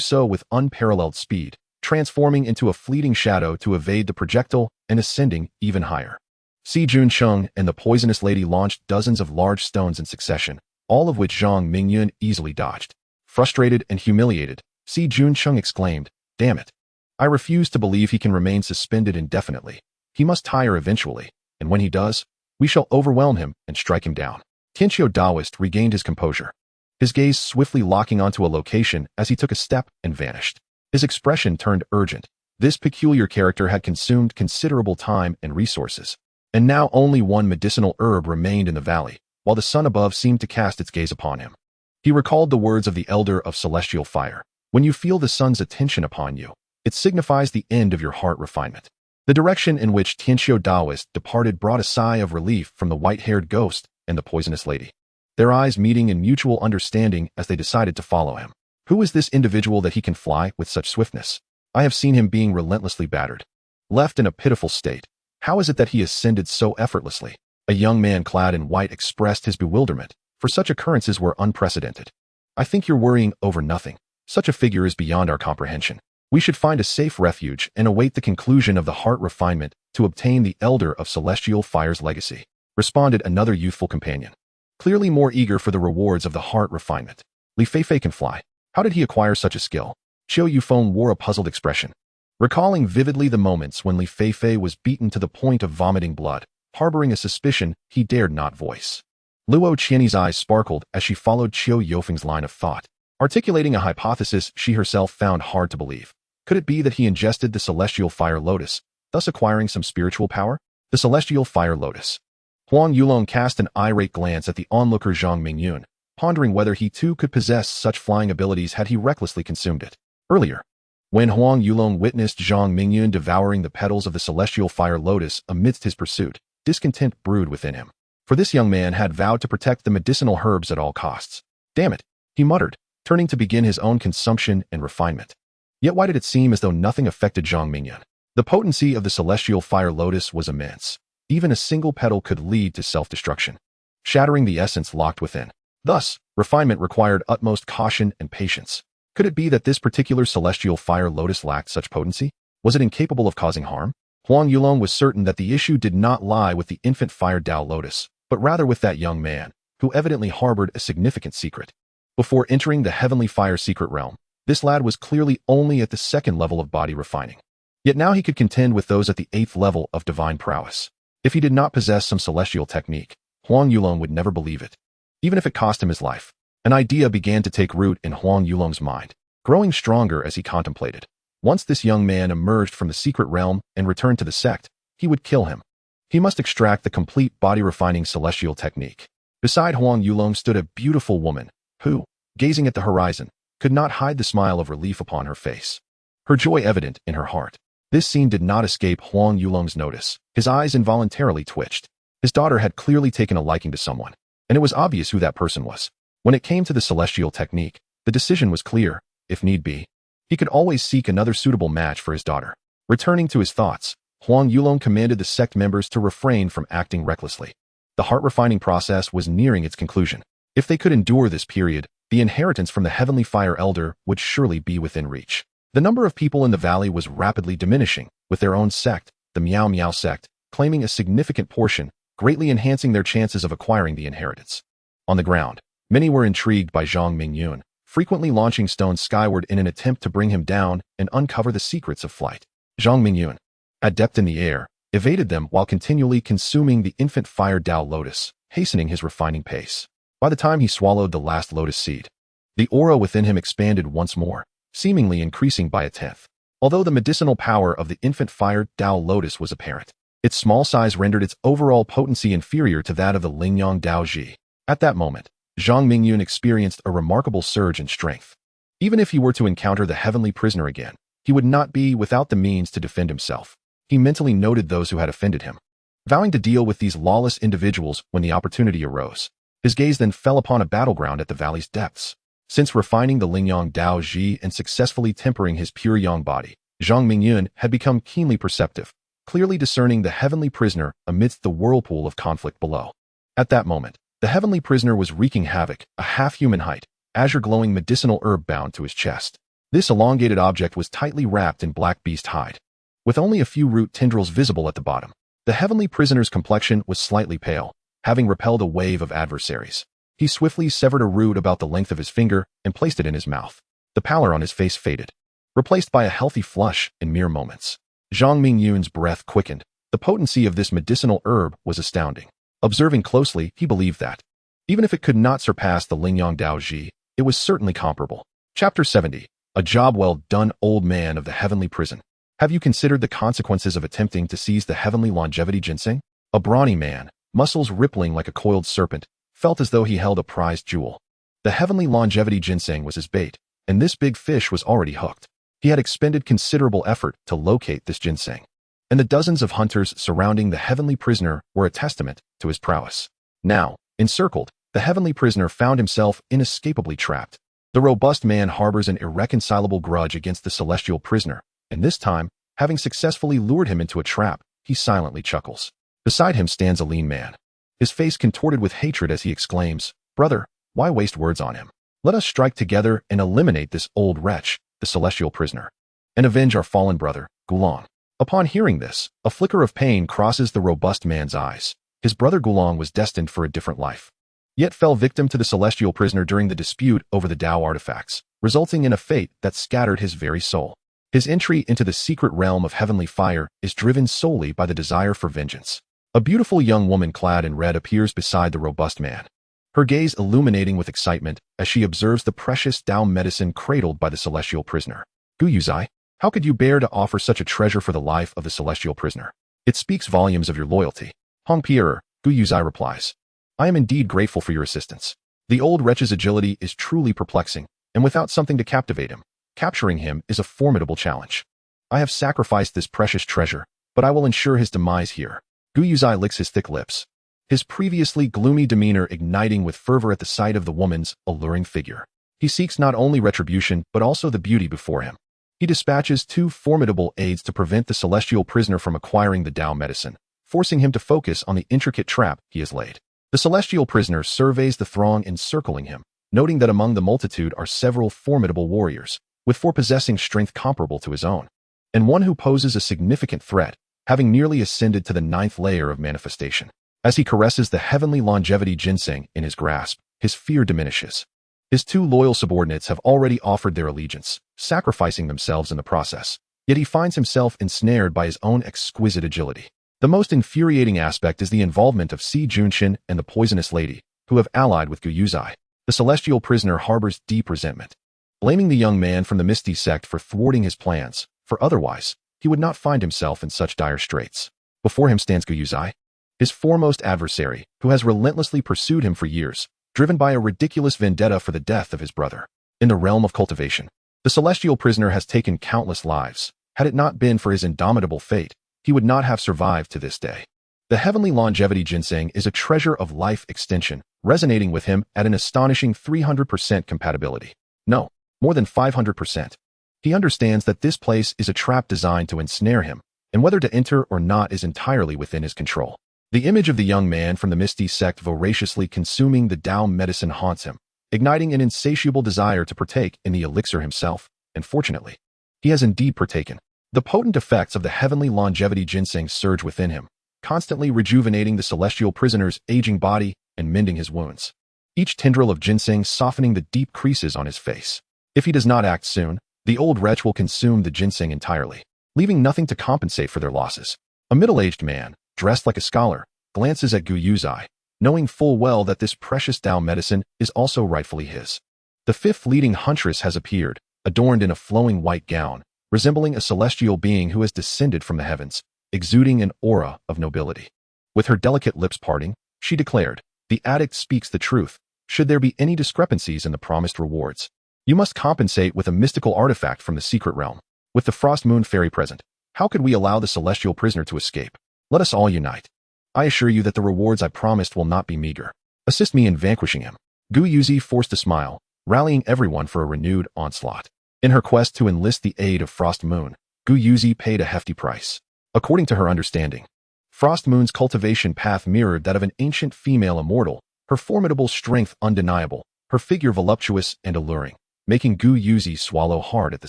S1: so with unparalleled speed, transforming into a fleeting shadow to evade the projectile and ascending even higher. Si Junsheng and the poisonous lady launched dozens of large stones in succession, all of which Zhang Mingyun easily dodged. Frustrated and humiliated, Si Junsheng exclaimed, "Damn it! I refuse to believe he can remain suspended indefinitely. He must tire eventually, and when he does, we shall overwhelm him and strike him down." Tianxiu Daoist regained his composure, his gaze swiftly locking onto a location as he took a step and vanished. His expression turned urgent. This peculiar character had consumed considerable time and resources, and now only one medicinal herb remained in the valley, while the sun above seemed to cast its gaze upon him. He recalled the words of the Elder of Celestial Fire. When you feel the sun's attention upon you, it signifies the end of your heart refinement. The direction in which Tianxiu Daoist departed brought a sigh of relief from the white-haired ghost and the poisonous lady, their eyes meeting in mutual understanding as they decided to follow him. Who is this individual that he can fly with such swiftness? I have seen him being relentlessly battered, left in a pitiful state. How is it that he ascended so effortlessly? A young man clad in white expressed his bewilderment, for such occurrences were unprecedented. I think you're worrying over nothing. Such a figure is beyond our comprehension. We should find a safe refuge and await the conclusion of the heart refinement to obtain the Elder of Celestial Fire's legacy, responded another youthful companion, clearly more eager for the rewards of the heart refinement. Li Feifei can fly. How did he acquire such a skill? Qiu Yufeng wore a puzzled expression, recalling vividly the moments when Li Feifei was beaten to the point of vomiting blood, harboring a suspicion he dared not voice. Luo Qianyi's eyes sparkled as she followed Qiu Yufeng's line of thought, articulating a hypothesis she herself found hard to believe. Could it be that he ingested the celestial fire lotus, thus acquiring some spiritual power? The celestial fire lotus. Huang Yulong cast an irate glance at the onlooker Zhang Mingyun, pondering whether he too could possess such flying abilities had he recklessly consumed it. Earlier, when Huang Yulong witnessed Zhang Mingyun devouring the petals of the celestial fire lotus amidst his pursuit, discontent brewed within him. For this young man had vowed to protect the medicinal herbs at all costs. Damn it, he muttered, turning to begin his own consumption and refinement. Yet why did it seem as though nothing affected Zhang Mingyun? The potency of the celestial fire lotus was immense. Even a single petal could lead to self-destruction, shattering the essence locked within. Thus, refinement required utmost caution and patience. Could it be that this particular celestial fire lotus lacked such potency? Was it incapable of causing harm? Huang Yulong was certain that the issue did not lie with the infant fire Tao lotus, but rather with that young man, who evidently harbored a significant secret. Before entering the heavenly fire secret realm, this lad was clearly only at the second level of body refining. Yet now he could contend with those at the 8th level of divine prowess. If he did not possess some celestial technique, Huang Yulong would never believe it, even if it cost him his life. An idea began to take root in Huang Yulong's mind, growing stronger as he contemplated. Once this young man emerged from the secret realm and returned to the sect, he would kill him. He must extract the complete body-refining celestial technique. Beside Huang Yulong stood a beautiful woman, who, gazing at the horizon, could not hide the smile of relief upon her face, her joy evident in her heart. This scene did not escape Huang Yulong's notice. His eyes involuntarily twitched. His daughter had clearly taken a liking to someone, and it was obvious who that person was. When it came to the celestial technique, the decision was clear. If need be, he could always seek another suitable match for his daughter. Returning to his thoughts, Huang Yulong commanded the sect members to refrain from acting recklessly. The heart-refining process was nearing its conclusion. If they could endure this period, the inheritance from the Heavenly Fire Elder would surely be within reach. The number of people in the valley was rapidly diminishing, with their own sect, the Miao Miao sect, claiming a significant portion, greatly enhancing their chances of acquiring the inheritance. On the ground, many were intrigued by Zhang Mingyun, frequently launching stones skyward in an attempt to bring him down and uncover the secrets of flight. Zhang Mingyun, adept in the air, evaded them while continually consuming the infant fire Tao lotus, hastening his refining pace. By the time he swallowed the last lotus seed, the aura within him expanded once more, seemingly increasing by a 10th. Although the medicinal power of the infant fire Tao lotus was apparent, its small size rendered its overall potency inferior to that of the Lingyang Dao Ji. At that moment, Zhang Mingyun experienced a remarkable surge in strength. Even if he were to encounter the heavenly prisoner again, he would not be without the means to defend himself. He mentally noted those who had offended him, vowing to deal with these lawless individuals when the opportunity arose. His gaze then fell upon a battleground at the valley's depths. Since refining the Lingyang Dao Ji and successfully tempering his pure yang body, Zhang Mingyun had become keenly perceptive, clearly discerning the heavenly prisoner amidst the whirlpool of conflict below. At that moment, the heavenly prisoner was wreaking havoc, a half-human height, azure-glowing medicinal herb bound to his chest. This elongated object was tightly wrapped in black beast hide, with only a few root tendrils visible at the bottom. The heavenly prisoner's complexion was slightly pale, having repelled a wave of adversaries. He swiftly severed a root about the length of his finger and placed it in his mouth. The pallor on his face faded, replaced by a healthy flush in mere moments. Zhang Mingyun's breath quickened. The potency of this medicinal herb was astounding. Observing closely, he believed that, even if it could not surpass the Lingyang Dao Ji, it was certainly comparable. Chapter 70. A job well done, old man of the heavenly prison. Have you considered the consequences of attempting to seize the heavenly longevity ginseng? A brawny man, muscles rippling like a coiled serpent, felt as though he held a prized jewel. The heavenly longevity ginseng was his bait, and this big fish was already hooked. He had expended considerable effort to locate this ginseng, and the dozens of hunters surrounding the heavenly prisoner were a testament to his prowess. Now, encircled, the heavenly prisoner found himself inescapably trapped. The robust man harbors an irreconcilable grudge against the celestial prisoner, and this time, having successfully lured him into a trap, he silently chuckles. Beside him stands a lean man, his face contorted with hatred as he exclaims, "Brother, why waste words on him? Let us strike together and eliminate this old wretch, the celestial prisoner, and avenge our fallen brother, Gulong." Upon hearing this, a flicker of pain crosses the robust man's eyes. His brother Gulong was destined for a different life, yet fell victim to the celestial prisoner during the dispute over the Tao artifacts, resulting in a fate that scattered his very soul. His entry into the secret realm of heavenly fire is driven solely by the desire for vengeance. A beautiful young woman clad in red appears beside the robust man, her gaze illuminating with excitement as she observes the precious Tao medicine cradled by the celestial prisoner. "Gu Yuzai, how could you bear to offer such a treasure for the life of the celestial prisoner? It speaks volumes of your loyalty." "Hong Pierre," Gu Yuzai replies, "I am indeed grateful for your assistance. The old wretch's agility is truly perplexing, and without something to captivate him, capturing him is a formidable challenge. I have sacrificed this precious treasure, but I will ensure his demise here." Gu Yuzai licks his thick lips, his previously gloomy demeanor igniting with fervor at the sight of the woman's alluring figure. He seeks not only retribution but also the beauty before him. He dispatches 2 formidable aides to prevent the celestial prisoner from acquiring the Tao medicine, forcing him to focus on the intricate trap he has laid. The celestial prisoner surveys the throng encircling him, noting that among the multitude are several formidable warriors, with 4 possessing strength comparable to his own, and one who poses a significant threat, having nearly ascended to the 9th layer of manifestation. As he caresses the heavenly longevity ginseng in his grasp, his fear diminishes. His 2 loyal subordinates have already offered their allegiance, sacrificing themselves in the process, yet he finds himself ensnared by his own exquisite agility. The most infuriating aspect is the involvement of Si Junshin and the poisonous lady, who have allied with Gu Yuzai. The celestial prisoner harbors deep resentment, blaming the young man from the Misty Sect for thwarting his plans, for otherwise, he would not find himself in such dire straits. Before him stands Gu Yuzai, his foremost adversary, who has relentlessly pursued him for years, driven by a ridiculous vendetta for the death of his brother. In the realm of cultivation, the celestial prisoner has taken countless lives. Had it not been for his indomitable fate, he would not have survived to this day. The heavenly longevity ginseng is a treasure of life extension, resonating with him at an astonishing 300% compatibility. No, more than 500%. He understands that this place is a trap designed to ensnare him, and whether to enter or not is entirely within his control. The image of the young man from the Misty Sect voraciously consuming the Tao medicine haunts him, igniting an insatiable desire to partake in the elixir himself, and fortunately, he has indeed partaken. The potent effects of the heavenly longevity ginseng surge within him, constantly rejuvenating the celestial prisoner's aging body and mending his wounds. Each tendril of ginseng softening the deep creases on his face. If he does not act soon, the old wretch will consume the ginseng entirely, leaving nothing to compensate for their losses. A middle-aged man, dressed like a scholar, glances at Gu Yuzai, knowing full well that this precious Tao medicine is also rightfully his. The 5th leading huntress has appeared, adorned in a flowing white gown, resembling a celestial being who has descended from the heavens, exuding an aura of nobility. With her delicate lips parting, she declared, "The addict speaks the truth. Should there be any discrepancies in the promised rewards, you must compensate with a mystical artifact from the secret realm. With the Frost Moon Fairy present, how could we allow the celestial prisoner to escape? Let us all unite. I assure you that the rewards I promised will not be meager. Assist me in vanquishing him." Gu Yuzai forced a smile, rallying everyone for a renewed onslaught. In her quest to enlist the aid of Frost Moon, Gu Yuzai paid a hefty price. According to her understanding, Frost Moon's cultivation path mirrored that of an ancient female immortal, her formidable strength undeniable, her figure voluptuous and alluring, making Gu Yuzai swallow hard at the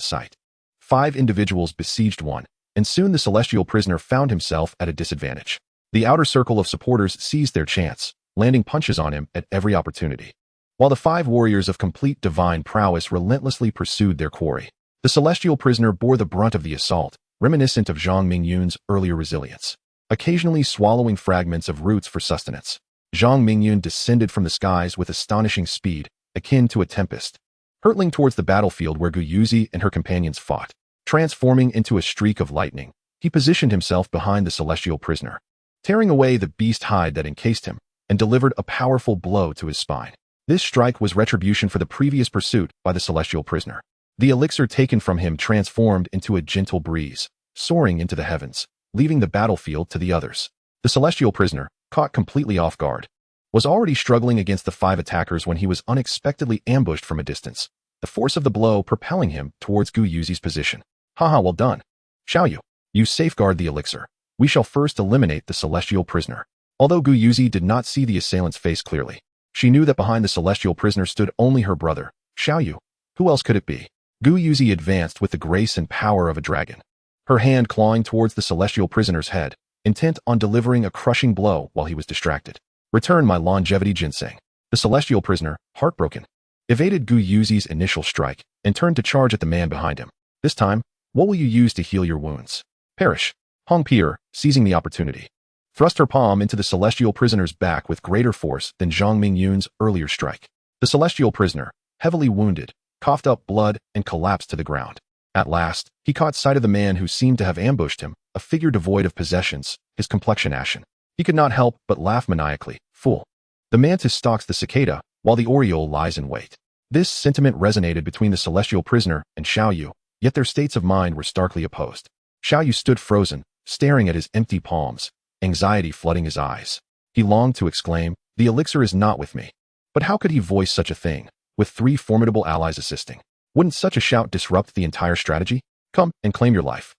S1: sight. 5 individuals besieged one, and soon the celestial prisoner found himself at a disadvantage. The outer circle of supporters seized their chance, landing punches on him at every opportunity, while the 5 warriors of complete divine prowess relentlessly pursued their quarry. The celestial prisoner bore the brunt of the assault, reminiscent of Zhang Mingyun's earlier resilience, occasionally swallowing fragments of roots for sustenance. Zhang Mingyun descended from the skies with astonishing speed, akin to a tempest, hurtling towards the battlefield where Gu Yuzai and her companions fought. Transforming into a streak of lightning, he positioned himself behind the celestial prisoner, tearing away the beast hide that encased him, and delivered a powerful blow to his spine. This strike was retribution for the previous pursuit by the celestial prisoner. The elixir taken from him transformed into a gentle breeze, soaring into the heavens, leaving the battlefield to the others. The celestial prisoner, caught completely off guard, was already struggling against the 5 attackers when he was unexpectedly ambushed from a distance, the force of the blow propelling him towards Gu Yuzi's position. Haha, well done. Xiaoyu, you safeguard the elixir. We shall first eliminate the celestial prisoner. Although Gu Yuzi did not see the assailant's face clearly, she knew that behind the celestial prisoner stood only her brother, Xiaoyu. Who else could it be? Gu Yuzi advanced with the grace and power of a dragon, her hand clawing towards the celestial prisoner's head, intent on delivering a crushing blow while he was distracted. Return my longevity ginseng. The celestial prisoner, heartbroken, evaded Gu Yuzi's initial strike and turned to charge at the man behind him. This time, what will you use to heal your wounds? Perish. Hong Pier, seizing the opportunity, thrust her palm into the celestial prisoner's back with greater force than Zhang Mingyun's earlier strike. The celestial prisoner, heavily wounded, coughed up blood and collapsed to the ground. At last, he caught sight of the man who seemed to have ambushed him, a figure devoid of possessions, his complexion ashen. He could not help but laugh maniacally. Fool. The mantis stalks the cicada, while the oriole lies in wait. This sentiment resonated between the celestial prisoner and Xiaoyu, yet their states of mind were starkly opposed. Xiaoyu stood frozen, staring at his empty palms, anxiety flooding his eyes. He longed to exclaim, "The elixir is not with me." But how could he voice such a thing, with 3 formidable allies assisting? Wouldn't such a shout disrupt the entire strategy? Come and claim your life.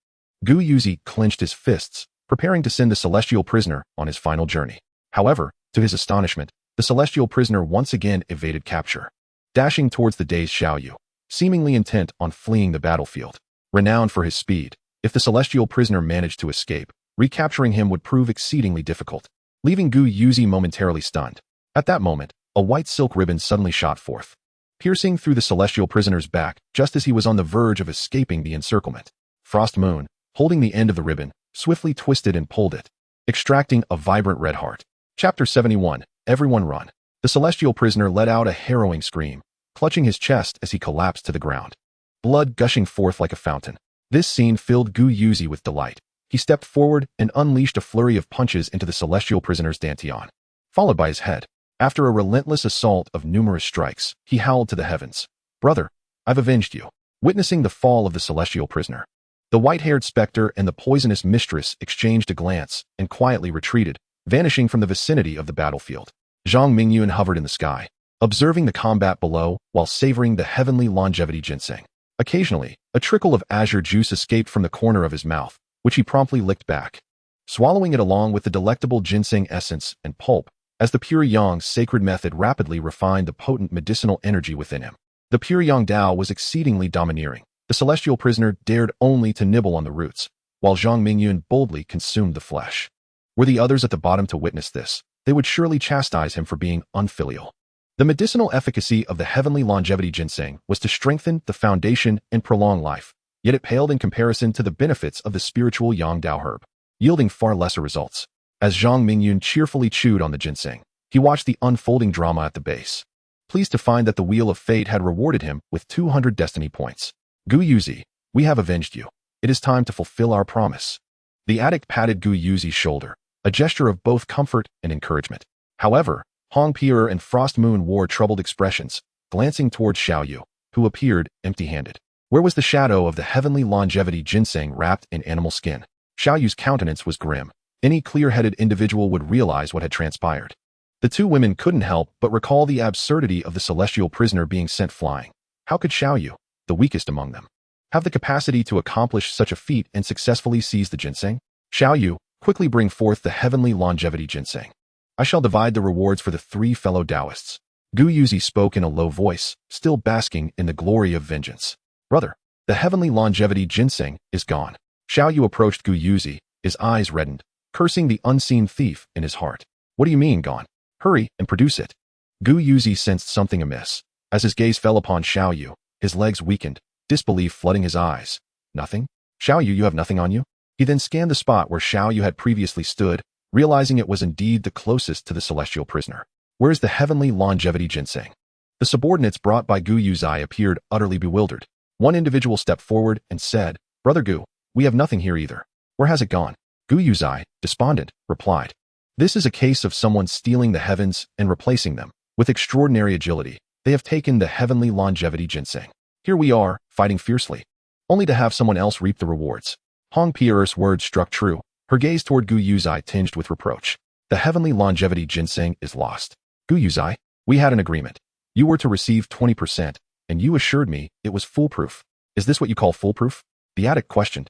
S1: Gu Yuzi clenched his fists, preparing to send the celestial prisoner on his final journey. However, to his astonishment, the celestial prisoner once again evaded capture, dashing towards the dazed Xiaoyu, seemingly intent on fleeing the battlefield. Renowned for his speed, if the celestial prisoner managed to escape, recapturing him would prove exceedingly difficult, leaving Gu Yuzi momentarily stunned. At that moment, a white silk ribbon suddenly shot forth, piercing through the celestial prisoner's back just as he was on the verge of escaping the encirclement. Frost Moon, holding the end of the ribbon, swiftly twisted and pulled it, extracting a vibrant red heart. Chapter 71, Everyone Run. The celestial prisoner let out a harrowing scream, clutching his chest as he collapsed to the ground, blood gushing forth like a fountain. This scene filled Gu Yuzi with delight. He stepped forward and unleashed a flurry of punches into the celestial prisoner's dantian, followed by his head. After a relentless assault of numerous strikes, he howled to the heavens, "Brother, I've avenged you." Witnessing the fall of the celestial prisoner, the white-haired specter and the poisonous mistress exchanged a glance and quietly retreated, vanishing from the vicinity of the battlefield. Zhang Mingyun hovered in the sky, observing the combat below while savoring the heavenly longevity ginseng. Occasionally, a trickle of azure juice escaped from the corner of his mouth, which he promptly licked back, swallowing it along with the delectable ginseng essence and pulp, as the pure Yang's sacred method rapidly refined the potent medicinal energy within him. The pure Yang Dao was exceedingly domineering. The celestial prisoner dared only to nibble on the roots, while Zhang Mingyun boldly consumed the flesh. Were the others at the bottom to witness this, they would surely chastise him for being unfilial. The medicinal efficacy of the heavenly longevity ginseng was to strengthen the foundation and prolong life, yet it paled in comparison to the benefits of the spiritual Yang Dao herb, yielding far lesser results. As Zhang Mingyun cheerfully chewed on the ginseng, he watched the unfolding drama at the base, pleased to find that the Wheel of Fate had rewarded him with 200 destiny points. Gu Yuzi, we have avenged you. It is time to fulfill our promise. The addict patted Gu Yuzi's shoulder, a gesture of both comfort and encouragement. However, Hong Pier and Frost Moon wore troubled expressions, glancing towards Xiaoyu, who appeared empty-handed. Where was the shadow of the heavenly longevity ginseng wrapped in animal skin? Xiaoyu's countenance was grim. Any clear-headed individual would realize what had transpired. The 2 women couldn't help but recall the absurdity of the celestial prisoner being sent flying. How could Xiaoyu, the weakest among them, have the capacity to accomplish such a feat and successfully seize the ginseng? Xiaoyu, quickly bring forth the heavenly longevity ginseng. I shall divide the rewards for the 3 fellow Taoists. Gu Yuzi spoke in a low voice, still basking in the glory of vengeance. Brother, the heavenly longevity ginseng is gone. Xiaoyu approached Gu Yuzi, his eyes reddened, cursing the unseen thief in his heart. What do you mean gone? Hurry and produce it. Gu Yuzi sensed something amiss. As his gaze fell upon Xiaoyu, his legs weakened, disbelief flooding his eyes. Nothing? Xiaoyu, you have nothing on you? He then scanned the spot where Xiaoyu had previously stood, realizing it was indeed the closest to the celestial prisoner. Where is the heavenly longevity ginseng? The subordinates brought by Gu Yuzi appeared utterly bewildered. One individual stepped forward and said, Brother Gu, we have nothing here either. Where has it gone? Gu Yuzi, despondent, replied. This is a case of someone stealing the heavens and replacing them. With extraordinary agility, they have taken the heavenly longevity ginseng. Here we are, fighting fiercely, only to have someone else reap the rewards. Hong Pierre's words struck true, her gaze toward Gu Yuzai tinged with reproach. The heavenly longevity ginseng is lost. Gu Yuzai, we had an agreement. You were to receive 20%, and you assured me it was foolproof. Is this what you call foolproof? The addict questioned.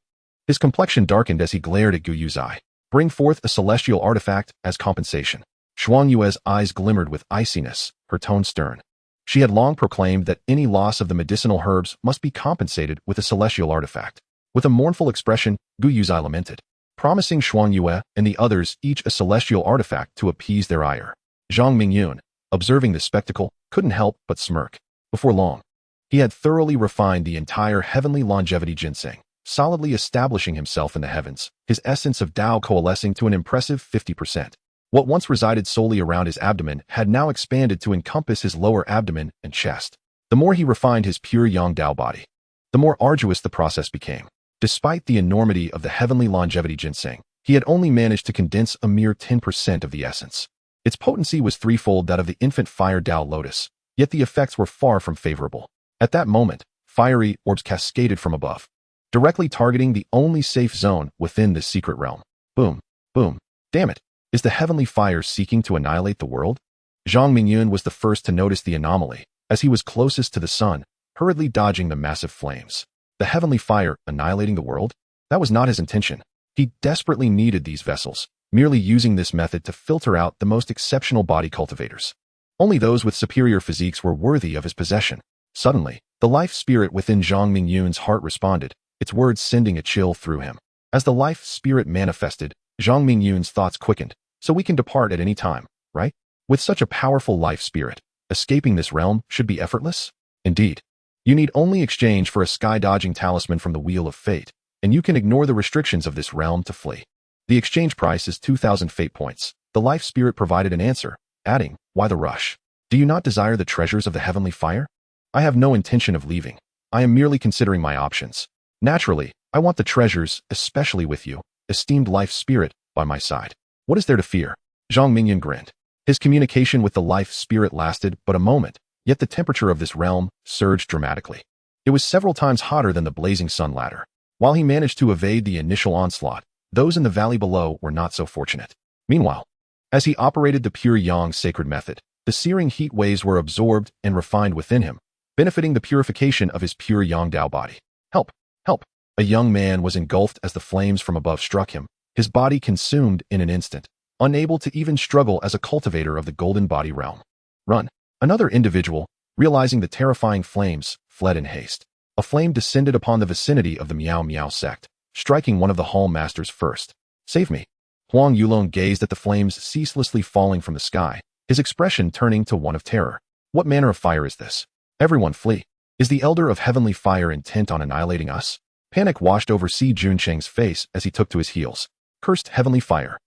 S1: His complexion darkened as he glared at Gu Yuzai. Bring forth a celestial artifact as compensation. Zhang Yue's eyes glimmered with iciness, her tone stern. She had long proclaimed that any loss of the medicinal herbs must be compensated with a celestial artifact. With a mournful expression, Gu Yuzai lamented, promising Zhang Yue and the others each a celestial artifact to appease their ire. Zhang Mingyun, observing the spectacle, couldn't help but smirk. Before long, he had thoroughly refined the entire heavenly longevity ginseng, solidly establishing himself in the heavens, his essence of Tao coalescing to an impressive 50%. What once resided solely around his abdomen had now expanded to encompass his lower abdomen and chest. The more he refined his pure Yang Tao body, the more arduous the process became. Despite the enormity of the heavenly longevity ginseng, he had only managed to condense a mere 10% of the essence. Its potency was threefold that of the infant fire Tao lotus, yet the effects were far from favorable. At that moment, fiery orbs cascaded from above, directly targeting the only safe zone within this secret realm. Boom, boom. Damn it. Is the heavenly fire seeking to annihilate the world? Zhang Mingyun was the first to notice the anomaly, as he was closest to the sun, hurriedly dodging the massive flames. The heavenly fire annihilating the world? That was not his intention. He desperately needed these vessels, merely using this method to filter out the most exceptional body cultivators. Only those with superior physiques were worthy of his possession. Suddenly, the life spirit within Zhang Mingyun's heart responded, its words sending a chill through him. As the life spirit manifested, Zhang Mingyun's thoughts quickened. So we can depart at any time, right? With such a powerful life spirit, escaping this realm should be effortless? Indeed. You need only exchange for a sky-dodging talisman from the Wheel of Fate, and you can ignore the restrictions of this realm to flee. The exchange price is 2,000 fate points. The life spirit provided an answer, adding, why the rush? Do you not desire the treasures of the heavenly fire? I have no intention of leaving. I am merely considering my options. Naturally, I want the treasures, especially with you, esteemed life spirit, by my side. What is there to fear? Zhang Mingyun grinned. His communication with the life spirit lasted but a moment, yet the temperature of this realm surged dramatically. It was several times hotter than the blazing sun ladder. While he managed to evade the initial onslaught, those in the valley below were not so fortunate. Meanwhile, as he operated the pure Yang sacred method, the searing heat waves were absorbed and refined within him, benefiting the purification of his pure Yang Tao body. Help! Help! A young man was engulfed as the flames from above struck him, his body consumed in an instant, unable to even struggle as a cultivator of the golden body realm. Run! Another individual, realizing the terrifying flames, fled in haste. A flame descended upon the vicinity of the Miao Miao sect, striking one of the hall masters first. Save me! Huang Yulong gazed at the flames ceaselessly falling from the sky, his expression turning to one of terror. What manner of fire is this? Everyone flee! Is the Elder of Heavenly Fire intent on annihilating us? Panic washed over Si Juncheng's face as he took to his heels. Cursed heavenly fire.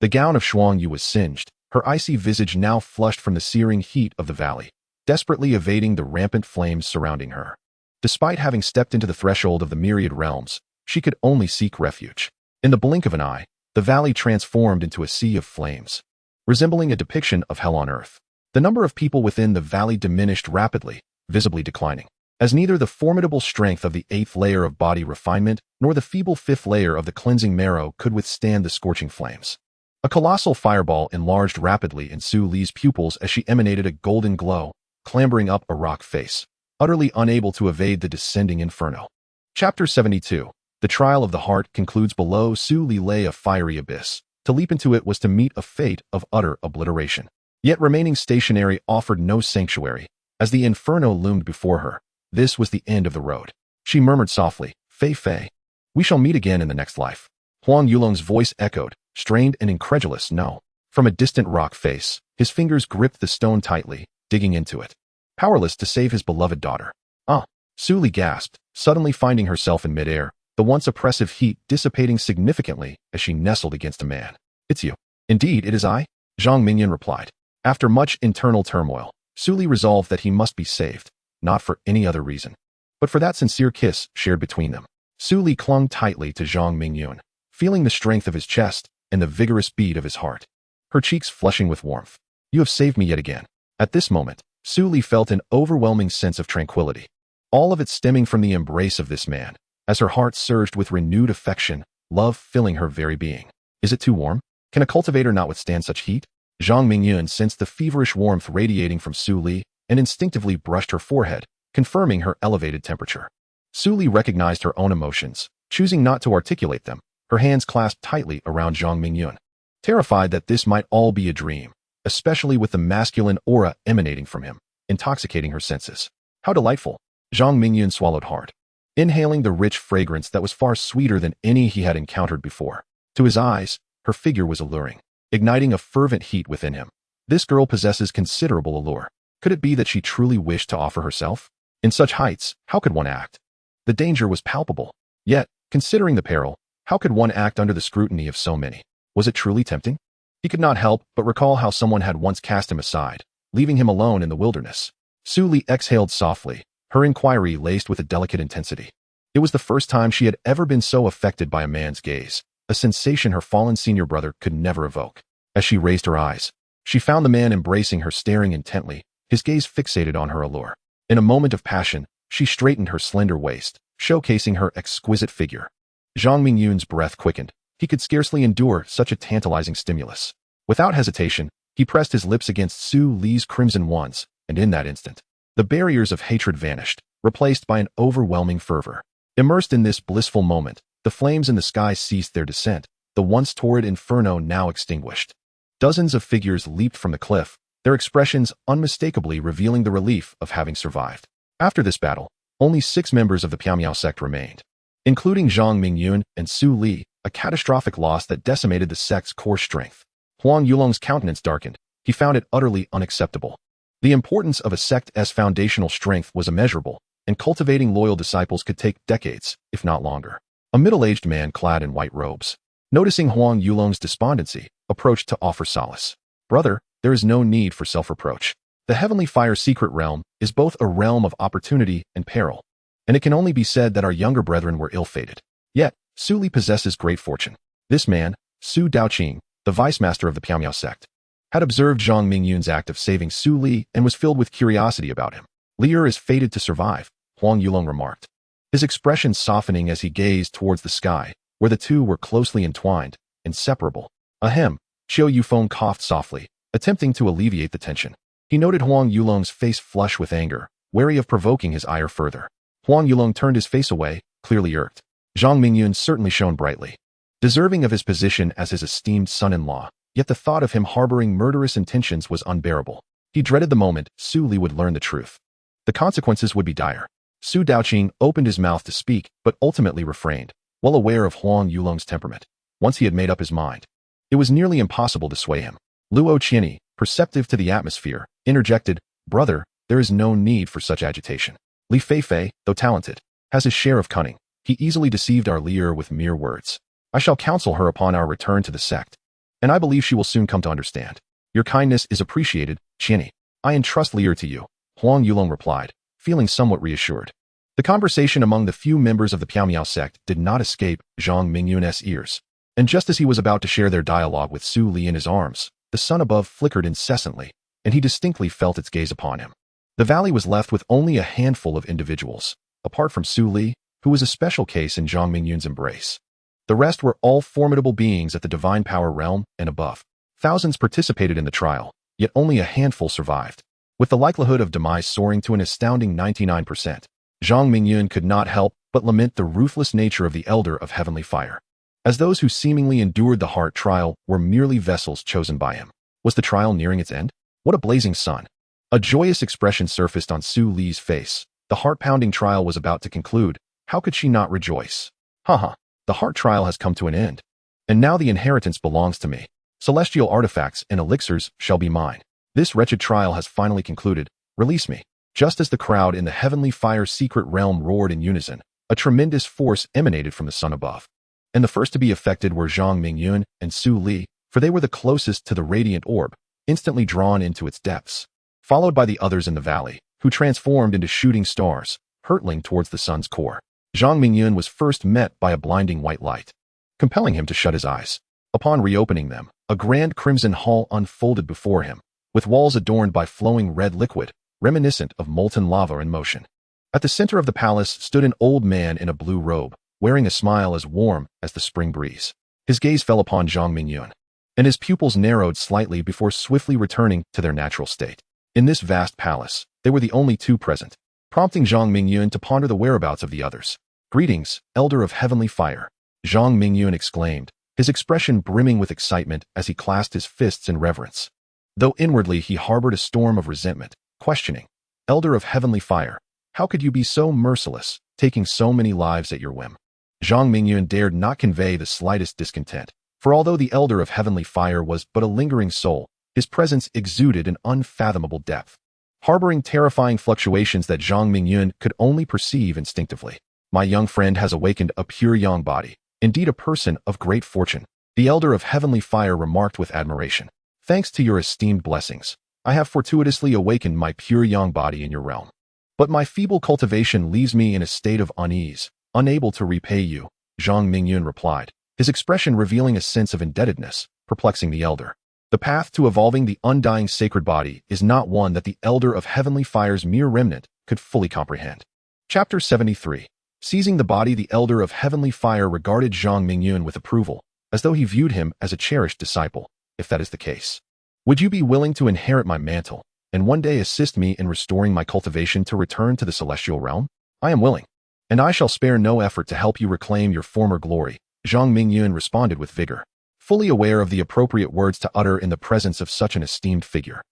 S1: The gown of Shuang Yu was singed, her icy visage now flushed from the searing heat of the valley, desperately evading the rampant flames surrounding her. Despite having stepped into the threshold of the myriad realms, she could only seek refuge. In the blink of an eye, the valley transformed into a sea of flames, resembling a depiction of hell on earth. The number of people within the valley diminished rapidly, visibly declining, as neither the formidable strength of the 8th layer of body refinement nor the feeble 5th layer of the cleansing marrow could withstand the scorching flames. A colossal fireball enlarged rapidly in Su Li's pupils as she emanated a golden glow, clambering up a rock face, utterly unable to evade the descending inferno. Chapter 72. The trial of the heart concludes below. Su Li lay a fiery abyss. To leap into it was to meet a fate of utter obliteration. Yet remaining stationary offered no sanctuary. As the inferno loomed before her, this was the end of the road. She murmured softly, Fei Fei. We shall meet again in the next life. Huang Yulong's voice echoed, strained and incredulous. No. From a distant rock face, his fingers gripped the stone tightly, digging into it, powerless to save his beloved daughter. Ah! Su Li gasped, suddenly finding herself in midair, the once oppressive heat dissipating significantly as she nestled against a man. It's you. Indeed, it is I, Zhang Mingyun replied. After much internal turmoil, Su Li resolved that he must be saved, not for any other reason, but for that sincere kiss shared between them. Su Li clung tightly to Zhang Mingyun, feeling the strength of his chest and the vigorous beat of his heart, her cheeks flushing with warmth. You have saved me yet again. At this moment, Su Li felt an overwhelming sense of tranquility. all of it stemming from the embrace of this man, as her heart surged with renewed affection, love filling her very being. Is it too warm? Can a cultivator not withstand such heat? Zhang Mingyun sensed the feverish warmth radiating from Su Li and instinctively brushed her forehead, confirming her elevated temperature. Su Li recognized her own emotions, choosing not to articulate them, her hands clasped tightly around Zhang Mingyun, terrified that this might all be a dream, especially with the masculine aura emanating from him, intoxicating her senses. How delightful! Zhang Mingyun swallowed hard, inhaling the rich fragrance that was far sweeter than any he had encountered before. To his eyes, her figure was alluring, igniting a fervent heat within him. This girl possesses considerable allure. Could it be that she truly wished to offer herself? In such heights, how could one act? The danger was palpable. Yet, considering the peril, how could one act under the scrutiny of so many? Was it truly tempting? He could not help but recall how someone had once cast him aside, leaving him alone in the wilderness. Su Li exhaled softly, her inquiry laced with a delicate intensity. It was the first time she had ever been so affected by a man's gaze, a sensation her fallen senior brother could never evoke. As she raised her eyes, she found the man embracing her, staring intently, his gaze fixated on her allure. In a moment of passion, she straightened her slender waist, showcasing her exquisite figure. Zhang Mingyun's breath quickened. He could scarcely endure such a tantalizing stimulus. Without hesitation, he pressed his lips against Su Li's crimson ones, and in that instant, the barriers of hatred vanished, replaced by an overwhelming fervor. Immersed in this blissful moment, the flames in the sky ceased their descent, the once torrid inferno now extinguished. Dozens of figures leaped from the cliff, their expressions unmistakably revealing the relief of having survived. After this battle, only 6 members of the Piamiao sect remained, including Zhang Mingyun and Su Li, a catastrophic loss that decimated the sect's core strength. Huang Yulong's countenance darkened. He found it utterly unacceptable. The importance of a sect's foundational strength was immeasurable, and cultivating loyal disciples could take decades, if not longer. A middle-aged man clad in white robes, noticing Huang Yulong's despondency, approached to offer solace. Brother, there is no need for self-reproach. The Heavenly Fire secret realm is both a realm of opportunity and peril, and it can only be said that our younger brethren were ill-fated. Yet, Su Li possesses great fortune. This man, Su Daoqing, the vice-master of the Piamiao sect, had observed Zhang Mingyun's act of saving Su Li and was filled with curiosity about him. Li Xue is fated to survive, Huang Yulong remarked, his expression softening as he gazed towards the sky, where the two were closely entwined, inseparable. Ahem, Qiu Yufeng coughed softly, attempting to alleviate the tension. He noted Huang Yulong's face flush with anger, wary of provoking his ire further. Huang Yulong turned his face away, clearly irked. Zhang Mingyun certainly shone brightly, deserving of his position as his esteemed son-in-law, yet the thought of him harboring murderous intentions was unbearable. He dreaded the moment Su Li would learn the truth. The consequences would be dire. Su Daoqing opened his mouth to speak, but ultimately refrained, well aware of Huang Yulong's temperament. Once he had made up his mind, it was nearly impossible to sway him. Luo Qianni, perceptive to the atmosphere, interjected, Brother, there is no need for such agitation. Li Feifei, though talented, has his share of cunning. He easily deceived our Li Xue with mere words. I shall counsel her upon our return to the sect, and I believe she will soon come to understand. Your kindness is appreciated, Qianni. I entrust Li Xue to you, Huang Yulong replied, feeling somewhat reassured. The conversation among the few members of the Piamiao sect did not escape Zhang Mingyun's ears, and just as he was about to share their dialogue with Su Li in his arms, the sun above flickered incessantly, and he distinctly felt its gaze upon him. The valley was left with only a handful of individuals, apart from Su Li, who was a special case in Zhang Mingyun's embrace. The rest were all formidable beings at the divine power realm and above. Thousands participated in the trial, yet only a handful survived, with the likelihood of demise soaring to an astounding 99%. Zhang Mingyun could not help but lament the ruthless nature of the Elder of Heavenly Fire, as those who seemingly endured the heart trial were merely vessels chosen by him. Was the trial nearing its end? What a blazing sun! A joyous expression surfaced on Su Li's face. The heart-pounding trial was about to conclude. How could she not rejoice? Haha, the heart trial has come to an end. And now the inheritance belongs to me. Celestial artifacts and elixirs shall be mine. This wretched trial has finally concluded. Release me. Just as the crowd in the Heavenly Fire secret realm roared in unison, a tremendous force emanated from the sun above. And the first to be affected were Zhang Mingyun and Su Li, for they were the closest to the radiant orb, instantly drawn into its depths, followed by the others in the valley, who transformed into shooting stars, hurtling towards the sun's core. Zhang Mingyun was first met by a blinding white light, compelling him to shut his eyes. Upon reopening them, a grand crimson hall unfolded before him, with walls adorned by flowing red liquid, reminiscent of molten lava in motion. At the center of the palace stood an old man in a blue robe, wearing a smile as warm as the spring breeze. His gaze fell upon Zhang Mingyun, and his pupils narrowed slightly before swiftly returning to their natural state. In this vast palace, they were the only two present, prompting Zhang Mingyun to ponder the whereabouts of the others. "Greetings, Elder of Heavenly Fire," Zhang Mingyun exclaimed, his expression brimming with excitement as he clasped his fists in reverence. Though inwardly he harbored a storm of resentment, questioning, "Elder of Heavenly Fire, how could you be so merciless, taking so many lives at your whim?" Zhang Mingyun dared not convey the slightest discontent, for although the Elder of Heavenly Fire was but a lingering soul, his presence exuded an unfathomable depth, harboring terrifying fluctuations that Zhang Mingyun could only perceive instinctively. "My young friend has awakened a pure yang body, indeed a person of great fortune," the Elder of Heavenly Fire remarked with admiration. "Thanks to your esteemed blessings, I have fortuitously awakened my pure yang body in your realm. But my feeble cultivation leaves me in a state of unease, unable to repay you," Zhang Mingyun replied, his expression revealing a sense of indebtedness, perplexing the elder. The path to evolving the undying sacred body is not one that the Elder of Heavenly Fire's mere remnant could fully comprehend. Chapter 73. Seizing the body, the Elder of Heavenly Fire regarded Zhang Mingyun with approval, as though he viewed him as a cherished disciple. "If that is the case, would you be willing to inherit my mantle, and one day assist me in restoring my cultivation to return to the celestial realm?" "I am willing, and I shall spare no effort to help you reclaim your former glory," Zhang Mingyun responded with vigor, fully aware of the appropriate words to utter in the presence of such an esteemed figure.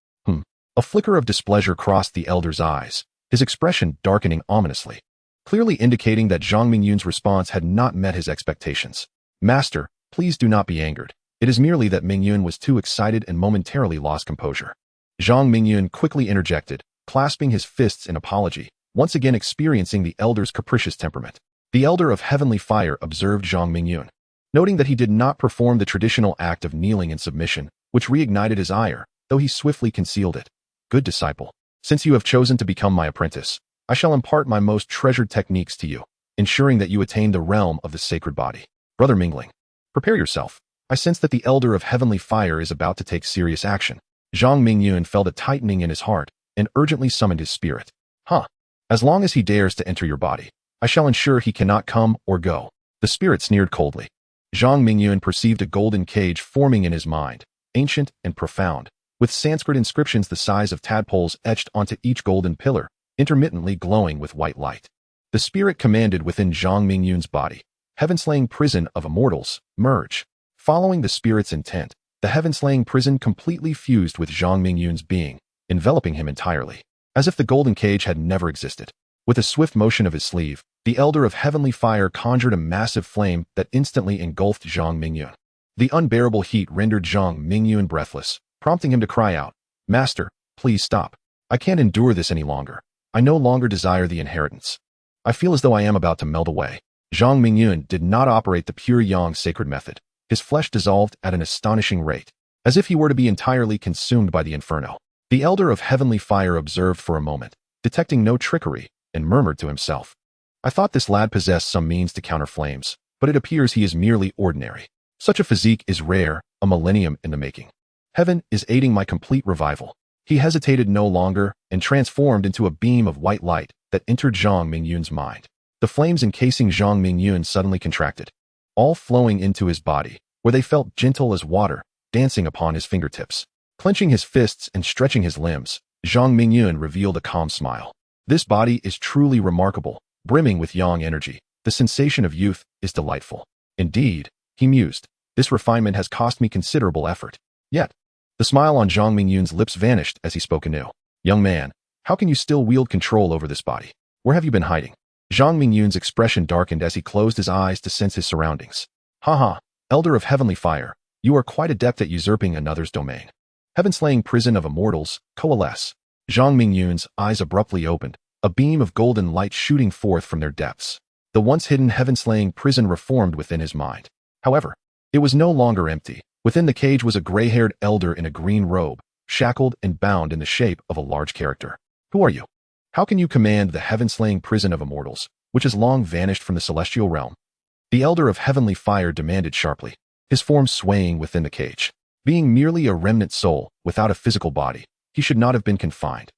S1: A flicker of displeasure crossed the elder's eyes, his expression darkening ominously, clearly indicating that Zhang Mingyun's response had not met his expectations. "Master, please do not be angered. It is merely that Mingyun was too excited and momentarily lost composure." Zhang Mingyun quickly interjected, clasping his fists in apology, once again experiencing the elder's capricious temperament. The Elder of Heavenly Fire observed Zhang Mingyun, noting that he did not perform the traditional act of kneeling in submission, which reignited his ire, though he swiftly concealed it. "Good disciple, since you have chosen to become my apprentice, I shall impart my most treasured techniques to you, ensuring that you attain the realm of the sacred body. Brother Mingling, prepare yourself. I sense that the Elder of Heavenly Fire is about to take serious action." Zhang Mingyun felt a tightening in his heart and urgently summoned his spirit. As long as he dares to enter your body, I shall ensure he cannot come or go." The spirit sneered coldly. Zhang Mingyun perceived a golden cage forming in his mind, ancient and profound, with Sanskrit inscriptions the size of tadpoles etched onto each golden pillar, intermittently glowing with white light. The spirit commanded within Zhang Mingyun's body, "Heaven-slaying prison of immortals, merge." Following the spirit's intent, the heaven-slaying prison completely fused with Zhang Mingyun's being, enveloping him entirely, as if the golden cage had never existed. With a swift motion of his sleeve, the Elder of Heavenly Fire conjured a massive flame that instantly engulfed Zhang Mingyun. The unbearable heat rendered Zhang Mingyun breathless, prompting him to cry out, "Master, please stop. I can't endure this any longer. I no longer desire the inheritance. I feel as though I am about to melt away." Zhang Mingyun did not operate the pure yang sacred method. His flesh dissolved at an astonishing rate, as if he were to be entirely consumed by the inferno. The Elder of Heavenly Fire observed for a moment, detecting no trickery, and murmured to himself, "I thought this lad possessed some means to counter flames, but it appears he is merely ordinary. Such a physique is rare, a millennium in the making. Heaven is aiding my complete revival." He hesitated no longer and transformed into a beam of white light that entered Zhang Mingyun's mind. The flames encasing Zhang Mingyun suddenly contracted, all flowing into his body, where they felt gentle as water, dancing upon his fingertips. Clenching his fists and stretching his limbs, Zhang Mingyun revealed a calm smile. "This body is truly remarkable, brimming with yang energy. The sensation of youth is delightful. Indeed," he mused, "this refinement has cost me considerable effort." Yet, the smile on Zhang Mingyun's lips vanished as he spoke anew. "Young man, how can you still wield control over this body? Where have you been hiding?" Zhang Mingyun's expression darkened as he closed his eyes to sense his surroundings. Elder of Heavenly Fire, you are quite adept at usurping another's domain. Heaven-slaying prison of immortals, coalesce." Zhang Mingyun's eyes abruptly opened, a beam of golden light shooting forth from their depths. The once hidden heaven-slaying prison reformed within his mind. However, it was no longer empty. Within the cage was a gray-haired elder in a green robe, shackled and bound in the shape of a large character. "Who are you? How can you command the heaven-slaying prison of immortals, which has long vanished from the celestial realm?" The Elder of Heavenly Fire demanded sharply, his form swaying within the cage. Being merely a remnant soul, without a physical body, he should not have been confined.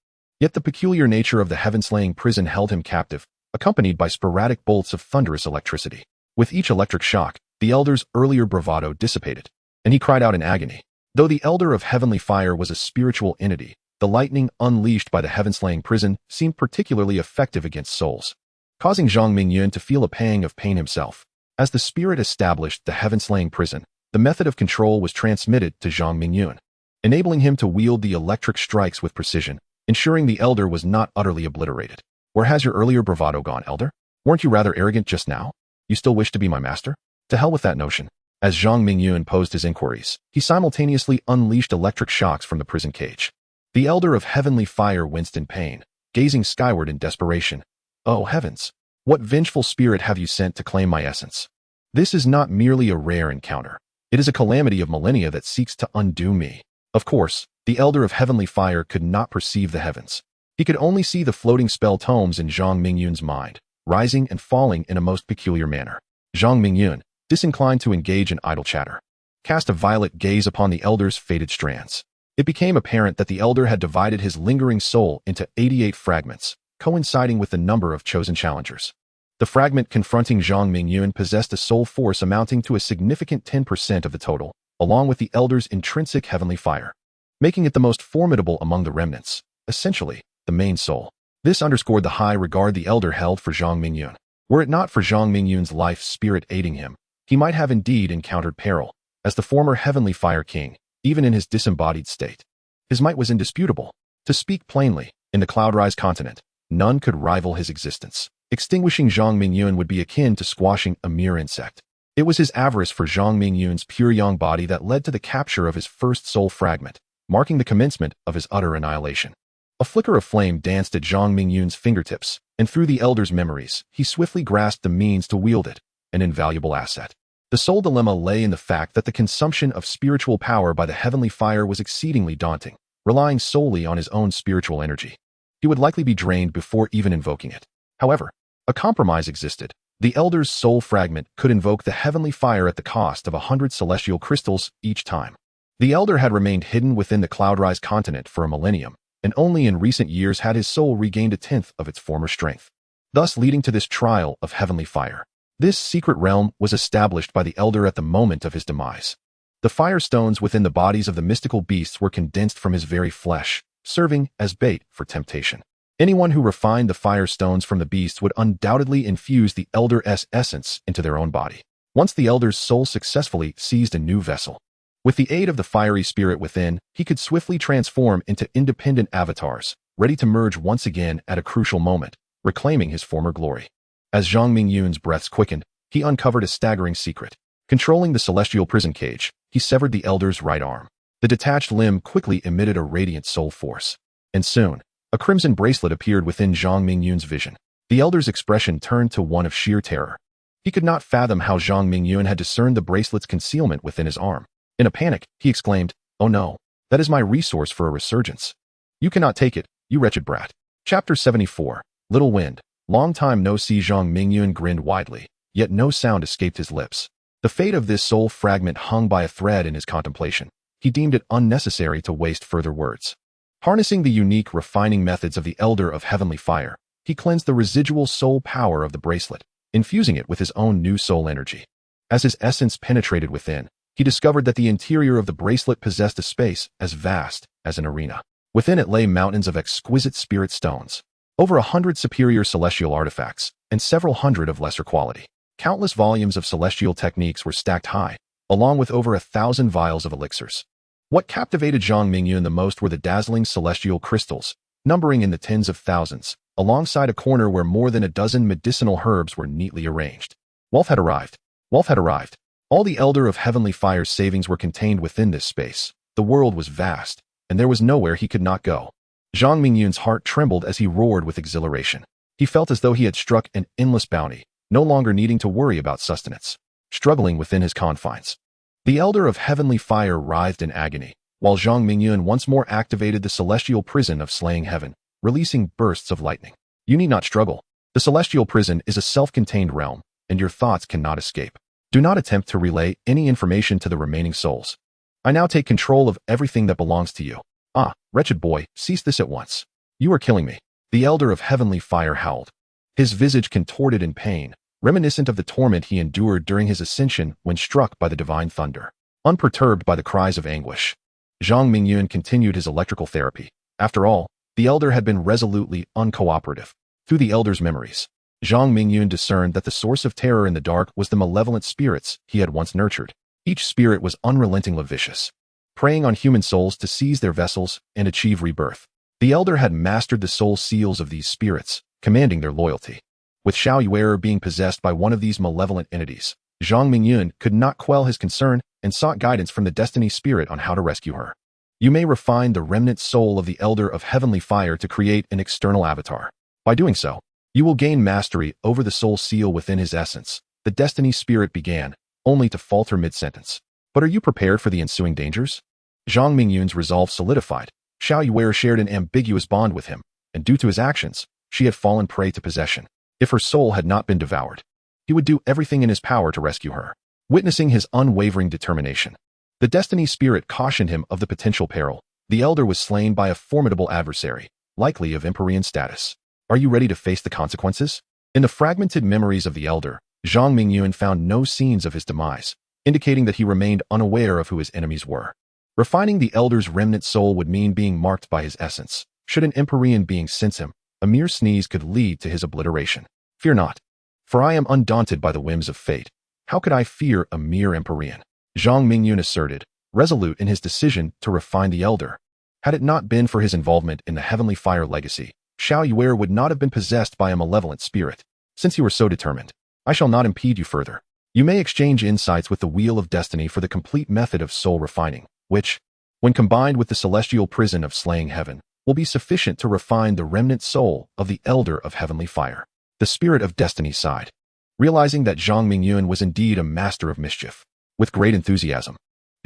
S1: Yet the peculiar nature of the heaven-slaying prison held him captive, accompanied by sporadic bolts of thunderous electricity. With each electric shock, the elder's earlier bravado dissipated, and he cried out in agony. Though the elder of heavenly fire was a spiritual entity, the lightning unleashed by the heaven-slaying prison seemed particularly effective against souls, causing Zhang Mingyun to feel a pang of pain himself. As the spirit established the heaven-slaying prison, the method of control was transmitted to Zhang Mingyun, enabling him to wield the electric strikes with precision, ensuring the elder was not utterly obliterated. Where has your earlier bravado gone, elder? Weren't you rather arrogant just now? You still wish to be my master? To hell with that notion. As Zhang Mingyun posed his inquiries, he simultaneously unleashed electric shocks from the prison cage. The elder of heavenly fire winced in pain, gazing skyward in desperation. Oh heavens! What vengeful spirit have you sent to claim my essence? This is not merely a rare encounter. It is a calamity of millennia that seeks to undo me. Of course, the elder of heavenly fire could not perceive the heavens. He could only see the floating spell tomes in Zhang Mingyun's mind, rising and falling in a most peculiar manner. Zhang Mingyun, disinclined to engage in idle chatter, cast a violet gaze upon the elder's faded strands. It became apparent that the elder had divided his lingering soul into 88 fragments, coinciding with the number of chosen challengers. The fragment confronting Zhang Mingyun possessed a soul force amounting to a significant 10% of the total, along with the elder's intrinsic heavenly fire, making it the most formidable among the remnants, essentially, the main soul. This underscored the high regard the elder held for Zhang Mingyun. Were it not for Zhang Mingyun's life spirit aiding him, he might have indeed encountered peril, as the former heavenly fire king, even in his disembodied state. His might was indisputable. To speak plainly, in the Cloudrise continent, none could rival his existence. Extinguishing Zhang Mingyun would be akin to squashing a mere insect. It was his avarice for Zhang Mingyun's pure yang body that led to the capture of his first soul fragment, marking the commencement of his utter annihilation. A flicker of flame danced at Zhang Mingyun's fingertips, and through the elder's memories, he swiftly grasped the means to wield it, an invaluable asset. The sole dilemma lay in the fact that the consumption of spiritual power by the heavenly fire was exceedingly daunting, relying solely on his own spiritual energy. He would likely be drained before even invoking it. However, a compromise existed. The elder's soul fragment could invoke the heavenly fire at the cost of 100 celestial crystals each time. The elder had remained hidden within the Cloudrise continent for a millennium, and only in recent years had his soul regained a tenth of its former strength, thus leading to this trial of heavenly fire. This secret realm was established by the elder at the moment of his demise. The fire stones within the bodies of the mystical beasts were condensed from his very flesh, serving as bait for temptation. Anyone who refined the fire stones from the beasts would undoubtedly infuse the elder's essence into their own body. Once the elder's soul successfully seized a new vessel, with the aid of the fiery spirit within, he could swiftly transform into independent avatars, ready to merge once again at a crucial moment, reclaiming his former glory. As Zhang Mingyun's breaths quickened, he uncovered a staggering secret. Controlling the celestial prison cage, he severed the elder's right arm. The detached limb quickly emitted a radiant soul force. And soon, a crimson bracelet appeared within Zhang Mingyun's vision. The elder's expression turned to one of sheer terror. He could not fathom how Zhang Mingyun had discerned the bracelet's concealment within his arm. In a panic, he exclaimed, "Oh no, that is my resource for a resurgence. You cannot take it, you wretched brat." Chapter 74. Little Wind. Long time no see. Zhang Mingyun grinned widely, yet no sound escaped his lips. The fate of this soul fragment hung by a thread in his contemplation. He deemed it unnecessary to waste further words. Harnessing the unique refining methods of the elder of heavenly fire, he cleansed the residual soul power of the bracelet, infusing it with his own new soul energy. As his essence penetrated within, he discovered that the interior of the bracelet possessed a space as vast as an arena. Within it lay mountains of exquisite spirit stones, over 100 superior celestial artifacts, and several hundred of lesser quality. Countless volumes of celestial techniques were stacked high, along with over 1,000 vials of elixirs. What captivated Zhang Mingyun the most were the dazzling celestial crystals, numbering in the tens of thousands, alongside a corner where more than a dozen medicinal herbs were neatly arranged. Wolf had arrived. Wolf had arrived. All the Elder of Heavenly Fire's savings were contained within this space. The world was vast, and there was nowhere he could not go. Zhang Mingyun's heart trembled as he roared with exhilaration. He felt as though he had struck an endless bounty, no longer needing to worry about sustenance, struggling within his confines. The Elder of Heavenly Fire writhed in agony, while Zhang Mingyun once more activated the celestial prison of slaying heaven, releasing bursts of lightning. You need not struggle. The celestial prison is a self-contained realm, and your thoughts cannot escape. Do not attempt to relay any information to the remaining souls. I now take control of everything that belongs to you. Ah, wretched boy, cease this at once. You are killing me. The elder of heavenly fire howled. His visage contorted in pain, reminiscent of the torment he endured during his ascension when struck by the divine thunder. Unperturbed by the cries of anguish, Zhang Mingyun continued his electrical therapy. After all, the elder had been resolutely uncooperative. Through the elder's memories, Zhang Mingyun discerned that the source of terror in the dark was the malevolent spirits he had once nurtured. Each spirit was unrelentingly vicious, preying on human souls to seize their vessels and achieve rebirth. The elder had mastered the soul seals of these spirits, commanding their loyalty. With Xiao being possessed by one of these malevolent entities, Zhang Mingyun could not quell his concern and sought guidance from the destiny spirit on how to rescue her. You may refine the remnant soul of the elder of heavenly fire to create an external avatar. By doing so, you will gain mastery over the soul seal within his essence. The destiny spirit began, only to falter mid-sentence. But are you prepared for the ensuing dangers? Zhang Mingyun's resolve solidified. Xiao shared an ambiguous bond with him, and due to his actions, she had fallen prey to possession. If her soul had not been devoured, he would do everything in his power to rescue her. Witnessing his unwavering determination, the destiny spirit cautioned him of the potential peril. The elder was slain by a formidable adversary, likely of Empyrean status. Are you ready to face the consequences? In the fragmented memories of the elder, Zhang Mingyun found no scenes of his demise, indicating that he remained unaware of who his enemies were. Refining the elder's remnant soul would mean being marked by his essence. Should an Empyrean being sense him, a mere sneeze could lead to his obliteration. Fear not, for I am undaunted by the whims of fate. How could I fear a mere Empyrean? Zhang Mingyun asserted, resolute in his decision to refine the elder. Had it not been for his involvement in the heavenly fire legacy, Xiao would not have been possessed by a malevolent spirit. Since you are so determined, I shall not impede you further. You may exchange insights with the Wheel of Destiny for the complete method of soul refining, which, when combined with the celestial prison of slaying heaven, will be sufficient to refine the remnant soul of the elder of heavenly fire. The spirit of destiny sighed, realizing that Zhang Mingyun was indeed a master of mischief. With great enthusiasm,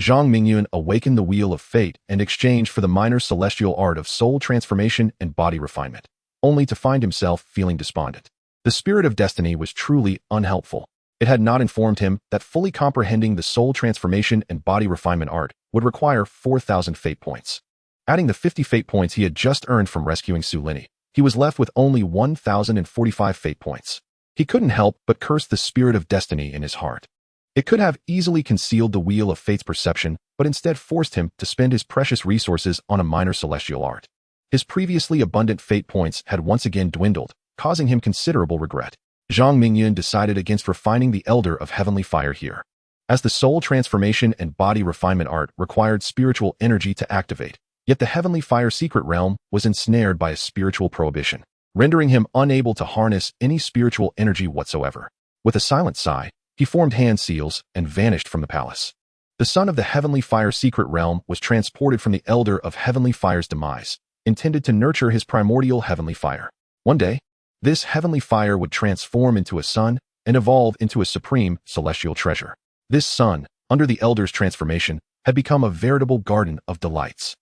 S1: Zhang Mingyun awakened the wheel of fate and exchanged for the minor celestial art of soul transformation and body refinement, only to find himself feeling despondent. The spirit of destiny was truly unhelpful. It had not informed him that fully comprehending the soul transformation and body refinement art would require 4,000 fate points. Adding the 50 fate points he had just earned from rescuing Su Lini, he was left with only 1,045 fate points. He couldn't help but curse the spirit of destiny in his heart. It could have easily concealed the wheel of fate's perception, but instead forced him to spend his precious resources on a minor celestial art. His previously abundant fate points had once again dwindled, causing him considerable regret. Zhang Mingyun decided against refining the elder of heavenly fire here, as the soul transformation and body refinement art required spiritual energy to activate. Yet the heavenly fire secret realm was ensnared by a spiritual prohibition, rendering him unable to harness any spiritual energy whatsoever. With a silent sigh, he formed hand seals and vanished from the palace. The son of the heavenly fire secret realm was transported from the elder of heavenly fire's demise, intended to nurture his primordial heavenly fire. One day, this heavenly fire would transform into a sun and evolve into a supreme celestial treasure. This sun, under the elder's transformation, had become a veritable garden of delights.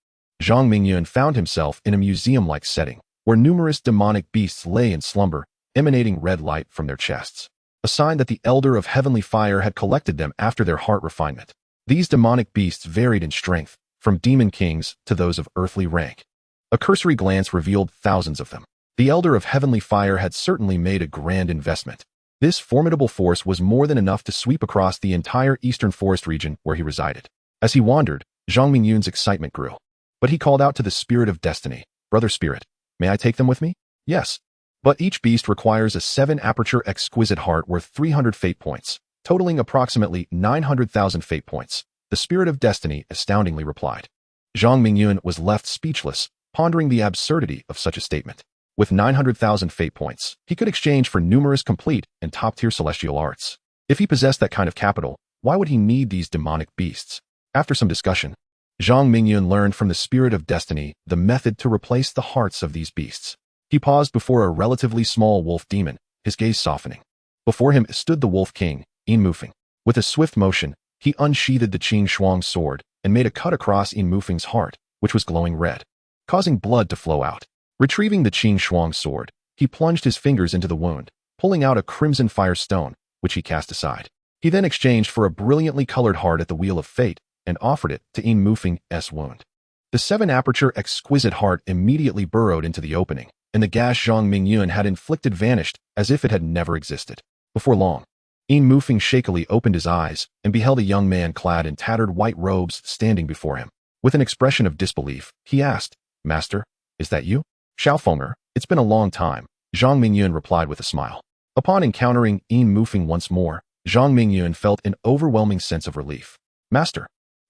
S1: Zhang Mingyun found himself in a museum-like setting, where numerous demonic beasts lay in slumber, emanating red light from their chests, a sign that the elder of heavenly fire had collected them after their heart refinement. These demonic beasts varied in strength, from demon kings to those of earthly rank. A cursory glance revealed thousands of them. The elder of heavenly fire had certainly made a grand investment. This formidable force was more than enough to sweep across the entire eastern forest region where he resided. As he wandered, Zhang Mingyun's excitement grew. But he called out to the spirit of destiny, "Brother spirit, may I take them with me?" "Yes. But each beast requires a 7-aperture exquisite heart worth 300 fate points, totaling approximately 900,000 fate points," the spirit of destiny astoundingly replied. Zhang Mingyun was left speechless, pondering the absurdity of such a statement. With 900,000 fate points, he could exchange for numerous complete and top-tier celestial arts. If he possessed that kind of capital, why would he need these demonic beasts? After some discussion, Zhang Mingyun learned from the spirit of destiny the method to replace the hearts of these beasts. He paused before a relatively small wolf demon, his gaze softening. Before him stood the wolf king, Yin Mufeng. With a swift motion, he unsheathed the Qing Shuang sword and made a cut across Yin Mufeng's heart, which was glowing red, causing blood to flow out. Retrieving the Qing Shuang sword, he plunged his fingers into the wound, pulling out a crimson fire stone, which he cast aside. He then exchanged for a brilliantly colored heart at the wheel of fate and offered it to Yin Mufeng's wound. The 7-aperture exquisite heart immediately burrowed into the opening, and the gash Zhang Mingyun had inflicted vanished as if it had never existed. Before long, Mufeng shakily opened his eyes and beheld a young man clad in tattered white robes standing before him. With an expression of disbelief, he asked, "Master, is that you?" "Xiaofenger, it's been a long time," Zhang Mingyun replied with a smile. Upon encountering Mufeng once more, Zhang Mingyun felt an overwhelming sense of relief. "Master,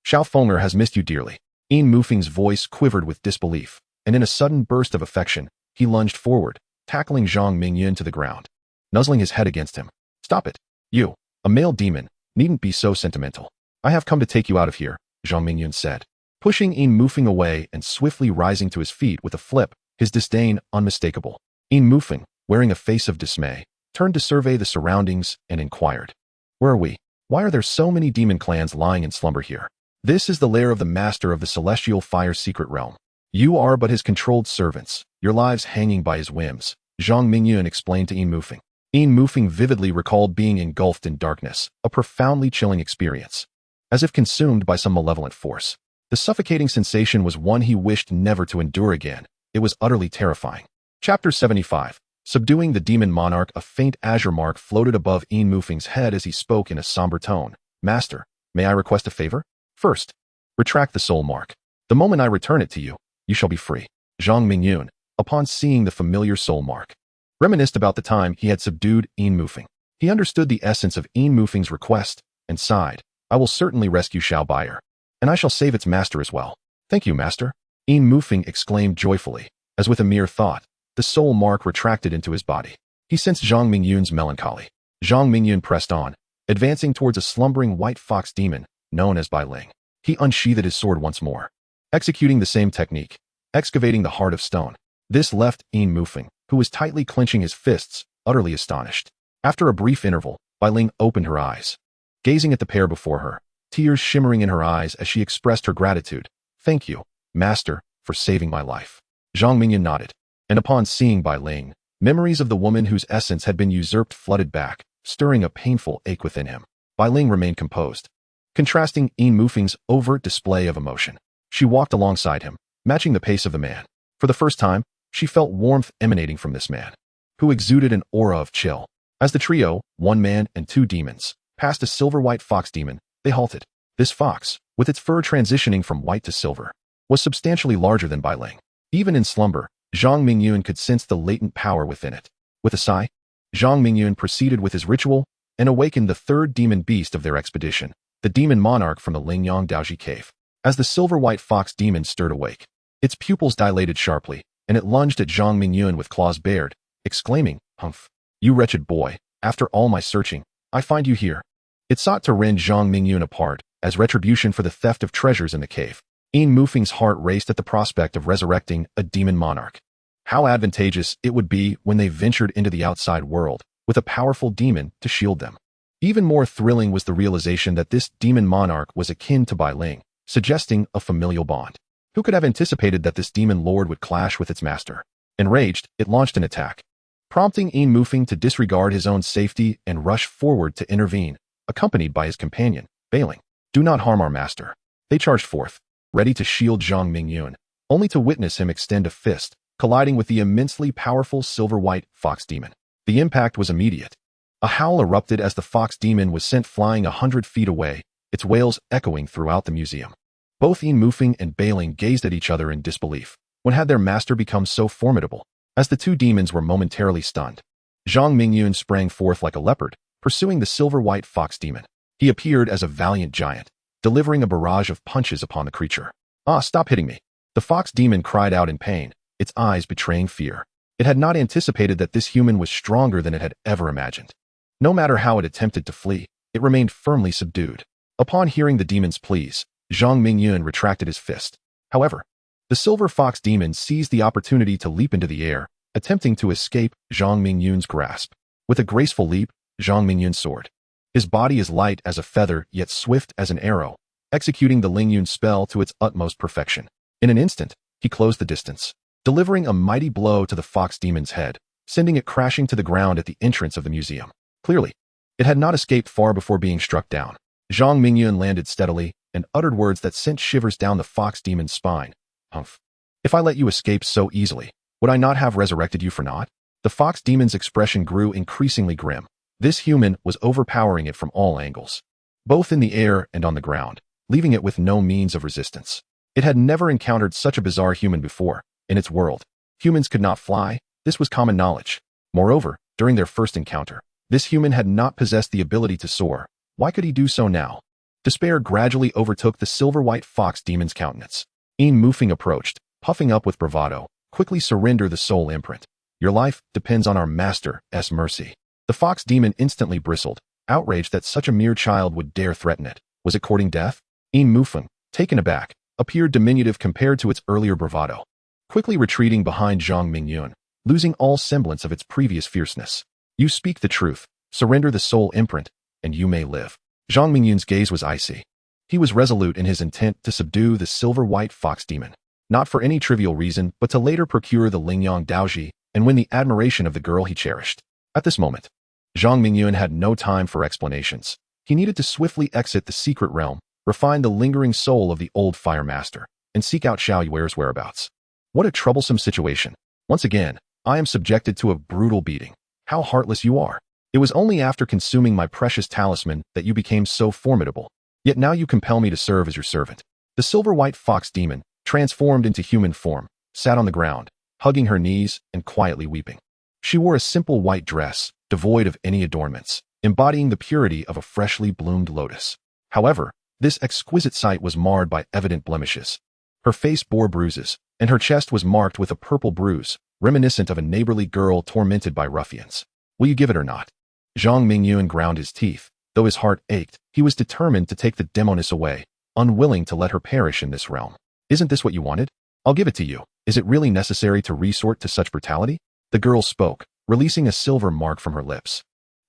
S1: Xiaofenger has missed you dearly." Mufeng's voice quivered with disbelief, and in a sudden burst of affection, he lunged forward, tackling Zhang Mingyun to the ground, nuzzling his head against him. "Stop it. You, a male demon, needn't be so sentimental. I have come to take you out of here," Zhang Mingyun said, pushing Mufeng away and swiftly rising to his feet with a flip, his disdain unmistakable. Mufeng, wearing a face of dismay, turned to survey the surroundings and inquired, "Where are we? Why are there so many demon clans lying in slumber here?" "This is the lair of the master of the celestial fire's secret realm. You are but his controlled servants, your lives hanging by his whims," Zhang Mingyun explained to Mufeng. Mufeng vividly recalled being engulfed in darkness, a profoundly chilling experience. As if consumed by some malevolent force. The suffocating sensation was one he wished never to endure again. It was utterly terrifying. Chapter 75. Subduing the demon monarch. A faint azure mark floated above Mufeng's head as he spoke in a somber tone. "Master, may I request a favor? First, retract the soul mark. The moment I return it to you, you shall be free." Zhang Mingyun, upon seeing the familiar soul mark, reminisced about the time he had subdued Mufeng. He understood the essence of Mufeng's request and sighed, "I will certainly rescue Shaobai, and I shall save its master as well." "Thank you, master," Mufeng exclaimed joyfully, as with a mere thought, the soul mark retracted into his body. He sensed Zhang Mingyun's melancholy. Zhang Mingyun pressed on, advancing towards a slumbering white fox demon, known as Bai Ling. He unsheathed his sword once more, executing the same technique, excavating the heart of stone. This left Mufeng, who was tightly clenching his fists, utterly astonished. After a brief interval, Bai Ling opened her eyes, gazing at the pair before her, tears shimmering in her eyes as she expressed her gratitude. "Thank you, master, for saving my life." Zhang Mingyun nodded, and upon seeing Bai Ling, memories of the woman whose essence had been usurped flooded back, stirring a painful ache within him. Bai Ling remained composed, contrasting Mufeng's overt display of emotion. She walked alongside him, matching the pace of the man. For the first time, she felt warmth emanating from this man, who exuded an aura of chill. As the trio, one man and two demons, passed a silver-white fox demon, they halted. This fox, with its fur transitioning from white to silver, was substantially larger than Bai Ling. Even in slumber, Zhang Mingyun could sense the latent power within it. With a sigh, Zhang Mingyun proceeded with his ritual and awakened the third demon beast of their expedition, the demon monarch from the Lingyang Daoji cave. As the silver-white fox demon stirred awake, its pupils dilated sharply, and it lunged at Zhang Mingyun with claws bared, exclaiming, "Humph! You wretched boy, after all my searching, I find you here." It sought to rend Zhang Mingyun apart, as retribution for the theft of treasures in the cave. Mufeng's heart raced at the prospect of resurrecting a demon monarch. How advantageous it would be when they ventured into the outside world, with a powerful demon to shield them. Even more thrilling was the realization that this demon monarch was akin to Bai Ling, suggesting a familial bond. Who could have anticipated that this demon lord would clash with its master? Enraged, it launched an attack, prompting Mufeng to disregard his own safety and rush forward to intervene, accompanied by his companion, bailing, "Do not harm our master." They charged forth, ready to shield Zhang Mingyun, only to witness him extend a fist, colliding with the immensely powerful silver-white fox demon. The impact was immediate. A howl erupted as the fox demon was sent flying 100 feet away, its wails echoing throughout the museum. Both Mufeng and Bai Ling gazed at each other in disbelief. When had their master become so formidable? As the two demons were momentarily stunned, Zhang Mingyun sprang forth like a leopard, pursuing the silver-white fox demon. He appeared as a valiant giant, delivering a barrage of punches upon the creature. "Ah, stop hitting me!" The fox demon cried out in pain, its eyes betraying fear. It had not anticipated that this human was stronger than it had ever imagined. No matter how it attempted to flee, it remained firmly subdued. Upon hearing the demon's pleas, Zhang Mingyun retracted his fist. However, the silver fox demon seized the opportunity to leap into the air, attempting to escape Zhang Mingyun's grasp. With a graceful leap, Zhang Mingyun soared. His body is light as a feather, yet swift as an arrow, executing the Lingyun spell to its utmost perfection. In an instant, he closed the distance, delivering a mighty blow to the fox demon's head, sending it crashing to the ground at the entrance of the museum. Clearly, it had not escaped far before being struck down. Zhang Mingyun landed steadily and uttered words that sent shivers down the fox demon's spine, Humph. If I let you escape so easily, would I not have resurrected you for naught? The fox demon's expression grew increasingly grim. This human was overpowering it from all angles, both in the air and on the ground, leaving it with no means of resistance. It had never encountered such a bizarre human before. In its world, humans could not fly. This was common knowledge. Moreover, during their first encounter, this human had not possessed the ability to soar. Why could he do so now? Despair gradually overtook the silver-white fox demon's countenance. Mufeng approached, puffing up with bravado. Quickly surrender the soul imprint. Your life depends on our master's mercy. The fox demon instantly bristled, outraged that such a mere child would dare threaten it. Was it courting death? Mufeng, taken aback, appeared diminutive compared to its earlier bravado, quickly retreating behind Zhang Mingyun, losing all semblance of its previous fierceness. You speak the truth. Surrender the soul imprint, and you may live. Zhang Mingyun's gaze was icy. He was resolute in his intent to subdue the silver-white fox demon, not for any trivial reason, but to later procure the Lingyang Daoji and win the admiration of the girl he cherished. At this moment, Zhang Mingyun had no time for explanations. He needed to swiftly exit the secret realm, refine the lingering soul of the old fire master, and seek out Xiaoyuer's whereabouts. What a troublesome situation. Once again, I am subjected to a brutal beating. How heartless you are. It was only after consuming my precious talisman that you became so formidable. Yet now you compel me to serve as your servant. The silver-white fox demon, transformed into human form, sat on the ground, hugging her knees and quietly weeping. She wore a simple white dress, devoid of any adornments, embodying the purity of a freshly bloomed lotus. However, this exquisite sight was marred by evident blemishes. Her face bore bruises, and her chest was marked with a purple bruise, reminiscent of a neighborly girl tormented by ruffians. Will you give it or not? Zhang Mingyun ground his teeth. Though his heart ached, he was determined to take the demoness away, unwilling to let her perish in this realm. Isn't this what you wanted? I'll give it to you. Is it really necessary to resort to such brutality? The girl spoke, releasing a silver mark from her lips.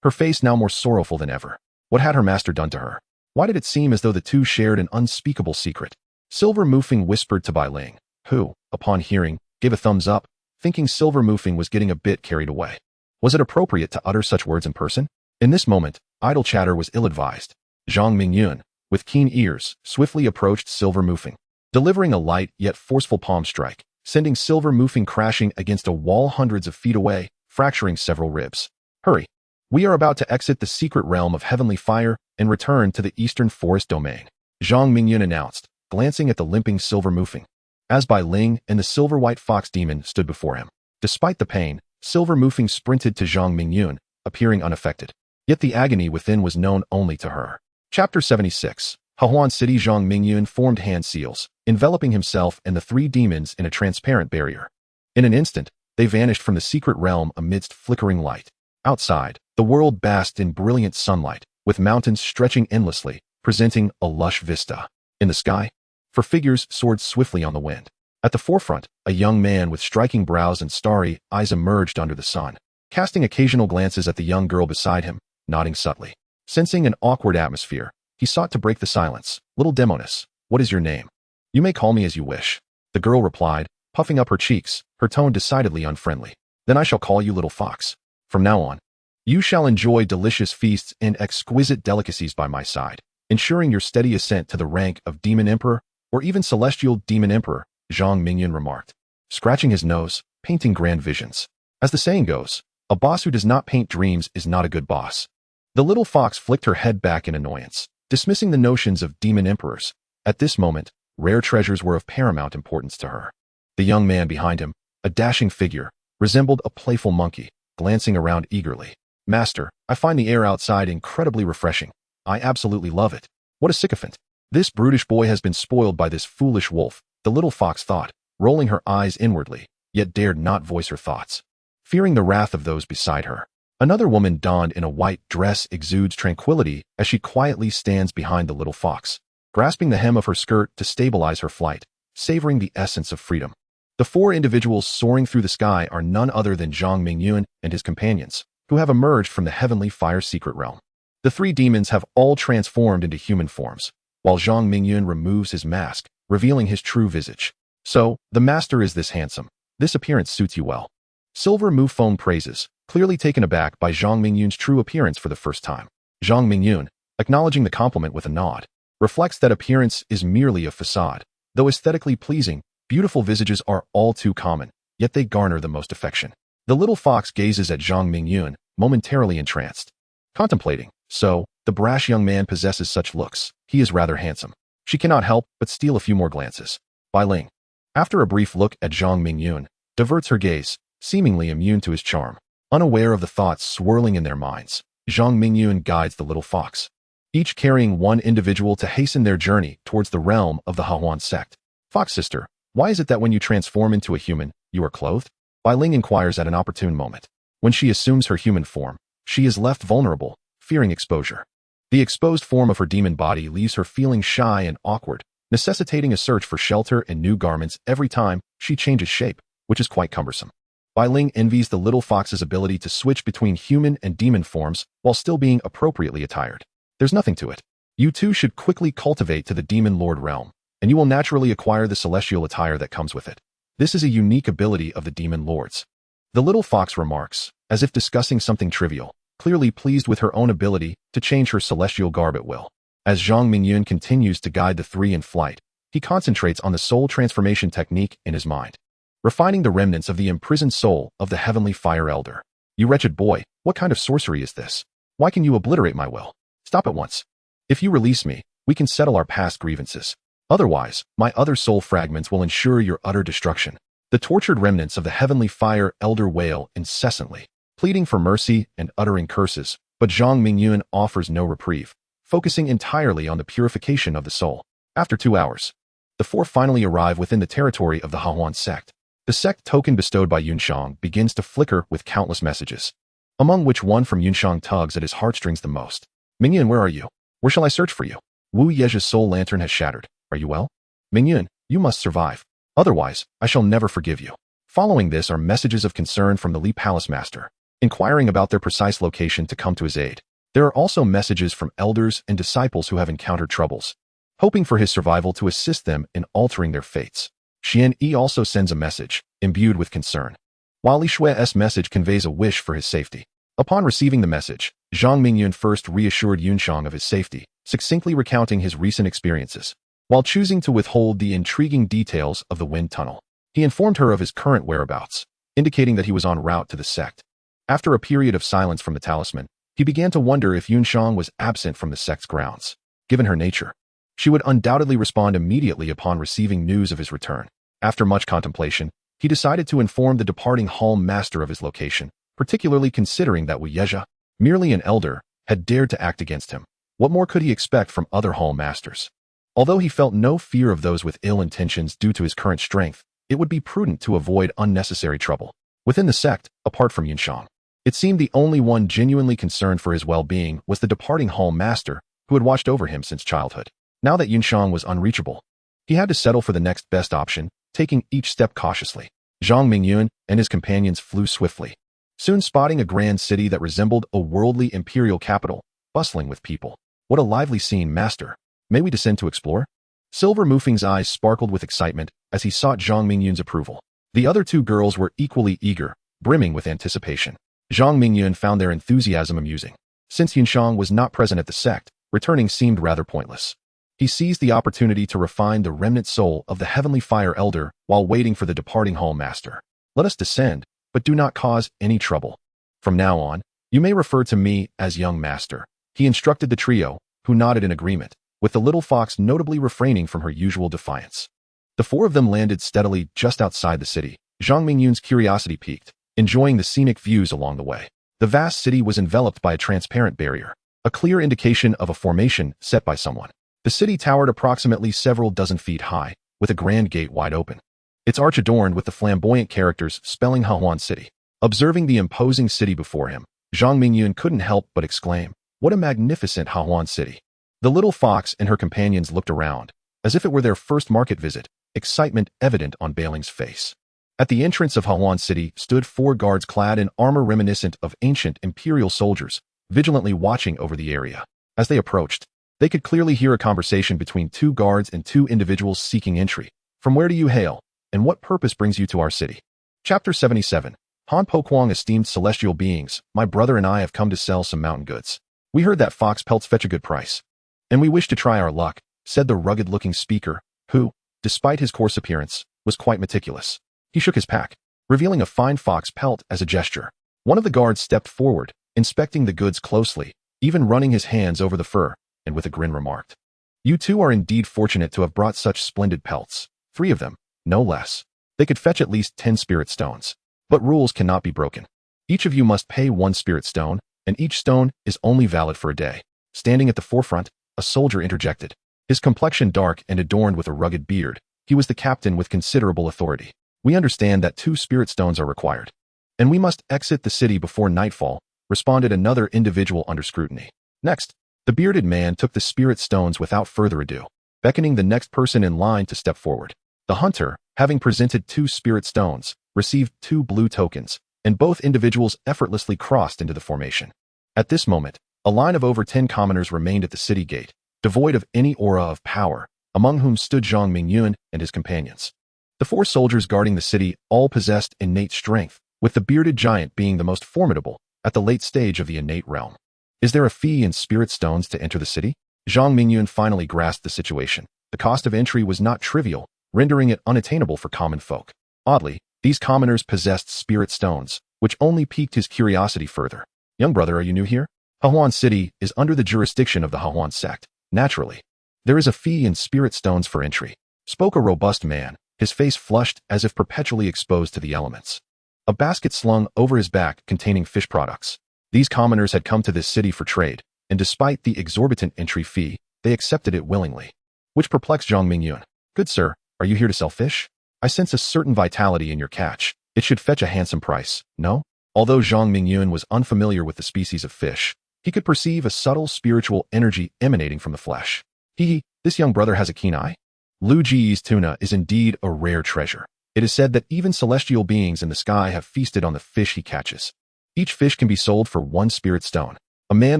S1: Her face now more sorrowful than ever. What had her master done to her? Why did it seem as though the two shared an unspeakable secret? Silver Mufeng whispered to Bai Ling, who, upon hearing, gave a thumbs up, thinking Silver Mufeng was getting a bit carried away. Was it appropriate to utter such words in person? In this moment, idle chatter was ill-advised. Zhang Mingyun, with keen ears, swiftly approached Silver Mufeng, delivering a light yet forceful palm strike, sending Silver Mufeng crashing against a wall hundreds of feet away, fracturing several ribs. Hurry! We are about to exit the secret realm of heavenly fire and return to the eastern forest domain, Zhang Mingyun announced, glancing at the limping Silver Mufeng, as Bai Ling and the silver-white fox demon stood before him. Despite the pain, Silver Mufeng sprinted to Zhang Mingyun, appearing unaffected. Yet the agony within was known only to her. Chapter 76. Hehuan City. Zhang Mingyun formed hand seals, enveloping himself and the three demons in a transparent barrier. In an instant, they vanished from the secret realm amidst flickering light. Outside, the world basked in brilliant sunlight, with mountains stretching endlessly, presenting a lush vista. In the sky, four figures soared swiftly on the wind. At the forefront, a young man with striking brows and starry eyes emerged under the sun, casting occasional glances at the young girl beside him, nodding subtly. Sensing an awkward atmosphere, he sought to break the silence. Little demoness, what is your name? You may call me as you wish. The girl replied, puffing up her cheeks, her tone decidedly unfriendly. Then I shall call you Little Fox. From now on, you shall enjoy delicious feasts and exquisite delicacies by my side, ensuring your steady ascent to the rank of Demon Emperor, or even Celestial Demon Emperor, Zhang Mingyun remarked, scratching his nose, painting grand visions. As the saying goes, a boss who does not paint dreams is not a good boss. The little fox flicked her head back in annoyance, dismissing the notions of demon emperors. At this moment, rare treasures were of paramount importance to her. The young man behind him, a dashing figure, resembled a playful monkey, glancing around eagerly. Master, I find the air outside incredibly refreshing. I absolutely love it. What a sycophant. This brutish boy has been spoiled by this foolish wolf, the little fox thought, rolling her eyes inwardly, yet dared not voice her thoughts, fearing the wrath of those beside her. Another woman donned in a white dress exudes tranquility as she quietly stands behind the little fox, grasping the hem of her skirt to stabilize her flight, savoring the essence of freedom. The four individuals soaring through the sky are none other than Zhang Mingyun and his companions, who have emerged from the heavenly fire secret realm. The three demons have all transformed into human forms, while Zhang Mingyun removes his mask, revealing his true visage. So, the master is this handsome. This appearance suits you well. Silver Mufeng praises, clearly taken aback by Zhang Mingyun's true appearance for the first time. Zhang Mingyun, acknowledging the compliment with a nod, reflects that appearance is merely a facade. Though aesthetically pleasing, Beautiful visages are all too common, yet they garner the most affection. The little fox gazes at Zhang Mingyun, momentarily entranced. Contemplating, so, the brash young man possesses such looks. He is rather handsome. She cannot help but steal a few more glances. Bai Ling, after a brief look at Zhang Mingyun, diverts her gaze, seemingly immune to his charm. Unaware of the thoughts swirling in their minds, Zhang Mingyun guides the little fox, each carrying one individual to hasten their journey towards the realm of the Hahuan sect. Fox sister, why is it that when you transform into a human, you are clothed? Bai Ling inquires at an opportune moment. When she assumes her human form, she is left vulnerable, fearing exposure. The exposed form of her demon body leaves her feeling shy and awkward, necessitating a search for shelter and new garments every time she changes shape, which is quite cumbersome. Bai Ling envies the little fox's ability to switch between human and demon forms while still being appropriately attired. There's nothing to it. You too should quickly cultivate to the demon lord realm, and you will naturally acquire the celestial attire that comes with it. This is a unique ability of the demon lords. The little fox remarks, as if discussing something trivial, clearly pleased with her own ability to change her celestial garb at will. As Zhang Mingyun continues to guide the three in flight, he concentrates on the soul transformation technique in his mind, refining the remnants of the imprisoned soul of the heavenly fire elder. You wretched boy, what kind of sorcery is this? Why can you obliterate my will? Stop at once. If you release me, we can settle our past grievances. Otherwise, my other soul fragments will ensure your utter destruction. The tortured remnants of the heavenly fire elder wail incessantly, pleading for mercy and uttering curses, but Zhang Mingyun offers no reprieve, focusing entirely on the purification of the soul. After 2 hours, the four finally arrive within the territory of the Hahuan sect. The sect token bestowed by Yunshang begins to flicker with countless messages, among which one from Yunshang tugs at his heartstrings the most. Mingyun, where are you? Where shall I search for you? Wu Yeji's soul lantern has shattered. Are you well? Mingyun, you must survive. Otherwise, I shall never forgive you. Following this are messages of concern from the Li Palace Master, inquiring about their precise location to come to his aid. There are also messages from elders and disciples who have encountered troubles, hoping for his survival to assist them in altering their fates. Xian Yi also sends a message, imbued with concern, while Li Xue's message conveys a wish for his safety. Upon receiving the message, Zhang Mingyun first reassured Yunshang of his safety, succinctly recounting his recent experiences. While choosing to withhold the intriguing details of the wind tunnel, he informed her of his current whereabouts, indicating that he was en route to the sect. After a period of silence from the talisman, he began to wonder if Yunshang was absent from the sect's grounds. Given her nature, she would undoubtedly respond immediately upon receiving news of his return. After much contemplation, he decided to inform the departing hall master of his location, particularly considering that Wu Yeji, merely an elder, had dared to act against him. What more could he expect from other hall masters? Although he felt no fear of those with ill intentions due to his current strength, it would be prudent to avoid unnecessary trouble. Within the sect, apart from Yunshang, it seemed the only one genuinely concerned for his well-being was the departing hall master who had watched over him since childhood. Now that Yunshang was unreachable, he had to settle for the next best option, taking each step cautiously. Zhang Mingyun and his companions flew swiftly, soon spotting a grand city that resembled a worldly imperial capital, bustling with people. What a lively scene, master. May we descend to explore? Silver Mufing's eyes sparkled with excitement as he sought Zhang Mingyun's approval. The other two girls were equally eager, brimming with anticipation. Zhang Mingyun found their enthusiasm amusing. Since Yunshang was not present at the sect, returning seemed rather pointless. He seized the opportunity to refine the remnant soul of the heavenly fire elder while waiting for the departing hall master. Let us descend, but do not cause any trouble. From now on, you may refer to me as young master. He instructed the trio, who nodded in agreement, with the little fox notably refraining from her usual defiance. The four of them landed steadily just outside the city. Zhang Mingyun's curiosity piqued, enjoying the scenic views along the way. The vast city was enveloped by a transparent barrier, a clear indication of a formation set by someone. The city towered approximately several dozen feet high, with a grand gate wide open, its arch adorned with the flamboyant characters spelling Hahuan City. Observing the imposing city before him, Zhang Mingyun couldn't help but exclaim, "What a magnificent Hahuan City!" The little fox and her companions looked around, as if it were their first market visit, excitement evident on Bailing's face. At the entrance of Hahuan City stood 4 guards clad in armor reminiscent of ancient imperial soldiers, vigilantly watching over the area. As they approached, they could clearly hear a conversation between 2 guards and 2 individuals seeking entry. From where do you hail, and what purpose brings you to our city? Chapter 77. Han Po Kwang, esteemed celestial beings, my brother and I have come to sell some mountain goods. We heard that fox pelts fetch a good price, and we wish to try our luck, said the rugged-looking speaker, who, despite his coarse appearance, was quite meticulous. He shook his pack, revealing a fine fox pelt as a gesture. One of the guards stepped forward, inspecting the goods closely, even running his hands over the fur, and with a grin remarked, "You two are indeed fortunate to have brought such splendid pelts. 3 of them, no less. They could fetch at least 10 spirit stones. But rules cannot be broken. Each of you must pay 1 spirit stone, and each stone is only valid for a day." Standing at the forefront, a soldier interjected. His complexion dark and adorned with a rugged beard, he was the captain with considerable authority. "We understand that 2 spirit stones are required. And we must exit the city before nightfall," responded another individual under scrutiny. Next, the bearded man took the spirit stones without further ado, beckoning the next person in line to step forward. The hunter, having presented 2 spirit stones, received 2 blue tokens, and both individuals effortlessly crossed into the formation. At this moment, a line of over 10 commoners remained at the city gate, devoid of any aura of power, among whom stood Zhang Mingyun and his companions. The 4 soldiers guarding the city all possessed innate strength, with the bearded giant being the most formidable at the late stage of the innate realm. "Is there a fee in spirit stones to enter the city?" Zhang Mingyun finally grasped the situation. The cost of entry was not trivial, rendering it unattainable for common folk. Oddly, these commoners possessed spirit stones, which only piqued his curiosity further. "Young brother, are you new here?" Hahuan City is under the jurisdiction of the Hahuan sect. Naturally, there is a fee in spirit stones for entry, spoke a robust man, his face flushed as if perpetually exposed to the elements. A basket slung over his back containing fish products. These commoners had come to this city for trade, and despite the exorbitant entry fee, they accepted it willingly. Which perplexed Zhang Mingyun. "Good sir, are you here to sell fish? I sense a certain vitality in your catch. It should fetch a handsome price, no?" Although Zhang Mingyun was unfamiliar with the species of fish, he could perceive a subtle spiritual energy emanating from the flesh. This young brother has a keen eye. Lu Ji's tuna is indeed a rare treasure. It is said that even celestial beings in the sky have feasted on the fish he catches. Each fish can be sold for 1 spirit stone. A man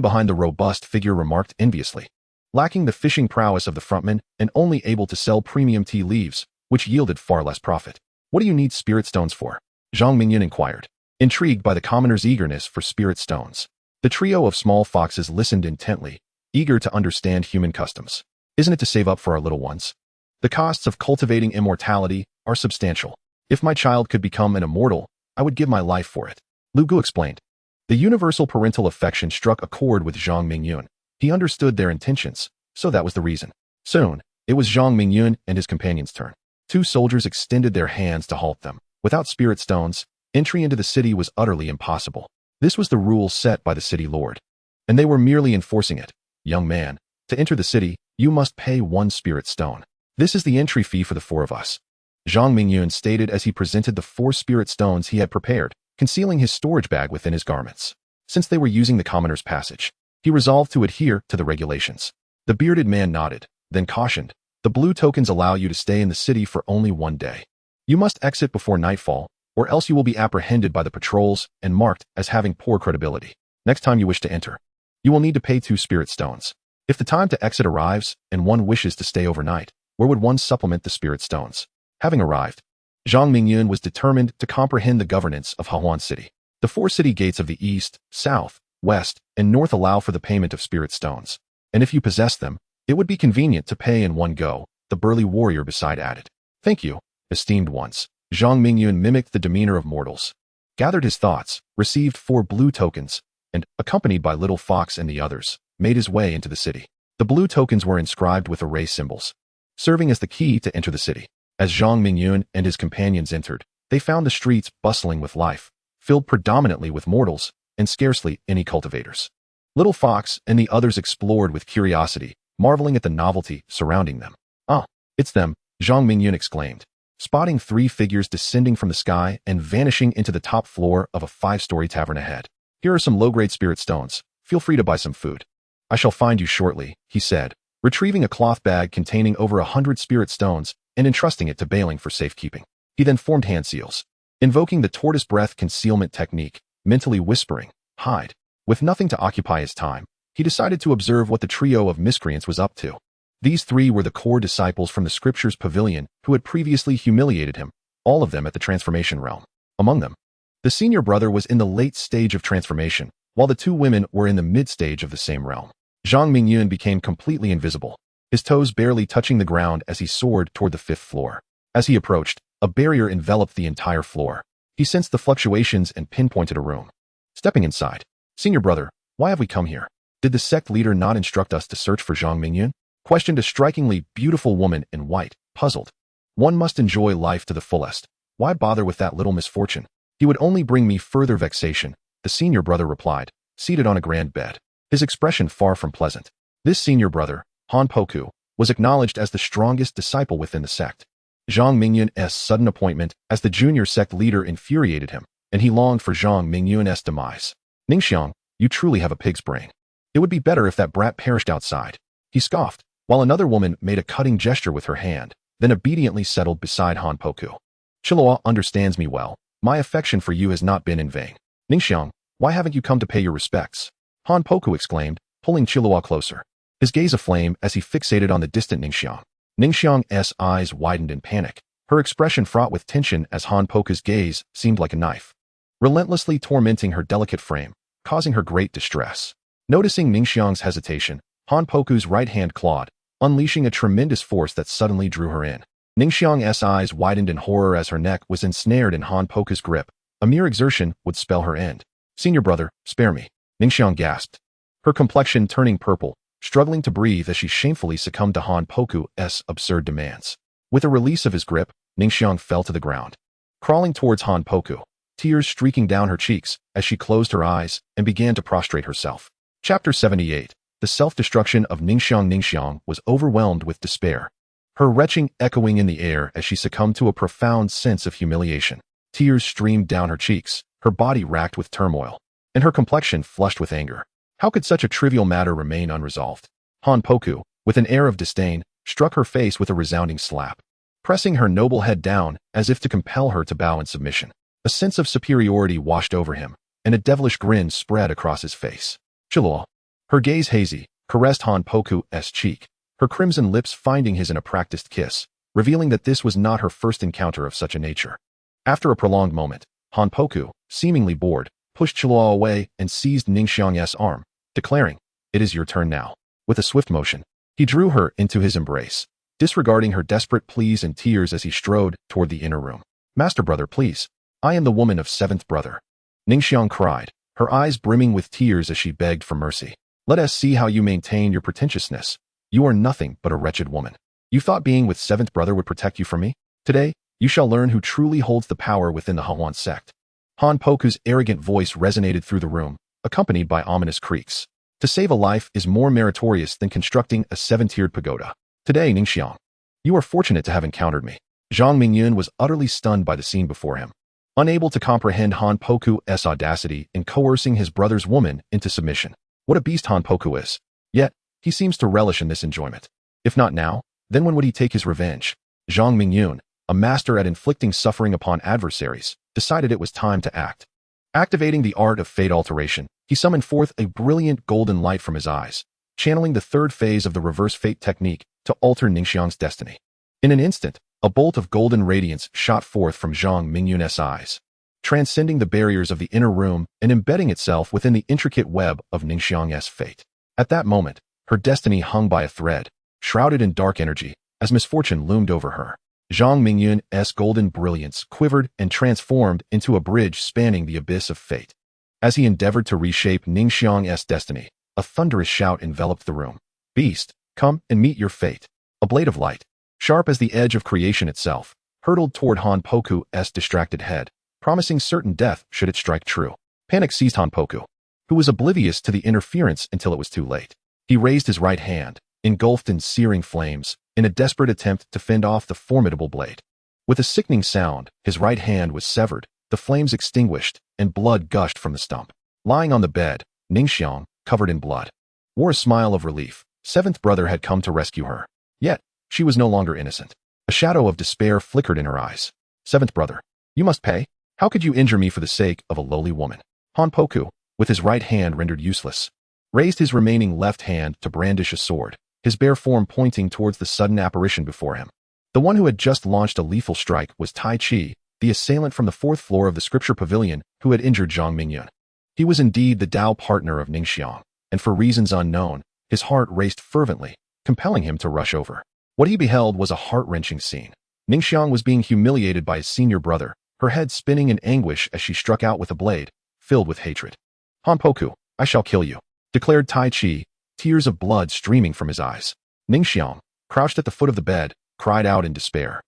S1: behind the robust figure remarked enviously. Lacking the fishing prowess of the frontman and only able to sell premium tea leaves, which yielded far less profit. "What do you need spirit stones for?" Zhang Mingyun inquired, intrigued by the commoner's eagerness for spirit stones. The trio of small foxes listened intently, eager to understand human customs. "Isn't it to save up for our little ones? The costs of cultivating immortality are substantial. If my child could become an immortal, I would give my life for it," Lu Gu explained. The universal parental affection struck a chord with Zhang Mingyun. He understood their intentions, so that was the reason. Soon, it was Zhang Mingyun and his companions' turn. 2 soldiers extended their hands to halt them. Without spirit stones, entry into the city was utterly impossible. This was the rule set by the city lord, and they were merely enforcing it. "Young man, to enter the city, you must pay 1 spirit stone. This is the entry fee for the 4 of us," Zhang Mingyun stated as he presented the 4 spirit stones he had prepared, concealing his storage bag within his garments. Since they were using the commoner's passage, he resolved to adhere to the regulations. The bearded man nodded, then cautioned, "The blue tokens allow you to stay in the city for only 1 day. You must exit before nightfall, or else you will be apprehended by the patrols and marked as having poor credibility. Next time you wish to enter, you will need to pay 2 spirit stones. If the time to exit arrives and one wishes to stay overnight, where would one supplement the spirit stones?" Having arrived, Zhang Mingyun was determined to comprehend the governance of Hahuan City. The 4 city gates of the east, south, west, and north allow for the payment of spirit stones, and if you possess them, it would be convenient to pay in one go, the burly warrior beside added. "Thank you, esteemed ones." Zhang Mingyun mimicked the demeanor of mortals, gathered his thoughts, received 4 blue tokens, and, accompanied by Little Fox and the others, made his way into the city. The blue tokens were inscribed with array symbols, serving as the key to enter the city. As Zhang Mingyun and his companions entered, they found the streets bustling with life, filled predominantly with mortals, and scarcely any cultivators. Little Fox and the others explored with curiosity, marveling at the novelty surrounding them. "Ah, it's them," Zhang Mingyun exclaimed, spotting 3 figures descending from the sky and vanishing into the top floor of a 5-story tavern ahead. "Here are some low-grade spirit stones. Feel free to buy some food. I shall find you shortly," he said, retrieving a cloth bag containing over 100 spirit stones and entrusting it to Bailing for safekeeping. He then formed hand seals, invoking the tortoise breath concealment technique, mentally whispering, "Hide." With nothing to occupy his time, he decided to observe what the trio of miscreants was up to. These 3 were the core disciples from the scripture's pavilion who had previously humiliated him, all of them at the transformation realm. Among them, the senior brother was in the late stage of transformation, while the 2 women were in the mid-stage of the same realm. Zhang Mingyun became completely invisible, his toes barely touching the ground as he soared toward the 5th floor. As he approached, A barrier enveloped the entire floor. He sensed the fluctuations and pinpointed a room. Stepping inside. Senior brother, why have we come here? Did the sect leader not instruct us to search for Zhang Mingyun? Questioned a strikingly beautiful woman in white, puzzled. One must enjoy life to the fullest. Why bother with that little misfortune? He would only bring me further vexation, the senior brother replied, seated on a grand bed. His expression far from pleasant. This senior brother, Han Poku, was acknowledged as the strongest disciple within the sect. Zhang Mingyun's sudden appointment as the junior sect leader infuriated him, and he longed for Zhang Mingyun's demise. Ningxiang, you truly have a pig's brain. It would be better if that brat perished outside. He scoffed, while another woman made a cutting gesture with her hand, then obediently settled beside Han Poku. Chilua understands me well. My affection for you has not been in vain. Ningxiang, why haven't you come to pay your respects? Han Poku exclaimed, pulling Chilua closer. His gaze aflame as he fixated on the distant Ningxiang. Ningxiang's eyes widened in panic, her expression fraught with tension as Han Poku's gaze seemed like a knife, relentlessly tormenting her delicate frame, causing her great distress. Noticing Ningxiang's hesitation, Han Poku's right hand clawed, unleashing a tremendous force that suddenly drew her in. Ningxiang's eyes widened in horror as her neck was ensnared in Han Poku's grip. A mere exertion would spell her end. Senior brother, spare me. Ningxiang gasped, her complexion turning purple, struggling to breathe as she shamefully succumbed to Han Poku's absurd demands. With a release of his grip, Ningxiang fell to the ground, crawling towards Han Poku, tears streaking down her cheeks as she closed her eyes and began to prostrate herself. Chapter 78. The self-destruction of Ningxiang. Ningxiang was overwhelmed with despair, her retching echoing in the air as she succumbed to a profound sense of humiliation. Tears streamed down her cheeks, her body racked with turmoil, and her complexion flushed with anger. How could such a trivial matter remain unresolved? Han Poku, with an air of disdain, struck her face with a resounding slap, pressing her noble head down as if to compel her to bow in submission. A sense of superiority washed over him, and a devilish grin spread across his face. Chilua, her gaze hazy, caressed Han Poku's cheek, her crimson lips finding his in a practiced kiss, revealing that this was not her first encounter of such a nature. After a prolonged moment, Han Poku, seemingly bored, pushed Chilua away and seized Ningxiang's arm, declaring, "It is your turn now." With a swift motion, he drew her into his embrace, disregarding her desperate pleas and tears as he strode toward the inner room. "Master brother, please. I am the woman of seventh brother," Ningxiang cried, her eyes brimming with tears as she begged for mercy. "Let us see how you maintain your pretentiousness. You are nothing but a wretched woman. You thought being with seventh brother would protect you from me? Today, you shall learn who truly holds the power within the Hawan sect." Han Poku's arrogant voice resonated through the room, accompanied by ominous creaks. To save a life is more meritorious than constructing a seven-tiered pagoda. Today, Ningxiang, you are fortunate to have encountered me. Zhang Mingyun was utterly stunned by the scene before him, unable to comprehend Han Poku's audacity in coercing his brother's woman into submission. What a beast Han Poku is. Yet, he seems to relish in this enjoyment. If not now, then when would he take his revenge? Zhang Mingyun, a master at inflicting suffering upon adversaries, decided it was time to act. Activating the art of fate alteration, he summoned forth a brilliant golden light from his eyes, channeling the third phase of the reverse fate technique to alter Ningxiang's destiny. In an instant, a bolt of golden radiance shot forth from Zhang Mingyun's eyes, transcending the barriers of the inner room and embedding itself within the intricate web of Ningxiang's fate. At that moment, her destiny hung by a thread, shrouded in dark energy, as misfortune loomed over her. Zhang Mingyun's golden brilliance quivered and transformed into a bridge spanning the abyss of fate. As he endeavored to reshape Ningxiang's destiny, a thunderous shout enveloped the room. "Beast, come and meet your fate." A blade of light, sharp as the edge of creation itself, hurtled toward Han Poku's distracted head, promising certain death should it strike true. Panic seized Han Poku, who was oblivious to the interference until it was too late. He raised his right hand, engulfed in searing flames, in a desperate attempt to fend off the formidable blade. With a sickening sound, his right hand was severed, the flames extinguished, and blood gushed from the stump. Lying on the bed, Ningxiang, covered in blood, wore a smile of relief. Seventh brother had come to rescue her. Yet, she was no longer innocent. A shadow of despair flickered in her eyes. "Seventh brother, you must pay. How could you injure me for the sake of a lowly woman?" Han Poku, with his right hand rendered useless, raised his remaining left hand to brandish a sword, his bare form pointing towards the sudden apparition before him. The one who had just launched a lethal strike was Tai Chi, the assailant from the fourth floor of the scripture pavilion who had injured Zhang Mingyun. He was indeed the Tao partner of Ningxiang, and for reasons unknown, his heart raced fervently, compelling him to rush over. What he beheld was a heart-wrenching scene. Ningxiang was being humiliated by his senior brother, her head spinning in anguish as she struck out with a blade, filled with hatred. "Hanpoku, I shall kill you," declared Tai Chi, tears of blood streaming from his eyes. Ningxiang, crouched at the foot of the bed, cried out in despair,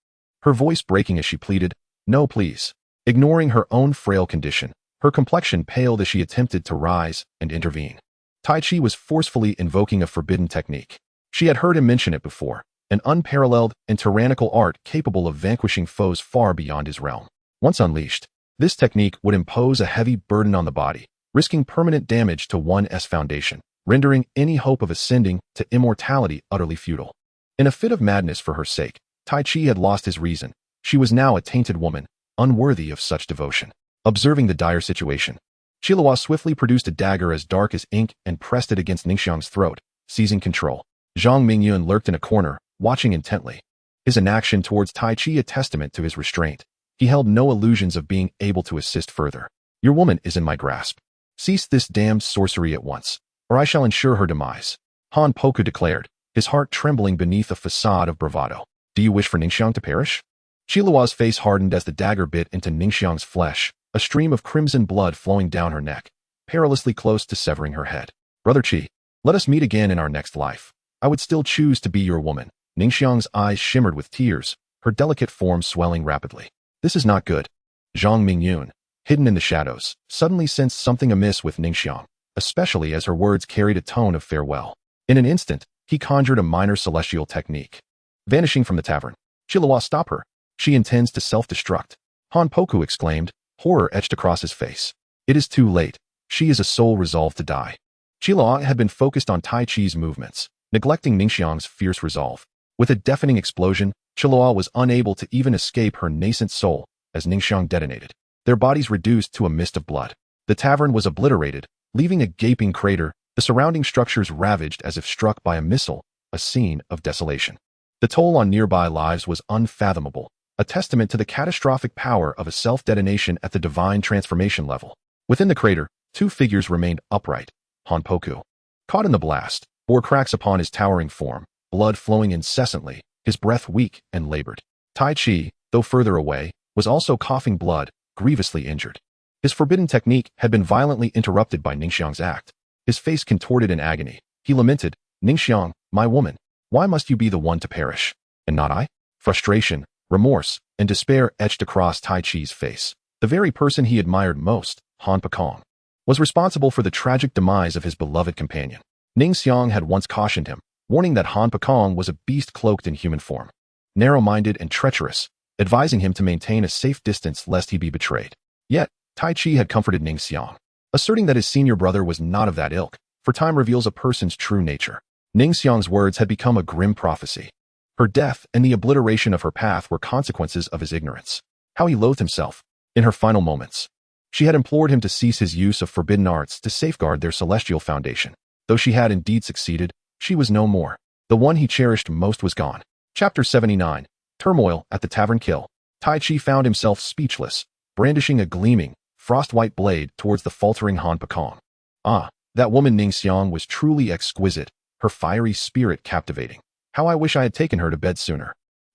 S1: her voice breaking as she pleaded, "No, please." Ignoring her own frail condition, her complexion paled as she attempted to rise and intervene. Tai Chi was forcefully invoking a forbidden technique. She had heard him mention it before, an unparalleled and tyrannical art capable of vanquishing foes far beyond his realm. Once unleashed, this technique would impose a heavy burden on the body, risking permanent damage to one's foundation, rendering any hope of ascending to immortality utterly futile. In a fit of madness for her sake, Tai Chi had lost his reason. She was now a tainted woman, unworthy of such devotion. Observing the dire situation, Chilua swiftly produced a dagger as dark as ink and pressed it against Ningxiang's throat, seizing control. Zhang Mingyun lurked in a corner, watching intently. His inaction towards Tai Chi a testament to his restraint. He held no illusions of being able to assist further. "Your woman is in my grasp. Cease this damned sorcery at once, or I shall ensure her demise," Hanpoku declared, his heart trembling beneath a facade of bravado. "Do you wish for Ningxiang to perish?" Chilua's face hardened as the dagger bit into Ningxiang's flesh, a stream of crimson blood flowing down her neck, perilously close to severing her head. "Brother Qi, let us meet again in our next life. I would still choose to be your woman." Ningxiang's eyes shimmered with tears, her delicate form swelling rapidly. "This is not good." Zhang Mingyun, hidden in the shadows, suddenly sensed something amiss with Ningxiang, especially as her words carried a tone of farewell. In an instant, he conjured a minor celestial technique. Vanishing from the tavern, "Chilua, stop her. She intends to self-destruct." Hanpoku exclaimed, horror etched across his face. "It is too late. She is a soul resolved to die." Chilua had been focused on Tai Chi's movements, neglecting Ningxiang's fierce resolve. With a deafening explosion, Chilua was unable to even escape her nascent soul as Ningxiang detonated. Their bodies reduced to a mist of blood. The tavern was obliterated, leaving a gaping crater, the surrounding structures ravaged as if struck by a missile, a scene of desolation. The toll on nearby lives was unfathomable, a testament to the catastrophic power of a self-detonation at the divine transformation level. Within the crater, two figures remained upright. Hanpoku, caught in the blast, bore cracks upon his towering form, blood flowing incessantly, his breath weak and labored. Tai Chi, though further away, was also coughing blood, grievously injured. His forbidden technique had been violently interrupted by Ningxiang's act. His face contorted in agony. He lamented, "Ningxiang, my woman, why must you be the one to perish, and not I?" Frustration, remorse, and despair etched across Tai Chi's face. The very person he admired most, Han Pekong, was responsible for the tragic demise of his beloved companion. Ningxiang had once cautioned him, warning that Han Pekong was a beast cloaked in human form, narrow-minded and treacherous, advising him to maintain a safe distance lest he be betrayed. Yet, Tai Chi had comforted Ningxiang, asserting that his senior brother was not of that ilk, for time reveals a person's true nature. Ningxiang's words had become a grim prophecy. Her death and the obliteration of her path were consequences of his ignorance. How he loathed himself. In her final moments, she had implored him to cease his use of forbidden arts to safeguard their celestial foundation. Though she had indeed succeeded, she was no more. The one he cherished most was gone. Chapter 79. Turmoil at the Tavern Kill. Tai Chi found himself speechless, brandishing a gleaming, frost-white blade towards the faltering Han Pekong. Ah, that woman Ningxiang was truly exquisite, her fiery spirit captivating. How I wish I had taken her to bed sooner.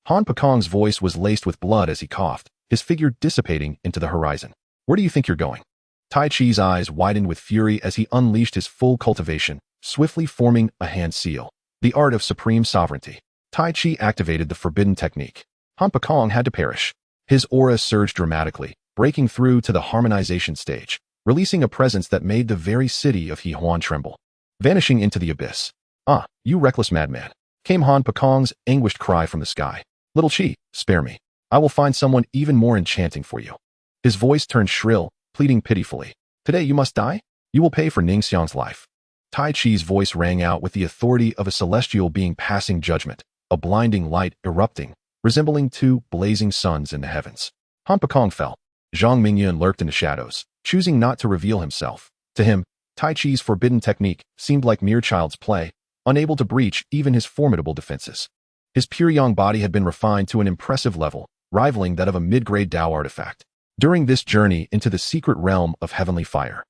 S1: Han Pekong's voice was laced with blood as he coughed, his figure dissipating into the horizon. "Where do you think you're going?" Tai Chi's eyes widened with fury as he unleashed his full cultivation, swiftly forming a hand seal. The art of supreme sovereignty. Tai Chi activated the forbidden technique. Han Pekong had to perish. His aura surged dramatically, breaking through to the harmonization stage, releasing a presence that made the very city of Hehuan tremble. Vanishing into the abyss. "Ah, you reckless madman," came Han Pekong's anguished cry from the sky. "Little Qi, spare me. I will find someone even more enchanting for you." His voice turned shrill, pleading pitifully. "Today you must die? You will pay for Ningxiang's life." Tai Chi's voice rang out with the authority of a celestial being passing judgment, a blinding light erupting, resembling two blazing suns in the heavens. Han Pekong fell. Zhang Mingyun lurked in the shadows, choosing not to reveal himself. To him, Tai Chi's forbidden technique seemed like mere child's play, unable to breach even his formidable defenses. His pure yang body had been refined to an impressive level, rivaling that of a mid-grade Dao artifact. During this journey into the secret realm of heavenly fire,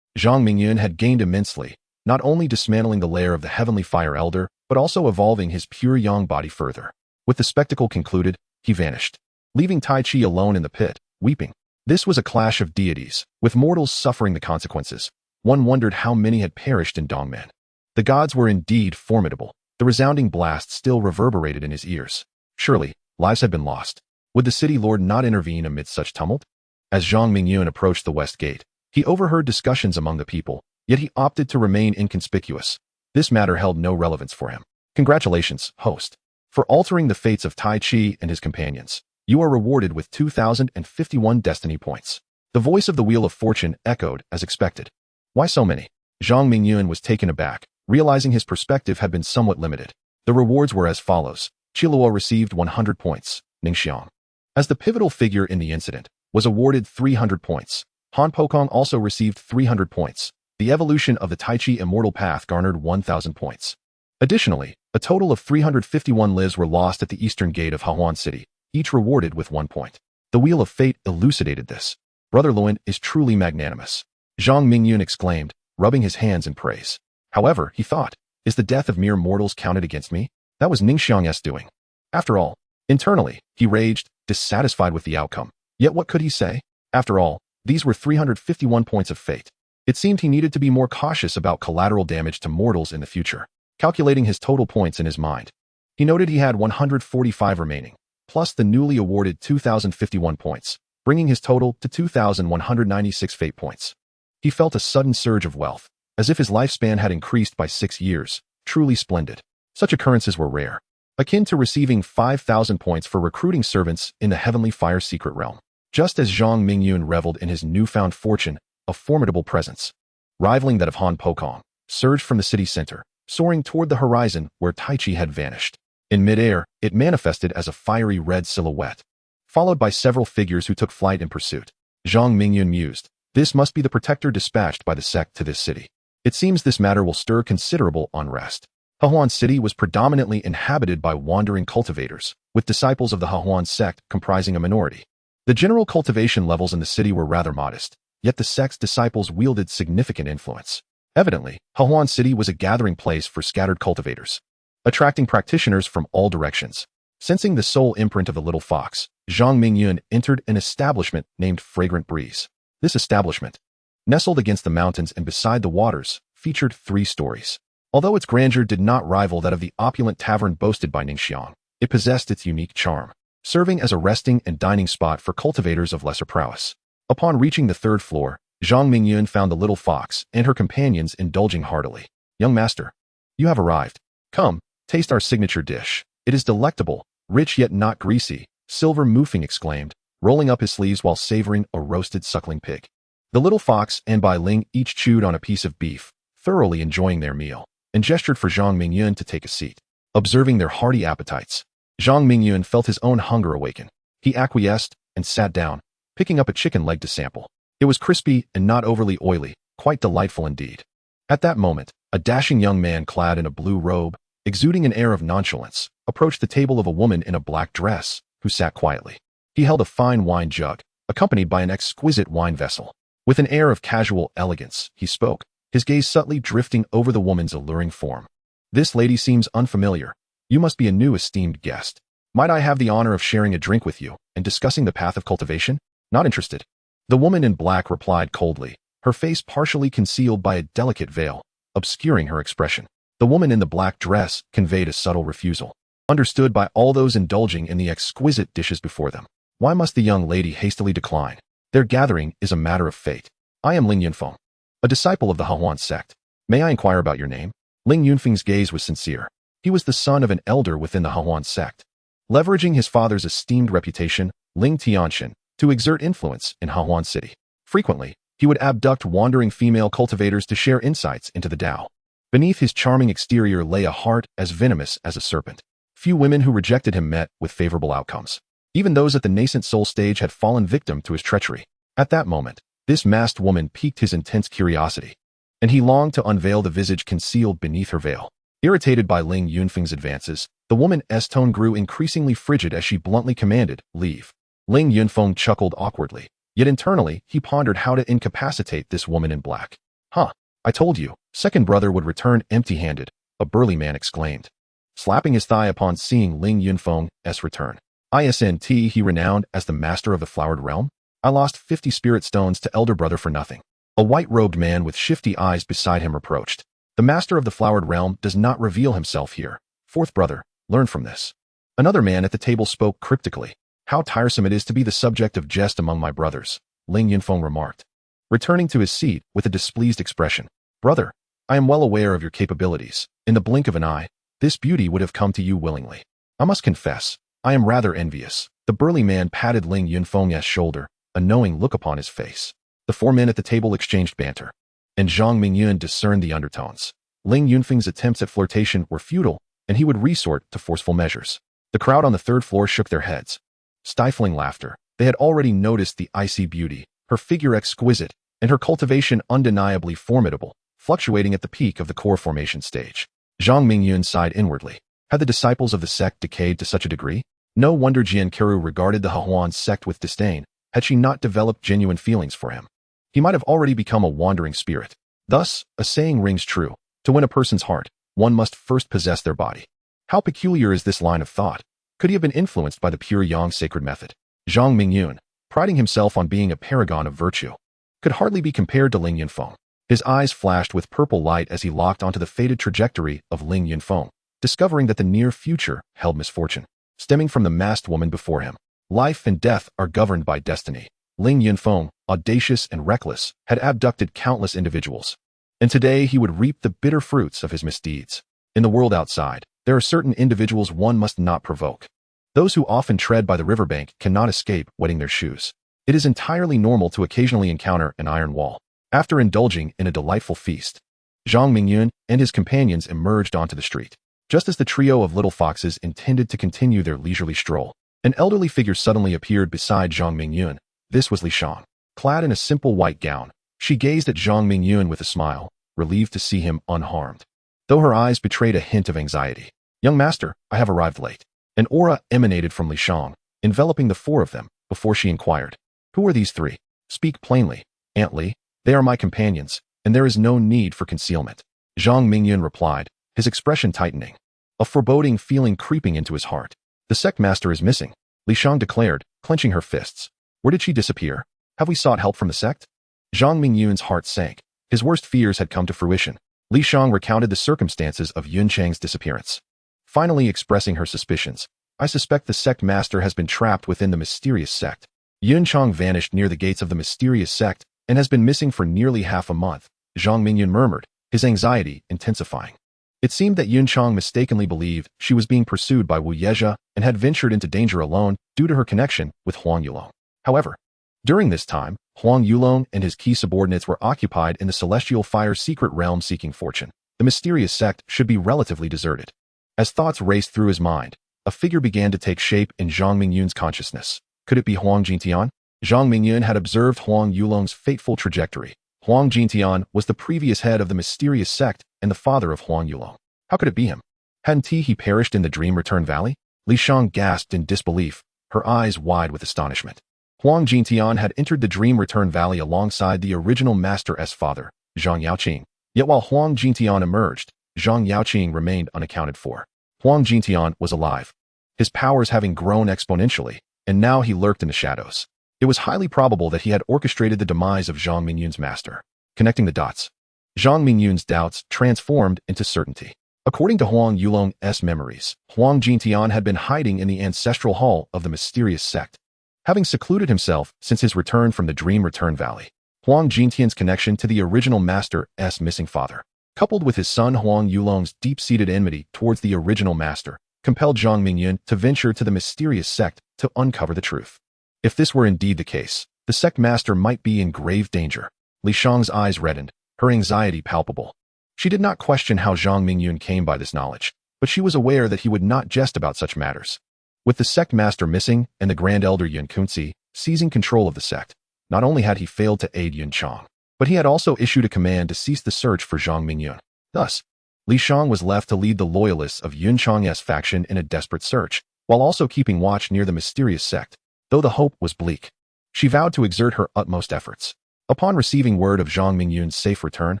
S1: Zhang Mingyun had gained immensely, not only dismantling the lair of the heavenly fire elder, but also evolving his pure yang body further. With the spectacle concluded, he vanished, leaving Tai Chi alone in the pit, weeping. This was a clash of deities, with mortals suffering the consequences. One wondered how many had perished in Dongman. The gods were indeed formidable. The resounding blast still reverberated in his ears. Surely, lives had been lost. Would the city lord not intervene amidst such tumult? As Zhang Mingyun approached the west gate, he overheard discussions among the people, yet he opted to remain inconspicuous. This matter held no relevance for him. Congratulations, host. For altering the fates of Tai Chi and his companions, you are rewarded with 2,051 destiny points. The voice of the Wheel of Fortune echoed as expected. Why so many? Zhang Mingyun was taken aback, realizing his perspective had been somewhat limited. The rewards were as follows. Qiluo received 100 points. Ningxiang, as the pivotal figure in the incident, was awarded 300 points. Han Pokong also received 300 points. The evolution of the Tai Chi Immortal Path garnered 1,000 points. Additionally, a total of 351 lives were lost at the eastern gate of Hahuan City, each rewarded with 1 point. The Wheel of Fate elucidated this. Brother Luan is truly magnanimous. Zhang Mingyun exclaimed, rubbing his hands in praise. However, he thought, is the death of mere mortals counted against me? That was Ningxiang's doing. After all, internally, he raged, dissatisfied with the outcome. Yet what could he say? After all, these were 351 points of fate. It seemed he needed to be more cautious about collateral damage to mortals in the future. Calculating his total points in his mind, he noted he had 145 remaining, plus the newly awarded 2,051 points, bringing his total to 2,196 fate points. He felt a sudden surge of wealth, as if his lifespan had increased by 6 years. Truly splendid. Such occurrences were rare, akin to receiving 5,000 points for recruiting servants in the Heavenly Fire secret realm. Just as Zhang Mingyun reveled in his newfound fortune, a formidable presence, rivaling that of Han Pokong, surged from the city center, soaring toward the horizon where Tai Chi had vanished. In midair, it manifested as a fiery red silhouette, followed by several figures who took flight in pursuit. Zhang Mingyun mused, this must be the protector dispatched by the sect to this city. It seems this matter will stir considerable unrest. Hahuan City was predominantly inhabited by wandering cultivators, with disciples of the Hahuan sect comprising a minority. The general cultivation levels in the city were rather modest, yet the sect's disciples wielded significant influence. Evidently, Hahuan City was a gathering place for scattered cultivators, attracting practitioners from all directions. Sensing the soul imprint of the little fox, Zhang Mingyun entered an establishment named Fragrant Breeze. This establishment, nestled against the mountains and beside the waters, featured 3 stories. Although its grandeur did not rival that of the opulent tavern boasted by Ningxiang, it possessed its unique charm, serving as a resting and dining spot for cultivators of lesser prowess. Upon reaching the 3rd floor, Zhang Mingyun found the little fox and her companions indulging heartily. Young master, you have arrived. Come, taste our signature dish. It is delectable, rich yet not greasy, Silver Moofing exclaimed, rolling up his sleeves while savoring a roasted suckling pig. The little fox and Bai Ling each chewed on a piece of beef, thoroughly enjoying their meal, and gestured for Zhang Mingyun to take a seat. Observing their hearty appetites, Zhang Mingyun felt his own hunger awaken. He acquiesced and sat down, picking up a chicken leg to sample. It was crispy and not overly oily, quite delightful indeed. At that moment, a dashing young man clad in a blue robe, exuding an air of nonchalance, approached the table of a woman in a black dress, who sat quietly. He held a fine wine jug, accompanied by an exquisite wine vessel. With an air of casual elegance, he spoke, his gaze subtly drifting over the woman's alluring form. This lady seems unfamiliar. You must be a new esteemed guest. Might I have the honor of sharing a drink with you and discussing the path of cultivation? Not interested. The woman in black replied coldly, her face partially concealed by a delicate veil, obscuring her expression. The woman in the black dress conveyed a subtle refusal, understood by all those indulging in the exquisite dishes before them. Why must the young lady hastily decline? Their gathering is a matter of fate. I am Ling Yunfeng, a disciple of the Hahuan sect. May I inquire about your name? Ling Yunfeng's gaze was sincere. He was the son of an elder within the Hahuan sect, leveraging his father's esteemed reputation, Ling Tianxian, to exert influence in Hahuan City. Frequently, he would abduct wandering female cultivators to share insights into the Tao. Beneath his charming exterior lay a heart as venomous as a serpent. Few women who rejected him met with favorable outcomes. Even those at the nascent soul stage had fallen victim to his treachery. At that moment, this masked woman piqued his intense curiosity, and he longed to unveil the visage concealed beneath her veil. Irritated by Ling Yunfeng's advances, the woman's tone grew increasingly frigid as she bluntly commanded, "Leave." Ling Yunfeng chuckled awkwardly, yet internally he pondered how to incapacitate this woman in black. Huh, I told you, second brother would return empty-handed, a burly man exclaimed, slapping his thigh upon seeing Ling Yunfeng's return. Isnt he renowned as the master of the flowered realm? I lost 50 spirit stones to elder brother for nothing. A white-robed man with shifty eyes beside him reproached. The master of the flowered realm does not reveal himself here. Fourth brother, learn from this. Another man at the table spoke cryptically. How tiresome it is to be the subject of jest among my brothers, Ling Yunfeng remarked, returning to his seat with a displeased expression. Brother, I am well aware of your capabilities. In the blink of an eye, this beauty would have come to you willingly. I must confess, I am rather envious. The burly man patted Ling Yunfeng's shoulder, a knowing look upon his face. The four men at the table exchanged banter, and Zhang Mingyun discerned the undertones. Ling Yunfeng's attempts at flirtation were futile, and he would resort to forceful measures. The crowd on the third floor shook their heads, stifling laughter. They had already noticed the icy beauty, her figure exquisite, and her cultivation undeniably formidable, fluctuating at the peak of the core formation stage. Zhang Mingyun sighed inwardly. Had the disciples of the sect decayed to such a degree? No wonder Jian Keru regarded the Hehuan sect with disdain, had she not developed genuine feelings for him. He might have already become a wandering spirit. Thus, a saying rings true. To win a person's heart, one must first possess their body. How peculiar is this line of thought? Could he have been influenced by the pure yang sacred method? Zhang Mingyun, priding himself on being a paragon of virtue, could hardly be compared to Ling Yunfeng. His eyes flashed with purple light as he locked onto the fated trajectory of Ling Yunfeng, discovering that the near future held misfortune, stemming from the masked woman before him. Life and death are governed by destiny. Ling Yunfeng, audacious and reckless, had abducted countless individuals, and today he would reap the bitter fruits of his misdeeds. In the world outside, there are certain individuals one must not provoke. Those who often tread by the riverbank cannot escape wetting their shoes. It is entirely normal to occasionally encounter an iron wall. After indulging in a delightful feast, Zhang Mingyun and his companions emerged onto the street. Just as the trio of little foxes intended to continue their leisurely stroll, an elderly figure suddenly appeared beside Zhang Mingyun. This was Li Xue. Clad in a simple white gown, she gazed at Zhang Mingyun with a smile, relieved to see him unharmed, though her eyes betrayed a hint of anxiety. Young master, I have arrived late. An aura emanated from Li Xue, enveloping the four of them, before she inquired. Who are these three? Speak plainly, Aunt Li. They are my companions, and there is no need for concealment. Zhang Mingyun replied, his expression tightening, a foreboding feeling creeping into his heart. The sect master is missing, Li Xue declared, clenching her fists. Where did she disappear? Have we sought help from the sect? Zhang Mingyun's heart sank. His worst fears had come to fruition. Li Xue recounted the circumstances of Yun Chang's disappearance, finally expressing her suspicions. I suspect the sect master has been trapped within the mysterious sect. Yun Chang vanished near the gates of the mysterious sect and has been missing for nearly half a month, Zhang Mingyun murmured, his anxiety intensifying. It seemed that Yun Chang mistakenly believed she was being pursued by Wu Yezhe and had ventured into danger alone due to her connection with Huang Yulong. However, during this time, Huang Yulong and his key subordinates were occupied in the celestial fire secret realm seeking fortune. The mysterious sect should be relatively deserted. As thoughts raced through his mind, a figure began to take shape in Zhang Mingyun's consciousness. Could it be Huang Jintian? Zhang Mingyun had observed Huang Yulong's fateful trajectory. Huang Jintian was the previous head of the mysterious sect and the father of Huang Yulong. How could it be him? Hadn't he perished in the Dream Return Valley? Li Xue gasped in disbelief, her eyes wide with astonishment. Huang Jintian had entered the Dream Return Valley alongside the original Master's father, Zhang Yaoqing. Yet while Huang Jintian emerged, Zhang Yaoqing remained unaccounted for. Huang Jintian was alive, his powers having grown exponentially, and now he lurked in the shadows. It was highly probable that he had orchestrated the demise of Zhang Mingyun's master. Connecting the dots, Zhang Mingyun's doubts transformed into certainty. According to Huang Yulong's memories, Huang Jintian had been hiding in the ancestral hall of the mysterious sect, having secluded himself since his return from the Dream Return Valley. Huang Jintian's connection to the original Master's missing father, coupled with his son Huang Yulong's deep-seated enmity towards the original master, compelled Zhang Mingyun to venture to the mysterious sect to uncover the truth. If this were indeed the case, the sect master might be in grave danger. Li Xue's eyes reddened, her anxiety palpable. She did not question how Zhang Mingyun came by this knowledge, but she was aware that he would not jest about such matters. With the sect master missing and the Grand Elder Yun Kunzi seizing control of the sect, not only had he failed to aid Yun Chang, but he had also issued a command to cease the search for Zhang Mingyun. Thus, Li Xue was left to lead the loyalists of Yun Chang's faction in a desperate search, while also keeping watch near the mysterious sect. Though the hope was bleak, she vowed to exert her utmost efforts. Upon receiving word of Zhang Mingyun's safe return,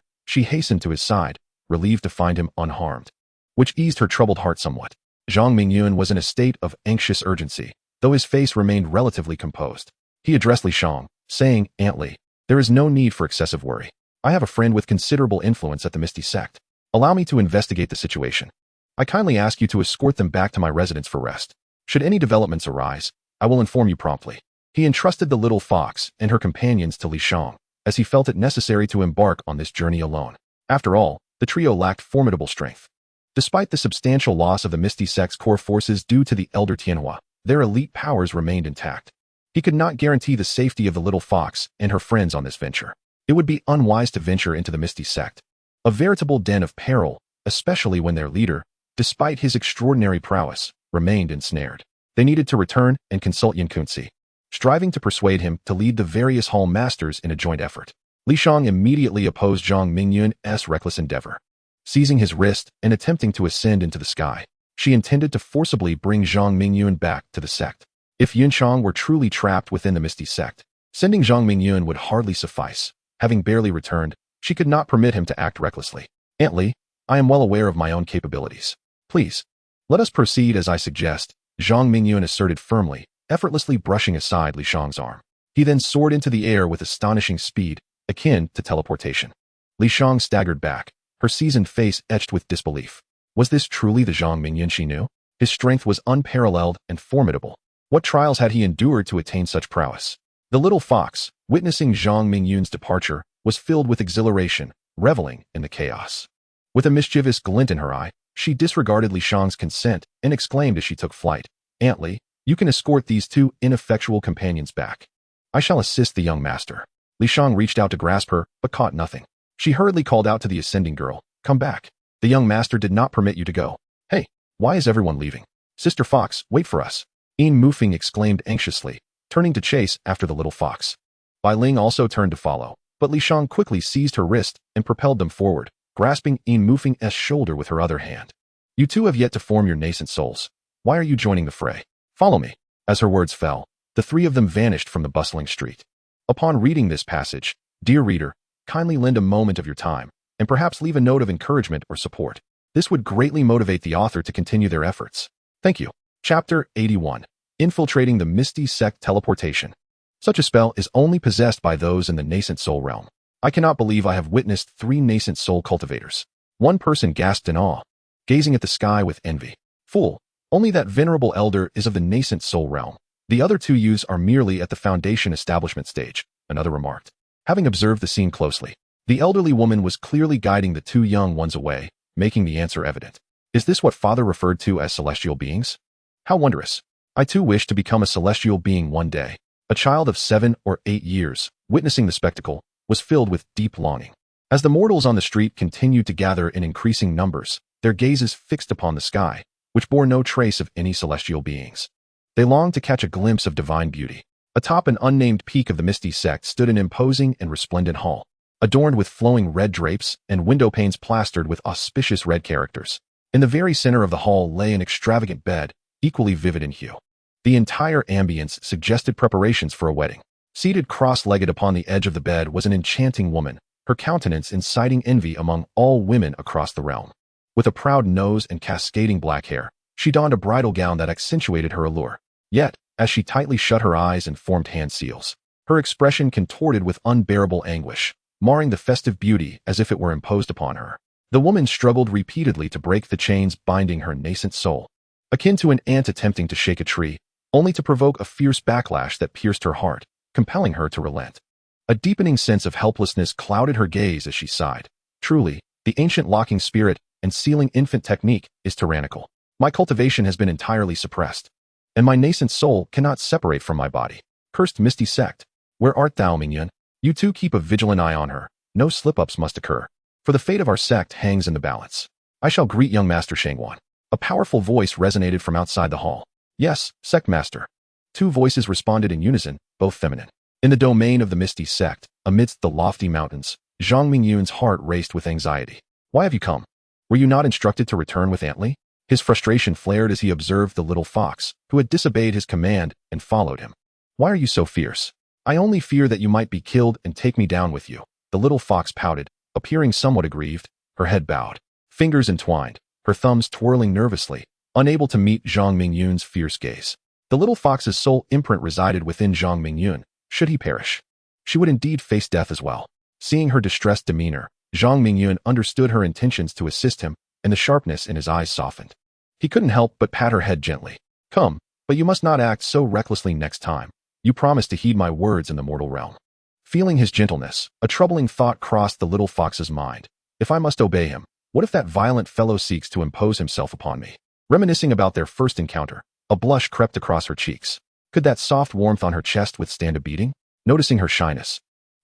S1: she hastened to his side, relieved to find him unharmed, which eased her troubled heart somewhat. Zhang Mingyun was in a state of anxious urgency. though his face remained relatively composed. He addressed Li Shang, saying, "Aunt Li, there is no need for excessive worry. I have a friend with considerable influence at the Misty Sect. Allow me to investigate the situation. I kindly ask you to escort them back to my residence for rest. Should any developments arise, I will inform you promptly." He entrusted the little fox and her companions to Li Shang, as he felt it necessary to embark on this journey alone. After all, the trio lacked formidable strength. Despite the substantial loss of the Misty Sect's core forces due to the Elder Tianhua, their elite powers remained intact. He could not guarantee the safety of the little fox and her friends on this venture. It would be unwise to venture into the Misty Sect, a veritable den of peril, especially when their leader, despite his extraordinary prowess, remained ensnared. They needed to return and consult Yan Kunzi, striving to persuade him to lead the various hall masters in a joint effort. Li Shang immediately opposed Zhang Mingyun's reckless endeavor. Seizing his wrist and attempting to ascend into the sky, she intended to forcibly bring Zhang Mingyun back to the sect. If Yunshang were truly trapped within the Misty Sect, sending Zhang Mingyun would hardly suffice. Having barely returned, she could not permit him to act recklessly. "Aunt Li, I am well aware of my own capabilities. Please, let us proceed as I suggest," Zhang Mingyun asserted firmly, effortlessly brushing aside Li Shang's arm. He then soared into the air with astonishing speed, akin to teleportation. Li Shang staggered back, her seasoned face etched with disbelief. Was this truly the Zhang Mingyun she knew? His strength was unparalleled and formidable. What trials had he endured to attain such prowess? The little fox, witnessing Zhang Mingyun's departure, was filled with exhilaration, reveling in the chaos. With a mischievous glint in her eye, she disregarded Li Shang's consent and exclaimed as she took flight, "Aunt Li, you can escort these two ineffectual companions back. I shall assist the young master." Li Shang reached out to grasp her, but caught nothing. She hurriedly called out to the ascending girl, "Come back. The young master did not permit you to go." "Hey, why is everyone leaving? Sister Fox, wait for us," Yin Mufeng exclaimed anxiously, turning to chase after the little fox. Bai Ling also turned to follow, but Li Shang quickly seized her wrist and propelled them forward, grasping Yin Mufeng's shoulder with her other hand. "You two have yet to form your nascent souls. Why are you joining the fray? Follow me." As her words fell, the three of them vanished from the bustling street. Upon reading this passage, dear reader, kindly lend a moment of your time, and perhaps leave a note of encouragement or support. This would greatly motivate the author to continue their efforts. Thank you. Chapter 81. Infiltrating the Misty Sect Teleportation. Such a spell is only possessed by those in the nascent soul realm. I cannot believe I have witnessed 3 nascent soul cultivators. One person gasped in awe, gazing at the sky with envy. "Fool, only that venerable elder is of the nascent soul realm. The other 2 youths are merely at the foundation establishment stage," another remarked. Having observed the scene closely, the elderly woman was clearly guiding the 2 young ones away, making the answer evident. "Is this what Father referred to as celestial beings? How wondrous. I too wish to become a celestial being one day." A child of 7 or 8 years, witnessing the spectacle, was filled with deep longing. As the mortals on the street continued to gather in increasing numbers, their gazes fixed upon the sky, which bore no trace of any celestial beings. They longed to catch a glimpse of divine beauty. Atop an unnamed peak of the Misty Sect stood an imposing and resplendent hall, adorned with flowing red drapes and window panes plastered with auspicious red characters. In the very center of the hall lay an extravagant bed, equally vivid in hue. The entire ambience suggested preparations for a wedding. Seated cross-legged upon the edge of the bed was an enchanting woman, her countenance inciting envy among all women across the realm. With a proud nose and cascading black hair, she donned a bridal gown that accentuated her allure. Yet, as she tightly shut her eyes and formed hand seals, her expression contorted with unbearable anguish, marring the festive beauty as if it were imposed upon her. The woman struggled repeatedly to break the chains binding her nascent soul, akin to an ant attempting to shake a tree, only to provoke a fierce backlash that pierced her heart, compelling her to relent. A deepening sense of helplessness clouded her gaze as she sighed. Truly, the ancient locking spirit and sealing infant technique is tyrannical. My cultivation has been entirely suppressed, and my nascent soul cannot separate from my body. Cursed Misty Sect, where art thou, Mingyun? You two keep a vigilant eye on her. No slip-ups must occur, for the fate of our sect hangs in the balance. I shall greet young Master Shangwan. A powerful voice resonated from outside the hall. Yes, Sect Master. 2 voices responded in unison, both feminine. In the domain of the Misty Sect, amidst the lofty mountains, Zhang Mingyun's heart raced with anxiety. Why have you come? Were you not instructed to return with Aunt Li? His frustration flared as he observed the little fox, who had disobeyed his command and followed him. Why are you so fierce? I only fear that you might be killed and take me down with you. The little fox pouted, appearing somewhat aggrieved, her head bowed, fingers entwined, her thumbs twirling nervously, unable to meet Zhang Mingyun's fierce gaze. The little fox's sole imprint resided within Zhang Mingyun. Should he perish, she would indeed face death as well. Seeing her distressed demeanor, Zhang Mingyun understood her intentions to assist him, and the sharpness in his eyes softened. He couldn't help but pat her head gently. Come, but you must not act so recklessly next time. You promised to heed my words in the mortal realm. Feeling his gentleness, a troubling thought crossed the little fox's mind. If I must obey him, what if that violent fellow seeks to impose himself upon me? Reminiscing about their first encounter, a blush crept across her cheeks. Could that soft warmth on her chest withstand a beating? Noticing her shyness,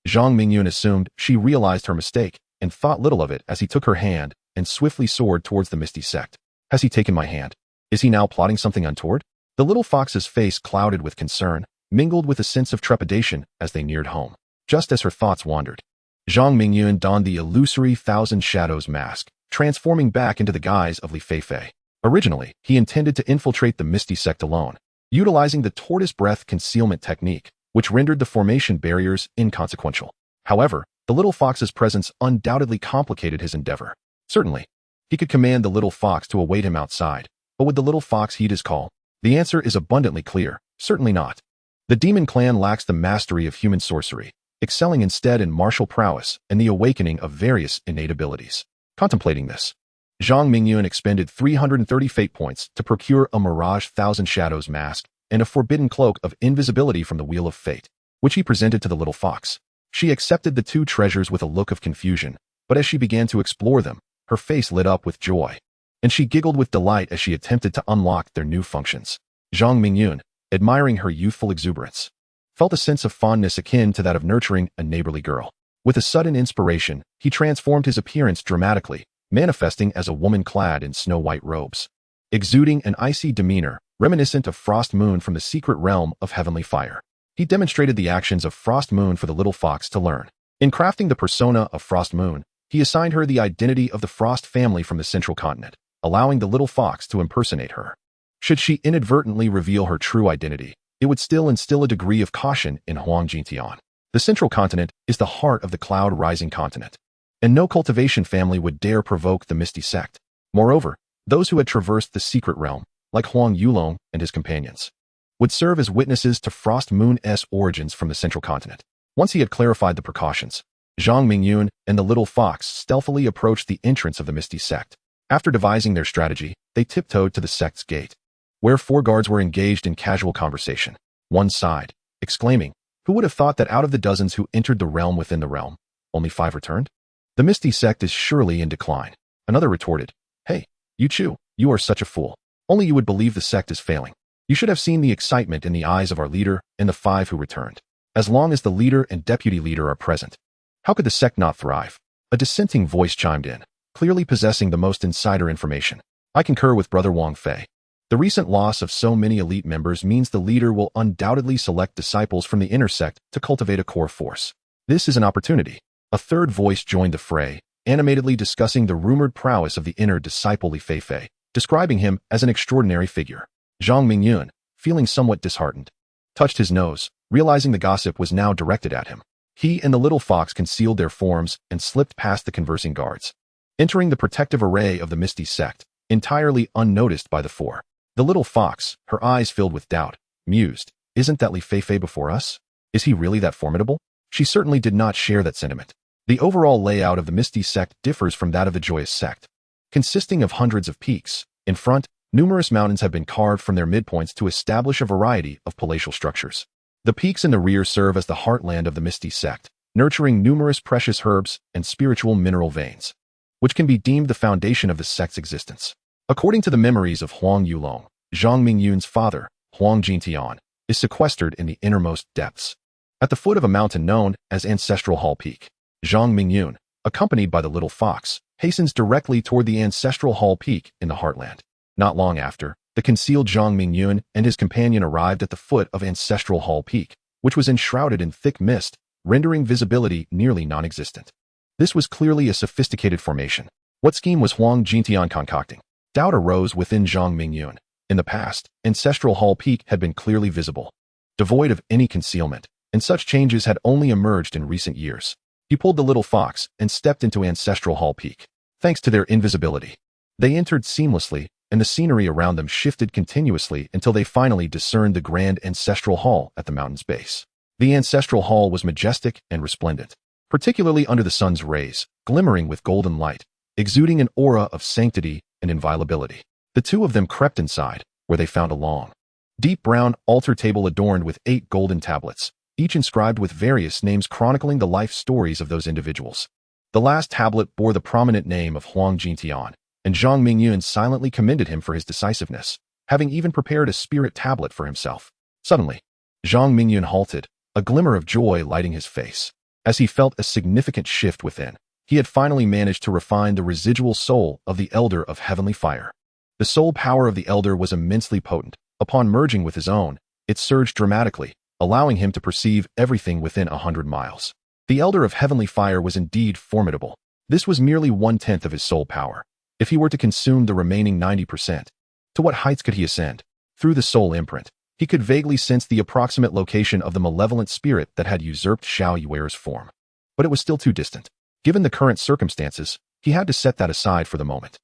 S1: Zhang Mingyun assumed she realized her mistake and thought little of it as he took her hand and swiftly soared towards the misty sect. Has he taken my hand? Is he now plotting something untoward? The little fox's face clouded with concern, mingled with a sense of trepidation as they neared home. Just as her thoughts wandered, Zhang Mingyun donned the illusory Thousand Shadows mask, transforming back into the guise of Li Xue. Originally, he intended to infiltrate the misty sect alone, utilizing the tortoise breath concealment technique, which rendered the formation barriers inconsequential. However, the little fox's presence undoubtedly complicated his endeavor. Certainly, he could command the little fox to await him outside, but would the little fox heed his call? The answer is abundantly clear: certainly not. The demon clan lacks the mastery of human sorcery, excelling instead in martial prowess and the awakening of various innate abilities. Contemplating this, Zhang Mingyun expended 330 fate points to procure a Mirage Thousand Shadows mask and a forbidden cloak of invisibility from the Wheel of Fate, which he presented to the little fox. She accepted the two treasures with a look of confusion, but as she began to explore them, her face lit up with joy, and she giggled with delight as she attempted to unlock their new functions. Zhang Mingyun, admiring her youthful exuberance, felt a sense of fondness akin to that of nurturing a neighborly girl. With a sudden inspiration, he transformed his appearance dramatically, manifesting as a woman clad in snow-white robes, exuding an icy demeanor reminiscent of Frost Moon from the secret realm of heavenly fire. He demonstrated the actions of Frost Moon for the little fox to learn. In crafting the persona of Frost Moon, he assigned her the identity of the Frost family from the central continent, allowing the little fox to impersonate her. Should she inadvertently reveal her true identity, it would still instill a degree of caution in Huang Jintian. The central continent is the heart of the cloud-rising continent, and no cultivation family would dare provoke the misty sect. Moreover, those who had traversed the secret realm, like Huang Yulong and his companions, would serve as witnesses to Frost Moon's origins from the central continent. Once he had clarified the precautions, Zhang Mingyun and the little fox stealthily approached the entrance of the misty sect. After devising their strategy, they tiptoed to the sect's gate, where 4 guards were engaged in casual conversation. One sighed, exclaiming, "Who would have thought that out of the dozens who entered the realm within the realm, only 5 returned? The misty sect is surely in decline." Another retorted, "Hey, you Chu, you are such a fool. Only you would believe the sect is failing. You should have seen the excitement in the eyes of our leader and the 5 who returned. As long as the leader and deputy leader are present, how could the sect not thrive?" A dissenting voice chimed in, clearly possessing the most insider information. "I concur with Brother Wang Fei. The recent loss of so many elite members means the leader will undoubtedly select disciples from the inner sect to cultivate a core force. This is an opportunity." A third voice joined the fray, animatedly discussing the rumored prowess of the inner disciple Li Fei, describing him as an extraordinary figure. Zhang Mingyun, feeling somewhat disheartened, touched his nose, realizing the gossip was now directed at him. He and the little fox concealed their forms and slipped past the conversing guards, entering the protective array of the misty sect, entirely unnoticed by the 4. The little fox, her eyes filled with doubt, mused, "Isn't that Li Fei before us? Is he really that formidable?" She certainly did not share that sentiment. The overall layout of the misty sect differs from that of the joyous sect, consisting of hundreds of peaks. In front, numerous mountains have been carved from their midpoints to establish a variety of palatial structures. The peaks in the rear serve as the heartland of the misty sect, nurturing numerous precious herbs and spiritual mineral veins, which can be deemed the foundation of the sect's existence. According to the memories of Huang Yulong, Zhang Mingyun's father, Huang Jintian, is sequestered in the innermost depths, at the foot of a mountain known as Ancestral Hall Peak. Zhang Mingyun, accompanied by the little fox, hastens directly toward the Ancestral Hall Peak in the heartland. Not long after, the concealed Zhang Mingyun and his companion arrived at the foot of Ancestral Hall Peak, which was enshrouded in thick mist, rendering visibility nearly non-existent. This was clearly a sophisticated formation. What scheme was Huang Jintian concocting? Doubt arose within Zhang Mingyun. In the past, Ancestral Hall Peak had been clearly visible, devoid of any concealment, and such changes had only emerged in recent years. He pulled the little fox and stepped into Ancestral Hall Peak. Thanks to their invisibility, they entered seamlessly, and the scenery around them shifted continuously until they finally discerned the grand ancestral hall at the mountain's base. The ancestral hall was majestic and resplendent, particularly under the sun's rays, glimmering with golden light, exuding an aura of sanctity and inviolability. The two of them crept inside, where they found a long, deep brown altar table adorned with 8 golden tablets, each inscribed with various names chronicling the life stories of those individuals. The last tablet bore the prominent name of Huang Jintian, and Zhang Mingyun silently commended him for his decisiveness, having even prepared a spirit tablet for himself. Suddenly, Zhang Mingyun halted, a glimmer of joy lighting his face, as he felt a significant shift within. He had finally managed to refine the residual soul of the Elder of Heavenly Fire. The soul power of the Elder was immensely potent. Upon merging with his own, it surged dramatically, allowing him to perceive everything within 100 miles. The Elder of Heavenly Fire was indeed formidable. This was merely 1/10 of his soul power. If he were to consume the remaining 90%, to what heights could he ascend? Through the soul imprint, he could vaguely sense the approximate location of the malevolent spirit that had usurped Xiao Yuer's form. But it was still too distant. Given the current circumstances, he had to set that aside for the moment.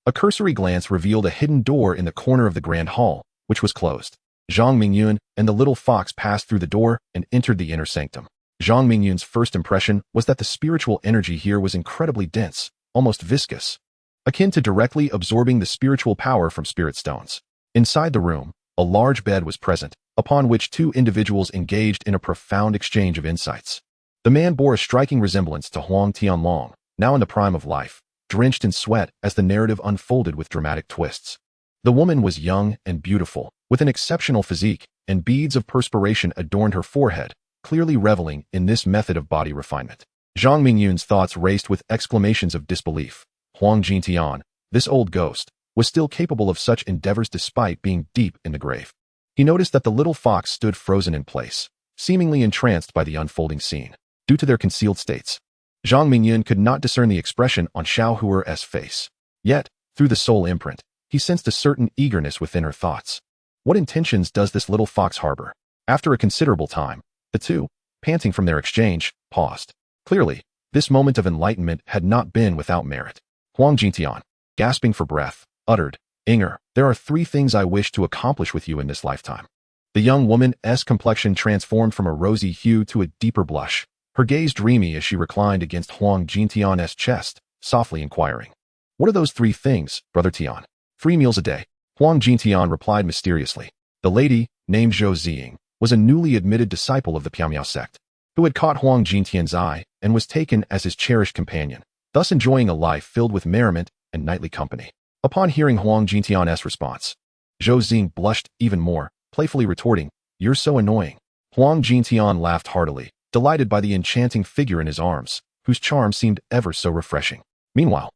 S1: A cursory glance revealed a hidden door in the corner of the grand hall, which was closed. Zhang Mingyun and the little fox passed through the door and entered the inner sanctum. Zhang Mingyun's first impression was that the spiritual energy here was incredibly dense, almost viscous, akin to directly absorbing the spiritual power from spirit stones. Inside the room, a large bed was present, upon which 2 individuals engaged in a profound exchange of insights. The man bore a striking resemblance to Huang Tianlong, now in the prime of life, drenched in sweat as the narrative unfolded with dramatic twists. The woman was young and beautiful, with an exceptional physique, and beads of perspiration adorned her forehead, clearly reveling in this method of body refinement. Zhang Mingyun's thoughts raced with exclamations of disbelief. Huang Jintian, this old ghost, was still capable of such endeavors despite being deep in the grave. He noticed that the little fox stood frozen in place, seemingly entranced by the unfolding scene. Due to their concealed states, Zhang Mingyun could not discern the expression on Xiao Huer's face. Yet, through the soul imprint, he sensed a certain eagerness within her thoughts. What intentions does this little fox harbor? After a considerable time, the two, panting from their exchange, paused. Clearly, this moment of enlightenment had not been without merit. Huang Jintian, gasping for breath, uttered, "Inger, there are 3 things I wish to accomplish with you in this lifetime." The young woman's complexion transformed from a rosy hue to a deeper blush, her gaze dreamy as she reclined against Huang Jintian's chest, softly inquiring, "What are those 3 things, Brother Tian?" 3 meals a day, Huang Jintian replied mysteriously. The lady, named Zhou Ziying, was a newly admitted disciple of the Piaomiao sect, who had caught Huang Jintian's eye and was taken as his cherished companion, thus enjoying a life filled with merriment and nightly company. Upon hearing Huang Jintian's response, Zhou Ziying blushed even more, playfully retorting, "You're so annoying." Huang Jintian laughed heartily, delighted by the enchanting figure in his arms, whose charm seemed ever so refreshing. Meanwhile,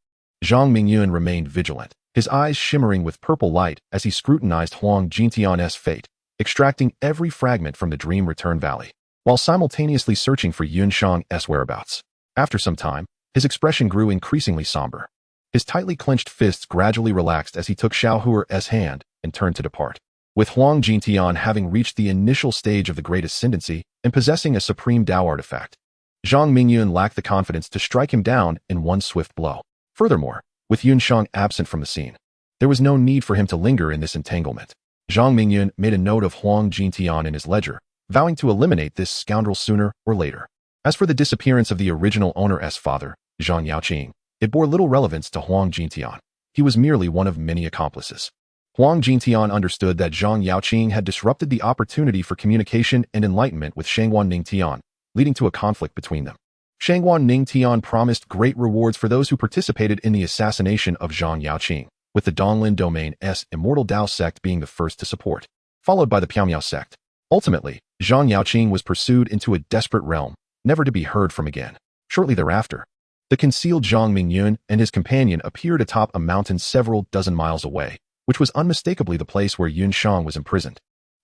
S1: Zhang Mingyun remained vigilant, his eyes shimmering with purple light as he scrutinized Huang Jintian's fate, extracting every fragment from the Dream Return Valley, while simultaneously searching for Yunshang's whereabouts. After some time, his expression grew increasingly somber. His tightly clenched fists gradually relaxed as he took Xiao Huer's hand and turned to depart. With Huang Jintian having reached the initial stage of the Great Ascendancy and possessing a supreme Tao artifact, Zhang Mingyun lacked the confidence to strike him down in one swift blow. Furthermore, with Yunshang absent from the scene, there was no need for him to linger in this entanglement. Zhang Mingyun made a note of Huang Jintian in his ledger, vowing to eliminate this scoundrel sooner or later. As for the disappearance of the original owner's father, Zhang Yaoqing, it bore little relevance to Huang Jintian. He was merely one of many accomplices. Huang Jintian understood that Zhang Yaoqing had disrupted the opportunity for communication and enlightenment with Shangguan Ningtian, leading to a conflict between them. Shangguan Ningtian promised great rewards for those who participated in the assassination of Zhang Yaoqing, with the Donglin Domain's Immortal Tao sect being the first to support, followed by the Piaomiao sect. Ultimately, Zhang Yaoqing was pursued into a desperate realm, never to be heard from again. Shortly thereafter, the concealed Zhang Mingyun and his companion appeared atop a mountain several dozen miles away, which was unmistakably the place where Yunshang was imprisoned.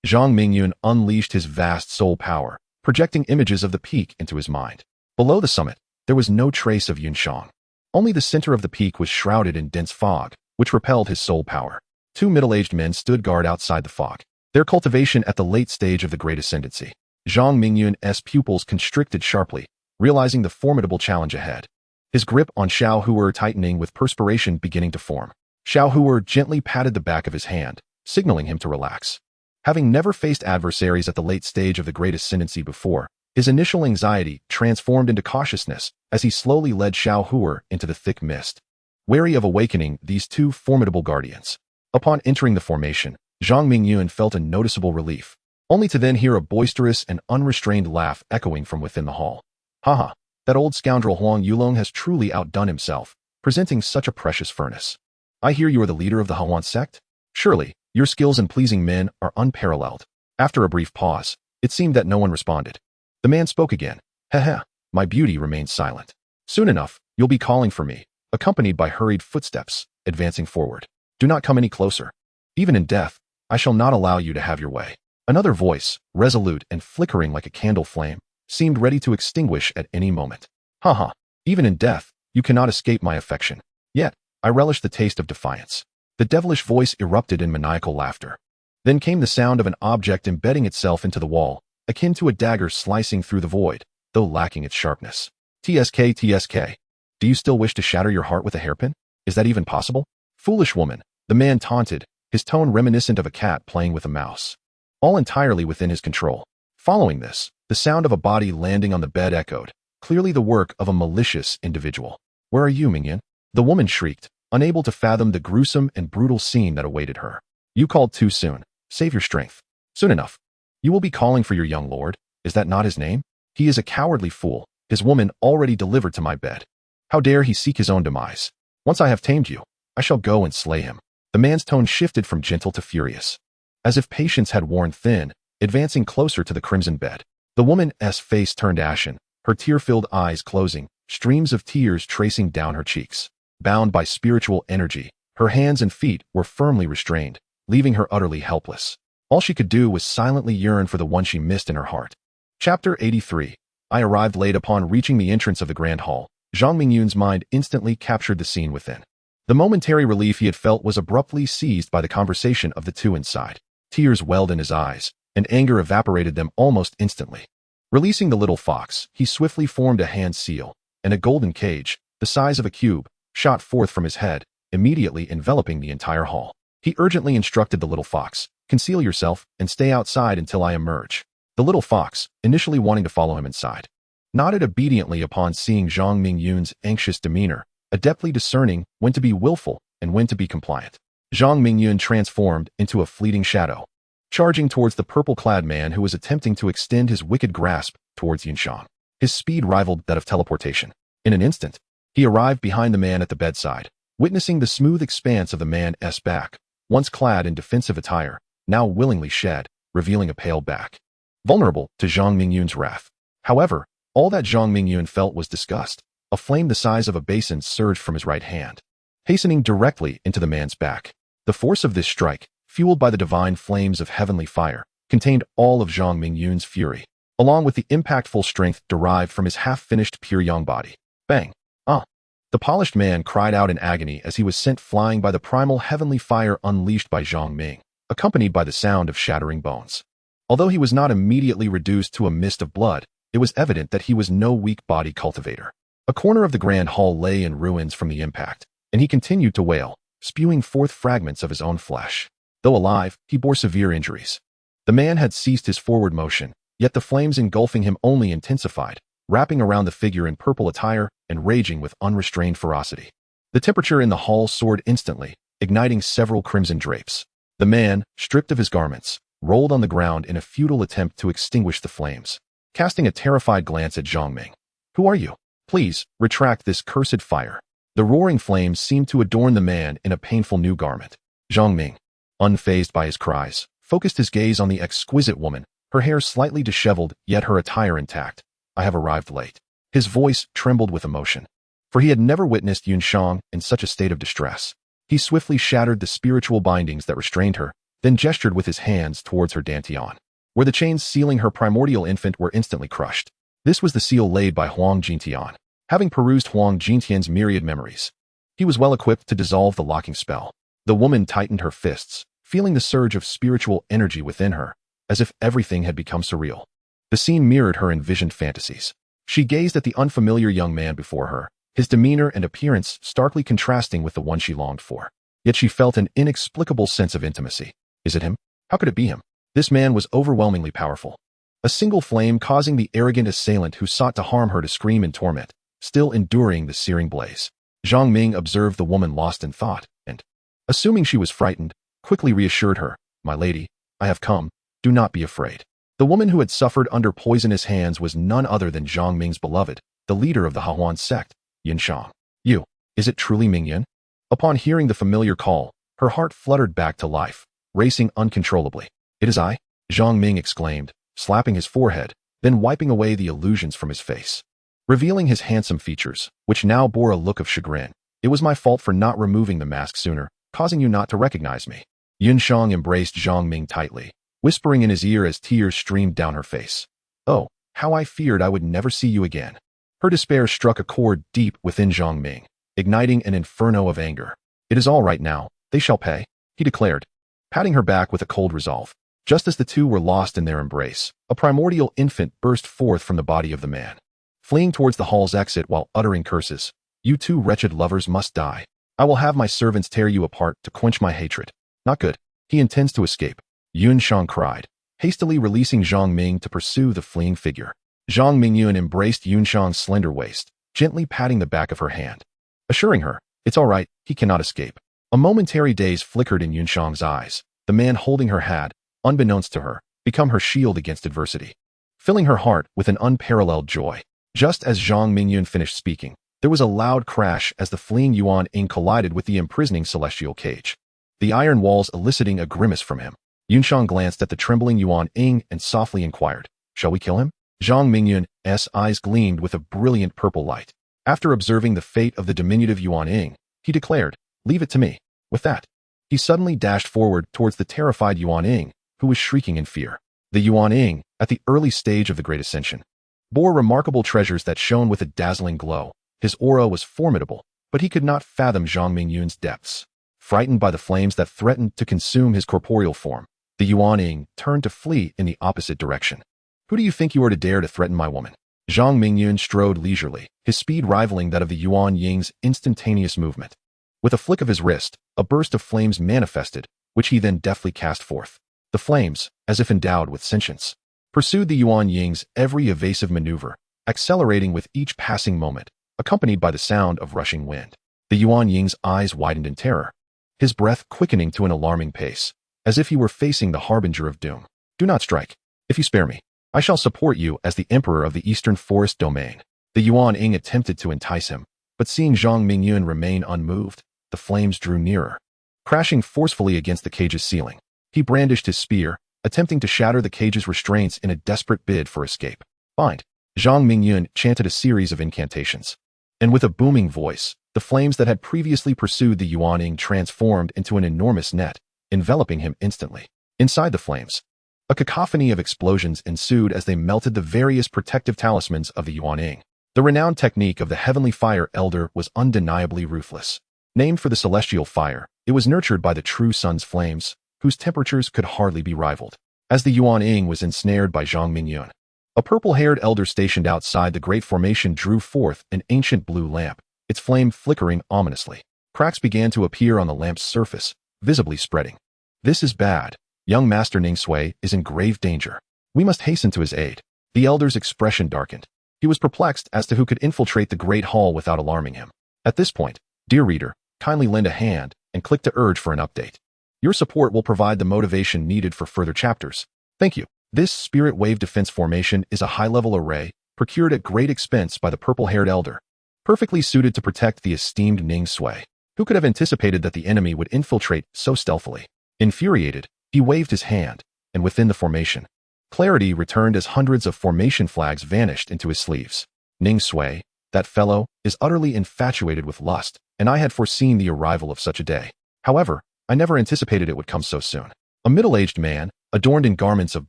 S1: Zhang Mingyun unleashed his vast soul power, projecting images of the peak into his mind. Below the summit, there was no trace of Yunshang. Only the center of the peak was shrouded in dense fog, which repelled his soul power. 2 middle-aged men stood guard outside the fog, their cultivation at the late stage of the Great Ascendancy. Zhang Mingyun's pupils constricted sharply, realizing the formidable challenge ahead. His grip on Xiao Huer tightening with perspiration beginning to form. Xiaohuer gently patted the back of his hand, signaling him to relax. Having never faced adversaries at the late stage of the great ascendancy before, his initial anxiety transformed into cautiousness as he slowly led Xiaohuer into the thick mist, wary of awakening these two formidable guardians. Upon entering the formation, Zhang Mingyun felt a noticeable relief, only to then hear a boisterous and unrestrained laugh echoing from within the hall. Haha, that old scoundrel Huang Yulong has truly outdone himself, presenting such a precious furnace. I hear you are the leader of the Hawan sect? Surely, your skills in pleasing men are unparalleled. After a brief pause, it seemed that no one responded. The man spoke again. Heh, my beauty remains silent. Soon enough, you'll be calling for me, accompanied by hurried footsteps, advancing forward. Do not come any closer. Even in death, I shall not allow you to have your way. Another voice, resolute and flickering like a candle flame, seemed ready to extinguish at any moment. Haha, even in death, you cannot escape my affection. Yet, I relish the taste of defiance. The devilish voice erupted in maniacal laughter. Then came the sound of an object embedding itself into the wall, akin to a dagger slicing through the void, though lacking its sharpness. TSK. Do you still wish to shatter your heart with a hairpin? Is that even possible? Foolish woman, the man taunted, his tone reminiscent of a cat playing with a mouse. All entirely within his control. Following this, the sound of a body landing on the bed echoed, clearly the work of a malicious individual. Where are you, Mingyun? The woman shrieked, unable to fathom the gruesome and brutal scene that awaited her. You called too soon. Save your strength. Soon enough. You will be calling for your young lord. Is that not his name? He is a cowardly fool, his woman already delivered to my bed. How dare he seek his own demise? Once I have tamed you, I shall go and slay him. The man's tone shifted from gentle to furious. As if patience had worn thin, advancing closer to the crimson bed. The woman's face turned ashen, her tear-filled eyes closing, streams of tears tracing down her cheeks. Bound by spiritual energy, her hands and feet were firmly restrained, leaving her utterly helpless. All she could do was silently yearn for the one she missed in her heart. Chapter 83. I arrived late. Upon reaching the entrance of the grand hall, Zhang Mingyun's mind instantly captured the scene within. The momentary relief he had felt was abruptly seized by the conversation of the two inside. Tears welled in his eyes, and anger evaporated them almost instantly. Releasing the little fox, he swiftly formed a hand seal, and a golden cage, the size of a cube, shot forth from his head, immediately enveloping the entire hall. He urgently instructed the little fox, conceal yourself and stay outside until I emerge. The little fox, initially wanting to follow him inside, nodded obediently upon seeing Zhang Mingyun's anxious demeanor, adeptly discerning when to be willful and when to be compliant. Zhang Mingyun transformed into a fleeting shadow, charging towards the purple-clad man who was attempting to extend his wicked grasp towards Yunshang. His speed rivaled that of teleportation. In an instant, he arrived behind the man at the bedside, witnessing the smooth expanse of the man's back, once clad in defensive attire, now willingly shed, revealing a pale back. Vulnerable to Zhang Mingyun's wrath. However, all that Zhang Mingyun felt was disgust. A flame the size of a basin surged from his right hand, hastening directly into the man's back. The force of this strike, fueled by the divine flames of heavenly fire, contained all of Zhang Mingyun's fury, along with the impactful strength derived from his half-finished pure yang body. Bang! Ah! The polished man cried out in agony as he was sent flying by the primal heavenly fire unleashed by Zhang Ming, accompanied by the sound of shattering bones. Although he was not immediately reduced to a mist of blood, it was evident that he was no weak body cultivator. A corner of the grand hall lay in ruins from the impact, and he continued to wail, spewing forth fragments of his own flesh. Though alive, he bore severe injuries. The man had ceased his forward motion, yet the flames engulfing him only intensified, wrapping around the figure in purple attire and raging with unrestrained ferocity. The temperature in the hall soared instantly, igniting several crimson drapes. The man, stripped of his garments, rolled on the ground in a futile attempt to extinguish the flames, casting a terrified glance at Zhang Ming. Who are you? Please, retract this cursed fire. The roaring flames seemed to adorn the man in a painful new garment. Zhang Ming, unfazed by his cries, focused his gaze on the exquisite woman, her hair slightly disheveled, yet her attire intact. I have arrived late. His voice trembled with emotion, for he had never witnessed Yunshang in such a state of distress. He swiftly shattered the spiritual bindings that restrained her, then gestured with his hands towards her dantian, where the chains sealing her primordial infant were instantly crushed. This was the seal laid by Huang Jintian. Having perused Huang Jintian's myriad memories, he was well equipped to dissolve the locking spell. The woman tightened her fists, feeling the surge of spiritual energy within her, as if everything had become surreal. The scene mirrored her envisioned fantasies. She gazed at the unfamiliar young man before her, his demeanor and appearance starkly contrasting with the one she longed for. Yet she felt an inexplicable sense of intimacy. Is it him? How could it be him? This man was overwhelmingly powerful. A single flame causing the arrogant assailant who sought to harm her to scream in torment, still enduring the searing blaze. Zhang Ming observed the woman lost in thought, and, assuming she was frightened, quickly reassured her, "My lady, I have come. Do not be afraid." The woman who had suffered under poisonous hands was none other than Zhang Ming's beloved, the leader of the Hahuan sect, Yunshang. "You, is it truly Mingyun?" Upon hearing the familiar call, her heart fluttered back to life, racing uncontrollably. "It is I," Zhang Ming exclaimed, slapping his forehead, then wiping away the illusions from his face, revealing his handsome features, which now bore a look of chagrin. "It was my fault for not removing the mask sooner, causing you not to recognize me." Yunshang embraced Zhang Ming tightly, whispering in his ear as tears streamed down her face. "Oh, how I feared I would never see you again." Her despair struck a chord deep within Zhang Ming, igniting an inferno of anger. "It is all right now, they shall pay," he declared, patting her back with a cold resolve. Just as the two were lost in their embrace, a primordial infant burst forth from the body of the man, fleeing towards the hall's exit while uttering curses. "You two wretched lovers must die. I will have my servants tear you apart to quench my hatred." "Not good. He intends to escape," Yunshang cried, hastily releasing Zhang Ming to pursue the fleeing figure. Zhang Mingyun embraced Yunshang's slender waist, gently patting the back of her hand, assuring her, "It's all right, he cannot escape." A momentary daze flickered in Yunshang's eyes. The man holding her had, unbeknownst to her, become her shield against adversity, filling her heart with an unparalleled joy. Just as Zhang Mingyun finished speaking, there was a loud crash as the fleeing Yuan Ying collided with the imprisoning celestial cage, the iron walls eliciting a grimace from him. Yunshang glanced at the trembling Yuan Ying and softly inquired, "Shall we kill him?" Zhang Mingyun's eyes gleamed with a brilliant purple light. After observing the fate of the diminutive Yuan Ying, he declared, "Leave it to me." With that, he suddenly dashed forward towards the terrified Yuan Ying, who was shrieking in fear. The Yuan Ying, at the early stage of the Great Ascension, bore remarkable treasures that shone with a dazzling glow. His aura was formidable, but he could not fathom Zhang Mingyun's depths. Frightened by the flames that threatened to consume his corporeal form, the Yuan Ying turned to flee in the opposite direction. "Who do you think you are to dare to threaten my woman?" Zhang Mingyun strode leisurely, his speed rivaling that of the Yuan Ying's instantaneous movement. With a flick of his wrist, a burst of flames manifested, which he then deftly cast forth. The flames, as if endowed with sentience, pursued the Yuan Ying's every evasive maneuver, accelerating with each passing moment, accompanied by the sound of rushing wind. The Yuan Ying's eyes widened in terror, his breath quickening to an alarming pace, as if he were facing the harbinger of doom. "Do not strike. If you spare me, I shall support you as the emperor of the Eastern Forest Domain." The Yuan Ying attempted to entice him, but seeing Zhang Mingyun remain unmoved, the flames drew nearer, crashing forcefully against the cage's ceiling. He brandished his spear, attempting to shatter the cage's restraints in a desperate bid for escape. "Bind." Zhang Mingyun chanted a series of incantations, and with a booming voice, the flames that had previously pursued the Yuan Ying transformed into an enormous net, enveloping him instantly. Inside the flames, a cacophony of explosions ensued as they melted the various protective talismans of the Yuan Ying. The renowned technique of the Heavenly Fire Elder was undeniably ruthless. Named for the celestial fire, it was nurtured by the true sun's flames, whose temperatures could hardly be rivaled. As the Yuan Ying was ensnared by Zhang Mingyun, a purple-haired elder stationed outside the great formation drew forth an ancient blue lamp, its flame flickering ominously. Cracks began to appear on the lamp's surface, visibly spreading. "This is bad. Young Master Li Xue is in grave danger. We must hasten to his aid." The elder's expression darkened. He was perplexed as to who could infiltrate the great hall without alarming him. At this point, dear reader, kindly lend a hand and click to urge for an update. Your support will provide the motivation needed for further chapters. Thank you. This Spirit Wave Defense Formation is a high-level array, procured at great expense by the purple-haired elder, perfectly suited to protect the esteemed Li Xue. Who could have anticipated that the enemy would infiltrate so stealthily? Infuriated, he waved his hand, and within the formation, clarity returned as hundreds of formation flags vanished into his sleeves. "Li Xue, that fellow, is utterly infatuated with lust, and I had foreseen the arrival of such a day. However, I never anticipated it would come so soon." A middle-aged man, adorned in garments of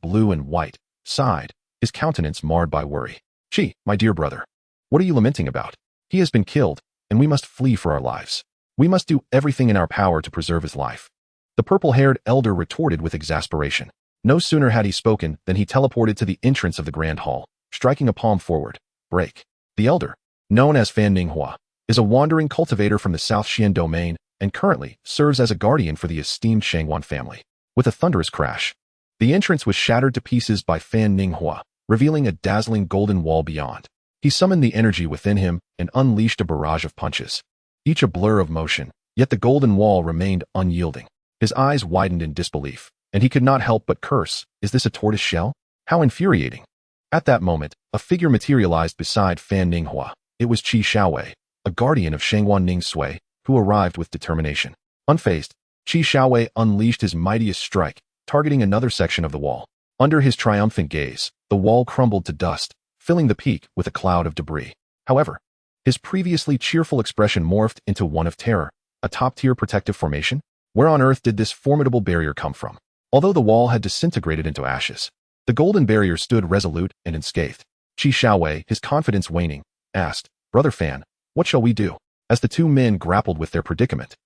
S1: blue and white, sighed, his countenance marred by worry. "Gee, my dear brother, what are you lamenting about? He has been killed, and we must flee for our lives. We must do everything in our power to preserve his life." The purple-haired elder retorted with exasperation. No sooner had he spoken than he teleported to the entrance of the grand hall, striking a palm forward. "Break." The elder, known as Fan Ninghua, is a wandering cultivator from the South Xian domain, and currently serves as a guardian for the esteemed Shangwan family. With a thunderous crash, the entrance was shattered to pieces by Fan Ninghua, revealing a dazzling golden wall beyond. He summoned the energy within him and unleashed a barrage of punches, each a blur of motion, yet the golden wall remained unyielding. His eyes widened in disbelief, and he could not help but curse. Is this a tortoise shell? How infuriating! At that moment, a figure materialized beside Fan Ninghua. It was Qi Shaowei, a guardian of Shangwan Ningsui, who arrived with determination. Unfazed, Qi Shaowei unleashed his mightiest strike, targeting another section of the wall. Under his triumphant gaze, the wall crumbled to dust, filling the peak with a cloud of debris. However, his previously cheerful expression morphed into one of terror. A top-tier protective formation? Where on earth did this formidable barrier come from? Although the wall had disintegrated into ashes, the golden barrier stood resolute and unscathed. Qi Shaowei, his confidence waning, asked, "Brother Fan, what shall we do?" As the two men grappled with their predicament,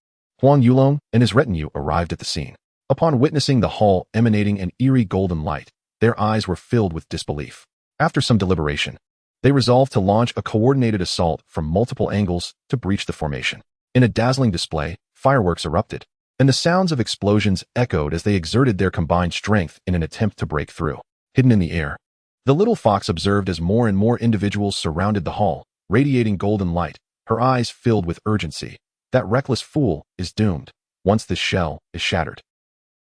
S1: Huang Yulong and his retinue arrived at the scene. Upon witnessing the hall emanating an eerie golden light, their eyes were filled with disbelief. After some deliberation, they resolved to launch a coordinated assault from multiple angles to breach the formation. In a dazzling display, fireworks erupted, and the sounds of explosions echoed as they exerted their combined strength in an attempt to break through. Hidden in the air, the little fox observed as more and more individuals surrounded the hall, radiating golden light, her eyes filled with urgency. That reckless fool is doomed, once this shell is shattered.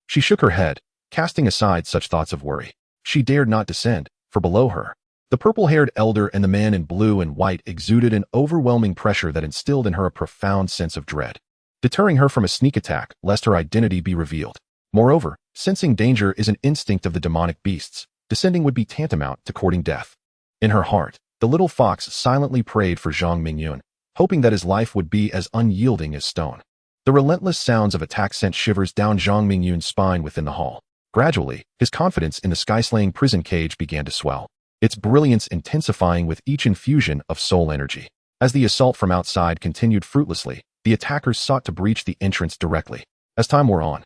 S1: She shook her head, casting aside such thoughts of worry. She dared not descend, for below her, the purple-haired elder and the man in blue and white exuded an overwhelming pressure that instilled in her a profound sense of dread, deterring her from a sneak attack lest her identity be revealed. Moreover, sensing danger is an instinct of the demonic beasts. Descending would be tantamount to courting death. In her heart, the little fox silently prayed for Zhang Mingyun, hoping that his life would be as unyielding as stone. The relentless sounds of attack sent shivers down Zhang Mingyun's spine within the hall. Gradually, his confidence in the sky-slaying prison cage began to swell, its brilliance intensifying with each infusion of soul energy. As the assault from outside continued fruitlessly, the attackers sought to breach the entrance directly. As time wore on,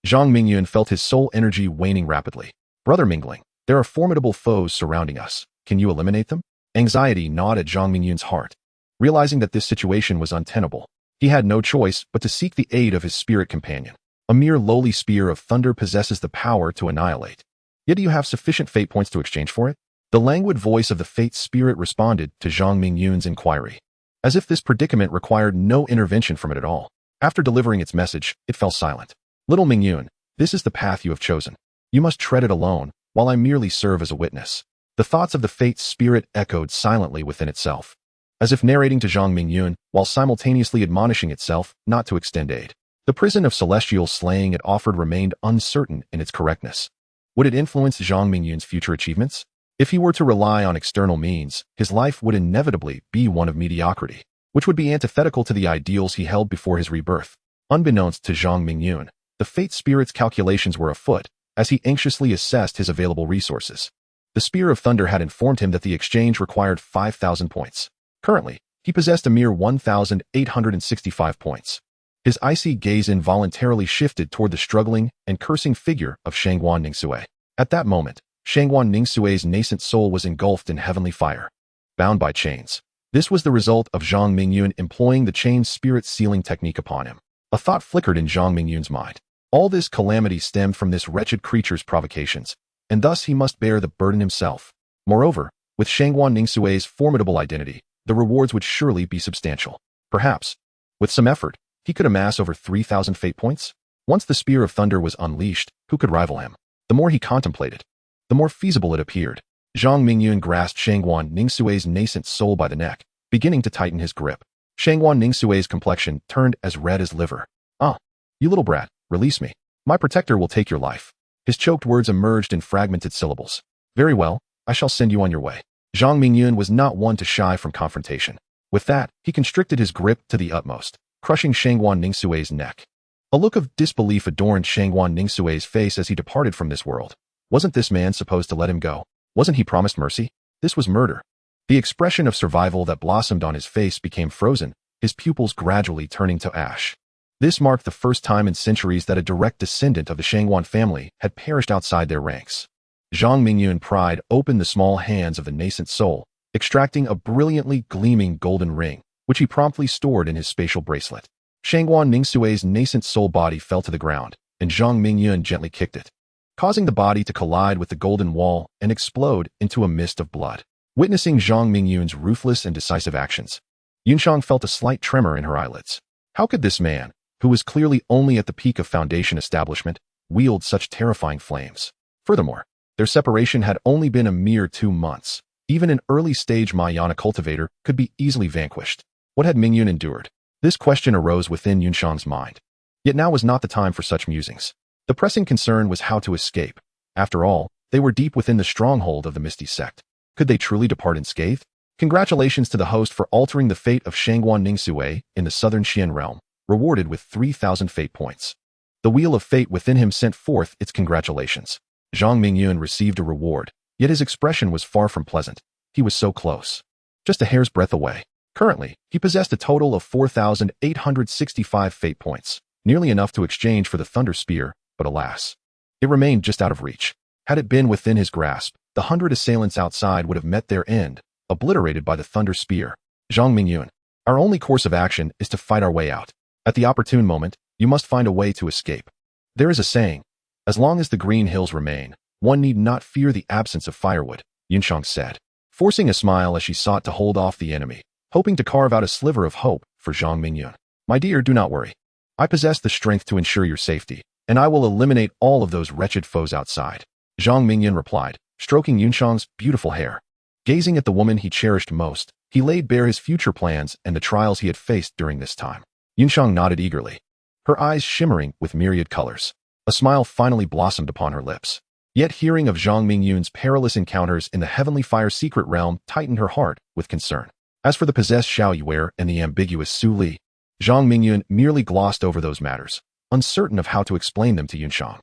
S1: Zhang Mingyun felt his soul energy waning rapidly. Brother Mingling, there are formidable foes surrounding us. Can you eliminate them? Anxiety gnawed at Zhang Mingyun's heart. Realizing that this situation was untenable, he had no choice but to seek the aid of his spirit companion. A mere lowly spear of thunder possesses the power to annihilate. Yet do you have sufficient fate points to exchange for it? The languid voice of the fate spirit responded to Zhang Mingyun's inquiry, as if this predicament required no intervention from it at all. After delivering its message, it fell silent. Little Mingyun, this is the path you have chosen. You must tread it alone, while I merely serve as a witness. The thoughts of the fate spirit echoed silently within itself, as if narrating to Zhang Mingyun while simultaneously admonishing itself not to extend aid. The prison of celestial slaying it offered remained uncertain in its correctness. Would it influence Zhang Mingyun's future achievements? If he were to rely on external means, his life would inevitably be one of mediocrity, which would be antithetical to the ideals he held before his rebirth. Unbeknownst to Zhang Mingyun, the fate spirit's calculations were afoot, as he anxiously assessed his available resources. The Spear of Thunder had informed him that the exchange required 5,000 points. Currently, he possessed a mere 1,865 points. His icy gaze involuntarily shifted toward the struggling and cursing figure of Shangwan Ningsui. At that moment, Shangwan Ningsui's nascent soul was engulfed in heavenly fire, bound by chains. This was the result of Zhang Mingyun employing the chain spirit sealing technique upon him. A thought flickered in Zhang Mingyun's mind. All this calamity stemmed from this wretched creature's provocations, and thus he must bear the burden himself. Moreover, with Shangwan Ningsui's formidable identity, the rewards would surely be substantial. Perhaps, with some effort, he could amass over 3,000 fate points. Once the Spear of Thunder was unleashed, who could rival him? The more he contemplated, the more feasible it appeared. Zhang Mingyun grasped Shangwan Ningsui's nascent soul by the neck, beginning to tighten his grip. Shangwan Ningsui's complexion turned as red as liver. "Ah, you little brat, release me. My protector will take your life." His choked words emerged in fragmented syllables. "Very well, I shall send you on your way." Zhang Mingyun was not one to shy from confrontation. With that, he constricted his grip to the utmost, crushing Shangwan Ningsui's neck. A look of disbelief adorned Shangwan Ningsui's face as he departed from this world. Wasn't this man supposed to let him go? Wasn't he promised mercy? This was murder. The expression of survival that blossomed on his face became frozen, his pupils gradually turning to ash. This marked the first time in centuries that a direct descendant of the Shangwan family had perished outside their ranks. Zhang Mingyun pried open the small hands of the nascent soul, extracting a brilliantly gleaming golden ring, which he promptly stored in his spatial bracelet. Shangguan Ningxue's nascent soul body fell to the ground, and Zhang Mingyun gently kicked it, causing the body to collide with the golden wall and explode into a mist of blood. Witnessing Zhang Mingyun's ruthless and decisive actions, Yunshang felt a slight tremor in her eyelids. How could this man, who was clearly only at the peak of Foundation establishment, wield such terrifying flames? Furthermore, their separation had only been a mere 2 months. Even an early-stage Mayana cultivator could be easily vanquished. What had Mingyun endured? This question arose within Yunshang's mind. Yet now was not the time for such musings. The pressing concern was how to escape. After all, they were deep within the stronghold of the Misty Sect. Could they truly depart unscathed? Congratulations to the host for altering the fate of Shangguan Ningxue in the southern Xian realm, rewarded with 3,000 fate points. The wheel of fate within him sent forth its congratulations. Zhang Mingyun received a reward, yet his expression was far from pleasant. He was so close. Just a hair's breadth away. Currently, he possessed a total of 4,865 fate points, nearly enough to exchange for the Thunder Spear, but alas, it remained just out of reach. Had it been within his grasp, the 100 assailants outside would have met their end, obliterated by the Thunder Spear. Zhang Mingyun, our only course of action is to fight our way out. At the opportune moment, you must find a way to escape. There is a saying, as long as the green hills remain, one need not fear the absence of firewood, Yunshang said, forcing a smile as she sought to hold off the enemy, hoping to carve out a sliver of hope for Zhang Mingyun. My dear, do not worry. I possess the strength to ensure your safety, and I will eliminate all of those wretched foes outside. Zhang Mingyun replied, stroking Yunshang's beautiful hair. Gazing at the woman he cherished most, he laid bare his future plans and the trials he had faced during this time. Yunshang nodded eagerly, her eyes shimmering with myriad colors. A smile finally blossomed upon her lips. Yet hearing of Zhang Mingyun's perilous encounters in the Heavenly Fire secret realm tightened her heart with concern. As for the possessed Xiao Yuer and the ambiguous Su Li, Zhang Mingyun merely glossed over those matters, uncertain of how to explain them to Yunshang.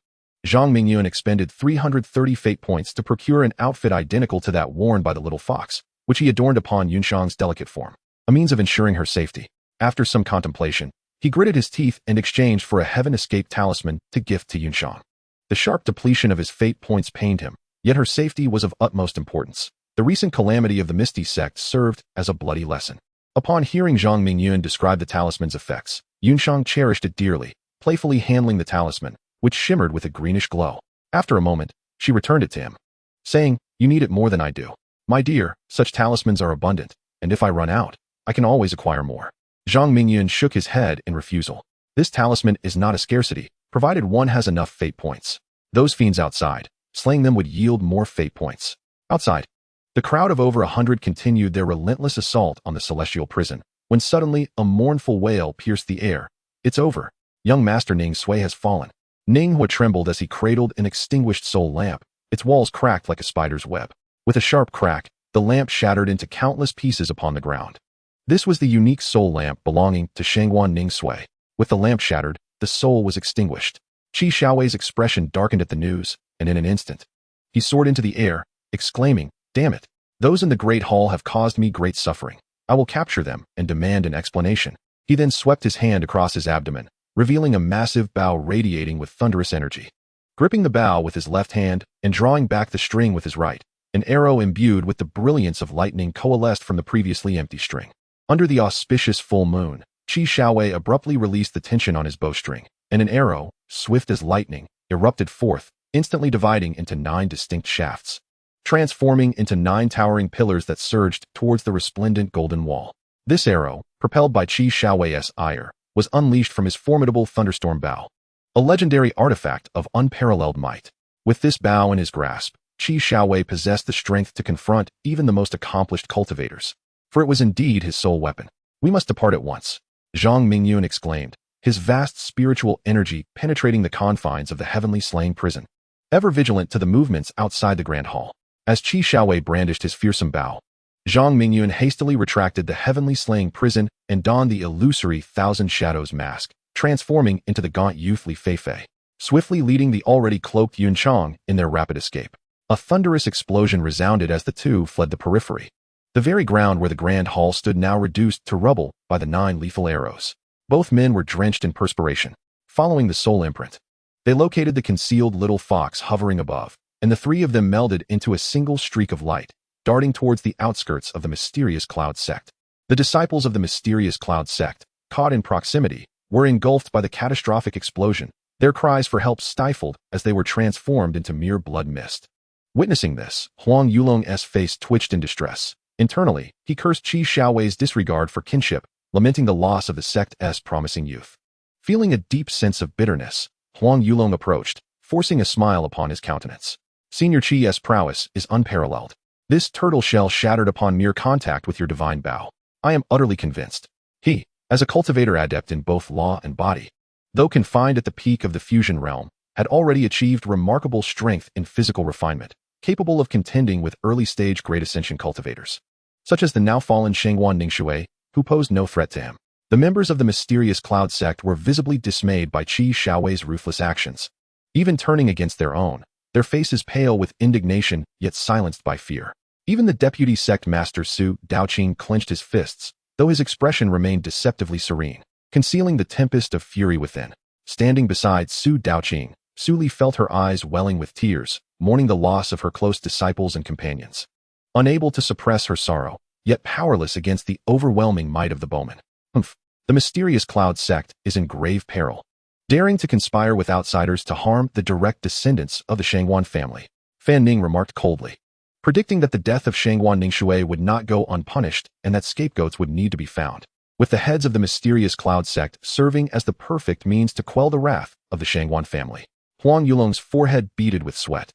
S1: Zhang Mingyun expended 330 fate points to procure an outfit identical to that worn by the little fox, which he adorned upon Yunshang's delicate form, a means of ensuring her safety. After some contemplation, he gritted his teeth and exchanged for a Heaven Escape talisman to gift to Yunshang. The sharp depletion of his fate points pained him, yet her safety was of utmost importance. The recent calamity of the Misty Sect served as a bloody lesson. Upon hearing Zhang Mingyun describe the talisman's effects, Yunshang cherished it dearly, playfully handling the talisman, which shimmered with a greenish glow. After a moment, she returned it to him, saying, "You need it more than I do. My dear, such talismans are abundant, and if I run out, I can always acquire more." Zhang Mingyun shook his head in refusal. This talisman is not a scarcity, provided one has enough fate points. Those fiends outside, slaying them would yield more fate points. Outside, the crowd of over 100 continued their relentless assault on the celestial prison, when suddenly a mournful wail pierced the air. "It's over. Young Master Ning Xue has fallen." Ning Hua trembled as he cradled an extinguished soul lamp. Its walls cracked like a spider's web. With a sharp crack, the lamp shattered into countless pieces upon the ground. This was the unique soul lamp belonging to Shangguan Ning Xue. With the lamp shattered, the soul was extinguished. Qi Xiaowei's expression darkened at the news, and in an instant, he soared into the air, exclaiming, "Damn it! Those in the Great Hall have caused me great suffering. I will capture them and demand an explanation." He then swept his hand across his abdomen, revealing a massive bow radiating with thunderous energy. Gripping the bow with his left hand and drawing back the string with his right, an arrow imbued with the brilliance of lightning coalesced from the previously empty string. Under the auspicious full moon, Qi Xiaowei abruptly released the tension on his bowstring, and an arrow, swift as lightning, erupted forth, instantly dividing into 9 distinct shafts, transforming into 9 towering pillars that surged towards the resplendent golden wall. This arrow, propelled by Qi Xiaowei's ire, was unleashed from his formidable thunderstorm bow, a legendary artifact of unparalleled might. With this bow in his grasp, Qi Xiaowei possessed the strength to confront even the most accomplished cultivators, for it was indeed his sole weapon. "We must depart at once," Zhang Mingyun exclaimed, his vast spiritual energy penetrating the confines of the heavenly slaying prison, ever vigilant to the movements outside the grand hall. As Qi Xiaowei brandished his fearsome bow, Zhang Mingyun hastily retracted the heavenly slaying prison and donned the illusory Thousand Shadows mask, transforming into the gaunt youth Li Fei, swiftly leading the already cloaked Yunshang in their rapid escape. A thunderous explosion resounded as the two fled the periphery. The very ground where the grand hall stood now reduced to rubble by the 9 lethal arrows. Both men were drenched in perspiration. Following the soul imprint, they located the concealed little fox hovering above, and the 3 of them melded into a single streak of light, darting towards the outskirts of the mysterious Cloud Sect. The disciples of the mysterious Cloud Sect, caught in proximity, were engulfed by the catastrophic explosion, their cries for help stifled as they were transformed into mere blood mist. Witnessing this, Huang Yulong's face twitched in distress. Internally, he cursed Qi Xiaowei's disregard for kinship, lamenting the loss of the sect's promising youth. Feeling a deep sense of bitterness, Huang Yulong approached, forcing a smile upon his countenance. Senior Qi's prowess is unparalleled. This turtle shell shattered upon mere contact with your divine bow. I am utterly convinced. He, as a cultivator adept in both law and body, though confined at the peak of the fusion realm, had already achieved remarkable strength in physical refinement, capable of contending with early-stage Great Ascension cultivators, such as the now-fallen Shenghuan Ningxue, who posed no threat to him. The members of the mysterious Cloud sect were visibly dismayed by Qi Xiaowei's ruthless actions, even turning against their own, their faces pale with indignation yet silenced by fear. Even the deputy sect master Su Daoqing clenched his fists, though his expression remained deceptively serene, concealing the tempest of fury within. Standing beside Su Daoqing, Su Li felt her eyes welling with tears, mourning the loss of her close disciples and companions. Unable to suppress her sorrow, yet powerless against the overwhelming might of the bowmen. The mysterious Cloud sect is in grave peril, daring to conspire with outsiders to harm the direct descendants of the Shenghuan family, Fan Ning remarked coldly, predicting that the death of Shenghuan Ningxue would not go unpunished and that scapegoats would need to be found, with the heads of the mysterious Cloud sect serving as the perfect means to quell the wrath of the Shenghuan family. Huang Yulong's forehead beaded with sweat.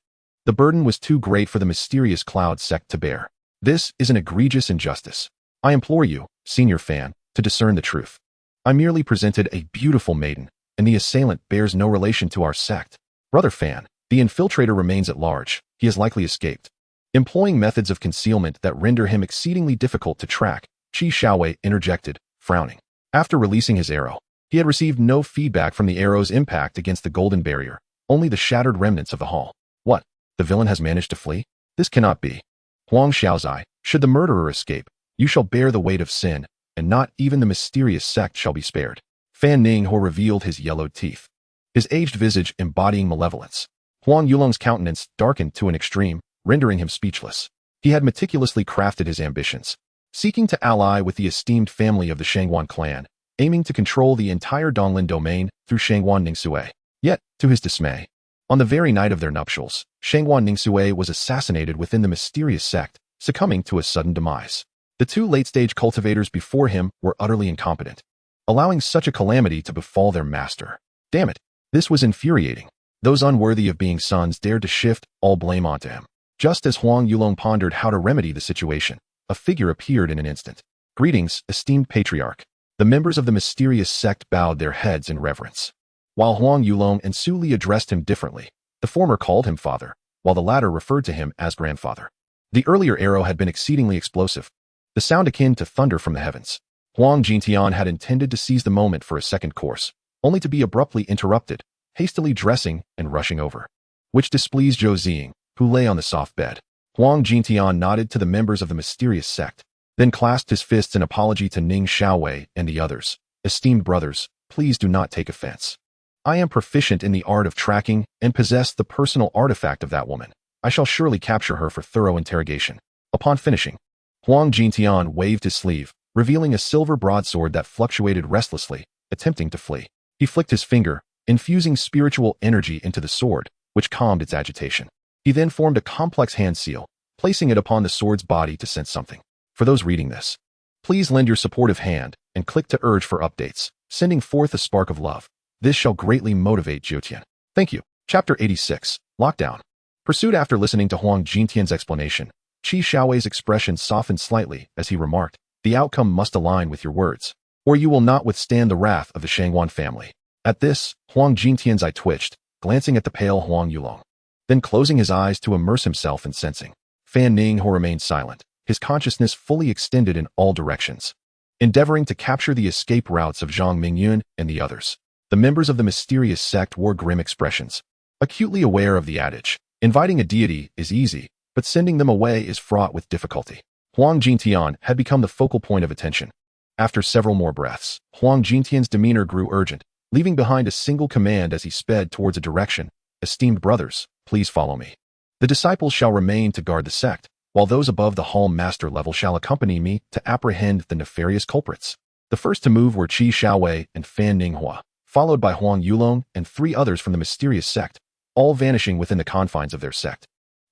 S1: The burden was too great for the mysterious Cloud sect to bear. This is an egregious injustice. I implore you, Senior Fan, to discern the truth. I merely presented a beautiful maiden, and the assailant bears no relation to our sect. Brother Fan, the infiltrator remains at large. He has likely escaped, employing methods of concealment that render him exceedingly difficult to track, Qi Xiaowei interjected, frowning. After releasing his arrow, he had received no feedback from the arrow's impact against the golden barrier, only the shattered remnants of the hall. What? The villain has managed to flee? This cannot be. Huang Xiaozai, should the murderer escape, you shall bear the weight of sin, and not even the mysterious sect shall be spared. Fan Ningho revealed his yellowed teeth, his aged visage embodying malevolence. Huang Yulong's countenance darkened to an extreme, rendering him speechless. He had meticulously crafted his ambitions, seeking to ally with the esteemed family of the Shenghuan clan, aiming to control the entire Donglin domain through Shenghuan Ningxue. Yet, to his dismay, on the very night of their nuptials, Shenghuan Ningxue was assassinated within the mysterious sect, succumbing to a sudden demise. The two late-stage cultivators before him were utterly incompetent, allowing such a calamity to befall their master. Damn it, this was infuriating. Those unworthy of being sons dared to shift all blame onto him. Just as Huang Yulong pondered how to remedy the situation, a figure appeared in an instant. Greetings, esteemed patriarch. The members of the mysterious sect bowed their heads in reverence. While Huang Yulong and Su Li addressed him differently, the former called him father, while the latter referred to him as grandfather. The earlier arrow had been exceedingly explosive, the sound akin to thunder from the heavens. Huang Jintian had intended to seize the moment for a second course, only to be abruptly interrupted, hastily dressing and rushing over, which displeased Zhou Ziying, who lay on the soft bed. Huang Jintian nodded to the members of the mysterious sect, then clasped his fists in apology to Ning Xiaowei and the others. Esteemed brothers, please do not take offense. I am proficient in the art of tracking and possess the personal artifact of that woman. I shall surely capture her for thorough interrogation. Upon finishing, Huang Jintian waved his sleeve, revealing a silver broadsword that fluctuated restlessly, attempting to flee. He flicked his finger, infusing spiritual energy into the sword, which calmed its agitation. He then formed a complex hand seal, placing it upon the sword's body to sense something. For those reading this, please lend your supportive hand and click to urge for updates, sending forth a spark of love. This shall greatly motivate Jiutian. Thank you. Chapter 86, Lockdown. Pursued. After listening to Huang Jintian's explanation, Qi Xiaowei's expression softened slightly as he remarked, the outcome must align with your words, or you will not withstand the wrath of the Shenghuan family. At this, Huang Jintian's eye twitched, glancing at the pale Huang Yulong, then closing his eyes to immerse himself in sensing. Fan Ning Ho remained silent, his consciousness fully extended in all directions, endeavoring to capture the escape routes of Zhang Mingyun and the others. The members of the mysterious sect wore grim expressions, acutely aware of the adage, inviting a deity is easy, but sending them away is fraught with difficulty. Huang Jintian had become the focal point of attention. After several more breaths, Huang Jintian's demeanor grew urgent, leaving behind a single command as he sped towards a direction. Esteemed brothers, please follow me. The disciples shall remain to guard the sect, while those above the hall master level shall accompany me to apprehend the nefarious culprits. The first to move were Qi Shaowei and Fan Ninghua, followed by Huang Yulong and 3 others from the mysterious sect, all vanishing within the confines of their sect.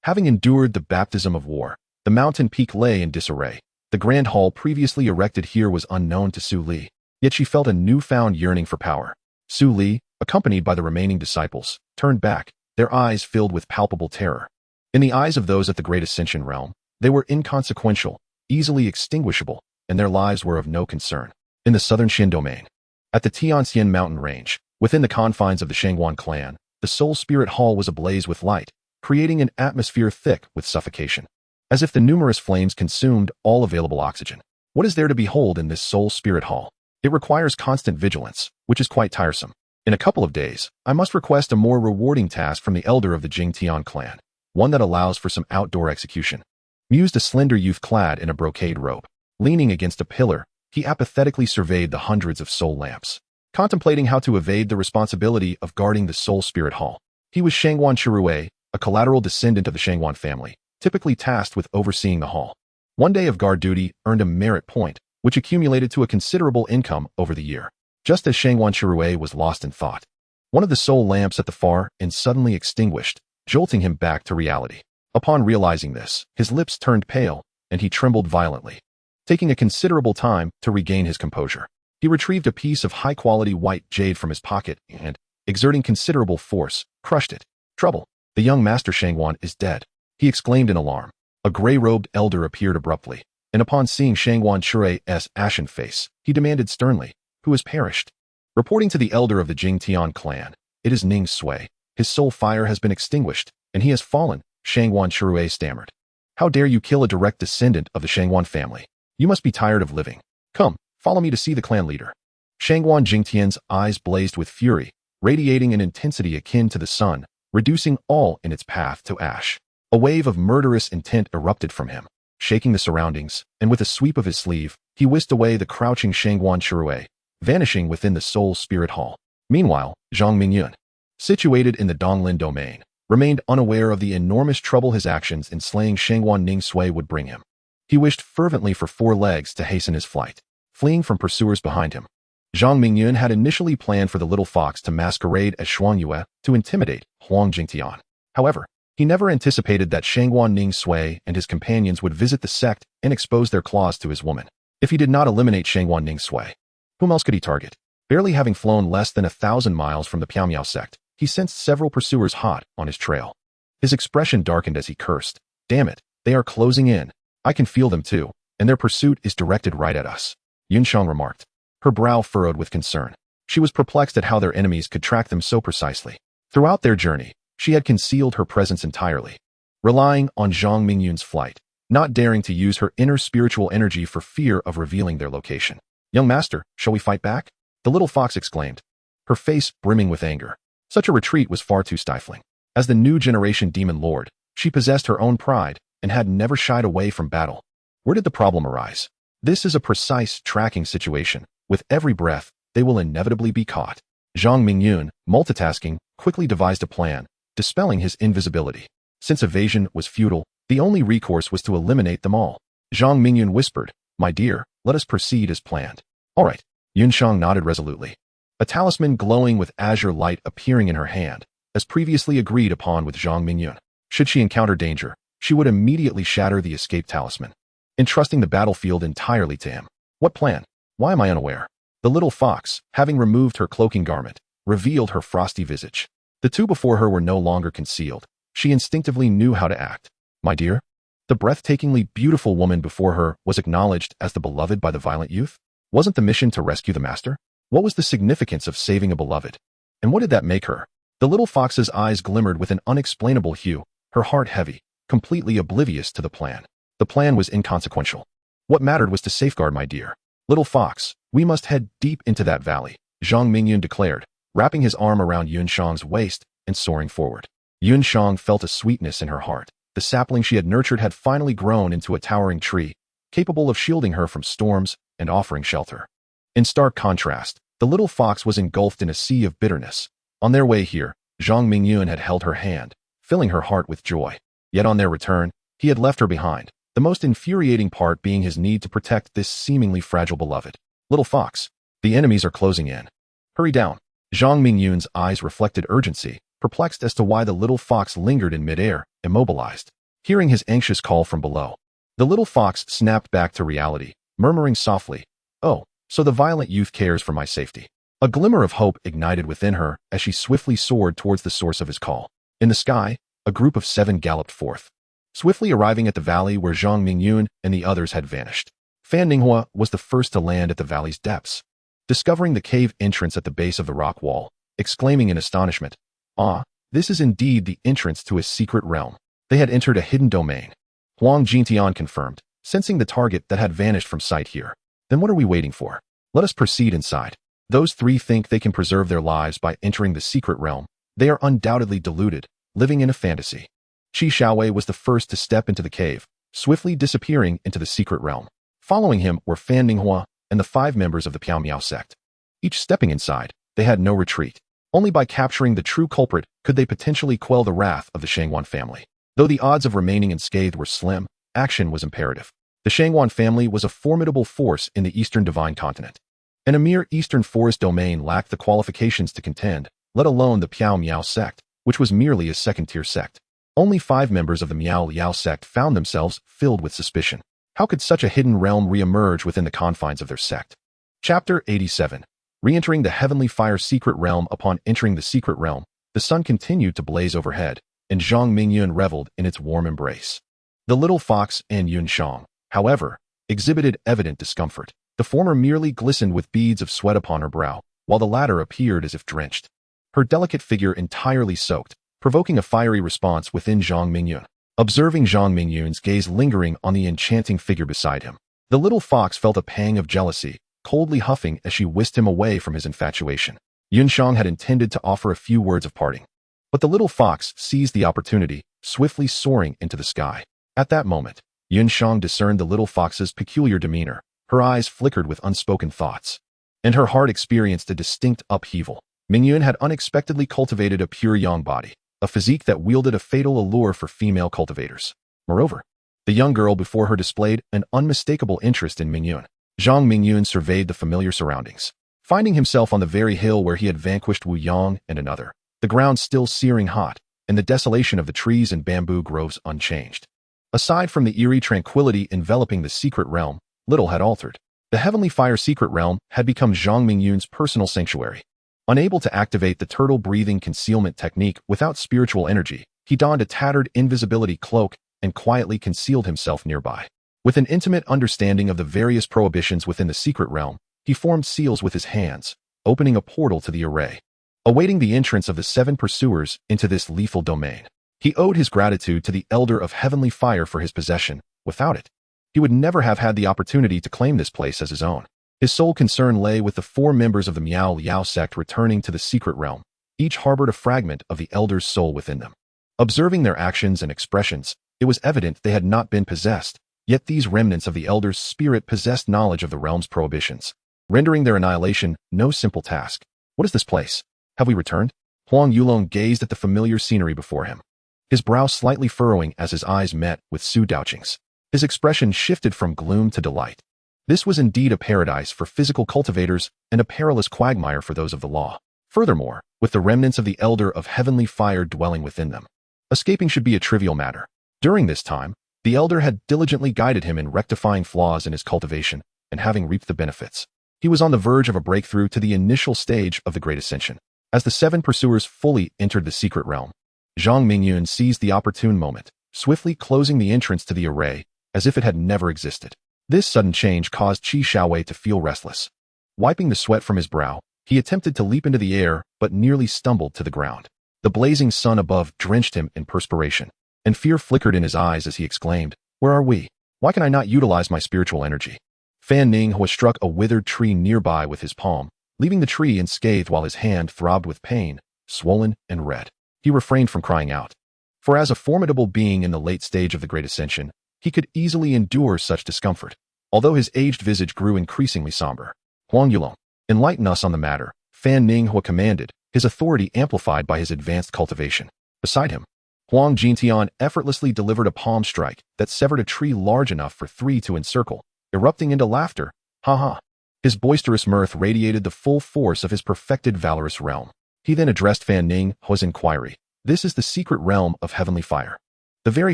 S1: Having endured the baptism of war, the mountain peak lay in disarray. The grand hall previously erected here was unknown to Su Li, yet she felt a newfound yearning for power. Su Li, accompanied by the remaining disciples, turned back, their eyes filled with palpable terror. In the eyes of those at the Great Ascension realm, they were inconsequential, easily extinguishable, and their lives were of no concern. In the southern Xin domain, at the Tianxian mountain range, within the confines of the Shangguan clan, the Soul Spirit Hall was ablaze with light, creating an atmosphere thick with suffocation, as if the numerous flames consumed all available oxygen. What is there to behold in this Soul Spirit Hall? It requires constant vigilance, which is quite tiresome. In a couple of days, I must request a more rewarding task from the elder of the Jingtian clan, one that allows for some outdoor execution. Mused a slender youth clad in a brocade robe. Leaning against a pillar, he apathetically surveyed the hundreds of soul lamps, contemplating how to evade the responsibility of guarding the Soul Spirit Hall. He was Shangguan Shirue, a collateral descendant of the Shangguan family, typically tasked with overseeing the hall. One day of guard duty earned a merit point, which accumulated to a considerable income over the year. Just as Shangguan Shirue was lost in thought, one of the soul lamps at the far end suddenly extinguished, jolting him back to reality. Upon realizing this, his lips turned pale, and he trembled violently. Taking a considerable time to regain his composure, he retrieved a piece of high-quality white jade from his pocket and, exerting considerable force, crushed it. Trouble! The young Master Shangguan is dead, he exclaimed in alarm. A gray-robed elder appeared abruptly, and upon seeing Shangguan Shurei's ashen face, he demanded sternly, "Who has perished?" Reporting to the elder of the Jingtian clan, "It is Li Xue. His soul fire has been extinguished, and he has fallen," Shangguan Shirue stammered. "How dare you kill a direct descendant of the Shangguan family? You must be tired of living. Come, follow me to see the clan leader." Shangguan Jingtian's eyes blazed with fury, radiating an intensity akin to the sun, reducing all in its path to ash. A wave of murderous intent erupted from him, shaking the surroundings, and with a sweep of his sleeve, he whisked away the crouching Shangguan Shirue, vanishing within the Soul Spirit Hall. Meanwhile, Zhang Mingyun, situated in the Donglin domain, remained unaware of the enormous trouble his actions in slaying Shangguan Li Xue would bring him. He wished fervently for 4 legs to hasten his flight, fleeing from pursuers behind him. Zhang Mingyun had initially planned for the little fox to masquerade as Xuanyue to intimidate Huang Jingtian. However, he never anticipated that Shangguan Li Xue and his companions would visit the sect and expose their claws to his woman. If he did not eliminate Shangguan Li Xue, whom else could he target? Barely having flown less than 1,000 miles from the Piaomiao sect, he sensed several pursuers hot on his trail. His expression darkened as he cursed. "Damn it, they are closing in. I can feel them too, and their pursuit is directed right at us," Yunshang remarked. Her brow furrowed with concern. She was perplexed at how their enemies could track them so precisely. Throughout their journey, she had concealed her presence entirely, relying on Zhang Mingyun's flight, not daring to use her inner spiritual energy for fear of revealing their location. "Young master, shall we fight back?" the little fox exclaimed, her face brimming with anger. Such a retreat was far too stifling. As the new generation demon lord, she possessed her own pride and had never shied away from battle. Where did the problem arise? This is a precise tracking situation. With every breath, they will inevitably be caught. Zhang Mingyun, multitasking, quickly devised a plan, dispelling his invisibility. Since evasion was futile, the only recourse was to eliminate them all. Zhang Mingyun whispered, "My dear, let us proceed as planned." "All right." Yunshang nodded resolutely. A talisman glowing with azure light appearing in her hand, as previously agreed upon with Zhang Mingyun. Should she encounter danger, she would immediately shatter the escape talisman, entrusting the battlefield entirely to him. What plan? Why am I unaware? The little fox, having removed her cloaking garment, revealed her frosty visage. The two before her were no longer concealed. She instinctively knew how to act. "My dear?" The breathtakingly beautiful woman before her was acknowledged as the beloved by the violent youth. Wasn't the mission to rescue the master? What was the significance of saving a beloved? And what did that make her? The little fox's eyes glimmered with an unexplainable hue, her heart heavy, completely oblivious to the plan. The plan was inconsequential. What mattered was to safeguard my dear. "Little fox, we must head deep into that valley," Zhang Mingyun declared, wrapping his arm around Yunshang's waist and soaring forward. Yunshang felt a sweetness in her heart. The sapling she had nurtured had finally grown into a towering tree, capable of shielding her from storms and offering shelter. In stark contrast, the little fox was engulfed in a sea of bitterness. On their way here, Zhang Mingyun had held her hand, filling her heart with joy. Yet on their return, he had left her behind, the most infuriating part being his need to protect this seemingly fragile beloved. Little fox. The enemies are closing in. Hurry down. Zhang Mingyun's eyes reflected urgency, perplexed as to why the little fox lingered in midair, immobilized. Hearing his anxious call from below, the little fox snapped back to reality, murmuring softly, "Oh, so the violent youth cares for my safety." A glimmer of hope ignited within her as she swiftly soared towards the source of his call. In the sky, a group of 7 galloped forth, swiftly arriving at the valley where Zhang Mingyun and the others had vanished. Fan Ninghua was the first to land at the valley's depths. Discovering the cave entrance at the base of the rock wall, exclaiming in astonishment, "Ah, this is indeed the entrance to his secret realm." They had entered a hidden domain. Huang Jintian confirmed, sensing the target that had vanished from sight here. Then what are we waiting for? Let us proceed inside. Those 3 think they can preserve their lives by entering the secret realm. They are undoubtedly deluded, living in a fantasy. Qi Shaowei was the first to step into the cave, swiftly disappearing into the secret realm. Following him were Fan Ninghua and the 5 members of the Piao Miao sect. Each stepping inside, they had no retreat. Only by capturing the true culprit could they potentially quell the wrath of the Shangwan family. Though the odds of remaining unscathed were slim, action was imperative. The Shangwan family was a formidable force in the Eastern Divine Continent, and a mere Eastern Forest domain lacked the qualifications to contend, let alone the Piao Miao sect, which was merely a second-tier sect. Only 5 members of the Miao Liao sect found themselves filled with suspicion. How could such a hidden realm re-emerge within the confines of their sect? Chapter 87. Re-entering the Heavenly Fire Secret Realm. Upon entering the secret realm, the sun continued to blaze overhead, and Zhang Mingyun reveled in its warm embrace. The little fox and Yun Shang, however, exhibited evident discomfort. The former merely glistened with beads of sweat upon her brow, while the latter appeared as if drenched, her delicate figure entirely soaked, provoking a fiery response within Zhang Mingyun. Observing Zhang Mingyun's gaze lingering on the enchanting figure beside him, the little fox felt a pang of jealousy, coldly huffing as she whisked him away from his infatuation. Yun Shang had intended to offer a few words of parting, but the little fox seized the opportunity, swiftly soaring into the sky. At that moment, Yun Shang discerned the little fox's peculiar demeanor. Her eyes flickered with unspoken thoughts, and her heart experienced a distinct upheaval. Mingyun had unexpectedly cultivated a pure yang body, a physique that wielded a fatal allure for female cultivators. Moreover, the young girl before her displayed an unmistakable interest in Mingyun. Zhang Mingyun surveyed the familiar surroundings, finding himself on the very hill where he had vanquished Wu Yang and another, the ground still searing hot, and the desolation of the trees and bamboo groves unchanged. Aside from the eerie tranquility enveloping the secret realm, little had altered. The Heavenly Fire Secret Realm had become Zhang Mingyun's personal sanctuary. Unable to activate the turtle-breathing concealment technique without spiritual energy, he donned a tattered invisibility cloak and quietly concealed himself nearby. With an intimate understanding of the various prohibitions within the secret realm, he formed seals with his hands, opening a portal to the array, awaiting the entrance of the 7 pursuers into this lethal domain. He owed his gratitude to the Elder of Heavenly Fire for his possession. Without it, he would never have had the opportunity to claim this place as his own. His sole concern lay with the 4 members of the Miao Liao sect returning to the secret realm. Each harbored a fragment of the Elder's soul within them. Observing their actions and expressions, it was evident they had not been possessed, yet these remnants of the Elder's spirit possessed knowledge of the realm's prohibitions, rendering their annihilation no simple task. What is this place? Have we returned? Huang Yulong gazed at the familiar scenery before him, his brow slightly furrowing as his eyes met with Su Daoqing's. His expression shifted from gloom to delight. This was indeed a paradise for physical cultivators and a perilous quagmire for those of the law. Furthermore, with the remnants of the Elder of Heavenly Fire dwelling within them, escaping should be a trivial matter. During this time, the Elder had diligently guided him in rectifying flaws in his cultivation, and having reaped the benefits, he was on the verge of a breakthrough to the initial stage of the Great Ascension. As the 7 pursuers fully entered the secret realm, Zhang Mingyun seized the opportune moment, swiftly closing the entrance to the array as if it had never existed. This sudden change caused Qi Shaowei to feel restless. Wiping the sweat from his brow, he attempted to leap into the air but nearly stumbled to the ground. The blazing sun above drenched him in perspiration, and fear flickered in his eyes as he exclaimed, "Where are we? Why can I not utilize my spiritual energy?" Fan Ninghua struck a withered tree nearby with his palm, leaving the tree unscathed while his hand throbbed with pain, swollen and red. He refrained from crying out, for as a formidable being in the late stage of the Great Ascension, he could easily endure such discomfort, although his aged visage grew increasingly somber. "Huang Yulong, enlighten us on the matter," Fan Ninghua commanded, his authority amplified by his advanced cultivation. Beside him, Huang Jintian effortlessly delivered a palm strike that severed a tree large enough for 3 to encircle, erupting into laughter. "Ha ha! His boisterous mirth radiated the full force of his perfected valorous realm. He then addressed Fan Ning Hua's inquiry. This is the secret realm of heavenly fire, the very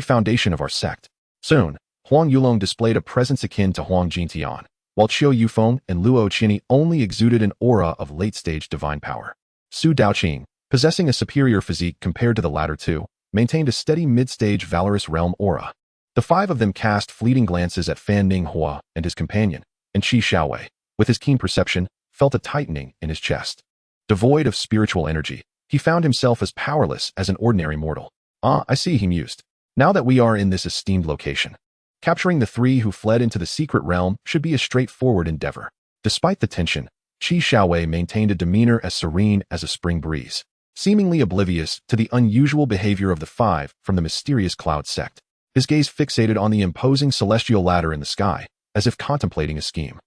S1: foundation of our sect. Soon, Huang Yulong displayed a presence akin to Huang Jingtian, while Qiu Yufeng and Luo Qinyi only exuded an aura of late-stage divine power. Su Daoqing, possessing a superior physique compared to the latter two, maintained a steady mid-stage valorous realm aura. The five of them cast fleeting glances at Fan Ning Hua and his companion, and Qi Xiaowei, with his keen perception, felt a tightening in his chest. Devoid of spiritual energy, he found himself as powerless as an ordinary mortal. Ah, I see, he mused. Now that we are in this esteemed location, capturing the three who fled into the secret realm should be a straightforward endeavor. Despite the tension, Qi Xiaowei maintained a demeanor as serene as a spring breeze, seemingly oblivious to the unusual behavior of the five from the mysterious cloud sect. His gaze fixated on the imposing celestial ladder in the sky, as if contemplating a scheme.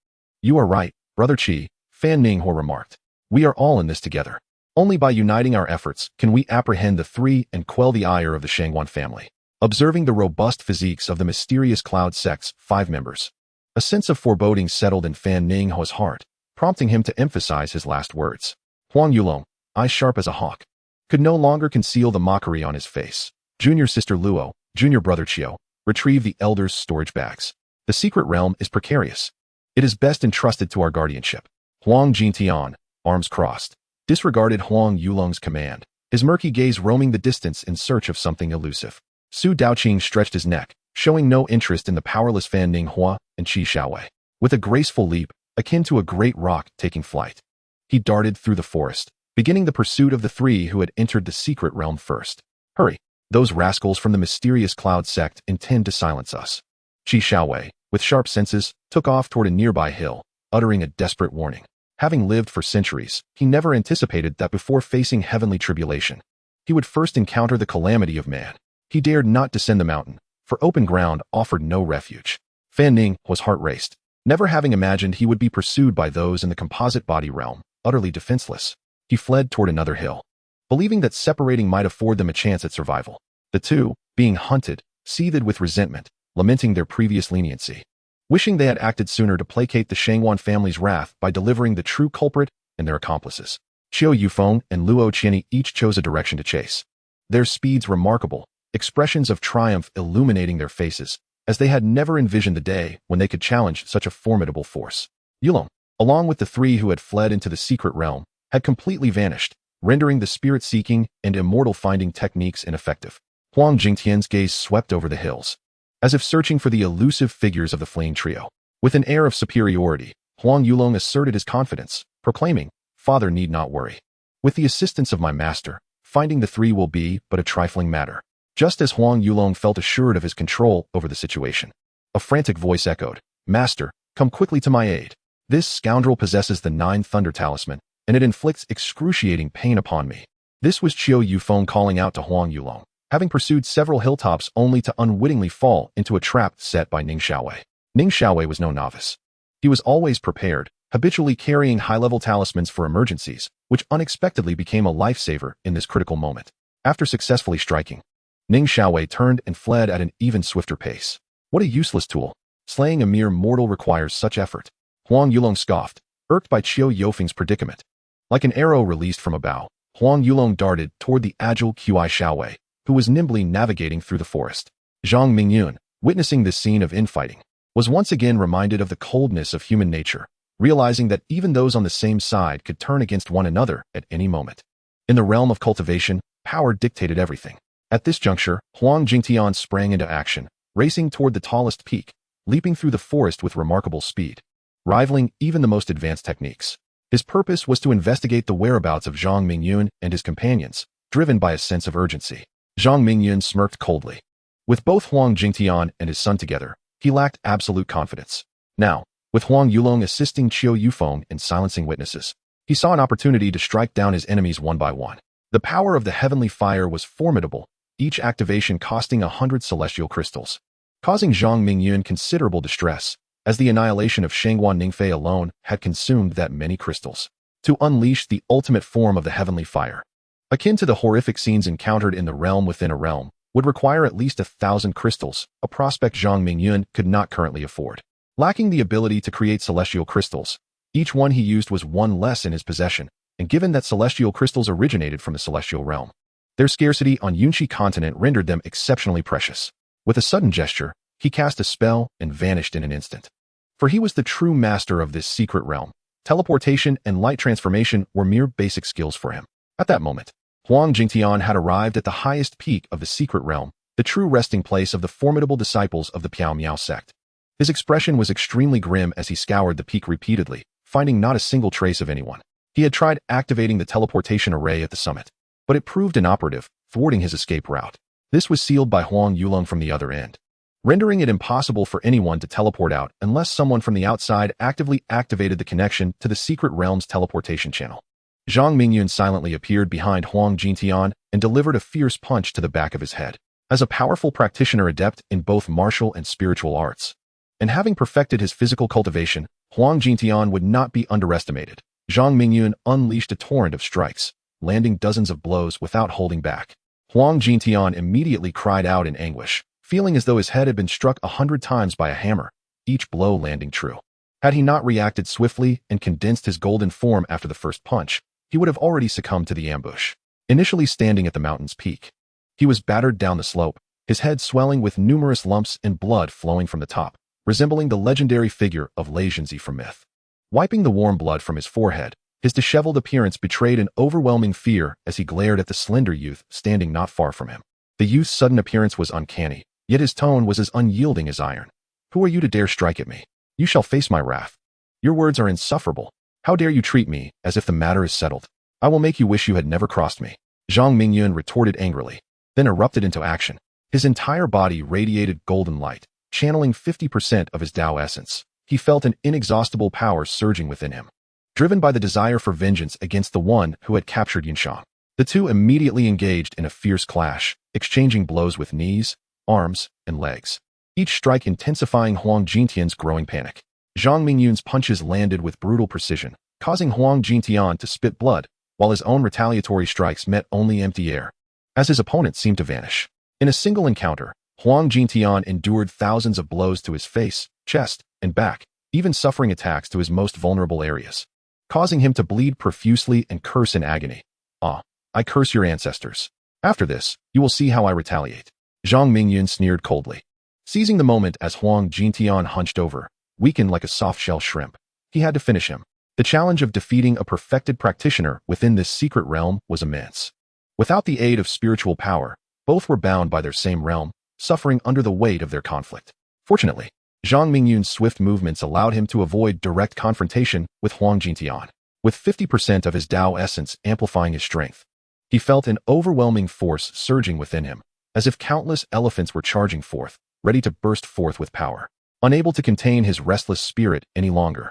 S1: You are right, Brother Qi, Fan Ning Hua remarked. We are all in this together. Only by uniting our efforts can we apprehend the three and quell the ire of the Shangguan family. Observing the robust physiques of the mysterious cloud sect's five members, a sense of foreboding settled in Fan Ning Hua's heart, prompting him to emphasize his last words. Huang Yulong, eyes sharp as a hawk, could no longer conceal the mockery on his face. Junior sister Luo, junior brother Qiu, retrieve the elder's storage bags. The secret realm is precarious. It is best entrusted to our guardianship. Huang Jingtian, arms crossed, disregarded Huang Yulong's command, his murky gaze roaming the distance in search of something elusive. Su Daoqing stretched his neck, showing no interest in the powerless Fan Ning Hua and Qi Xiaowei. With a graceful leap, akin to a great rock taking flight, he darted through the forest, beginning the pursuit of the three who had entered the secret realm first. Hurry! Those rascals from the mysterious cloud sect intend to silence us. Qi Xiaowei, with sharp senses, took off toward a nearby hill, uttering a desperate warning. Having lived for centuries, he never anticipated that before facing heavenly tribulation, he would first encounter the calamity of man. He dared not descend the mountain, for open ground offered no refuge. Fan Ning Hua's heart raced, never having imagined he would be pursued by those in the composite body realm, utterly defenseless. He fled toward another hill, believing that separating might afford them a chance at survival. The two, being hunted, seethed with resentment, lamenting their previous leniency, wishing they had acted sooner to placate the Shangguan family's wrath by delivering the true culprit and their accomplices. Qiu Yufeng and Luo Qinyi each chose a direction to chase. Their speeds remarkable, expressions of triumph illuminating their faces, as they had never envisioned the day when they could challenge such a formidable force. Yulong, along with the three who had fled into the secret realm, had completely vanished, rendering the spirit-seeking and immortal-finding techniques ineffective. Huang Jingtian's gaze swept over the hills, as if searching for the elusive figures of the fleeing trio. With an air of superiority, Huang Yulong asserted his confidence, proclaiming, Father need not worry. With the assistance of my master, finding the three will be but a trifling matter. Just as Huang Yulong felt assured of his control over the situation, a frantic voice echoed, Master, come quickly to my aid. This scoundrel possesses the 9 Thunder Talisman, and it inflicts excruciating pain upon me. This was Qiu Yufeng calling out to Huang Yulong, having pursued several hilltops only to unwittingly fall into a trap set by Ning Xiaowei. Ning Xiaowei was no novice. He was always prepared, habitually carrying high-level talismans for emergencies, which unexpectedly became a lifesaver in this critical moment. After successfully striking, Ning Xiaowei turned and fled at an even swifter pace. What a useless tool. Slaying a mere mortal requires such effort. Huang Yulong scoffed, irked by Qiu Yufeng's predicament. Like an arrow released from a bow, Huang Yulong darted toward the agile Qi Xiaowei, who was nimbly navigating through the forest. Zhang Mingyun, witnessing this scene of infighting, was once again reminded of the coldness of human nature, realizing that even those on the same side could turn against one another at any moment. In the realm of cultivation, power dictated everything. At this juncture, Huang Jingtian sprang into action, racing toward the tallest peak, leaping through the forest with remarkable speed, rivaling even the most advanced techniques. His purpose was to investigate the whereabouts of Zhang Mingyun and his companions, driven by a sense of urgency. Zhang Mingyun smirked coldly. With both Huang Jingtian and his son together, he lacked absolute confidence. Now, with Huang Yulong assisting Qiu Yufeng in silencing witnesses, he saw an opportunity to strike down his enemies one by one. The power of the heavenly fire was formidable, each activation costing 100 celestial crystals, causing Zhang Mingyun considerable distress, as the annihilation of Shangguan Ningfei alone had consumed that many crystals. To unleash the ultimate form of the heavenly fire, akin to the horrific scenes encountered in the realm within a realm, would require at least 1,000 crystals, a prospect Zhang Mingyun could not currently afford. Lacking the ability to create celestial crystals, Each one he used was one less in his possession, and given that celestial crystals originated from the celestial realm, their scarcity on Yunshi continent rendered them exceptionally precious. With a sudden gesture, he cast a spell and vanished in an instant. For he was the true master of this secret realm. Teleportation and light transformation were mere basic skills for him. At that moment, Huang Jingtian had arrived at the highest peak of the secret realm, the true resting place of the formidable disciples of the Piao Miao sect. His expression was extremely grim as he scoured the peak repeatedly, finding not a single trace of anyone. He had tried activating the teleportation array at the summit, but it proved inoperative, thwarting his escape route. This was sealed by Huang Yulong from the other end, rendering it impossible for anyone to teleport out unless someone from the outside actively activated the connection to the secret realm's teleportation channel. Zhang Mingyun silently appeared behind Huang Jingtian and delivered a fierce punch to the back of his head. As a powerful practitioner adept in both martial and spiritual arts, and having perfected his physical cultivation, Huang Jingtian would not be underestimated. Zhang Mingyun unleashed a torrent of strikes, landing dozens of blows without holding back. Huang Jingtian immediately cried out in anguish, feeling as though his head had been struck 100 times by a hammer, each blow landing true. Had he not reacted swiftly and condensed his golden form after the first punch, he would have already succumbed to the ambush. Initially standing at the mountain's peak, he was battered down the slope, his head swelling with numerous lumps and blood flowing from the top, resembling the legendary figure of Li Xue from myth. Wiping the warm blood from his forehead, his disheveled appearance betrayed an overwhelming fear as he glared at the slender youth standing not far from him. The youth's sudden appearance was uncanny, yet his tone was as unyielding as iron. "Who are you to dare strike at me? You shall face my wrath. Your words are insufferable. How dare you treat me as if the matter is settled? I will make you wish you had never crossed me." Zhang Mingyun retorted angrily, then erupted into action. His entire body radiated golden light, channeling 50% of his Tao essence. He felt an inexhaustible power surging within him, driven by the desire for vengeance against the one who had captured Yunshang. The two immediately engaged in a fierce clash, exchanging blows with knees, arms, and legs, each strike intensifying Huang Jingtian's growing panic. Zhang Mingyun's punches landed with brutal precision, causing Huang Jingtian to spit blood, while his own retaliatory strikes met only empty air, as his opponent seemed to vanish. In a single encounter, Huang Jingtian endured thousands of blows to his face, chest, and back, even suffering attacks to his most vulnerable areas, causing him to bleed profusely and curse in agony. "Ah, I curse your ancestors. After this, you will see how I retaliate." Zhang Mingyun sneered coldly. Seizing the moment as Huang Jingtian hunched over, weakened like a soft-shell shrimp, he had to finish him. The challenge of defeating a perfected practitioner within this secret realm was immense. Without the aid of spiritual power, both were bound by their same realm, suffering under the weight of their conflict. Fortunately, Zhang Mingyun's swift movements allowed him to avoid direct confrontation with Huang Jingtian. With 50% of his Tao essence amplifying his strength, he felt an overwhelming force surging within him, as if countless elephants were charging forth, ready to burst forth with power. Unable to contain his restless spirit any longer,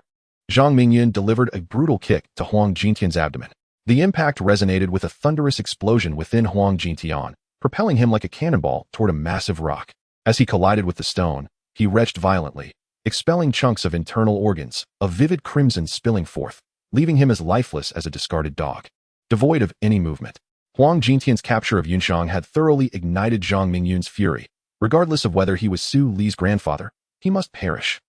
S1: Zhang Mingyun delivered a brutal kick to Huang Jingtian's abdomen. The impact resonated with a thunderous explosion within Huang Jingtian, propelling him like a cannonball toward a massive rock. As he collided with the stone, he retched violently, expelling chunks of internal organs, a vivid crimson spilling forth, leaving him as lifeless as a discarded dog, devoid of any movement. Huang Jingtian's capture of Yunshang had thoroughly ignited Zhang Mingyun's fury. Regardless of whether he was Su Li's grandfather, he must perish.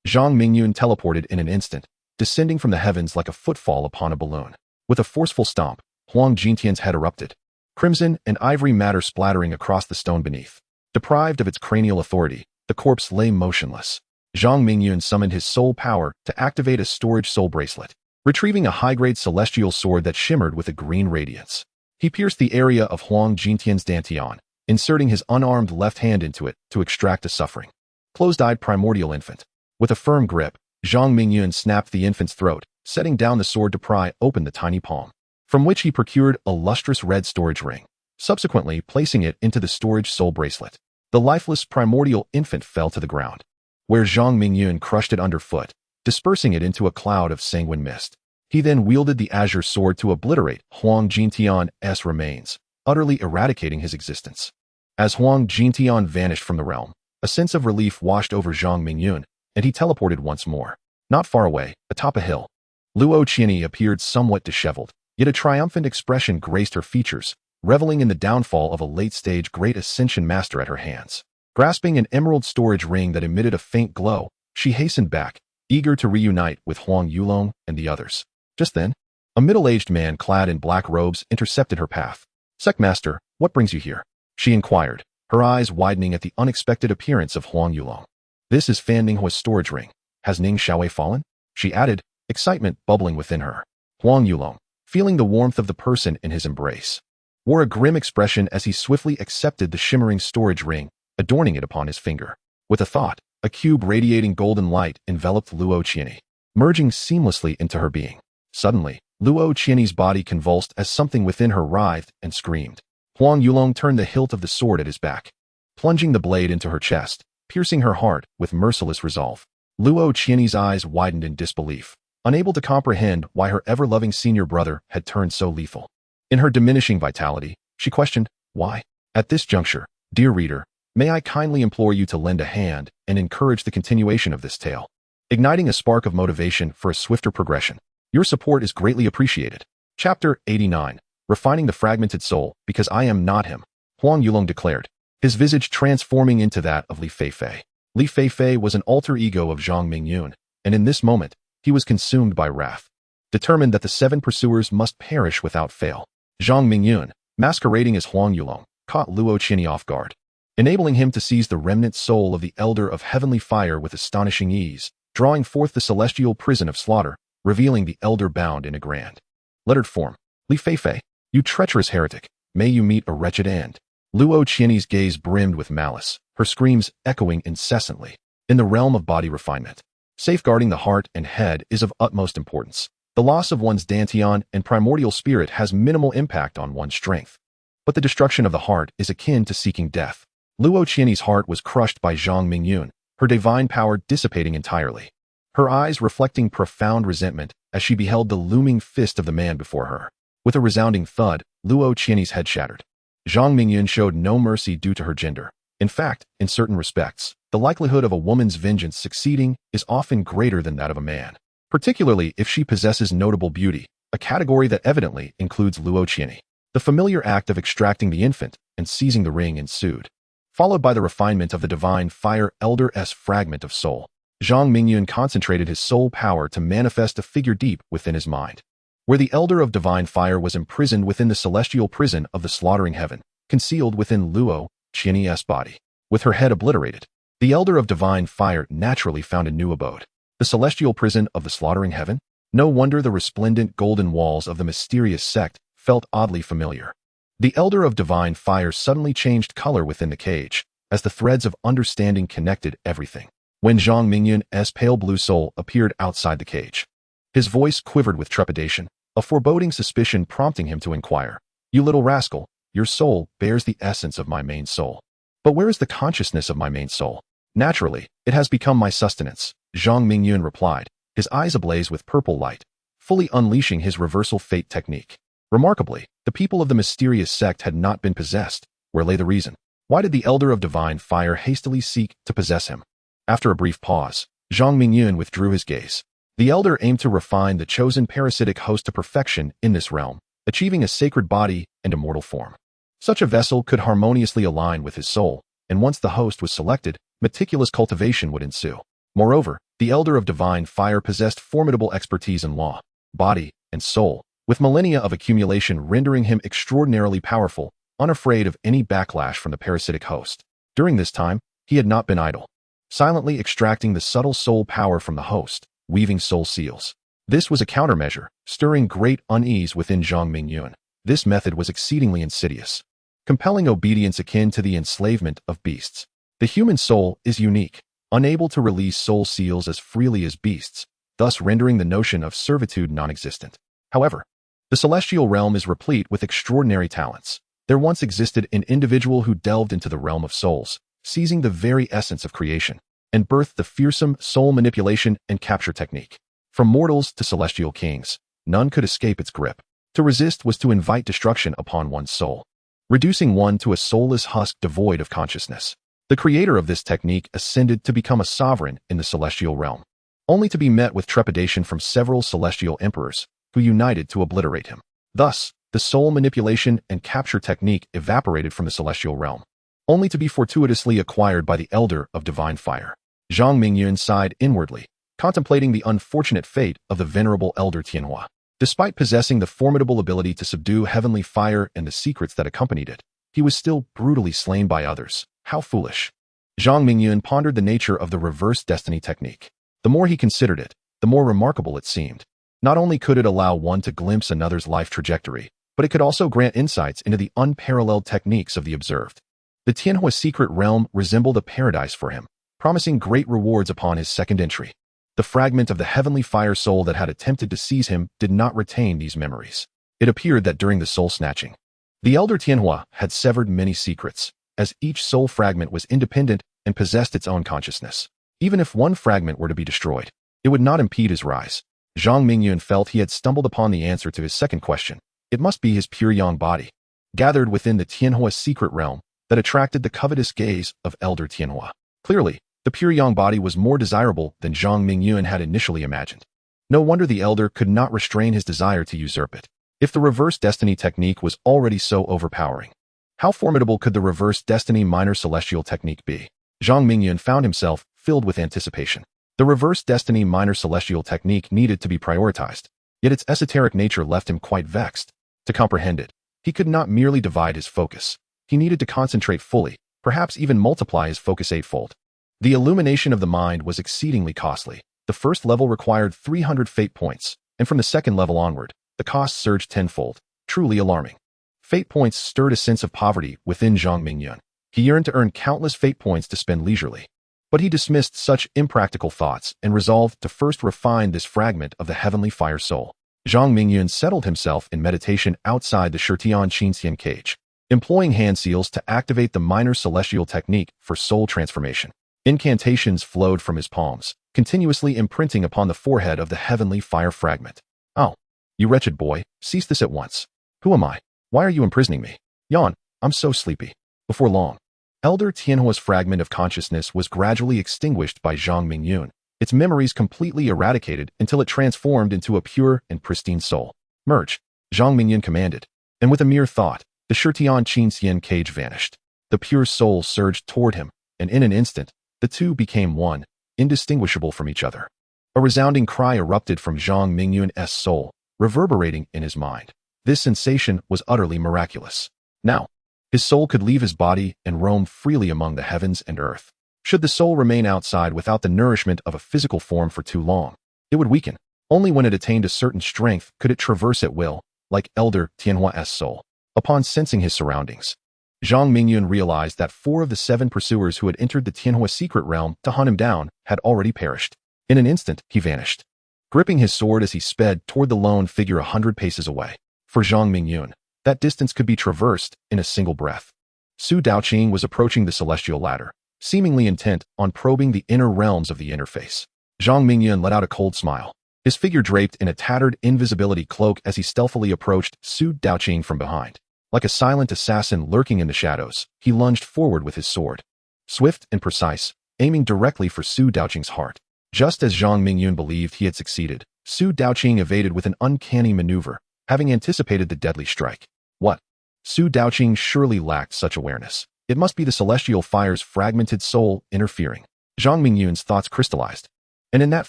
S1: Zhang Mingyun teleported in an instant, descending from the heavens like a footfall upon a balloon. With a forceful stomp, Huang Jingtian's head erupted, crimson and ivory matter splattering across the stone beneath. Deprived of its cranial authority, the corpse lay motionless. Zhang Mingyun summoned his soul power to activate a storage soul bracelet, retrieving a high-grade celestial sword that shimmered with a green radiance. He pierced the area of Huang Jingtian's dantian, inserting his unarmed left hand into it to extract a suffering, closed-eyed primordial infant. With a firm grip, Zhang Mingyun snapped the infant's throat, setting down the sword to pry open the tiny palm, from which he procured a lustrous red storage ring, subsequently placing it into the storage soul bracelet. The lifeless primordial infant fell to the ground, where Zhang Mingyun crushed it underfoot, dispersing it into a cloud of sanguine mist. He then wielded the azure sword to obliterate Huang Jingtian's remains, utterly eradicating his existence. As Huang Jingtian vanished from the realm, a sense of relief washed over Zhang Mingyun, and he teleported once more. Not far away, atop a hill, Luo Qianyi appeared somewhat disheveled, yet a triumphant expression graced her features, reveling in the downfall of a late-stage great ascension master at her hands. Grasping an emerald storage ring that emitted a faint glow, she hastened back, eager to reunite with Huang Yulong and the others. Just then, a middle-aged man clad in black robes intercepted her path. "Sectmaster, what brings you here?" she inquired, her eyes widening at the unexpected appearance of Huang Yulong. "This is Fan Ninghua's storage ring. Has Ning Xiaowei fallen?" she added, excitement bubbling within her. Huang Yulong, feeling the warmth of the person in his embrace, wore a grim expression as he swiftly accepted the shimmering storage ring, adorning it upon his finger. With a thought, a cube radiating golden light enveloped Luo Qianyi, merging seamlessly into her being. Suddenly, Luo Qianyi's body convulsed as something within her writhed and screamed. Huang Yulong turned the hilt of the sword at his back, plunging the blade into her chest, piercing her heart with merciless resolve. Luo Qianyi's eyes widened in disbelief, unable to comprehend why her ever-loving senior brother had turned so lethal. In her diminishing vitality, she questioned, "Why?" At this juncture, dear reader, may I kindly implore you to lend a hand and encourage the continuation of this tale, igniting a spark of motivation for a swifter progression. Your support is greatly appreciated. Chapter 89. Refining the Fragmented Soul, Because I Am Not Him, Huang Yulong declared, his visage transforming into that of Li Feifei. Li Feifei was an alter ego of Zhang Mingyun, and in this moment, he was consumed by wrath, determined that the 7 pursuers must perish without fail. Zhang Mingyun, masquerading as Huang Yulong, caught Luo Qianyi off guard, enabling him to seize the remnant soul of the Elder of Heavenly Fire with astonishing ease, drawing forth the celestial prison of slaughter, revealing the Elder bound in a grand lettered form. "Li Feifei, you treacherous heretic, may you meet a wretched end." Luo Qianyi's gaze brimmed with malice, her screams echoing incessantly. In the realm of body refinement, safeguarding the heart and head is of utmost importance. The loss of one's dantian and primordial spirit has minimal impact on one's strength, but the destruction of the heart is akin to seeking death. Luo Qianyi's heart was crushed by Zhang Mingyun, her divine power dissipating entirely, her eyes reflecting profound resentment as she beheld the looming fist of the man before her. With a resounding thud, Luo Qianyi's head shattered. Zhang Mingyun showed no mercy due to her gender. In fact, in certain respects, the likelihood of a woman's vengeance succeeding is often greater than that of a man, particularly if she possesses notable beauty, a category that evidently includes Luo Qianyi. The familiar act of extracting the infant and seizing the ring ensued, followed by the refinement of the divine fire Elder's fragment of soul. Zhang Mingyun concentrated his soul power to manifest a figure deep within his mind, where the Elder of Divine Fire was imprisoned within the celestial prison of the slaughtering heaven, concealed within Luo Qianyi's body. With her head obliterated, the Elder of Divine Fire naturally found a new abode. The celestial prison of the slaughtering heaven? No wonder the resplendent golden walls of the mysterious sect felt oddly familiar. The Elder of Divine Fire suddenly changed color within the cage, as the threads of understanding connected everything. When Zhang Mingyun's pale blue soul appeared outside the cage, his voice quivered with trepidation, a foreboding suspicion prompting him to inquire, "You little rascal, your soul bears the essence of my main soul. But where is the consciousness of my main soul?" "Naturally, it has become my sustenance," Zhang Mingyun replied, his eyes ablaze with purple light, fully unleashing his reversal fate technique. Remarkably, the people of the mysterious sect had not been possessed. Where lay the reason? Why did the Elder of Divine Fire hastily seek to possess him? After a brief pause, Zhang Mingyun withdrew his gaze. The Elder aimed to refine the chosen parasitic host to perfection in this realm, achieving a sacred body and immortal form. Such a vessel could harmoniously align with his soul, and once the host was selected, meticulous cultivation would ensue. Moreover, the Elder of Divine Fire possessed formidable expertise in law, body, and soul, with millennia of accumulation rendering him extraordinarily powerful, unafraid of any backlash from the parasitic host. During this time, he had not been idle, silently extracting the subtle soul power from the host, weaving soul seals. This was a countermeasure, stirring great unease within Zhang Mingyun. This method was exceedingly insidious, compelling obedience akin to the enslavement of beasts. The human soul is unique, unable to release soul seals as freely as beasts, thus rendering the notion of servitude non-existent. However, the celestial realm is replete with extraordinary talents. There once existed an individual who delved into the realm of souls, seizing the very essence of creation, and birthed the fearsome soul manipulation and capture technique. From mortals to celestial kings, none could escape its grip. To resist was to invite destruction upon one's soul, reducing one to a soulless husk devoid of consciousness. The creator of this technique ascended to become a sovereign in the celestial realm, only to be met with trepidation from several celestial emperors, who united to obliterate him. Thus, the soul manipulation and capture technique evaporated from the celestial realm, only to be fortuitously acquired by the Elder of Divine Fire. Zhang Mingyun sighed inwardly, contemplating the unfortunate fate of the venerable elder Tianhua. Despite possessing the formidable ability to subdue heavenly fire and the secrets that accompanied it, he was still brutally slain by others. How foolish. Zhang Mingyun pondered the nature of the reverse destiny technique. The more he considered it, the more remarkable it seemed. Not only could it allow one to glimpse another's life trajectory, but it could also grant insights into the unparalleled techniques of the observed. The Tianhua secret realm resembled a paradise for him, promising great rewards upon his second entry. The fragment of the heavenly fire soul that had attempted to seize him did not retain these memories. It appeared that during the soul snatching, the elder Tianhua had severed many secrets, as each soul fragment was independent and possessed its own consciousness. Even if one fragment were to be destroyed, it would not impede his rise. Zhang Mingyun felt he had stumbled upon the answer to his second question. It must be his pure yang body, gathered within the Tianhua secret realm, that attracted the covetous gaze of elder Tianhua. Clearly, the pure yang body was more desirable than Zhang Mingyun had initially imagined. No wonder the elder could not restrain his desire to usurp it. If the reverse destiny technique was already so overpowering, how formidable could the reverse destiny minor celestial technique be? Zhang Mingyun found himself filled with anticipation. The reverse destiny minor celestial technique needed to be prioritized, yet its esoteric nature left him quite vexed. To comprehend it, he could not merely divide his focus. He needed to concentrate fully, perhaps even multiply his focus eightfold. The illumination of the mind was exceedingly costly. The first level required 300 fate points, and from the second level onward, the cost surged tenfold. Truly alarming. Fate points stirred a sense of poverty within Zhang Mingyun. He yearned to earn countless fate points to spend leisurely. But he dismissed such impractical thoughts and resolved to first refine this fragment of the heavenly fire soul. Zhang Mingyun settled himself in meditation outside the Shirtian Qinxian cage, employing hand seals to activate the minor celestial technique for soul transformation. Incantations flowed from his palms, continuously imprinting upon the forehead of the heavenly fire fragment. Oh, you wretched boy, cease this at once. Who am I? Why are you imprisoning me? Yawn, I'm so sleepy. Before long, elder Tianhua's fragment of consciousness was gradually extinguished by Zhang Mingyun, its memories completely eradicated until it transformed into a pure and pristine soul. Merge, Zhang Mingyun commanded, and with a mere thought, the Shirtian Qinxian cage vanished. The pure soul surged toward him, and in an instant, the two became one, indistinguishable from each other. A resounding cry erupted from Zhang Mingyun's soul, reverberating in his mind. This sensation was utterly miraculous. Now, his soul could leave his body and roam freely among the heavens and earth. Should the soul remain outside without the nourishment of a physical form for too long, it would weaken. Only when it attained a certain strength could it traverse at will, like elder Tianhua's soul. Upon sensing his surroundings, Zhang Mingyun realized that 4 of the 7 pursuers who had entered the Tianhua secret realm to hunt him down had already perished. In an instant, he vanished, gripping his sword as he sped toward the lone figure 100 paces away. For Zhang Mingyun, that distance could be traversed in a single breath. Su Daoqing was approaching the celestial ladder, seemingly intent on probing the inner realms of the interface. Zhang Mingyun let out a cold smile, his figure draped in a tattered invisibility cloak as he stealthily approached Su Daoqing from behind. Like a silent assassin lurking in the shadows, he lunged forward with his sword. Swift and precise, aiming directly for Su Daoqing's heart. Just as Zhang Mingyun believed he had succeeded, Su Daoqing evaded with an uncanny maneuver, having anticipated the deadly strike. What? Su Daoqing surely lacked such awareness. It must be the celestial fire's fragmented soul interfering. Zhang Mingyun's thoughts crystallized. And in that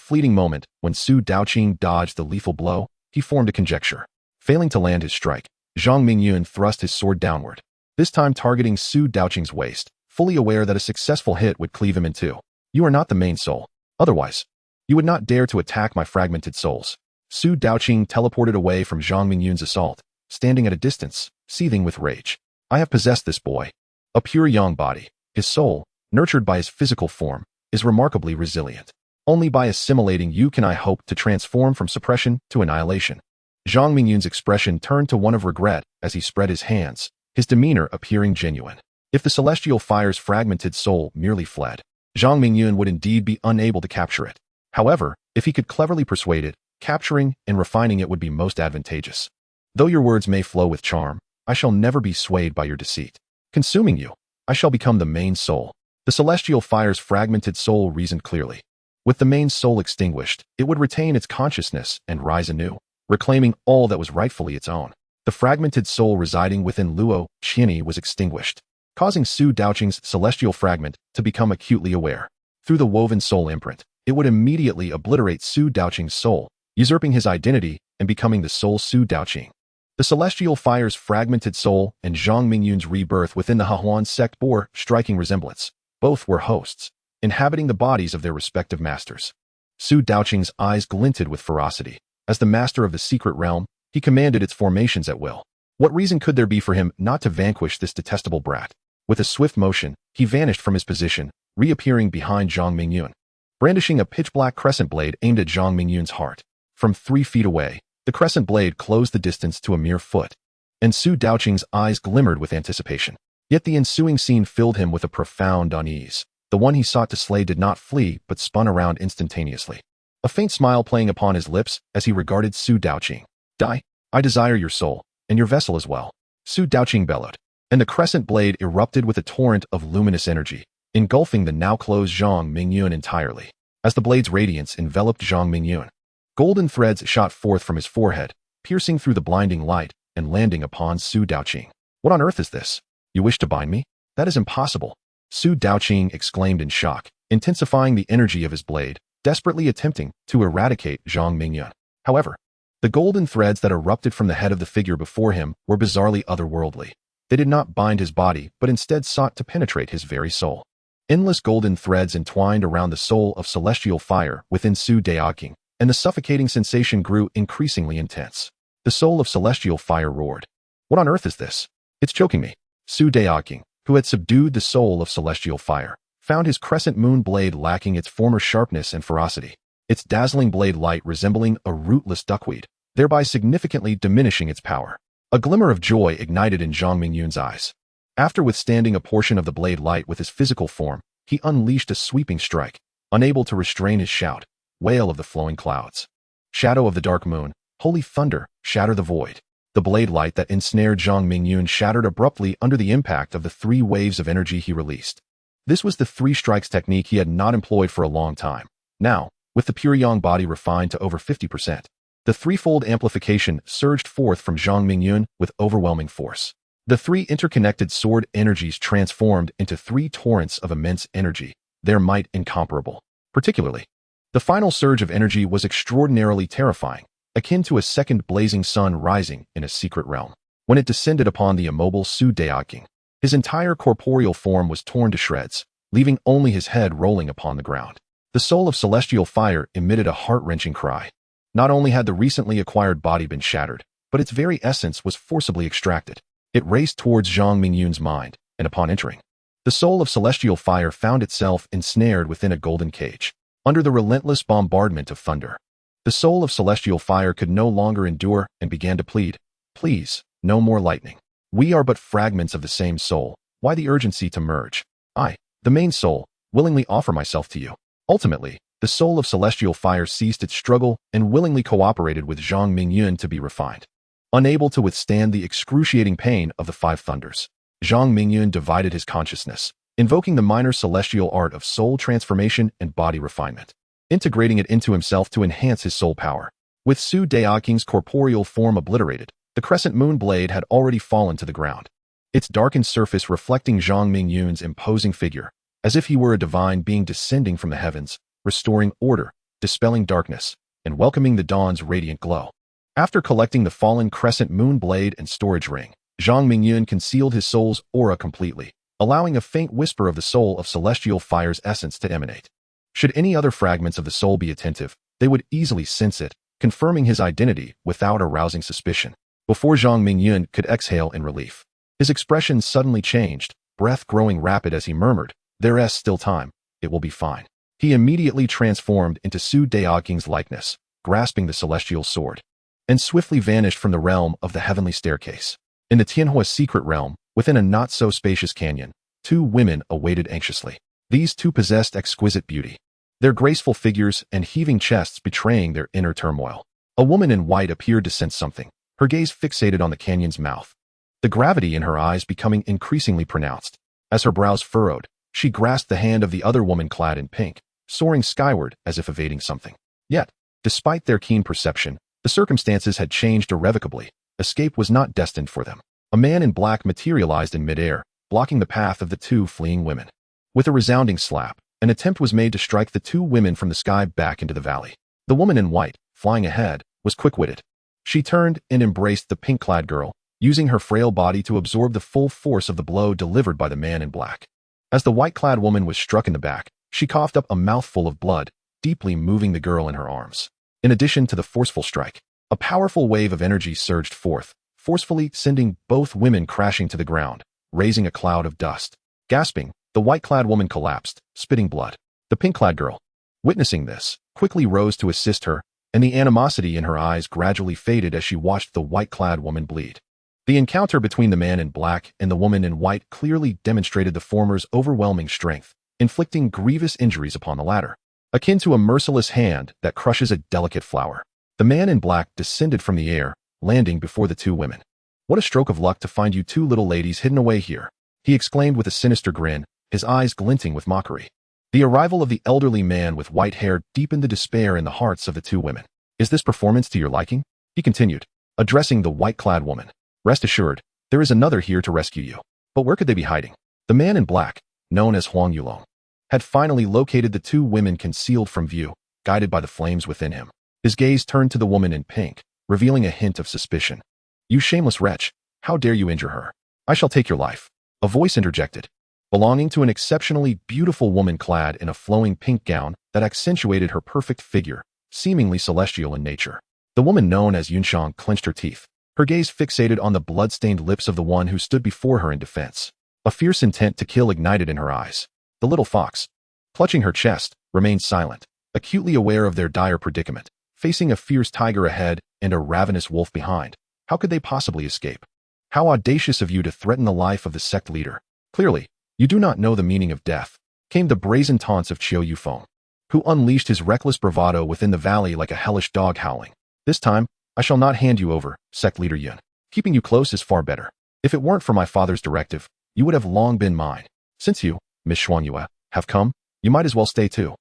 S1: fleeting moment, when Su Daoqing dodged the lethal blow, he formed a conjecture. Failing to land his strike, Zhang Mingyun thrust his sword downward, this time targeting Su Daoqing's waist, fully aware that a successful hit would cleave him in two. You are not the main soul. Otherwise, you would not dare to attack my fragmented souls. Su Daoqing teleported away from Zhang Mingyun's assault, standing at a distance, seething with rage. I have possessed this boy. A pure yang body, his soul, nurtured by his physical form, is remarkably resilient. Only by assimilating you can I hope to transform from suppression to annihilation. Zhang Mingyun's expression turned to one of regret as he spread his hands, his demeanor appearing genuine. If the celestial fire's fragmented soul merely fled, Zhang Mingyun would indeed be unable to capture it. However, if he could cleverly persuade it, capturing and refining it would be most advantageous. Though your words may flow with charm, I shall never be swayed by your deceit. Consuming you, I shall become the main soul. The celestial fire's fragmented soul reasoned clearly. With the main soul extinguished, it would retain its consciousness and rise anew, reclaiming all that was rightfully its own. The fragmented soul residing within Luo Qianyi was extinguished, causing Su Daoqing's celestial fragment to become acutely aware. Through the woven soul imprint, it would immediately obliterate Su Daoqing's soul, usurping his identity and becoming the sole Su Daoqing. The celestial fire's fragmented soul and Zhang Mingyun's rebirth within the Hahuan sect bore striking resemblance. Both were hosts, inhabiting the bodies of their respective masters. Su Daoqing's eyes glinted with ferocity. As the master of the secret realm, he commanded its formations at will. What reason could there be for him not to vanquish this detestable brat? With a swift motion, he vanished from his position, reappearing behind Zhang Mingyun, brandishing a pitch-black crescent blade aimed at Zhang Mingyun's heart. From 3 feet away, the crescent blade closed the distance to a mere foot, and Su Daoqing's eyes glimmered with anticipation. Yet the ensuing scene filled him with a profound unease. The one he sought to slay did not flee, but spun around instantaneously, a faint smile playing upon his lips as he regarded Su Daoqing. Die! I desire your soul, and your vessel as well. Su Daoqing bellowed, and the crescent blade erupted with a torrent of luminous energy, engulfing the now-closed Zhang Mingyun entirely. As the blade's radiance enveloped Zhang Mingyun, golden threads shot forth from his forehead, piercing through the blinding light and landing upon Su Daoqing. What on earth is this? You wish to bind me? That is impossible. Su Daoqing exclaimed in shock, intensifying the energy of his blade, desperately attempting to eradicate Zhang Mingyun. However, the golden threads that erupted from the head of the figure before him were bizarrely otherworldly. They did not bind his body, but instead sought to penetrate his very soul. Endless golden threads entwined around the soul of celestial fire within Su Daoqing, and the suffocating sensation grew increasingly intense. The soul of celestial fire roared. What on earth is this? It's choking me. Su Daoqing, who had subdued the soul of celestial fire, found his crescent moon blade lacking its former sharpness and ferocity, its dazzling blade light resembling a rootless duckweed, thereby significantly diminishing its power. A glimmer of joy ignited in Zhang Mingyun's eyes. After withstanding a portion of the blade light with his physical form, he unleashed a sweeping strike, unable to restrain his shout. Wail of the flowing clouds. Shadow of the dark moon, holy thunder, shatter the void. The blade light that ensnared Zhang Mingyun shattered abruptly under the impact of the 3 waves of energy he released. This was the 3 strikes technique he had not employed for a long time. Now, with the pure yang body refined to over 50%, the threefold amplification surged forth from Zhang Mingyun with overwhelming force. The 3 interconnected sword energies transformed into 3 torrents of immense energy, their might incomparable. Particularly, the final surge of energy was extraordinarily terrifying, akin to a second blazing sun rising in a secret realm. When it descended upon the immobile Su Daoqing, his entire corporeal form was torn to shreds, leaving only his head rolling upon the ground. The soul of celestial fire emitted a heart-wrenching cry. Not only had the recently acquired body been shattered, but its very essence was forcibly extracted. It raced towards Zhang Mingyun's mind, and upon entering, the soul of celestial fire found itself ensnared within a golden cage, under the relentless bombardment of thunder. The soul of celestial fire could no longer endure and began to plead, "Please, no more lightning. We are but fragments of the same soul. Why the urgency to merge? I, the main soul, willingly offer myself to you." Ultimately, the soul of celestial fire ceased its struggle and willingly cooperated with Zhang Mingyun to be refined. Unable to withstand the excruciating pain of the 5 thunders, Zhang Mingyun divided his consciousness, invoking the minor celestial art of soul transformation and body refinement, integrating it into himself to enhance his soul power. With Su Daoqing's corporeal form obliterated, the crescent moon blade had already fallen to the ground, its darkened surface reflecting Zhang Mingyun's imposing figure, as if he were a divine being descending from the heavens, restoring order, dispelling darkness, and welcoming the dawn's radiant glow. After collecting the fallen crescent moon blade and storage ring, Zhang Mingyun concealed his soul's aura completely, allowing a faint whisper of the soul of celestial fire's essence to emanate. Should any other fragments of the soul be attentive, they would easily sense it, confirming his identity without arousing suspicion. Before Zhang Mingyun could exhale in relief, his expression suddenly changed, breath growing rapid as he murmured, "There's still time. It will be fine." He immediately transformed into Su Daoqing's likeness, grasping the celestial sword, and swiftly vanished from the realm of the heavenly staircase. In the Tianhua secret realm, within a not-so-spacious canyon, 2 women awaited anxiously. These 2 possessed exquisite beauty, their graceful figures and heaving chests betraying their inner turmoil. A woman in white appeared to sense something, her gaze fixated on the canyon's mouth, the gravity in her eyes becoming increasingly pronounced. As her brows furrowed, she grasped the hand of the other woman clad in pink, soaring skyward as if evading something. Yet, despite their keen perception, the circumstances had changed irrevocably. Escape was not destined for them. A man in black materialized in midair, blocking the path of the 2 fleeing women. With a resounding slap, An attempt was made to strike the two women from the sky back into the valley. The woman in white, flying ahead, was quick-witted. She turned and embraced the pink-clad girl, using her frail body to absorb the full force of the blow delivered by the man in black. As the white-clad woman was struck in the back, she coughed up a mouthful of blood, deeply moving the girl in her arms. In addition to the forceful strike, a powerful wave of energy surged forth, forcefully sending both women crashing to the ground, raising a cloud of dust. Gasping, the white-clad woman collapsed, spitting blood. The pink-clad girl, witnessing this, quickly rose to assist her, and the animosity in her eyes gradually faded as she watched the white-clad woman bleed. The encounter between the man in black and the woman in white clearly demonstrated the former's overwhelming strength, inflicting grievous injuries upon the latter, akin to a merciless hand that crushes a delicate flower. The man in black descended from the air, landing before the two women. "What a stroke of luck to find you two little ladies hidden away here," he exclaimed with a sinister grin, his eyes glinting with mockery. The arrival of the elderly man with white hair deepened the despair in the hearts of the two women. "Is this performance to your liking?" he continued, addressing the white-clad woman. "Rest assured, there is another here to rescue you." But where could they be hiding? The man in black, known as Huang Yulong, had finally located the two women concealed from view, guided by the flames within him. His gaze turned to the woman in pink, revealing a hint of suspicion. "You shameless wretch, how dare you injure her? I shall take your life." A voice interjected, belonging to an exceptionally beautiful woman clad in a flowing pink gown that accentuated her perfect figure, seemingly celestial in nature. The woman known as Yunshang clenched her teeth, her gaze fixated on the blood-stained lips of the one who stood before her in defense. A fierce intent to kill ignited in her eyes. The little fox, clutching her chest, remained silent, acutely aware of their dire predicament, facing a fierce tiger ahead and a ravenous wolf behind. How could they possibly escape? "How audacious of you to threaten the life of the sect leader. Clearly, you do not know the meaning of death," came the brazen taunts of Qiu Yufeng, who unleashed his reckless bravado within the valley like a hellish dog howling. "This time, I shall not hand you over, sect leader Yun. Keeping you close is far better. If it weren't for my father's directive, you would have long been mine. Since you, Miss Xuanyue, have come, you might as well stay too."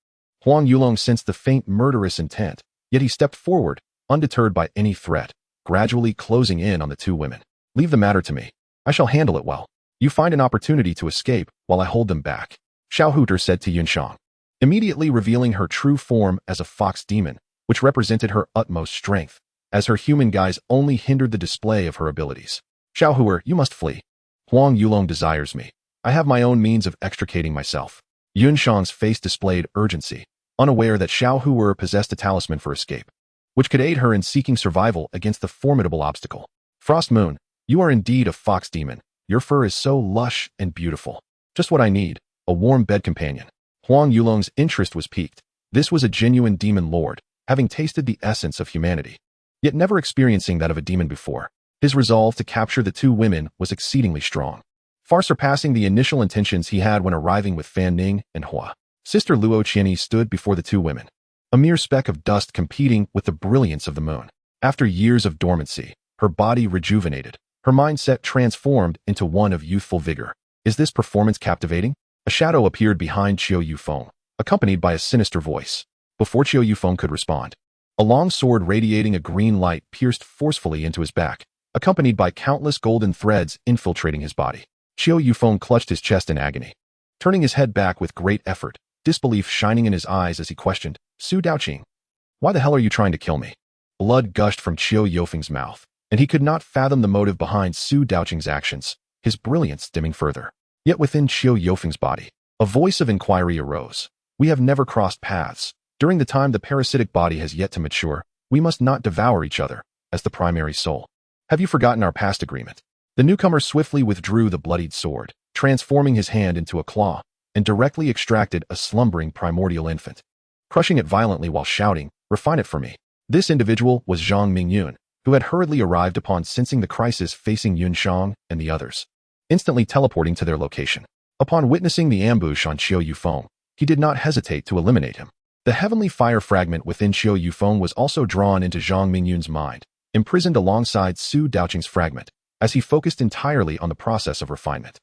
S1: Huang Yulong sensed the faint murderous intent, yet he stepped forward, undeterred by any threat, gradually closing in on the two women. "Leave the matter to me. I shall handle it well. You find an opportunity to escape while I hold them back," Xiao Hooter said to Yunshang, immediately revealing her true form as a fox demon, which represented her utmost strength, as her human guise only hindered the display of her abilities. "Xiao Hooter, you must flee. Huang Yulong desires me. I have my own means of extricating myself." Yunshang's face displayed urgency, unaware that Xiao Hooter possessed a talisman for escape, which could aid her in seeking survival against the formidable obstacle. "Frost Moon, you are indeed a fox demon. Your fur is so lush and beautiful. Just what I need, a warm bed companion." Huang Yulong's interest was piqued. This was a genuine demon lord, having tasted the essence of humanity, yet never experiencing that of a demon before. His resolve to capture the two women was exceedingly strong, far surpassing the initial intentions he had when arriving with Fan Ning and Hua. Sister Luo Qianyi stood before the two women, a mere speck of dust competing with the brilliance of the moon. After years of dormancy, her body rejuvenated, her mindset transformed into one of youthful vigor. "Is this performance captivating?" A shadow appeared behind Qiu Yufeng, accompanied by a sinister voice. Before Qiu Yufeng could respond, a long sword radiating a green light pierced forcefully into his back, accompanied by countless golden threads infiltrating his body. Qiu Yufeng clutched his chest in agony, turning his head back with great effort, disbelief shining in his eyes as he questioned, "Su Daoqing, why the hell are you trying to kill me?" Blood gushed from Qiu Yufeng's mouth, and he could not fathom the motive behind Su Daoqing's actions, his brilliance dimming further. Yet within Qiu Yufeng's body, a voice of inquiry arose. "We have never crossed paths. During the time the parasitic body has yet to mature, we must not devour each other, as the primary soul. Have you forgotten our past agreement?" The newcomer swiftly withdrew the bloodied sword, transforming his hand into a claw, and directly extracted a slumbering primordial infant, crushing it violently while shouting, "Refine it for me." This individual was Zhang Mingyun, who had hurriedly arrived upon sensing the crisis facing Yunshang and the others, instantly teleporting to their location. Upon witnessing the ambush on Qiu Yufeng, he did not hesitate to eliminate him. The heavenly fire fragment within Qiu Yufeng was also drawn into Zhang Mingyun's mind, imprisoned alongside Su Daoqing's fragment, as he focused entirely on the process of refinement.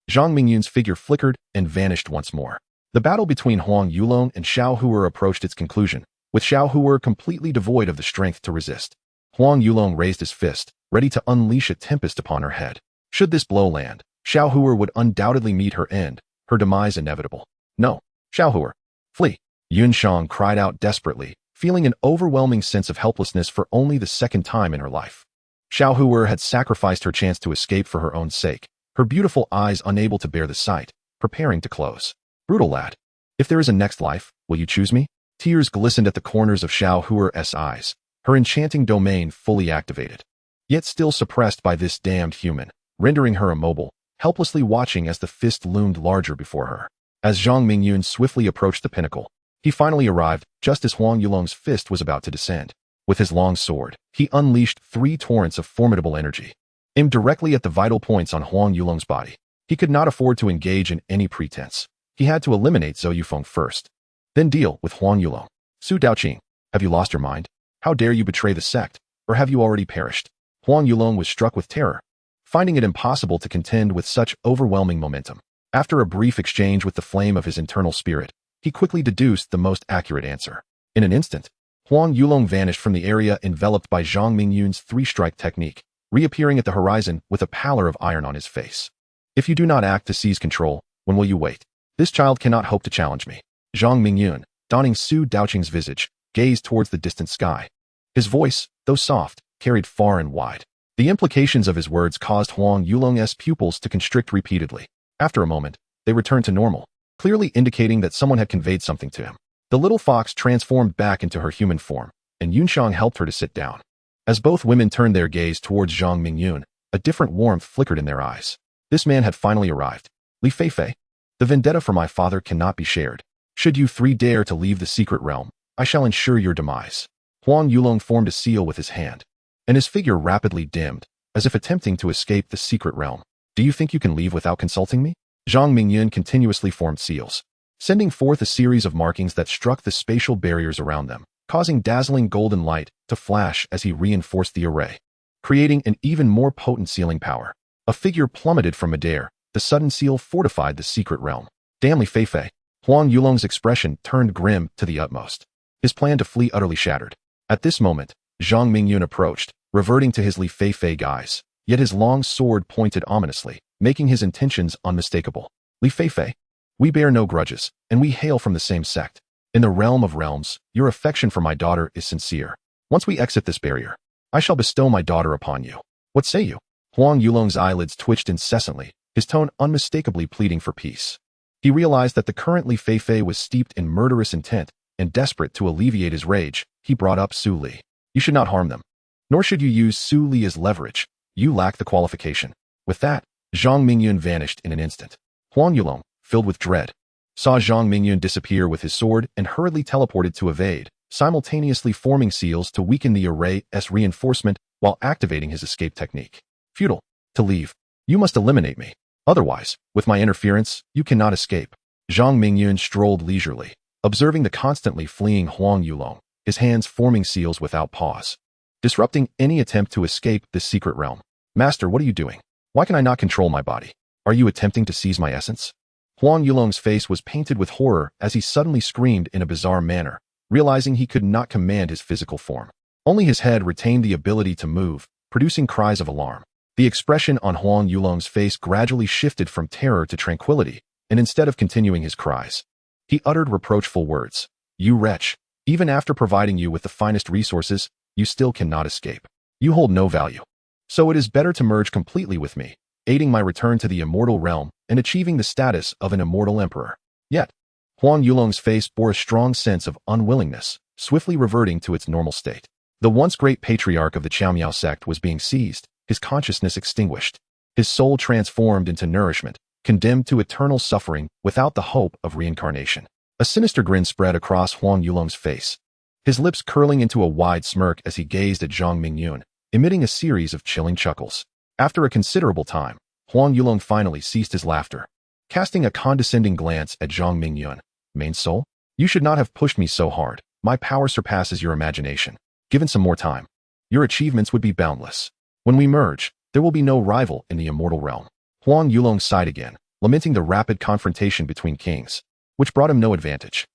S1: Zhang Mingyun's figure flickered and vanished once more. The battle between Huang Yulong and Xiao Hooer approached its conclusion, with Xiao Hooer completely devoid of the strength to resist. Huang Yulong raised his fist, ready to unleash a tempest upon her head. Should this blow land, Xiao Hooer would undoubtedly meet her end, her demise inevitable. "No, Xiaohuer, flee! Yunshang cried out desperately, feeling an overwhelming sense of helplessness for only the second time in her life. Xiaohuer had sacrificed her chance to escape for her own sake, her beautiful eyes unable to bear the sight, preparing to close. Brutal lad. If there is a next life, will you choose me? Tears glistened at the corners of Xiaohuer's eyes, her enchanting domain fully activated. Yet still suppressed by this damned human, rendering her immobile, helplessly watching as the fist loomed larger before her. As Zhang Mingyun swiftly approached the pinnacle, he finally arrived just as Huang Yulong's fist was about to descend. With his long sword, he unleashed 3 torrents of formidable energy, aimed directly at the vital points on Huang Yulong's body. He could not afford to engage in any pretense. He had to eliminate Zhou Yufeng first, then deal with Huang Yulong. Su Daoqing, have you lost your mind? How dare you betray the sect, or have you already perished? Huang Yulong was struck with terror, finding it impossible to contend with such overwhelming momentum. After a brief exchange with the flame of his internal spirit, he quickly deduced the most accurate answer. In an instant, Huang Yulong vanished from the area enveloped by Zhang Mingyun's 3-strike technique, reappearing at the horizon with a pallor of iron on his face. If you do not act to seize control, when will you wait? This child cannot hope to challenge me. Zhang Mingyun, donning Su Daoqing's visage, gazed towards the distant sky. His voice, though soft, carried far and wide. The implications of his words caused Huang Yulong's pupils to constrict repeatedly. After a moment, they returned to normal, clearly indicating that someone had conveyed something to him. The little fox transformed back into her human form, and Yunshang helped her to sit down. As both women turned their gaze towards Zhang Mingyun, a different warmth flickered in their eyes. This man had finally arrived. Li Feifei, the vendetta for my father cannot be shared. Should you 3 dare to leave the secret realm, I shall ensure your demise. Huang Yulong formed a seal with his hand, and his figure rapidly dimmed, as if attempting to escape the secret realm. Do you think you can leave without consulting me? Zhang Mingyun continuously formed seals, sending forth a series of markings that struck the spatial barriers around them, causing dazzling golden light to flash as he reinforced the array, creating an even more potent sealing power. A figure plummeted from midair. The sudden seal fortified the secret realm. Damn Li Feifei. Huang Yulong's expression turned grim to the utmost. His plan to flee utterly shattered. At this moment, Zhang Mingyun approached, reverting to his Li Feifei guise, yet his long sword pointed ominously, making his intentions unmistakable. Li Feifei, we bear no grudges, and we hail from the same sect. In the realm of realms, your affection for my daughter is sincere. Once we exit this barrier, I shall bestow my daughter upon you. What say you? Huang Yulong's eyelids twitched incessantly, his tone unmistakably pleading for peace. He realized that the current Li Feifei was steeped in murderous intent, and desperate to alleviate his rage, he brought up Su Li. You should not harm them. Nor should you use Su Li as leverage. You lack the qualification. With that, Zhang Mingyun vanished in an instant. Huang Yulong, filled with dread, saw Zhang Mingyun disappear with his sword and hurriedly teleported to evade, simultaneously forming seals to weaken the array's reinforcement while activating his escape technique. Futile. To leave. You must eliminate me. Otherwise, with my interference, you cannot escape. Zhang Mingyun strolled leisurely, observing the constantly fleeing Huang Yulong, his hands forming seals without pause, disrupting any attempt to escape this secret realm. Master, what are you doing? Why can I not control my body? Are you attempting to seize my essence? Huang Yulong's face was painted with horror as he suddenly screamed in a bizarre manner, realizing he could not command his physical form. Only his head retained the ability to move, producing cries of alarm. The expression on Huang Yulong's face gradually shifted from terror to tranquility, and instead of continuing his cries, he uttered reproachful words. You wretch, even after providing you with the finest resources, you still cannot escape. You hold no value. So it is better to merge completely with me, aiding my return to the immortal realm and achieving the status of an immortal emperor. Yet, Huang Yulong's face bore a strong sense of unwillingness, swiftly reverting to its normal state. The once great patriarch of the Chaomiao sect was being seized, his consciousness extinguished, his soul transformed into nourishment, condemned to eternal suffering without the hope of reincarnation. A sinister grin spread across Huang Yulong's face, his lips curling into a wide smirk as he gazed at Zhang Mingyun, emitting a series of chilling chuckles. After a considerable time, Huang Yulong finally ceased his laughter, casting a condescending glance at Zhang Mingyun. Main soul? You should not have pushed me so hard. My power surpasses your imagination. Given some more time, your achievements would be boundless. When we merge, there will be no rival in the immortal realm. Huang Yulong sighed again, lamenting the rapid confrontation between kings, which brought him no advantage.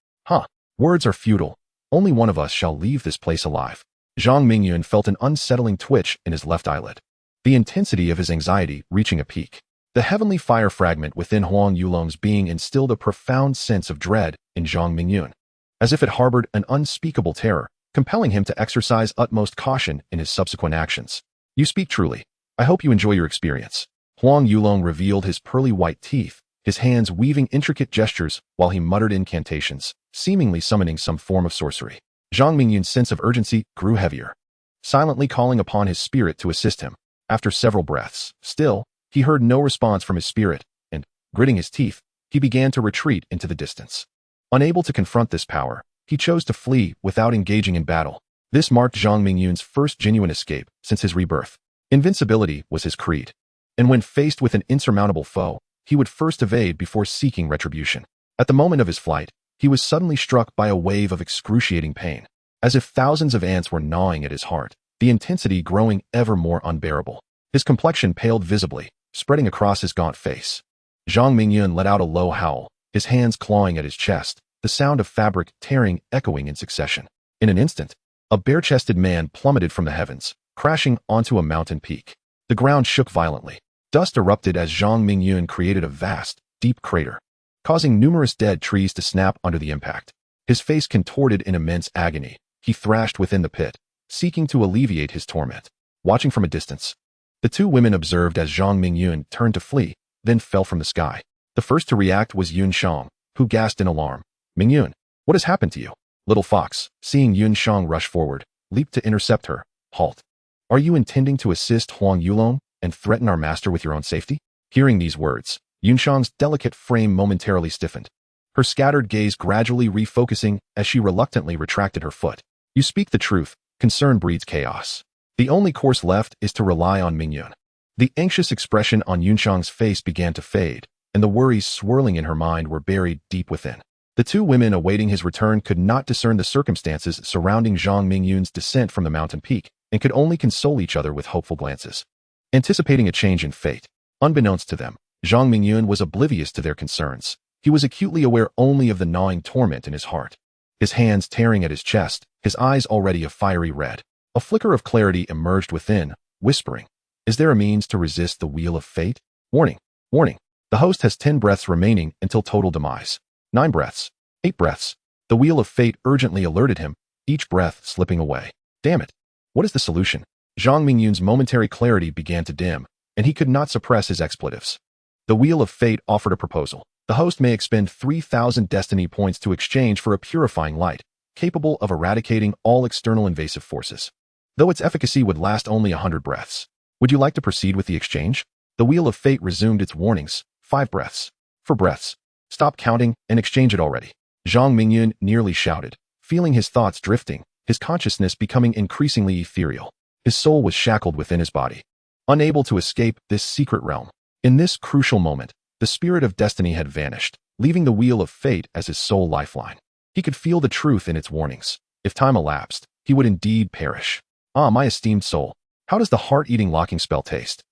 S1: Words are futile. Only one of us shall leave this place alive. Zhang Mingyun felt an unsettling twitch in his left eyelid, the intensity of his anxiety reaching a peak. The heavenly fire fragment within Huang Yulong's being instilled a profound sense of dread in Zhang Mingyun, as if it harbored an unspeakable terror, compelling him to exercise utmost caution in his subsequent actions. You speak truly. I hope you enjoy your experience. Huang Yulong revealed his pearly white teeth, his hands weaving intricate gestures while he muttered incantations, seemingly summoning some form of sorcery. Zhang Mingyun's sense of urgency grew heavier, silently calling upon his spirit to assist him. After several breaths, still, he heard no response from his spirit, and, gritting his teeth, he began to retreat into the distance. Unable to confront this power, he chose to flee without engaging in battle. This marked Zhang Mingyun's first genuine escape since his rebirth. Invincibility was his creed, and when faced with an insurmountable foe, he would first evade before seeking retribution. At the moment of his flight, he was suddenly struck by a wave of excruciating pain, as if thousands of ants were gnawing at his heart, the intensity growing ever more unbearable. His complexion paled visibly, spreading across his gaunt face. Zhang Mingyun let out a low howl, his hands clawing at his chest, the sound of fabric tearing echoing in succession. In an instant, a bare-chested man plummeted from the heavens, crashing onto a mountain peak. The ground shook violently. Dust erupted as Zhang Mingyun created a vast, deep crater, causing numerous dead trees to snap under the impact. His face contorted in immense agony. He thrashed within the pit, seeking to alleviate his torment. Watching from a distance, the two women observed as Zhang Mingyun turned to flee, then fell from the sky. The first to react was Yun Shang, who gasped in alarm. Mingyun, what has happened to you? Little Fox, seeing Yun Shang rush forward, leaped to intercept her. Halt. Are you intending to assist Huang Yulong and threaten our master with your own safety? Hearing these words, Yun Shang's delicate frame momentarily stiffened, her scattered gaze gradually refocusing as she reluctantly retracted her foot. You speak the truth. Concern breeds chaos. The only course left is to rely on Mingyun. The anxious expression on Yun Shang's face began to fade, and the worries swirling in her mind were buried deep within. The two women awaiting his return could not discern the circumstances surrounding Zhang Mingyun's descent from the mountain peak, and could only console each other with hopeful glances, anticipating a change in fate. Unbeknownst to them, Zhang Mingyun was oblivious to their concerns. He was acutely aware only of the gnawing torment in his heart. His hands tearing at his chest, his eyes already a fiery red. A flicker of clarity emerged within, whispering, "Is there a means to resist the wheel of fate? Warning, warning. The host has 10 breaths remaining until total demise. 9 breaths, 8 breaths." The wheel of fate urgently alerted him, each breath slipping away. Damn it. What is the solution? Zhang Mingyun's momentary clarity began to dim, and he could not suppress his expletives. The wheel of fate offered a proposal. The host may expend 3,000 destiny points to exchange for a purifying light, capable of eradicating all external invasive forces, though its efficacy would last only 100 breaths. Would you like to proceed with the exchange? The wheel of fate resumed its warnings. 5 breaths. 4 breaths. Stop counting and exchange it already. Zhang Mingyun nearly shouted, feeling his thoughts drifting, his consciousness becoming increasingly ethereal. His soul was shackled within his body, unable to escape this secret realm. In this crucial moment, the spirit of destiny had vanished, leaving the wheel of fate as his sole lifeline. He could feel the truth in its warnings. If time elapsed, he would indeed perish. Ah, my esteemed soul, how does the heart-eating locking spell taste?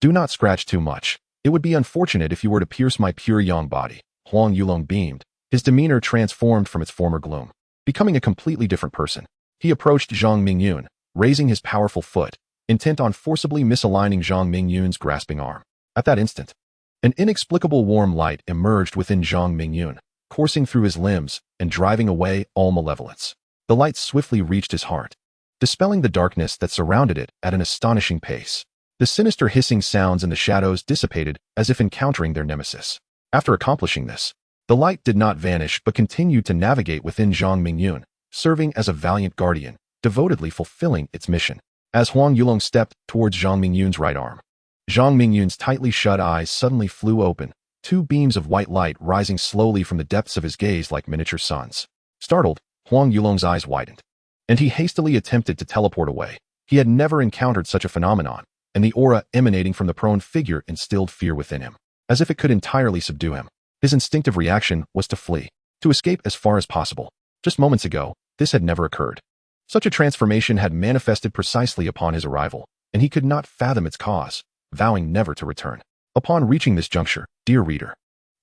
S1: Do not scratch too much. It would be unfortunate if you were to pierce my pure yang body. Huang Yulong beamed, his demeanor transformed from its former gloom, becoming a completely different person. He approached Zhang Mingyun, raising his powerful foot, intent on forcibly misaligning Zhang Mingyun's grasping arm. At that instant, an inexplicable warm light emerged within Zhang Mingyun, coursing through his limbs and driving away all malevolence. The light swiftly reached his heart, dispelling the darkness that surrounded it at an astonishing pace. The sinister hissing sounds in the shadows dissipated as if encountering their nemesis. After accomplishing this, the light did not vanish but continued to navigate within Zhang Mingyun, serving as a valiant guardian, devotedly fulfilling its mission. As Huang Yulong stepped towards Zhang Mingyun's right arm, Zhang Mingyun's tightly shut eyes suddenly flew open, 2 beams of white light rising slowly from the depths of his gaze like miniature suns. Startled, Huang Yulong's eyes widened, and he hastily attempted to teleport away. He had never encountered such a phenomenon, and the aura emanating from the prone figure instilled fear within him, as if it could entirely subdue him. His instinctive reaction was to flee, to escape as far as possible. Just moments ago, this had never occurred. Such a transformation had manifested precisely upon his arrival, and he could not fathom its cause, vowing never to return. Upon reaching this juncture, dear reader,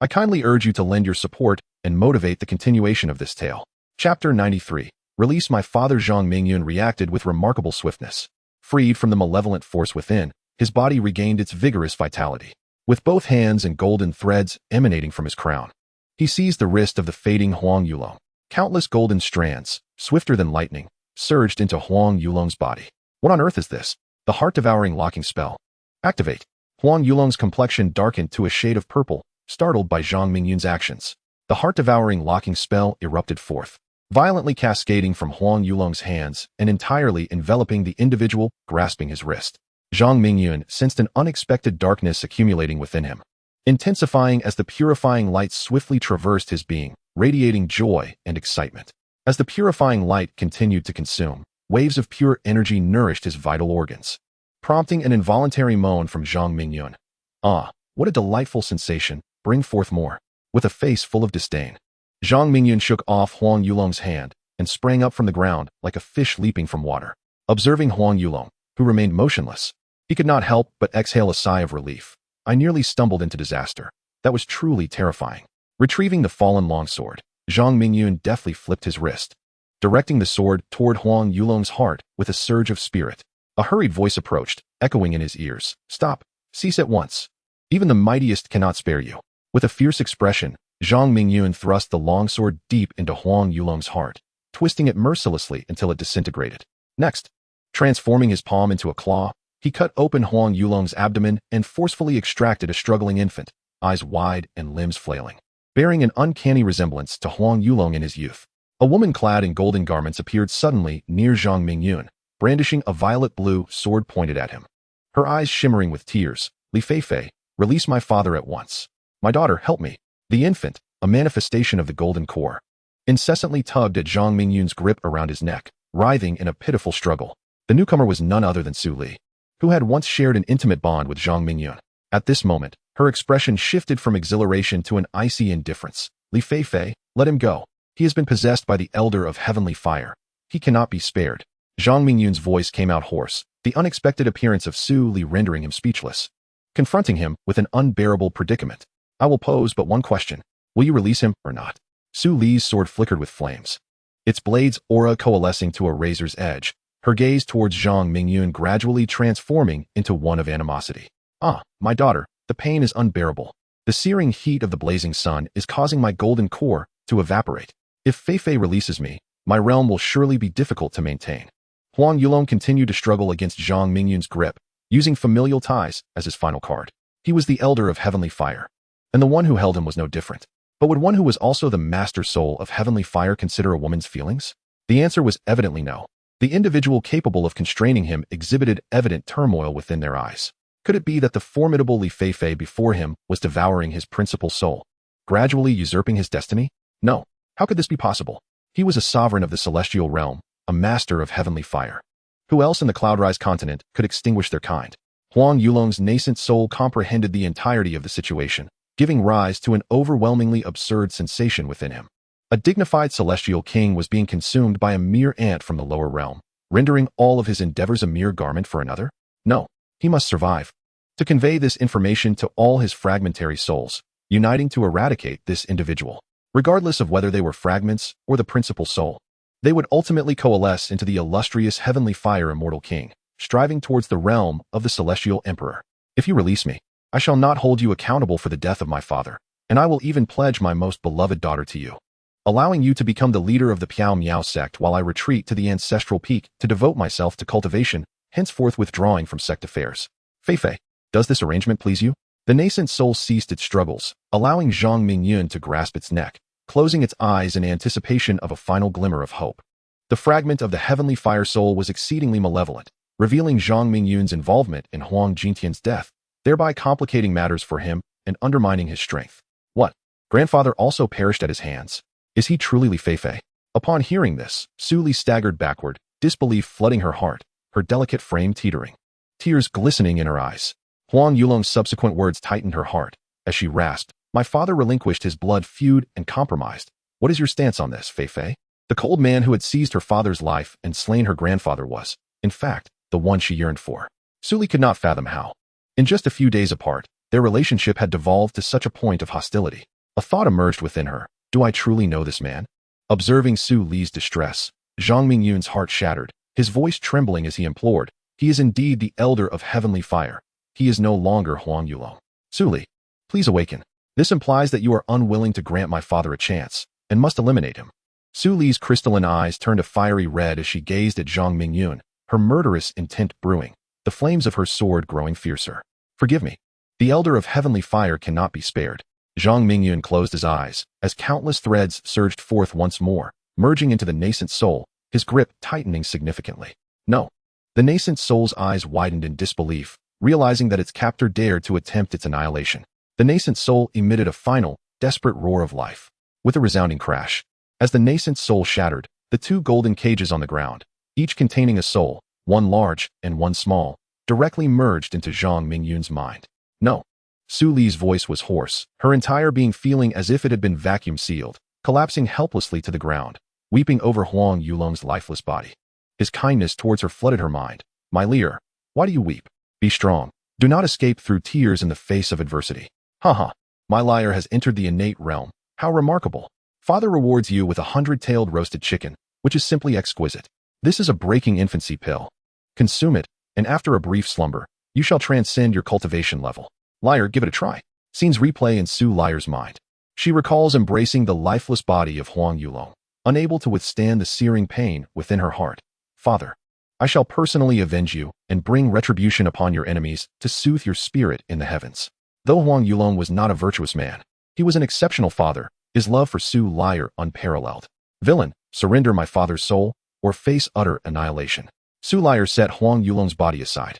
S1: I kindly urge you to lend your support and motivate the continuation of this tale. Chapter 93. Release. My father Zhang Mingyun reacted with remarkable swiftness. Freed from the malevolent force within, his body regained its vigorous vitality. with both hands and golden threads emanating from his crown. He seized the wrist of the fading Huang Yulong. Countless golden strands, swifter than lightning, surged into Huang Yulong's body. What on earth is this? The heart-devouring locking spell. Activate. Huang Yulong's complexion darkened to a shade of purple, startled by Zhang Mingyun's actions. The heart-devouring locking spell erupted forth, violently cascading from Huang Yulong's hands and entirely enveloping the individual grasping his wrist. Zhang Mingyun sensed an unexpected darkness accumulating within him, intensifying as the purifying light swiftly traversed his being, radiating joy and excitement. As the purifying light continued to consume, waves of pure energy nourished his vital organs, prompting an involuntary moan from Zhang Mingyun. Ah, what a delightful sensation, bring forth more. With a face full of disdain, Zhang Mingyun shook off Huang Yulong's hand and sprang up from the ground like a fish leaping from water. Observing Huang Yulong, who remained motionless, he could not help but exhale a sigh of relief. I nearly stumbled into disaster. That was truly terrifying. Retrieving the fallen longsword, Zhang Mingyun deftly flipped his wrist, directing the sword toward Huang Yulong's heart with a surge of spirit. A hurried voice approached, echoing in his ears. Stop. Cease at once. Even the mightiest cannot spare you. With a fierce expression, Zhang Mingyun thrust the longsword deep into Huang Yulong's heart, twisting it mercilessly until it disintegrated. Next, transforming his palm into a claw, he cut open Huang Yulong's abdomen and forcefully extracted a struggling infant, eyes wide and limbs flailing, bearing an uncanny resemblance to Huang Yulong in his youth. A woman clad in golden garments appeared suddenly near Zhang Mingyun, brandishing a violet-blue sword pointed at him. Her eyes shimmering with tears. Li Xue, release my father at once. My daughter, help me. The infant, a manifestation of the golden core, incessantly tugged at Zhang Mingyun's grip around his neck, writhing in a pitiful struggle. The newcomer was none other than Su Li, who had once shared an intimate bond with Zhang Mingyun. At this moment, her expression shifted from exhilaration to an icy indifference. Li Xue, let him go. He has been possessed by the Elder of Heavenly Fire. He cannot be spared. Zhang Mingyun's voice came out hoarse, the unexpected appearance of Su Li rendering him speechless, confronting him with an unbearable predicament. I will pose but one question. Will you release him or not? Su Li's sword flickered with flames, its blade's aura coalescing to a razor's edge, her gaze towards Zhang Mingyun gradually transforming into one of animosity. Ah, my daughter, the pain is unbearable. The searing heat of the blazing sun is causing my golden core to evaporate. If Fei releases me, my realm will surely be difficult to maintain. Huang Yulong continued to struggle against Zhang Mingyun's grip, using familial ties as his final card. He was the Elder of Heavenly Fire, and the one who held him was no different. But would one who was also the master soul of Heavenly Fire consider a woman's feelings? The answer was evidently no. The individual capable of constraining him exhibited evident turmoil within their eyes. Could it be that the formidable Li Xue before him was devouring his principal soul, gradually usurping his destiny? No. How could this be possible? He was a sovereign of the celestial realm, a master of heavenly fire. Who else in the Cloudrise continent could extinguish their kind? Huang Yulong's nascent soul comprehended the entirety of the situation, giving rise to an overwhelmingly absurd sensation within him. A dignified celestial king was being consumed by a mere ant from the lower realm, rendering all of his endeavors a mere garment for another? No, he must survive. To convey this information to all his fragmentary souls, uniting to eradicate this individual, regardless of whether they were fragments or the principal soul, they would ultimately coalesce into the illustrious Heavenly Fire Immortal King, striving towards the realm of the Celestial Emperor. If you release me, I shall not hold you accountable for the death of my father, and I will even pledge my most beloved daughter to you, allowing you to become the leader of the Piao Miao sect while I retreat to the ancestral peak to devote myself to cultivation, henceforth withdrawing from sect affairs. Fei, does this arrangement please you? The nascent soul ceased its struggles, allowing Zhang Mingyun to grasp its neck, closing its eyes in anticipation of a final glimmer of hope. The fragment of the Heavenly Fire Soul was exceedingly malevolent, revealing Zhang Mingyun's involvement in Huang Jintian's death, thereby complicating matters for him and undermining his strength. What? Grandfather also perished at his hands. Is he truly Li Xue? Upon hearing this, Su Li staggered backward, disbelief flooding her heart, her delicate frame teetering, tears glistening in her eyes. Huang Yulong's subsequent words tightened her heart, as she rasped, my father relinquished his blood feud and compromised. What is your stance on this, Fei? The cold man who had seized her father's life and slain her grandfather was, in fact, the one she yearned for. Su Li could not fathom how. In just a few days apart, their relationship had devolved to such a point of hostility. A thought emerged within her. Do I truly know this man? Observing Su Li's distress, Zhang Mingyun's heart shattered, his voice trembling as he implored, he is indeed the Elder of Heavenly Fire. He is no longer Huang Yulong. Su Li, please awaken. This implies that you are unwilling to grant my father a chance, and must eliminate him. Su Li's crystalline eyes turned a fiery red as she gazed at Zhang Mingyun, her murderous intent brewing, the flames of her sword growing fiercer. Forgive me. The Elder of Heavenly Fire cannot be spared. Zhang Mingyun closed his eyes, as countless threads surged forth once more, merging into the nascent soul, his grip tightening significantly. No. The nascent soul's eyes widened in disbelief, realizing that its captor dared to attempt its annihilation. The nascent soul emitted a final, desperate roar of life. With a resounding crash, as the nascent soul shattered, the two golden cages on the ground, each containing a soul, one large and one small, directly merged into Zhang Mingyun's mind. No. Su Li's voice was hoarse, her entire being feeling as if it had been vacuum-sealed, collapsing helplessly to the ground, weeping over Huang Yulong's lifeless body. His kindness towards her flooded her mind. My Lear, why do you weep? Be strong. Do not escape through tears in the face of adversity. Haha. My lyre has entered the innate realm. How remarkable. Father rewards you with 100-tailed roasted chicken, which is simply exquisite. This is a breaking infancy pill. Consume it, and after a brief slumber, you shall transcend your cultivation level. Lyre, give it a try. Scenes replay in Su Lyre's mind. She recalls embracing the lifeless body of Huang Yulong, unable to withstand the searing pain within her heart. Father, I shall personally avenge you and bring retribution upon your enemies to soothe your spirit in the heavens. Though Huang Yulong was not a virtuous man, he was an exceptional father, his love for Su Lyre unparalleled. Villain, surrender my father's soul, or face utter annihilation. Su Lyre set Huang Yulong's body aside.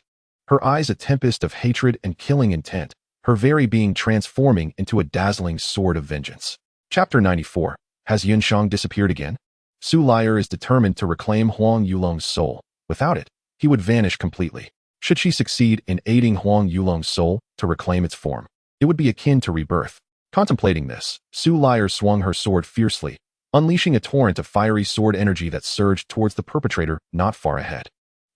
S1: Her eyes a tempest of hatred and killing intent, her very being transforming into a dazzling sword of vengeance. Chapter 94. Has Yunshang disappeared again? Su Lyre is determined to reclaim Huang Yulong's soul. Without it, he would vanish completely. Should she succeed in aiding Huang Yulong's soul to reclaim its form, it would be akin to rebirth. Contemplating this, Su Lyre swung her sword fiercely, unleashing a torrent of fiery sword energy that surged towards the perpetrator not far ahead.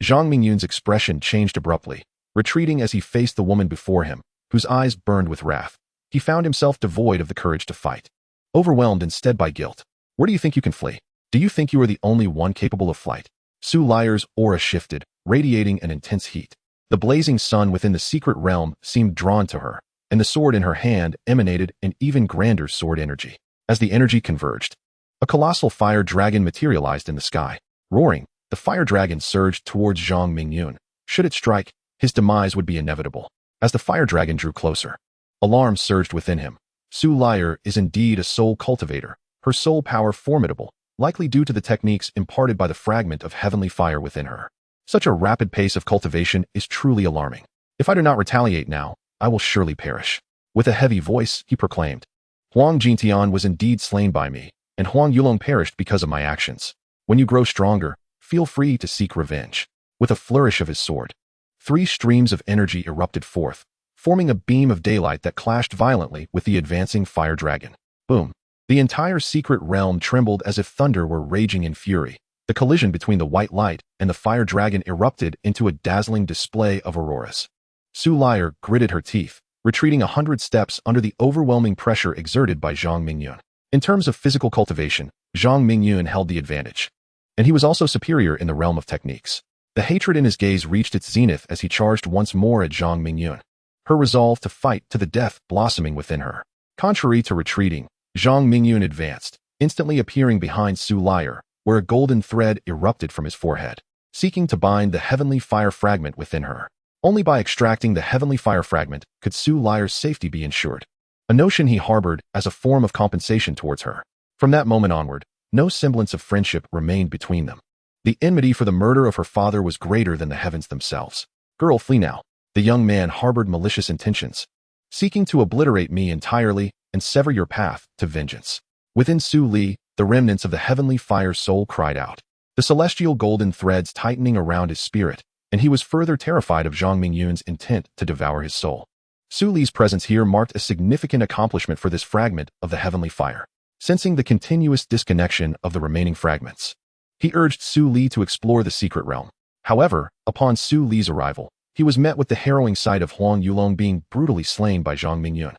S1: Zhang Mingyun's expression changed abruptly, retreating as he faced the woman before him, whose eyes burned with wrath. He found himself devoid of the courage to fight. Overwhelmed instead by guilt. Where do you think you can flee? Do you think you are the only one capable of flight? Su Lyre's aura shifted, radiating an intense heat. The blazing sun within the secret realm seemed drawn to her, and the sword in her hand emanated an even grander sword energy. As the energy converged, a colossal fire dragon materialized in the sky. Roaring, the fire dragon surged towards Zhang Mingyun. Should it strike, his demise would be inevitable. As the fire dragon drew closer, alarm surged within him. Su Lyre is indeed a soul cultivator, her soul power formidable, likely due to the techniques imparted by the fragment of heavenly fire within her. Such a rapid pace of cultivation is truly alarming. If I do not retaliate now, I will surely perish. With a heavy voice, he proclaimed, Huang Jintian was indeed slain by me, and Huang Yulong perished because of my actions. When you grow stronger, feel free to seek revenge. With a flourish of his sword, 3 streams of energy erupted forth, forming a beam of daylight that clashed violently with the advancing fire dragon. Boom. The entire secret realm trembled as if thunder were raging in fury. The collision between the white light and the fire dragon erupted into a dazzling display of auroras. Su Lyre gritted her teeth, retreating 100 steps under the overwhelming pressure exerted by Zhang Mingyun. In terms of physical cultivation, Zhang Mingyun held the advantage. And he was also superior in the realm of techniques. The hatred in his gaze reached its zenith as he charged once more at Zhang Mingyun, her resolve to fight to the death blossoming within her. Contrary to retreating, Zhang Mingyun advanced, instantly appearing behind Su Lyre, where a golden thread erupted from his forehead, seeking to bind the heavenly fire fragment within her. Only by extracting the heavenly fire fragment could Su Lyre's safety be ensured, a notion he harbored as a form of compensation towards her. From that moment onward, no semblance of friendship remained between them. The enmity for the murder of her father was greater than the heavens themselves. Girl, flee now. The young man harbored malicious intentions, seeking to obliterate me entirely and sever your path to vengeance. Within Su Li, the remnants of the heavenly fire soul cried out, the celestial golden threads tightening around his spirit, and he was further terrified of Zhang Mingyun's intent to devour his soul. Su Li's presence here marked a significant accomplishment for this fragment of the heavenly fire. Sensing the continuous disconnection of the remaining fragments, he urged Su Li to explore the secret realm. However, upon Su Li's arrival, he was met with the harrowing sight of Huang Yulong being brutally slain by Zhang Mingyun.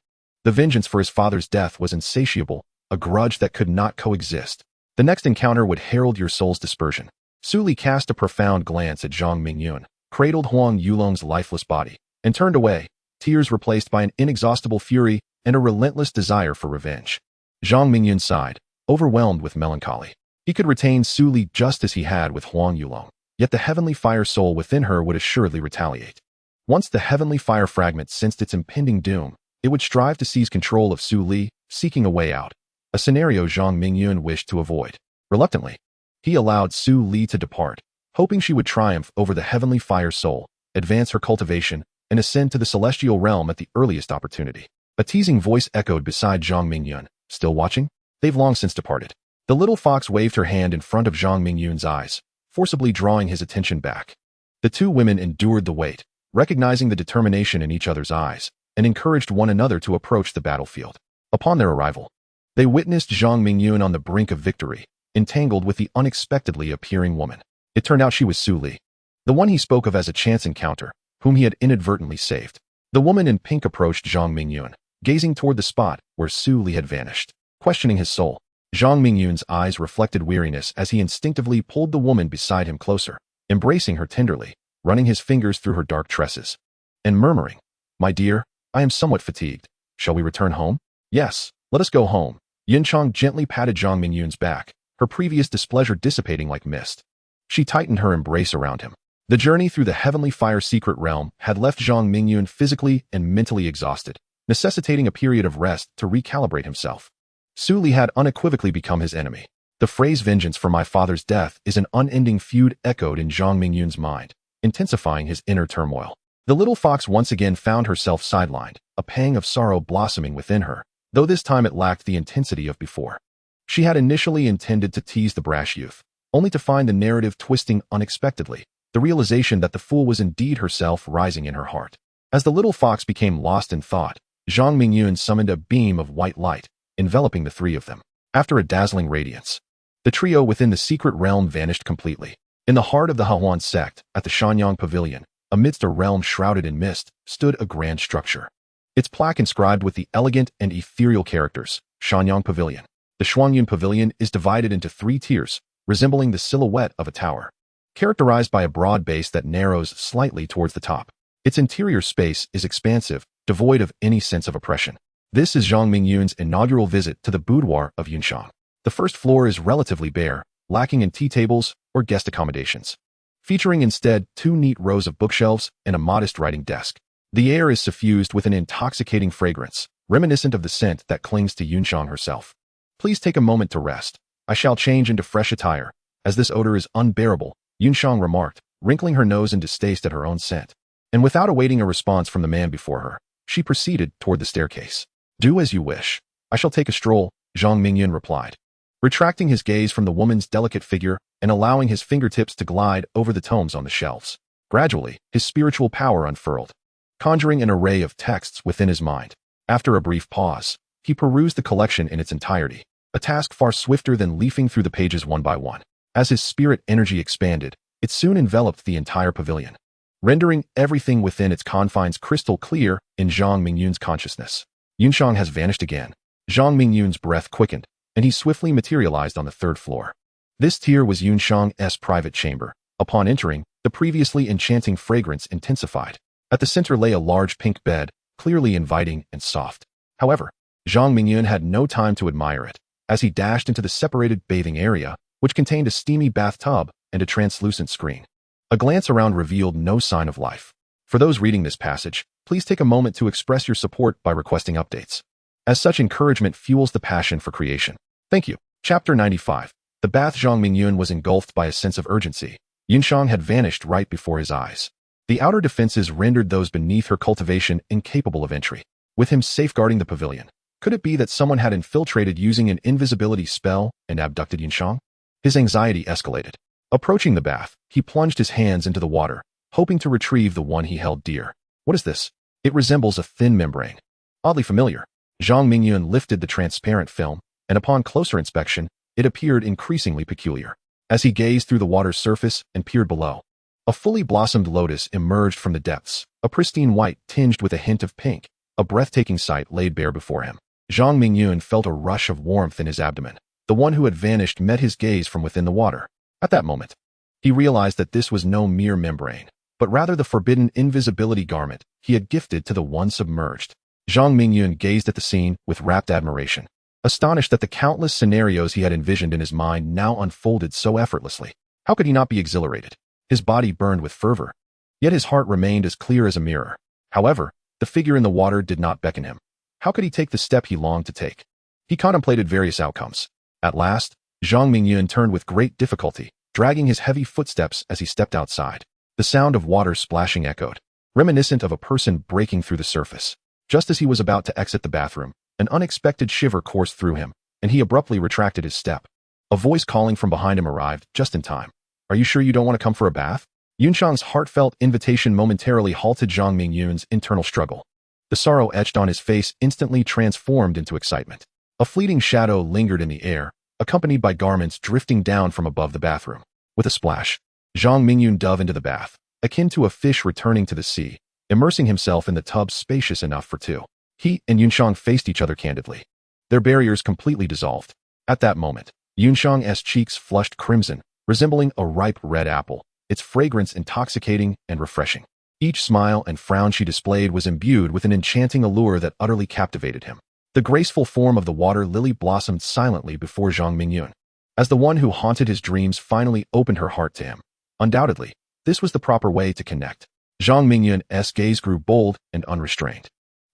S1: The vengeance for his father's death was insatiable, a grudge that could not coexist. The next encounter would herald your soul's dispersion. Su Li cast a profound glance at Zhang Mingyun, cradled Huang Yulong's lifeless body, and turned away, tears replaced by an inexhaustible fury and a relentless desire for revenge. Zhang Mingyun sighed, overwhelmed with melancholy. He could retain Su Li just as he had with Huang Yulong, yet the heavenly fire soul within her would assuredly retaliate. Once the heavenly fire fragment sensed its impending doom, it would strive to seize control of Su Li, seeking a way out, a scenario Zhang Mingyun wished to avoid. Reluctantly, he allowed Su Li to depart, hoping she would triumph over the heavenly fire soul, advance her cultivation, and ascend to the celestial realm at the earliest opportunity. A teasing voice echoed beside Zhang Mingyun. Still watching? They've long since departed. The little fox waved her hand in front of Zhang Mingyun's eyes, forcibly drawing his attention back. The two women endured the wait, recognizing the determination in each other's eyes, and encouraged one another to approach the battlefield. Upon their arrival, they witnessed Zhang Mingyun on the brink of victory, entangled with the unexpectedly appearing woman. It turned out she was Su Li, the one he spoke of as a chance encounter, whom he had inadvertently saved. The woman in pink approached Zhang Mingyun, gazing toward the spot where Su Li had vanished. Questioning his soul, Zhang Mingyun's eyes reflected weariness as he instinctively pulled the woman beside him closer, embracing her tenderly, running his fingers through her dark tresses, and murmuring, "My dear, I am somewhat fatigued. Shall we return home?" "Yes, let us go home." Yunchang gently patted Zhang Mingyun's back, her previous displeasure dissipating like mist. She tightened her embrace around him. The journey through the heavenly fire secret realm had left Zhang Mingyun physically and mentally exhausted, necessitating a period of rest to recalibrate himself. Su Li had unequivocally become his enemy. The phrase "vengeance for my father's death" is an unending feud echoed in Zhang Mingyun's mind, intensifying his inner turmoil. The little fox once again found herself sidelined, a pang of sorrow blossoming within her, though this time it lacked the intensity of before. She had initially intended to tease the brash youth, only to find the narrative twisting unexpectedly, the realization that the fool was indeed herself rising in her heart. As the little fox became lost in thought, Zhang Mingyun summoned a beam of white light, enveloping the three of them. After a dazzling radiance, the trio within the secret realm vanished completely. In the heart of the Hahuan sect, at the Shanyang Pavilion, amidst a realm shrouded in mist, stood a grand structure. Its plaque inscribed with the elegant and ethereal characters, Shanyang Pavilion. The Shuangyun Pavilion is divided into 3 tiers, resembling the silhouette of a tower, characterized by a broad base that narrows slightly towards the top. Its interior space is expansive, devoid of any sense of oppression. This is Zhang Mingyun's inaugural visit to the boudoir of Yunshang. The first floor is relatively bare, lacking in tea tables or guest accommodations, featuring instead 2 neat rows of bookshelves and a modest writing desk. The air is suffused with an intoxicating fragrance, reminiscent of the scent that clings to Yunshang herself. "Please take a moment to rest. I shall change into fresh attire, as this odor is unbearable," Yunshang remarked, wrinkling her nose in distaste at her own scent. And without awaiting a response from the man before her, she proceeded toward the staircase. "Do as you wish. I shall take a stroll," Zhang Mingyun replied, retracting his gaze from the woman's delicate figure and allowing his fingertips to glide over the tomes on the shelves. Gradually, his spiritual power unfurled, conjuring an array of texts within his mind. After a brief pause, he perused the collection in its entirety, a task far swifter than leafing through the pages one by one. As his spirit energy expanded, it soon enveloped the entire pavilion, rendering everything within its confines crystal clear in Zhang Mingyun's consciousness. Yunshang has vanished again. Zhang Mingyun's breath quickened, and he swiftly materialized on the 3rd floor. This tier was Yunshang's private chamber. Upon entering, the previously enchanting fragrance intensified. At the center lay a large pink bed, clearly inviting and soft. However, Zhang Mingyun had no time to admire it, as he dashed into the separated bathing area, which contained a steamy bathtub and a translucent screen. A glance around revealed no sign of life. For those reading this passage, please take a moment to express your support by requesting updates, as such encouragement fuels the passion for creation. Thank you. Chapter 95. The bath. Zhang Mingyun was engulfed by a sense of urgency. Yunshang had vanished right before his eyes. The outer defenses rendered those beneath her cultivation incapable of entry. With him safeguarding the pavilion, could it be that someone had infiltrated using an invisibility spell and abducted Yunshang? His anxiety escalated. Approaching the bath, he plunged his hands into the water, hoping to retrieve the one he held dear. What is this? It resembles a thin membrane. Oddly familiar. Zhang Mingyun lifted the transparent film, and upon closer inspection, it appeared increasingly peculiar. As he gazed through the water's surface and peered below, a fully blossomed lotus emerged from the depths, a pristine white tinged with a hint of pink, a breathtaking sight laid bare before him. Zhang Mingyun felt a rush of warmth in his abdomen. The one who had vanished met his gaze from within the water. At that moment, he realized that this was no mere membrane. but rather the forbidden invisibility garment he had gifted to the one submerged. Zhang Mingyun gazed at the scene with rapt admiration, astonished that the countless scenarios he had envisioned in his mind now unfolded so effortlessly. How could he not be exhilarated? His body burned with fervor, yet his heart remained as clear as a mirror. However, the figure in the water did not beckon him. How could he take the step he longed to take? He contemplated various outcomes. At last, Zhang Mingyun turned with great difficulty, dragging his heavy footsteps as he stepped outside. The sound of water splashing echoed, reminiscent of a person breaking through the surface. Just as he was about to exit the bathroom, an unexpected shiver coursed through him, and he abruptly retracted his step. A voice calling from behind him arrived just in time. "Are you sure you don't want to come for a bath?" Yunshang's heartfelt invitation momentarily halted Zhang Mingyun's internal struggle. The sorrow etched on his face instantly transformed into excitement. A fleeting shadow lingered in the air, accompanied by garments drifting down from above the bathroom. With a splash, Zhang Mingyun dove into the bath, akin to a fish returning to the sea, immersing himself in the tub spacious enough for two. He and Yunshang faced each other candidly. Their barriers completely dissolved. At that moment, Yunshang's cheeks flushed crimson, resembling a ripe red apple, its fragrance intoxicating and refreshing. Each smile and frown she displayed was imbued with an enchanting allure that utterly captivated him. The graceful form of the water lily blossomed silently before Zhang Mingyun, as the one who haunted his dreams finally opened her heart to him. Undoubtedly, this was the proper way to connect. Zhang Mingyun's gaze grew bold and unrestrained.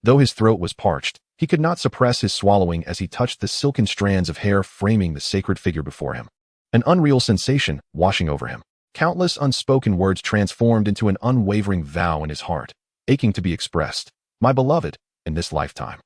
S1: Though his throat was parched, he could not suppress his swallowing as he touched the silken strands of hair framing the sacred figure before him. An unreal sensation washing over him. Countless unspoken words transformed into an unwavering vow in his heart, aching to be expressed. "My beloved, in this lifetime."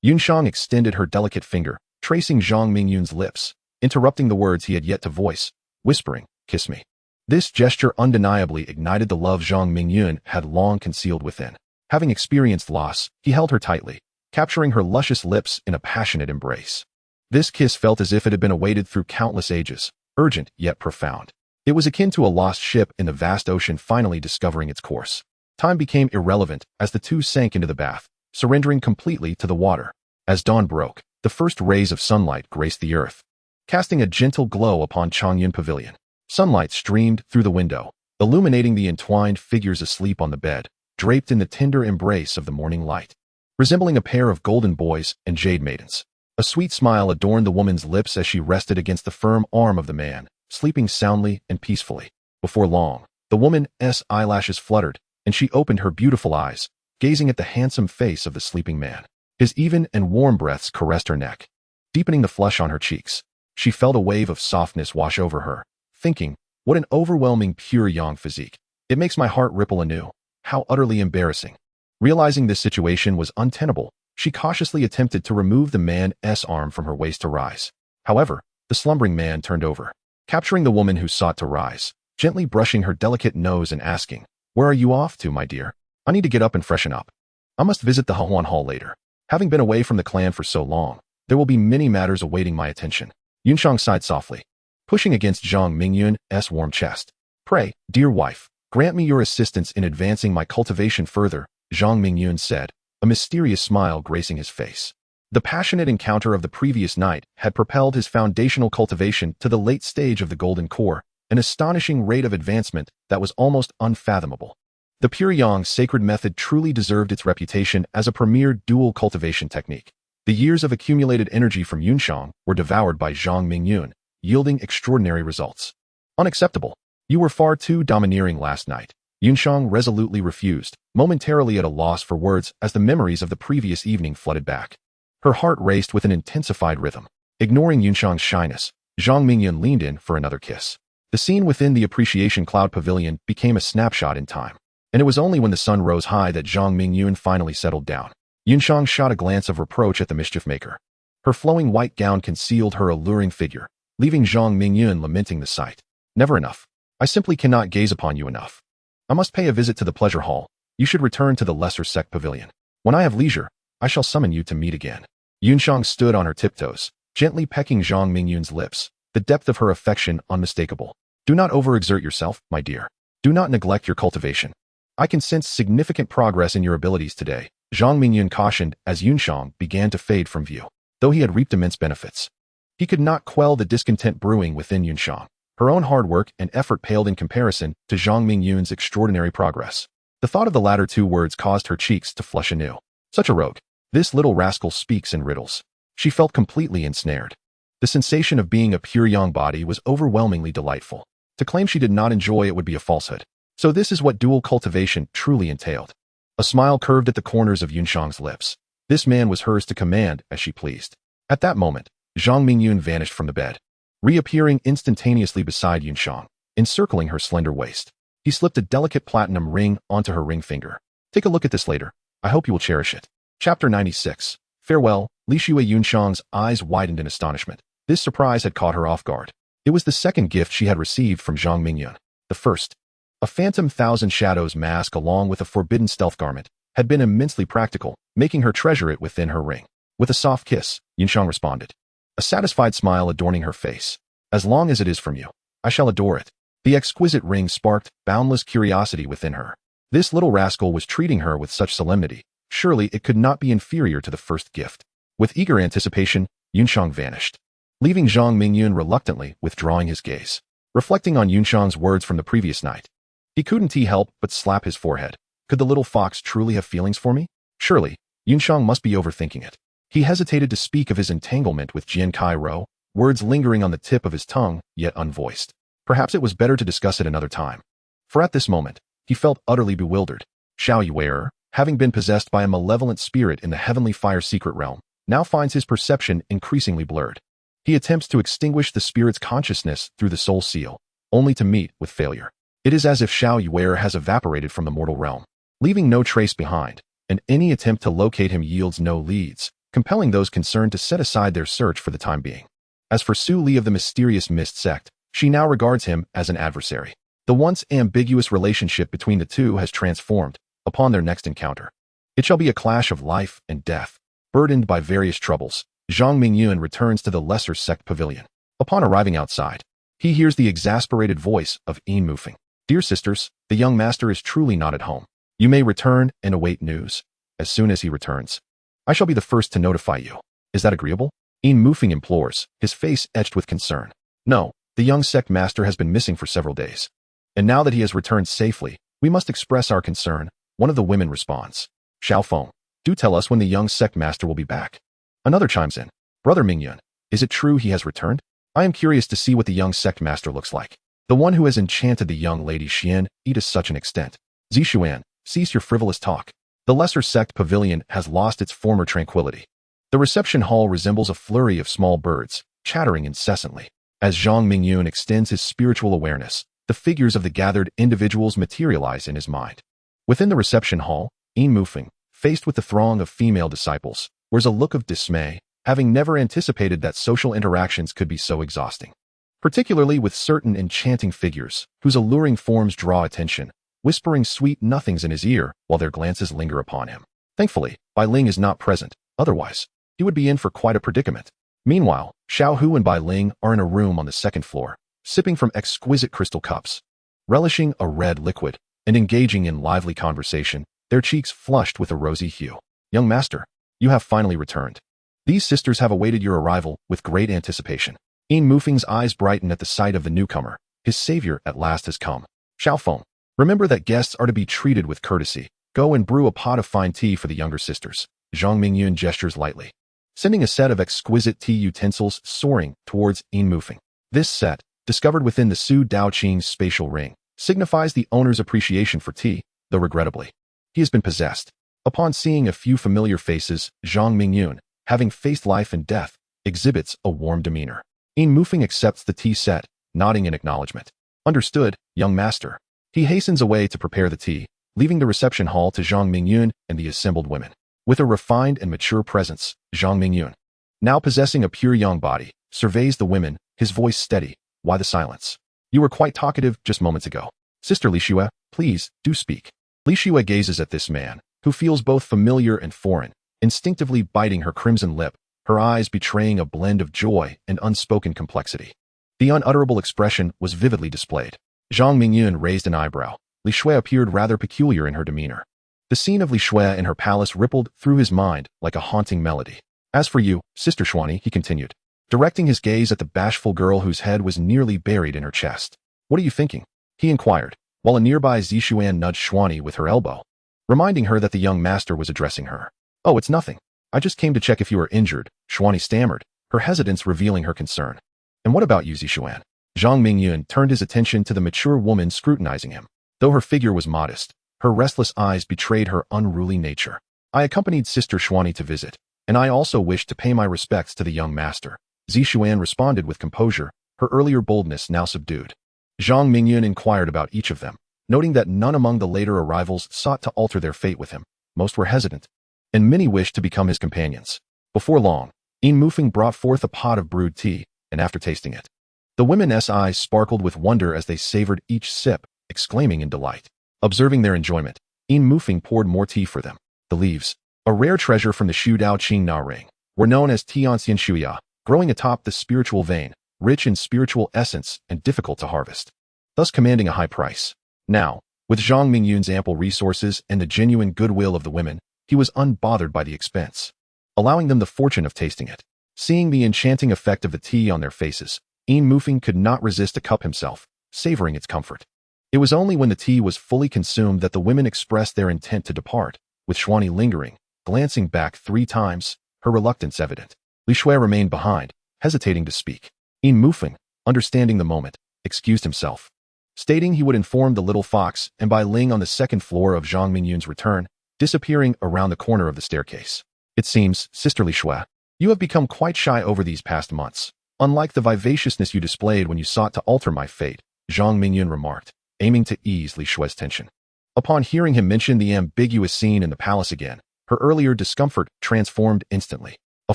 S1: Yunshang extended her delicate finger, tracing Zhang Mingyun's lips, interrupting the words he had yet to voice, whispering, "Kiss me." This gesture undeniably ignited the love Zhang Mingyun had long concealed within. Having experienced loss, he held her tightly, capturing her luscious lips in a passionate embrace. This kiss felt as if it had been awaited through countless ages, urgent yet profound. It was akin to a lost ship in the vast ocean finally discovering its course. Time became irrelevant as the two sank into the bath, surrendering completely to the water. As dawn broke, the first rays of sunlight graced the earth, casting a gentle glow upon Changyun Pavilion. Sunlight streamed through the window, illuminating the entwined figures asleep on the bed, draped in the tender embrace of the morning light. Resembling a pair of golden boys and jade maidens, a sweet smile adorned the woman's lips as she rested against the firm arm of the man, sleeping soundly and peacefully. Before long, the woman's eyelashes fluttered, and she opened her beautiful eyes, gazing at the handsome face of the sleeping man. His even and warm breaths caressed her neck, deepening the flush on her cheeks. She felt a wave of softness wash over her, thinking, "What an overwhelming pure yang physique. It makes my heart ripple anew. How utterly embarrassing." Realizing this situation was untenable, she cautiously attempted to remove the man's arm from her waist to rise. However, the slumbering man turned over, capturing the woman who sought to rise, gently brushing her delicate nose and asking, "Where are you off to, my dear? I need to get up and freshen up. I must visit the Huan Hall later. Having been away from the clan for so long, there will be many matters awaiting my attention." Yunshang sighed softly, pushing against Zhang Mingyun's warm chest. "Pray, dear wife, grant me your assistance in advancing my cultivation further," Zhang Mingyun said, a mysterious smile gracing his face. The passionate encounter of the previous night had propelled his foundational cultivation to the late stage of the golden core, an astonishing rate of advancement that was almost unfathomable. The Pure Yang sacred method truly deserved its reputation as a premier dual cultivation technique. The years of accumulated energy from Yunshang were devoured by Zhang Mingyun, yielding extraordinary results. "Unacceptable. You were far too domineering last night." Yunshang resolutely refused, momentarily at a loss for words as the memories of the previous evening flooded back. Her heart raced with an intensified rhythm. Ignoring Yunshang's shyness, Zhang Mingyun leaned in for another kiss. The scene within the Appreciation Cloud Pavilion became a snapshot in time, and it was only when the sun rose high that Zhang Mingyun finally settled down. Yunshang shot a glance of reproach at the mischief maker. Her flowing white gown concealed her alluring figure, leaving Zhang Mingyun lamenting the sight. "Never enough. I simply cannot gaze upon you enough. I must pay a visit to the pleasure hall. You should return to the lesser sect pavilion. When I have leisure, I shall summon you to meet again." Yunshang stood on her tiptoes, gently pecking Zhang Mingyun's lips, the depth of her affection unmistakable. "Do not overexert yourself, my dear. Do not neglect your cultivation. I can sense significant progress in your abilities today," Zhang Mingyun cautioned as Yunshang began to fade from view. Though he had reaped immense benefits, he could not quell the discontent brewing within Yunshang. Her own hard work and effort paled in comparison to Zhang Mingyun's extraordinary progress. The thought of the latter two words caused her cheeks to flush anew. Such a rogue. This little rascal speaks in riddles. She felt completely ensnared. The sensation of being a pure young body was overwhelmingly delightful. To claim she did not enjoy it would be a falsehood. So this is what dual cultivation truly entailed. A smile curved at the corners of Yunshang's lips. This man was hers to command as she pleased. At that moment, Zhang Mingyun vanished from the bed, reappearing instantaneously beside Yunshang, encircling her slender waist. He slipped a delicate platinum ring onto her ring finger. Take a look at this later. I hope you will cherish it. Chapter 96. Farewell. Li Xue. Yunshang's eyes widened in astonishment. This surprise had caught her off guard. It was the second gift she had received from Zhang Mingyun. The first, a phantom thousand shadows mask along with a forbidden stealth garment, had been immensely practical, making her treasure it within her ring. With a soft kiss, Yunshang responded, a satisfied smile adorning her face. As long as it is from you, I shall adore it. The exquisite ring sparked boundless curiosity within her. This little rascal was treating her with such solemnity. Surely it could not be inferior to the first gift. With eager anticipation, Yunshang vanished, leaving Zhang Mingyun reluctantly withdrawing his gaze. Reflecting on Yunshang's words from the previous night, he couldn't help but slap his forehead. Could the little fox truly have feelings for me? Surely, Yunshang must be overthinking it. He hesitated to speak of his entanglement with Jian Kai-ro, words lingering on the tip of his tongue, yet unvoiced. Perhaps it was better to discuss it another time. For at this moment, he felt utterly bewildered. Shadowy, having been possessed by a malevolent spirit in the heavenly fire secret realm, now finds his perception increasingly blurred. He attempts to extinguish the spirit's consciousness through the soul seal, only to meet with failure. It is as if Shadowy has evaporated from the mortal realm, leaving no trace behind, and any attempt to locate him yields no leads, compelling those concerned to set aside their search for the time being. As for Su Li of the mysterious Mist Sect, she now regards him as an adversary. The once ambiguous relationship between the two has transformed upon their next encounter. It shall be a clash of life and death. Burdened by various troubles, Zhang Mingyun returns to the lesser sect pavilion. Upon arriving outside, he hears the exasperated voice of Yin Mufeng. Dear sisters, the young master is truly not at home. You may return and await news. As soon as he returns, I shall be the first to notify you. Is that agreeable? Yin Mufeng implores, his face etched with concern. No, the young sect master has been missing for several days. And now that he has returned safely, we must express our concern. One of the women responds. Xiaofeng, do tell us when the young sect master will be back. Another chimes in. Brother Mingyun, is it true he has returned? I am curious to see what the young sect master looks like. The one who has enchanted the young lady Xian to such an extent. Zishuan, cease your frivolous talk. The lesser sect pavilion has lost its former tranquility. The reception hall resembles a flurry of small birds, chattering incessantly. As Zhang Mingyun extends his spiritual awareness, the figures of the gathered individuals materialize in his mind. Within the reception hall, Yin Mufeng, faced with the throng of female disciples, wears a look of dismay, having never anticipated that social interactions could be so exhausting. Particularly with certain enchanting figures, whose alluring forms draw attention, whispering sweet nothings in his ear while their glances linger upon him. Thankfully, Bai Ling is not present, otherwise, he would be in for quite a predicament. Meanwhile, Xiao Hu and Bai Ling are in a room on the second floor, sipping from exquisite crystal cups, relishing a red liquid, and engaging in lively conversation, their cheeks flushed with a rosy hue. Young master, you have finally returned. These sisters have awaited your arrival with great anticipation. Yin Mufeng's eyes brighten at the sight of the newcomer. His savior at last has come. Xiaofeng, remember that guests are to be treated with courtesy. Go and brew a pot of fine tea for the younger sisters. Zhang Mingyun gestures lightly, sending a set of exquisite tea utensils soaring towards Yin Mufeng. This set, discovered within the Su Daoqing's spatial ring, signifies the owner's appreciation for tea, though regrettably, he has been possessed. Upon seeing a few familiar faces, Zhang Mingyun, having faced life and death, exhibits a warm demeanor. Yin Mufeng accepts the tea set, nodding in acknowledgement. Understood, young master. He hastens away to prepare the tea, leaving the reception hall to Zhang Mingyun and the assembled women. With a refined and mature presence, Zhang Mingyun, now possessing a pure young body, surveys the women, his voice steady. Why the silence? You were quite talkative just moments ago. Sister Li Xue, please, do speak. Li Xue gazes at this man, who feels both familiar and foreign, instinctively biting her crimson lip, her eyes betraying a blend of joy and unspoken complexity. The unutterable expression was vividly displayed. Zhang Mingyun raised an eyebrow. Li Xue appeared rather peculiar in her demeanor. The scene of Li Xue in her palace rippled through his mind like a haunting melody. As for you, Sister Xuani, he continued, directing his gaze at the bashful girl whose head was nearly buried in her chest. "What are you thinking?" he inquired, while a nearby Li Xue nudged Xuani with her elbow, reminding her that the young master was addressing her. "Oh, it's nothing. I just came to check if you were injured," Xuani stammered, her hesitance revealing her concern. "And what about you, Zixuan?" Zhang Mingyun turned his attention to the mature woman scrutinizing him. Though her figure was modest, her restless eyes betrayed her unruly nature. "I accompanied Sister Xuani to visit, and I also wished to pay my respects to the young master." Zixuan responded with composure, her earlier boldness now subdued. Zhang Mingyun inquired about each of them, noting that none among the later arrivals sought to alter their fate with him. Most were hesitant, and many wished to become his companions. Before long, Yin Mufeng brought forth a pot of brewed tea, and after tasting it, the women's eyes sparkled with wonder as they savored each sip, exclaiming in delight. Observing their enjoyment, Yin Mufeng poured more tea for them. The leaves, a rare treasure from the Shu Dao Qing Na ring, were known as Tianxian Shuya, growing atop the spiritual vein, rich in spiritual essence and difficult to harvest, thus commanding a high price. Now, with Zhang Mingyun's ample resources and the genuine goodwill of the women, he was unbothered by the expense, allowing them the fortune of tasting it. Seeing the enchanting effect of the tea on their faces, Yin Mufeng could not resist a cup himself, savoring its comfort. It was only when the tea was fully consumed that the women expressed their intent to depart, with Xuani lingering, glancing back 3 times, her reluctance evident. Li Xue remained behind, hesitating to speak. Yin Mufeng, understanding the moment, excused himself, stating he would inform the little fox, and by Ling on the 2nd floor of Zhang Mingyun's return, disappearing around the corner of the staircase. "It seems, Sister Li Xue, you have become quite shy over these past months, unlike the vivaciousness you displayed when you sought to alter my fate," Zhang Mingyun remarked, aiming to ease Li Xue's tension. Upon hearing him mention the ambiguous scene in the palace again, her earlier discomfort transformed instantly. A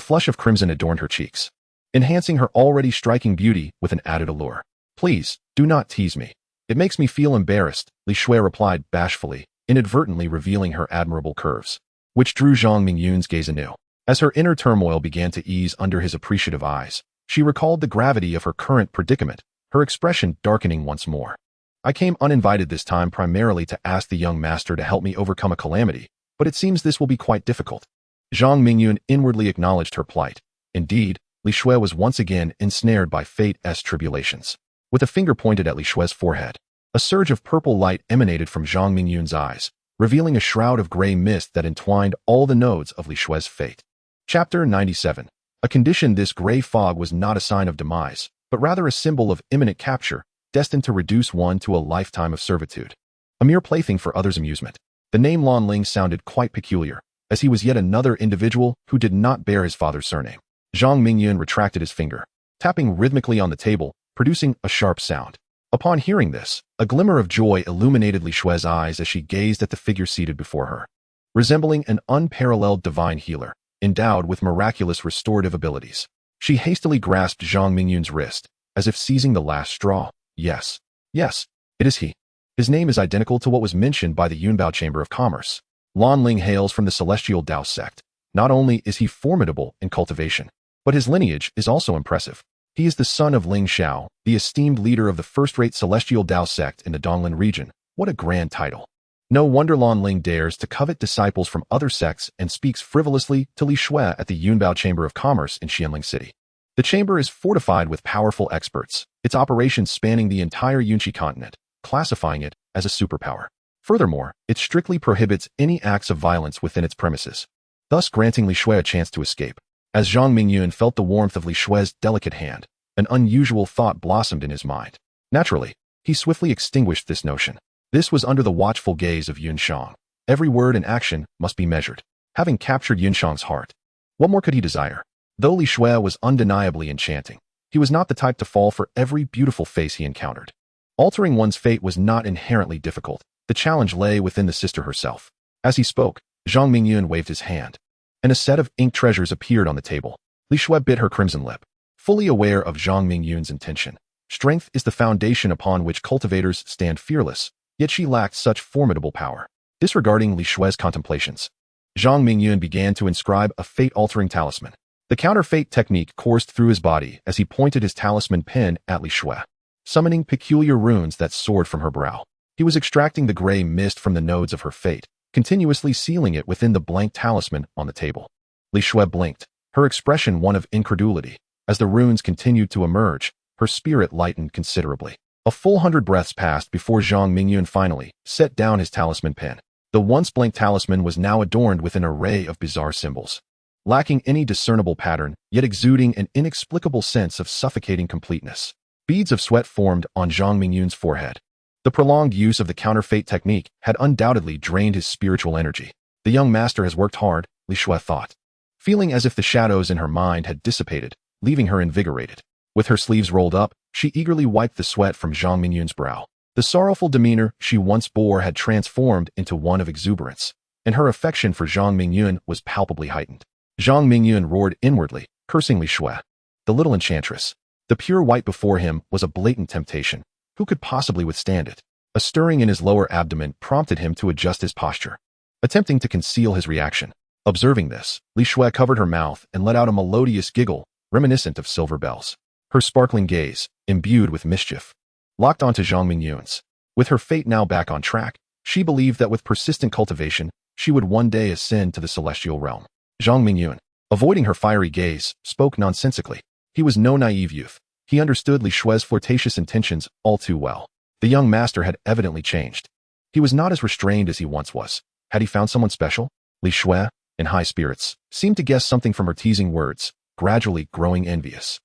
S1: flush of crimson adorned her cheeks, enhancing her already striking beauty with an added allure. "Please, do not tease me. It makes me feel embarrassed," Li Xue replied bashfully, inadvertently revealing her admirable curves, which drew Zhang Mingyun's gaze anew. As her inner turmoil began to ease under his appreciative eyes, she recalled the gravity of her current predicament, her expression darkening once more. "I came uninvited this time primarily to ask the young master to help me overcome a calamity, but it seems this will be quite difficult." Zhang Mingyun inwardly acknowledged her plight. Indeed, Li Xue was once again ensnared by fate's tribulations. With a finger pointed at Li Xue's forehead, a surge of purple light emanated from Zhang Mingyun's eyes, revealing a shroud of gray mist that entwined all the nodes of Li Xue's fate. Chapter 97. A condition. This gray fog was not a sign of demise, but rather a symbol of imminent capture, destined to reduce one to a lifetime of servitude. A mere plaything for others' amusement. The name Lan Ling sounded quite peculiar, as he was yet another individual who did not bear his father's surname. Zhang Mingyun retracted his finger, tapping rhythmically on the table, producing a sharp sound. Upon hearing this, a glimmer of joy illuminated Li Xue's eyes as she gazed at the figure seated before her. Resembling an unparalleled divine healer, endowed with miraculous restorative abilities, she hastily grasped Zhang Mingyun's wrist, as if seizing the last straw. Yes, it is he. His name is identical to what was mentioned by the Yunbao Chamber of Commerce. Lan Ling hails from the Celestial Dao Sect. Not only is he formidable in cultivation, but his lineage is also impressive. He is the son of Ling Xiao, the esteemed leader of the first-rate Celestial Dao Sect in the Donglin region. What a grand title. No wonder Lan Ling dares to covet disciples from other sects and speaks frivolously to Li Xue at the Yunbao Chamber of Commerce in Xianling City. The chamber is fortified with powerful experts, its operations spanning the entire Yunqi continent, classifying it as a superpower. Furthermore, it strictly prohibits any acts of violence within its premises, thus granting Li Xue a chance to escape. As Zhang Mingyun felt the warmth of Li Xue's delicate hand, an unusual thought blossomed in his mind. Naturally, he swiftly extinguished this notion. This was under the watchful gaze of Yun Shang. Every word and action must be measured. Having captured Yun Shang's heart, what more could he desire? Though Li Xue was undeniably enchanting, he was not the type to fall for every beautiful face he encountered. Altering one's fate was not inherently difficult. The challenge lay within the sister herself. As he spoke, Zhang Mingyun waved his hand, and a set of ink treasures appeared on the table. Li Xue bit her crimson lip, fully aware of Zhang Mingyun's intention. Strength is the foundation upon which cultivators stand fearless, yet she lacked such formidable power. Disregarding Li Xue's contemplations, Zhang Mingyun began to inscribe a fate-altering talisman. The counter-fate technique coursed through his body as he pointed his talisman pen at Li Xue, summoning peculiar runes that soared from her brow. He was extracting the gray mist from the nodes of her fate, continuously sealing it within the blank talisman on the table. Li Xue blinked, her expression one of incredulity. As the runes continued to emerge, her spirit lightened considerably. A full 100 breaths passed before Zhang Mingyun finally set down his talisman pin. The once blank talisman was now adorned with an array of bizarre symbols. Lacking any discernible pattern, yet exuding an inexplicable sense of suffocating completeness. Beads of sweat formed on Zhang Mingyun's forehead. The prolonged use of the counterfeit technique had undoubtedly drained his spiritual energy. The young master has worked hard, Li Xue thought, feeling as if the shadows in her mind had dissipated, leaving her invigorated. With her sleeves rolled up, she eagerly wiped the sweat from Zhang Mingyun's brow. The sorrowful demeanor she once bore had transformed into one of exuberance, and her affection for Zhang Mingyun was palpably heightened. Zhang Mingyun roared inwardly, cursing Li Xue, the little enchantress. The pure white before him was a blatant temptation. Who could possibly withstand it? A stirring in his lower abdomen prompted him to adjust his posture, attempting to conceal his reaction. Observing this, Li Xue covered her mouth and let out a melodious giggle, reminiscent of silver bells. Her sparkling gaze, imbued with mischief, locked onto Zhang Mingyun's. With her fate now back on track, she believed that with persistent cultivation, she would one day ascend to the celestial realm. Zhang Mingyun, avoiding her fiery gaze, spoke nonsensically. He was no naive youth. He understood Li Xue's flirtatious intentions all too well. The young master had evidently changed. He was not as restrained as he once was. Had he found someone special? Li Xue, in high spirits, seemed to guess something from her teasing words, gradually growing envious.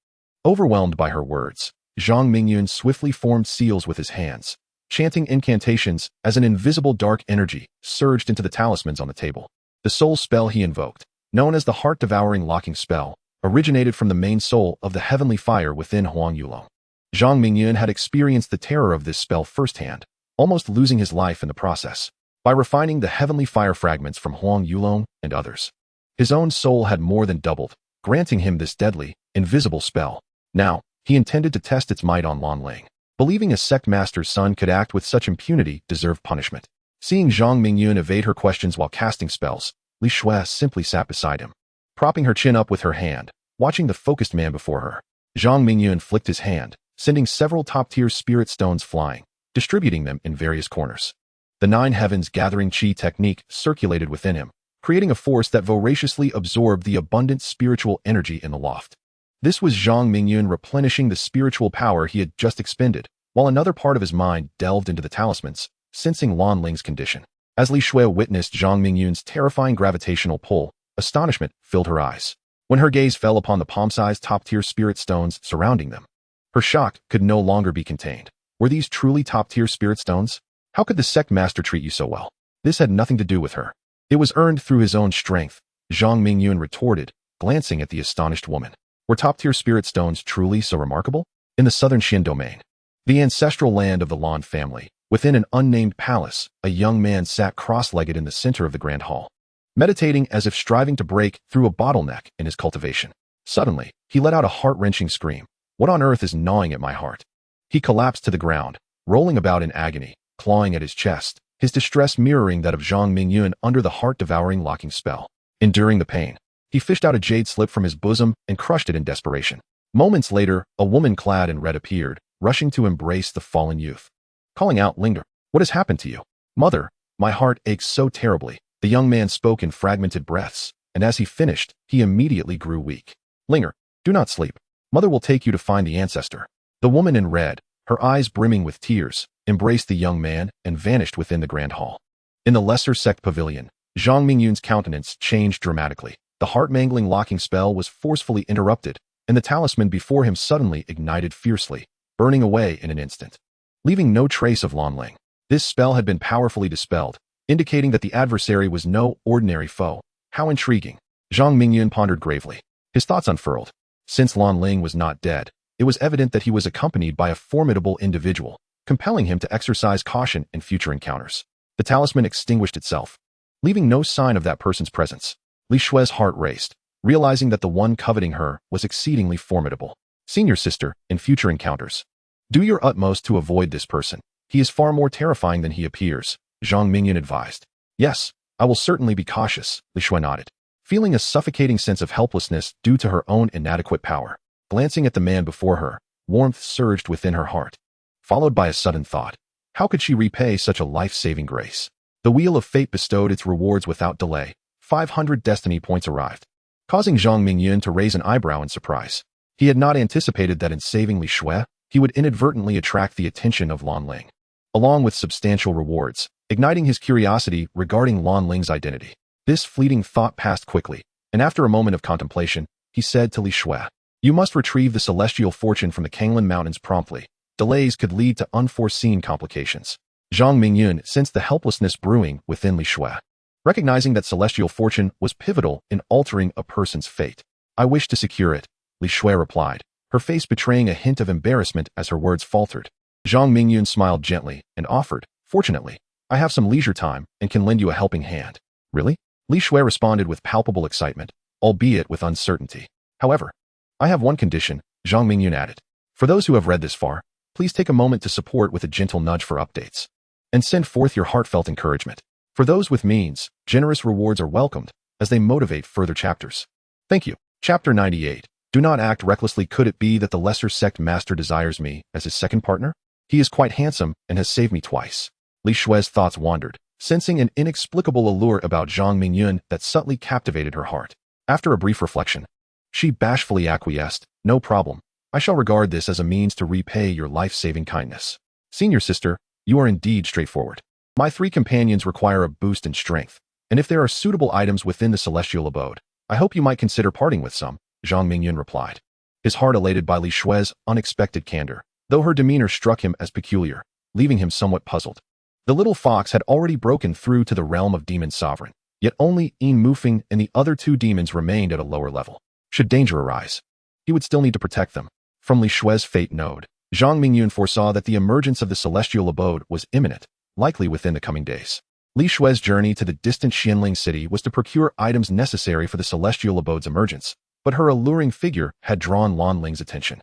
S1: Overwhelmed by her words, Zhang Mingyun swiftly formed seals with his hands, chanting incantations as an invisible dark energy surged into the talismans on the table. The soul spell he invoked, known as the heart-devouring locking spell, originated from the main soul of the heavenly fire within Huang Yulong. Zhang Mingyun had experienced the terror of this spell firsthand, almost losing his life in the process. By refining the heavenly fire fragments from Huang Yulong and others, his own soul had more than doubled, granting him this deadly, invisible spell. Now, he intended to test its might on Lan Ling. Believing a sect master's son could act with such impunity deserved punishment. Seeing Zhang Mingyun evade her questions while casting spells, Li Xue simply sat beside him, propping her chin up with her hand, watching the focused man before her. Zhang Mingyun flicked his hand, sending several top-tier spirit stones flying, distributing them in various corners. The nine heavens gathering chi technique circulated within him, creating a force that voraciously absorbed the abundant spiritual energy in the loft. This was Zhang Mingyun replenishing the spiritual power he had just expended, while another part of his mind delved into the talismans, sensing Lan Ling's condition. As Li Xue witnessed Zhang Mingyun's terrifying gravitational pull, astonishment filled her eyes. When her gaze fell upon the palm-sized top-tier spirit stones surrounding them, her shock could no longer be contained. Were these truly top-tier spirit stones? How could the sect master treat you so well? This had nothing to do with her. It was earned through his own strength, Zhang Mingyun retorted, glancing at the astonished woman. Were top-tier spirit stones truly so remarkable? In the southern Xin domain, the ancestral land of the Lan family, within an unnamed palace, a young man sat cross-legged in the center of the grand hall, meditating as if striving to break through a bottleneck in his cultivation. Suddenly, he let out a heart-wrenching scream. What on earth is gnawing at my heart? He collapsed to the ground, rolling about in agony, clawing at his chest, his distress mirroring that of Zhang Mingyun under the heart-devouring locking spell. Enduring the pain, he fished out a jade slip from his bosom and crushed it in desperation. Moments later, a woman clad in red appeared, rushing to embrace the fallen youth, calling out, "Linger, what has happened to you?" "Mother, my heart aches so terribly." The young man spoke in fragmented breaths, and as he finished, he immediately grew weak. "Linger, do not sleep. Mother will take you to find the ancestor." The woman in red, her eyes brimming with tears, embraced the young man and vanished within the grand hall. In the lesser sect pavilion, Zhang Mingyun's countenance changed dramatically. The heart-mangling locking spell was forcefully interrupted, and the talisman before him suddenly ignited fiercely, burning away in an instant, leaving no trace of Lan Ling. This spell had been powerfully dispelled, indicating that the adversary was no ordinary foe. How intriguing. Zhang Mingyun pondered gravely. His thoughts unfurled. Since Lan Ling was not dead, it was evident that he was accompanied by a formidable individual, compelling him to exercise caution in future encounters. The talisman extinguished itself, leaving no sign of that person's presence. Li Xue's heart raced, realizing that the one coveting her was exceedingly formidable. "Senior sister, in future encounters, do your utmost to avoid this person. He is far more terrifying than he appears," Zhang Mingyun advised. "Yes, I will certainly be cautious," Li Xue nodded, feeling a suffocating sense of helplessness due to her own inadequate power. Glancing at the man before her, warmth surged within her heart, followed by a sudden thought. How could she repay such a life-saving grace? The wheel of fate bestowed its rewards without delay. 500 destiny points arrived, causing Zhang Mingyun to raise an eyebrow in surprise. He had not anticipated that in saving Li Xue, he would inadvertently attract the attention of Lan Ling, along with substantial rewards, igniting his curiosity regarding Lan Ling's identity. This fleeting thought passed quickly, and after a moment of contemplation, he said to Li Xue, "You must retrieve the celestial fortune from the Kanglin Mountains promptly. Delays could lead to unforeseen complications." Zhang Mingyun sensed the helplessness brewing within Li Xue, recognizing that celestial fortune was pivotal in altering a person's fate. "I wish to secure it," Li Xue replied, her face betraying a hint of embarrassment as her words faltered. Zhang Mingyun smiled gently and offered, "Fortunately, I have some leisure time and can lend you a helping hand." "Really?" Li Xue responded with palpable excitement, albeit with uncertainty. "However, I have one condition," Zhang Mingyun added. "For those who have read this far, please take a moment to support with a gentle nudge for updates, and send forth your heartfelt encouragement. For those with means, generous rewards are welcomed, as they motivate further chapters. Thank you." Chapter 98. Do not act recklessly. Could it be that the lesser sect master desires me as his second partner? He is quite handsome and has saved me twice. Li Xue's thoughts wandered, sensing an inexplicable allure about Zhang Mingyun that subtly captivated her heart. After a brief reflection, she bashfully acquiesced, "No problem. I shall regard this as a means to repay your life-saving kindness. Senior sister, you are indeed straightforward. My three companions require a boost in strength, and if there are suitable items within the celestial abode, I hope you might consider parting with some," Zhang Mingyun replied, his heart elated by Li Xue's unexpected candor, though her demeanor struck him as peculiar, leaving him somewhat puzzled. The little fox had already broken through to the realm of demon sovereign, yet only Yin Mufeng and the other two demons remained at a lower level. Should danger arise, he would still need to protect them. From Li Xue's fate node, Zhang Mingyun foresaw that the emergence of the celestial abode was imminent, likely within the coming days. Li Xue's journey to the distant Xianling city was to procure items necessary for the celestial abode's emergence, but her alluring figure had drawn Lan Ling's attention.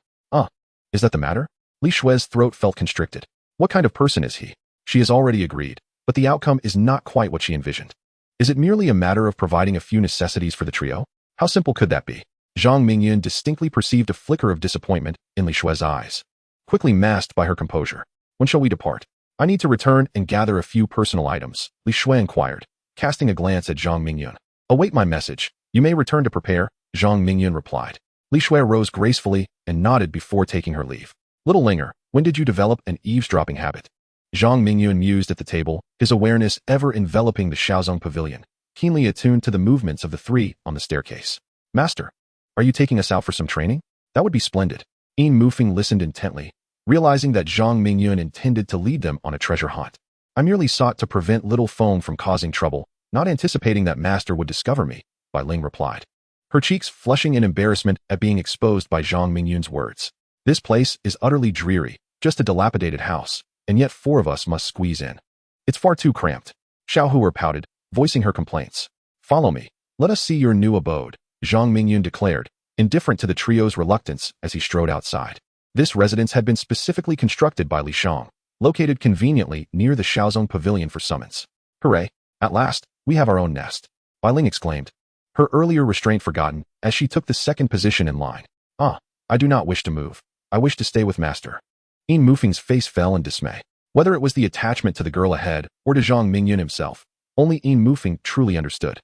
S1: Is that the matter?" Li Xue's throat felt constricted. What kind of person is he? She has already agreed, but the outcome is not quite what she envisioned. Is it merely a matter of providing a few necessities for the trio? How simple could that be? Zhang Mingyun distinctly perceived a flicker of disappointment in Li Xue's eyes, quickly masked by her composure. "When shall we depart?" "I need to return and gather a few personal items," Li Xue inquired, casting a glance at Zhang Mingyun. "Await my message. You may return to prepare," Zhang Mingyun replied. Li Xue rose gracefully and nodded before taking her leave. "Little Linger, when did you develop an eavesdropping habit?" Zhang Mingyun mused at the table, his awareness ever enveloping the Shaozong pavilion, keenly attuned to the movements of the three on the staircase. "Master, are you taking us out for some training? That would be splendid." Yin Mufeng listened intently, realizing that Zhang Mingyun intended to lead them on a treasure hunt. "I merely sought to prevent little Feng from causing trouble, not anticipating that master would discover me," Bai Ling replied, her cheeks flushing in embarrassment at being exposed by Zhang Mingyun's words. "This place is utterly dreary, just a dilapidated house, and yet four of us must squeeze in. It's far too cramped." Xiaohuer pouted, voicing her complaints. "Follow me. Let us see your new abode," Zhang Mingyun declared, indifferent to the trio's reluctance as he strode outside. This residence had been specifically constructed by Li Shang, located conveniently near the Shaozong pavilion for summons. "Hooray! At last, we have our own nest," Bai Ling exclaimed, her earlier restraint forgotten as she took the second position in line. I do not wish to move. I wish to stay with master." Yin Mufeng's face fell in dismay. Whether it was the attachment to the girl ahead or to Zhang Mingyun himself, only Yin Mufeng truly understood.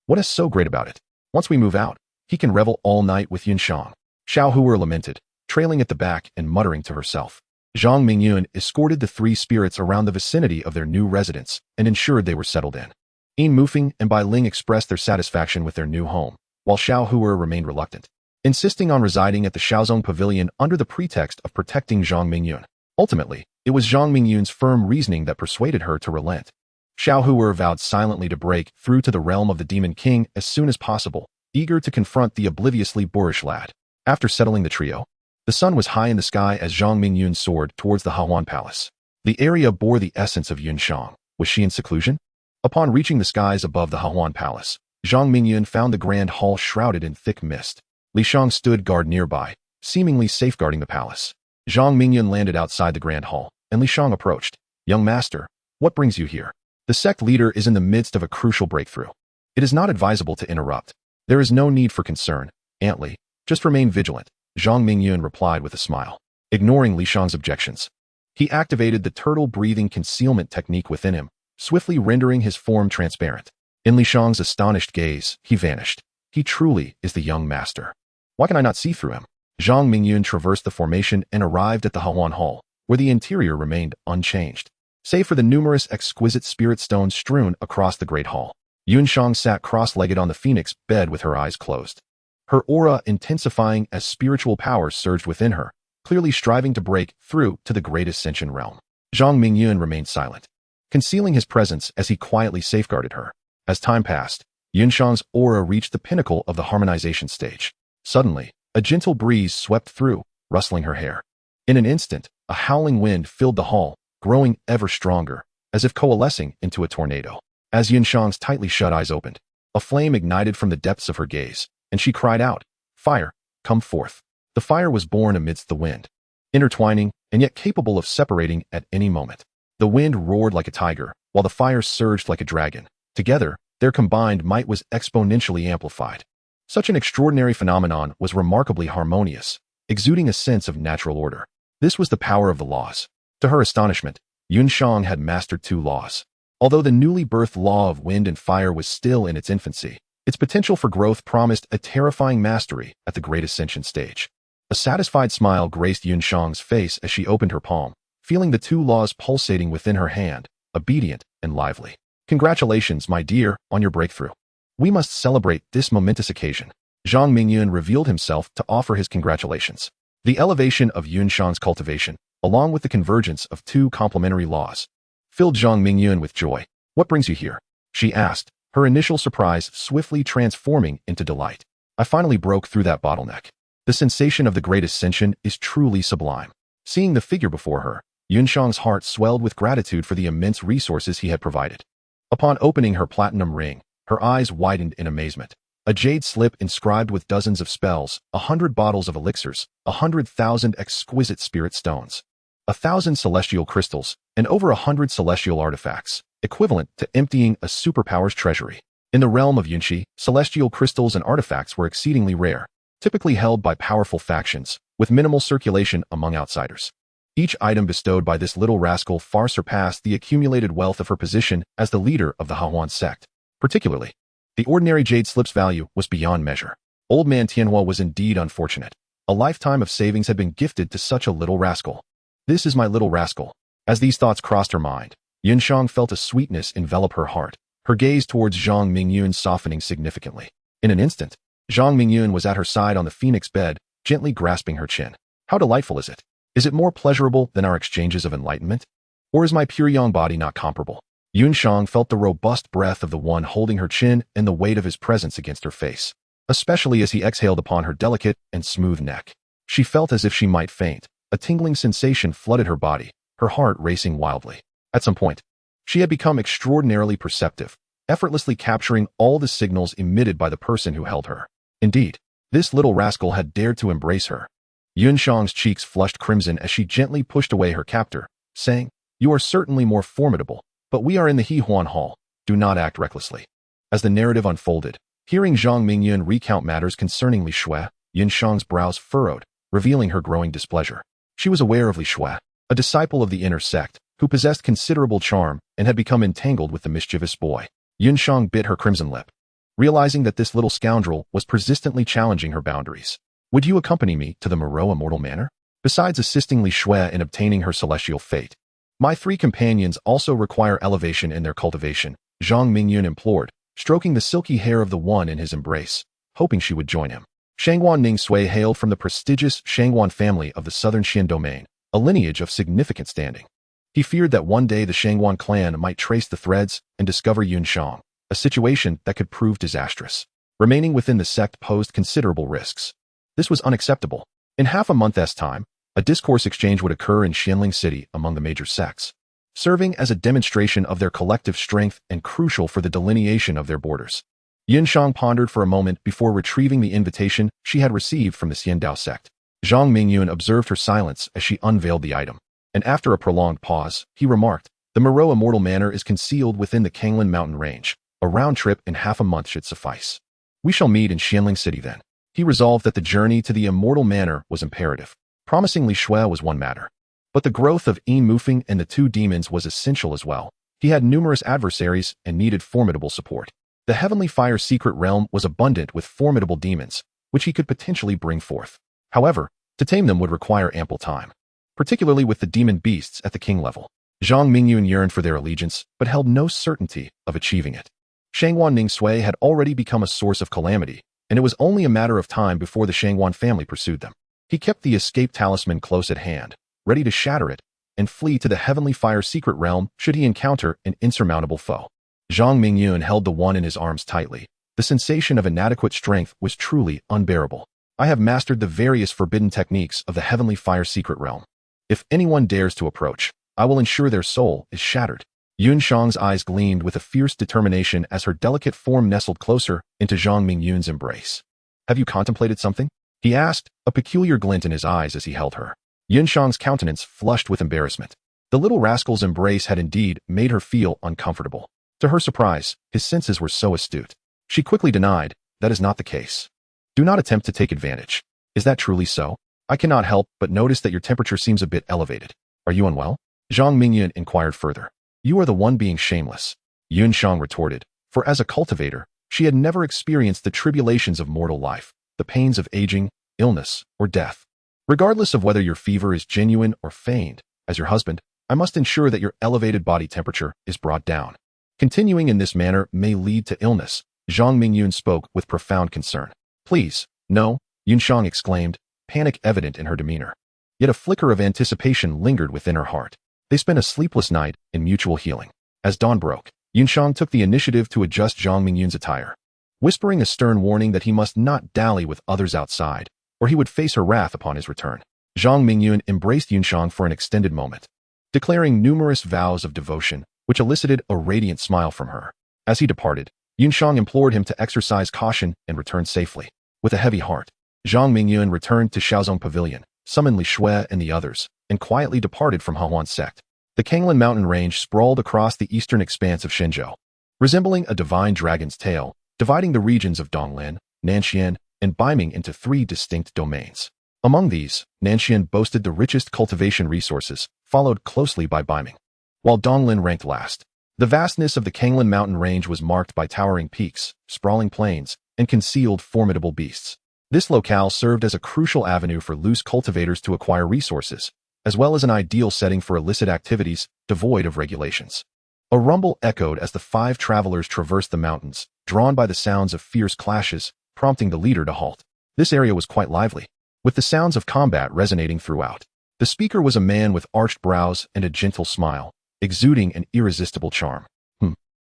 S1: What is so great about it? Once we move out, he can revel all night with Yun Shang." Xiaohuer lamented, trailing at the back and muttering to herself. Zhang Mingyun escorted the three spirits around the vicinity of their new residence and ensured they were settled in. Yin Mufeng and Bai Ling expressed their satisfaction with their new home, while Xiaohuer remained reluctant, insisting on residing at the Shaozong pavilion under the pretext of protecting Zhang Mingyun. Ultimately, it was Zhang Mingyun's firm reasoning that persuaded her to relent. Xiaohuer vowed silently to break through to the realm of the Demon King as soon as possible, eager to confront the obliviously boorish lad. After settling the trio, the sun was high in the sky as Zhang Mingyun soared towards the Hahuan Palace. The area bore the essence of Yun Shang. Was she in seclusion? Upon reaching the skies above the Hahuan Palace, Zhang Mingyun found the grand hall shrouded in thick mist. Li Shang stood guard nearby, seemingly safeguarding the palace. Zhang Mingyun landed outside the grand hall, and Li Shang approached. "Young master, what brings you here?" The sect leader is in the midst of a crucial breakthrough. It is not advisable to interrupt. "There is no need for concern, Aunt Li. Just remain vigilant," Zhang Mingyun replied with a smile, ignoring Li Shang's objections. He activated the turtle-breathing concealment technique within him, swiftly rendering his form transparent. In Li Shang's astonished gaze, he vanished. He truly is the young master. Why can I not see through him? Zhang Mingyun traversed the formation and arrived at the Hawan Hall, where the interior remained unchanged, save for the numerous exquisite spirit stones strewn across the great hall. Yunshang sat cross-legged on the phoenix bed with her eyes closed, her aura intensifying as spiritual power surged within her, clearly striving to break through to the great ascension realm. Zhang Mingyun remained silent, concealing his presence as he quietly safeguarded her. As time passed, Yunshang's aura reached the pinnacle of the harmonization stage. Suddenly, a gentle breeze swept through, rustling her hair. In an instant, a howling wind filled the hall, growing ever stronger, as if coalescing into a tornado. As Yunshang's tightly shut eyes opened, a flame ignited from the depths of her gaze, and she cried out, "Fire, come forth." The fire was born amidst the wind, intertwining and yet capable of separating at any moment. The wind roared like a tiger, while the fire surged like a dragon. Together, their combined might was exponentially amplified. Such an extraordinary phenomenon was remarkably harmonious, exuding a sense of natural order. This was the power of the laws. To her astonishment, Yunshang had mastered 2 laws. Although the newly birthed law of wind and fire was still in its infancy, its potential for growth promised a terrifying mastery at the great ascension stage. A satisfied smile graced Yunshang's face as she opened her palm, feeling the 2 laws pulsating within her hand, obedient and lively. "Congratulations, my dear, on your breakthrough. We must celebrate this momentous occasion." Zhang Mingyun revealed himself to offer his congratulations. The elevation of Yunshang's cultivation, along with the convergence of 2 complementary laws, filled Zhang Mingyun with joy. "What brings you here?" she asked, her initial surprise swiftly transforming into delight. "I finally broke through that bottleneck. The sensation of the great ascension is truly sublime." Seeing the figure before her, Yunshang's heart swelled with gratitude for the immense resources he had provided. Upon opening her platinum ring, her eyes widened in amazement. A jade slip inscribed with dozens of spells, 100 bottles of elixirs, 100,000 exquisite spirit stones, 1,000 celestial crystals, and over 100 celestial artifacts, equivalent to emptying a superpower's treasury. In the realm of Yunshi, celestial crystals and artifacts were exceedingly rare, typically held by powerful factions, with minimal circulation among outsiders. Each item bestowed by this little rascal far surpassed the accumulated wealth of her position as the leader of the Hawan sect. Particularly, the ordinary jade slip's value was beyond measure. Old man Tianhua was indeed unfortunate. A lifetime of savings had been gifted to such a little rascal. "This is my little rascal." As these thoughts crossed her mind, Yunshang felt a sweetness envelop her heart, her gaze towards Zhang Mingyun softening significantly. In an instant, Zhang Mingyun was at her side on the phoenix bed, gently grasping her chin. "How delightful is it? Is it more pleasurable than our exchanges of enlightenment? Or is my pure young body not comparable?" Yunshang felt the robust breath of the one holding her chin and the weight of his presence against her face, especially as he exhaled upon her delicate and smooth neck. She felt as if she might faint. A tingling sensation flooded her body, her heart racing wildly. At some point, she had become extraordinarily perceptive, effortlessly capturing all the signals emitted by the person who held her. Indeed, this little rascal had dared to embrace her. Yunshang's cheeks flushed crimson as she gently pushed away her captor, saying, "You are certainly more formidable, but we are in the Hehuan Hall. Do not act recklessly." As the narrative unfolded, hearing Zhang Mingyun recount matters concerning Li Xue, Yunshang's brows furrowed, revealing her growing displeasure. She was aware of Li Xue, a disciple of the inner sect, who possessed considerable charm and had become entangled with the mischievous boy. Yunshang bit her crimson lip, realizing that this little scoundrel was persistently challenging her boundaries. "Would you accompany me to the Moreau Immortal Manor? Besides assisting Li Xue in obtaining her celestial fate, my 3 companions also require elevation in their cultivation," Zhang Mingyun implored, stroking the silky hair of the one in his embrace, hoping she would join him. Shangguan Li Xue hailed from the prestigious Shangguan family of the southern Xian domain, a lineage of significant standing. He feared that one day the Shangguan clan might trace the threads and discover Yunshang, a situation that could prove disastrous. Remaining within the sect posed considerable risks. This was unacceptable. In half a month's time, a discourse exchange would occur in Xianling City among the major sects, serving as a demonstration of their collective strength and crucial for the delineation of their borders. Yunshang pondered for a moment before retrieving the invitation she had received from the Xiandao sect. Zhang Mingyun observed her silence as she unveiled the item, and after a prolonged pause, he remarked, "The Moreau Immortal Manor is concealed within the Kanglin mountain range. A round trip in half a month should suffice. We shall meet in Xianling City then." He resolved that the journey to the Immortal Manor was imperative. Promising Li Xue was one matter, but the growth of Yin Mufeng and the 2 demons was essential as well. He had numerous adversaries and needed formidable support. The Heavenly Fire secret realm was abundant with formidable demons, which he could potentially bring forth. However, to tame them would require ample time, particularly with the demon beasts at the king level. Zhang Mingyun yearned for their allegiance, but held no certainty of achieving it. Shangwan Li Xue had already become a source of calamity, and it was only a matter of time before the Shangwan family pursued them. He kept the escape talisman close at hand, ready to shatter it and flee to the heavenly fire secret realm should he encounter an insurmountable foe. Zhang Mingyun held the one in his arms tightly. The sensation of inadequate strength was truly unbearable. I have mastered the various forbidden techniques of the heavenly fire secret realm. If anyone dares to approach, I will ensure their soul is shattered. Yun Shang's eyes gleamed with a fierce determination as her delicate form nestled closer into Zhang Mingyun's embrace. Have you contemplated something? He asked, a peculiar glint in his eyes as he held her. Yun Shang's countenance flushed with embarrassment. The little rascal's embrace had indeed made her feel uncomfortable. To her surprise, his senses were so astute. She quickly denied, that is not the case. Do not attempt to take advantage. Is that truly so? I cannot help but notice that your temperature seems a bit elevated. Are you unwell? Zhang Mingyun inquired further. You are the one being shameless, Yun Shang retorted, for as a cultivator, she had never experienced the tribulations of mortal life, the pains of aging, illness, or death. Regardless of whether your fever is genuine or feigned, as your husband, I must ensure that your elevated body temperature is brought down. Continuing in this manner may lead to illness, Zhang Mingyun spoke with profound concern. Please, no, Yun Shang exclaimed, panic evident in her demeanor. Yet a flicker of anticipation lingered within her heart. They spent a sleepless night in mutual healing. As dawn broke, Yun Shang took the initiative to adjust Zhang Mingyun's attire, whispering a stern warning that he must not dally with others outside, or he would face her wrath upon his return. Zhang Mingyun embraced Yun Shang for an extended moment, declaring numerous vows of devotion, which elicited a radiant smile from her. As he departed, Yun Shang implored him to exercise caution and return safely. With a heavy heart, Zhang Mingyun returned to Shaozong Pavilion, summoned Li Xue and the others, and quietly departed from Hahuan sect. The Kanglan mountain range sprawled across the eastern expanse of Shenzhou, resembling a divine dragon's tail, dividing the regions of Donglin, Nanxian, and Baiming into three distinct domains. Among these, Nanxian boasted the richest cultivation resources, followed closely by Baiming, while Donglin ranked last. The vastness of the Kanglan mountain range was marked by towering peaks, sprawling plains, and concealed formidable beasts. This locale served as a crucial avenue for loose cultivators to acquire resources, as well as an ideal setting for illicit activities devoid of regulations. A rumble echoed as the five travelers traversed the mountains, drawn by the sounds of fierce clashes, prompting the leader to halt. This area was quite lively, with the sounds of combat resonating throughout. The speaker was a man with arched brows and a gentle smile, exuding an irresistible charm.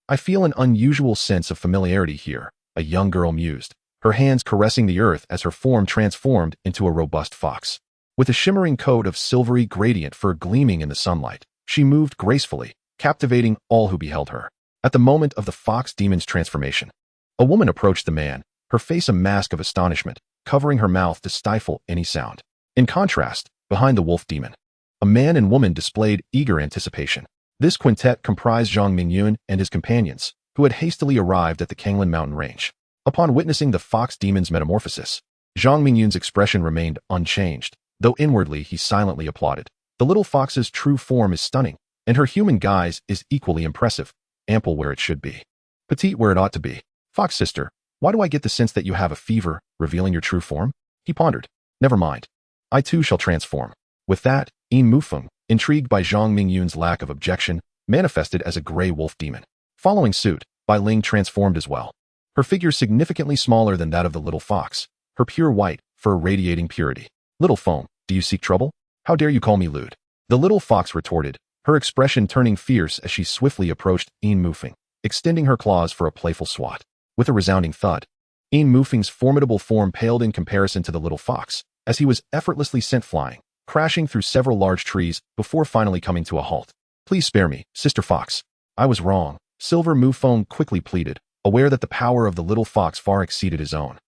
S1: I feel an unusual sense of familiarity here, a young girl mused, her hands caressing the earth as her form transformed into a robust fox. With a shimmering coat of silvery gradient fur gleaming in the sunlight, she moved gracefully, captivating all who beheld her. At the moment of the fox demon's transformation, a woman approached the man, her face a mask of astonishment, covering her mouth to stifle any sound. In contrast, behind the wolf demon, a man and woman displayed eager anticipation. This quintet comprised Zhang Mingyun and his companions, who had hastily arrived at the Kanglan mountain range. Upon witnessing the fox demon's metamorphosis, Zhang Mingyun's expression remained unchanged, though inwardly he silently applauded. The little fox's true form is stunning, and her human guise is equally impressive, ample where it should be, petite where it ought to be. Fox sister, why do I get the sense that you have a fever, revealing your true form? He pondered. Never mind. I too shall transform. With that, Yin Mufeng, intrigued by Zhang Mingyun's lack of objection, manifested as a gray wolf demon. Following suit, Bai Ling transformed as well. Her figure significantly smaller than that of the little fox, her pure white fur radiating purity. Little foam, do you seek trouble? How dare you call me lewd? The little fox retorted, her expression turning fierce as she swiftly approached Yin Mufeng, extending her claws for a playful swat. With a resounding thud, Yin Mufeng's formidable form paled in comparison to the little fox, as he was effortlessly sent flying, crashing through several large trees before finally coming to a halt. Please spare me, Sister Fox. I was wrong, Silver Mufeng quickly pleaded, aware that the power of the little fox far exceeded his own.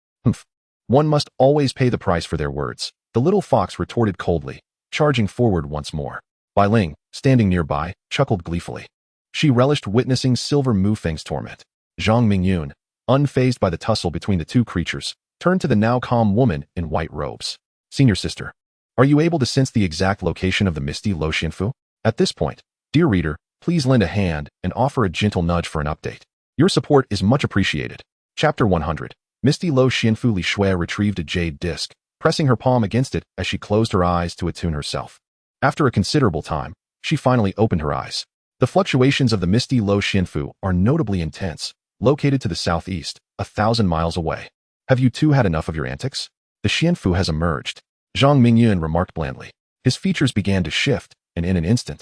S1: One must always pay the price for their words, the little fox retorted coldly, charging forward once more. Bai Ling, standing nearby, chuckled gleefully. She relished witnessing Silver Mufeng's torment. Zhang Mingyun, unfazed by the tussle between the two creatures, turned to the now calm woman in white robes. Senior sister, are you able to sense the exact location of the misty Lo Xianfu? At this point, dear reader, please lend a hand and offer a gentle nudge for an update. Your support is much appreciated. Chapter 100. Misty Lo Xianfu Li Xue retrieved a jade disc, pressing her palm against it as she closed her eyes to attune herself. After a considerable time, she finally opened her eyes. The fluctuations of the Misty Lo Xianfu are notably intense, located to the southeast, 1,000 miles away. Have you two had enough of your antics? The Xianfu has emerged, Zhang Mingyun remarked blandly. His features began to shift, and in an instant,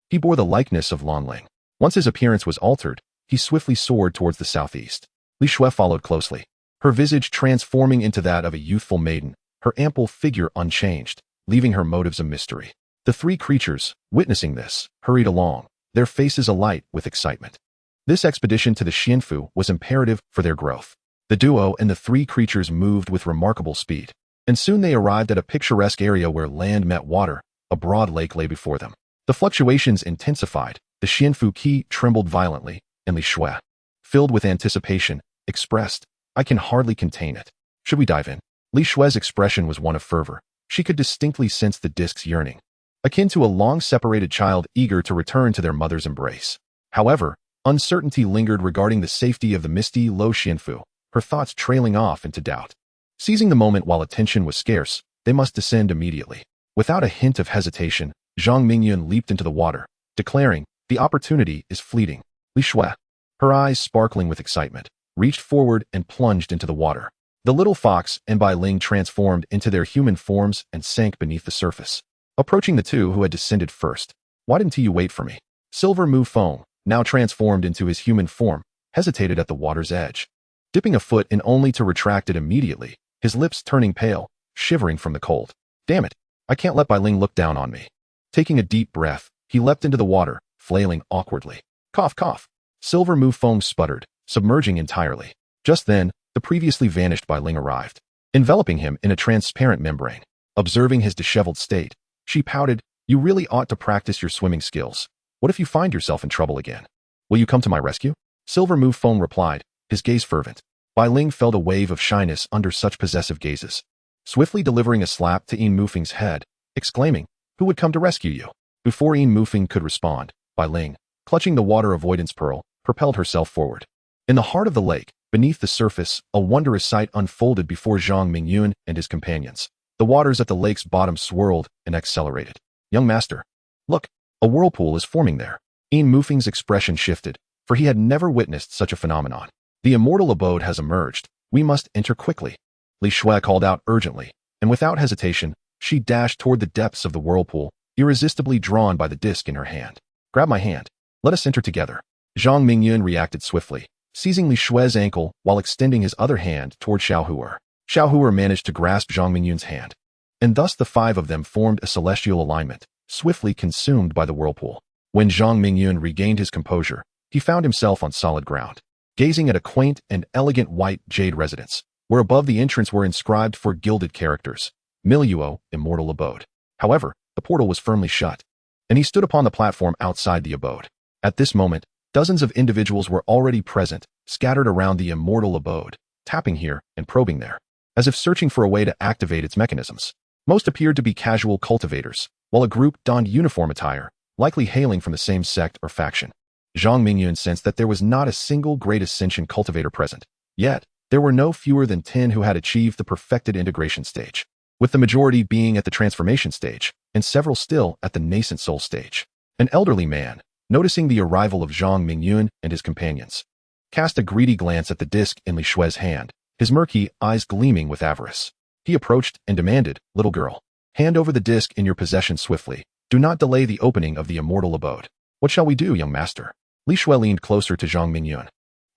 S1: he bore the likeness of Lan Ling. Once his appearance was altered, he swiftly soared towards the southeast. Li Xue followed closely, her visage transforming into that of a youthful maiden, her ample figure unchanged, leaving her motives a mystery. The three creatures, witnessing this, hurried along, their faces alight with excitement. This expedition to the Xianfu was imperative for their growth. The duo and the three creatures moved with remarkable speed, and soon they arrived at a picturesque area where land met water. A broad lake lay before them. The fluctuations intensified, the Xianfu Qi trembled violently, and Li Xue, filled with anticipation, expressed, "I can hardly contain it. Should we dive in?" Li Xue's expression was one of fervor. She could distinctly sense the disc's yearning, akin to a long-separated child eager to return to their mother's embrace. However, uncertainty lingered regarding the safety of the Misty Lo Xianfu, her thoughts trailing off into doubt. Seizing the moment while attention was scarce, they must descend immediately. Without a hint of hesitation, Zhang Mingyun leaped into the water, declaring, "The opportunity is fleeting." Li Xue, her eyes sparkling with excitement, reached forward and plunged into the water. The little fox and Bai Ling transformed into their human forms and sank beneath the surface. Approaching the two who had descended first, "Why didn't you wait for me?" Silver Mu Feng, now transformed into his human form, hesitated at the water's edge, dipping a foot in only to retract it immediately, his lips turning pale, shivering from the cold. "Damn it, I can't let Bai Ling look down on me." Taking a deep breath, he leapt into the water, flailing awkwardly. Cough, cough. Silver Mu Feng sputtered, submerging entirely. Just then, the previously vanished Bai Ling arrived, enveloping him in a transparent membrane. Observing his disheveled state, she pouted, "You really ought to practice your swimming skills. What if you find yourself in trouble again? Will you come to my rescue?" Silver Mu Feng replied, his gaze fervent. Bai Ling felt a wave of shyness under such possessive gazes, swiftly delivering a slap to Yin Mufeng's head, exclaiming, "Who would come to rescue you?" Before Yin Mufeng could respond, Bai Ling, clutching the water avoidance pearl, propelled herself forward. In the heart of the lake, beneath the surface, a wondrous sight unfolded before Zhang Mingyun and his companions. The waters at the lake's bottom swirled and accelerated. "Young master, look, a whirlpool is forming there." Yin Mufeng's expression shifted, for he had never witnessed such a phenomenon. "The immortal abode has emerged. We must enter quickly." Li Xue called out urgently, and without hesitation, she dashed toward the depths of the whirlpool, irresistibly drawn by the disc in her hand. "Grab my hand. Let us enter together." Zhang Mingyun reacted swiftly, seizing Li Xue's ankle while extending his other hand toward Xiaohuer. Xiaohuer managed to grasp Zhang Mingyun's hand, and thus the five of them formed a celestial alignment, swiftly consumed by the whirlpool. When Zhang Mingyun regained his composure, he found himself on solid ground, gazing at a quaint and elegant white jade residence, where above the entrance were inscribed four gilded characters, Miluo, Immortal Abode. However, the portal was firmly shut, and he stood upon the platform outside the abode. At this moment, dozens of individuals were already present, scattered around the Immortal Abode, tapping here and probing there, as if searching for a way to activate its mechanisms. Most appeared to be casual cultivators, while a group donned uniform attire, likely hailing from the same sect or faction. Zhang Mingyun sensed that there was not a single Great Ascension cultivator present, yet there were no fewer than 10 who had achieved the perfected integration stage, with the majority being at the transformation stage, and several still at the nascent soul stage. An elderly man, noticing the arrival of Zhang Mingyun and his companions, cast a greedy glance at the disc in Li Xue's hand, his murky eyes gleaming with avarice. He approached and demanded, "Little girl, hand over the disc in your possession swiftly. Do not delay the opening of the immortal abode." "What shall we do, young master?" Li Xue leaned closer to Zhang Mingyun,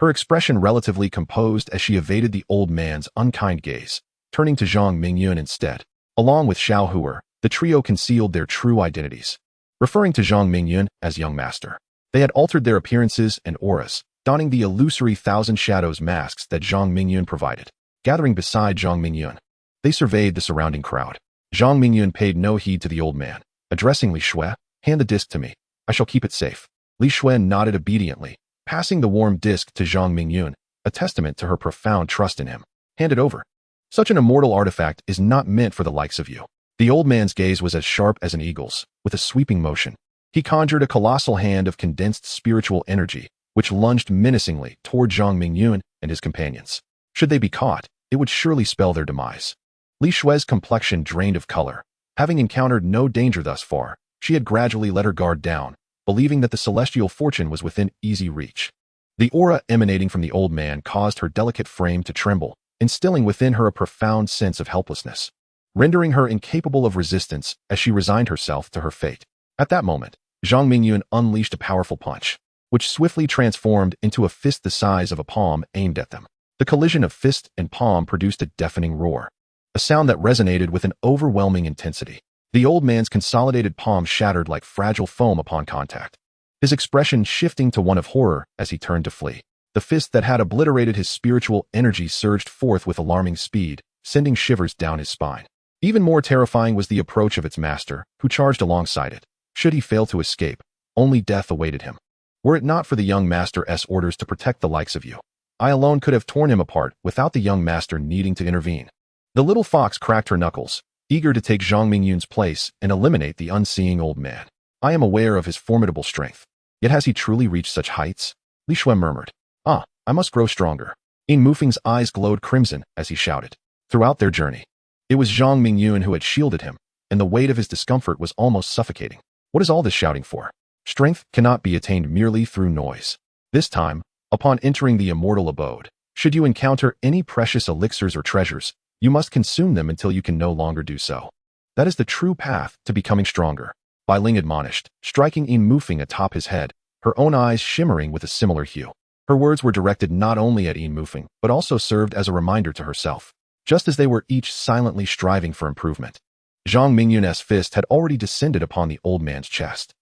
S1: her expression relatively composed as she evaded the old man's unkind gaze, turning to Zhang Mingyun instead. Along with Xiaohuer, the trio concealed their true identities, referring to Zhang Mingyun as young master. They had altered their appearances and auras, donning the illusory Thousand Shadows masks that Zhang Mingyun provided. Gathering beside Zhang Mingyun, they surveyed the surrounding crowd. Zhang Mingyun paid no heed to the old man, addressing Li Xue, "Hand the disc to me. I shall keep it safe." Li Xue nodded obediently, passing the warm disc to Zhang Mingyun, a testament to her profound trust in him. "Hand it over. Such an immortal artifact is not meant for the likes of you." The old man's gaze was as sharp as an eagle's. With a sweeping motion, he conjured a colossal hand of condensed spiritual energy, which lunged menacingly toward Zhang Mingyun and his companions. Should they be caught, it would surely spell their demise. Li Xue's complexion drained of color. Having encountered no danger thus far, she had gradually let her guard down, believing that the celestial fortune was within easy reach. The aura emanating from the old man caused her delicate frame to tremble, instilling within her a profound sense of helplessness, rendering her incapable of resistance as she resigned herself to her fate. At that moment, Zhang Mingyun unleashed a powerful punch, which swiftly transformed into a fist the size of a palm aimed at them. The collision of fist and palm produced a deafening roar, a sound that resonated with an overwhelming intensity. The old man's consolidated palm shattered like fragile foam upon contact, his expression shifting to one of horror as he turned to flee. The fist that had obliterated his spiritual energy surged forth with alarming speed, sending shivers down his spine. Even more terrifying was the approach of its master, who charged alongside it. Should he fail to escape, only death awaited him. Were it not for the young master's orders to protect the likes of you, I alone could have torn him apart without the young master needing to intervene. The little fox cracked her knuckles, eager to take Zhang Mingyun's place and eliminate the unseeing old man. I am aware of his formidable strength. Yet has he truly reached such heights? Li Xue murmured. I must grow stronger. In Mufeng's eyes glowed crimson as he shouted. Throughout their journey, it was Zhang Mingyun who had shielded him, and the weight of his discomfort was almost suffocating. What is all this shouting for? Strength cannot be attained merely through noise. This time, upon entering the immortal abode, should you encounter any precious elixirs or treasures, you must consume them until you can no longer do so. That is the true path to becoming stronger. Bai Ling admonished, striking In Mufeng atop his head, her own eyes shimmering with a similar hue. Her words were directed not only at In Mufeng, but also served as a reminder to herself, just as they were each silently striving for improvement. Zhang Mingyun's fist had already descended upon the old man's chest.